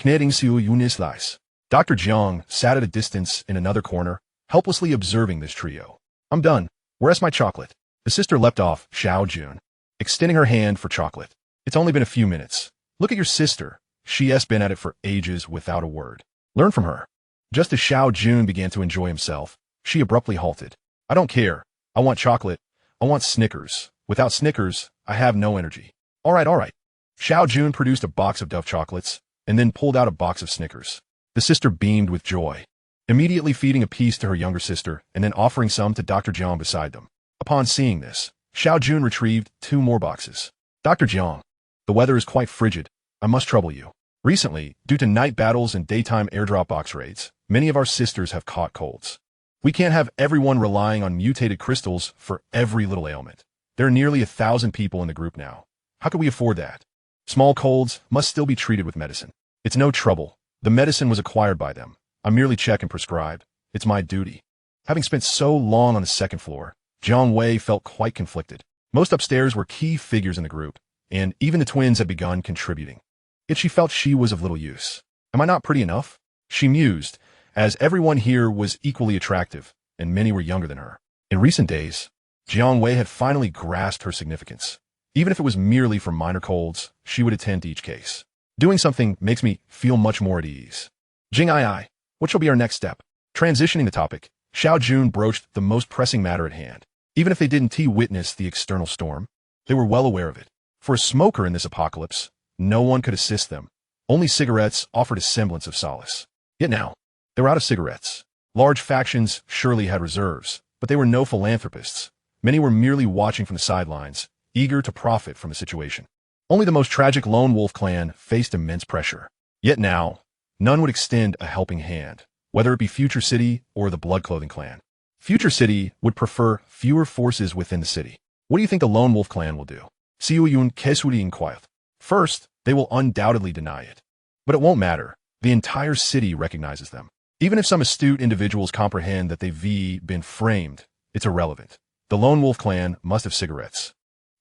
Knitting Xiao Jun. Dr. Jiang sat at a distance in another corner, helplessly observing this trio. I'm done. Where's my chocolate? The sister leapt off Xiao Jun, extending her hand for chocolate. It's only been a few minutes. Look at your sister. She has been at it for ages without a word. Learn from her. Just as Xiao Jun began to enjoy himself, she abruptly halted. I don't care. I want chocolate. I want Snickers. Without Snickers, I have no energy. All right. Xiao Jun produced a box of Dove chocolates and then pulled out a box of Snickers. The sister beamed with joy, immediately feeding a piece to her younger sister and then offering some to Dr. Jiang beside them. Upon seeing this, Xiao Jun retrieved 2 more boxes. Dr. Jiang, the weather is quite frigid. I must trouble you. Recently, due to night battles and daytime airdrop box raids, many of our sisters have caught colds. We can't have everyone relying on mutated crystals for every little ailment. There are nearly 1,000 people in the group now. How could we afford that? Small colds must still be treated with medicine. It's no trouble. The medicine was acquired by them. I merely check and prescribe. It's my duty. Having spent so long on the second floor, Jiang Wei felt quite conflicted. Most upstairs were key figures in the group, and even the twins had begun contributing. Yet she felt she was of little use. Am I not pretty enough? She mused, as everyone here was equally attractive, and many were younger than her. In recent days, Jiang Wei had finally grasped her significance. Even if it was merely for minor colds, she would attend to each case. Doing something makes me feel much more at ease. Jing Ai, what shall be our next step? Transitioning the topic, Xiao Jun broached the most pressing matter at hand. Even if they didn't witness the external storm, they were well aware of it. For a smoker in this apocalypse, no one could assist them. Only cigarettes offered a semblance of solace. Yet now, they were out of cigarettes. Large factions surely had reserves, but they were no philanthropists. Many were merely watching from the sidelines, eager to profit from the situation. Only the most tragic lone wolf clan faced immense pressure. Yet now, none would extend a helping hand, whether it be Future City or the Blood Clothing clan. Future City would prefer fewer forces within the city. What do you think the lone wolf clan will do? Xiao Jun Kesuri inquired. First, they will undoubtedly deny it. But it won't matter. The entire city recognizes them. Even if some astute individuals comprehend that they've been framed, it's irrelevant. The lone wolf clan must have cigarettes.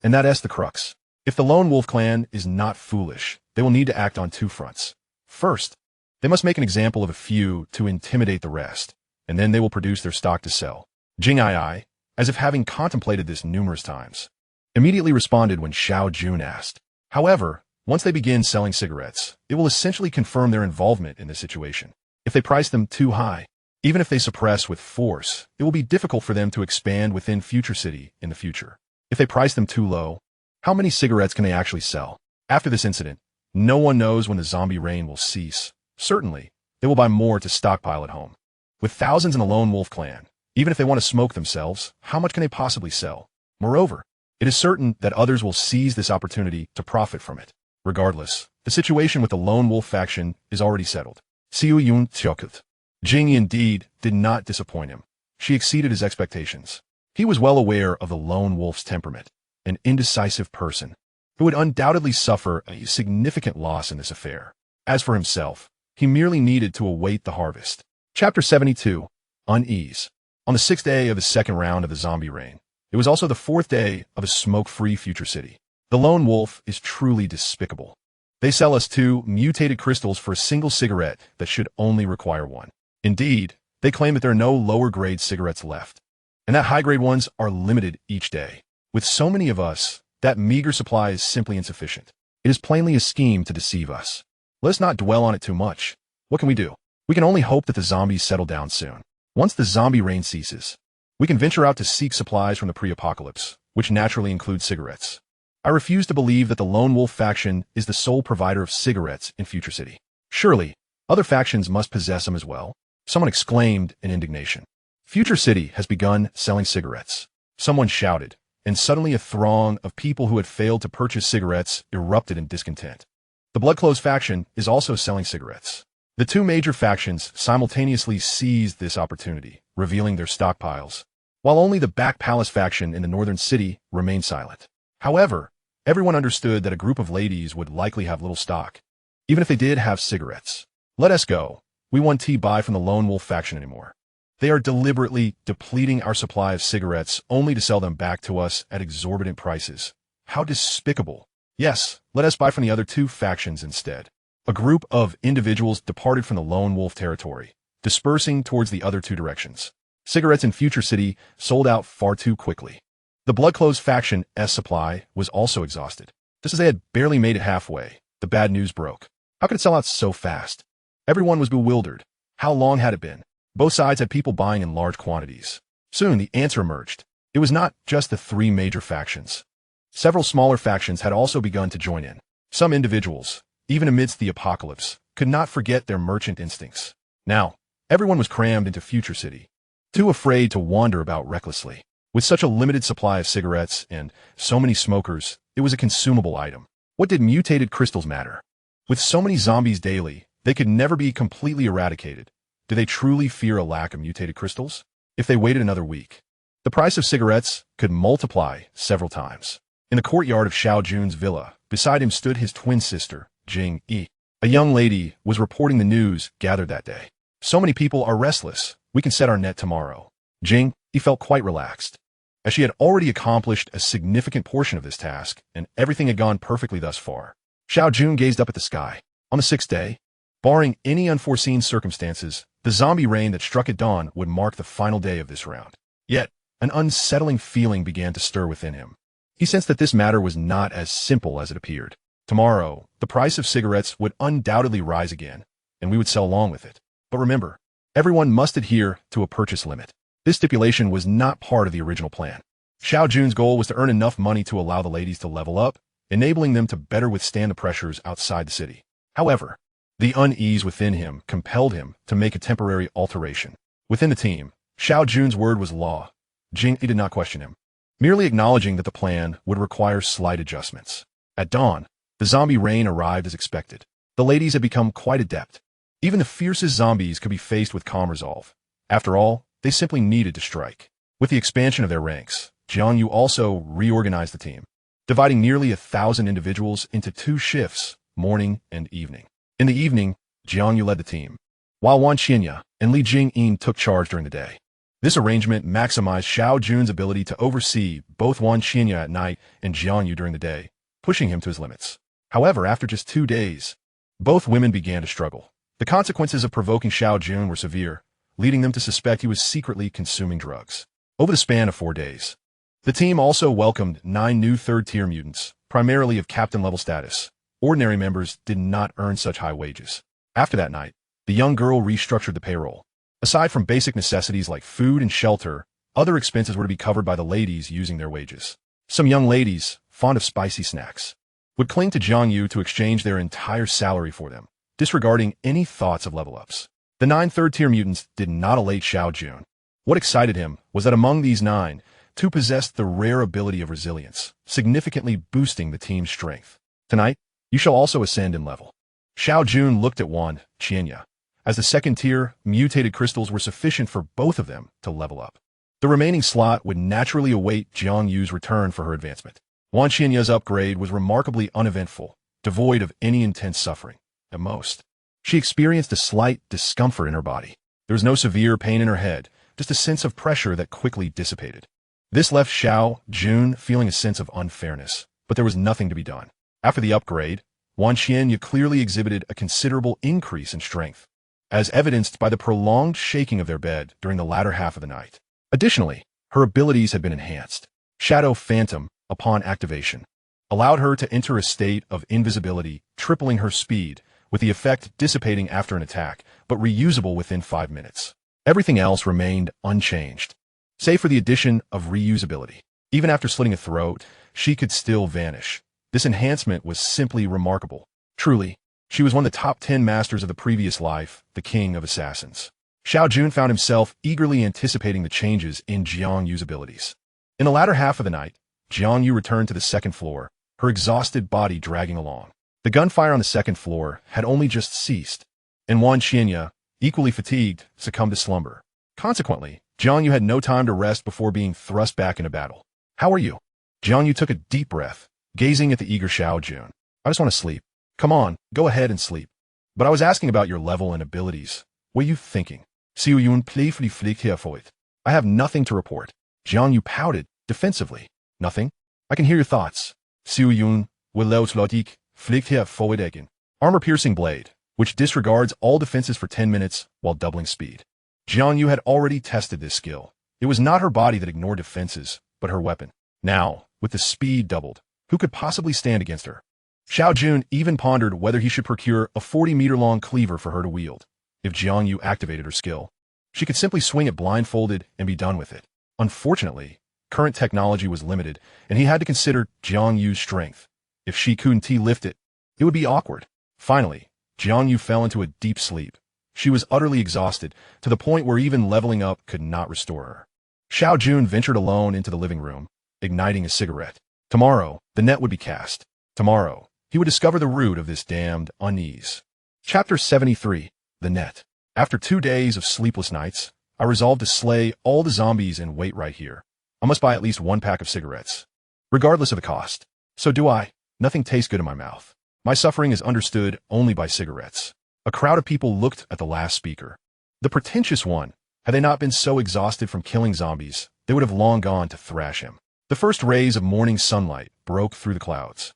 And that's the crux. If the lone wolf clan is not foolish, they will need to act on 2 fronts. First, they must make an example of a few to intimidate the rest, and then they will produce their stock to sell. Jing Ai, as if having contemplated this numerous times, immediately responded when Xiao Jun asked. However, once they begin selling cigarettes, it will essentially confirm their involvement in this situation. If they price them too high, even if they suppress with force, it will be difficult for them to expand within Future City in the future. If they price them too low, how many cigarettes can they actually sell? After this incident, no one knows when the zombie rain will cease. Certainly, they will buy more to stockpile at home. With thousands in the lone wolf clan, even if they want to smoke themselves, how much can they possibly sell? Moreover, it is certain that others will seize this opportunity to profit from it. Regardless, the situation with the lone wolf faction is already settled. Xiao Jun Xiaokut. Jing indeed did not disappoint him. She exceeded his expectations. He was well aware of the lone wolf's temperament, an indecisive person who would undoubtedly suffer a significant loss in this affair. As for himself, he merely needed to await the harvest. Chapter 72. Unease. On the 6th day of the second round of the zombie rain, it was also the 4th day of a smoke-free Future City. The lone wolf is truly despicable. They sell us 2 mutated crystals for a single cigarette that should only require 1. Indeed, they claim that there are no lower-grade cigarettes left, and that high-grade ones are limited each day. With so many of us, that meager supply is simply insufficient. It is plainly a scheme to deceive us. Let's not dwell on it too much. What can we do? We can only hope that the zombies settle down soon. Once the zombie rain ceases, we can venture out to seek supplies from the pre-apocalypse, which naturally includes cigarettes. I refuse to believe that the lone wolf faction is the sole provider of cigarettes in Future City. Surely, other factions must possess them as well. Someone exclaimed in indignation. Future City has begun selling cigarettes. Someone shouted, and suddenly a throng of people who had failed to purchase cigarettes erupted in discontent. The Bloodclothes faction is also selling cigarettes. The 2 major factions simultaneously seized this opportunity, revealing their stockpiles, while only the Back Palace faction in the northern city remained silent. However, everyone understood that a group of ladies would likely have little stock, even if they did have cigarettes. Let us go. we won't buy from the Lone Wolf faction anymore. They are deliberately depleting our supply of cigarettes only to sell them back to us at exorbitant prices. How despicable. Yes, let us buy from the other two factions instead. A group of individuals departed from the Lone Wolf territory, dispersing towards the other two directions. Cigarettes in Future City sold out far too quickly. The Bloodclothes faction's supply was also exhausted. Just as they had barely made it halfway, the bad news broke. How could it sell out so fast? Everyone was bewildered. How long had it been? Both sides had people buying in large quantities. Soon the answer emerged. It was not just the three major factions. Several smaller factions had also begun to join in. Some individuals, even amidst the apocalypse, could not forget their merchant instincts. Now, everyone was crammed into Future City, too afraid to wander about recklessly. With such a limited supply of cigarettes and so many smokers, it was a consumable item. What did mutated crystals matter? With so many zombies daily, they could never be completely eradicated. Do they truly fear a lack of mutated crystals? If they waited another week, the price of cigarettes could multiply several times. In the courtyard of Xiao Jun's villa, beside him stood his twin sister, Jing Yi. A young lady was reporting the news gathered that day. So many people are restless. We can set our net tomorrow. Jing Yi felt quite relaxed, as she had already accomplished a significant portion of this task, and everything had gone perfectly thus far. Xiao Jun gazed up at the sky. On the sixth day, barring any unforeseen circumstances, the zombie rain that struck at dawn would mark the final day of this round. Yet, an unsettling feeling began to stir within him. He sensed that this matter was not as simple as it appeared. Tomorrow, the price of cigarettes would undoubtedly rise again, and we would sell along with it. But remember, everyone must adhere to a purchase limit. This stipulation was not part of the original plan. Xiao Jun's goal was to earn enough money to allow the ladies to level up, enabling them to better withstand the pressures outside the city. However, the unease within him compelled him to make a temporary alteration. Within the team, Xiao Jun's word was law. Jing Yi did not question him, merely acknowledging that the plan would require slight adjustments. At dawn, the zombie rain arrived as expected. The ladies had become quite adept. Even the fiercest zombies could be faced with calm resolve. After all, they simply needed to strike. With the expansion of their ranks, Jiang Yu also reorganized the team, dividing nearly 1,000 individuals into two shifts, morning and evening. In the evening, Jiang Yu led the team, while Wan Qianya and Li Jingyin took charge during the day. This arrangement maximized Xiao Jun's ability to oversee both Wan Qianya at night and Jiang Yu during the day, pushing him to his limits. However, after just 2 days, both women began to struggle. The consequences of provoking Xiao Jun were severe, leading them to suspect he was secretly consuming drugs. Over the span of 4 days, the team also welcomed 9 new third-tier mutants, primarily of captain-level status. Ordinary members did not earn such high wages. After that night, the young girl restructured the payroll. Aside from basic necessities like food and shelter, other expenses were to be covered by the ladies using their wages. Some young ladies, fond of spicy snacks, would cling to Jiang Yu to exchange their entire salary for them, disregarding any thoughts of level-ups. The 9 third-tier mutants did not elate Xiao Jun. What excited him was that among these 9, 2 possessed the rare ability of resilience, significantly boosting the team's strength. Tonight, you shall also ascend in level. Xiao Jun looked at Wan Qianya, as the second-tier mutated crystals were sufficient for both of them to level up. The remaining slot would naturally await Jiang Yu's return for her advancement. Wan Qianya's upgrade was remarkably uneventful, devoid of any intense suffering. At most, she experienced a slight discomfort in her body. There was no severe pain in her head, just a sense of pressure that quickly dissipated. This left Xiao Jun feeling a sense of unfairness, but there was nothing to be done. After the upgrade, Wan Qianya clearly exhibited a considerable increase in strength, as evidenced by the prolonged shaking of their bed during the latter half of the night. Additionally, her abilities had been enhanced. Shadow Phantom, upon activation, allowed her to enter a state of invisibility, tripling her speed, with the effect dissipating after an attack, but reusable within 5 minutes. Everything else remained unchanged, save for the addition of reusability. Even after slitting a throat, she could still vanish. This enhancement was simply remarkable. Truly, she was one of the top 10 masters of the previous life, the king of assassins. Xiao Jun found himself eagerly anticipating the changes in Jiang Yu's abilities. In the latter half of the night, Jiang Yu returned to the second floor, her exhausted body dragging along. The gunfire on the second floor had only just ceased, and Wan Qianya, equally fatigued, succumbed to slumber. Consequently, Jiang Yu had no time to rest before being thrust back into battle. "How are you?" Jiang Yu took a deep breath, gazing at the eager Xiao Jun. "I just want to sleep." "Come on, go ahead and sleep. But I was asking about your level and abilities. What are you thinking? Xiao Jun playfully flicked her for it. I have nothing to report. Jiang Yu pouted, defensively. Nothing? I can hear your thoughts. Xiao Jun, Willow's logic, flicked her forward again. Armor-piercing blade, which disregards all defenses for 10 minutes while doubling speed. Jiang Yu had already tested this skill. It was not her body that ignored defenses, but her weapon. Now, with the speed doubled, who could possibly stand against her? Xiao Jun even pondered whether he should procure a 40-meter-long cleaver for her to wield. If Jiang Yu activated her skill, she could simply swing it blindfolded and be done with it. Unfortunately, current technology was limited, and he had to consider Jiang Yu's strength. If she couldn't lift it, it would be awkward. Finally, Jiang Yu fell into a deep sleep. She was utterly exhausted, to the point where even leveling up could not restore her. Xiao Jun ventured alone into the living room, igniting a cigarette. Tomorrow, the net would be cast. Tomorrow, he would discover the root of this damned unease. Chapter 73. The Net. After 2 days of sleepless nights, I resolved to slay all the zombies and wait right here. I must buy at least 1 pack of cigarettes, regardless of the cost. So do I. Nothing tastes good in my mouth. My suffering is understood only by cigarettes. A crowd of people looked at the last speaker. The pretentious one. Had they not been so exhausted from killing zombies, they would have long gone to thrash him. The first rays of morning sunlight broke through the clouds,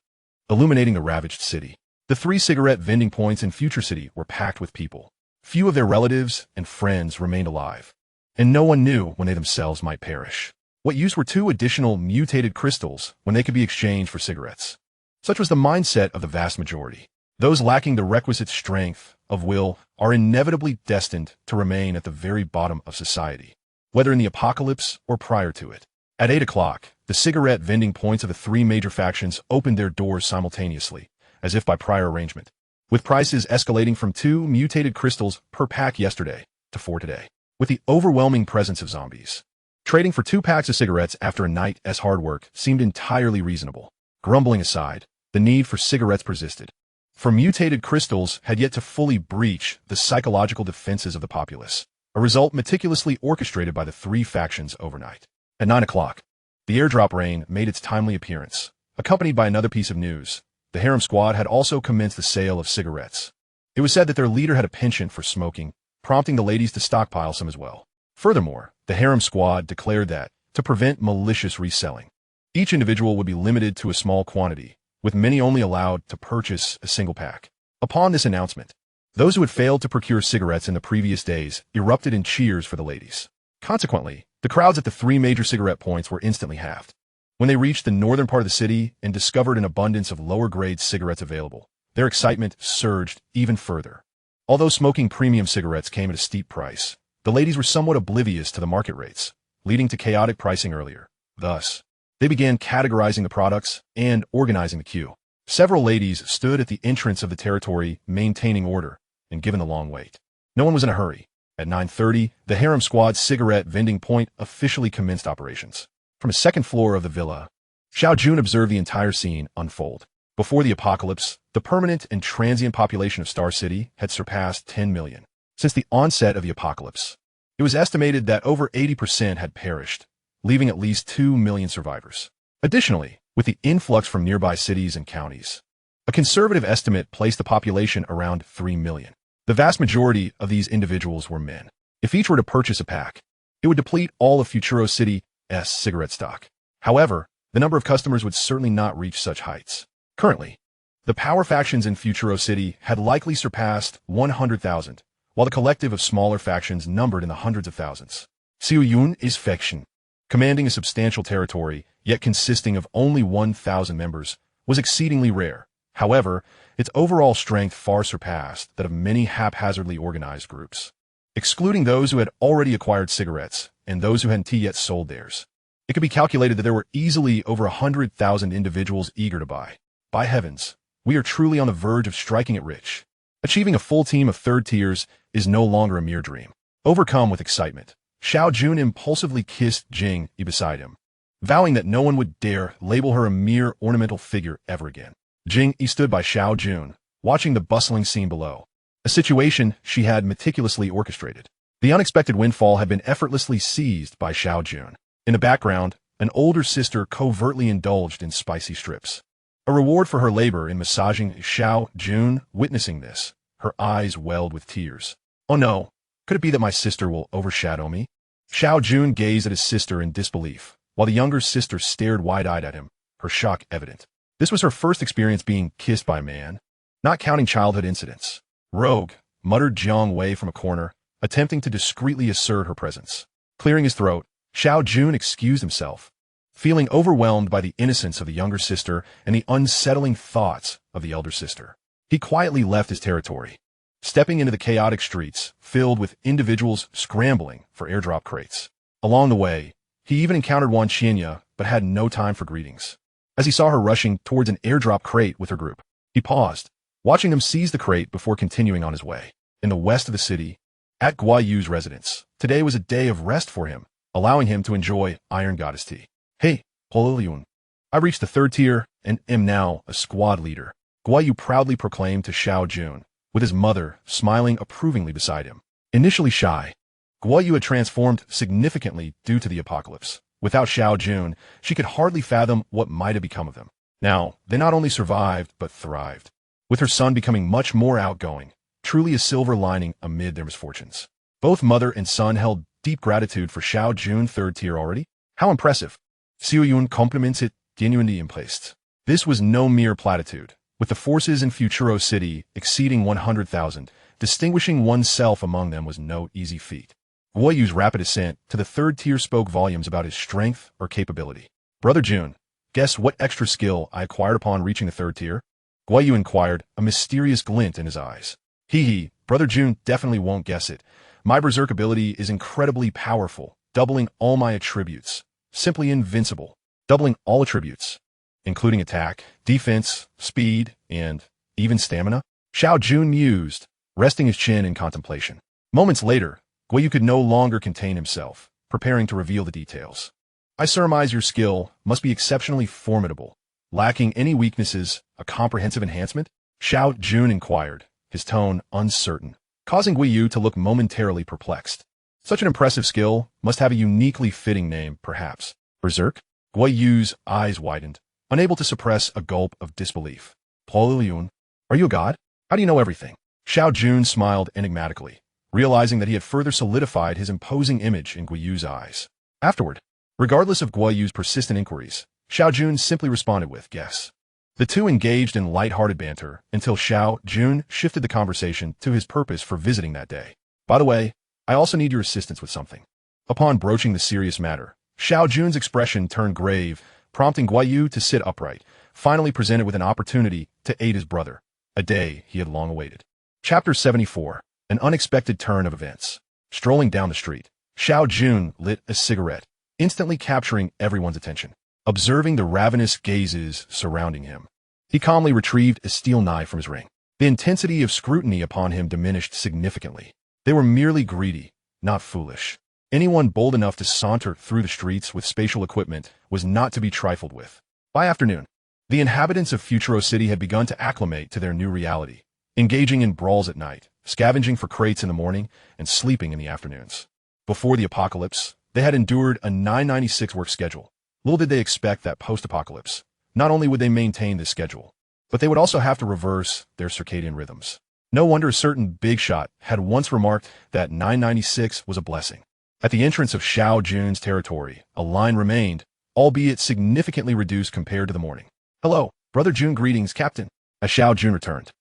illuminating the ravaged city. The 3 cigarette vending points in Future City were packed with people. Few of their relatives and friends remained alive, and no one knew when they themselves might perish. What use were 2 additional mutated crystals when they could be exchanged for cigarettes? Such was the mindset of the vast majority. Those lacking the requisite strength of will are inevitably destined to remain at the very bottom of society, whether in the apocalypse or prior to it. At 8 o'clock, the cigarette vending points of the 3 major factions opened their doors simultaneously, as if by prior arrangement, with prices escalating from 2 mutated crystals per pack yesterday to 4 today. With the overwhelming presence of zombies, trading for 2 packs of cigarettes after a night as hard work seemed entirely reasonable. Grumbling aside, the need for cigarettes persisted. For mutated crystals had yet to fully breach the psychological defenses of the populace, a result meticulously orchestrated by the 3 factions overnight. At 9 o'clock, the airdrop rain made its timely appearance, accompanied by another piece of news. The harem squad had also commenced the sale of cigarettes. It was said that their leader had a penchant for smoking, prompting the ladies to stockpile some as well. Furthermore, the harem squad declared that, to prevent malicious reselling, each individual would be limited to a small quantity, with many only allowed to purchase a single pack. Upon this announcement, those who had failed to procure cigarettes in the previous days erupted in cheers for the ladies. Consequently, the crowds at the 3 major cigarette points were instantly halved. When they reached the northern part of the city and discovered an abundance of lower-grade cigarettes available, their excitement surged even further. Although smoking premium cigarettes came at a steep price, the ladies were somewhat oblivious to the market rates, leading to chaotic pricing earlier. Thus, they began categorizing the products and organizing the queue. Several ladies stood at the entrance of the territory, maintaining order, and given the long wait. No one was in a hurry. At 9:30, the harem squad's cigarette vending point officially commenced operations. From a second floor of the villa, Xiao Jun observed the entire scene unfold. Before the apocalypse, the permanent and transient population of Star City had surpassed 10 million. Since the onset of the apocalypse, it was estimated that over 80% had perished, leaving at least 2 million survivors. Additionally, with the influx from nearby cities and counties, a conservative estimate placed the population around 3 million. The vast majority of these individuals were men. If each were to purchase a pack, it would deplete all of Futuro City's cigarette stock. However, the number of customers would certainly not reach such heights. Currently, the power factions in Futuro City had likely surpassed 100,000, while the collective of smaller factions numbered in the hundreds of thousands. Xiao Jun is faction, commanding a substantial territory, yet consisting of only 1,000 members, was exceedingly rare. However, its overall strength far surpassed that of many haphazardly organized groups. Excluding those who had already acquired cigarettes and those who hadn't yet sold theirs, it could be calculated that there were easily over 100,000 individuals eager to buy. By heavens, we are truly on the verge of striking it rich. Achieving a full team of 3rd tiers is no longer a mere dream. Overcome with excitement, Xiao Jun impulsively kissed Jing beside him, vowing that no one would dare label her a mere ornamental figure ever again. Jing stood by Xiao Jun, watching the bustling scene below, a situation she had meticulously orchestrated. The unexpected windfall had been effortlessly seized by Xiao Jun. In the background, an older sister covertly indulged in spicy strips, a reward for her labor in massaging Xiao Jun. Witnessing this, her eyes welled with tears. Oh no, Could it be that my sister will overshadow me? Xiao Jun gazed at his sister in disbelief, while the younger sister stared wide-eyed at him, her shock evident. This was her first experience being kissed by a man, not counting childhood incidents. Rogue, muttered Jiang Wei from a corner, attempting to discreetly assert her presence. Clearing his throat, Xiao Jun excused himself, feeling overwhelmed by the innocence of the younger sister and the unsettling thoughts of the elder sister. He quietly left his territory, stepping into the chaotic streets filled with individuals scrambling for airdrop crates. Along the way, he even encountered Wan Qianya, but had no time for greetings. As he saw her rushing towards an airdrop crate with her group, he paused, watching them seize the crate before continuing on his way. In the west of the city, at Guayu's residence, today was a day of rest for him, allowing him to enjoy Iron Goddess tea. Hey, Poliliun. I reached the 3rd tier and am now a squad leader, Guayu proudly proclaimed to Xiao Jun, with his mother smiling approvingly beside him. Initially shy, Guayu had transformed significantly due to the apocalypse. Without Xiao Jun, she could hardly fathom what might have become of them. Now, they not only survived, but thrived, with her son becoming much more outgoing, truly a silver lining amid their misfortunes. Both mother and son held deep gratitude for Xiao Jun 3rd tier already. How impressive! Xiao Jun compliments it genuinely emplaced. This was no mere platitude, with the forces in Futuro City exceeding 100,000, distinguishing oneself among them was no easy feat. Guayu's rapid ascent to the 3rd tier spoke volumes about his strength or capability. Brother Jun, guess what extra skill I acquired upon reaching the 3rd tier? Guayu inquired, a mysterious glint in his eyes. Hee, Brother Jun definitely won't guess it. My berserk ability is incredibly powerful, doubling all my attributes. Simply invincible. Doubling all attributes, including attack, defense, speed, and even stamina? Xiao Jun mused, resting his chin in contemplation. Moments later, Guayu could no longer contain himself, preparing to reveal the details. I surmise your skill must be exceptionally formidable, lacking any weaknesses, a comprehensive enhancement? Xiao Jun inquired, his tone uncertain, causing Guayu to look momentarily perplexed. Such an impressive skill must have a uniquely fitting name, perhaps. Berserk? Guayu's eyes widened, unable to suppress a gulp of disbelief. Poliliun, are you a god? How do you know everything? Xiao Jun smiled enigmatically, realizing that he had further solidified his imposing image in Guayu's eyes. Afterward, regardless of Guayu's persistent inquiries, Xiao Jun simply responded with, guess. The two engaged in light-hearted banter until Xiao Jun shifted the conversation to his purpose for visiting that day. By the way, I also need your assistance with something. Upon broaching the serious matter, Xiao Jun's expression turned grave, prompting Guayu to sit upright, finally presented with an opportunity to aid his brother, a day he had long awaited. Chapter 74. An unexpected turn of events. Strolling down the street, Xiao Jun lit a cigarette, instantly capturing everyone's attention. Observing the ravenous gazes surrounding him, he calmly retrieved a steel knife from his ring. The intensity of scrutiny upon him diminished significantly. They were merely greedy, not foolish. Anyone bold enough to saunter through the streets with spatial equipment was not to be trifled with. By afternoon, the inhabitants of Futuro City had begun to acclimate to their new reality, engaging in brawls at night, scavenging for crates in the morning, and sleeping in the afternoons. Before the apocalypse, they had endured a 996 work schedule. Little did they expect that post-apocalypse, not only would they maintain this schedule, but they would also have to reverse their circadian rhythms. No wonder a certain big shot had once remarked that 996 was a blessing. At the entrance of Xiao Jun's territory, a line remained, albeit significantly reduced compared to the morning. Hello, Brother Jun, greetings, Captain. As Xiao Jun returned,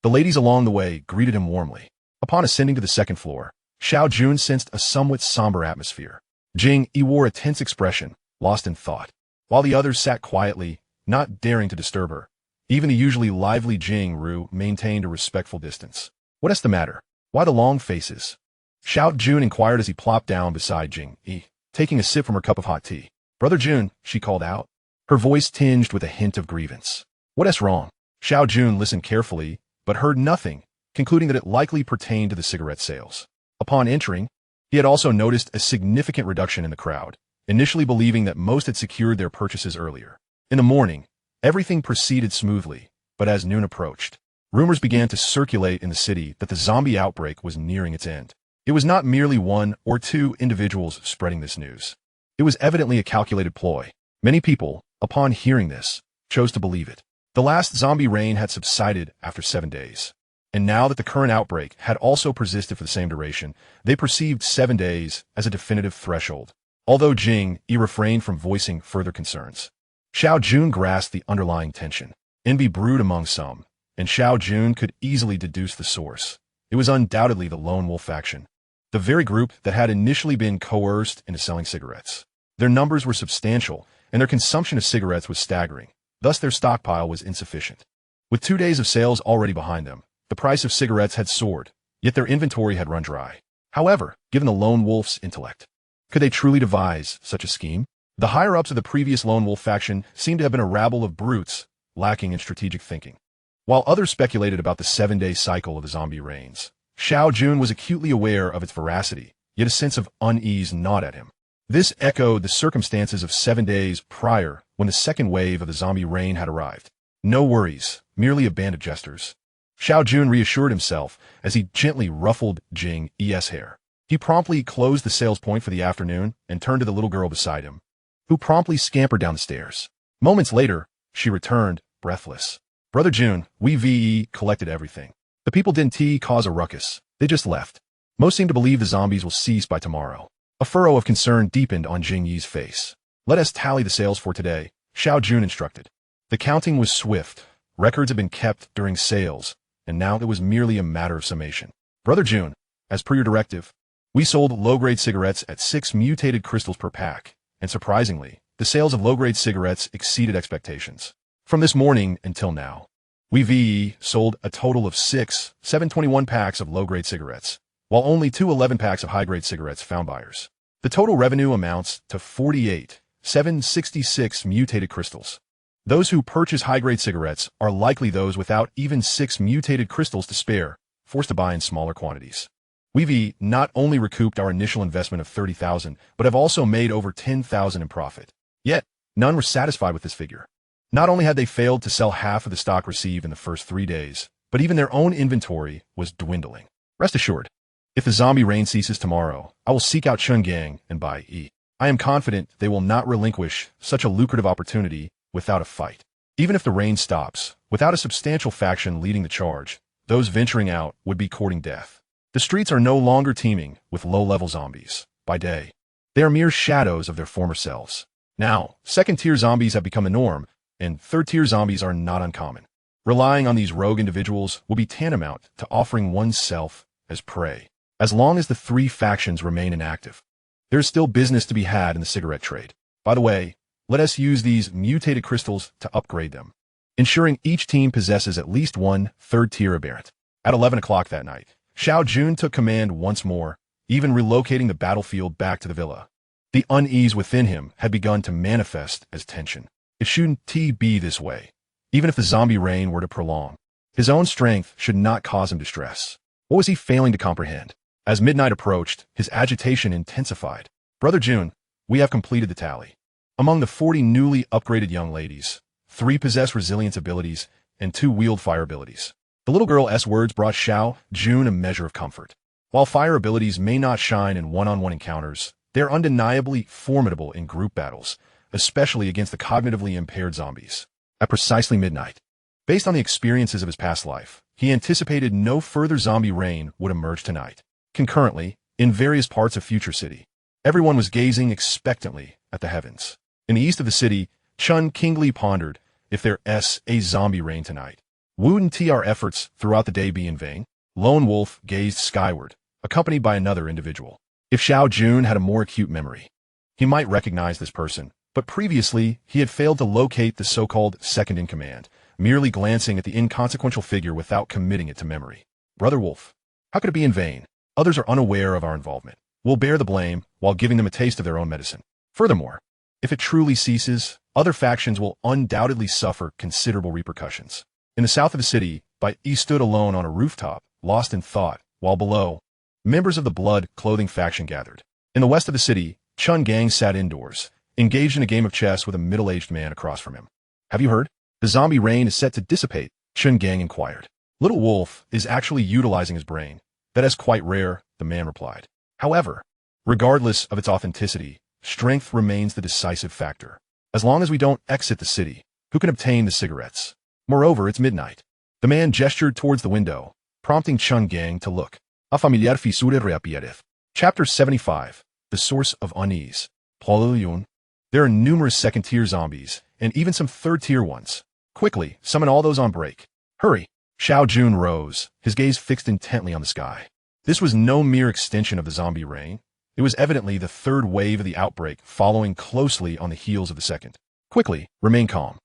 the ladies along the way greeted him warmly. Upon ascending to the 2nd floor, Xiao Jun sensed a somewhat somber atmosphere. Jing Yi wore a tense expression, lost in thought, while the others sat quietly, not daring to disturb her. Even the usually lively Jing Ru maintained a respectful distance. What's the matter? Why the long faces? Xiao Jun inquired as he plopped down beside Jing Yi, taking a sip from her cup of hot tea. Brother Jun, she called out, her voice tinged with a hint of grievance. What's wrong? Xiao Jun listened carefully, but heard nothing, concluding that it likely pertained to the cigarette sales. Upon entering, he had also noticed a significant reduction in the crowd, initially believing that most had secured their purchases earlier. In the morning, everything proceeded smoothly, but as noon approached, rumors began to circulate in the city that the zombie outbreak was nearing its end. It was not merely one or two individuals spreading this news. It was evidently a calculated ploy. Many people, upon hearing this, chose to believe it. The last zombie reign had subsided after 7 days. And now that the current outbreak had also persisted for the same duration, they perceived 7 days as a definitive threshold. Although Jing refrained from voicing further concerns. Xiao Jun grasped the underlying tension. Envy brewed among some, and Xiao Jun could easily deduce the source. It was undoubtedly the Lone Wolf faction, the very group that had initially been coerced into selling cigarettes. Their numbers were substantial, and their consumption of cigarettes was staggering. Thus their stockpile was insufficient. With 2 days of sales already behind them, the price of cigarettes had soared, yet their inventory had run dry. However, given the Lone Wolf's intellect, could they truly devise such a scheme? The higher-ups of the previous Lone Wolf faction seemed to have been a rabble of brutes, lacking in strategic thinking. While others speculated about the 7-day cycle of the zombie reigns, Xiao Jun was acutely aware of its veracity, yet a sense of unease gnawed at him. This echoed the circumstances of 7 days prior, when the second wave of the zombie reign had arrived. No worries, merely a band of jesters. Xiao Jun reassured himself as he gently ruffled Jing's hair. He promptly closed the sales point for the afternoon and turned to the little girl beside him, who promptly scampered down the stairs. Moments later, she returned, breathless. Brother Jun, we collected everything. The people didn't cause a ruckus. They just left. Most seem to believe the zombies will cease by tomorrow. A furrow of concern deepened on Jing's face. Let us tally the sales for today, Xiao Jun instructed. The counting was swift. Records had been kept during sales, and now it was merely a matter of summation. Brother Jun, as per your directive, we sold low-grade cigarettes at 6 mutated crystals per pack, and surprisingly, the sales of low-grade cigarettes exceeded expectations. From this morning until now, we sold a total of 6 721 packs of low-grade cigarettes, while only 2 11 packs of high-grade cigarettes found buyers. The total revenue amounts to 48 766 mutated crystals. Those who purchase high-grade cigarettes are likely those without even 6 mutated crystals to spare, forced to buy in smaller quantities. We've not only recouped our initial investment of 30,000, but have also made over 10,000 in profit. Yet, none were satisfied with this figure. Not only had they failed to sell half of the stock received in the first 3 days, but even their own inventory was dwindling. Rest assured, if the zombie reign ceases tomorrow, I will seek out Chun Gang and buy E. I am confident they will not relinquish such a lucrative opportunity without a fight. Even if the reign stops, without a substantial faction leading the charge, those venturing out would be courting death. The streets are no longer teeming with low-level zombies. By day, they are mere shadows of their former selves. Now, second-tier zombies have become the norm, and third-tier zombies are not uncommon. Relying on these rogue individuals will be tantamount to offering oneself as prey. As long as the 3 factions remain inactive, there is still business to be had in the cigarette trade. By the way, let us use these mutated crystals to upgrade them, ensuring each team possesses at least 1 third-tier aberrant. At 11 o'clock that night, Xiao Jun took command once more, even relocating the battlefield back to the villa. The unease within him had begun to manifest as tension. It shouldn't be this way. Even if the zombie reign were to prolong, his own strength should not cause him distress. What was he failing to comprehend? As midnight approached, his agitation intensified. Brother Jun, we have completed the tally. Among the 40 newly upgraded young ladies, 3 possess resilience abilities and 2 wield fire abilities. The little girl's words brought Xiao Jun a measure of comfort. While fire abilities may not shine in one-on-one encounters, they are undeniably formidable in group battles, especially against the cognitively impaired zombies. At precisely midnight, based on the experiences of his past life, he anticipated no further zombie reign would emerge tonight. Concurrently, in various parts of Future City, everyone was gazing expectantly at the heavens. In the east of the city, Chun Kingly pondered if there's a zombie reign tonight. Wouldn't our efforts throughout the day be in vain? Lone Wolf gazed skyward, accompanied by another individual. If Xiao Jun had a more acute memory, he might recognize this person, but previously he had failed to locate the so-called second-in-command, merely glancing at the inconsequential figure without committing it to memory. Brother Wolf, how could it be in vain? Others are unaware of our involvement. We'll bear the blame while giving them a taste of their own medicine. Furthermore, if it truly ceases, other factions will undoubtedly suffer considerable repercussions. In the south of the city, But stood alone on a rooftop, lost in thought, while below, members of the blood clothing faction gathered. In the west of the city, Chun Gang sat indoors, engaged in a game of chess with a middle-aged man across from him. Have you heard? The zombie reign is set to dissipate, Chun Gang inquired. Little Wolf is actually utilizing his brain. That is quite rare, the man replied. However, regardless of its authenticity, strength remains the decisive factor. As long as we don't exit the city, who can obtain the cigarettes? Moreover, it's midnight. The man gestured towards the window, prompting Chun Gang to look. A familiar fissura reappeareth. Chapter 75. The Source of Unease. There are numerous second-tier zombies, and even some third-tier ones. Quickly, summon all those on break. Hurry! Xiao Jun rose, his gaze fixed intently on the sky. This was no mere extension of the zombie reign. It was evidently the third wave of the outbreak, following closely on the heels of the second. Quickly, remain calm.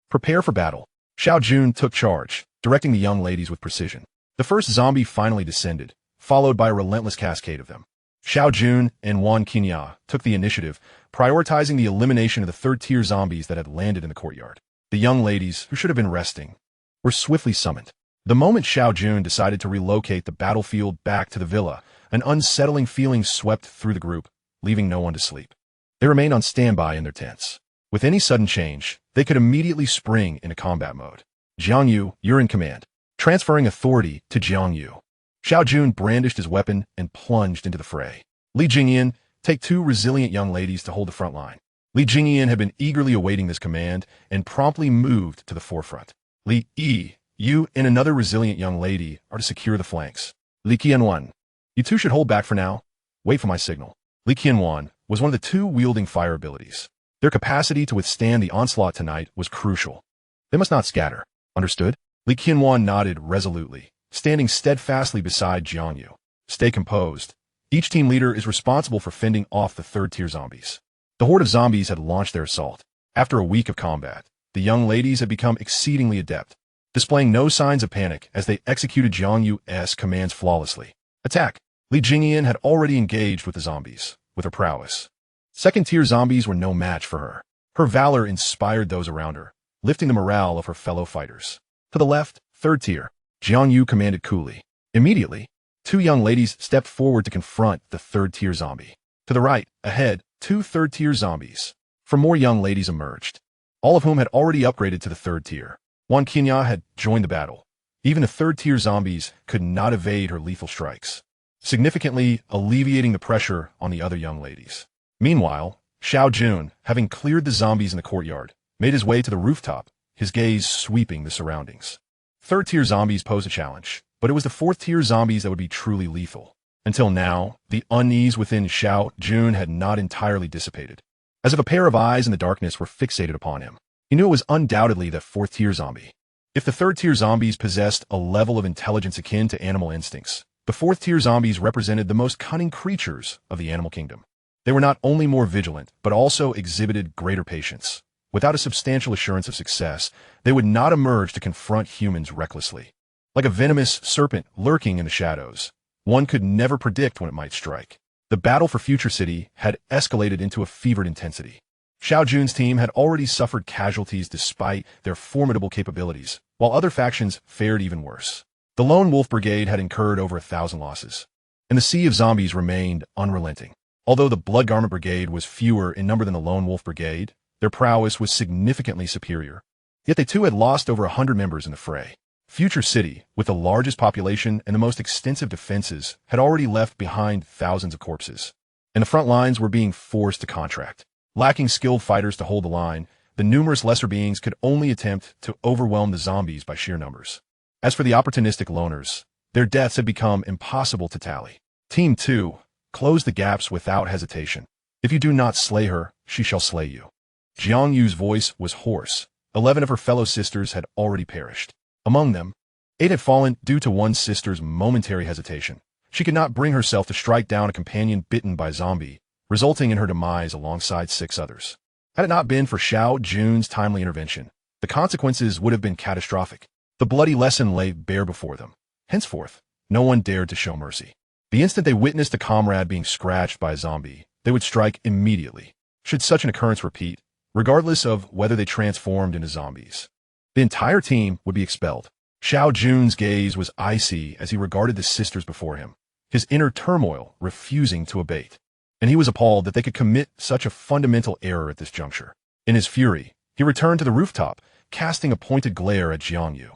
Prepare for battle. Xiao Jun took charge, directing the young ladies with precision. The first zombie finally descended, followed by a relentless cascade of them. Xiao Jun and Wan Qinya took the initiative, prioritizing the elimination of the third-tier zombies that had landed in the courtyard. The young ladies, who should have been resting, were swiftly summoned. The moment Xiao Jun decided to relocate the battlefield back to the villa, an unsettling feeling swept through the group, leaving no one to sleep. They remained on standby in their tents. With any sudden change, they could immediately spring into combat mode. Jiang Yu, you're in command. Transferring authority to Jiang Yu. Xiao Jun brandished his weapon and plunged into the fray. Li Jingyan, take 2 resilient young ladies to hold the front line. Li Jingyan had been eagerly awaiting this command and promptly moved to the forefront. Li Yi, you and another resilient young lady are to secure the flanks. Li Qianwan, you two should hold back for now. Wait for my signal. Li Qianwan was one of the 2 wielding fire abilities. Their capacity to withstand the onslaught tonight was crucial. They must not scatter. Understood? Li Qianwan nodded resolutely, standing steadfastly beside Jiang Yu. Stay composed. Each team leader is responsible for fending off the third-tier zombies. The horde of zombies had launched their assault. After a week of combat, the young ladies had become exceedingly adept, displaying no signs of panic as they executed Jiang Yu's commands flawlessly. Attack! Li Jingyan had already engaged with the zombies, with her prowess. Second-tier zombies were no match for her. Her valor inspired those around her, lifting the morale of her fellow fighters. To the left, third tier, Jiang Yu commanded coolly. Immediately, 2 young ladies stepped forward to confront the third-tier zombie. To the right, ahead, 2 third-tier zombies. 4 more young ladies emerged, all of whom had already upgraded to the third tier. Wan Qinya had joined the battle. Even the third-tier zombies could not evade her lethal strikes, significantly alleviating the pressure on the other young ladies. Meanwhile, Xiao Jun, having cleared the zombies in the courtyard, made his way to the rooftop, his gaze sweeping the surroundings. Third-tier zombies posed a challenge, but it was the fourth-tier zombies that would be truly lethal. Until now, the unease within Xiao Jun had not entirely dissipated. As if a pair of eyes in the darkness were fixated upon him, he knew it was undoubtedly that fourth-tier zombie. If the third-tier zombies possessed a level of intelligence akin to animal instincts, the fourth-tier zombies represented the most cunning creatures of the animal kingdom. They were not only more vigilant, but also exhibited greater patience. Without a substantial assurance of success, they would not emerge to confront humans recklessly. Like a venomous serpent lurking in the shadows, one could never predict when it might strike. The battle for Future City had escalated into a fevered intensity. Xiao Jun's team had already suffered casualties despite their formidable capabilities, while other factions fared even worse. The Lone Wolf Brigade had incurred over 1,000 losses, and the sea of zombies remained unrelenting. Although the Blood Garment Brigade was fewer in number than the Lone Wolf Brigade, their prowess was significantly superior. Yet they too had lost over 100 members in the fray. Future City, with the largest population and the most extensive defenses, had already left behind thousands of corpses, and the front lines were being forced to contract. Lacking skilled fighters to hold the line, the numerous lesser beings could only attempt to overwhelm the zombies by sheer numbers. As for the opportunistic loners, their deaths had become impossible to tally. Team 2, close the gaps without hesitation. If you do not slay her, she shall slay you. Jiang Yu's voice was hoarse. 11 of her fellow sisters had already perished. Among them, 8 had fallen due to one sister's momentary hesitation. She could not bring herself to strike down a companion bitten by a zombie, resulting in her demise alongside 6 others. Had it not been for Xiao Jun's timely intervention, the consequences would have been catastrophic. The bloody lesson lay bare before them. Henceforth, no one dared to show mercy. The instant they witnessed a comrade being scratched by a zombie, they would strike immediately. Should such an occurrence repeat, regardless of whether they transformed into zombies, the entire team would be expelled. Xiao Jun's gaze was icy as he regarded the sisters before him, his inner turmoil refusing to abate. And he was appalled that they could commit such a fundamental error at this juncture. In his fury, he returned to the rooftop, casting a pointed glare at Jiang Yu.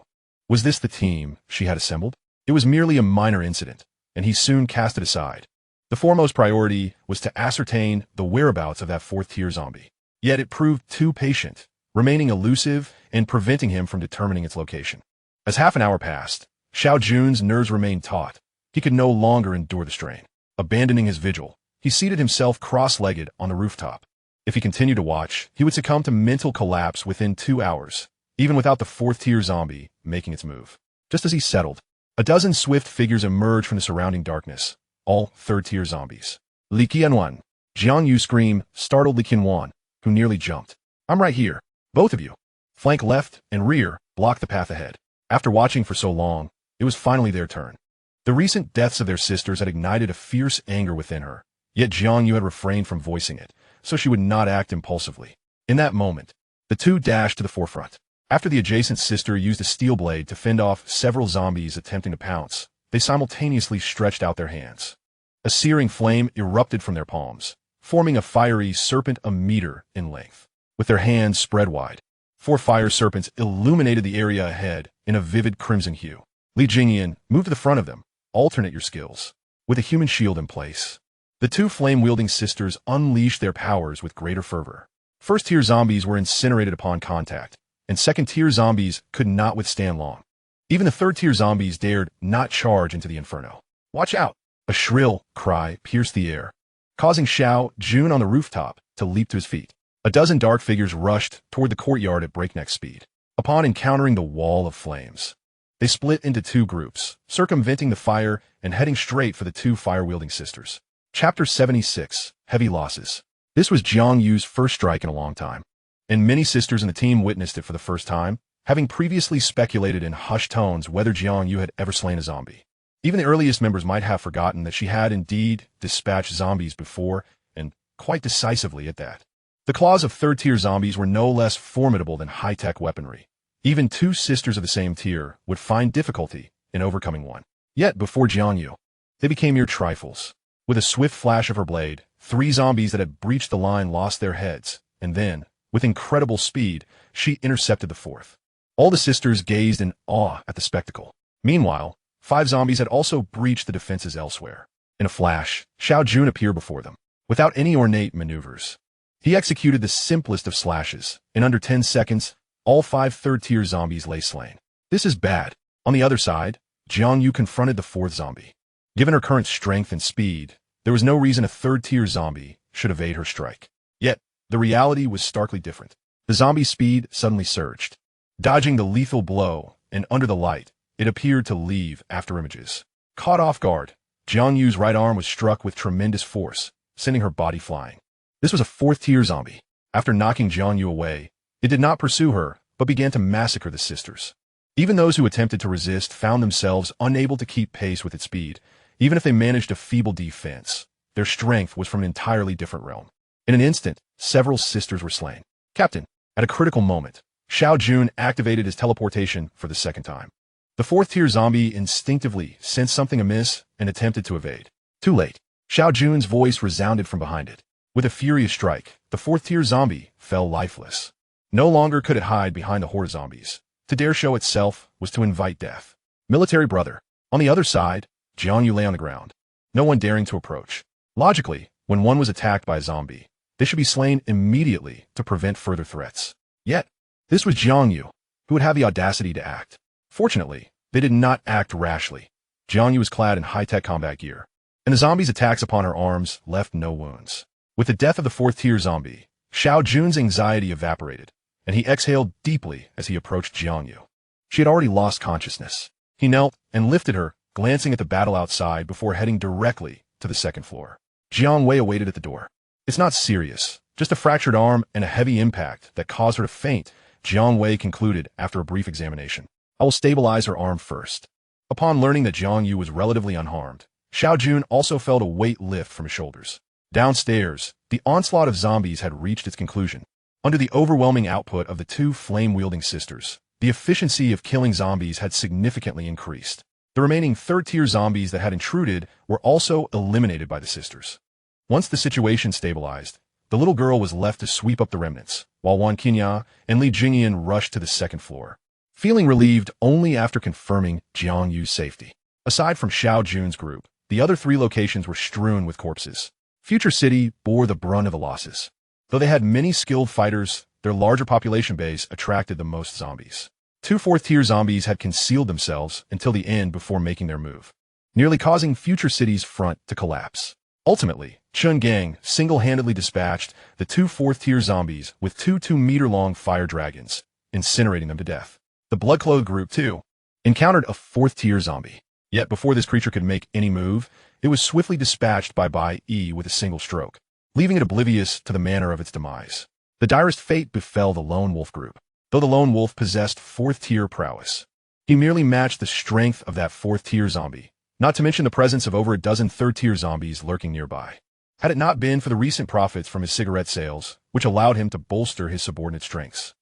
Was this the team she had assembled? It was merely a minor incident, and he soon cast it aside. The foremost priority was to ascertain the whereabouts of that fourth-tier zombie. Yet it proved too patient, remaining elusive and preventing him from determining its location. As half an hour passed, Xiao Jun's nerves remained taut. He could no longer endure the strain. Abandoning his vigil, he seated himself cross-legged on the rooftop. If he continued to watch, he would succumb to mental collapse within 2 hours, even without the fourth-tier zombie making its move. Just as he settled, a dozen swift figures emerged from the surrounding darkness, all third-tier zombies. Li Qianwan. Jiang Yu screamed, startled Li Qianwan, who nearly jumped. I'm right here. Both of you. Flank left and rear blocked the path ahead. After watching for so long, it was finally their turn. The recent deaths of their sisters had ignited a fierce anger within her, yet Jiang Yu had refrained from voicing it, so she would not act impulsively. In that moment, the two dashed to the forefront. After the adjacent sister used a steel blade to fend off several zombies attempting to pounce, they simultaneously stretched out their hands. A searing flame erupted from their palms, forming a fiery serpent a meter in length. With their hands spread wide, 4 fire serpents illuminated the area ahead in a vivid crimson hue. Li Jingyan, move to the front of them. Alternate your skills. With a human shield in place, the two flame-wielding sisters unleashed their powers with greater fervor. First-tier zombies were incinerated upon contact, and second-tier zombies could not withstand long. Even the third-tier zombies dared not charge into the inferno. Watch out! A shrill cry pierced the air, causing Xiao Jun on the rooftop to leap to his feet. A dozen dark figures rushed toward the courtyard at breakneck speed. Upon encountering the wall of flames, they split into 2 groups, circumventing the fire and heading straight for the 2 fire-wielding sisters. Chapter 76, Heavy Losses. This was Jiang Yu's first strike in a long time, and many sisters in the team witnessed it for the first time, having previously speculated in hushed tones whether Jiang Yu had ever slain a zombie. Even the earliest members might have forgotten that she had indeed dispatched zombies before, and quite decisively at that. The claws of third-tier zombies were no less formidable than high-tech weaponry. Even 2 sisters of the same tier would find difficulty in overcoming one. Yet, before Jiang Yu, they became mere trifles. With a swift flash of her blade, 3 zombies that had breached the line lost their heads, and then, with incredible speed, she intercepted the 4th. All the sisters gazed in awe at the spectacle. Meanwhile, 5 zombies had also breached the defenses elsewhere. In a flash, Xiao Jun appeared before them. Without any ornate maneuvers, he executed the simplest of slashes. In under 10 seconds, all 5 third-tier zombies lay slain. This is bad. On the other side, Jiang Yu confronted the 4th zombie. Given her current strength and speed, there was no reason a third-tier zombie should evade her strike. Yet, the reality was starkly different. The zombie's speed suddenly surged. Dodging the lethal blow, and under the light, it appeared to leave afterimages. Caught off guard, Jiang Yu's right arm was struck with tremendous force, sending her body flying. This was a 4th-tier zombie. After knocking Jiang Yu away, it did not pursue her, but began to massacre the sisters. Even those who attempted to resist found themselves unable to keep pace with its speed. Even if they managed a feeble defense, their strength was from an entirely different realm. In an instant, several sisters were slain. Captain, at a critical moment, Xiao Jun activated his teleportation for the 2nd time. The 4th-tier zombie instinctively sensed something amiss and attempted to evade. Too late. Xiao Jun's voice resounded from behind it. With a furious strike, the 4th-tier zombie fell lifeless. No longer could it hide behind the horde of zombies. To dare show itself was to invite death. Military brother. On the other side, Jiang Yu lay on the ground, no one daring to approach. Logically, when one was attacked by a zombie, they should be slain immediately to prevent further threats. Yet, this was Jiang Yu, who would have the audacity to act. Fortunately, they did not act rashly. Jiang Yu was clad in high-tech combat gear, and the zombie's attacks upon her arms left no wounds. With the death of the 4th-tier zombie, Xiao Jun's anxiety evaporated, and he exhaled deeply as he approached Jiang Yu. She had already lost consciousness. He knelt and lifted her, glancing at the battle outside before heading directly to the 2nd floor. Jiang Wei awaited at the door. It's not serious, just a fractured arm and a heavy impact that caused her to faint, Jiang Wei concluded after a brief examination. I will stabilize her arm first. Upon learning that Jiang Yu was relatively unharmed, Xiao Jun also felt a weight lift from his shoulders. Downstairs, the onslaught of zombies had reached its conclusion. Under the overwhelming output of the 2 flame-wielding sisters, the efficiency of killing zombies had significantly increased. The remaining third-tier zombies that had intruded were also eliminated by the sisters. Once the situation stabilized, the little girl was left to sweep up the remnants, while Wan Qinya and Li Jingyan rushed to the 2nd floor, feeling relieved only after confirming Jiang Yu's safety. Aside from Xiao Jun's group, the other 3 locations were strewn with corpses. Future City bore the brunt of the losses. Though they had many skilled fighters, their larger population base attracted the most zombies. Two fourth-tier zombies had concealed themselves until the end before making their move, nearly causing future city's front to collapse. Ultimately, Chun Gang single-handedly dispatched the two fourth-tier zombies with two 2-meter-long fire dragons, incinerating them to death. The blood-clothed group, too, encountered a fourth-tier zombie. Yet before this creature could make any move, it was swiftly dispatched by Bai Yi with a single stroke, leaving it oblivious to the manner of its demise. The direst fate befell the lone wolf group. Though the lone wolf possessed fourth-tier prowess, he merely matched the strength of that fourth-tier zombie, not to mention the presence of over a dozen third-tier zombies lurking nearby. Had it not been for the recent profits from his cigarette sales, which allowed him to bolster his subordinate strengths,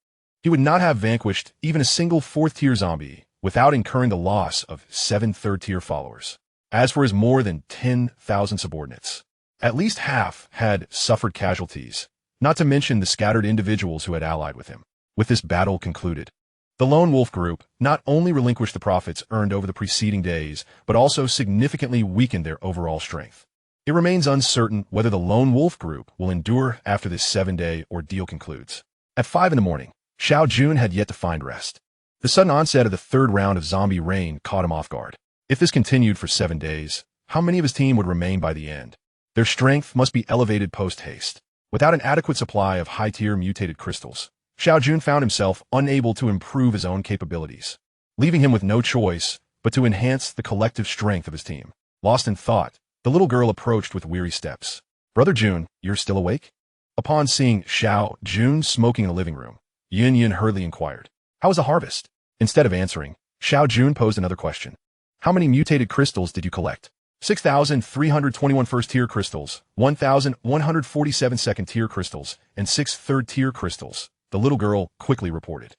he would not have vanquished even a single fourth-tier zombie without incurring the loss of 7 third-tier followers. As for his more than 10,000 subordinates, at least half had suffered casualties, not to mention the scattered individuals who had allied with him. With this battle concluded, the lone wolf group not only relinquished the profits earned over the preceding days, but also significantly weakened their overall strength. It remains uncertain whether the lone wolf group will endure after this 7-day ordeal concludes. At 5 in the morning, Xiao Jun had yet to find rest. The sudden onset of the third round of zombie rain caught him off guard. If this continued for 7 days, how many of his team would remain by the end? Their strength must be elevated post-haste. Without an adequate supply of high-tier mutated crystals, Xiao Jun found himself unable to improve his own capabilities, leaving him with no choice but to enhance the collective strength of his team. Lost in thought, the little girl approached with weary steps. "Brother Jun, you're still awake?" Upon seeing Xiao Jun smoking in the living room, Yin hurriedly inquired, "How was the harvest?" Instead of answering, Xiao Jun posed another question. "How many mutated crystals did you collect?" 6,321 first-tier crystals, 1,147 second-tier crystals, and 6 third-tier crystals, the little girl quickly reported.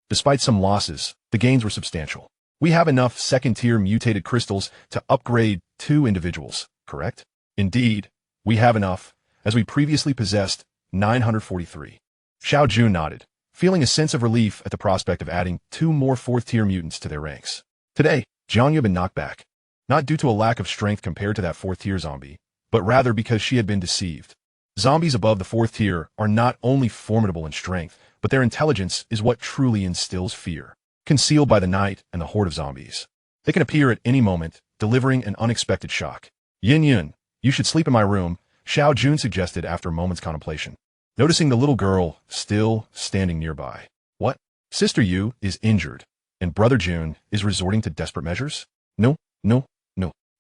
Despite some losses, the gains were substantial. "We have enough second-tier mutated crystals to upgrade 2 individuals, correct?" "Indeed, we have enough, as we previously possessed 943. Xiao Jun nodded, feeling a sense of relief at the prospect of adding 2 more fourth-tier mutants to their ranks. Today, Jiang Yu had been knocked back, not due to a lack of strength compared to that fourth-tier zombie, but rather because she had been deceived. Zombies above the 4th tier are not only formidable in strength, but their intelligence is what truly instills fear. Concealed by the night and the horde of zombies, they can appear at any moment, delivering an unexpected shock. Yin, you should sleep in my room," Xiao Jun suggested after a moment's contemplation, noticing the little girl still standing nearby. "What? Sister Yu is injured, and Brother Jun is resorting to desperate measures?" No.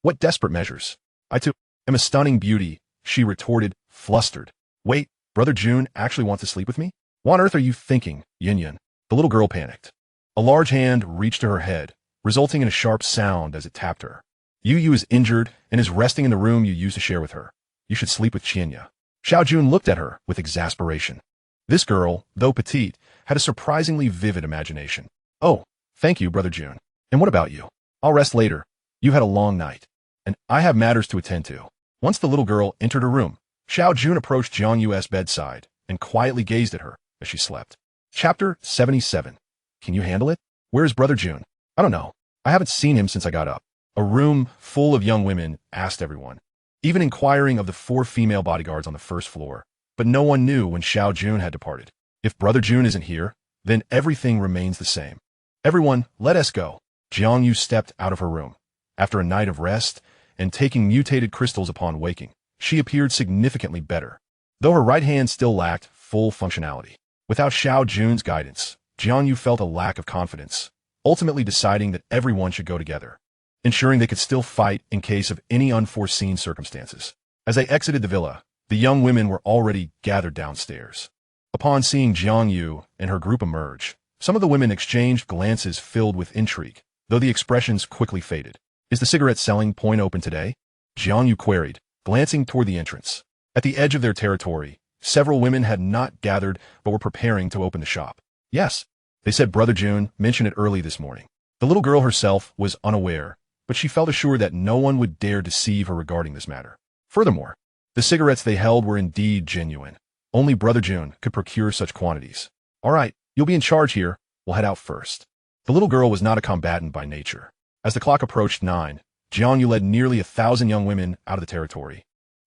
"What desperate measures? I too am a stunning beauty," she retorted, flustered. "Wait, Brother Jun actually wants to sleep with me? What on earth are you thinking, Yin?" The little girl panicked. A large hand reached to her head, resulting in a sharp sound as it tapped her. "Yu is injured and is resting in the room you used to share with her. You should sleep with Qianya." Xiao Jun looked at her with exasperation. This girl, though petite, had a surprisingly vivid imagination. "Oh, thank you, Brother Jun. And what about you?" "I'll rest later. You had a long night, and I have matters to attend to." Once the little girl entered her room, Xiao Jun approached Jiang Yu's bedside and quietly gazed at her as she slept. Chapter 77. Can you handle it? "Where is Brother Jun?" "I don't know. I haven't seen him since I got up." A room full of young women asked everyone, even inquiring of the 4 female bodyguards on the first floor, but no one knew when Xiao Jun had departed. If Brother Jun isn't here, then everything remains the same. "Everyone, let us go." Jiang Yu stepped out of her room. After a night of rest and taking mutated crystals upon waking, she appeared significantly better, though her right hand still lacked full functionality. Without Xiao Jun's guidance, Jiang Yu felt a lack of confidence, ultimately deciding that everyone should go together, ensuring they could still fight in case of any unforeseen circumstances. As they exited the villa, the young women were already gathered downstairs. Upon seeing Jiang Yu and her group emerge, some of the women exchanged glances filled with intrigue, though the expressions quickly faded. "Is the cigarette selling point open today?" Jiang Yu queried, glancing toward the entrance. At the edge of their territory, several women had not gathered but were preparing to open the shop. "Yes," they said. Brother Jun mentioned it early this morning. The little girl herself was unaware, but she felt assured that no one would dare deceive her regarding this matter. Furthermore, the cigarettes they held were indeed genuine. Only Brother Jun could procure such quantities. "All right, you'll be in charge here. We'll head out first." The little girl was not a combatant by nature. As the clock approached 9, Jiang Yu led nearly 1,000 young women out of the territory,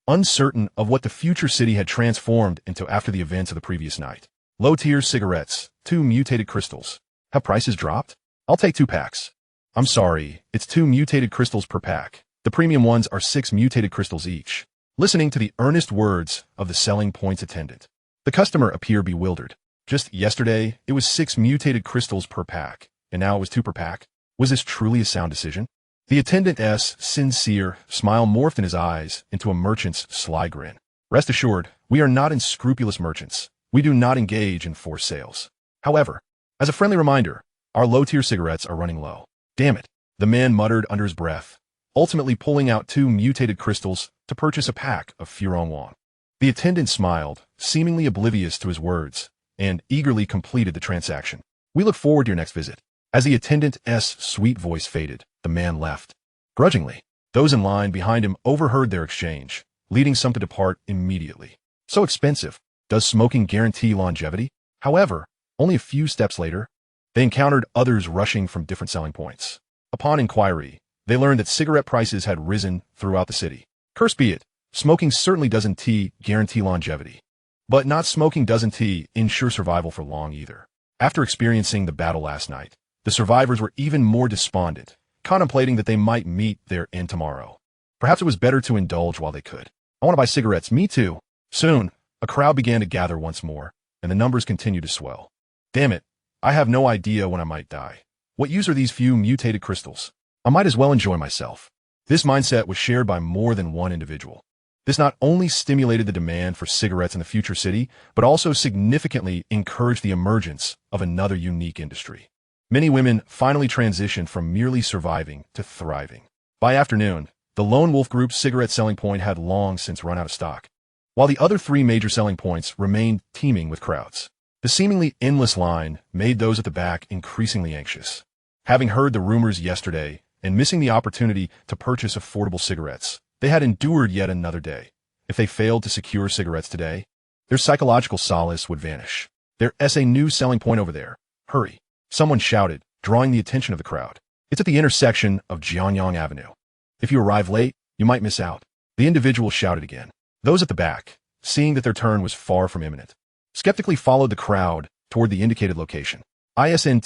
uncertain of what the future city had transformed into after the events of the previous night. Low-tier cigarettes, 2 mutated crystals. Have prices dropped? I'll take 2 packs. I'm sorry, it's 2 mutated crystals per pack. The premium ones are 6 mutated crystals each. Listening to the earnest words of the selling point's attendant, the customer appeared bewildered. Just yesterday, it was 6 mutated crystals per pack, and now it was 2 per pack. Was this truly a sound decision? The attendant's sincere smile morphed in his eyes into a merchant's sly grin. Rest assured, we are not unscrupulous merchants. We do not engage in forced sales. However, as a friendly reminder, our low-tier cigarettes are running low. Damn it, the man muttered under his breath, ultimately pulling out 2 mutated crystals to purchase a pack of Furong Wang. The attendant smiled, seemingly oblivious to his words, and eagerly completed the transaction. We look forward to your next visit. As the attendant's sweet voice faded, the man left. Grudgingly, those in line behind him overheard their exchange, leading some to depart immediately. So expensive. Does smoking guarantee longevity? However, only a few steps later, they encountered others rushing from different selling points. Upon inquiry, they learned that cigarette prices had risen throughout the city. Cursed be it, smoking certainly doesn't guarantee longevity. But not smoking doesn't ensure survival for long either. After experiencing the battle last night, the survivors were even more despondent, contemplating that they might meet their end tomorrow. Perhaps it was better to indulge while they could. I want to buy cigarettes, me too. Soon, a crowd began to gather once more, and the numbers continued to swell. Damn it, I have no idea when I might die. What use are these few mutated crystals? I might as well enjoy myself. This mindset was shared by more than one individual. This not only stimulated the demand for cigarettes in the future city, but also significantly encouraged the emergence of another unique industry. Many women finally transitioned from merely surviving to thriving. By afternoon, the Lone Wolf Group's cigarette selling point had long since run out of stock, while the other 3 major selling points remained teeming with crowds. The seemingly endless line made those at the back increasingly anxious. Having heard the rumors yesterday and missing the opportunity to purchase affordable cigarettes, they had endured yet another day. If they failed to secure cigarettes today, their psychological solace would vanish. There's a new selling point over there. Hurry. Someone shouted, drawing the attention of the crowd. It's at the intersection of Jianyang Avenue. If you arrive late, you might miss out. The individual shouted again. Those at the back, seeing that their turn was far from imminent, skeptically followed the crowd toward the indicated location. Isn't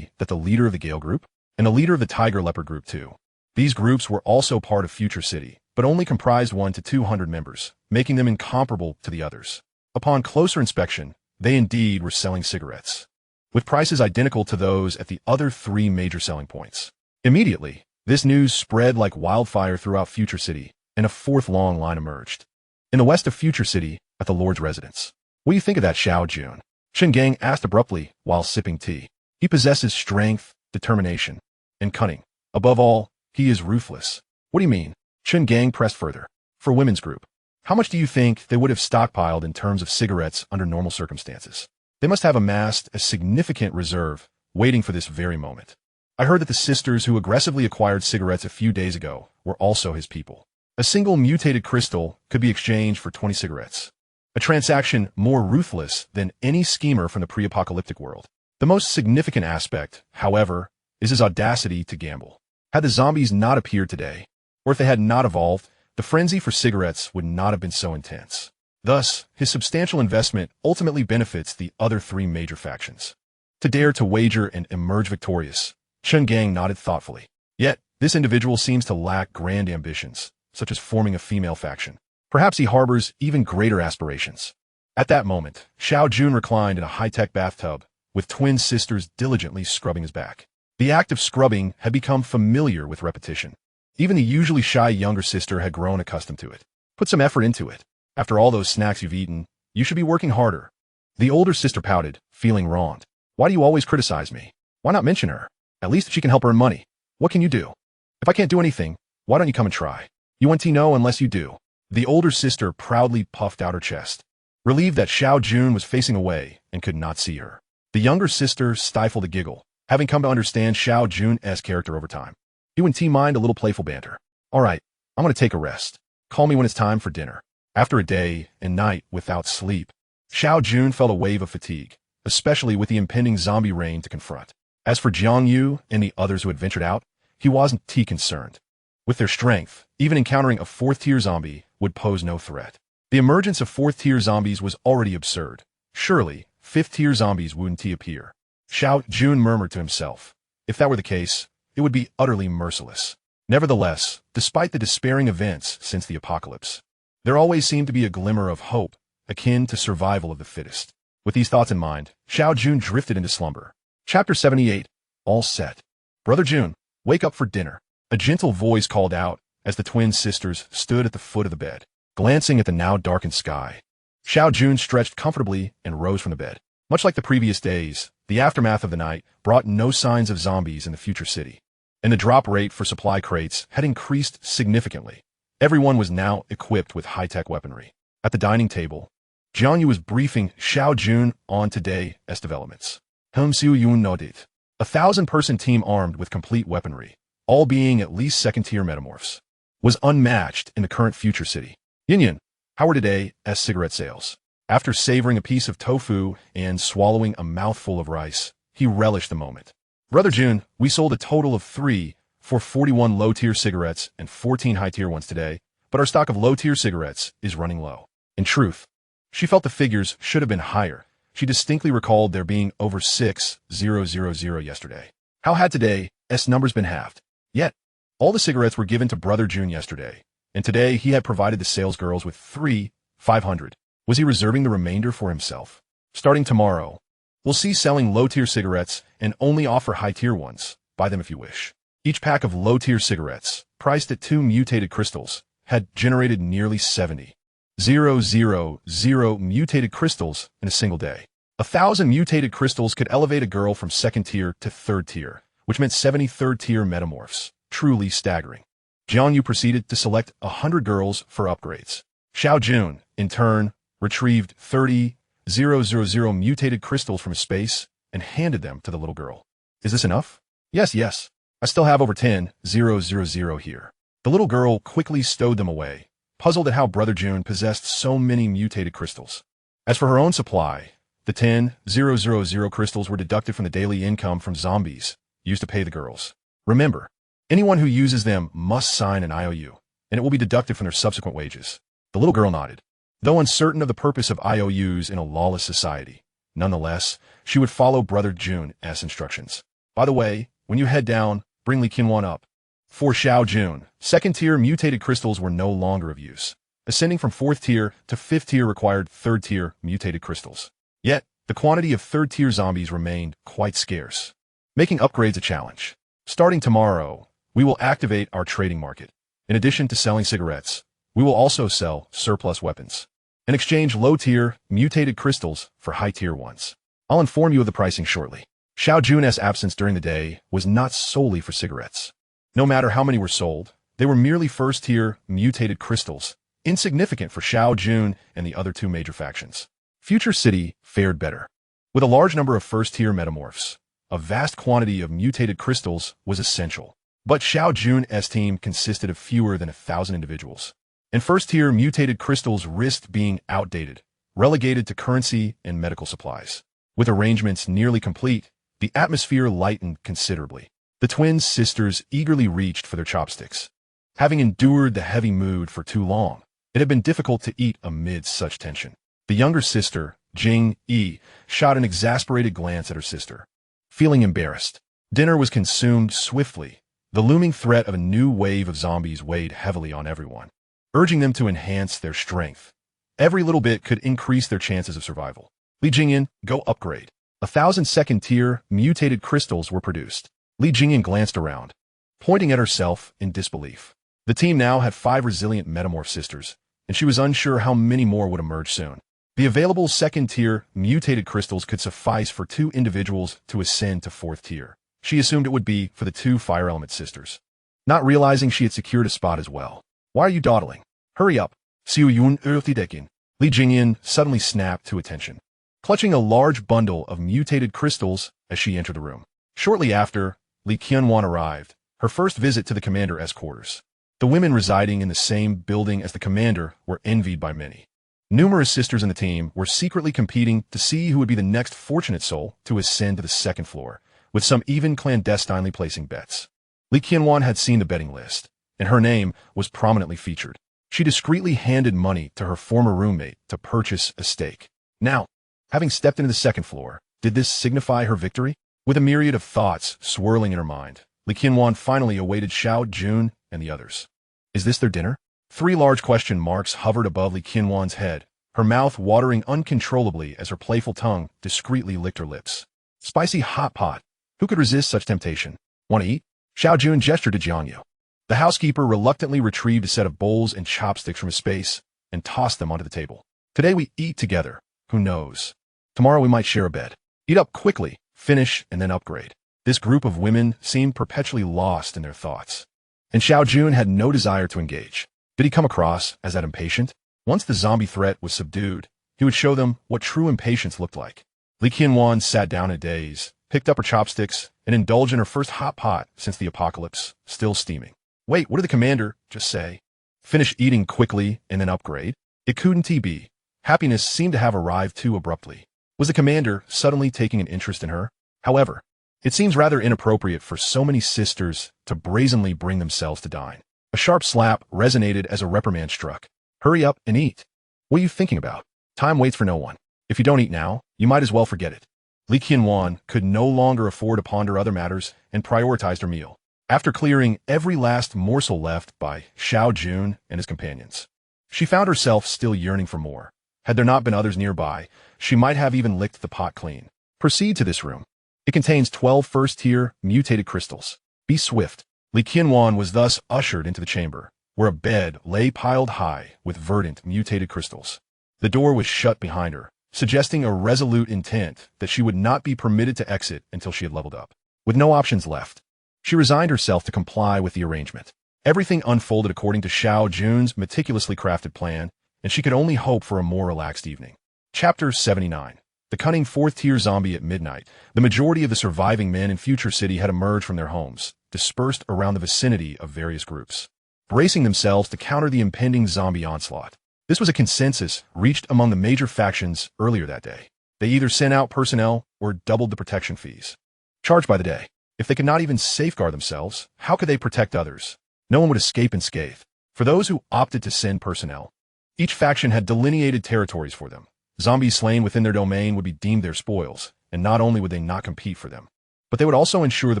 that the leader of the Gale Group and the leader of the Tiger Leopard Group too. These groups were also part of Future City, but only comprised 1 to 200 members, making them incomparable to the others. Upon closer inspection, they indeed were selling cigarettes, with prices identical to those at the other 3 major selling points. Immediately, this news spread like wildfire throughout Future City, and a 4th long line emerged. In the west of Future City, at the Lord's residence. What do you think of that, Xiao Jun? Shen Gang asked abruptly while sipping tea. He possesses strength, determination, and cunning. Above all, he is ruthless. What do you mean? Shen Gang pressed further. For women's group, how much do you think they would have stockpiled in terms of cigarettes under normal circumstances? They must have amassed a significant reserve, waiting for this very moment. I heard that the sisters who aggressively acquired cigarettes a few days ago were also his people. A single mutated crystal could be exchanged for 20 cigarettes. A transaction more ruthless than any schemer from the pre-apocalyptic world. The most significant aspect, however, is his audacity to gamble. Had the zombies not appeared today, or if they had not evolved, the frenzy for cigarettes would not have been so intense. Thus, his substantial investment ultimately benefits the other 3 major factions. To dare to wager and emerge victorious, Chen Gang nodded thoughtfully. Yet, this individual seems to lack grand ambitions, such as forming a female faction. Perhaps he harbors even greater aspirations. At that moment, Xiao Jun reclined in a high-tech bathtub, with twin sisters diligently scrubbing his back. The act of scrubbing had become familiar with repetition. Even the usually shy younger sister had grown accustomed to it. Put some effort into it. After all those snacks you've eaten, you should be working harder. The older sister pouted, feeling wronged. Why do you always criticize me? Why not mention her? At least she can help earn money. What can you do? If I can't do anything, why don't you come and try? You won't know unless you do. The older sister proudly puffed out her chest, relieved that Xiao Jun was facing away and could not see her. The younger sister stifled a giggle, having come to understand Xiao Jun's character over time. You and T mind a little playful banter. All right, I'm going to take a rest. Call me when it's time for dinner. After a day and night without sleep, Xiao Jun felt a wave of fatigue, especially with the impending zombie rain to confront. As for Jiang Yu and the others who had ventured out, he wasn't too concerned. With their strength, even encountering a 4th-tier zombie would pose no threat. The emergence of 4th-tier zombies was already absurd. Surely, 5th-tier zombies wouldn't appear. Xiao Jun murmured to himself. If that were the case, it would be utterly merciless. Nevertheless, despite the despairing events since the apocalypse, there always seemed to be a glimmer of hope, akin to survival of the fittest. With these thoughts in mind, Xiao Jun drifted into slumber. Chapter 78. All set. Brother Jun, wake up for dinner. A gentle voice called out as the twin sisters stood at the foot of the bed, glancing at the now darkened sky. Xiao Jun stretched comfortably and rose from the bed. Much like the previous days, the aftermath of the night brought no signs of zombies in the future city, and the drop rate for supply crates had increased significantly. Everyone was now equipped with high-tech weaponry. At the dining table, Jiang Yu was briefing Xiao Jun on today's developments. Xiao nodded. 1,000-person team armed with complete weaponry, all being at least second-tier metamorphs, was unmatched in the current future city. Yin, how were today's cigarette sales? After savoring a piece of tofu and swallowing a mouthful of rice, he relished the moment. Brother Jun, we sold a total of 3 for 41 low-tier cigarettes and 14 high-tier ones today, but our stock of low-tier cigarettes is running low. In truth, she felt the figures should have been higher. She distinctly recalled there being over 6,000 yesterday. How had today's numbers been halved? Yet, all the cigarettes were given to Brother Jun yesterday, and today he had provided the sales girls with 500. Was he reserving the remainder for himself? Starting tomorrow, we'll cease selling low-tier cigarettes and only offer high-tier ones. Buy them if you wish. Each pack of low-tier cigarettes, priced at 2 mutated crystals, had generated nearly 70,000 mutated crystals in a single day. 1,000 mutated crystals could elevate a girl from second tier to third tier, which meant 70 third-tier metamorphs. Truly staggering. Jiang Yu proceeded to select 100 girls for upgrades. Xiao Jun, in turn, retrieved 30,000 mutated crystals from space and handed them to the little girl. Is this enough? Yes. I still have over 10,000 here. The little girl quickly stowed them away, puzzled at how Brother Jun possessed so many mutated crystals. As for her own supply, the 10,000 crystals were deducted from the daily income from zombies, used to pay the girls. Remember, anyone who uses them must sign an IOU, and it will be deducted from their subsequent wages. The little girl nodded. Though uncertain of the purpose of IOUs in a lawless society, nonetheless, she would follow Brother Jun's instructions. By the way, when you head down, bring Li Qianwan up. For Xiao Jun, second-tier mutated crystals were no longer of use. Ascending from 4th tier to 5th tier required 3rd-tier mutated crystals. Yet, the quantity of 3rd-tier zombies remained quite scarce, making upgrades a challenge. Starting tomorrow, we will activate our trading market. In addition to selling cigarettes, we will also sell surplus weapons and exchange low-tier, mutated crystals for high-tier ones. I'll inform you of the pricing shortly. Xiao Jun's absence during the day was not solely for cigarettes. No matter how many were sold, they were merely first-tier, mutated crystals, insignificant for Xiao Jun and the other 2 major factions. Future City fared better. With a large number of first-tier metamorphs, a vast quantity of mutated crystals was essential. But Xiao Jun's team consisted of fewer than 1,000 individuals. And first-tier mutated crystals risked being outdated, relegated to currency and medical supplies. With arrangements nearly complete, the atmosphere lightened considerably. The twin sisters eagerly reached for their chopsticks. Having endured the heavy mood for too long, it had been difficult to eat amid such tension. The younger sister, Jing Yi, shot an exasperated glance at her sister. Feeling embarrassed, dinner was consumed swiftly. The looming threat of a new wave of zombies weighed heavily on everyone, urging them to enhance their strength. Every little bit could increase their chances of survival. Li Jingyan, go upgrade. 1,000 second-tier mutated crystals were produced. Li Jingyan glanced around, pointing at herself in disbelief. The team now had 5 resilient metamorph sisters, and she was unsure how many more would emerge soon. The available second-tier mutated crystals could suffice for 2 individuals to ascend to 4th tier. She assumed it would be for the 2 fire element sisters, not realizing she had secured a spot as well. Why are you dawdling? Hurry up. Xiao Jun Dekin. Li Jingyan suddenly snapped to attention, clutching a large bundle of mutated crystals as she entered the room. Shortly after, Li Qianwan arrived, her first visit to the commander's quarters. The women residing in the same building as the commander were envied by many. Numerous sisters in the team were secretly competing to see who would be the next fortunate soul to ascend to the 2nd floor, with some even clandestinely placing bets. Li Qianwan had seen the betting list, and her name was prominently featured. She discreetly handed money to her former roommate to purchase a stake. Now, having stepped into the 2nd floor, Did this signify her victory? With a myriad of thoughts swirling in her mind, Li Qianwan finally awaited Xiao Jun and the others. Is this their dinner? 3 large question marks hovered above Li Qianwan's head, her mouth watering uncontrollably as her playful tongue discreetly licked her lips. Spicy hot pot. Who could resist such temptation? Want to eat? Xiao Jun gestured to Jiangyu. The housekeeper reluctantly retrieved a set of bowls and chopsticks from his space and tossed them onto the table. Today we eat together. Who knows? Tomorrow we might share a bed. Eat up quickly, finish, and then upgrade. This group of women seemed perpetually lost in their thoughts. And Xiao Jun had no desire to engage. Did he come across as that impatient? Once the zombie threat was subdued, he would show them what true impatience looked like. Li Qianwan sat down in a daze, picked up her chopsticks, and indulged in her first hot pot since the apocalypse, still steaming. Wait, what did the commander just say? Finish eating quickly and then upgrade? It couldn't be. Happiness seemed to have arrived too abruptly. Was the commander suddenly taking an interest in her? However, it seems rather inappropriate for so many sisters to brazenly bring themselves to dine. A sharp slap resonated as a reprimand struck. Hurry up and eat. What are you thinking about? Time waits for no one. If you don't eat now, you might as well forget it. Li Qianwan could no longer afford to ponder other matters and prioritized her meal. After clearing every last morsel left by Xiao Jun and his companions, she found herself still yearning for more. Had there not been others nearby, she might have even licked the pot clean. Proceed to this room. It contains 12 first-tier mutated crystals. Be swift. Li Qianwan was thus ushered into the chamber, where a bed lay piled high with verdant mutated crystals. The door was shut behind her, suggesting a resolute intent that she would not be permitted to exit until she had leveled up. With no options left, she resigned herself to comply with the arrangement. Everything unfolded according to Xiao Jun's meticulously crafted plan, and she could only hope for a more relaxed evening. Chapter 79. The cunning 4th-tier zombie at midnight. The majority of the surviving men in Future City had emerged from their homes, dispersed around the vicinity of various groups, bracing themselves to counter the impending zombie onslaught. This was a consensus reached among the major factions earlier that day. They either sent out personnel or doubled the protection fees charged by the day. If they could not even safeguard themselves, how could they protect others? No one would escape unscathed. For those who opted to send personnel, each faction had delineated territories for them. Zombies slain within their domain would be deemed their spoils, and not only would they not compete for them, but they would also ensure the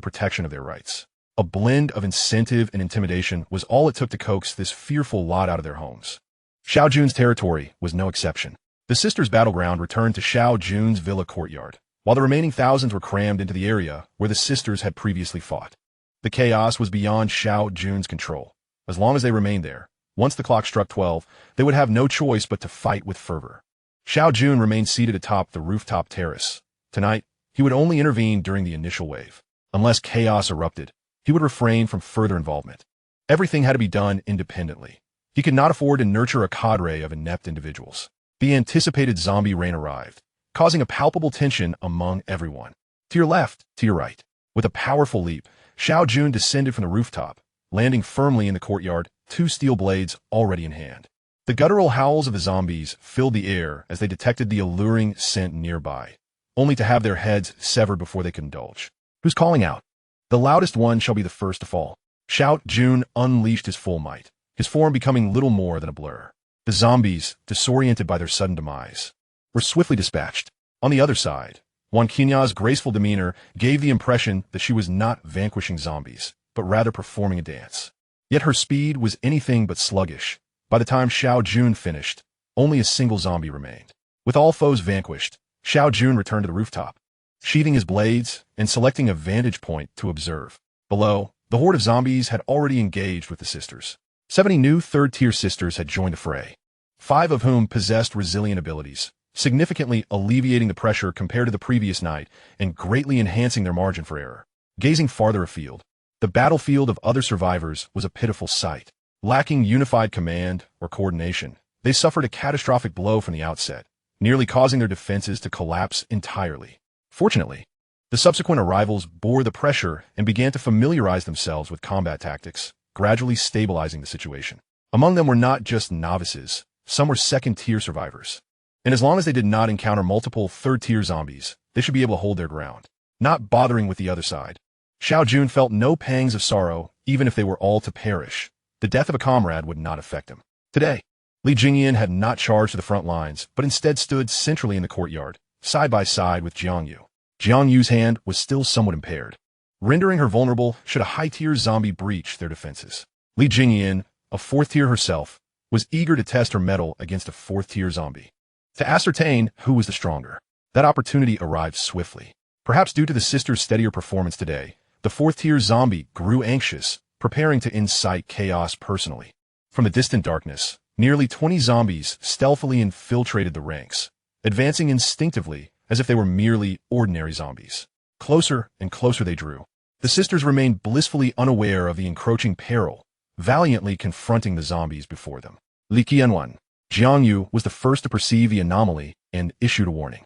protection of their rights. A blend of incentive and intimidation was all it took to coax this fearful lot out of their homes. Xiao Jun's territory was no exception. The sisters' battleground returned to Xiao Jun's villa courtyard, while the remaining thousands were crammed into the area where the sisters had previously fought. The chaos was beyond Xiao Jun's control. As long as they remained there, once the clock struck 12, they would have no choice but to fight with fervor. Xiao Jun remained seated atop the rooftop terrace. Tonight, he would only intervene during the initial wave. Unless chaos erupted, he would refrain from further involvement. Everything had to be done independently. He could not afford to nurture a cadre of inept individuals. The anticipated zombie rain arrived, causing a palpable tension among everyone. To your left, to your right. With a powerful leap, Xiao Jun descended from the rooftop, landing firmly in the courtyard, 2 steel blades already in hand. The guttural howls of the zombies filled the air as they detected the alluring scent nearby, only to have their heads severed before they could indulge. Who's calling out? The loudest one shall be the first to fall. Xiao Jun unleashed his full might, his form becoming little more than a blur. The zombies, disoriented by their sudden demise, were swiftly dispatched. On the other side, Wan Qinya's graceful demeanor gave the impression that she was not vanquishing zombies, but rather performing a dance. Yet her speed was anything but sluggish. By the time Xiao Jun finished, only a single zombie remained. With all foes vanquished, Xiao Jun returned to the rooftop, sheathing his blades and selecting a vantage point to observe. Below, the horde of zombies had already engaged with the sisters. 70 new 3rd-tier sisters had joined the fray, 5 of whom possessed resilient abilities, significantly alleviating the pressure compared to the previous night and greatly enhancing their margin for error. Gazing farther afield, the battlefield of other survivors was a pitiful sight. Lacking unified command or coordination, they suffered a catastrophic blow from the outset, nearly causing their defenses to collapse entirely. Fortunately, the subsequent arrivals bore the pressure and began to familiarize themselves with combat tactics, gradually stabilizing the situation. Among them were not just novices, some were 2nd-tier survivors. And as long as they did not encounter multiple 3rd-tier zombies, they should be able to hold their ground, not bothering with the other side. Xiao Jun felt no pangs of sorrow, even if they were all to perish. The death of a comrade would not affect him. Today, Li Jingyan had not charged to the front lines, but instead stood centrally in the courtyard, side by side with Jiangyu. Jiang Yu's hand was still somewhat impaired, rendering her vulnerable should a high-tier zombie breach their defenses. Li Jingyan, a fourth-tier herself, was eager to test her mettle against a fourth-tier zombie. To ascertain who was the stronger, that opportunity arrived swiftly. Perhaps due to the sisters' steadier performance today, the fourth-tier zombie grew anxious, preparing to incite chaos personally. From the distant darkness, nearly 20 zombies stealthily infiltrated the ranks, advancing instinctively as if they were merely ordinary zombies. Closer and closer they drew. The sisters remained blissfully unaware of the encroaching peril, valiantly confronting the zombies before them. Li Qianwan, Jiang Yu was the first to perceive the anomaly and issued a warning.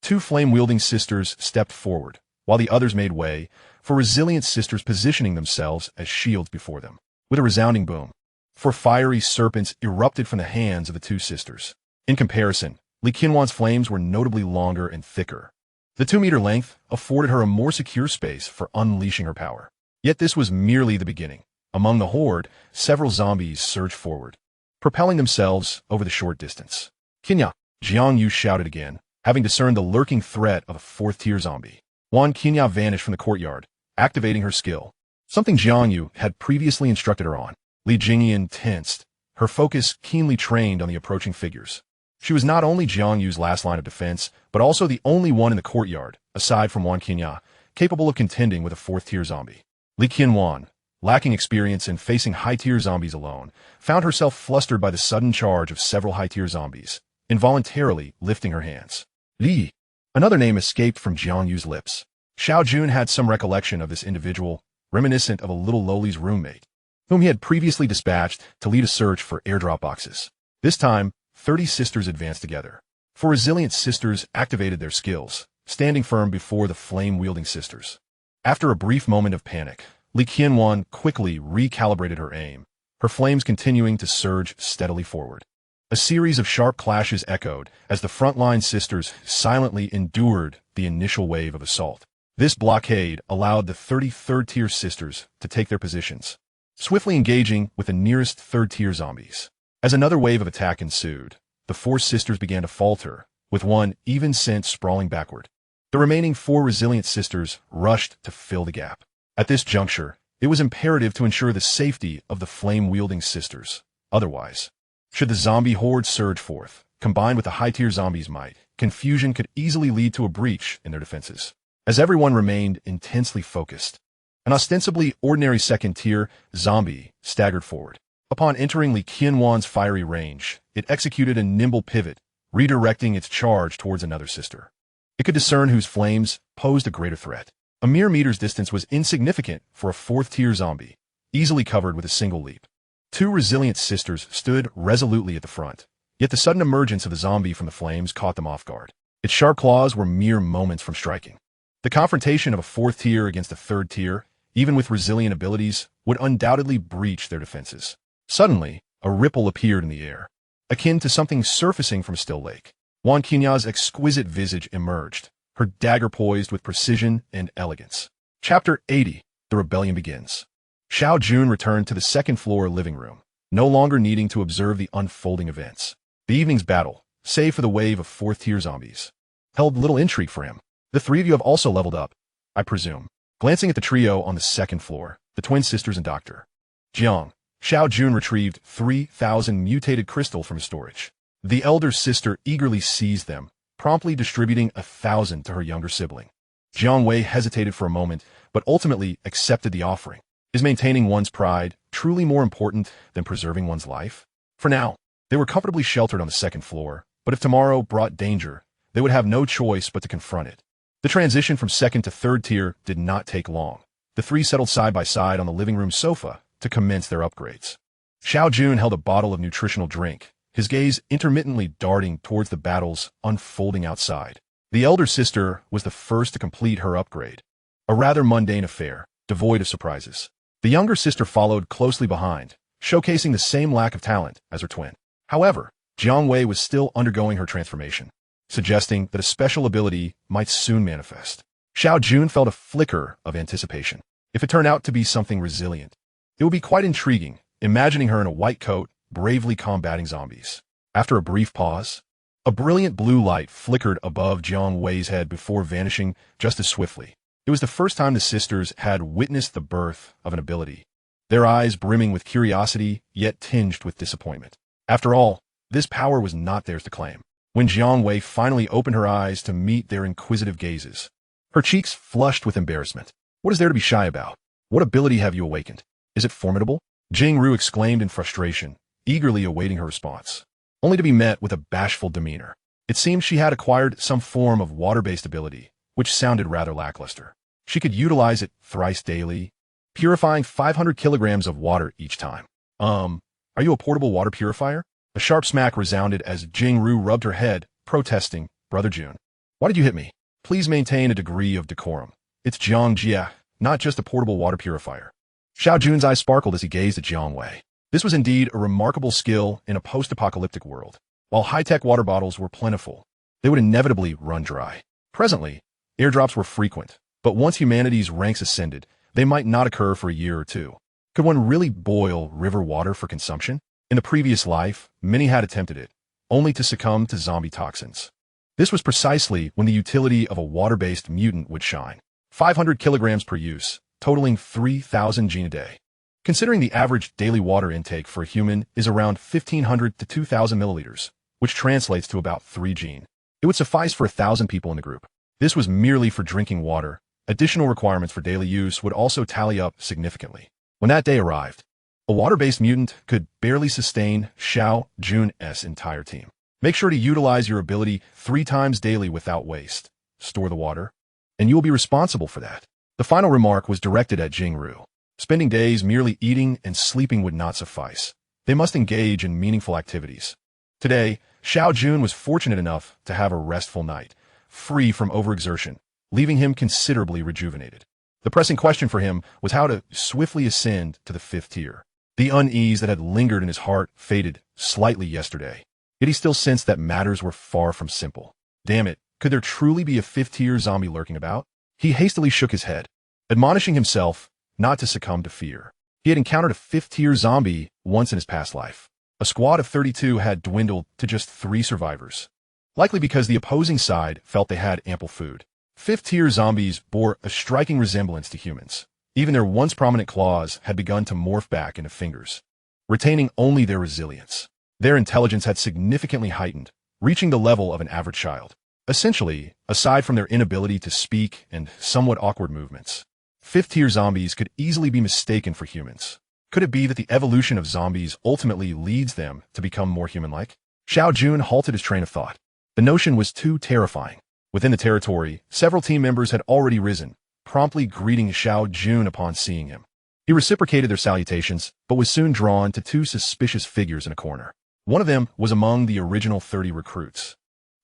2 flame-wielding sisters stepped forward, while the others made way, for resilient sisters positioning themselves as shields before them. With a resounding boom, 4 fiery serpents erupted from the hands of the 2 sisters. In comparison, Li Qianwan's flames were notably longer and thicker. The 2-meter length afforded her a more secure space for unleashing her power. Yet this was merely the beginning. Among the horde, several zombies surged forward, propelling themselves over the short distance. Qinya, Jiang Yu shouted again, having discerned the lurking threat of a 4th-tier zombie. Qinya vanished from the courtyard, activating her skill, something Jiang Yu had previously instructed her on. Li Jingyan tensed, her focus keenly trained on the approaching figures. She was not only Jiang Yu's last line of defense, but also the only one in the courtyard, aside from Qinya, capable of contending with a 4th-tier zombie. Li Qianwan, lacking experience in facing high-tier zombies alone, found herself flustered by the sudden charge of several high-tier zombies, involuntarily lifting her hands. Li, another name escaped from Jiang Yu's lips. Xiao Jun had some recollection of this individual, reminiscent of a little lowly's roommate, whom he had previously dispatched to lead a search for airdrop boxes. This time, 30 sisters advanced together. 4 resilient sisters activated their skills, standing firm before the flame-wielding sisters. After a brief moment of panic, Li Qianwan quickly recalibrated her aim, her flames continuing to surge steadily forward. A series of sharp clashes echoed as the frontline sisters silently endured the initial wave of assault. This blockade allowed the 33rd-tier sisters to take their positions, swiftly engaging with the nearest 3rd-tier zombies. As another wave of attack ensued, the 4 sisters began to falter, with one even sent sprawling backward. The remaining 4 resilient sisters rushed to fill the gap. At this juncture, it was imperative to ensure the safety of the flame-wielding sisters. Otherwise, should the zombie horde surge forth, combined with the high-tier zombies' might, confusion could easily lead to a breach in their defenses. As everyone remained intensely focused, an ostensibly ordinary 2nd-tier zombie staggered forward. Upon entering Li Qianwan's fiery range, it executed a nimble pivot, redirecting its charge towards another sister. It could discern whose flames posed a greater threat. A mere meter's distance was insignificant for a 4th-tier zombie, easily covered with a single leap. 2 resilient sisters stood resolutely at the front, yet the sudden emergence of the zombie from the flames caught them off guard. Its sharp claws were mere moments from striking. The confrontation of a 4th-tier against a 3rd-tier, even with resilient abilities, would undoubtedly breach their defenses. Suddenly, a ripple appeared in the air, akin to something surfacing from a still lake. Qinya's exquisite visage emerged, her dagger poised with precision and elegance. Chapter 80, The Rebellion Begins. Xiao Jun returned to the 2nd-floor living room, no longer needing to observe the unfolding events. The evening's battle, save for the wave of 4th-tier zombies, held little intrigue for him. The 3 of you have also leveled up, I presume. Glancing at the trio on the 2nd floor, the twin sisters and Dr. Jiang, Xiao Jun retrieved 3,000 mutated crystal from his storage. The elder sister eagerly seized them, promptly distributing 1,000 to her younger sibling. Jiang Wei hesitated for a moment, but ultimately accepted the offering. Is maintaining one's pride truly more important than preserving one's life? For now, they were comfortably sheltered on the 2nd floor, but if tomorrow brought danger, they would have no choice but to confront it. The transition from 2nd to 3rd tier did not take long. The 3 settled side by side on the living room sofa to commence their upgrades. Xiao Jun held a bottle of nutritional drink, his gaze intermittently darting towards the battles unfolding outside. The elder sister was the first to complete her upgrade, a rather mundane affair, devoid of surprises. The younger sister followed closely behind, showcasing the same lack of talent as her twin. However, Jiang Wei was still undergoing her transformation, suggesting that a special ability might soon manifest. Xiao Jun felt a flicker of anticipation. If it turned out to be something resilient, it would be quite intriguing, imagining her in a white coat, bravely combating zombies. After a brief pause, A brilliant blue light flickered above Jiang Wei's head before vanishing just as swiftly. It was the first time the sisters had witnessed the birth of an ability, their eyes brimming with curiosity, yet tinged with disappointment. After all, this power was not theirs to claim. When Jiang Wei finally opened her eyes to meet their inquisitive gazes, her cheeks flushed with embarrassment. What is there to be shy about? What ability have you awakened? Is it formidable? Jing Ru exclaimed in frustration, eagerly awaiting her response, only to be met with a bashful demeanor. It seemed she had acquired some form of water-based ability, which sounded rather lackluster. She could utilize it thrice daily, purifying 500 kilograms of water each time. Are you a portable water purifier? A sharp smack resounded as Jing Ru rubbed her head, protesting, Brother Jun. Why did you hit me? Please maintain a degree of decorum. It's Jiang Jia, not just a portable water purifier. Xiao Jun's eyes sparkled as he gazed at Jiang Wei. This was indeed a remarkable skill in a post-apocalyptic world. While high-tech water bottles were plentiful, they would inevitably run dry. Presently, airdrops were frequent, but once humanity's ranks ascended, they might not occur for a year or two. Could one really boil river water for consumption? In the previous life, many had attempted it, only to succumb to zombie toxins. This was precisely when the utility of a water-based mutant would shine. 500 kilograms per use, totaling 3,000 Jin a day. Considering the average daily water intake for a human is around 1,500 to 2,000 milliliters, which translates to about 3 Jin, it would suffice for 1,000 people in the group. This was merely for drinking water. Additional requirements for daily use would also tally up significantly. When that day arrived, a water-based mutant could barely sustain Xiao Jun's entire team. Make sure to utilize your ability 3 times daily without waste. Store the water, and you will be responsible for that. The final remark was directed at Jing Ru. Spending days merely eating and sleeping would not suffice. They must engage in meaningful activities. Today, Xiao Jun was fortunate enough to have a restful night, free from overexertion, leaving him considerably rejuvenated. The pressing question for him was how to swiftly ascend to the 5th tier. The unease that had lingered in his heart faded slightly yesterday, yet he still sensed that matters were far from simple. Damn it, could there truly be a 5th tier zombie lurking about? He hastily shook his head, admonishing himself not to succumb to fear. He had encountered a 5th tier zombie once in his past life. A squad of 32 had dwindled to just 3 survivors, likely because the opposing side felt they had ample food. 5th tier zombies bore a striking resemblance to humans. Even their once prominent claws had begun to morph back into fingers, retaining only their resilience. Their intelligence had significantly heightened, reaching the level of an average child. Essentially, aside from their inability to speak and somewhat awkward movements, 5th tier zombies could easily be mistaken for humans. Could it be that the evolution of zombies ultimately leads them to become more human-like? Xiao Jun halted his train of thought. The notion was too terrifying. Within the territory, several team members had already risen, promptly greeting Xiao Jun upon seeing him. He reciprocated their salutations, but was soon drawn to 2 suspicious figures in a corner. One of them was among the original 30 recruits,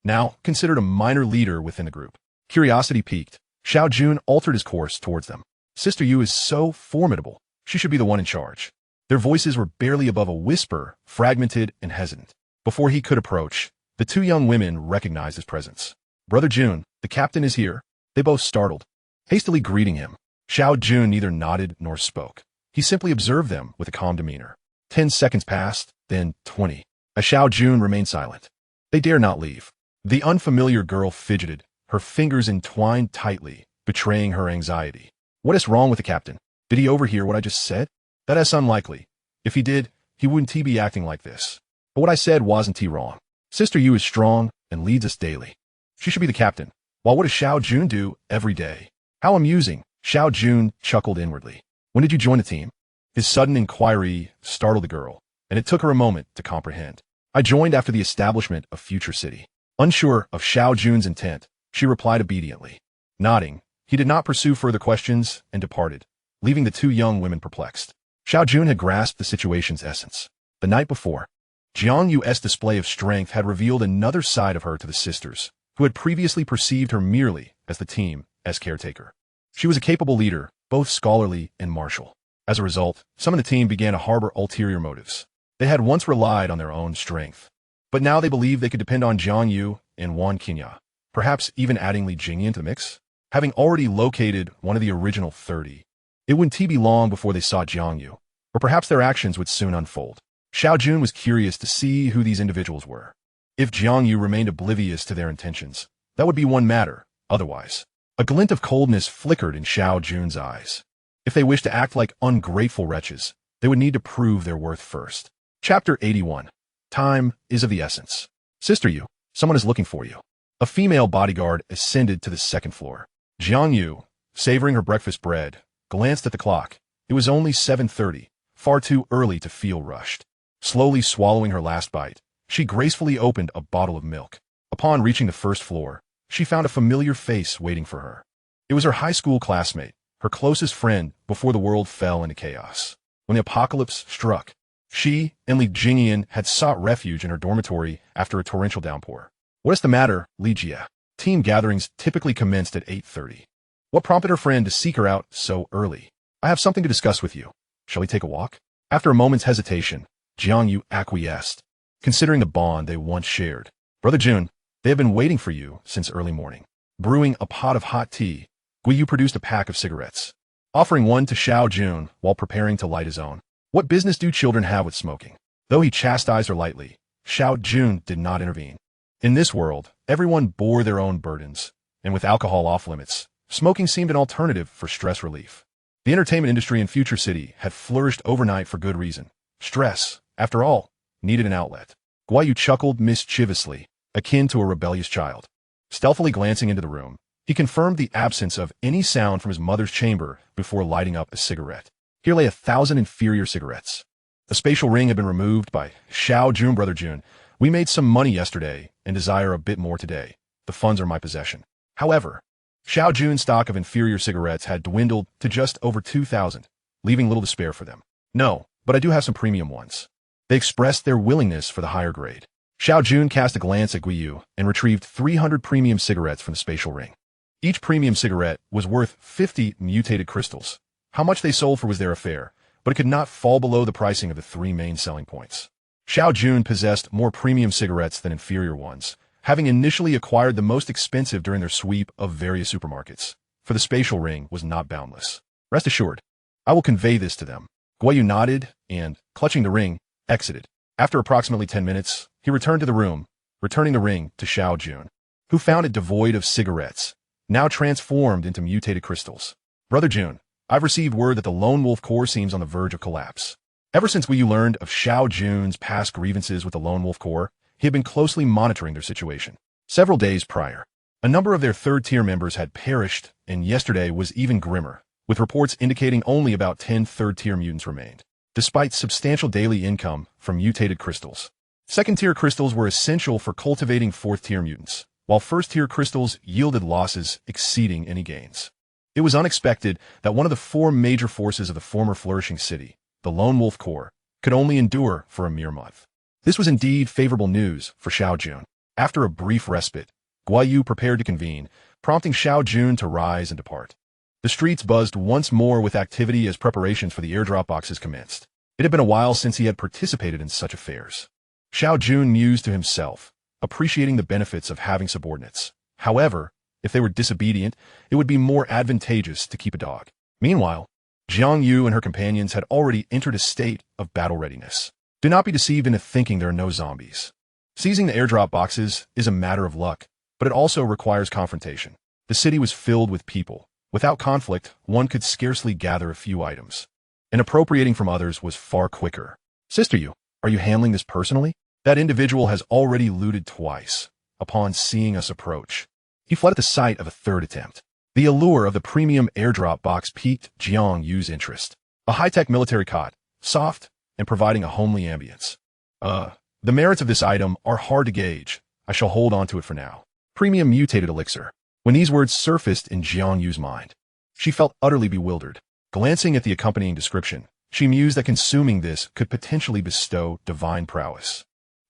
now considered a minor leader within the group. Curiosity piqued, Xiao Jun altered his course towards them. Sister Yu is so formidable. She should be the one in charge. Their voices were barely above a whisper, fragmented and hesitant. Before he could approach, the 2 young women recognized his presence. Brother Jun, the captain is here. They both startled, hastily greeting him. Xiao Jun neither nodded nor spoke. He simply observed them with a calm demeanor. 10 seconds passed, then 20. As Xiao Jun remained silent, they dare not leave. The unfamiliar girl fidgeted, her fingers entwined tightly, betraying her anxiety. What is wrong with the captain? Did he overhear what I just said? That is unlikely. If he did, he wouldn't be acting like this. But what I said wasn't wrong. Sister Yu is strong and leads us daily. She should be the captain. While what does Xiao Jun do every day? How amusing. Xiao Jun chuckled inwardly. When did you join the team? His sudden inquiry startled the girl, and it took her a moment to comprehend. I joined after the establishment of Future City. Unsure of Xiao Jun's intent, she replied obediently. Nodding, he did not pursue further questions and departed, leaving the 2 young women perplexed. Xiao Jun had grasped the situation's essence. The night before, Jiang Yu's display of strength had revealed another side of her to the sisters, who had previously perceived her merely as the team's caretaker. She was a capable leader, both scholarly and martial. As a result, some of the team began to harbor ulterior motives. They had once relied on their own strength, but now they believed they could depend on Jiang Yu and Wan Qinya, perhaps even adding Li Jingyi into the mix. Having already located one of the original 30, it wouldn't be long before they saw Jiang Yu, or perhaps their actions would soon unfold. Xiao Jun was curious to see who these individuals were. If Jiang Yu remained oblivious to their intentions, that would be one matter. Otherwise, a glint of coldness flickered in Xiao Jun's eyes. If they wished to act like ungrateful wretches, they would need to prove their worth first. Chapter 81. Time is of the essence. Sister Yu, someone is looking for you. A female bodyguard ascended to the second floor. Jiang Yu, savoring her breakfast bread, glanced at the clock. It was only 7:30, far too early to feel rushed. Slowly swallowing her last bite, she gracefully opened a bottle of milk. Upon reaching the first floor, she found a familiar face waiting for her. It was her high school classmate, her closest friend before the world fell into chaos. When the apocalypse struck, she and Li Jingyan had sought refuge in her dormitory after a torrential downpour. What is the matter, Li Jia? Team gatherings typically commenced at 8:30. What prompted her friend to seek her out so early? I have something to discuss with you. Shall we take a walk? After a moment's hesitation, Jiang Yu acquiesced, considering the bond they once shared. Brother Jun, they have been waiting for you since early morning. Brewing a pot of hot tea, Guiyu produced a pack of cigarettes, offering one to Xiao Jun while preparing to light his own. What business do children have with smoking? Though he chastised her lightly, Xiao Jun did not intervene. In this world, everyone bore their own burdens, and with alcohol off limits, smoking seemed an alternative for stress relief. The entertainment industry in Future City had flourished overnight for good reason. Stress, after all, needed an outlet. Guiyu chuckled mischievously, akin to a rebellious child. Stealthily glancing into the room, he confirmed the absence of any sound from his mother's chamber before lighting up a cigarette. Here lay 1,000 inferior cigarettes. The spatial ring had been removed by Xiao Jun. Brother Jun, we made some money yesterday and desire a bit more today. The funds are my possession. However, Xiao Jun's stock of inferior cigarettes had dwindled to just over 2,000, leaving little to spare for them. No, but I do have some premium ones. They expressed their willingness for the higher grade. Xiao Jun cast a glance at Guiyu and retrieved 300 premium cigarettes from the spatial ring. Each premium cigarette was worth 50 mutated crystals. How much they sold for was their affair, but it could not fall below the pricing of the three main selling points. Xiao Jun possessed more premium cigarettes than inferior ones, having initially acquired the most expensive during their sweep of various supermarkets, for the spatial ring was not boundless. Rest assured, I will convey this to them. Guiyu nodded and, clutching the ring, exited. After approximately 10 minutes, he returned to the room, returning the ring to Xiao Jun, who found it devoid of cigarettes, now transformed into mutated crystals. Brother Jun, I've received word that the Lone Wolf Corps seems on the verge of collapse. Ever since Guiyu learned of Xiao Jun's past grievances with the Lone Wolf Corps, he had been closely monitoring their situation. Several days prior, a number of their third-tier members had perished, and yesterday was even grimmer, with reports indicating only about 10 third-tier mutants remained, despite substantial daily income from mutated crystals. Second-tier crystals were essential for cultivating fourth-tier mutants, while first-tier crystals yielded losses exceeding any gains. It was unexpected that one of the four major forces of the former flourishing city, the Lone Wolf Corps, could only endure for a mere month. This was indeed favorable news for Xiao Jun. After a brief respite, Guiyu prepared to convene, prompting Xiao Jun to rise and depart. The streets buzzed once more with activity as preparations for the airdrop boxes commenced. It had been a while since he had participated in such affairs. Xiao Jun mused to himself, appreciating the benefits of having subordinates. However, if they were disobedient, it would be more advantageous to keep a dog. Meanwhile, Jiang Yu and her companions had already entered a state of battle readiness. Do not be deceived into thinking there are no zombies. Seizing the airdrop boxes is a matter of luck, but it also requires confrontation. The city was filled with people. Without conflict, one could scarcely gather a few items, and appropriating from others was far quicker. Sister Yu, are you handling this personally? That individual has already looted twice, upon seeing us approach. He fled at the sight of a third attempt. The allure of the premium airdrop box piqued Jiang Yu's interest. A high-tech military cot, soft, and providing a homely ambience. The merits of this item are hard to gauge. I shall hold on to it for now. Premium mutated elixir. When these words surfaced in Jiang Yu's mind, she felt utterly bewildered. Glancing at the accompanying description, she mused that consuming this could potentially bestow divine prowess.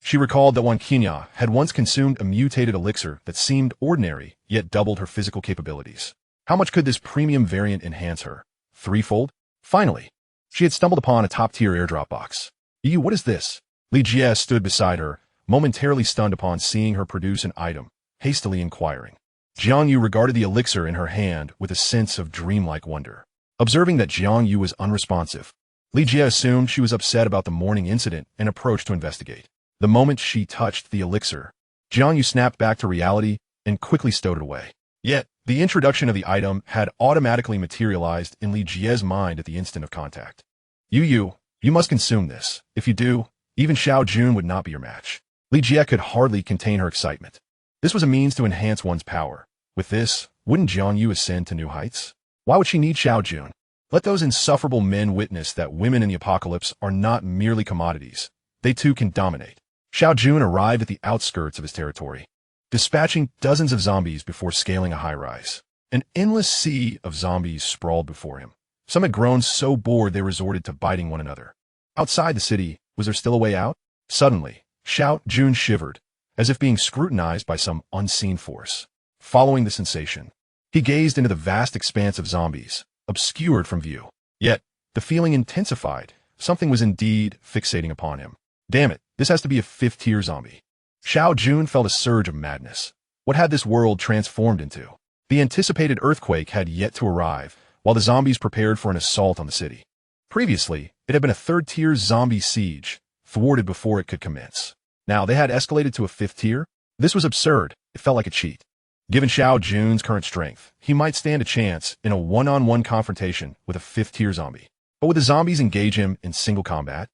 She recalled that Wan Qinya had once consumed a mutated elixir that seemed ordinary, yet doubled her physical capabilities. How much could this premium variant enhance her? Threefold? Finally, she had stumbled upon a top-tier airdrop box. Yu, what is this? Li Jia stood beside her, momentarily stunned upon seeing her produce an item, hastily inquiring. Jiang Yu regarded the elixir in her hand with a sense of dreamlike wonder. Observing that Jiang Yu was unresponsive, Li Jia assumed she was upset about the morning incident and approached to investigate. The moment she touched the elixir, Jiang Yu snapped back to reality and quickly stowed it away. Yet, the introduction of the item had automatically materialized in Li Jie's mind at the instant of contact. You must consume this. If you do, even Xiao Jun would not be your match. Li Jie could hardly contain her excitement. This was a means to enhance one's power. With this, wouldn't Jiang Yu ascend to new heights? Why would she need Xiao Jun? Let those insufferable men witness that women in the apocalypse are not merely commodities. They too can dominate. Xiao Jun arrived at the outskirts of his territory, dispatching dozens of zombies before scaling a high-rise. An endless sea of zombies sprawled before him. Some had grown so bored they resorted to biting one another. Outside the city, was there still a way out? Suddenly, Xiao Jun shivered, as if being scrutinized by some unseen force. Following the sensation, he gazed into the vast expanse of zombies, obscured from view. Yet, the feeling intensified. Something was indeed fixating upon him. Damn it, this has to be a fifth-tier zombie. Xiao Jun felt a surge of madness. What had this world transformed into? The anticipated earthquake had yet to arrive, while the zombies prepared for an assault on the city. Previously, it had been a third-tier zombie siege, thwarted before it could commence. Now they had escalated to a fifth tier. This was absurd. It felt like a cheat. Given Xiao Jun's current strength, he might stand a chance in a one-on-one confrontation with a fifth-tier zombie. But would the zombies engage him in single combat?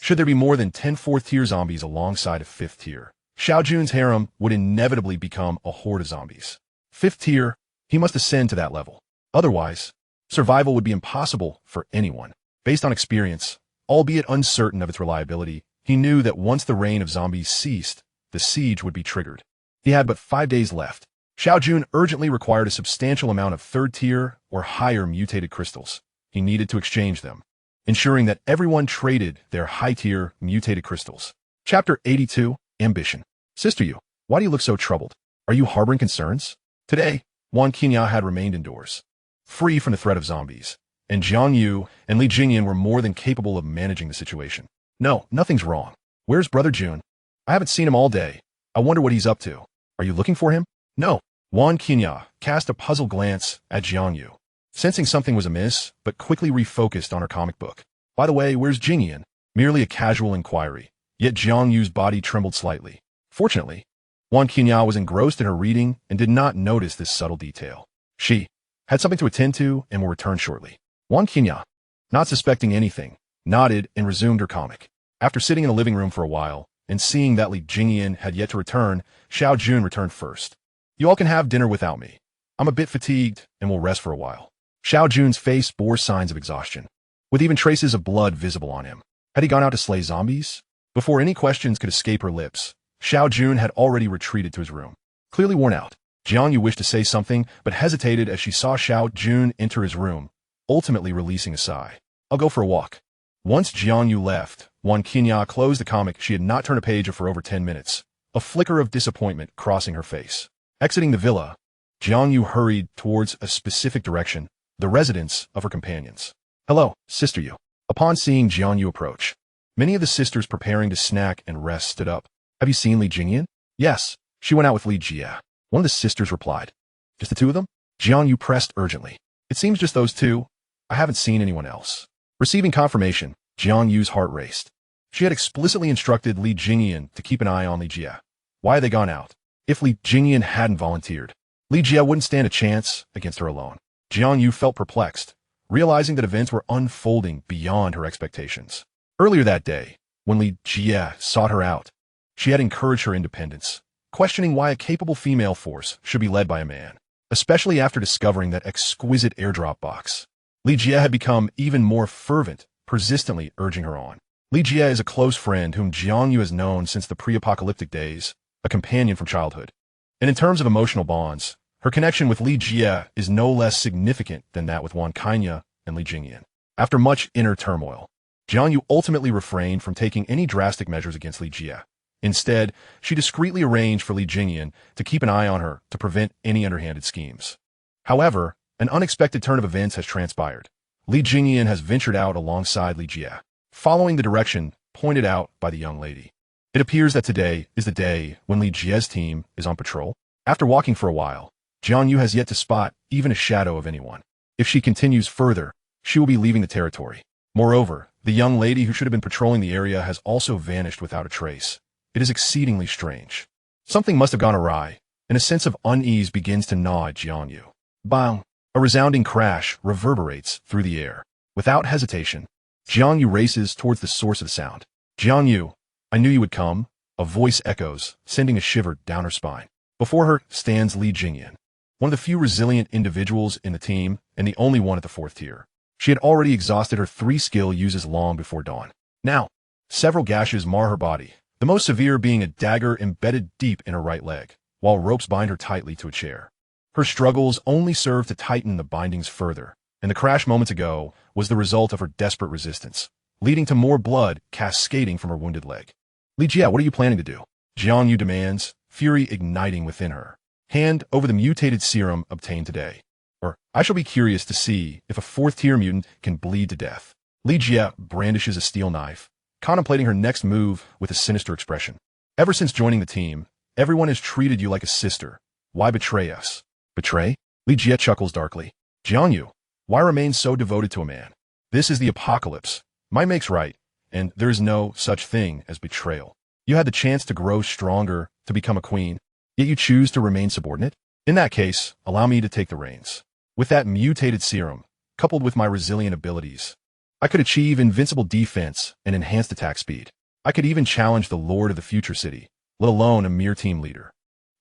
Should there be more than 10 fourth-tier zombies alongside a fifth tier, Xiao Jun's harem would inevitably become a horde of zombies. Fifth tier, he must ascend to that level. Otherwise, survival would be impossible for anyone. Based on experience, albeit uncertain of its reliability, he knew that once the reign of zombies ceased, the siege would be triggered. He had but 5 days left. Xiao Jun urgently required a substantial amount of third-tier or higher mutated crystals. He needed to exchange them, ensuring that everyone traded their high-tier mutated crystals. Chapter 82, Ambition. Sister Yu, why do you look so troubled? Are you harboring concerns? Today, Wan Qinya had remained indoors, free from the threat of zombies, and Jiang Yu and Li Jingyan were more than capable of managing the situation. No, nothing's wrong. Where's Brother Jun? I haven't seen him all day. I wonder what he's up to. Are you looking for him? No. Wan Qinya cast a puzzled glance at Jiang Yu, sensing something was amiss, but quickly refocused on her comic book. By the way, where's Jingyan? Merely a casual inquiry, yet Jiang Yu's body trembled slightly. Fortunately, Wan Qinya was engrossed in her reading and did not notice this subtle detail. She had something to attend to and will return shortly. Wan Qinya, not suspecting anything, nodded and resumed her comic. After sitting in the living room for a while, and seeing that Li Jingyan had yet to return, Xiao Jun returned first. You all can have dinner without me. I'm a bit fatigued and will rest for a while. Xiao Jun's face bore signs of exhaustion, with even traces of blood visible on him. Had he gone out to slay zombies? Before any questions could escape her lips, Xiao Jun had already retreated to his room. Clearly worn out, Jiang Yu wished to say something, but hesitated as she saw Xiao Jun enter his room, ultimately releasing a sigh. I'll go for a walk. Once Jiang Yu left, Wan Qinya closed the comic. She had not turned a page for over 10 minutes, a flicker of disappointment crossing her face. Exiting the villa, Jiang Yu hurried towards a specific direction, the residence of her companions. Hello, Sister Yu. Upon seeing Jiang Yu approach, many of the sisters preparing to snack and rest stood up. Have you seen Li Jingyan? Yes, she went out with Li Jie. One of the sisters replied. Just the two of them? Jiang Yu pressed urgently. It seems just those two. I haven't seen anyone else. Receiving confirmation, Jiang Yu's heart raced. She had explicitly instructed Li Jingyan to keep an eye on Li Jie. Why had they gone out? If Li Jingyan hadn't volunteered, Li Jie wouldn't stand a chance against her alone. Jiang Yu felt perplexed, realizing that events were unfolding beyond her expectations. Earlier that day, when Li Jie sought her out, she had encouraged her independence, questioning why a capable female force should be led by a man, especially after discovering that exquisite airdrop box. Li Jie had become even more fervent, persistently urging her on. Li Jie is a close friend whom Jiang Yu has known since the pre-apocalyptic days, a companion from childhood. And in terms of emotional bonds, her connection with Li Jie is no less significant than that with Wan Qinya and Li Jingyan. After much inner turmoil, Jiang Yu ultimately refrained from taking any drastic measures against Li Jie. Instead, she discreetly arranged for Li Jingyan to keep an eye on her to prevent any underhanded schemes. However, an unexpected turn of events has transpired. Li Jingyan has ventured out alongside Li Jie, following the direction pointed out by the young lady. It appears that today is the day when Li Jie's team is on patrol. After walking for a while, Jiang Yu has yet to spot even a shadow of anyone. If she continues further, she will be leaving the territory. Moreover, the young lady who should have been patrolling the area has also vanished without a trace. It is exceedingly strange. Something must have gone awry, and a sense of unease begins to gnaw at Jiangyu. Bang! A resounding crash reverberates through the air. Without hesitation, Jiangyu races towards the source of the sound. Jiangyu, I knew you would come, a voice echoes, sending a shiver down her spine. Before her stands Li Jingyan, one of the few resilient individuals in the team and the only one at the 4th tier. She had already exhausted her 3 skill uses long before dawn. Now, several gashes mar her body, the most severe being a dagger embedded deep in her right leg, while ropes bind her tightly to a chair. Her struggles only serve to tighten the bindings further, and the crash moments ago was the result of her desperate resistance, leading to more blood cascading from her wounded leg. Li Jia, what are you planning to do? Jiangyu demands, fury igniting within her. Hand over the mutated serum obtained today. Or, I shall be curious to see if a 4th tier mutant can bleed to death. Li Jia brandishes a steel knife, contemplating her next move with a sinister expression. Ever since joining the team, everyone has treated you like a sister. Why betray us? Betray? Li Jia chuckles darkly. Jiangyu, why remain so devoted to a man? This is the apocalypse. Might makes right, and there is no such thing as betrayal. You had the chance to grow stronger, to become a queen, yet you choose to remain subordinate? In that case, allow me to take the reins. With that mutated serum, coupled with my resilient abilities, I could achieve invincible defense and enhanced attack speed. I could even challenge the Lord of the Future City, let alone a mere team leader.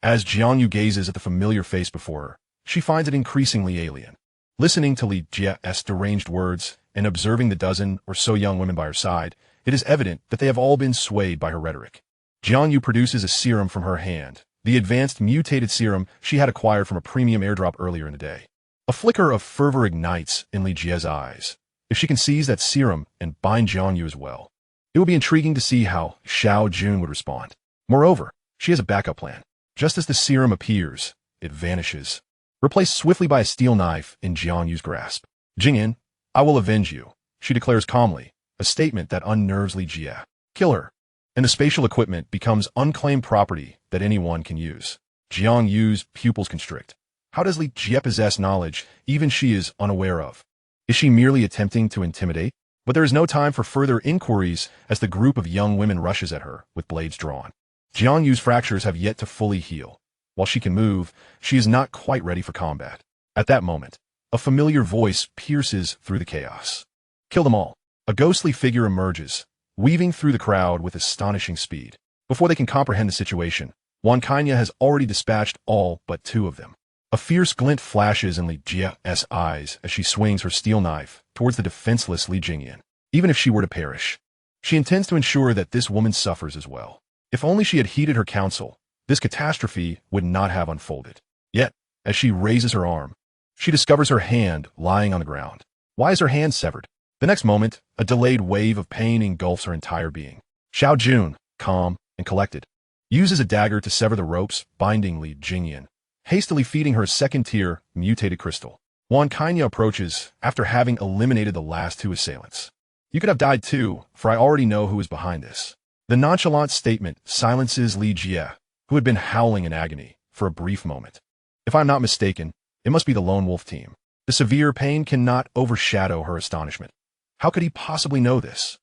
As Jiangyu gazes at the familiar face before her, she finds it increasingly alien. Listening to Li Jia's deranged words and observing the dozen or so young women by her side, it is evident that they have all been swayed by her rhetoric. Jiangyu produces a serum from her hand, the advanced mutated serum she had acquired from a premium airdrop earlier in the day. A flicker of fervor ignites in Li Jia's eyes. If she can seize that serum and bind Jiangyu as well, it will be intriguing to see how Xiao Jun would respond. Moreover, she has a backup plan. Just as the serum appears, it vanishes, replaced swiftly by a steel knife in Jiangyu's grasp. Jingyan, I will avenge you, she declares calmly, a statement that unnerves Li Jia. Kill her, and the spatial equipment becomes unclaimed property that anyone can use. Jiangyu's pupils constrict. How does Li Jia possess knowledge even she is unaware of? Is she merely attempting to intimidate? But there is no time for further inquiries as the group of young women rushes at her with blades drawn. Jiangyu's fractures have yet to fully heal. While she can move, she is not quite ready for combat. At that moment, a familiar voice pierces through the chaos. Kill them all. A ghostly figure emerges, weaving through the crowd with astonishing speed. Before they can comprehend the situation, Wan Kanya has already dispatched all but 2 of them. A fierce glint flashes in Li Jia's eyes as she swings her steel knife towards the defenseless Li Jingyan. Even if she were to perish, she intends to ensure that this woman suffers as well. If only she had heeded her counsel, this catastrophe would not have unfolded. Yet, as she raises her arm, she discovers her hand lying on the ground. Why is her hand severed? The next moment, a delayed wave of pain engulfs her entire being. Xiao Jun, calm and collected, uses a dagger to sever the ropes binding Li Jingyan, hastily feeding her a 2nd-tier mutated crystal. Wan Kanya approaches after having eliminated the last 2 assailants. You could have died too, for I already know who is behind this. The nonchalant statement silences Li Jia, who had been howling in agony for a brief moment. If I'm not mistaken, it must be the Lone Wolf team. The severe pain cannot overshadow her astonishment. How could he possibly know this?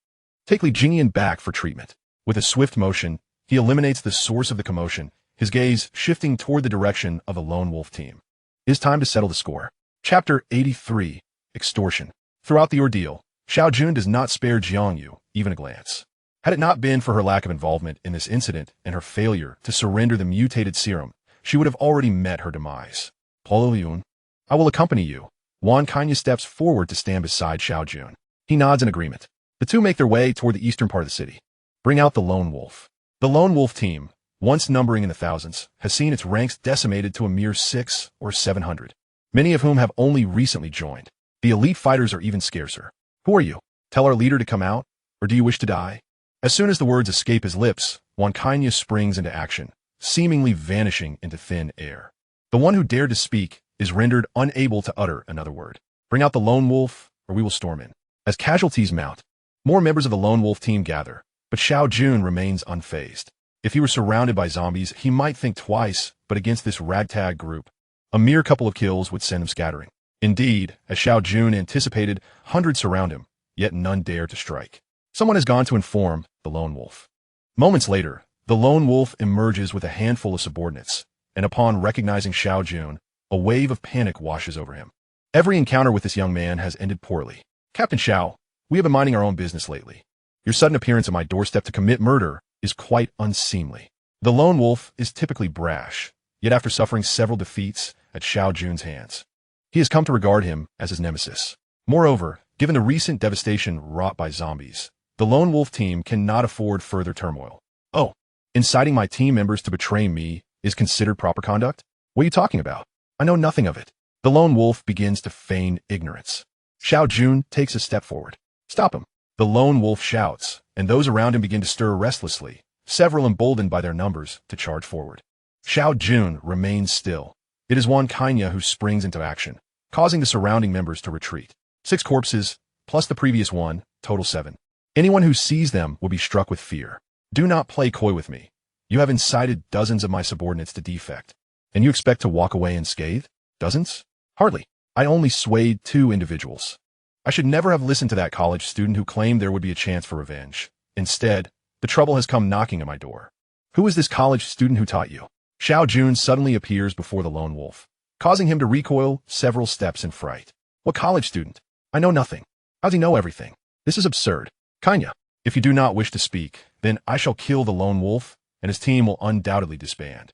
Take Li Jingyan back for treatment. With a swift motion, he eliminates the source of the commotion, his gaze shifting toward the direction of the Lone Wolf team. It is time to settle the score. Chapter 83, Extortion. Throughout the ordeal, Xiao Jun does not spare Jiangyu even a glance. Had it not been for her lack of involvement in this incident and her failure to surrender the mutated serum, she would have already met her demise. Paulo Yun, I will accompany you. Wan Kanya steps forward to stand beside Xiao Jun. He nods in agreement. The 2 make their way toward the eastern part of the city. Bring out the Lone Wolf. The Lone Wolf team, once numbering in the thousands, has seen its ranks decimated to a mere 600 or 700, many of whom have only recently joined. The elite fighters are even scarcer. Who are you? Tell our leader to come out, or do you wish to die? As soon as the words escape his lips, Wan Kanya springs into action, seemingly vanishing into thin air. The one who dared to speak is rendered unable to utter another word. Bring out the Lone Wolf, or we will storm in. As casualties mount, more members of the Lone Wolf team gather, but Xiao Jun remains unfazed. If he were surrounded by zombies, he might think twice, but against this ragtag group, a mere couple of kills would send him scattering. Indeed, as Xiao Jun anticipated, hundreds surround him, yet none dare to strike. Someone has gone to inform the Lone Wolf. Moments later, The lone wolf emerges with a handful of subordinates, and upon recognizing Xiao Jun, a wave of panic washes over him. Every encounter with this young man has ended poorly. Captain Xiao, we have been minding our own business lately. Your sudden appearance at my doorstep to commit murder is quite unseemly. The lone wolf is typically brash, yet after suffering several defeats at Xiao Jun's hands, he has come to regard him as his nemesis. Moreover, given the recent devastation wrought by zombies, the lone wolf team cannot afford further turmoil. Oh, inciting my team members to betray me is considered proper conduct? What are you talking about? I know nothing of it. The lone wolf begins to feign ignorance. Xiao Jun takes a step forward. Stop him. The lone wolf shouts, and those around him begin to stir restlessly, several emboldened by their numbers to charge forward. Xiao Jun remains still. It is Wan Kainya who springs into action, causing the surrounding members to retreat. 6 corpses, plus the previous one, total 7. Anyone who sees them will be struck with fear. Do not play coy with me. You have incited dozens of my subordinates to defect, and you expect to walk away unscathed? Dozens? Hardly. I only swayed 2 individuals. I should never have listened to that college student who claimed there would be a chance for revenge. Instead, the trouble has come knocking at my door. Who is this college student who taught you? Xiao Jun suddenly appears before the lone wolf, causing him to recoil several steps in fright. What college student? I know nothing. How does he know everything? This is absurd. Kainya, if you do not wish to speak, then I shall kill the lone wolf, and his team will undoubtedly disband.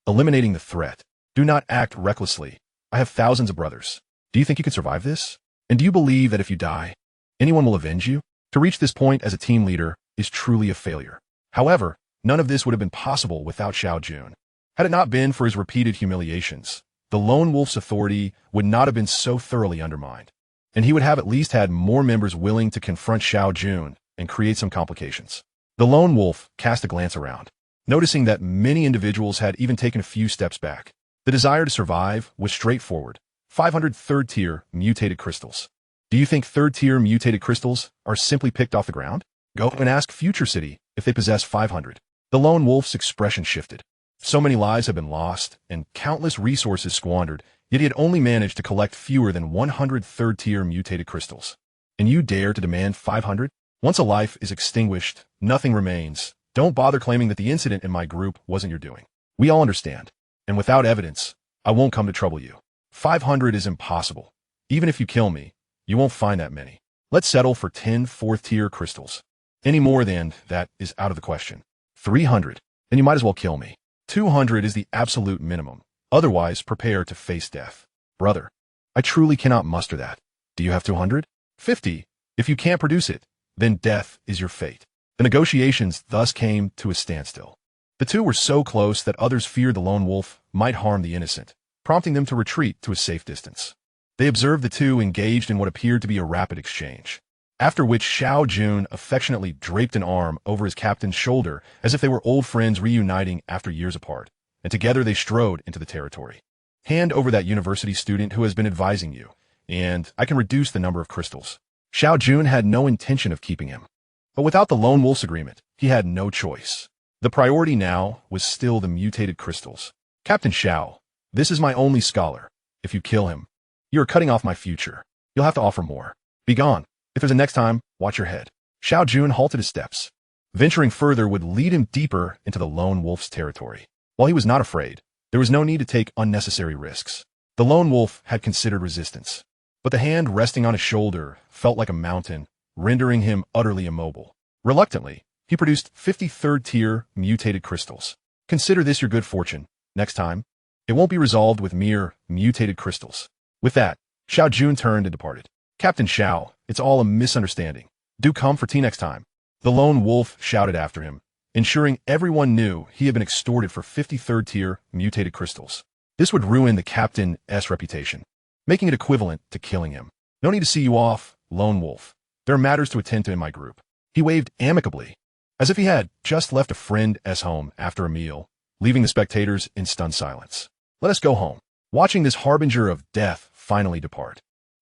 Eliminating the threat. Do not act recklessly. I have thousands of brothers. Do you think you can survive this? And do you believe that if you die, anyone will avenge you? To reach this point as a team leader is truly a failure. However, none of this would have been possible without Xiao Jun. Had it not been for his repeated humiliations, the lone wolf's authority would not have been so thoroughly undermined, and he would have at least had more members willing to confront Xiao Jun and create some complications. The lone wolf cast a glance around, noticing that many individuals had even taken a few steps back. The desire to survive was straightforward. 500 third-tier mutated crystals. Do you think third-tier mutated crystals are simply picked off the ground? Go and ask Future City if they possess 500. The lone wolf's expression shifted. So many lives have been lost and countless resources squandered, yet he had only managed to collect fewer than 100 third-tier mutated crystals. And you dare to demand 500? Once a life is extinguished, nothing remains. Don't bother claiming that the incident in my group wasn't your doing. We all understand. And without evidence, I won't come to trouble you. 500 is impossible. Even if you kill me, you won't find that many. Let's settle for 10 fourth-tier crystals. Any more than that is out of the question. 300, then you might as well kill me. 200 is the absolute minimum. Otherwise, prepare to face death. Brother, I truly cannot muster that. Do you have 200? 50. If you can't produce it, then death is your fate. The negotiations thus came to a standstill. The two were so close that others feared the lone wolf might harm the innocent, prompting them to retreat to a safe distance. They observed the two engaged in what appeared to be a rapid exchange, after which Xiao Jun affectionately draped an arm over his captain's shoulder as if they were old friends reuniting after years apart, and together they strode into the territory. Hand over that university student who has been advising you, and I can reduce the number of crystals. Xiao Jun had no intention of keeping him, but without the lone wolf's agreement, he had no choice. The priority now was still the mutated crystals. Captain Xiao, this is my only scholar. If you kill him, you are cutting off my future. You'll have to offer more. Be gone. If there's a next time, watch your head. Xiao Jun halted his steps. Venturing further would lead him deeper into the lone wolf's territory. While he was not afraid, there was no need to take unnecessary risks. The lone wolf had considered resistance, but the hand resting on his shoulder felt like a mountain, rendering him utterly immobile. Reluctantly, he produced 50 third-tier mutated crystals. Consider this your good fortune. Next time, it won't be resolved with mere mutated crystals. With that, Xiao Jun turned and departed. Captain Xiao, it's all a misunderstanding. Do come for tea next time. The lone wolf shouted after him, ensuring everyone knew he had been extorted for 50 third-tier mutated crystals. This would ruin the captain's reputation, making it equivalent to killing him. No need to see you off, lone wolf. There are matters to attend to in my group. He waved amicably, as if he had just left a friend's home after a meal, leaving the spectators in stunned silence. Let us go home. Watching this harbinger of death finally depart,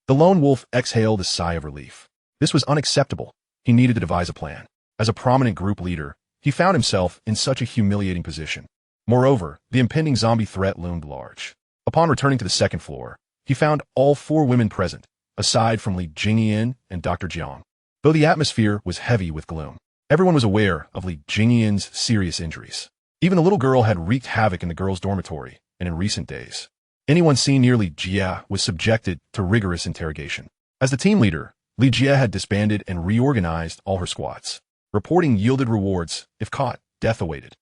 the lone wolf exhaled a sigh of relief. This was unacceptable. He needed to devise a plan. As a prominent group leader, he found himself in such a humiliating position. Moreover, the impending zombie threat loomed large. Upon returning to the second floor, he found all 4 women present, aside from Li Jingyan and Dr. Jiang, though the atmosphere was heavy with gloom. Everyone was aware of Li Jingyan's serious injuries. Even the little girl had wreaked havoc in the girls' dormitory, and in recent days, anyone seen near Li Jia was subjected to rigorous interrogation. As the team leader, Li Jia had disbanded and reorganized all her squads. Reporting yielded rewards. If caught, death awaited.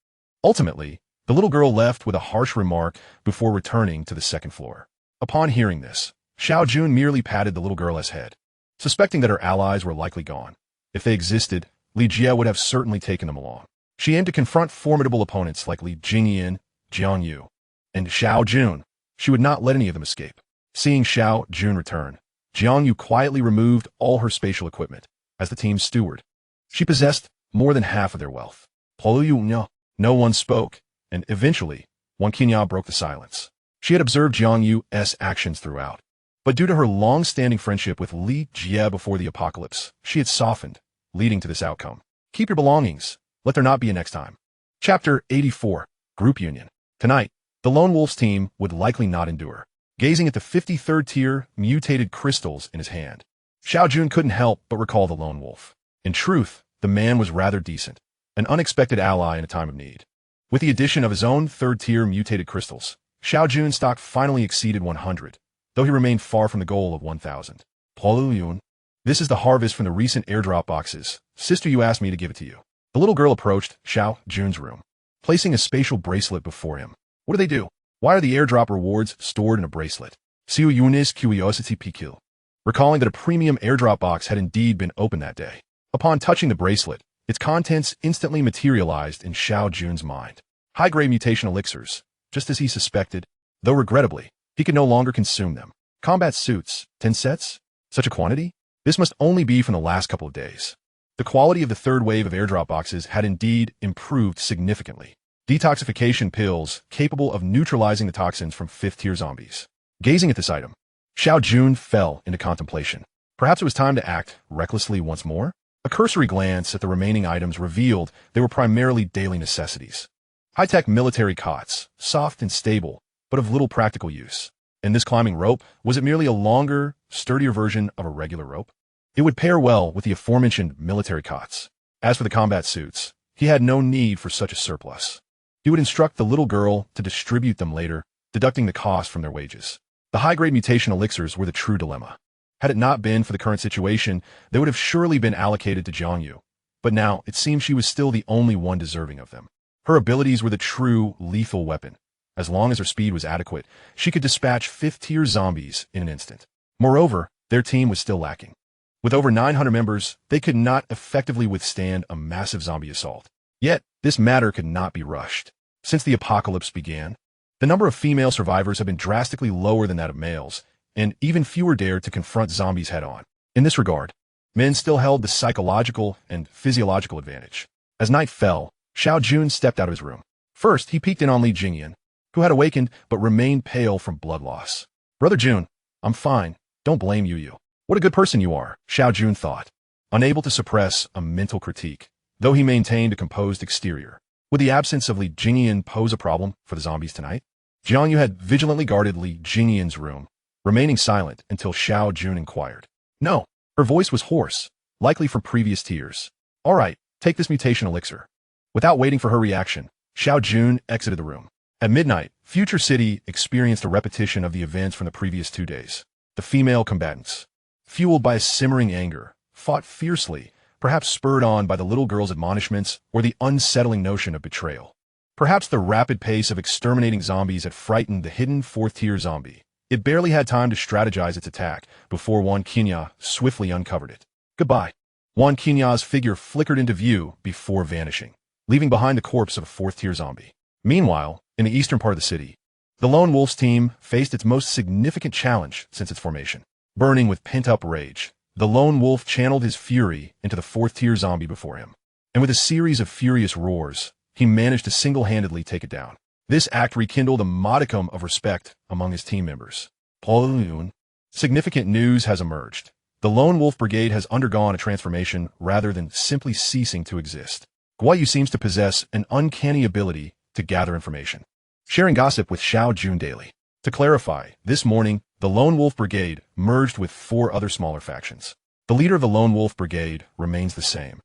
Ultimately, the little girl left with a harsh remark before returning to the second floor. Upon hearing this, Xiao Jun merely patted the little girl's head, suspecting that her allies were likely gone. If they existed, Li Jia would have certainly taken them along. She aimed to confront formidable opponents like Li Jingyan, Jiang Yu, and Xiao Jun. She would not let any of them escape. Seeing Xiao Jun return, Jiang Yu quietly removed all her spatial equipment. As the team's steward, she possessed more than half of their wealth. No one spoke, and eventually, Wang Qinya broke the silence. She had observed Jiang Yu's actions throughout, but due to her long-standing friendship with Li Jia before the apocalypse, she had softened, leading to this outcome. Keep your belongings. Let there not be a next time. Chapter 84, Group Union. Tonight, the Lone Wolf's team would likely not endure. Gazing at the 53rd tier mutated crystals in his hand, Xiao Jun couldn't help but recall the Lone Wolf. In truth, the man was rather decent, an unexpected ally in a time of need. With the addition of his own 3rd tier mutated crystals, Xiao Jun's stock finally exceeded 100, though he remained far from the goal of 1,000. This is the harvest from the recent airdrop boxes. Sister, you asked me to give it to you. The little girl approached Xiao Jun's room, placing a spatial bracelet before him. What do they do? Why are the airdrop rewards stored in a bracelet? Xiao Jun's curiosity piqued, recalling that a premium airdrop box had indeed been opened that day. Upon touching the bracelet, its contents instantly materialized in Xiao Jun's mind. High-grade mutation elixirs, just as he suspected, though regrettably, he could no longer consume them. Combat suits, 10 sets? Such a quantity? This must only be from the last couple of days. The quality of the 3rd wave of airdrop boxes had indeed improved significantly. Detoxification pills capable of neutralizing the toxins from 5th-tier zombies. Gazing at this item, Xiao Jun fell into contemplation. Perhaps it was time to act recklessly once more? A cursory glance at the remaining items revealed they were primarily daily necessities. High-tech military cots, soft and stable, but of little practical use. And this climbing rope, was it merely a longer, sturdier version of a regular rope? It would pair well with the aforementioned military cots. As for the combat suits, he had no need for such a surplus. He would instruct the little girl to distribute them later, deducting the cost from their wages. The high-grade mutation elixirs were the true dilemma. Had it not been for the current situation, they would have surely been allocated to Jiang Yu. But now, it seemed she was still the only one deserving of them. Her abilities were the true lethal weapon. As long as her speed was adequate, she could dispatch 5th-tier zombies in an instant. Moreover, their team was still lacking. With over 900 members, they could not effectively withstand a massive zombie assault. Yet, this matter could not be rushed. Since the apocalypse began, the number of female survivors have been drastically lower than that of males, and even fewer dared to confront zombies head-on. In this regard, men still held the psychological and physiological advantage. As night fell, Xiao Jun stepped out of his room. First, he peeked in on Li Jingyan, who had awakened but remained pale from blood loss. Brother Jun, I'm fine. Don't blame you. What a good person you are, Xiao Jun thought, unable to suppress a mental critique, though he maintained a composed exterior. Would the absence of Li Jingyan pose a problem for the zombies tonight? Jiang Yu had vigilantly guarded Li Jingyan's room, remaining silent until Xiao Jun inquired. No, her voice was hoarse, likely from previous tears. All right, take this mutation elixir. Without waiting for her reaction, Xiao Jun exited the room. At midnight, Future City experienced a repetition of the events from the previous 2 days. The female combatants, fueled by a simmering anger, fought fiercely, perhaps spurred on by the little girl's admonishments or the unsettling notion of betrayal. Perhaps the rapid pace of exterminating zombies had frightened the hidden 4th-tier zombie. It barely had time to strategize its attack before Wang Qinya swiftly uncovered it. Goodbye. Wang Qinya's figure flickered into view before vanishing, leaving behind the corpse of a 4th-tier zombie. Meanwhile, in the eastern part of the city, the Lone Wolf's team faced its most significant challenge since its formation. Burning with pent-up rage, the Lone Wolf channeled his fury into the 4th-tier zombie before him, and with a series of furious roars, he managed to single-handedly take it down. This act rekindled a modicum of respect among his team members. Significant news has emerged. The Lone Wolf Brigade has undergone a transformation rather than simply ceasing to exist. Guayu seems to possess an uncanny ability to gather information, sharing gossip with Xiao Jun daily. To clarify, this morning, the Lone Wolf Brigade merged with 4 other smaller factions. The leader of the Lone Wolf Brigade remains the same,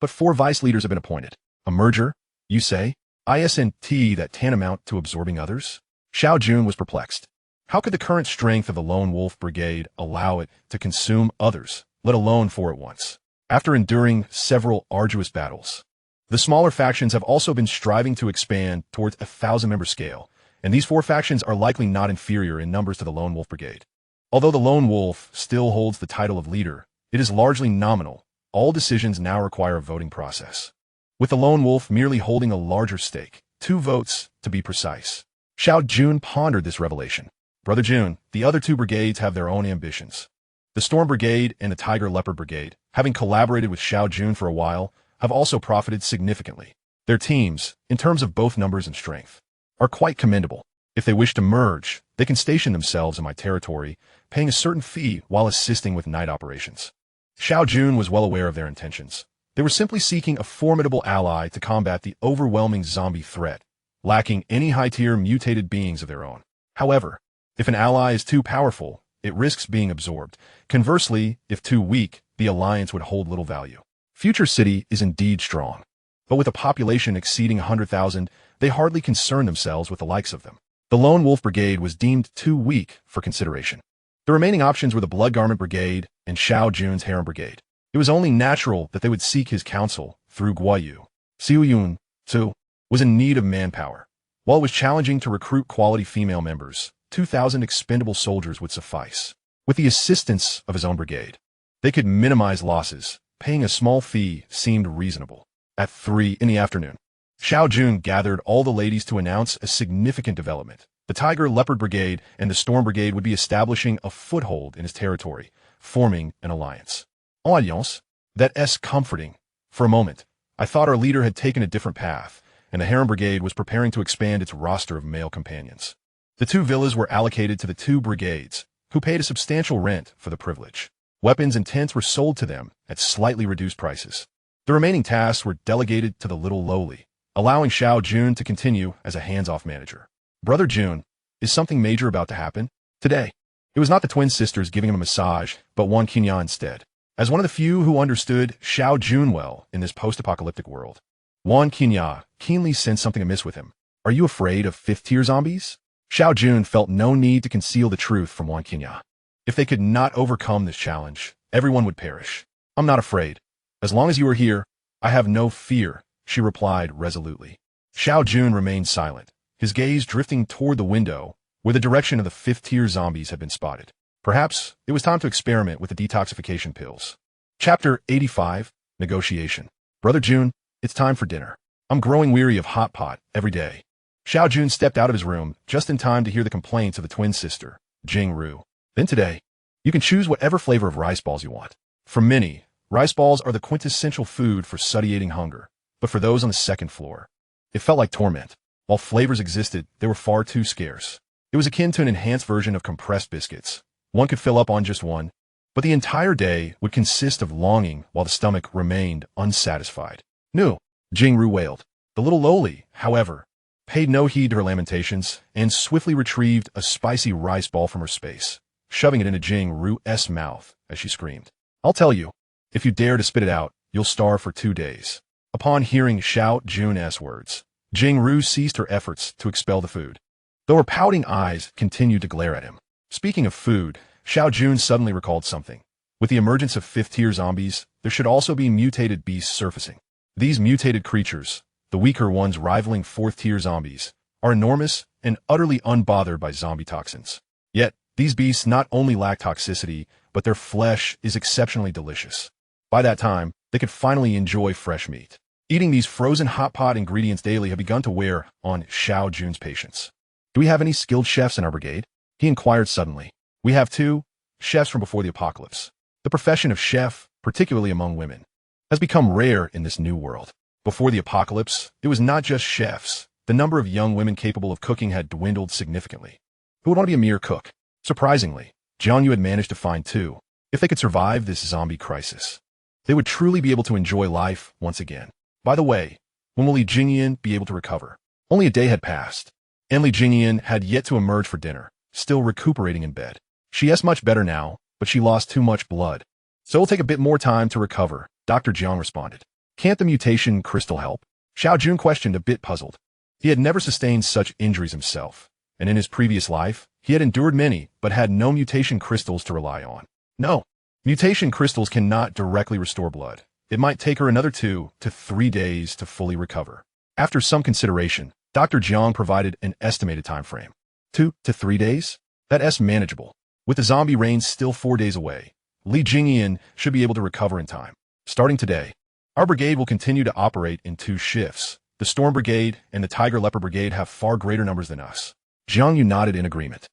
but 4 vice leaders have been appointed. A merger, you say? Isn't that tantamount to absorbing others? Xiao Jun was perplexed. How could the current strength of the Lone Wolf Brigade allow it to consume others, let alone 4 at once? After enduring several arduous battles, the smaller factions have also been striving to expand towards a 1,000-member scale, and these 4 factions are likely not inferior in numbers to the Lone Wolf Brigade. Although the Lone Wolf still holds the title of leader, it is largely nominal. All decisions now require a voting process, with the Lone Wolf merely holding a larger stake, 2 votes to be precise. Xiao Jun pondered this revelation. Brother Jun, the other 2 brigades have their own ambitions. The Storm Brigade and the Tiger Leopard Brigade, having collaborated with Xiao Jun for a while, have also profited significantly. Their teams, in terms of both numbers and strength, are quite commendable. If they wish to merge, they can station themselves in my territory, paying a certain fee while assisting with night operations. Xiao Jun was well aware of their intentions. They were simply seeking a formidable ally to combat the overwhelming zombie threat, lacking any high-tier mutated beings of their own. However, if an ally is too powerful, it risks being absorbed. Conversely, if too weak, the alliance would hold little value. Future City is indeed strong, but with a population exceeding 100,000, they hardly concern themselves with the likes of them. The Lone Wolf Brigade was deemed too weak for consideration. The remaining options were the Blood Garment Brigade and Xiao Jun's Harem Brigade. It was only natural that they would seek his counsel through Guayu. Xiao Jun, too, was in need of manpower. While it was challenging to recruit quality female members, 2,000 expendable soldiers would suffice. With the assistance of his own brigade, they could minimize losses. Paying a small fee seemed reasonable. At 3 in the afternoon, Xiao Jun gathered all the ladies to announce a significant development. The Tiger Leopard Brigade and the Storm Brigade would be establishing a foothold in his territory, forming an alliance. Alliance? That's comforting. For a moment, I thought our leader had taken a different path, and the Harem Brigade was preparing to expand its roster of male companions. The 2 villas were allocated to the 2 brigades, who paid a substantial rent for the privilege. Weapons and tents were sold to them at slightly reduced prices. The remaining tasks were delegated to the Little Lowly, allowing Xiao Jun to continue as a hands-off manager. Brother Jun, is something major about to happen? Today, it was not the twin sisters giving him a massage, but Wan Qinya instead. As one of the few who understood Xiao Jun well in this post-apocalyptic world, Wan Qinya keenly sensed something amiss with him. Are you afraid of 5th-tier zombies? Xiao Jun felt no need to conceal the truth from Wan Qinya. If they could not overcome this challenge, everyone would perish. I'm not afraid. As long as you are here, I have no fear, she replied resolutely. Xiao Jun remained silent, his gaze drifting toward the window, where the direction of the 5th-tier zombies had been spotted. Perhaps it was time to experiment with the detoxification pills. Chapter 85, Negotiation. Brother Jun, it's time for dinner. I'm growing weary of hot pot every day. Xiao Jun stepped out of his room just in time to hear the complaints of the twin sister, Jing Ru. Then today, you can choose whatever flavor of rice balls you want. For many, rice balls are the quintessential food for satiating hunger, but for those on the 2nd floor, it felt like torment. While flavors existed, they were far too scarce. It was akin to an enhanced version of compressed biscuits. One could fill up on just one, but the entire day would consist of longing while the stomach remained unsatisfied. No, Jing Ru wailed. The Little Lowly, however, paid no heed to her lamentations and swiftly retrieved a spicy rice ball from her space, shoving it into Jing Ru's mouth as she screamed. I'll tell you, if you dare to spit it out, you'll starve for 2 days. Upon hearing Xiao Jun's words, Jing Ru ceased her efforts to expel the food, though her pouting eyes continued to glare at him. Speaking of food, Xiao Jun suddenly recalled something. With the emergence of 5th-tier zombies, there should also be mutated beasts surfacing. These mutated creatures, the weaker ones rivaling 4th-tier zombies, are enormous and utterly unbothered by zombie toxins. Yet, these beasts not only lack toxicity, but their flesh is exceptionally delicious. By that time, they could finally enjoy fresh meat. Eating these frozen hot pot ingredients daily had begun to wear on Xiao Jun's patience. Do we have any skilled chefs in our brigade? He inquired suddenly. We have 2 chefs from before the apocalypse. The profession of chef, particularly among women, has become rare in this new world. Before the apocalypse, it was not just chefs. The number of young women capable of cooking had dwindled significantly. Who would want to be a mere cook? Surprisingly, Jiang Yu had managed to find 2. If they could survive this zombie crisis, they would truly be able to enjoy life once again. By the way, when will Li Jingyan be able to recover? Only a day had passed, and Li Jingyan had yet to emerge for dinner, still recuperating in bed. She is much better now, but she lost too much blood, so it'll take a bit more time to recover, Dr. Jiang responded. Can't the mutation crystal help? Xiao Jun questioned, a bit puzzled. He had never sustained such injuries himself, and in his previous life, he had endured many, but had no mutation crystals to rely on. No, mutation crystals cannot directly restore blood. It might take her another 2 to 3 days to fully recover. After some consideration, Dr. Jiang provided an estimated time frame. 2 to 3 days? That's manageable. With the zombie reigns still 4 days away, Li Jingyan should be able to recover in time. Starting today, our brigade will continue to operate in 2 shifts. The Storm Brigade and the Tiger Leopard Brigade have far greater numbers than us. Jiang Yu nodded in agreement.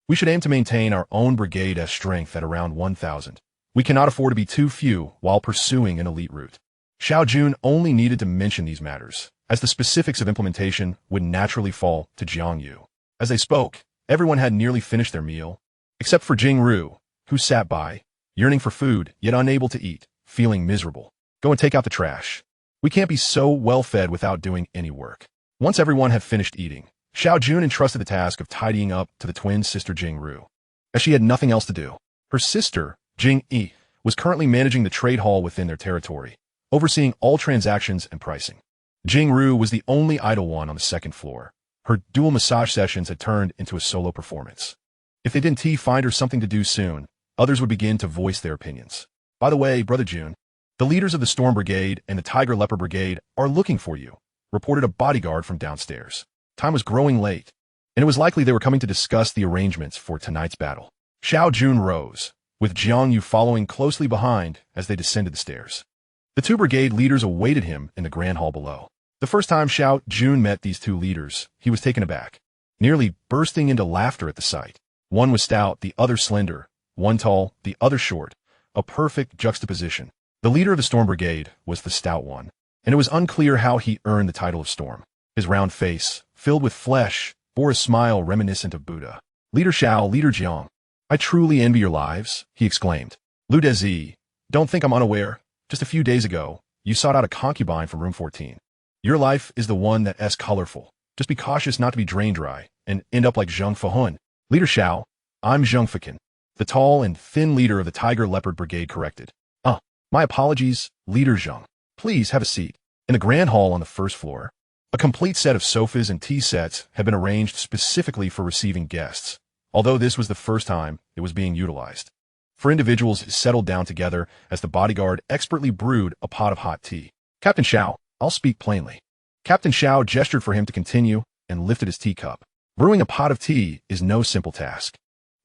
We should aim to maintain our own brigade's strength at around 1,000. We cannot afford to be too few while pursuing an elite route. Xiao Jun only needed to mention these matters, as the specifics of implementation would naturally fall to Jiang Yu. As they spoke, everyone had nearly finished their meal, except for Jing Ru, who sat by, yearning for food, yet unable to eat, feeling miserable. Go and take out the trash. We can't be so well fed without doing any work. Once everyone had finished eating, Xiao Jun entrusted the task of tidying up to the twin sister Jing Ru, as she had nothing else to do. Her sister, Jing Yi, was currently managing the trade hall within their territory, overseeing all transactions and pricing. Jing Ru was the only idle one on the second floor. Her dual massage sessions had turned into a solo performance. If they didn't find her something to do soon, others would begin to voice their opinions. By the way, Brother Jun, the leaders of the Storm Brigade and the Tiger Leopard Brigade are looking for you, reported a bodyguard from downstairs. Time was growing late, and it was likely they were coming to discuss the arrangements for tonight's battle. Xiao Jun rose, with Jiang Yu following closely behind as they descended the stairs. The 2 brigade leaders awaited him in the grand hall below. The first time Xiao Jun met these 2 leaders, he was taken aback, nearly bursting into laughter at the sight. One was stout, the other slender, one tall, the other short, a perfect juxtaposition. The leader of the Storm Brigade was the stout one, and it was unclear how he earned the title of Storm. His round face, filled with flesh, bore a smile reminiscent of Buddha. Leader Xiao, Leader Jiang, I truly envy your lives, he exclaimed. Lu Dezi, don't think I'm unaware. Just a few days ago, you sought out a concubine from room 14. Your life is the one that's colorful. Just be cautious not to be drain dry and end up like Zheng Fehun. Leader Xiao, I'm Zheng Fekin, the tall and thin leader of the Tiger Leopard Brigade corrected. My apologies, Leader Zheng. Please have a seat. In the grand hall on the first floor, a complete set of sofas and tea sets had been arranged specifically for receiving guests, although this was the first time it was being utilized. For individuals settled down together as the bodyguard expertly brewed a pot of hot tea. Captain Xiao, I'll speak plainly. Captain Xiao gestured for him to continue and lifted his teacup. Brewing a pot of tea is no simple task.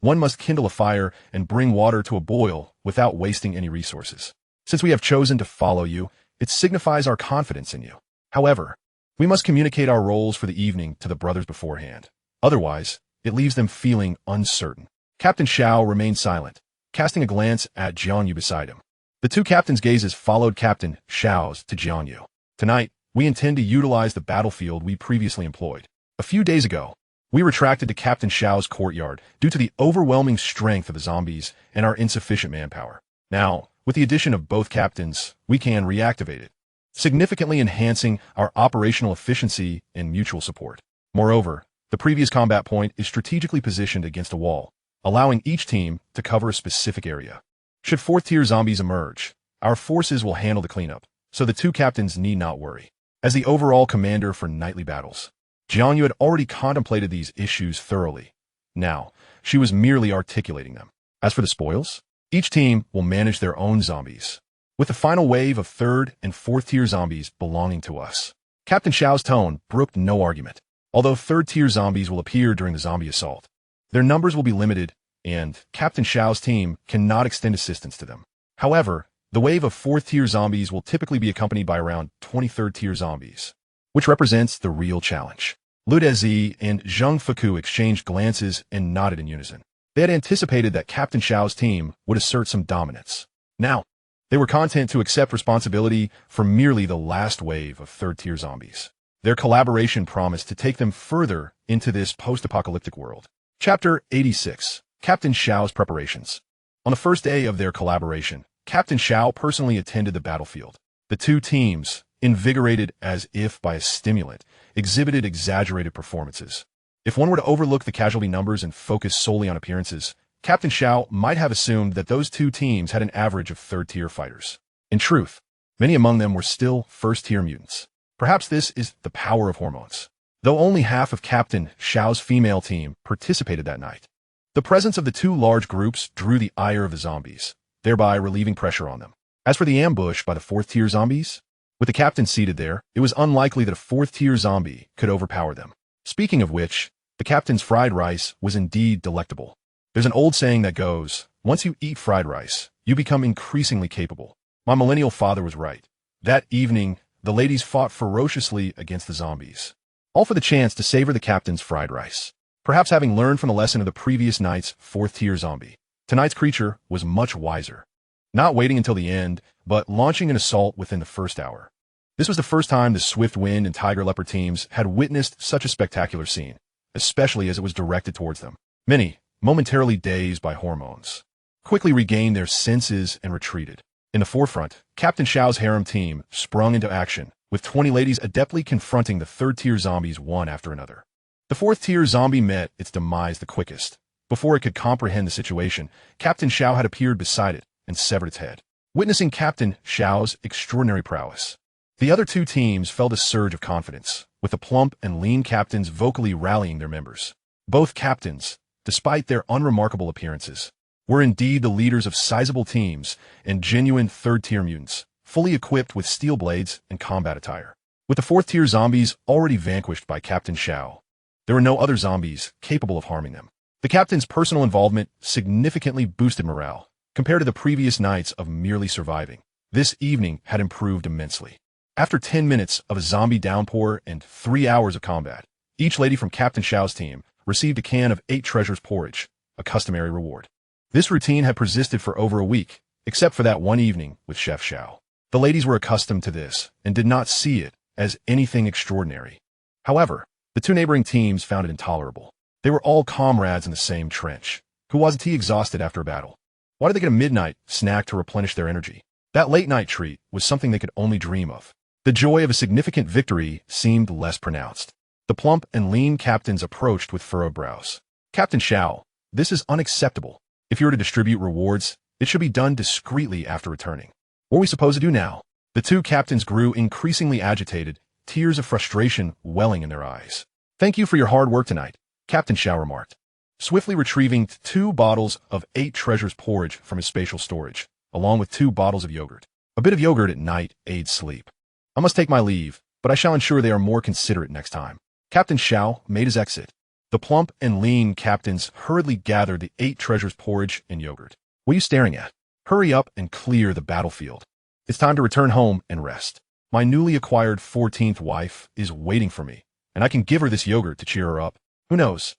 One must kindle a fire and bring water to a boil without wasting any resources. Since we have chosen to follow you, it signifies our confidence in you. However, we must communicate our roles for the evening to the brothers beforehand. Otherwise, it leaves them feeling uncertain. Captain Xiao remained silent, casting a glance at Jiang Yu beside him. The 2 captains' gazes followed Captain Xiao's to Jiang Yu. Tonight, we intend to utilize the battlefield we previously employed. A few days ago, we retracted to Captain Xiao's courtyard due to the overwhelming strength of the zombies and our insufficient manpower. Now, with the addition of both captains, we can reactivate it, significantly enhancing our operational efficiency and mutual support. Moreover, the previous combat point is strategically positioned against a wall, allowing each team to cover a specific area. Should 4th-tier zombies emerge, our forces will handle the cleanup, so the 2 captains need not worry. As the overall commander for nightly battles, Jiang Yu had already contemplated these issues thoroughly. Now, she was merely articulating them. As for the spoils, each team will manage their own zombies, with the final wave of 3rd and 4th-tier zombies belonging to us. Captain Xiao's tone brooked no argument. Although 3rd-tier zombies will appear during the zombie assault, their numbers will be limited, and Captain Xiao's team cannot extend assistance to them. However, the wave of 4th-tier zombies will typically be accompanied by around 23rd-tier zombies, which represents the real challenge. Lu Dezi and Zheng Feku exchanged glances and nodded in unison. They had anticipated that Captain Xiao's team would assert some dominance. Now, they were content to accept responsibility for merely the last wave of 3rd-tier zombies. Their collaboration promised to take them further into this post-apocalyptic world. Chapter 86. Captain Xiao's Preparations. On the first day of their collaboration, Captain Xiao personally attended the battlefield. The 2 teams, invigorated as if by a stimulant, exhibited exaggerated performances. If one were to overlook the casualty numbers and focus solely on appearances, Captain Xiao might have assumed that those 2 teams had an average of 3rd-tier fighters. In truth, Many among them were still first-tier mutants. Perhaps this is the power of hormones. Though only half of Captain Xiao's female team participated that night, the presence of the two large groups drew the ire of the zombies, thereby relieving pressure on them. As for the ambush by the fourth-tier zombies, with the captain seated there, it was unlikely that a fourth-tier zombie could overpower them. Speaking of which, the captain's fried rice was indeed delectable. There's an old saying that goes, once you eat fried rice, you become increasingly capable. My millennial father was right. That evening, the ladies fought ferociously against the zombies, all for the chance to savor the captain's fried rice. Perhaps having learned from the lesson of the previous night's fourth-tier zombie, tonight's creature was much wiser. Not waiting until the end, but launching an assault within the first hour. This was the first time the Swift Wind and Tiger Leopard teams had witnessed such a spectacular scene, especially as it was directed towards them. Many, momentarily dazed by hormones, quickly regained their senses and retreated. In the forefront, Captain Xiao's harem team sprung into action, with 20 ladies adeptly confronting the third-tier zombies one after another. The fourth-tier zombie met its demise the quickest. Before it could comprehend the situation, Captain Xiao had appeared beside it and severed its head. Witnessing Captain Xiao's extraordinary prowess, the other two teams felt a surge of confidence, with the plump and lean captains vocally rallying their members. Both captains, despite their unremarkable appearances, were indeed the leaders of sizable teams and genuine third-tier mutants, fully equipped with steel blades and combat attire. With the fourth-tier zombies already vanquished by Captain Xiao, there were no other zombies capable of harming them. The captain's personal involvement significantly boosted morale. Compared to the previous nights of merely surviving, this evening had improved immensely. After 10 minutes of a zombie downpour and 3 hours of combat, each lady from Captain Xiao's team received a can of 8 treasures porridge, a customary reward. This routine had persisted for over a week, except for that one evening with Chef Xiao. The ladies were accustomed to this and did not see it as anything extraordinary. However, the two neighboring teams found it intolerable. They were all comrades in the same trench, who wasn't he exhausted after a battle. Why did they get a midnight snack to replenish their energy? That late-night treat was something they could only dream of. The joy of a significant victory seemed less pronounced. The plump and lean captains approached with furrowed brows. Captain Xiao, this is unacceptable. If you were to distribute rewards, it should be done discreetly after returning. What are we supposed to do now? The two captains grew increasingly agitated, tears of frustration welling in their eyes. Thank you for your hard work tonight, Captain Xiao remarked, swiftly retrieving 2 bottles of 8 treasures porridge from his spatial storage, along with 2 bottles of yogurt. A bit of yogurt at night aids sleep. I must take my leave, but I shall ensure they are more considerate next time. Captain Xiao made his exit. The plump and lean captains hurriedly gathered the 8 treasures porridge and yogurt. What are you staring at? Hurry up and clear the battlefield. It's time to return home and rest. My newly acquired 14th wife is waiting for me, and I can give her this yogurt to cheer her up. Who knows?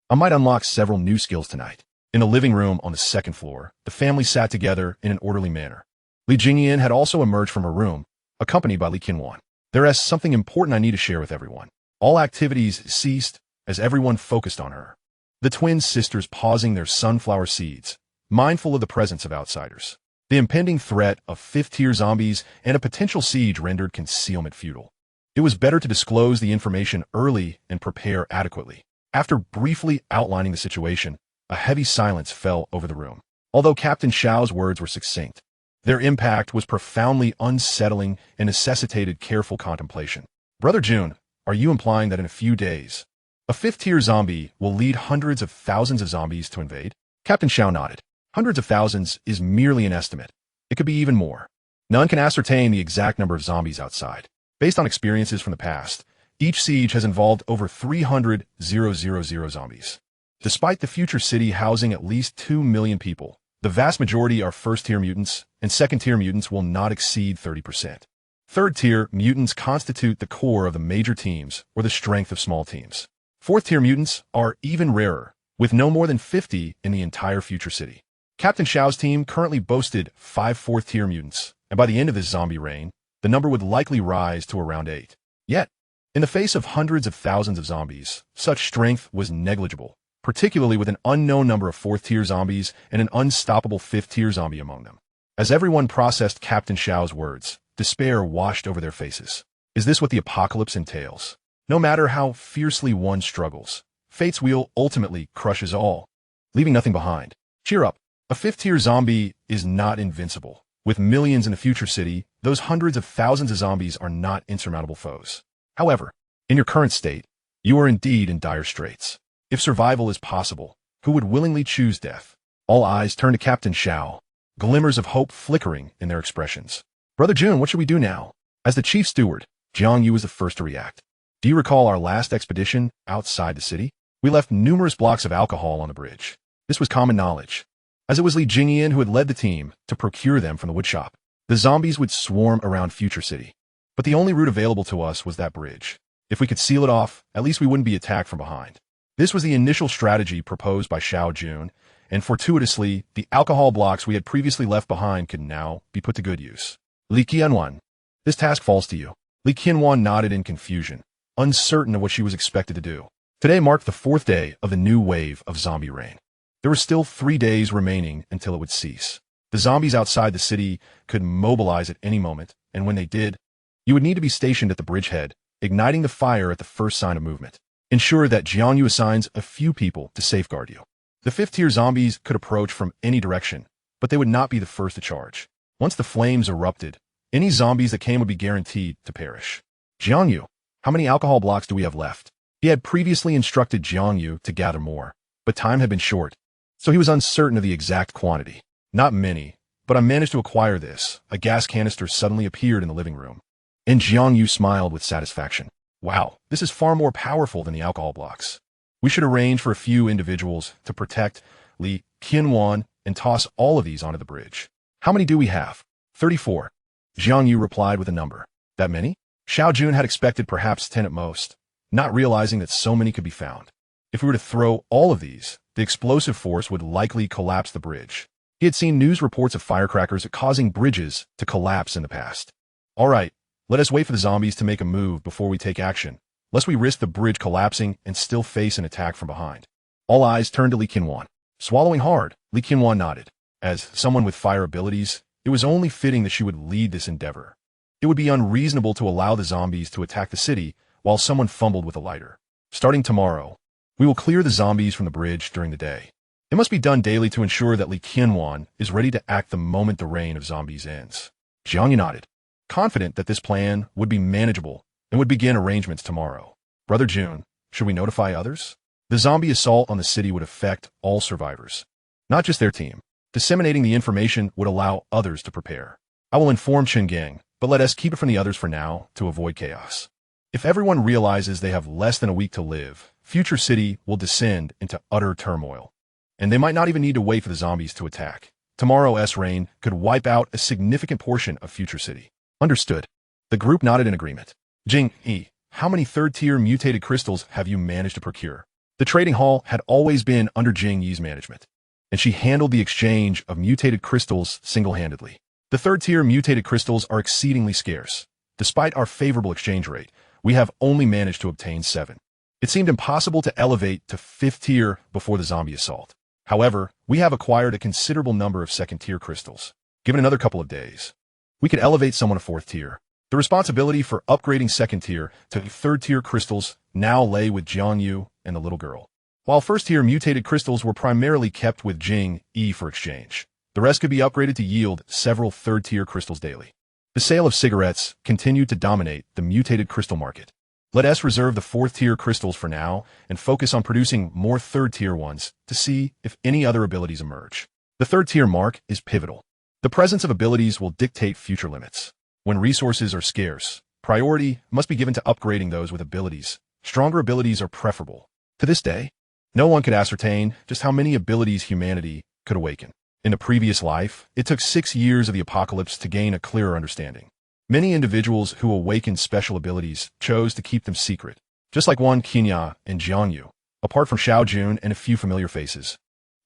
I might unlock several new skills tonight. In the living room on the 2nd floor, the family sat together in an orderly manner. Li Jingyan had also emerged from her room, accompanied by Li Qinwan. There is something important I need to share with everyone. All activities ceased as everyone focused on her. The twin sisters pausing their sunflower seeds, mindful of the presence of outsiders. The impending threat of 5th-tier zombies and a potential siege rendered concealment futile. It was better to disclose the information early and prepare adequately. After briefly outlining the situation, a heavy silence fell over the room. Although Captain Xiao's words were succinct, their impact was profoundly unsettling and necessitated careful contemplation. Brother Jun, are you implying that in a few days, a 5th-tier zombie will lead hundreds of thousands of zombies to invade? Captain Xiao nodded. Hundreds of thousands is merely an estimate. It could be even more. None can ascertain the exact number of zombies outside. Based on experiences from the past, each siege has involved over 300,000 zombies. Despite the future city housing at least 2 million people, the vast majority are first-tier mutants, and second-tier mutants will not exceed 30%. Third-tier mutants constitute the core of the major teams or the strength of small teams. Fourth-tier mutants are even rarer, with no more than 50 in the entire future city. Captain Xiao's team currently boasted 5 fourth-tier mutants, and by the end of this zombie reign, the number would likely rise to around 8. Yet, in the face of hundreds of thousands of zombies, such strength was negligible, particularly with an unknown number of 4th-tier zombies and an unstoppable 5th-tier zombie among them. As everyone processed Captain Xiao's words, despair washed over their faces. Is this what the apocalypse entails? No matter how fiercely one struggles, fate's wheel ultimately crushes all, leaving nothing behind. Cheer up. A 5th-tier zombie is not invincible. With millions in a future city, those hundreds of thousands of zombies are not insurmountable foes. However, in your current state, you are indeed in dire straits. If survival is possible, who would willingly choose death? All eyes turn to Captain Xiao, glimmers of hope flickering in their expressions. Brother Jun, what should we do now? As the chief steward, Jiang Yu was the first to react. Do you recall our last expedition outside the city? We left numerous blocks of alcohol on the bridge. This was common knowledge, as it was Li Jingyan who had led the team to procure them from the woodshop. The zombies would swarm around Future City, but the only route available to us was that bridge. If we could seal it off, at least we wouldn't be attacked from behind. This was the initial strategy proposed by Xiao Jun, and fortuitously, the alcohol blocks we had previously left behind could now be put to good use. Li Qianwan, this task falls to you. Li Qianwan nodded in confusion, uncertain of what she was expected to do. Today marked the 4th day of the new wave of zombie reign. There were still 3 days remaining until it would cease. The zombies outside the city could mobilize at any moment, and when they did, you would need to be stationed at the bridgehead, igniting the fire at the first sign of movement. Ensure that Jiang Yu assigns a few people to safeguard you. The 5th-tier zombies could approach from any direction, but they would not be the first to charge. Once the flames erupted, any zombies that came would be guaranteed to perish. Jiang Yu, how many alcohol blocks do we have left? He had previously instructed Jiang Yu to gather more, but time had been short, so he was uncertain of the exact quantity. Not many, but I managed to acquire this. A gas canister suddenly appeared in the living room, and Jiang Yu smiled with satisfaction. Wow, this is far more powerful than the alcohol blocks. We should arrange for a few individuals to protect Li Qianwan and toss all of these onto the bridge. How many do we have? 34. Jiang Yu replied with a number. That many? Xiao Jun had expected perhaps 10 at most, not realizing that so many could be found. If we were to throw all of these, the explosive force would likely collapse the bridge. He had seen news reports of firecrackers causing bridges to collapse in the past. All right, let us wait for the zombies to make a move before we take action, lest we risk the bridge collapsing and still face an attack from behind. All eyes turned to Li Qianwan. Swallowing hard, Li Qianwan nodded. As someone with fire abilities, it was only fitting that she would lead this endeavor. It would be unreasonable to allow the zombies to attack the city while someone fumbled with a lighter. Starting tomorrow, we will clear the zombies from the bridge during the day. It must be done daily to ensure that Li Qianwan is ready to act the moment the reign of zombies ends. Jiang Yu nodded, confident that this plan would be manageable and would begin arrangements tomorrow. Brother Jun, should we notify others? The zombie assault on the city would affect all survivors, not just their team. Disseminating the information would allow others to prepare. I will inform Qinggang, but let us keep it from the others for now to avoid chaos. If everyone realizes they have less than a week to live, Future City will descend into utter turmoil, and they might not even need to wait for the zombies to attack. Tomorrow's rain could wipe out a significant portion of Future City. Understood. The group nodded in agreement. Jing Yi, how many 3rd-tier mutated crystals have you managed to procure? The trading hall had always been under Jing Yi's management, and she handled the exchange of mutated crystals single-handedly. The 3rd-tier mutated crystals are exceedingly scarce. Despite our favorable exchange rate, we have only managed to obtain 7. It seemed impossible to elevate to 5th tier before the zombie assault. However, we have acquired a considerable number of 2nd-tier crystals. Given another couple of days, we could elevate someone to 4th tier. The responsibility for upgrading 2nd tier to 3rd-tier crystals now lay with Jiang Yu and the little girl. While 1st-tier mutated crystals were primarily kept with Jing Yi for exchange, the rest could be upgraded to yield several 3rd-tier crystals daily. The sale of cigarettes continued to dominate the mutated crystal market. Let us reserve the 4th-tier crystals for now and focus on producing more 3rd-tier ones to see if any other abilities emerge. The 3rd-tier mark is pivotal. The presence of abilities will dictate future limits. When resources are scarce, priority must be given to upgrading those with abilities. Stronger abilities are preferable. To this day, no one could ascertain just how many abilities humanity could awaken. In a previous life, it took 6 years of the apocalypse to gain a clearer understanding. Many individuals who awakened special abilities chose to keep them secret, just like Wan Qinya and Jiang Yu. Apart from Xiao Jun and a few familiar faces,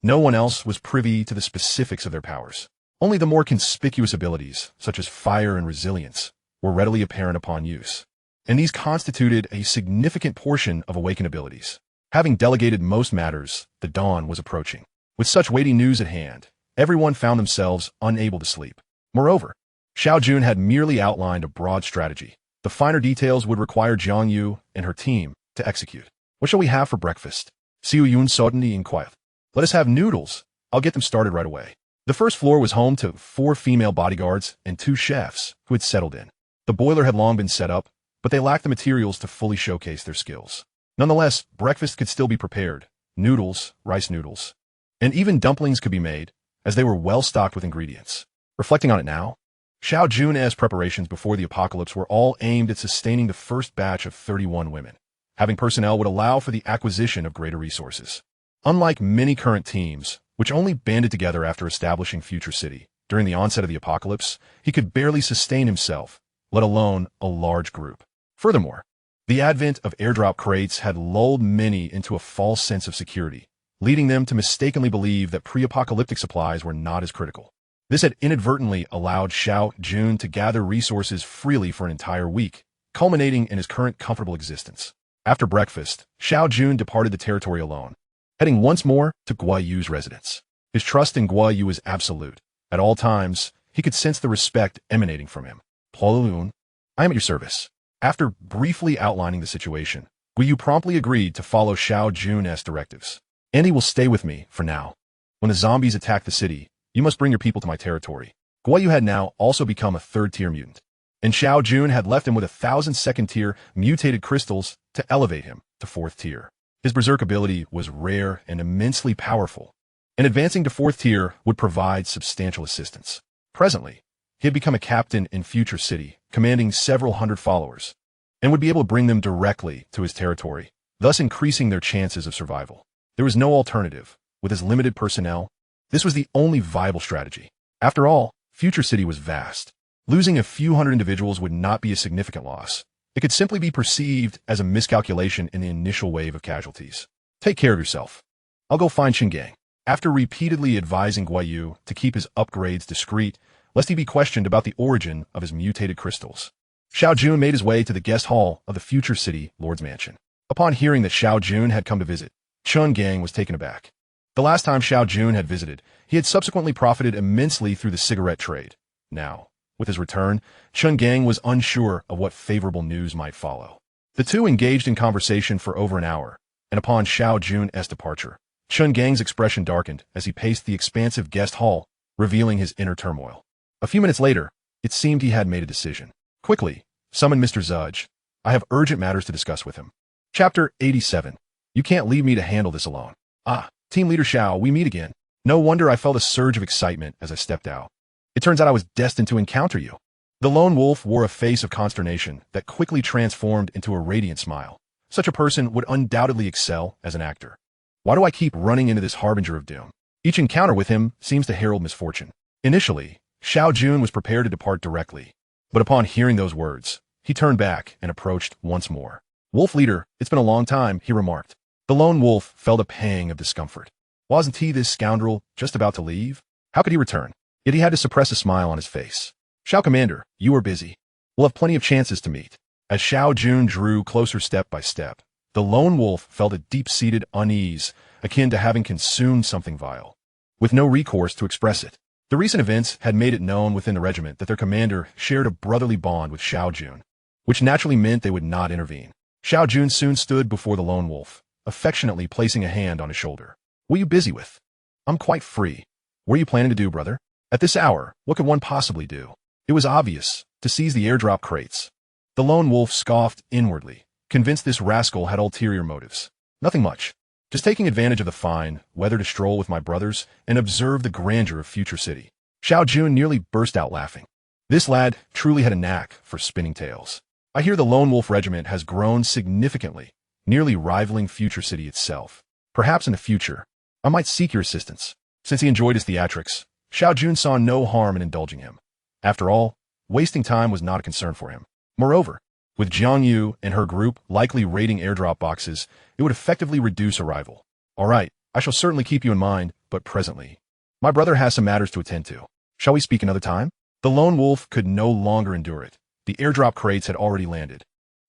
no one else was privy to the specifics of their powers. Only the more conspicuous abilities, such as fire and resilience, were readily apparent upon use, and these constituted a significant portion of awakened abilities. Having delegated most matters, the dawn was approaching. With such weighty news at hand, everyone found themselves unable to sleep. Moreover, Xiao Jun had merely outlined a broad strategy. The finer details would require Jiang Yu and her team to execute. What shall we have for breakfast? Xiao Jun suddenly inquired. Let us have noodles. I'll get them started right away. The first floor was home to 4 female bodyguards and 2 chefs who had settled in. The boiler had long been set up, but they lacked the materials to fully showcase their skills. Nonetheless, breakfast could still be prepared. Noodles, rice noodles, and even dumplings could be made, as they were well stocked with ingredients. Reflecting on it now, Xiao Jun's preparations before the apocalypse were all aimed at sustaining the first batch of 31 women. Having personnel would allow for the acquisition of greater resources. Unlike many current teams, which only banded together after establishing Future City, during the onset of the apocalypse, he could barely sustain himself, let alone a large group. Furthermore, the advent of airdrop crates had lulled many into a false sense of security, leading them to mistakenly believe that pre-apocalyptic supplies were not as critical. This had inadvertently allowed Xiao Jun to gather resources freely for an entire week, culminating in his current comfortable existence. After breakfast, Xiao Jun departed the territory alone, heading once more to Guo Yu's residence. His trust in Guo Yu was absolute. At all times, he could sense the respect emanating from him. Plolun, I am at your service. After briefly outlining the situation, Guo Yu promptly agreed to follow Xiao Jun's directives. Andy will stay with me for now. When the zombies attack the city, you must bring your people to my territory. Guo Yu had now also become a 3rd-tier mutant, and Xiao Jun had left him with 1,000 2nd-tier mutated crystals to elevate him to 4th tier. His berserk ability was rare and immensely powerful, and advancing to 4th tier would provide substantial assistance. Presently, he had become a captain in Future City, commanding several hundred followers, and would be able to bring them directly to his territory, thus increasing their chances of survival. There was no alternative. With his limited personnel, this was the only viable strategy. After all, Future City was vast. Losing a few hundred individuals would not be a significant loss. It could simply be perceived as a miscalculation in the initial wave of casualties. Take care of yourself. I'll go find Xingang. After repeatedly advising Guo Yu to keep his upgrades discreet, lest he be questioned about the origin of his mutated crystals, Xiao Jun made his way to the guest hall of the Future City Lord's Mansion. Upon hearing that Xiao Jun had come to visit, Xingang was taken aback. The last time Xiao Jun had visited, he had subsequently profited immensely through the cigarette trade. Now, with his return, Xingang was unsure of what favorable news might follow. The two engaged in conversation for over an hour, and upon Xiao Jun's departure, Xingang's expression darkened as he paced the expansive guest hall, revealing his inner turmoil. A few minutes later, it seemed he had made a decision. Quickly, summon Mr. Zudge. I have urgent matters to discuss with him. Chapter 87. You can't leave me to handle this alone. Ah, Team Leader Xiao, we meet again. No wonder I felt a surge of excitement as I stepped out. It turns out I was destined to encounter you. The lone wolf wore a face of consternation that quickly transformed into a radiant smile. Such a person would undoubtedly excel as an actor. Why do I keep running into this harbinger of doom? Each encounter with him seems to herald misfortune. Initially, Xiao Jun was prepared to depart directly, but upon hearing those words, he turned back and approached once more. Wolf leader, it's been a long time, he remarked. The lone wolf felt a pang of discomfort. Wasn't he, this scoundrel, just about to leave? How could he return? Yet he had to suppress a smile on his face. Xiao Commander, you are busy. We'll have plenty of chances to meet. As Xiao Jun drew closer step by step, the lone wolf felt a deep-seated unease, akin to having consumed something vile, with no recourse to express it. The recent events had made it known within the regiment that their commander shared a brotherly bond with Xiao Jun, which naturally meant they would not intervene. Xiao Jun soon stood before the lone wolf, affectionately placing a hand on his shoulder. What are you busy with? I'm quite free. What are you planning to do, brother? At this hour, what could one possibly do? It was obvious, to seize the airdrop crates. The lone wolf scoffed inwardly, convinced this rascal had ulterior motives. Nothing much. Just taking advantage of the fine weather to stroll with my brothers and observe the grandeur of Future City. Xiao Jun nearly burst out laughing. This lad truly had a knack for spinning tales. I hear the lone wolf regiment has grown significantly, nearly rivaling Future City itself. Perhaps in the future, I might seek your assistance. Since he enjoyed his theatrics, Xiao Jun saw no harm in indulging him. After all, wasting time was not a concern for him. Moreover, with Jiang Yu and her group likely raiding airdrop boxes, it would effectively reduce arrival. All right, I shall certainly keep you in mind, but presently, my brother has some matters to attend to. Shall we speak another time? The lone wolf could no longer endure it. The airdrop crates had already landed,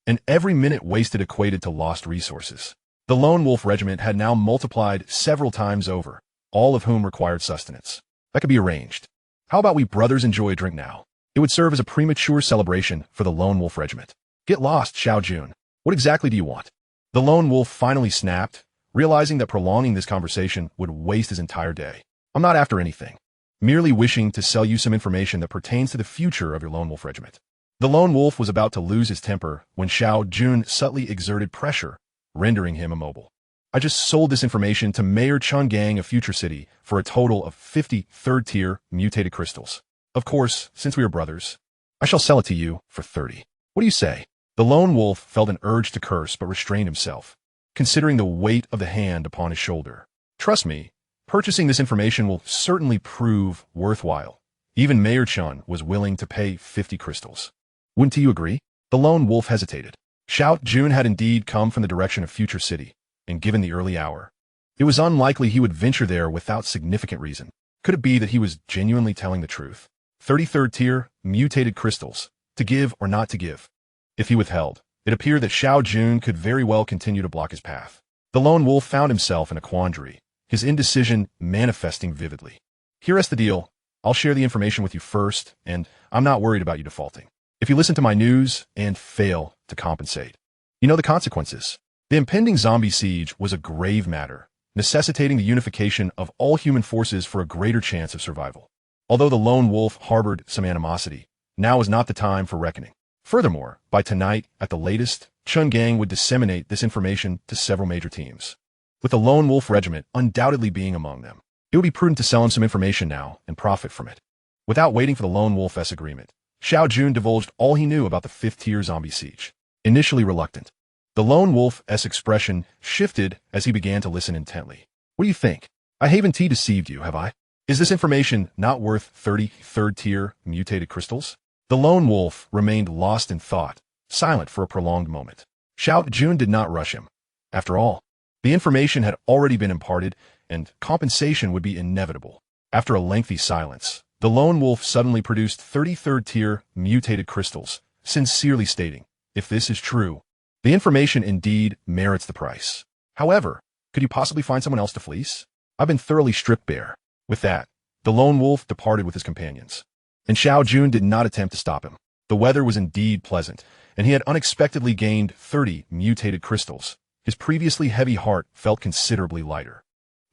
and every minute wasted equated to lost resources. The lone wolf regiment had now multiplied several times over, all of whom required sustenance. That could be arranged. How about we brothers enjoy a drink now? It would serve as a premature celebration for the lone wolf regiment. Get lost, Xiao Jun. What exactly do you want? The lone wolf finally snapped, realizing that prolonging this conversation would waste his entire day. I'm not after anything. merely wishing to sell you some information that pertains to the future of your lone wolf regiment. The lone wolf was about to lose his temper when Xiao Jun subtly exerted pressure, rendering him immobile. I just sold this information to Mayor Chun Gang of Future City for a total of 50 third-tier mutated crystals. Of course, since we are brothers, I shall sell it to you for 30. What do you say? The lone wolf felt an urge to curse but restrained himself, considering the weight of the hand upon his shoulder. Trust me, purchasing this information will certainly prove worthwhile. Even Mayor Chun was willing to pay 50 crystals. Wouldn't you agree? The lone wolf hesitated. Xiao Jun had indeed come from the direction of Future City, and given the early hour, it was unlikely he would venture there without significant reason. Could it be that he was genuinely telling the truth? 33rd tier, mutated crystals, to give or not to give. If he withheld, it appeared that Xiao Jun could very well continue to block his path. The lone wolf found himself in a quandary, his indecision manifesting vividly. Here's the deal. I'll share the information with you first, and I'm not worried about you defaulting. If you listen to my news and fail to compensate, you know the consequences. The impending zombie siege was a grave matter, necessitating the unification of all human forces for a greater chance of survival. Although the lone wolf harbored some animosity, now was not the time for reckoning. Furthermore, by tonight, at the latest, Chun Gang would disseminate this information to several major teams, with the lone wolf regiment undoubtedly being among them. It would be prudent to sell him some information now and profit from it. Without waiting for the lone wolf's agreement, Xiao Jun divulged all he knew about the 5th-tier zombie siege. Initially reluctant, the lone wolf's expression shifted as he began to listen intently. What do you think? I haven't deceived you, have I? Is this information not worth 30 third-tier mutated crystals? The lone wolf remained lost in thought, silent for a prolonged moment. Xiao Jun did not rush him. After all, the information had already been imparted, and compensation would be inevitable. After a lengthy silence, the lone wolf suddenly produced 33rd-tier mutated crystals, sincerely stating, if this is true, the information indeed merits the price. However, could you possibly find someone else to fleece? I've been thoroughly stripped bare. With that, the lone wolf departed with his companions, and Xiao Jun did not attempt to stop him. The weather was indeed pleasant, and he had unexpectedly gained 30 mutated crystals. His previously heavy heart felt considerably lighter.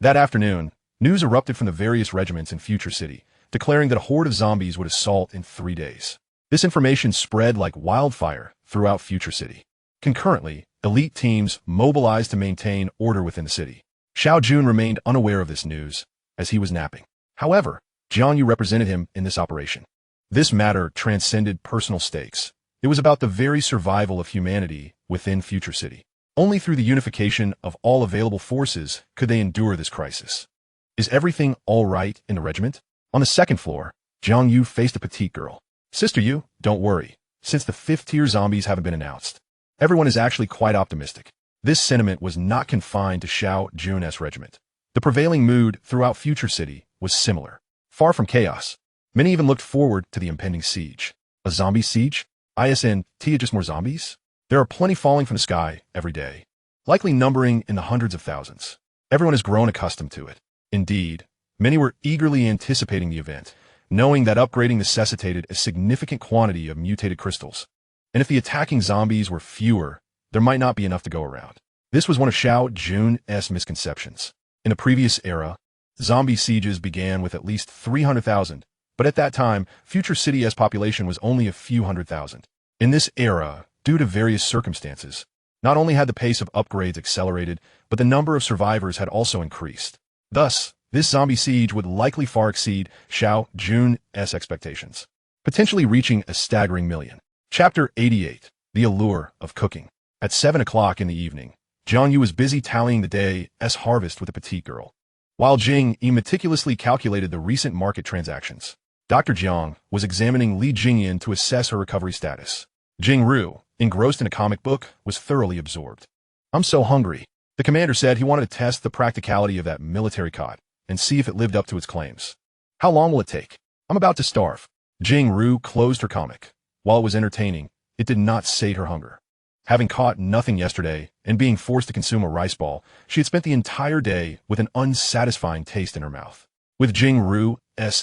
That afternoon, news erupted from the various regiments in Future City, declaring that a horde of zombies would assault in 3 days. This information spread like wildfire throughout Future City. Concurrently, elite teams mobilized to maintain order within the city. Xiao Jun remained unaware of this news, as he was napping. However, Jiang Yu represented him in this operation. This matter transcended personal stakes. It was about the very survival of humanity within Future City. Only through the unification of all available forces could they endure this crisis. Is everything all right in the regiment? On the second floor, Jiang Yu faced a petite girl. Sister Yu, don't worry. Since the 5th-tier zombies haven't been announced, everyone is actually quite optimistic. This sentiment was not confined to Xiao Jun's regiment. The prevailing mood throughout Future City was similar. Far from chaos, many even looked forward to the impending siege. A zombie siege? Just more zombies? There are plenty falling from the sky every day, likely numbering in the hundreds of thousands. Everyone has grown accustomed to it. Indeed, many were eagerly anticipating the event, knowing that upgrading necessitated a significant quantity of mutated crystals. And if the attacking zombies were fewer, there might not be enough to go around. This was one of Xiao Jun's misconceptions. In the previous era, zombie sieges began with at least 300,000, but at that time, Future City's population was only a few hundred thousand. In this era, due to various circumstances, not only had the pace of upgrades accelerated, but the number of survivors had also increased. Thus, this zombie siege would likely far exceed Xiao Jun's expectations, potentially reaching a staggering million. Chapter 88, The Allure of Cooking. At 7 o'clock in the evening, Jiang Yu was busy tallying the day's harvest with the petite girl. While Jing Yi meticulously calculated the recent market transactions, Dr. Jiang was examining Li Jingyan to assess her recovery status. Jing Ru, engrossed in a comic book, was thoroughly absorbed. I'm so hungry. The commander said he wanted to test the practicality of that military cot and see if it lived up to its claims. How long will it take? I'm about to starve. Jing Ru closed her comic. While it was entertaining, it did not sate her hunger. Having caught nothing yesterday and being forced to consume a rice ball, she had spent the entire day with an unsatisfying taste in her mouth. With Jing Ru's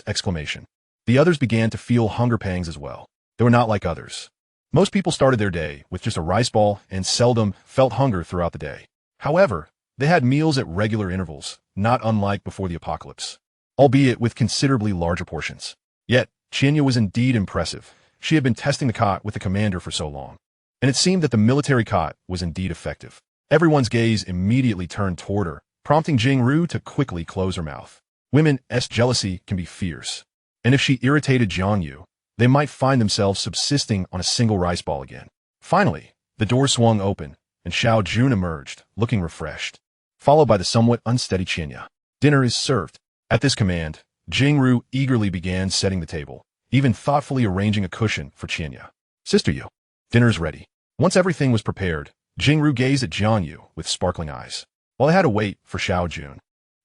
exclamation, the others began to feel hunger pangs as well. They were not like others. Most people started their day with just a rice ball and seldom felt hunger throughout the day. However, they had meals at regular intervals, not unlike before the apocalypse. albeit with considerably larger portions. Yet, Qianya was indeed impressive. She had been testing the cot with the commander for so long, and it seemed that the military cot was indeed effective. Everyone's gaze immediately turned toward her, prompting Jingru to quickly close her mouth. Women's jealousy can be fierce, and if she irritated Jiangyu, they might find themselves subsisting on a single rice ball again. Finally, the door swung open, and Xiao Jun emerged, looking refreshed, followed by the somewhat unsteady Qianya. Dinner is served. At this command, Jingru eagerly began setting the table, even thoughtfully arranging a cushion for Qianya. Sister Yu, dinner's ready. Once everything was prepared, Jingru gazed at Jiangyu with sparkling eyes, while they had to wait for Xiao Jun.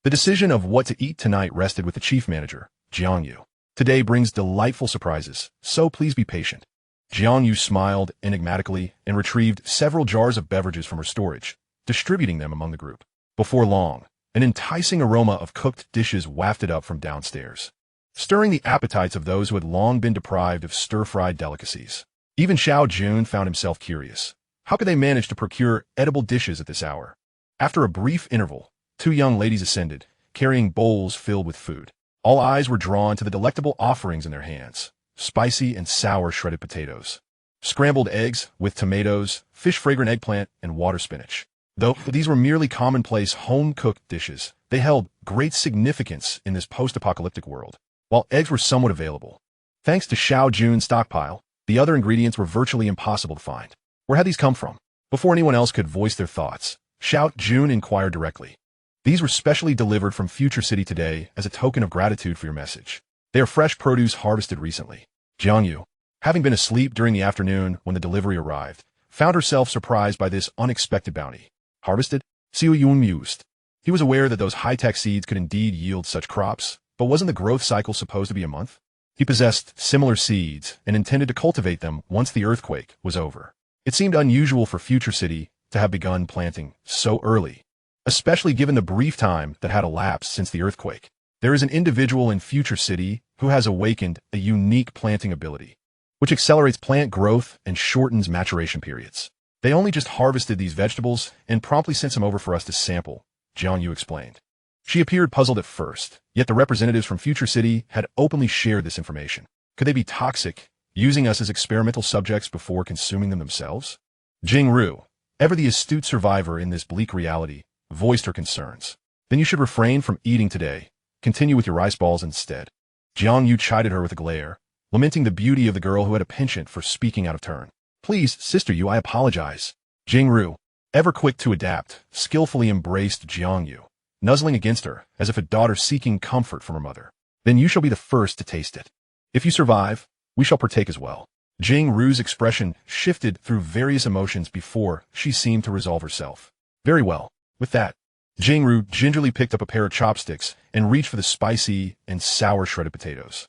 The decision of what to eat tonight rested with the chief manager, Jiangyu. Today brings delightful surprises, so please be patient. Jiangyu smiled enigmatically and retrieved several jars of beverages from her storage, distributing them among the group. Before long, an enticing aroma of cooked dishes wafted up from downstairs, stirring the appetites of those who had long been deprived of stir-fried delicacies. Even Xiao Jun found himself curious. How could they manage to procure edible dishes at this hour? After a brief interval, two young ladies ascended, carrying bowls filled with food. All eyes were drawn to the delectable offerings in their hands: spicy and sour shredded potatoes, scrambled eggs with tomatoes, fish-fragrant eggplant, and water spinach. Though these were merely commonplace home-cooked dishes, they held great significance in this post-apocalyptic world. While eggs were somewhat available, thanks to Xiao Jun's stockpile, the other ingredients were virtually impossible to find. Where had these come from? Before anyone else could voice their thoughts, Xiao Jun inquired directly. These were specially delivered from Future City today as a token of gratitude for your message. They are fresh produce harvested recently. Jiangyu, having been asleep during the afternoon when the delivery arrived, found herself surprised by this unexpected bounty. Harvested? Xiao Jun mused. He was aware that those high-tech seeds could indeed yield such crops, but wasn't the growth cycle supposed to be a month? He possessed similar seeds and intended to cultivate them once the earthquake was over. It seemed unusual for Future City to have begun planting so early, especially given the brief time that had elapsed since the earthquake. There is an individual in Future City who has awakened a unique planting ability, which accelerates plant growth and shortens maturation periods. They only just harvested these vegetables and promptly sent some over for us to sample, Jiangyu explained. She appeared puzzled at first, yet the representatives from Future City had openly shared this information. Could they be toxic, using us as experimental subjects before consuming them themselves? Jingru, ever the astute survivor in this bleak reality, voiced her concerns. Then you should refrain from eating today. Continue with your rice balls instead. Jiangyu chided her with a glare, lamenting the beauty of the girl who had a penchant for speaking out of turn. Please, Sister Yu, I apologize. Jingru, ever quick to adapt, skillfully embraced Jiangyu, nuzzling against her as if a daughter seeking comfort from her mother. Then you shall be the first to taste it. If you survive, we shall partake as well. Jingru's expression shifted through various emotions before she seemed to resolve herself. Very well. With that, Jingru gingerly picked up a pair of chopsticks and reached for the spicy and sour shredded potatoes.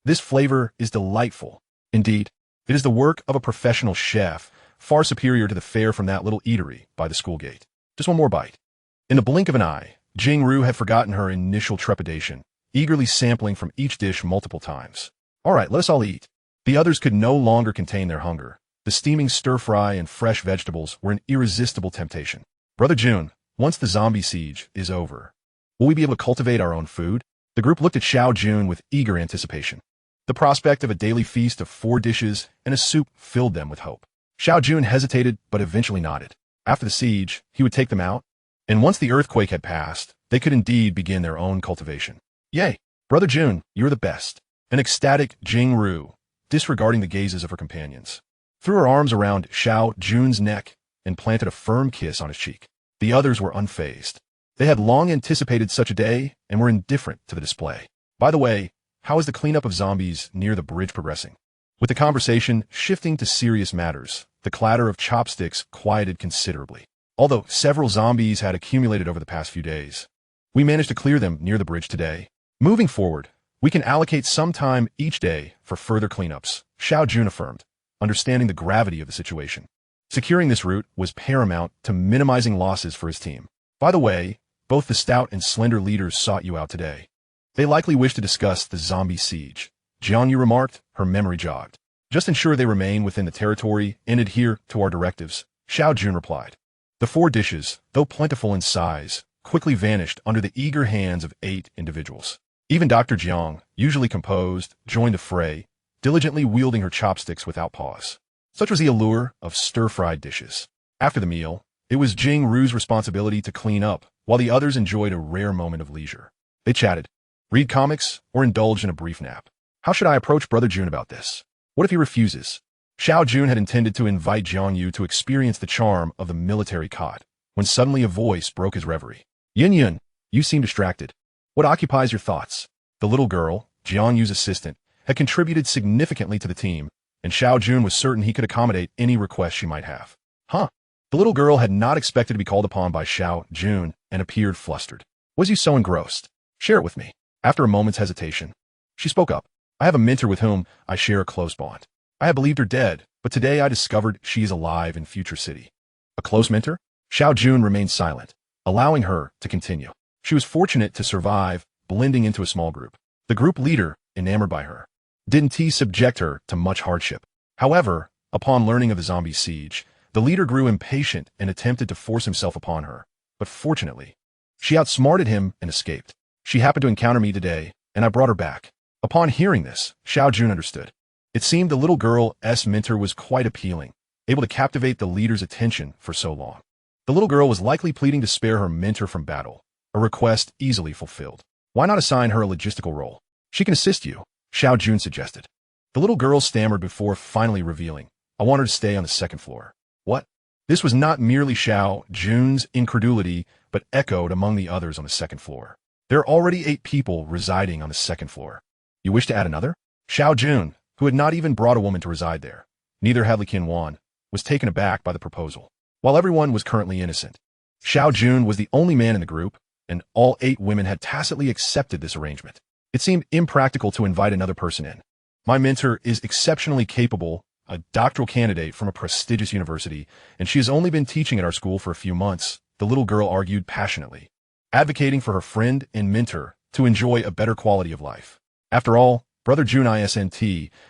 This flavor is delightful. Indeed, it is the work of a professional chef, far superior to the fare from that little eatery by the school gate. Just one more bite. In the blink of an eye, Jingru had forgotten her initial trepidation, eagerly sampling from each dish multiple times. All right, let us all eat. The others could no longer contain their hunger. The steaming stir-fry and fresh vegetables were an irresistible temptation. Brother Jun, once the zombie siege is over, will we be able to cultivate our own food? The group looked at Xiao Jun with eager anticipation. The prospect of a daily feast of 4 dishes and a soup filled them with hope. Xiao Jun hesitated, but eventually nodded. After the siege, he would take them out, and once the earthquake had passed, they could indeed begin their own cultivation. Yay! Brother Jun, you're the best. An ecstatic Jingru, disregarding the gazes of her companions, threw her arms around Xiao Jun's neck and planted a firm kiss on his cheek. The others were unfazed. They had long anticipated such a day and were indifferent to the display. By the way, how is the cleanup of zombies near the bridge progressing? With the conversation shifting to serious matters, the clatter of chopsticks quieted considerably. Although several zombies had accumulated over the past few days, we managed to clear them near the bridge today. Moving forward, we can allocate some time each day for further cleanups, Xiao Jun affirmed, understanding the gravity of the situation. Securing this route was paramount to minimizing losses for his team. By the way, both the stout and slender leaders sought you out today. They likely wish to discuss the zombie siege. Jiangyu remarked, her memory jogged. Just ensure they remain within the territory and adhere to our directives, Xiao Jun replied. The 4 dishes, though plentiful in size, quickly vanished under the eager hands of 8 individuals. Even Dr. Jiang, usually composed, joined the fray, diligently wielding her chopsticks without pause. Such was the allure of stir-fried dishes. After the meal, it was Jing Ru's responsibility to clean up, while the others enjoyed a rare moment of leisure. They chatted, read comics, or indulged in a brief nap. How should I approach Brother Jun about this? What if he refuses? Xiao Jun had intended to invite Jiang Yu to experience the charm of the military cot, when suddenly a voice broke his reverie. Yin Yun, you seem distracted. What occupies your thoughts? The little girl, Jiang Yu's assistant, had contributed significantly to the team, and Xiao Jun was certain he could accommodate any request she might have. Huh? The little girl had not expected to be called upon by Xiao Jun and appeared flustered. Was you so engrossed? Share it with me. After a moment's hesitation, she spoke up. I have a mentor with whom I share a close bond. I had believed her dead, but today I discovered she is alive in Future City. A close mentor? Xiao Jun remained silent, allowing her to continue. She was fortunate to survive, blending into a small group. The group leader, enamored by her, didn't subject her to much hardship. However, upon learning of the zombie siege, the leader grew impatient and attempted to force himself upon her. But fortunately, she outsmarted him and escaped. She happened to encounter me today, and I brought her back. Upon hearing this, Xiao Jun understood. It seemed the little girl's mentor was quite appealing, able to captivate the leader's attention for so long. The little girl was likely pleading to spare her mentor from battle, a request easily fulfilled. Why not assign her a logistical role? She can assist you, Xiao Jun suggested. The little girl stammered before finally revealing, I want her to stay on the second floor. What? This was not merely Xiao Jun's incredulity, but echoed among the others on the second floor. There are already 8 people residing on the second floor. You wish to add another? Xiao Jun, who had not even brought a woman to reside there, neither had Li Qianwan, was taken aback by the proposal. While everyone was currently innocent, Xiao Jun was the only man in the group, and all 8 women had tacitly accepted this arrangement. It seemed impractical to invite another person in. My mentor is exceptionally capable, a doctoral candidate from a prestigious university, and she has only been teaching at our school for a few months, the little girl argued passionately, advocating for her friend and mentor to enjoy a better quality of life. After all, Brother Jun isn't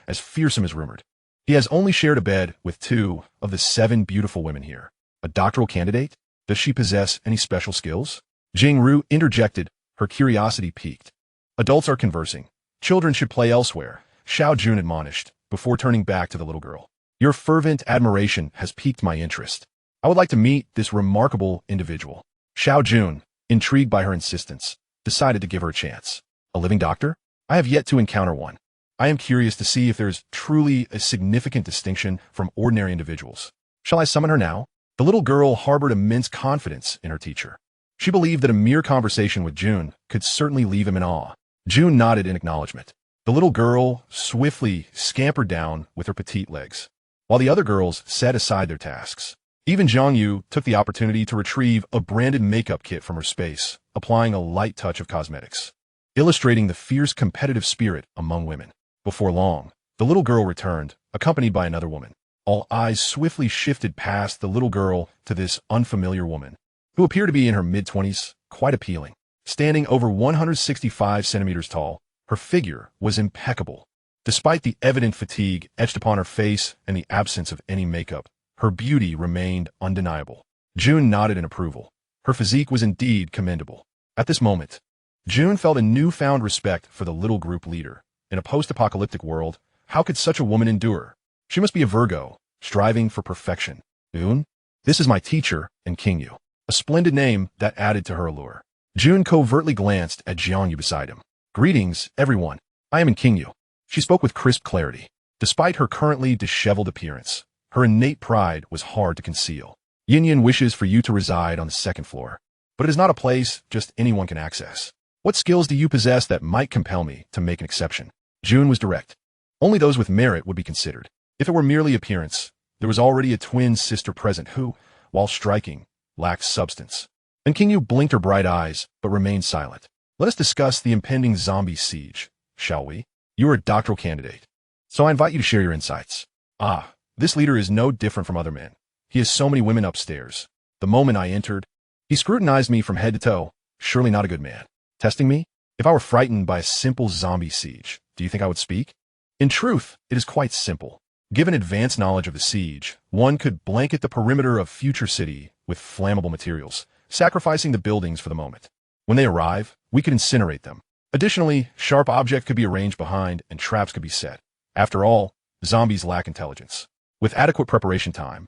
as fearsome as rumored. He has only shared a bed with 2 of the 7 beautiful women here. A doctoral candidate? Does she possess any special skills? Jing Ru interjected, her curiosity piqued. Adults are conversing. Children should play elsewhere, Xiao Jun admonished, before turning back to the little girl. Your fervent admiration has piqued my interest. I would like to meet this remarkable individual. Xiao Jun, intrigued by her insistence, decided to give her a chance. A living doctor? I have yet to encounter one. I am curious to see if there is truly a significant distinction from ordinary individuals. Shall I summon her now? The little girl harbored immense confidence in her teacher. She believed that a mere conversation with Jun could certainly leave him in awe. Jun nodded in acknowledgement. The little girl swiftly scampered down with her petite legs, while the other girls set aside their tasks. Even Jiang Yu took the opportunity to retrieve a branded makeup kit from her space, applying a light touch of cosmetics, illustrating the fierce competitive spirit among women. Before long, the little girl returned, accompanied by another woman. All eyes swiftly shifted past the little girl to this unfamiliar woman, who appeared to be in her mid-20s, quite appealing. Standing over 165 centimeters tall, her figure was impeccable. Despite the evident fatigue etched upon her face and the absence of any makeup, her beauty remained undeniable. Jun nodded in approval. Her physique was indeed commendable. At this moment, Jun felt a newfound respect for the little group leader. In a post-apocalyptic world, how could such a woman endure? She must be a Virgo, striving for perfection. Jun? This is my teacher and King Yu. A splendid name that added to her allure. Jun covertly glanced at Jiang Yu beside him. Greetings, everyone. I am in King Yu. She spoke with crisp clarity. Despite her currently disheveled appearance, her innate pride was hard to conceal. Yin Yin wishes for you to reside on the second floor, but it is not a place just anyone can access. What skills do you possess that might compel me to make an exception? Jun was direct. Only those with merit would be considered. If it were merely appearance, there was already a twin sister present who, while striking, lacked substance. And King Yu blinked her bright eyes, but remained silent. Let us discuss the impending zombie siege, shall we? You are a doctoral candidate, so I invite you to share your insights. Ah, this leader is no different from other men. He has so many women upstairs. The moment I entered, he scrutinized me from head to toe. Surely not a good man. Testing me? If I were frightened by a simple zombie siege, do you think I would speak? In truth, it is quite simple. Given advanced knowledge of the siege, one could blanket the perimeter of Future City with flammable materials, sacrificing the buildings for the moment. When they arrive, we could incinerate them. Additionally, sharp objects could be arranged behind and traps could be set. After all, zombies lack intelligence. With adequate preparation time,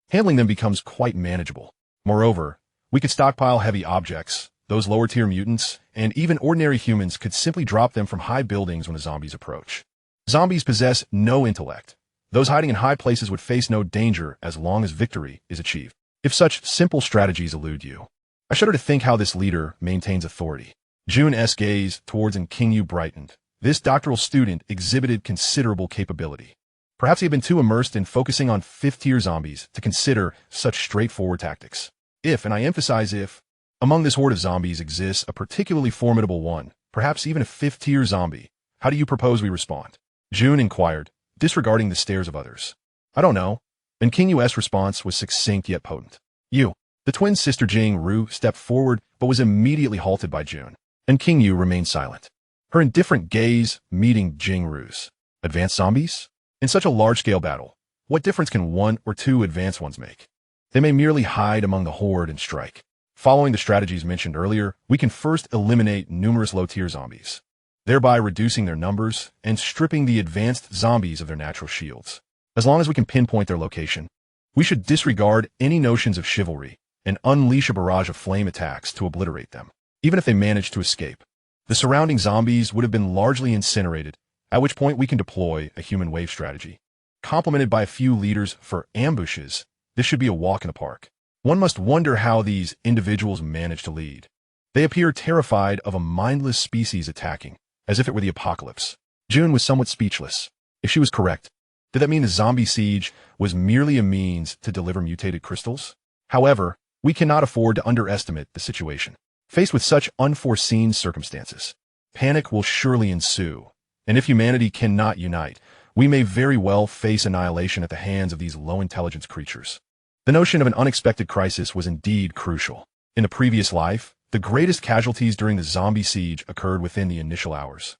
handling them becomes quite manageable. Moreover, we could stockpile heavy objects. Those lower-tier mutants, and even ordinary humans could simply drop them from high buildings when the zombies approach. Zombies possess no intellect. Those hiding in high places would face no danger as long as victory is achieved. If such simple strategies elude you, I shudder to think how this leader maintains authority. Jun's gaze towards Yu brightened. This doctoral student exhibited considerable capability. Perhaps he had been too immersed in focusing on fifth-tier zombies to consider such straightforward tactics. If, and I emphasize if, among this horde of zombies exists a particularly formidable one, perhaps even a fifth-tier zombie, how do you propose we respond? Jun inquired, disregarding the stares of others. I don't know. And King Yu's response was succinct yet potent. You. The twin sister Jing Ru stepped forward but was immediately halted by Jun. And King Yu remained silent. Her indifferent gaze meeting Jing Ru's. Advanced zombies? In such a large-scale battle, what difference can one or two advanced ones make? They may merely hide among the horde and strike. Following the strategies mentioned earlier, we can first eliminate numerous low-tier zombies, thereby reducing their numbers and stripping the advanced zombies of their natural shields. As long as we can pinpoint their location, we should disregard any notions of chivalry and unleash a barrage of flame attacks to obliterate them. Even if they manage to escape, the surrounding zombies would have been largely incinerated, at which point we can deploy a human wave strategy. Complemented by a few leaders for ambushes, this should be a walk in the park. One must wonder how these individuals manage to lead. They appear terrified of a mindless species attacking, as if it were the apocalypse. Jun was somewhat speechless. If she was correct, did that mean the zombie siege was merely a means to deliver mutated crystals? However, we cannot afford to underestimate the situation. Faced with such unforeseen circumstances, panic will surely ensue, and if humanity cannot unite, we may very well face annihilation at the hands of these low-intelligence creatures. The notion of an unexpected crisis was indeed crucial. In the previous life, the greatest casualties during the zombie siege occurred within the initial hours.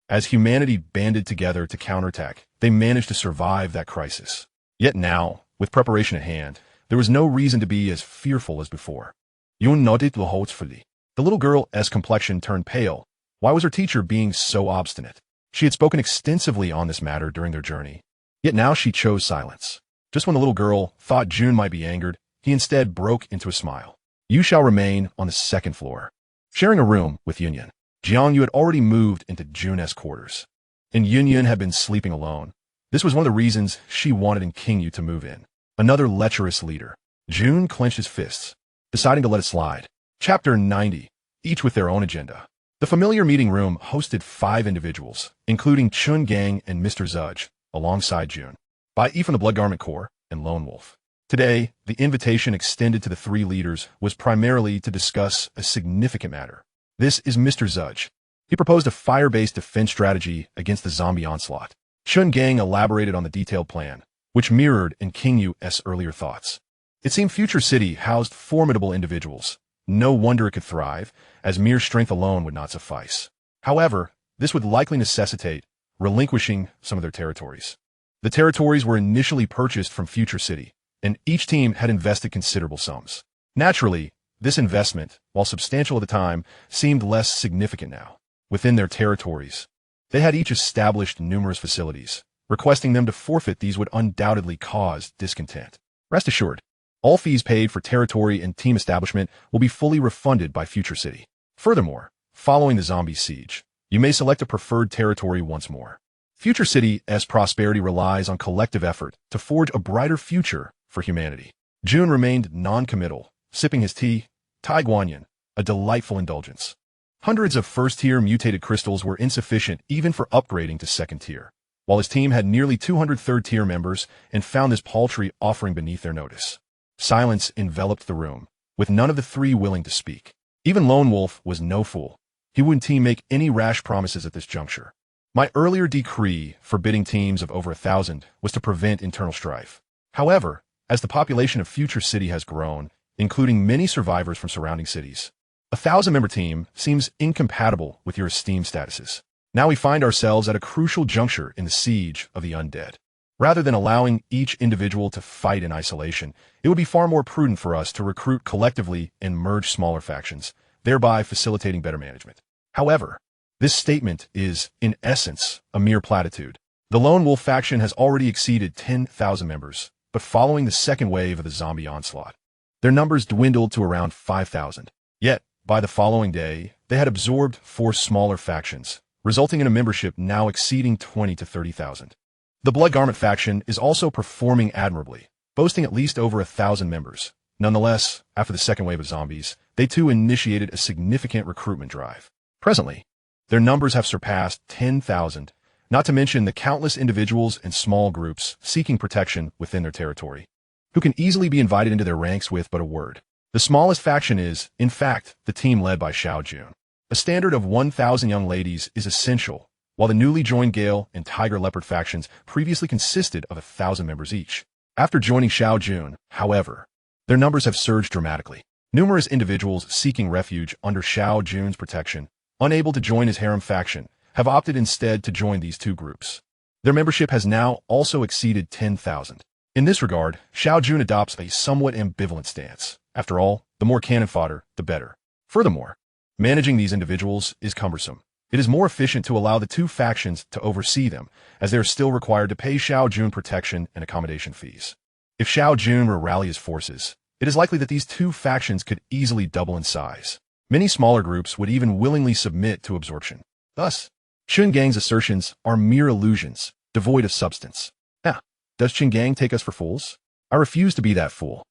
As humanity banded together to counterattack, they managed to survive that crisis. Yet now, with preparation at hand, there was no reason to be as fearful as before. Yun nodded remorsefully. The little girl's complexion turned pale. Why was her teacher being so obstinate? She had spoken extensively on this matter during their journey. Yet now she chose silence. Just when the little girl thought Jun might be angered, he instead broke into a smile. You shall remain on the second floor. Sharing a room with Yun, Jiangyu had already moved into Jun's quarters. And Yun had been sleeping alone. This was one of the reasons she wanted King Yu to move in. Another lecherous leader. Jun clenched his fists, deciding to let it slide. Chapter 90, each with their own agenda. The familiar meeting room hosted 5 individuals, including Chun Gang and Mr. Zudge, alongside Jun. By E from the Blood Garment Corps and Lone Wolf. Today, the invitation extended to the 3 leaders was primarily to discuss a significant matter. This is Mr. Zudge. He proposed a fire-based defense strategy against the zombie onslaught. Chun Gang elaborated on the detailed plan, which mirrored in King Yu's earlier thoughts. It seemed Future City housed formidable individuals. No wonder it could thrive, as mere strength alone would not suffice. However, this would likely necessitate relinquishing some of their territories. The territories were initially purchased from Future City, and each team had invested considerable sums. Naturally, this investment, while substantial at the time, seemed less significant now. Within their territories, they had each established numerous facilities. Requesting them to forfeit these would undoubtedly cause discontent. Rest assured, all fees paid for territory and team establishment will be fully refunded by Future City. Furthermore, following the zombie siege, you may select a preferred territory once more. Future City's prosperity relies on collective effort to forge a brighter future for humanity. Jun remained non-committal, sipping his tea, Tai Guanyin, a delightful indulgence. Hundreds of first-tier mutated crystals were insufficient even for upgrading to second-tier, while his team had nearly 200 third-tier members and found this paltry offering beneath their notice. Silence enveloped the room, with none of the 3 willing to speak. Even Lone Wolf was no fool. He wouldn't make any rash promises at this juncture. My earlier decree forbidding teams of over 1,000 was to prevent internal strife. However, as the population of Future City has grown, including many survivors from surrounding cities, a 1,000-member team seems incompatible with your esteemed statuses. Now we find ourselves at a crucial juncture in the siege of the undead. Rather than allowing each individual to fight in isolation, it would be far more prudent for us to recruit collectively and merge smaller factions, thereby facilitating better management. However, this statement is, in essence, a mere platitude. The Lone Wolf faction has already exceeded 10,000 members, but following the second wave of the zombie onslaught, their numbers dwindled to around 5,000. Yet, by the following day, they had absorbed 4 smaller factions, resulting in a membership now exceeding 20 to 30,000. The Blood Garment faction is also performing admirably, boasting at least over 1,000 members. Nonetheless, after the second wave of zombies, they too initiated a significant recruitment drive. Presently, their numbers have surpassed 10,000, not to mention the countless individuals and small groups seeking protection within their territory, who can easily be invited into their ranks with but a word. The smallest faction is, in fact, the team led by Xiao Jun. A standard of 1,000 young ladies is essential, while the newly joined Gale and Tiger Leopard factions previously consisted of 1,000 members each. After joining Xiao Jun, however, their numbers have surged dramatically. Numerous individuals seeking refuge under Xiao Jun's protection, unable to join his harem faction, have opted instead to join these two groups. Their membership has now also exceeded 10,000. In this regard, Xiao Jun adopts a somewhat ambivalent stance. After all, the more cannon fodder, the better. Furthermore, managing these individuals is cumbersome. It is more efficient to allow the two factions to oversee them, as they are still required to pay Xiao Jun protection and accommodation fees. If Xiao Jun were to rally his forces, it is likely that these two factions could easily double in size. Many smaller groups would even willingly submit to absorption. Thus, Chun Gang's assertions are mere illusions, devoid of substance. Now, does Chun Gang take us for fools? I refuse to be that fool.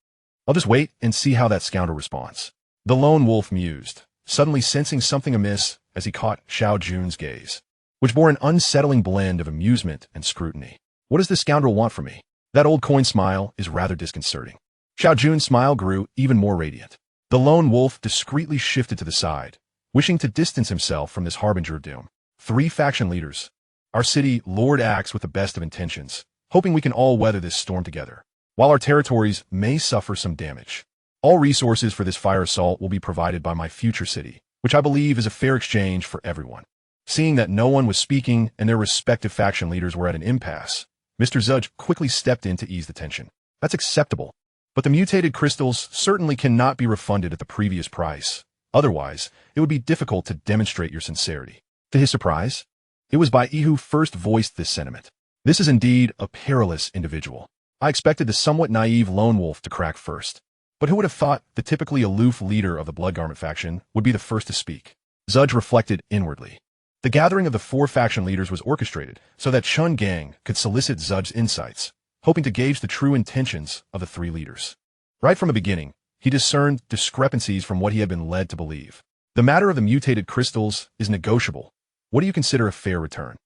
I'll just wait and see how that scoundrel responds. The Lone Wolf mused, suddenly sensing something amiss as he caught Xiao Jun's gaze, which bore an unsettling blend of amusement and scrutiny. What does this scoundrel want from me? That old coin smile is rather disconcerting. Xiao Jun's smile grew even more radiant. The Lone Wolf discreetly shifted to the side, wishing to distance himself from this harbinger of doom. 3 faction leaders. Our city lord acts with the best of intentions, hoping we can all weather this storm together. While our territories may suffer some damage, all resources for this fire assault will be provided by my future city, which I believe is a fair exchange for everyone. Seeing that no one was speaking and their respective faction leaders were at an impasse, Mr. Zudge quickly stepped in to ease the tension. That's acceptable, but the mutated crystals certainly cannot be refunded at the previous price. Otherwise, it would be difficult to demonstrate your sincerity. To his surprise, it was Bai who first voiced this sentiment. This is indeed a perilous individual. I expected the somewhat naive Lone Wolf to crack first. But who would have thought the typically aloof leader of the Blood Garment faction would be the first to speak? Zudge reflected inwardly. The gathering of the 4 faction leaders was orchestrated so that Chun Gang could solicit Zudge's insights, hoping to gauge the true intentions of the 3 leaders. Right from the beginning, he discerned discrepancies from what he had been led to believe. The matter of the mutated crystals is negotiable. What do you consider a fair return?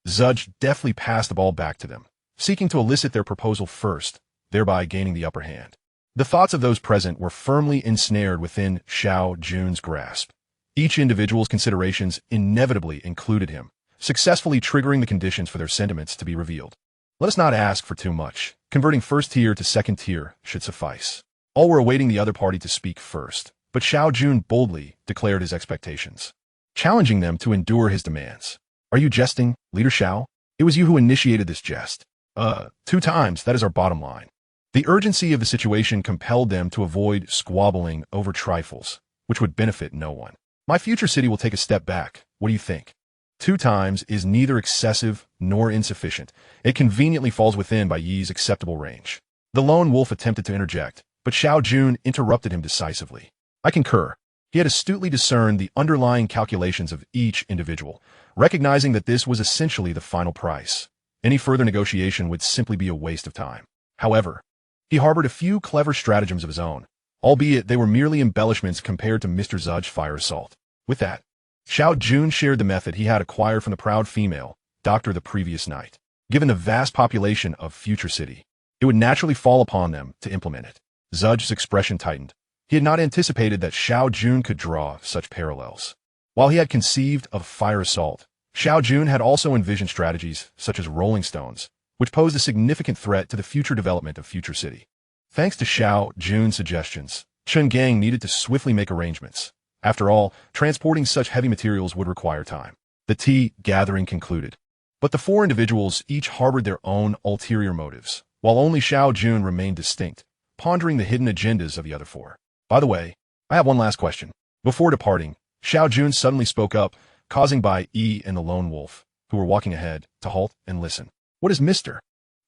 Zudge deftly passed the ball back to them, seeking to elicit their proposal first, thereby gaining the upper hand. The thoughts of those present were firmly ensnared within Xiao Jun's grasp. Each individual's considerations inevitably included him, successfully triggering the conditions for their sentiments to be revealed. Let us not ask for too much. Converting first tier to second tier should suffice. All were awaiting the other party to speak first, but Xiao Jun boldly declared his expectations, challenging them to endure his demands. Are you jesting, Leader Xiao? It was you who initiated this jest. 2 times, that is our bottom line. The urgency of the situation compelled them to avoid squabbling over trifles, which would benefit no one. My future city will take a step back. What do you think? 2 times is neither excessive nor insufficient. It conveniently falls within Bai Yi's acceptable range. The Lone Wolf attempted to interject, but Xiao Jun interrupted him decisively. I concur. He had astutely discerned the underlying calculations of each individual, recognizing that this was essentially the final price. Any further negotiation would simply be a waste of time. However, he harbored a few clever stratagems of his own, albeit they were merely embellishments compared to Mr. Zudge's fire assault. With that, Xiao Jun shared the method he had acquired from the proud female doctor the previous night. Given the vast population of Future City, it would naturally fall upon them to implement it. Zudge's expression tightened. He had not anticipated that Xiao Jun could draw such parallels. While he had conceived of fire assault, Xiao Jun had also envisioned strategies such as rolling stones, which posed a significant threat to the future development of Future City. Thanks to Xiao Jun's suggestions, Chun Gang needed to swiftly make arrangements. After all, transporting such heavy materials would require time. The tea gathering concluded. But the four individuals each harbored their own ulterior motives, while only Xiao Jun remained distinct, pondering the hidden agendas of the other four. By the way, I have one last question. Before departing, Xiao Jun suddenly spoke up, causing Bai Yi and the lone wolf, who were walking ahead, to halt and listen. What is Mr.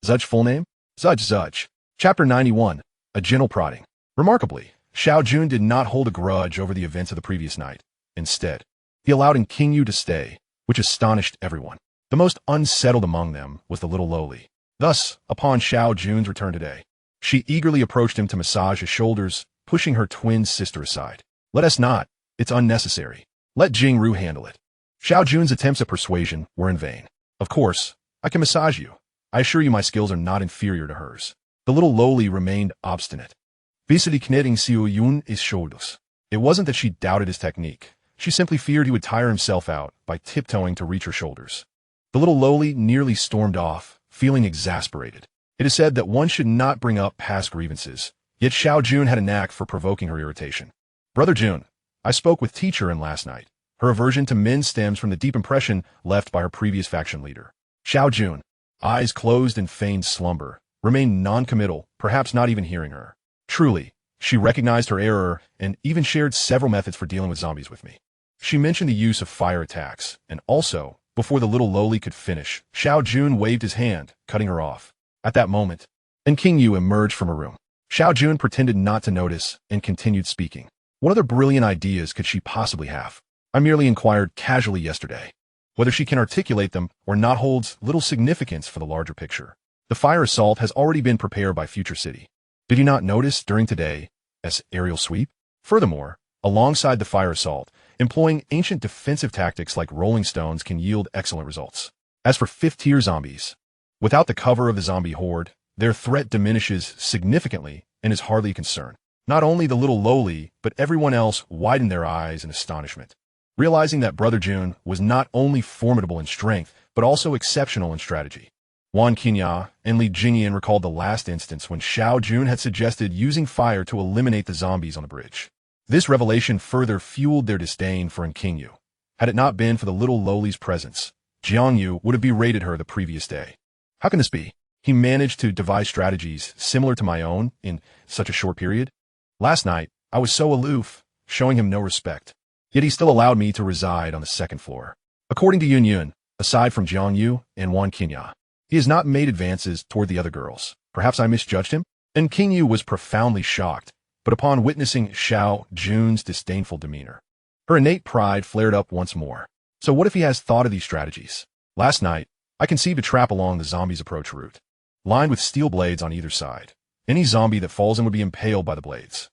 Zud's full name? Zudge. Chapter 91, A Gentle Prodding. Remarkably, Xiao Jun did not hold a grudge over the events of the previous night. Instead, he allowed King Yu to stay, which astonished everyone. The most unsettled among them was the little lowly. Thus, upon Xiao Jun's return today, she eagerly approached him to massage his shoulders, pushing her twin sister aside. Let us not. It's unnecessary. Let Jingru handle it. Xiao Jun's attempts at persuasion were in vain. Of course, I can massage you. I assure you my skills are not inferior to hers. The little lowly remained obstinate. Visity knitting Xiao Jun his shoulders. It wasn't that she doubted his technique. She simply feared he would tire himself out by tiptoeing to reach her shoulders. The little lowly nearly stormed off, feeling exasperated. It is said that one should not bring up past grievances, yet Xiao Jun had a knack for provoking her irritation. Brother Jun, I spoke with teacher last night. Her aversion to men stems from the deep impression left by her previous faction leader. Xiao Jun, eyes closed in feigned slumber, remained non-committal, perhaps not even hearing her. Truly, she recognized her error and even shared several methods for dealing with zombies with me. She mentioned the use of fire attacks, and also, before the little lowly could finish, Xiao Jun waved his hand, cutting her off. At that moment, King Yu emerged from her room. Xiao Jun pretended not to notice and continued speaking. What other brilliant ideas could she possibly have? I merely inquired casually yesterday. Whether she can articulate them or not holds little significance for the larger picture. The fire assault has already been prepared by Future City. Did you not notice during today's aerial sweep? Furthermore, alongside the fire assault, employing ancient defensive tactics like rolling stones can yield excellent results. As for fifth-tier zombies, without the cover of the zombie horde, their threat diminishes significantly and is hardly a concern. Not only the little lowly, but everyone else widened their eyes in astonishment, realizing that Brother Jun was not only formidable in strength, but also exceptional in strategy. Wan Qinya and Li Jingyan recalled the last instance when Xiao Jun had suggested using fire to eliminate the zombies on the bridge. This revelation further fueled their disdain for King Yu. Had it not been for the little lowly's presence, Jiang Yu would have berated her the previous day. How can this be? He managed to devise strategies similar to my own in such a short period. Last night, I was so aloof, showing him no respect. Yet he still allowed me to reside on the second floor. According to Yun, aside from Jiang Yu and Wan Qinya, he has not made advances toward the other girls. Perhaps I misjudged him? And King Yu was profoundly shocked, but upon witnessing Xiao Jun's disdainful demeanor, her innate pride flared up once more. So what if he has thought of these strategies? Last night, I conceived a trap along the zombies' approach route, lined with steel blades on either side. Any zombie that falls in would be impaled by the blades.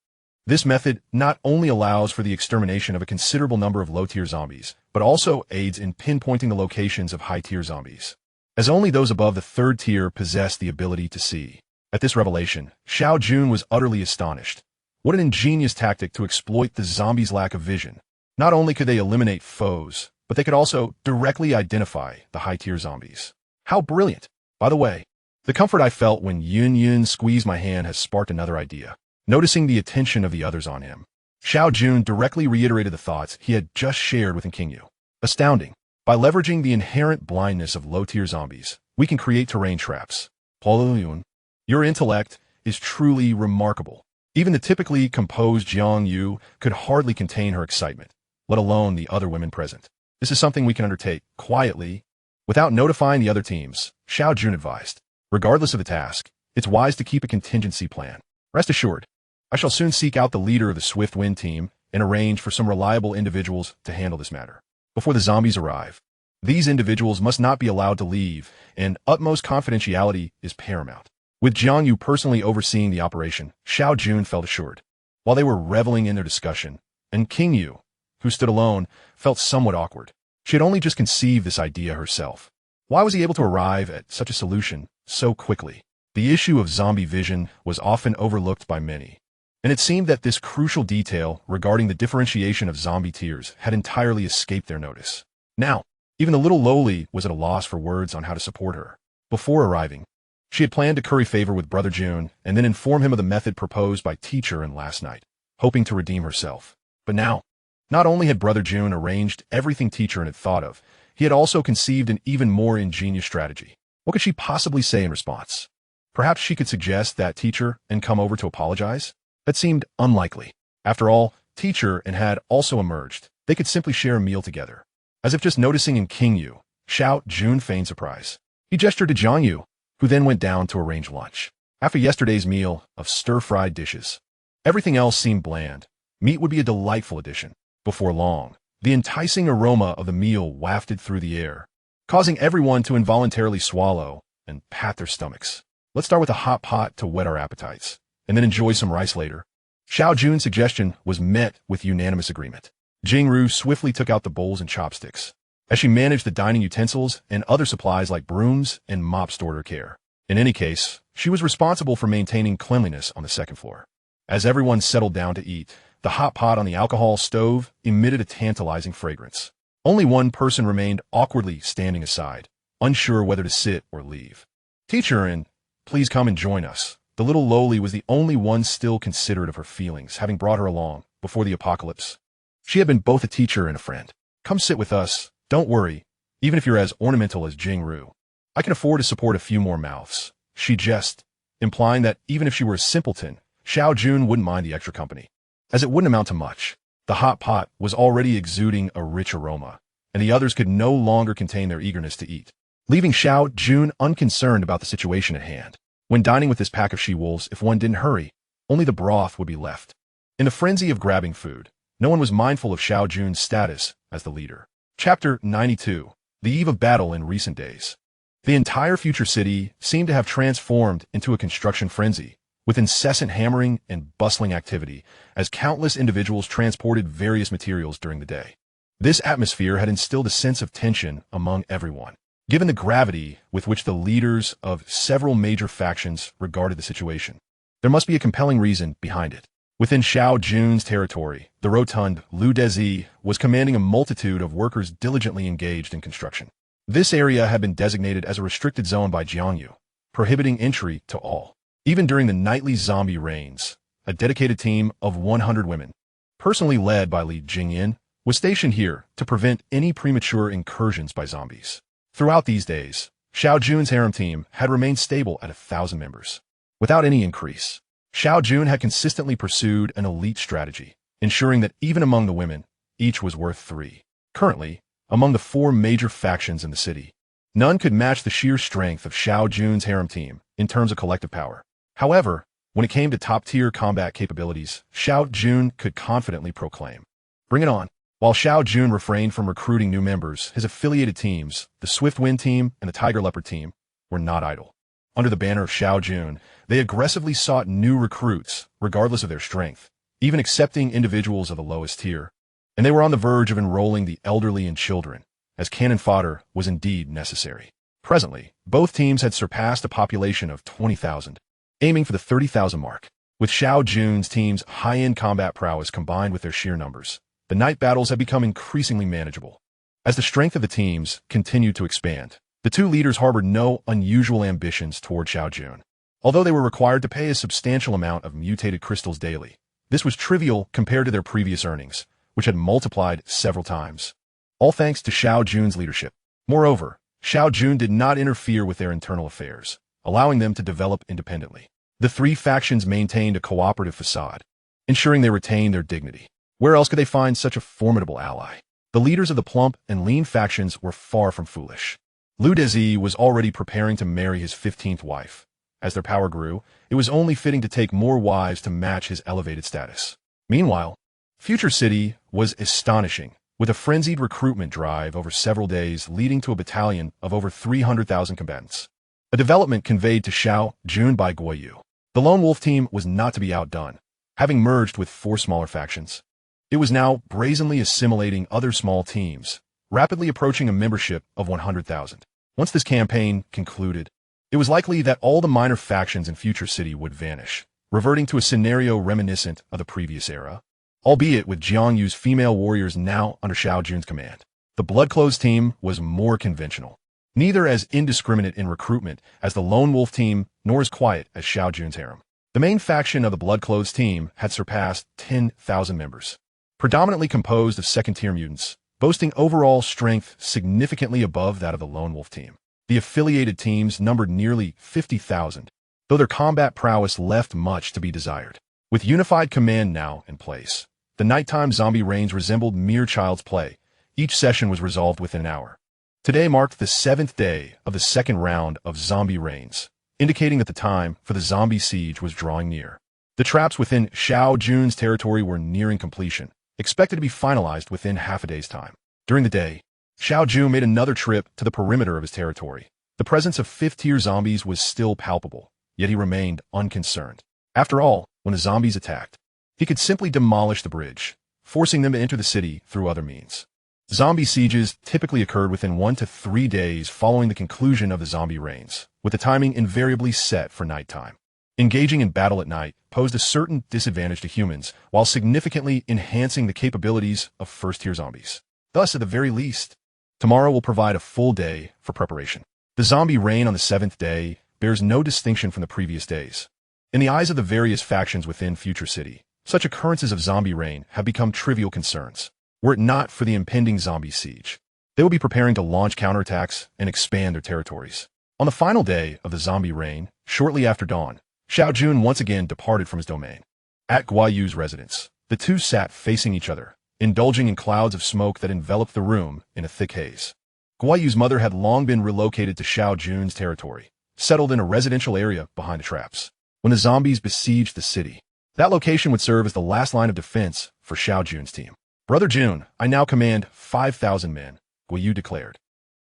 This method not only allows for the extermination of a considerable number of low-tier zombies, but also aids in pinpointing the locations of high-tier zombies, as only those above the third tier possess the ability to see. At this revelation, Xiao Jun was utterly astonished. What an ingenious tactic to exploit the zombies' lack of vision. Not only could they eliminate foes, but they could also directly identify the high-tier zombies. How brilliant! By the way, the comfort I felt when Yun squeezed my hand has sparked another idea. Noticing the attention of the others on him, Xiao Jun directly reiterated the thoughts he had just shared with King Yu. Astounding. By leveraging the inherent blindness of low-tier zombies, we can create terrain traps. Paul Yun, your intellect is truly remarkable. Even the typically composed Jiang Yu could hardly contain her excitement, let alone the other women present. This is something we can undertake quietly, without notifying the other teams, Xiao Jun advised. Regardless of the task, it's wise to keep a contingency plan. Rest assured, I shall soon seek out the leader of the Swift Wind team and arrange for some reliable individuals to handle this matter. Before the zombies arrive, these individuals must not be allowed to leave, and utmost confidentiality is paramount. With Jiang Yu personally overseeing the operation, Xiao Jun felt assured. While they were reveling in their discussion, and King Yu, who stood alone, felt somewhat awkward. She had only just conceived this idea herself. Why was he able to arrive at such a solution so quickly? The issue of zombie vision was often overlooked by many, and it seemed that this crucial detail regarding the differentiation of zombie tiers had entirely escaped their notice. Now, even the little lowly was at a loss for words on how to support her. Before arriving, she had planned to curry favor with Brother Jun and then inform him of the method proposed by teacher last night, hoping to redeem herself. But now, not only had Brother Jun arranged everything teacher had thought of, he had also conceived an even more ingenious strategy. What could she possibly say in response? Perhaps she could suggest that teacher and come over to apologize? That seemed unlikely. After all, teacher and had also emerged. They could simply share a meal together. As if just noticing in King Yu, Xiao Jun feigned surprise. He gestured to Jiang Yu, who then went down to arrange lunch. After yesterday's meal of stir-fried dishes, everything else seemed bland. Meat would be a delightful addition. Before long, the enticing aroma of the meal wafted through the air, causing everyone to involuntarily swallow and pat their stomachs. Let's start with a hot pot to whet our appetites, and then enjoy some rice later. Xiao Jun's suggestion was met with unanimous agreement. Jingru swiftly took out the bowls and chopsticks, as she managed the dining utensils and other supplies like brooms and mops stored her care. In any case, she was responsible for maintaining cleanliness on the second floor. As everyone settled down to eat, the hot pot on the alcohol stove emitted a tantalizing fragrance. Only one person remained awkwardly standing aside, unsure whether to sit or leave. Teacher and please come and join us. The little lowly was the only one still considerate of her feelings, having brought her along before the apocalypse. She had been both a teacher and a friend. Come sit with us. Don't worry, even if you're as ornamental as Jingru. I can afford to support a few more mouths. She jested, implying that even if she were a simpleton, Xiao Jun wouldn't mind the extra company, as it wouldn't amount to much. The hot pot was already exuding a rich aroma, and the others could no longer contain their eagerness to eat, leaving Xiao Jun unconcerned about the situation at hand. When dining with this pack of she-wolves, if one didn't hurry, only the broth would be left. In the frenzy of grabbing food, no one was mindful of Xiao Jun's status as the leader. Chapter 92. The Eve of Battle in Recent Days. The entire future city seemed to have transformed into a construction frenzy, with incessant hammering and bustling activity as countless individuals transported various materials during the day. This atmosphere had instilled a sense of tension among everyone, given the gravity with which the leaders of several major factions regarded the situation. There must be a compelling reason behind it. Within Xiao Jun's territory, the rotund Lu Dezi was commanding a multitude of workers diligently engaged in construction. This area had been designated as a restricted zone by Jiang Yu, prohibiting entry to all. Even during the nightly zombie raids, a dedicated team of 100 women, personally led by Li Jingyan, was stationed here to prevent any premature incursions by zombies. Throughout these days, Xiao Jun's harem team had remained stable at 1,000 members, without any increase. Xiao Jun had consistently pursued an elite strategy, ensuring that even among the women, each was worth 3. Currently, among the 4 major factions in the city, none could match the sheer strength of Xiao Jun's harem team in terms of collective power. However, when it came to top-tier combat capabilities, Xiao Jun could confidently proclaim, "Bring it on." While Xiao Jun refrained from recruiting new members, his affiliated teams, the Swift Wind team and the Tiger Leopard team, were not idle. Under the banner of Xiao Jun, they aggressively sought new recruits, regardless of their strength, even accepting individuals of the lowest tier. And they were on the verge of enrolling the elderly and children, as cannon fodder was indeed necessary. Presently, both teams had surpassed a population of 20,000, aiming for the 30,000 mark. With Xiao Jun's team's high-end combat prowess combined with their sheer numbers, the night battles had become increasingly manageable. As the strength of the teams continued to expand, the two leaders harbored no unusual ambitions toward Xiao Jun. Although they were required to pay a substantial amount of mutated crystals daily, this was trivial compared to their previous earnings, which had multiplied several times. All thanks to Xiao Jun's leadership. Moreover, Xiao Jun did not interfere with their internal affairs, allowing them to develop independently. The 3 factions maintained a cooperative facade, ensuring they retained their dignity. Where else could they find such a formidable ally? The leaders of the plump and lean factions were far from foolish. Lu Dezi was already preparing to marry his 15th wife. As their power grew, it was only fitting to take more wives to match his elevated status. Meanwhile, Future City was astonishing, with a frenzied recruitment drive over several days leading to a battalion of over 300,000 combatants. A development conveyed to Xiao Jun by Guoyu. The Lone Wolf team was not to be outdone, having merged with 4 smaller factions. It was now brazenly assimilating other small teams, rapidly approaching a membership of 100,000. Once this campaign concluded, it was likely that all the minor factions in Future City would vanish, reverting to a scenario reminiscent of the previous era, albeit with Jiang Yu's female warriors now under Xiao Jun's command. The Bloodclothes team was more conventional, neither as indiscriminate in recruitment as the Lone Wolf team, nor as quiet as Xiao Jun's harem. The main faction of the Bloodclothes team had surpassed 10,000 members, predominantly composed of second-tier mutants, boasting overall strength significantly above that of the Lone Wolf team. The affiliated teams numbered nearly 50,000, though their combat prowess left much to be desired. With unified command now in place, the nighttime zombie raids resembled mere child's play. Each session was resolved within an hour. Today marked the 7th day of the second round of zombie raids, indicating that the time for the zombie siege was drawing near. The traps within Xiao Jun's territory were nearing completion, expected to be finalized within half a day's time. During the day, Xiao Jun made another trip to the perimeter of his territory. The presence of 5th-tier zombies was still palpable, yet he remained unconcerned. After all, when the zombies attacked, he could simply demolish the bridge, forcing them to enter the city through other means. Zombie sieges typically occurred within 1 to 3 days following the conclusion of the zombie raids, with the timing invariably set for nighttime. Engaging in battle at night posed a certain disadvantage to humans, while significantly enhancing the capabilities of first-tier zombies. Thus, at the very least, tomorrow will provide a full day for preparation. The zombie raid on the 7th day bears no distinction from the previous days. In the eyes of the various factions within Future City, such occurrences of zombie raid have become trivial concerns. Were it not for the impending zombie siege, they would be preparing to launch counterattacks and expand their territories. On the final day of the zombie raid, shortly after dawn, Xiao Jun once again departed from his domain. At Guayu's residence, the two sat facing each other, indulging in clouds of smoke that enveloped the room in a thick haze. Guayu's mother had long been relocated to Xiao Jun's territory, settled in a residential area behind the traps. When the zombies besieged the city, that location would serve as the last line of defense for Xiao Jun's team. Brother Jun, I now command 5,000 men, Guayu declared.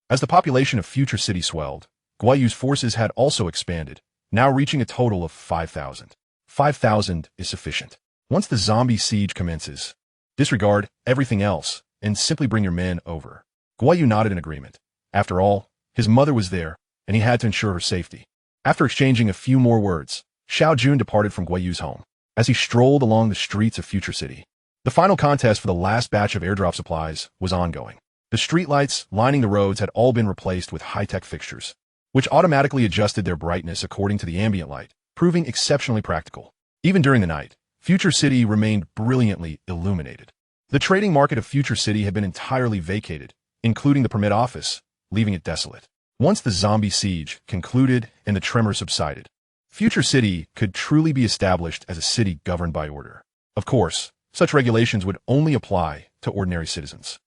As the population of Future City swelled, Guayu's forces had also expanded, now reaching a total of 5,000. 5,000 is sufficient. Once the zombie siege commences, disregard everything else and simply bring your men over. Guayu nodded in agreement. After all, his mother was there, and he had to ensure her safety. After exchanging a few more words, Xiao Jun departed from Guayu's home. As he strolled along the streets of Future City, the final contest for the last batch of airdrop supplies was ongoing. The streetlights lining the roads had all been replaced with high-tech fixtures, which automatically adjusted their brightness according to the ambient light, proving exceptionally practical. Even during the night, Future City remained brilliantly illuminated. The trading market of Future City had been entirely vacated, including the permit office, leaving it desolate. Once the zombie siege concluded and the tremor subsided, Future City could truly be established as a city governed by order. Of course, such regulations would only apply to ordinary citizens.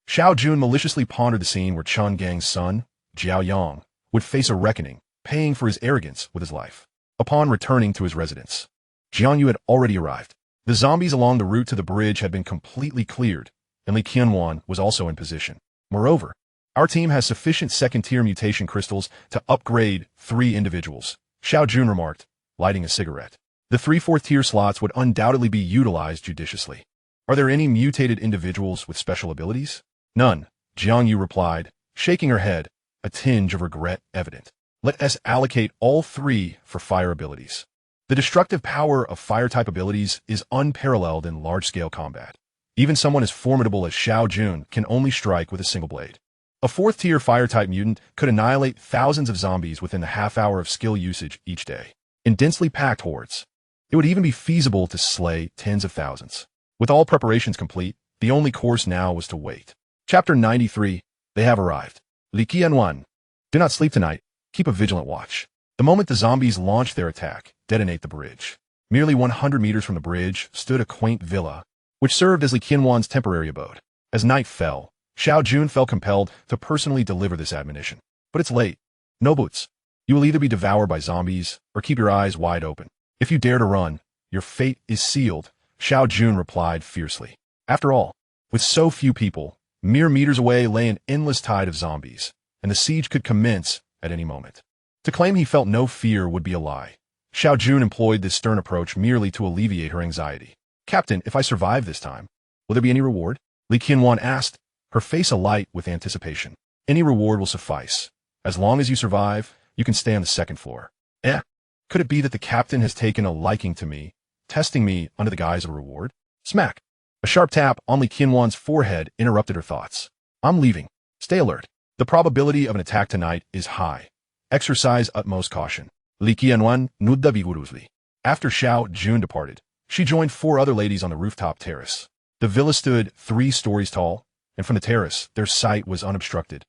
Xiao Jun maliciously pondered the scene where Chun Gang's son, Jiao Yang, would face a reckoning, paying for his arrogance with his life. Upon returning to his residence, Jiang Yu had already arrived. The zombies along the route to the bridge had been completely cleared, and Li Qianwan was also in position. Moreover, our team has sufficient second-tier mutation crystals to upgrade 3 individuals, Xiao Jun remarked, lighting a cigarette. The 3 4th-tier slots would undoubtedly be utilized judiciously. Are there any mutated individuals with special abilities? None, Jiang Yu replied, shaking her head, a tinge of regret evident. Let us allocate all 3 for fire abilities. The destructive power of fire-type abilities is unparalleled in large-scale combat. Even someone as formidable as Xiao Jun can only strike with a single blade. A 4th-tier fire-type mutant could annihilate thousands of zombies within the half-hour of skill usage each day. In densely packed hordes, it would even be feasible to slay tens of thousands. With all preparations complete, the only course now was to wait. Chapter 93, They have arrived. Li Qianwan, do not sleep tonight, keep a vigilant watch. The moment the zombies launched their attack, detonate the bridge. Merely 100 meters from the bridge stood a quaint villa, which served as Li Qianwan's temporary abode. As night fell, Xiao Jun felt compelled to personally deliver this admonition. But it's late. No boots. You will either be devoured by zombies or keep your eyes wide open. If you dare to run, your fate is sealed, Xiao Jun replied fiercely. After all, with so few people, mere meters away lay an endless tide of zombies, and the siege could commence at any moment. To claim he felt no fear would be a lie. Xiao Jun employed this stern approach merely to alleviate her anxiety. Captain, if I survive this time, will there be any reward? Li Qianwan asked, her face alight with anticipation. Any reward will suffice. As long as you survive, you can stay on the 2nd floor. Could it be that the captain has taken a liking to me, testing me under the guise of a reward? Smack! A sharp tap on Li Qianwan's forehead interrupted her thoughts. I'm leaving. Stay alert. The probability of an attack tonight is high. Exercise utmost caution. Li Qianwan nudda vigorously. After Xiao Jun departed, she joined 4 other ladies on the rooftop terrace. The villa stood 3 stories tall, and from the terrace, their sight was unobstructed,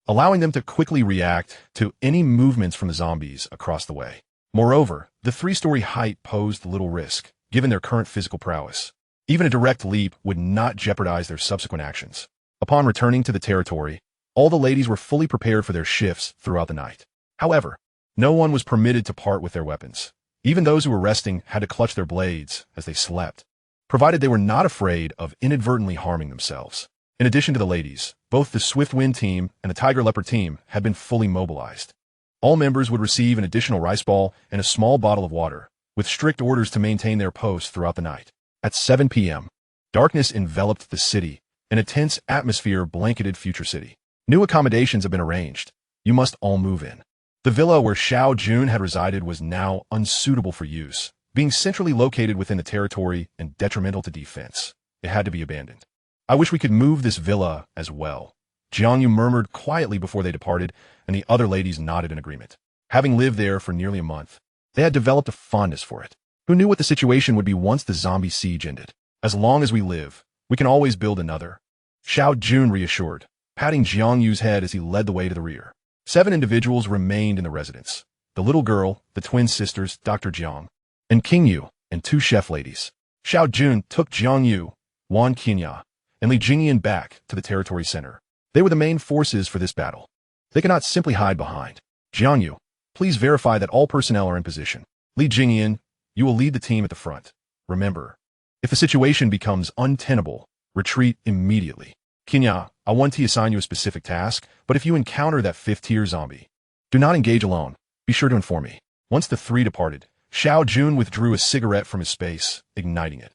allowing them to quickly react to any movements from the zombies across the way. Moreover, the 3-story height posed little risk, given their current physical prowess. Even a direct leap would not jeopardize their subsequent actions. Upon returning to the territory, all the ladies were fully prepared for their shifts throughout the night. However, no one was permitted to part with their weapons. Even those who were resting had to clutch their blades as they slept, provided they were not afraid of inadvertently harming themselves. In addition to the ladies, both the Swift Wind team and the Tiger Leopard team had been fully mobilized. All members would receive an additional rice ball and a small bottle of water, with strict orders to maintain their posts throughout the night. At 7 p.m., darkness enveloped the city, and a tense atmosphere blanketed Future City. New accommodations have been arranged. You must all move in. The villa where Xiao Jun had resided was now unsuitable for use, being centrally located within the territory and detrimental to defense. It had to be abandoned. I wish we could move this villa as well, Jiang Yu murmured quietly before they departed, and the other ladies nodded in agreement. Having lived there for nearly a month, they had developed a fondness for it. Who knew what the situation would be once the zombie siege ended? As long as we live, we can always build another, Xiao Jun reassured, patting Jiang Yu's head as he led the way to the rear. 7 individuals remained in the residence: the little girl, the twin sisters, Dr. Jiang, and King Yu, and 2 chef ladies. Xiao Jun took Jiang Yu, Wan Qinya, and Li Jingyan back to the territory center. They were the main forces for this battle. They cannot simply hide behind. Jiang Yu, please verify that all personnel are in position. Li Jingyan, you will lead the team at the front. Remember, if the situation becomes untenable, retreat immediately. Qinya, I want to assign you a specific task, but if you encounter that 5th-tier zombie, do not engage alone. Be sure to inform me. Once the 3 departed, Xiao Jun withdrew a cigarette from his space, igniting it.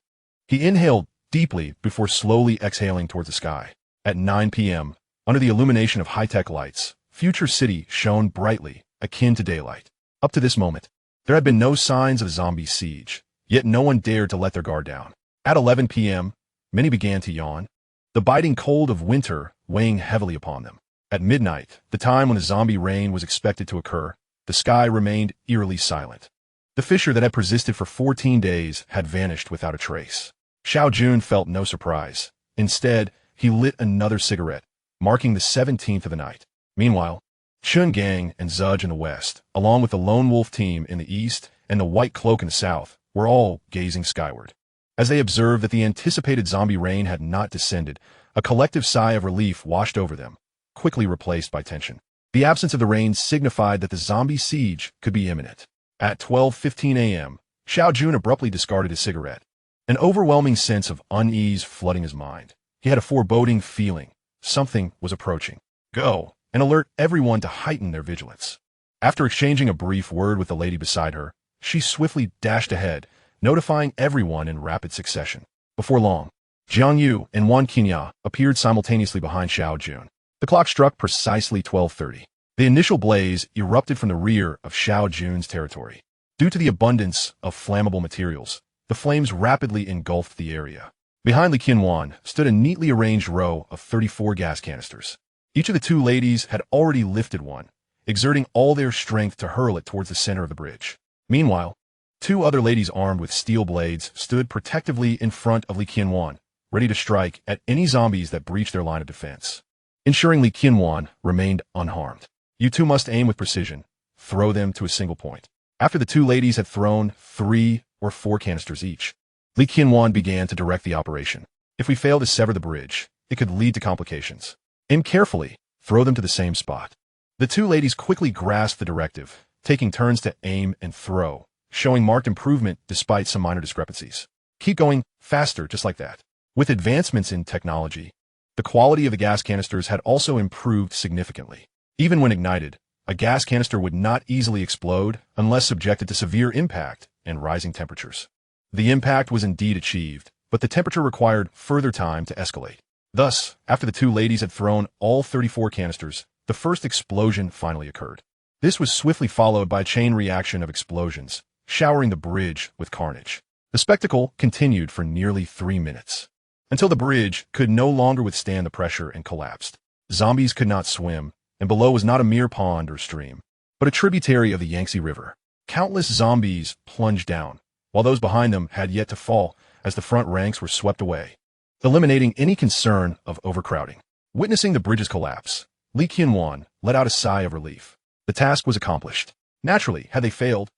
He inhaled deeply before slowly exhaling towards the sky. At 9 p.m., under the illumination of high-tech lights, Future City shone brightly, akin to daylight. Up to this moment, there had been no signs of a zombie siege, yet no one dared to let their guard down. At 11 p.m., many began to yawn, the biting cold of winter weighing heavily upon them. At midnight, the time when the zombie rain was expected to occur, the sky remained eerily silent. The fissure that had persisted for 14 days had vanished without a trace. Xiao Jun felt no surprise. Instead, he lit another cigarette, marking the 17th of the night. Meanwhile, Chun Gang and Zudge in the west, along with the Lone Wolf team in the east and the White Cloak in the south, were all gazing skyward. As they observed that the anticipated zombie rain had not descended, a collective sigh of relief washed over them, quickly replaced by tension. The absence of the rain signified that the zombie siege could be imminent. At 12:15 a.m., Xiao Jun abruptly discarded his cigarette, an overwhelming sense of unease flooding his mind. He had a foreboding feeling. Something was approaching. Go and alert everyone to heighten their vigilance. After exchanging a brief word with the lady beside her, she swiftly dashed ahead, notifying everyone in rapid succession. Before long, Jiang Yu and Wan Qinya appeared simultaneously behind Xiao Jun. The clock struck precisely 12:30. The initial blaze erupted from the rear of Xiao Jun's territory. Due to the abundance of flammable materials, the flames rapidly engulfed the area. Behind Li Qianwan stood a neatly arranged row of 34 gas canisters. Each of the 2 ladies had already lifted one, exerting all their strength to hurl it towards the center of the bridge. Meanwhile, 2 other ladies armed with steel blades stood protectively in front of Li Qianwan, ready to strike at any zombies that breached their line of defense. Ensuring Li Qianwan remained unharmed. You 2 must aim with precision. Throw them to a single point. After the 2 ladies had thrown 3 or 4 canisters each, Li Qianwan began to direct the operation. If we fail to sever the bridge, it could lead to complications. Aim carefully. Throw them to the same spot. The 2 ladies quickly grasped the directive, taking turns to aim and throw, showing marked improvement despite some minor discrepancies. Keep going faster, just like that. With advancements in technology, the quality of the gas canisters had also improved significantly. Even when ignited, a gas canister would not easily explode unless subjected to severe impact and rising temperatures. The impact was indeed achieved, but the temperature required further time to escalate. Thus, after the 2 ladies had thrown all 34 canisters, the first explosion finally occurred. This was swiftly followed by a chain reaction of explosions, showering the bridge with carnage. The spectacle continued for nearly 3 minutes, until the bridge could no longer withstand the pressure and collapsed. Zombies could not swim, and below was not a mere pond or stream, but a tributary of the Yangtze River. Countless zombies plunged down, while those behind them had yet to fall as the front ranks were swept away, eliminating any concern of overcrowding. Witnessing the bridge's collapse, Li Qianwan let out a sigh of relief. The task was accomplished. Naturally, had they failed,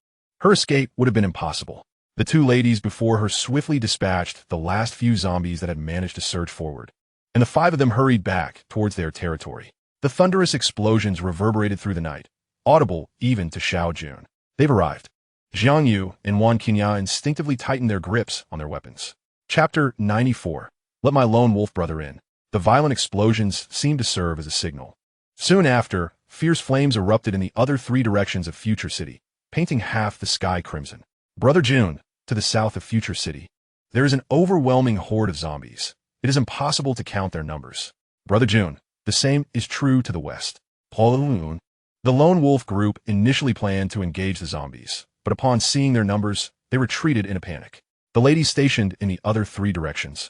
her escape would have been impossible. The two ladies before her swiftly dispatched the last few zombies that had managed to surge forward, and the five of them hurried back towards their territory. The thunderous explosions reverberated through the night, audible even to Xiao Jun. They've arrived. Jiang Yu and Wan Qinya instinctively tightened their grips on their weapons. Chapter 94. Let my lone wolf brother in. The violent explosions seemed to serve as a signal. Soon after, fierce flames erupted in the other three directions of Future City, painting half the sky crimson. Brother Jun, to the south of Future City, there is an overwhelming horde of zombies. It is impossible to count their numbers. Brother Jun, the same is true to the west. The lone wolf group initially planned to engage the zombies, but upon seeing their numbers, they retreated in a panic. The ladies stationed in the other three directions,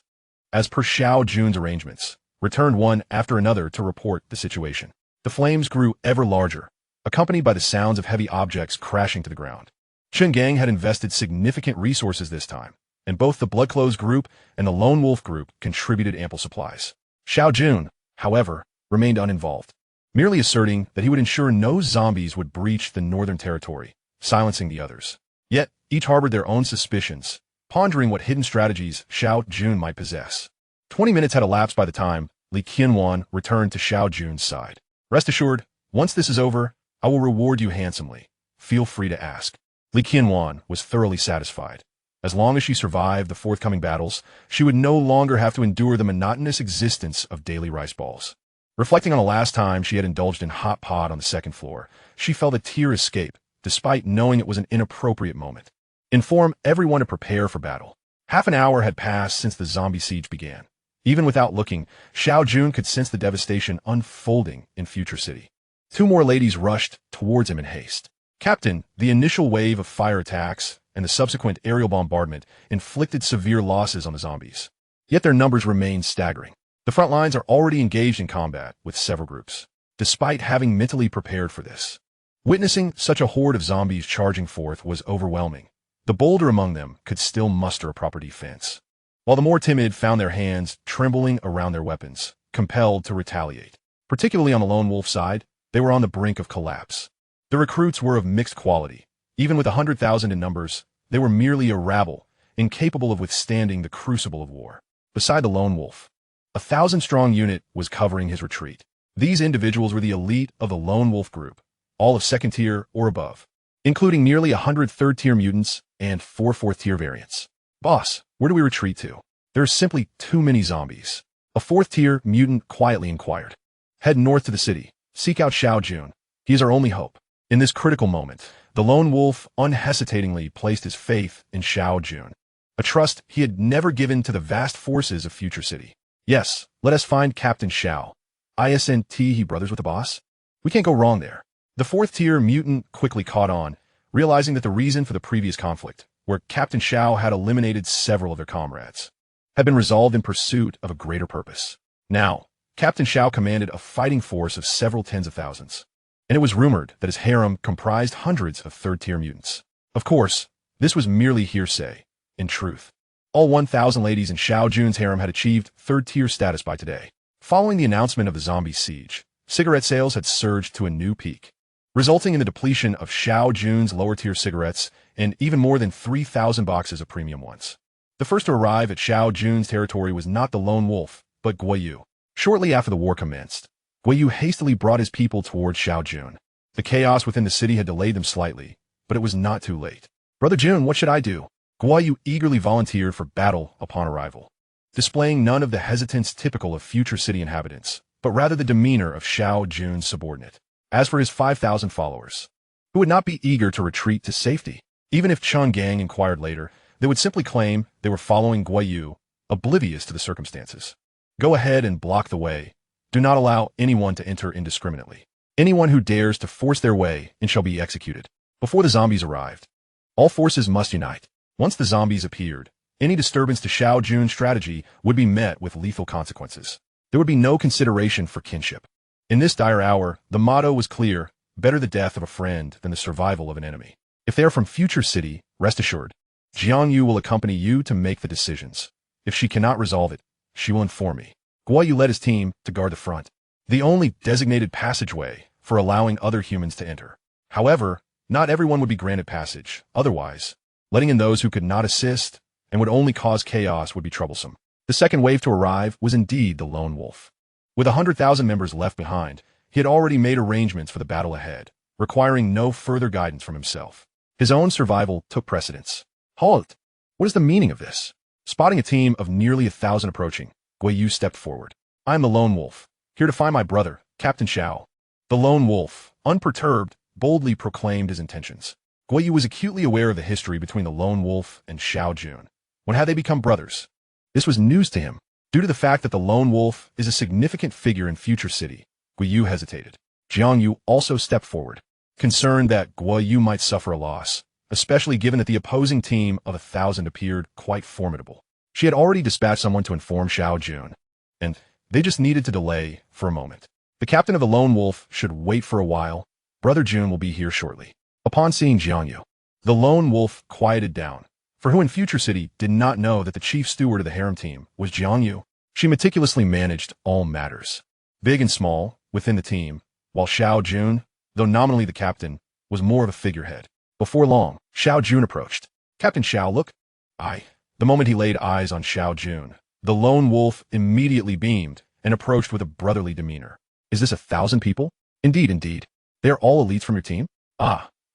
as per Xiao Jun's arrangements, returned one after another to report the situation. The flames grew ever larger, accompanied by the sounds of heavy objects crashing to the ground. Chen Gang had invested significant resources this time, and both the Bloodclothes group and the Lone Wolf group contributed ample supplies. Xiao Jun, however, remained uninvolved, merely asserting that he would ensure no zombies would breach the northern territory, silencing the others. Yet, each harbored their own suspicions, pondering what hidden strategies Xiao Jun might possess. 20 minutes had elapsed by the time Li Qianwan returned to Xiao Jun's side. Rest assured, once this is over, I will reward you handsomely. Feel free to ask. Li Qianwan was thoroughly satisfied. As long as she survived the forthcoming battles, she would no longer have to endure the monotonous existence of daily rice balls. Reflecting on the last time she had indulged in hot pot on the second floor, she felt a tear escape, despite knowing it was an inappropriate moment. Inform everyone to prepare for battle. Half an hour had passed since the zombie siege began. Even without looking, Xiao Jun could sense the devastation unfolding in Future City. Two more ladies rushed towards him in haste. Captain, the initial wave of fire attacks and the subsequent aerial bombardment inflicted severe losses on the zombies. Yet their numbers remained staggering. The front lines are already engaged in combat with several groups, despite having mentally prepared for this. Witnessing such a horde of zombies charging forth was overwhelming. The bolder among them could still muster a proper defense, while the more timid found their hands trembling around their weapons, compelled to retaliate. Particularly on the lone wolf side, they were on the brink of collapse. The recruits were of mixed quality. Even with 100,000 in numbers, they were merely a rabble, incapable of withstanding the crucible of war. Beside the lone wolf, a 1,000-strong unit was covering his retreat. These individuals were the elite of the lone wolf group, all of second tier or above, including nearly 100 third-tier mutants and 4 fourth-tier variants. Boss, where do we retreat to? There are simply too many zombies. A fourth-tier mutant quietly inquired. Head north to the city. Seek out Xiao Jun. He is our only hope. In this critical moment, the lone wolf unhesitatingly placed his faith in Xiao Jun, a trust he had never given to the vast forces of Future City. Yes, let us find Captain Xiao. ISNT he brothers with the boss? We can't go wrong there. The fourth-tier mutant quickly caught on, realizing that the reason for the previous conflict, where Captain Xiao had eliminated several of their comrades, had been resolved in pursuit of a greater purpose. Now, Captain Xiao commanded a fighting force of several tens of thousands, and it was rumored that his harem comprised hundreds of third-tier mutants. Of course, this was merely hearsay. In truth, all 1,000 ladies in Xiao Jun's harem had achieved third-tier status by today. Following the announcement of the zombie siege, cigarette sales had surged to a new peak, resulting in the depletion of Xiao Jun's lower-tier cigarettes and even more than 3,000 boxes of premium ones. The first to arrive at Xiao Jun's territory was not the lone wolf, but Guiyu. Shortly after the war commenced, Guiyu hastily brought his people towards Xiao Jun. The chaos within the city had delayed them slightly, but it was not too late. Brother Jun, what should I do? Guiyu eagerly volunteered for battle upon arrival, displaying none of the hesitance typical of Future City inhabitants, but rather the demeanor of Xiao Jun's subordinate. As for his 5,000 followers, who would not be eager to retreat to safety, even if Chen Gang inquired later, they would simply claim they were following Guiyu, oblivious to the circumstances. Go ahead and block the way. Do not allow anyone to enter indiscriminately. Anyone who dares to force their way in shall be executed. Before the zombies arrived, all forces must unite. Once the zombies appeared, any disturbance to Xiao Jun's strategy would be met with lethal consequences. There would be no consideration for kinship. In this dire hour, the motto was clear: better the death of a friend than the survival of an enemy. If they are from Future City, rest assured, Jiang Yu will accompany you to make the decisions. If she cannot resolve it, she will inform me. Guo Yu led his team to guard the front, the only designated passageway for allowing other humans to enter. However, not everyone would be granted passage. Otherwise, letting in those who could not assist and would only cause chaos would be troublesome. The second wave to arrive was indeed the lone wolf. With 100,000 members left behind, he had already made arrangements for the battle ahead, requiring no further guidance from himself. His own survival took precedence. Halt! What is the meaning of this? Spotting a team of nearly 1,000 approaching, Guo Yu stepped forward. I am the lone wolf, here to find my brother, Captain Xiao. The lone wolf, unperturbed, boldly proclaimed his intentions. Guo Yu was acutely aware of the history between the lone wolf and Xiao Jun. When had they become brothers? This was news to him. Due to the fact that the lone wolf is a significant figure in Future City, Guo Yu hesitated. Jiang Yu also stepped forward, concerned that Guo Yu might suffer a loss, especially given that the opposing team of 1,000 appeared quite formidable. She had already dispatched someone to inform Xiao Jun, and they just needed to delay for a moment. The captain of the lone wolf should wait for a while. Brother Jun will be here shortly. Upon seeing Jiang Yu, the lone wolf quieted down. For who in Future City did not know that the chief steward of the harem team was Jiang Yu? She meticulously managed all matters, big and small, within the team, while Xiao Jun, though nominally the captain, was more of a figurehead. Before long, Xiao Jun approached. Captain Xiao, look. The moment he laid eyes on Xiao Jun, the lone wolf immediately beamed and approached with a brotherly demeanor. Is this 1,000 people? Indeed. They are all elites from your team?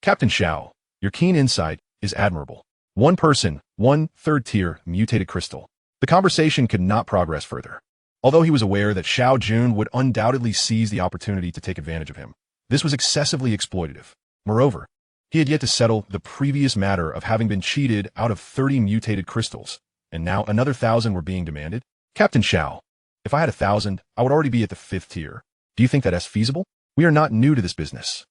Captain Xiao, your keen insight is admirable. One person, one third-tier mutated crystal. The conversation could not progress further. Although he was aware that Xiao Jun would undoubtedly seize the opportunity to take advantage of him, this was excessively exploitative. Moreover, he had yet to settle the previous matter of having been cheated out of 30 mutated crystals, and now another 1,000 were being demanded. Captain Xiao, if I had 1,000, I would already be at the 5th tier. Do you think that is feasible? We are not new to this business.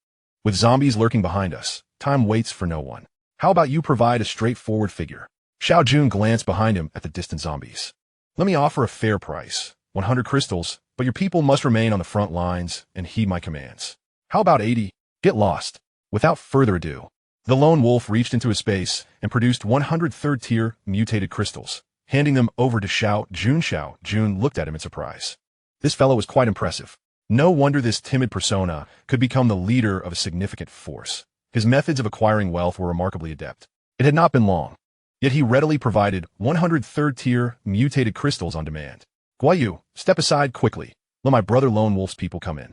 With zombies lurking behind us, time waits for no one. How about you provide a straightforward figure? Xiao Jun glanced behind him at the distant zombies. Let me offer a fair price, 100 crystals, but your people must remain on the front lines and heed my commands. How about 80? Get lost. Without further ado, the lone wolf reached into his space and produced 100 third-tier mutated crystals, handing them over to Xiao Jun. Xiao Jun looked at him in surprise. This fellow was quite impressive. No wonder this timid persona could become the leader of a significant force. His methods of acquiring wealth were remarkably adept. It had not been long, yet he readily provided 100 third-tier mutated crystals on demand. Guo Yu, step aside quickly. Let my brother Lone Wolf's people come in.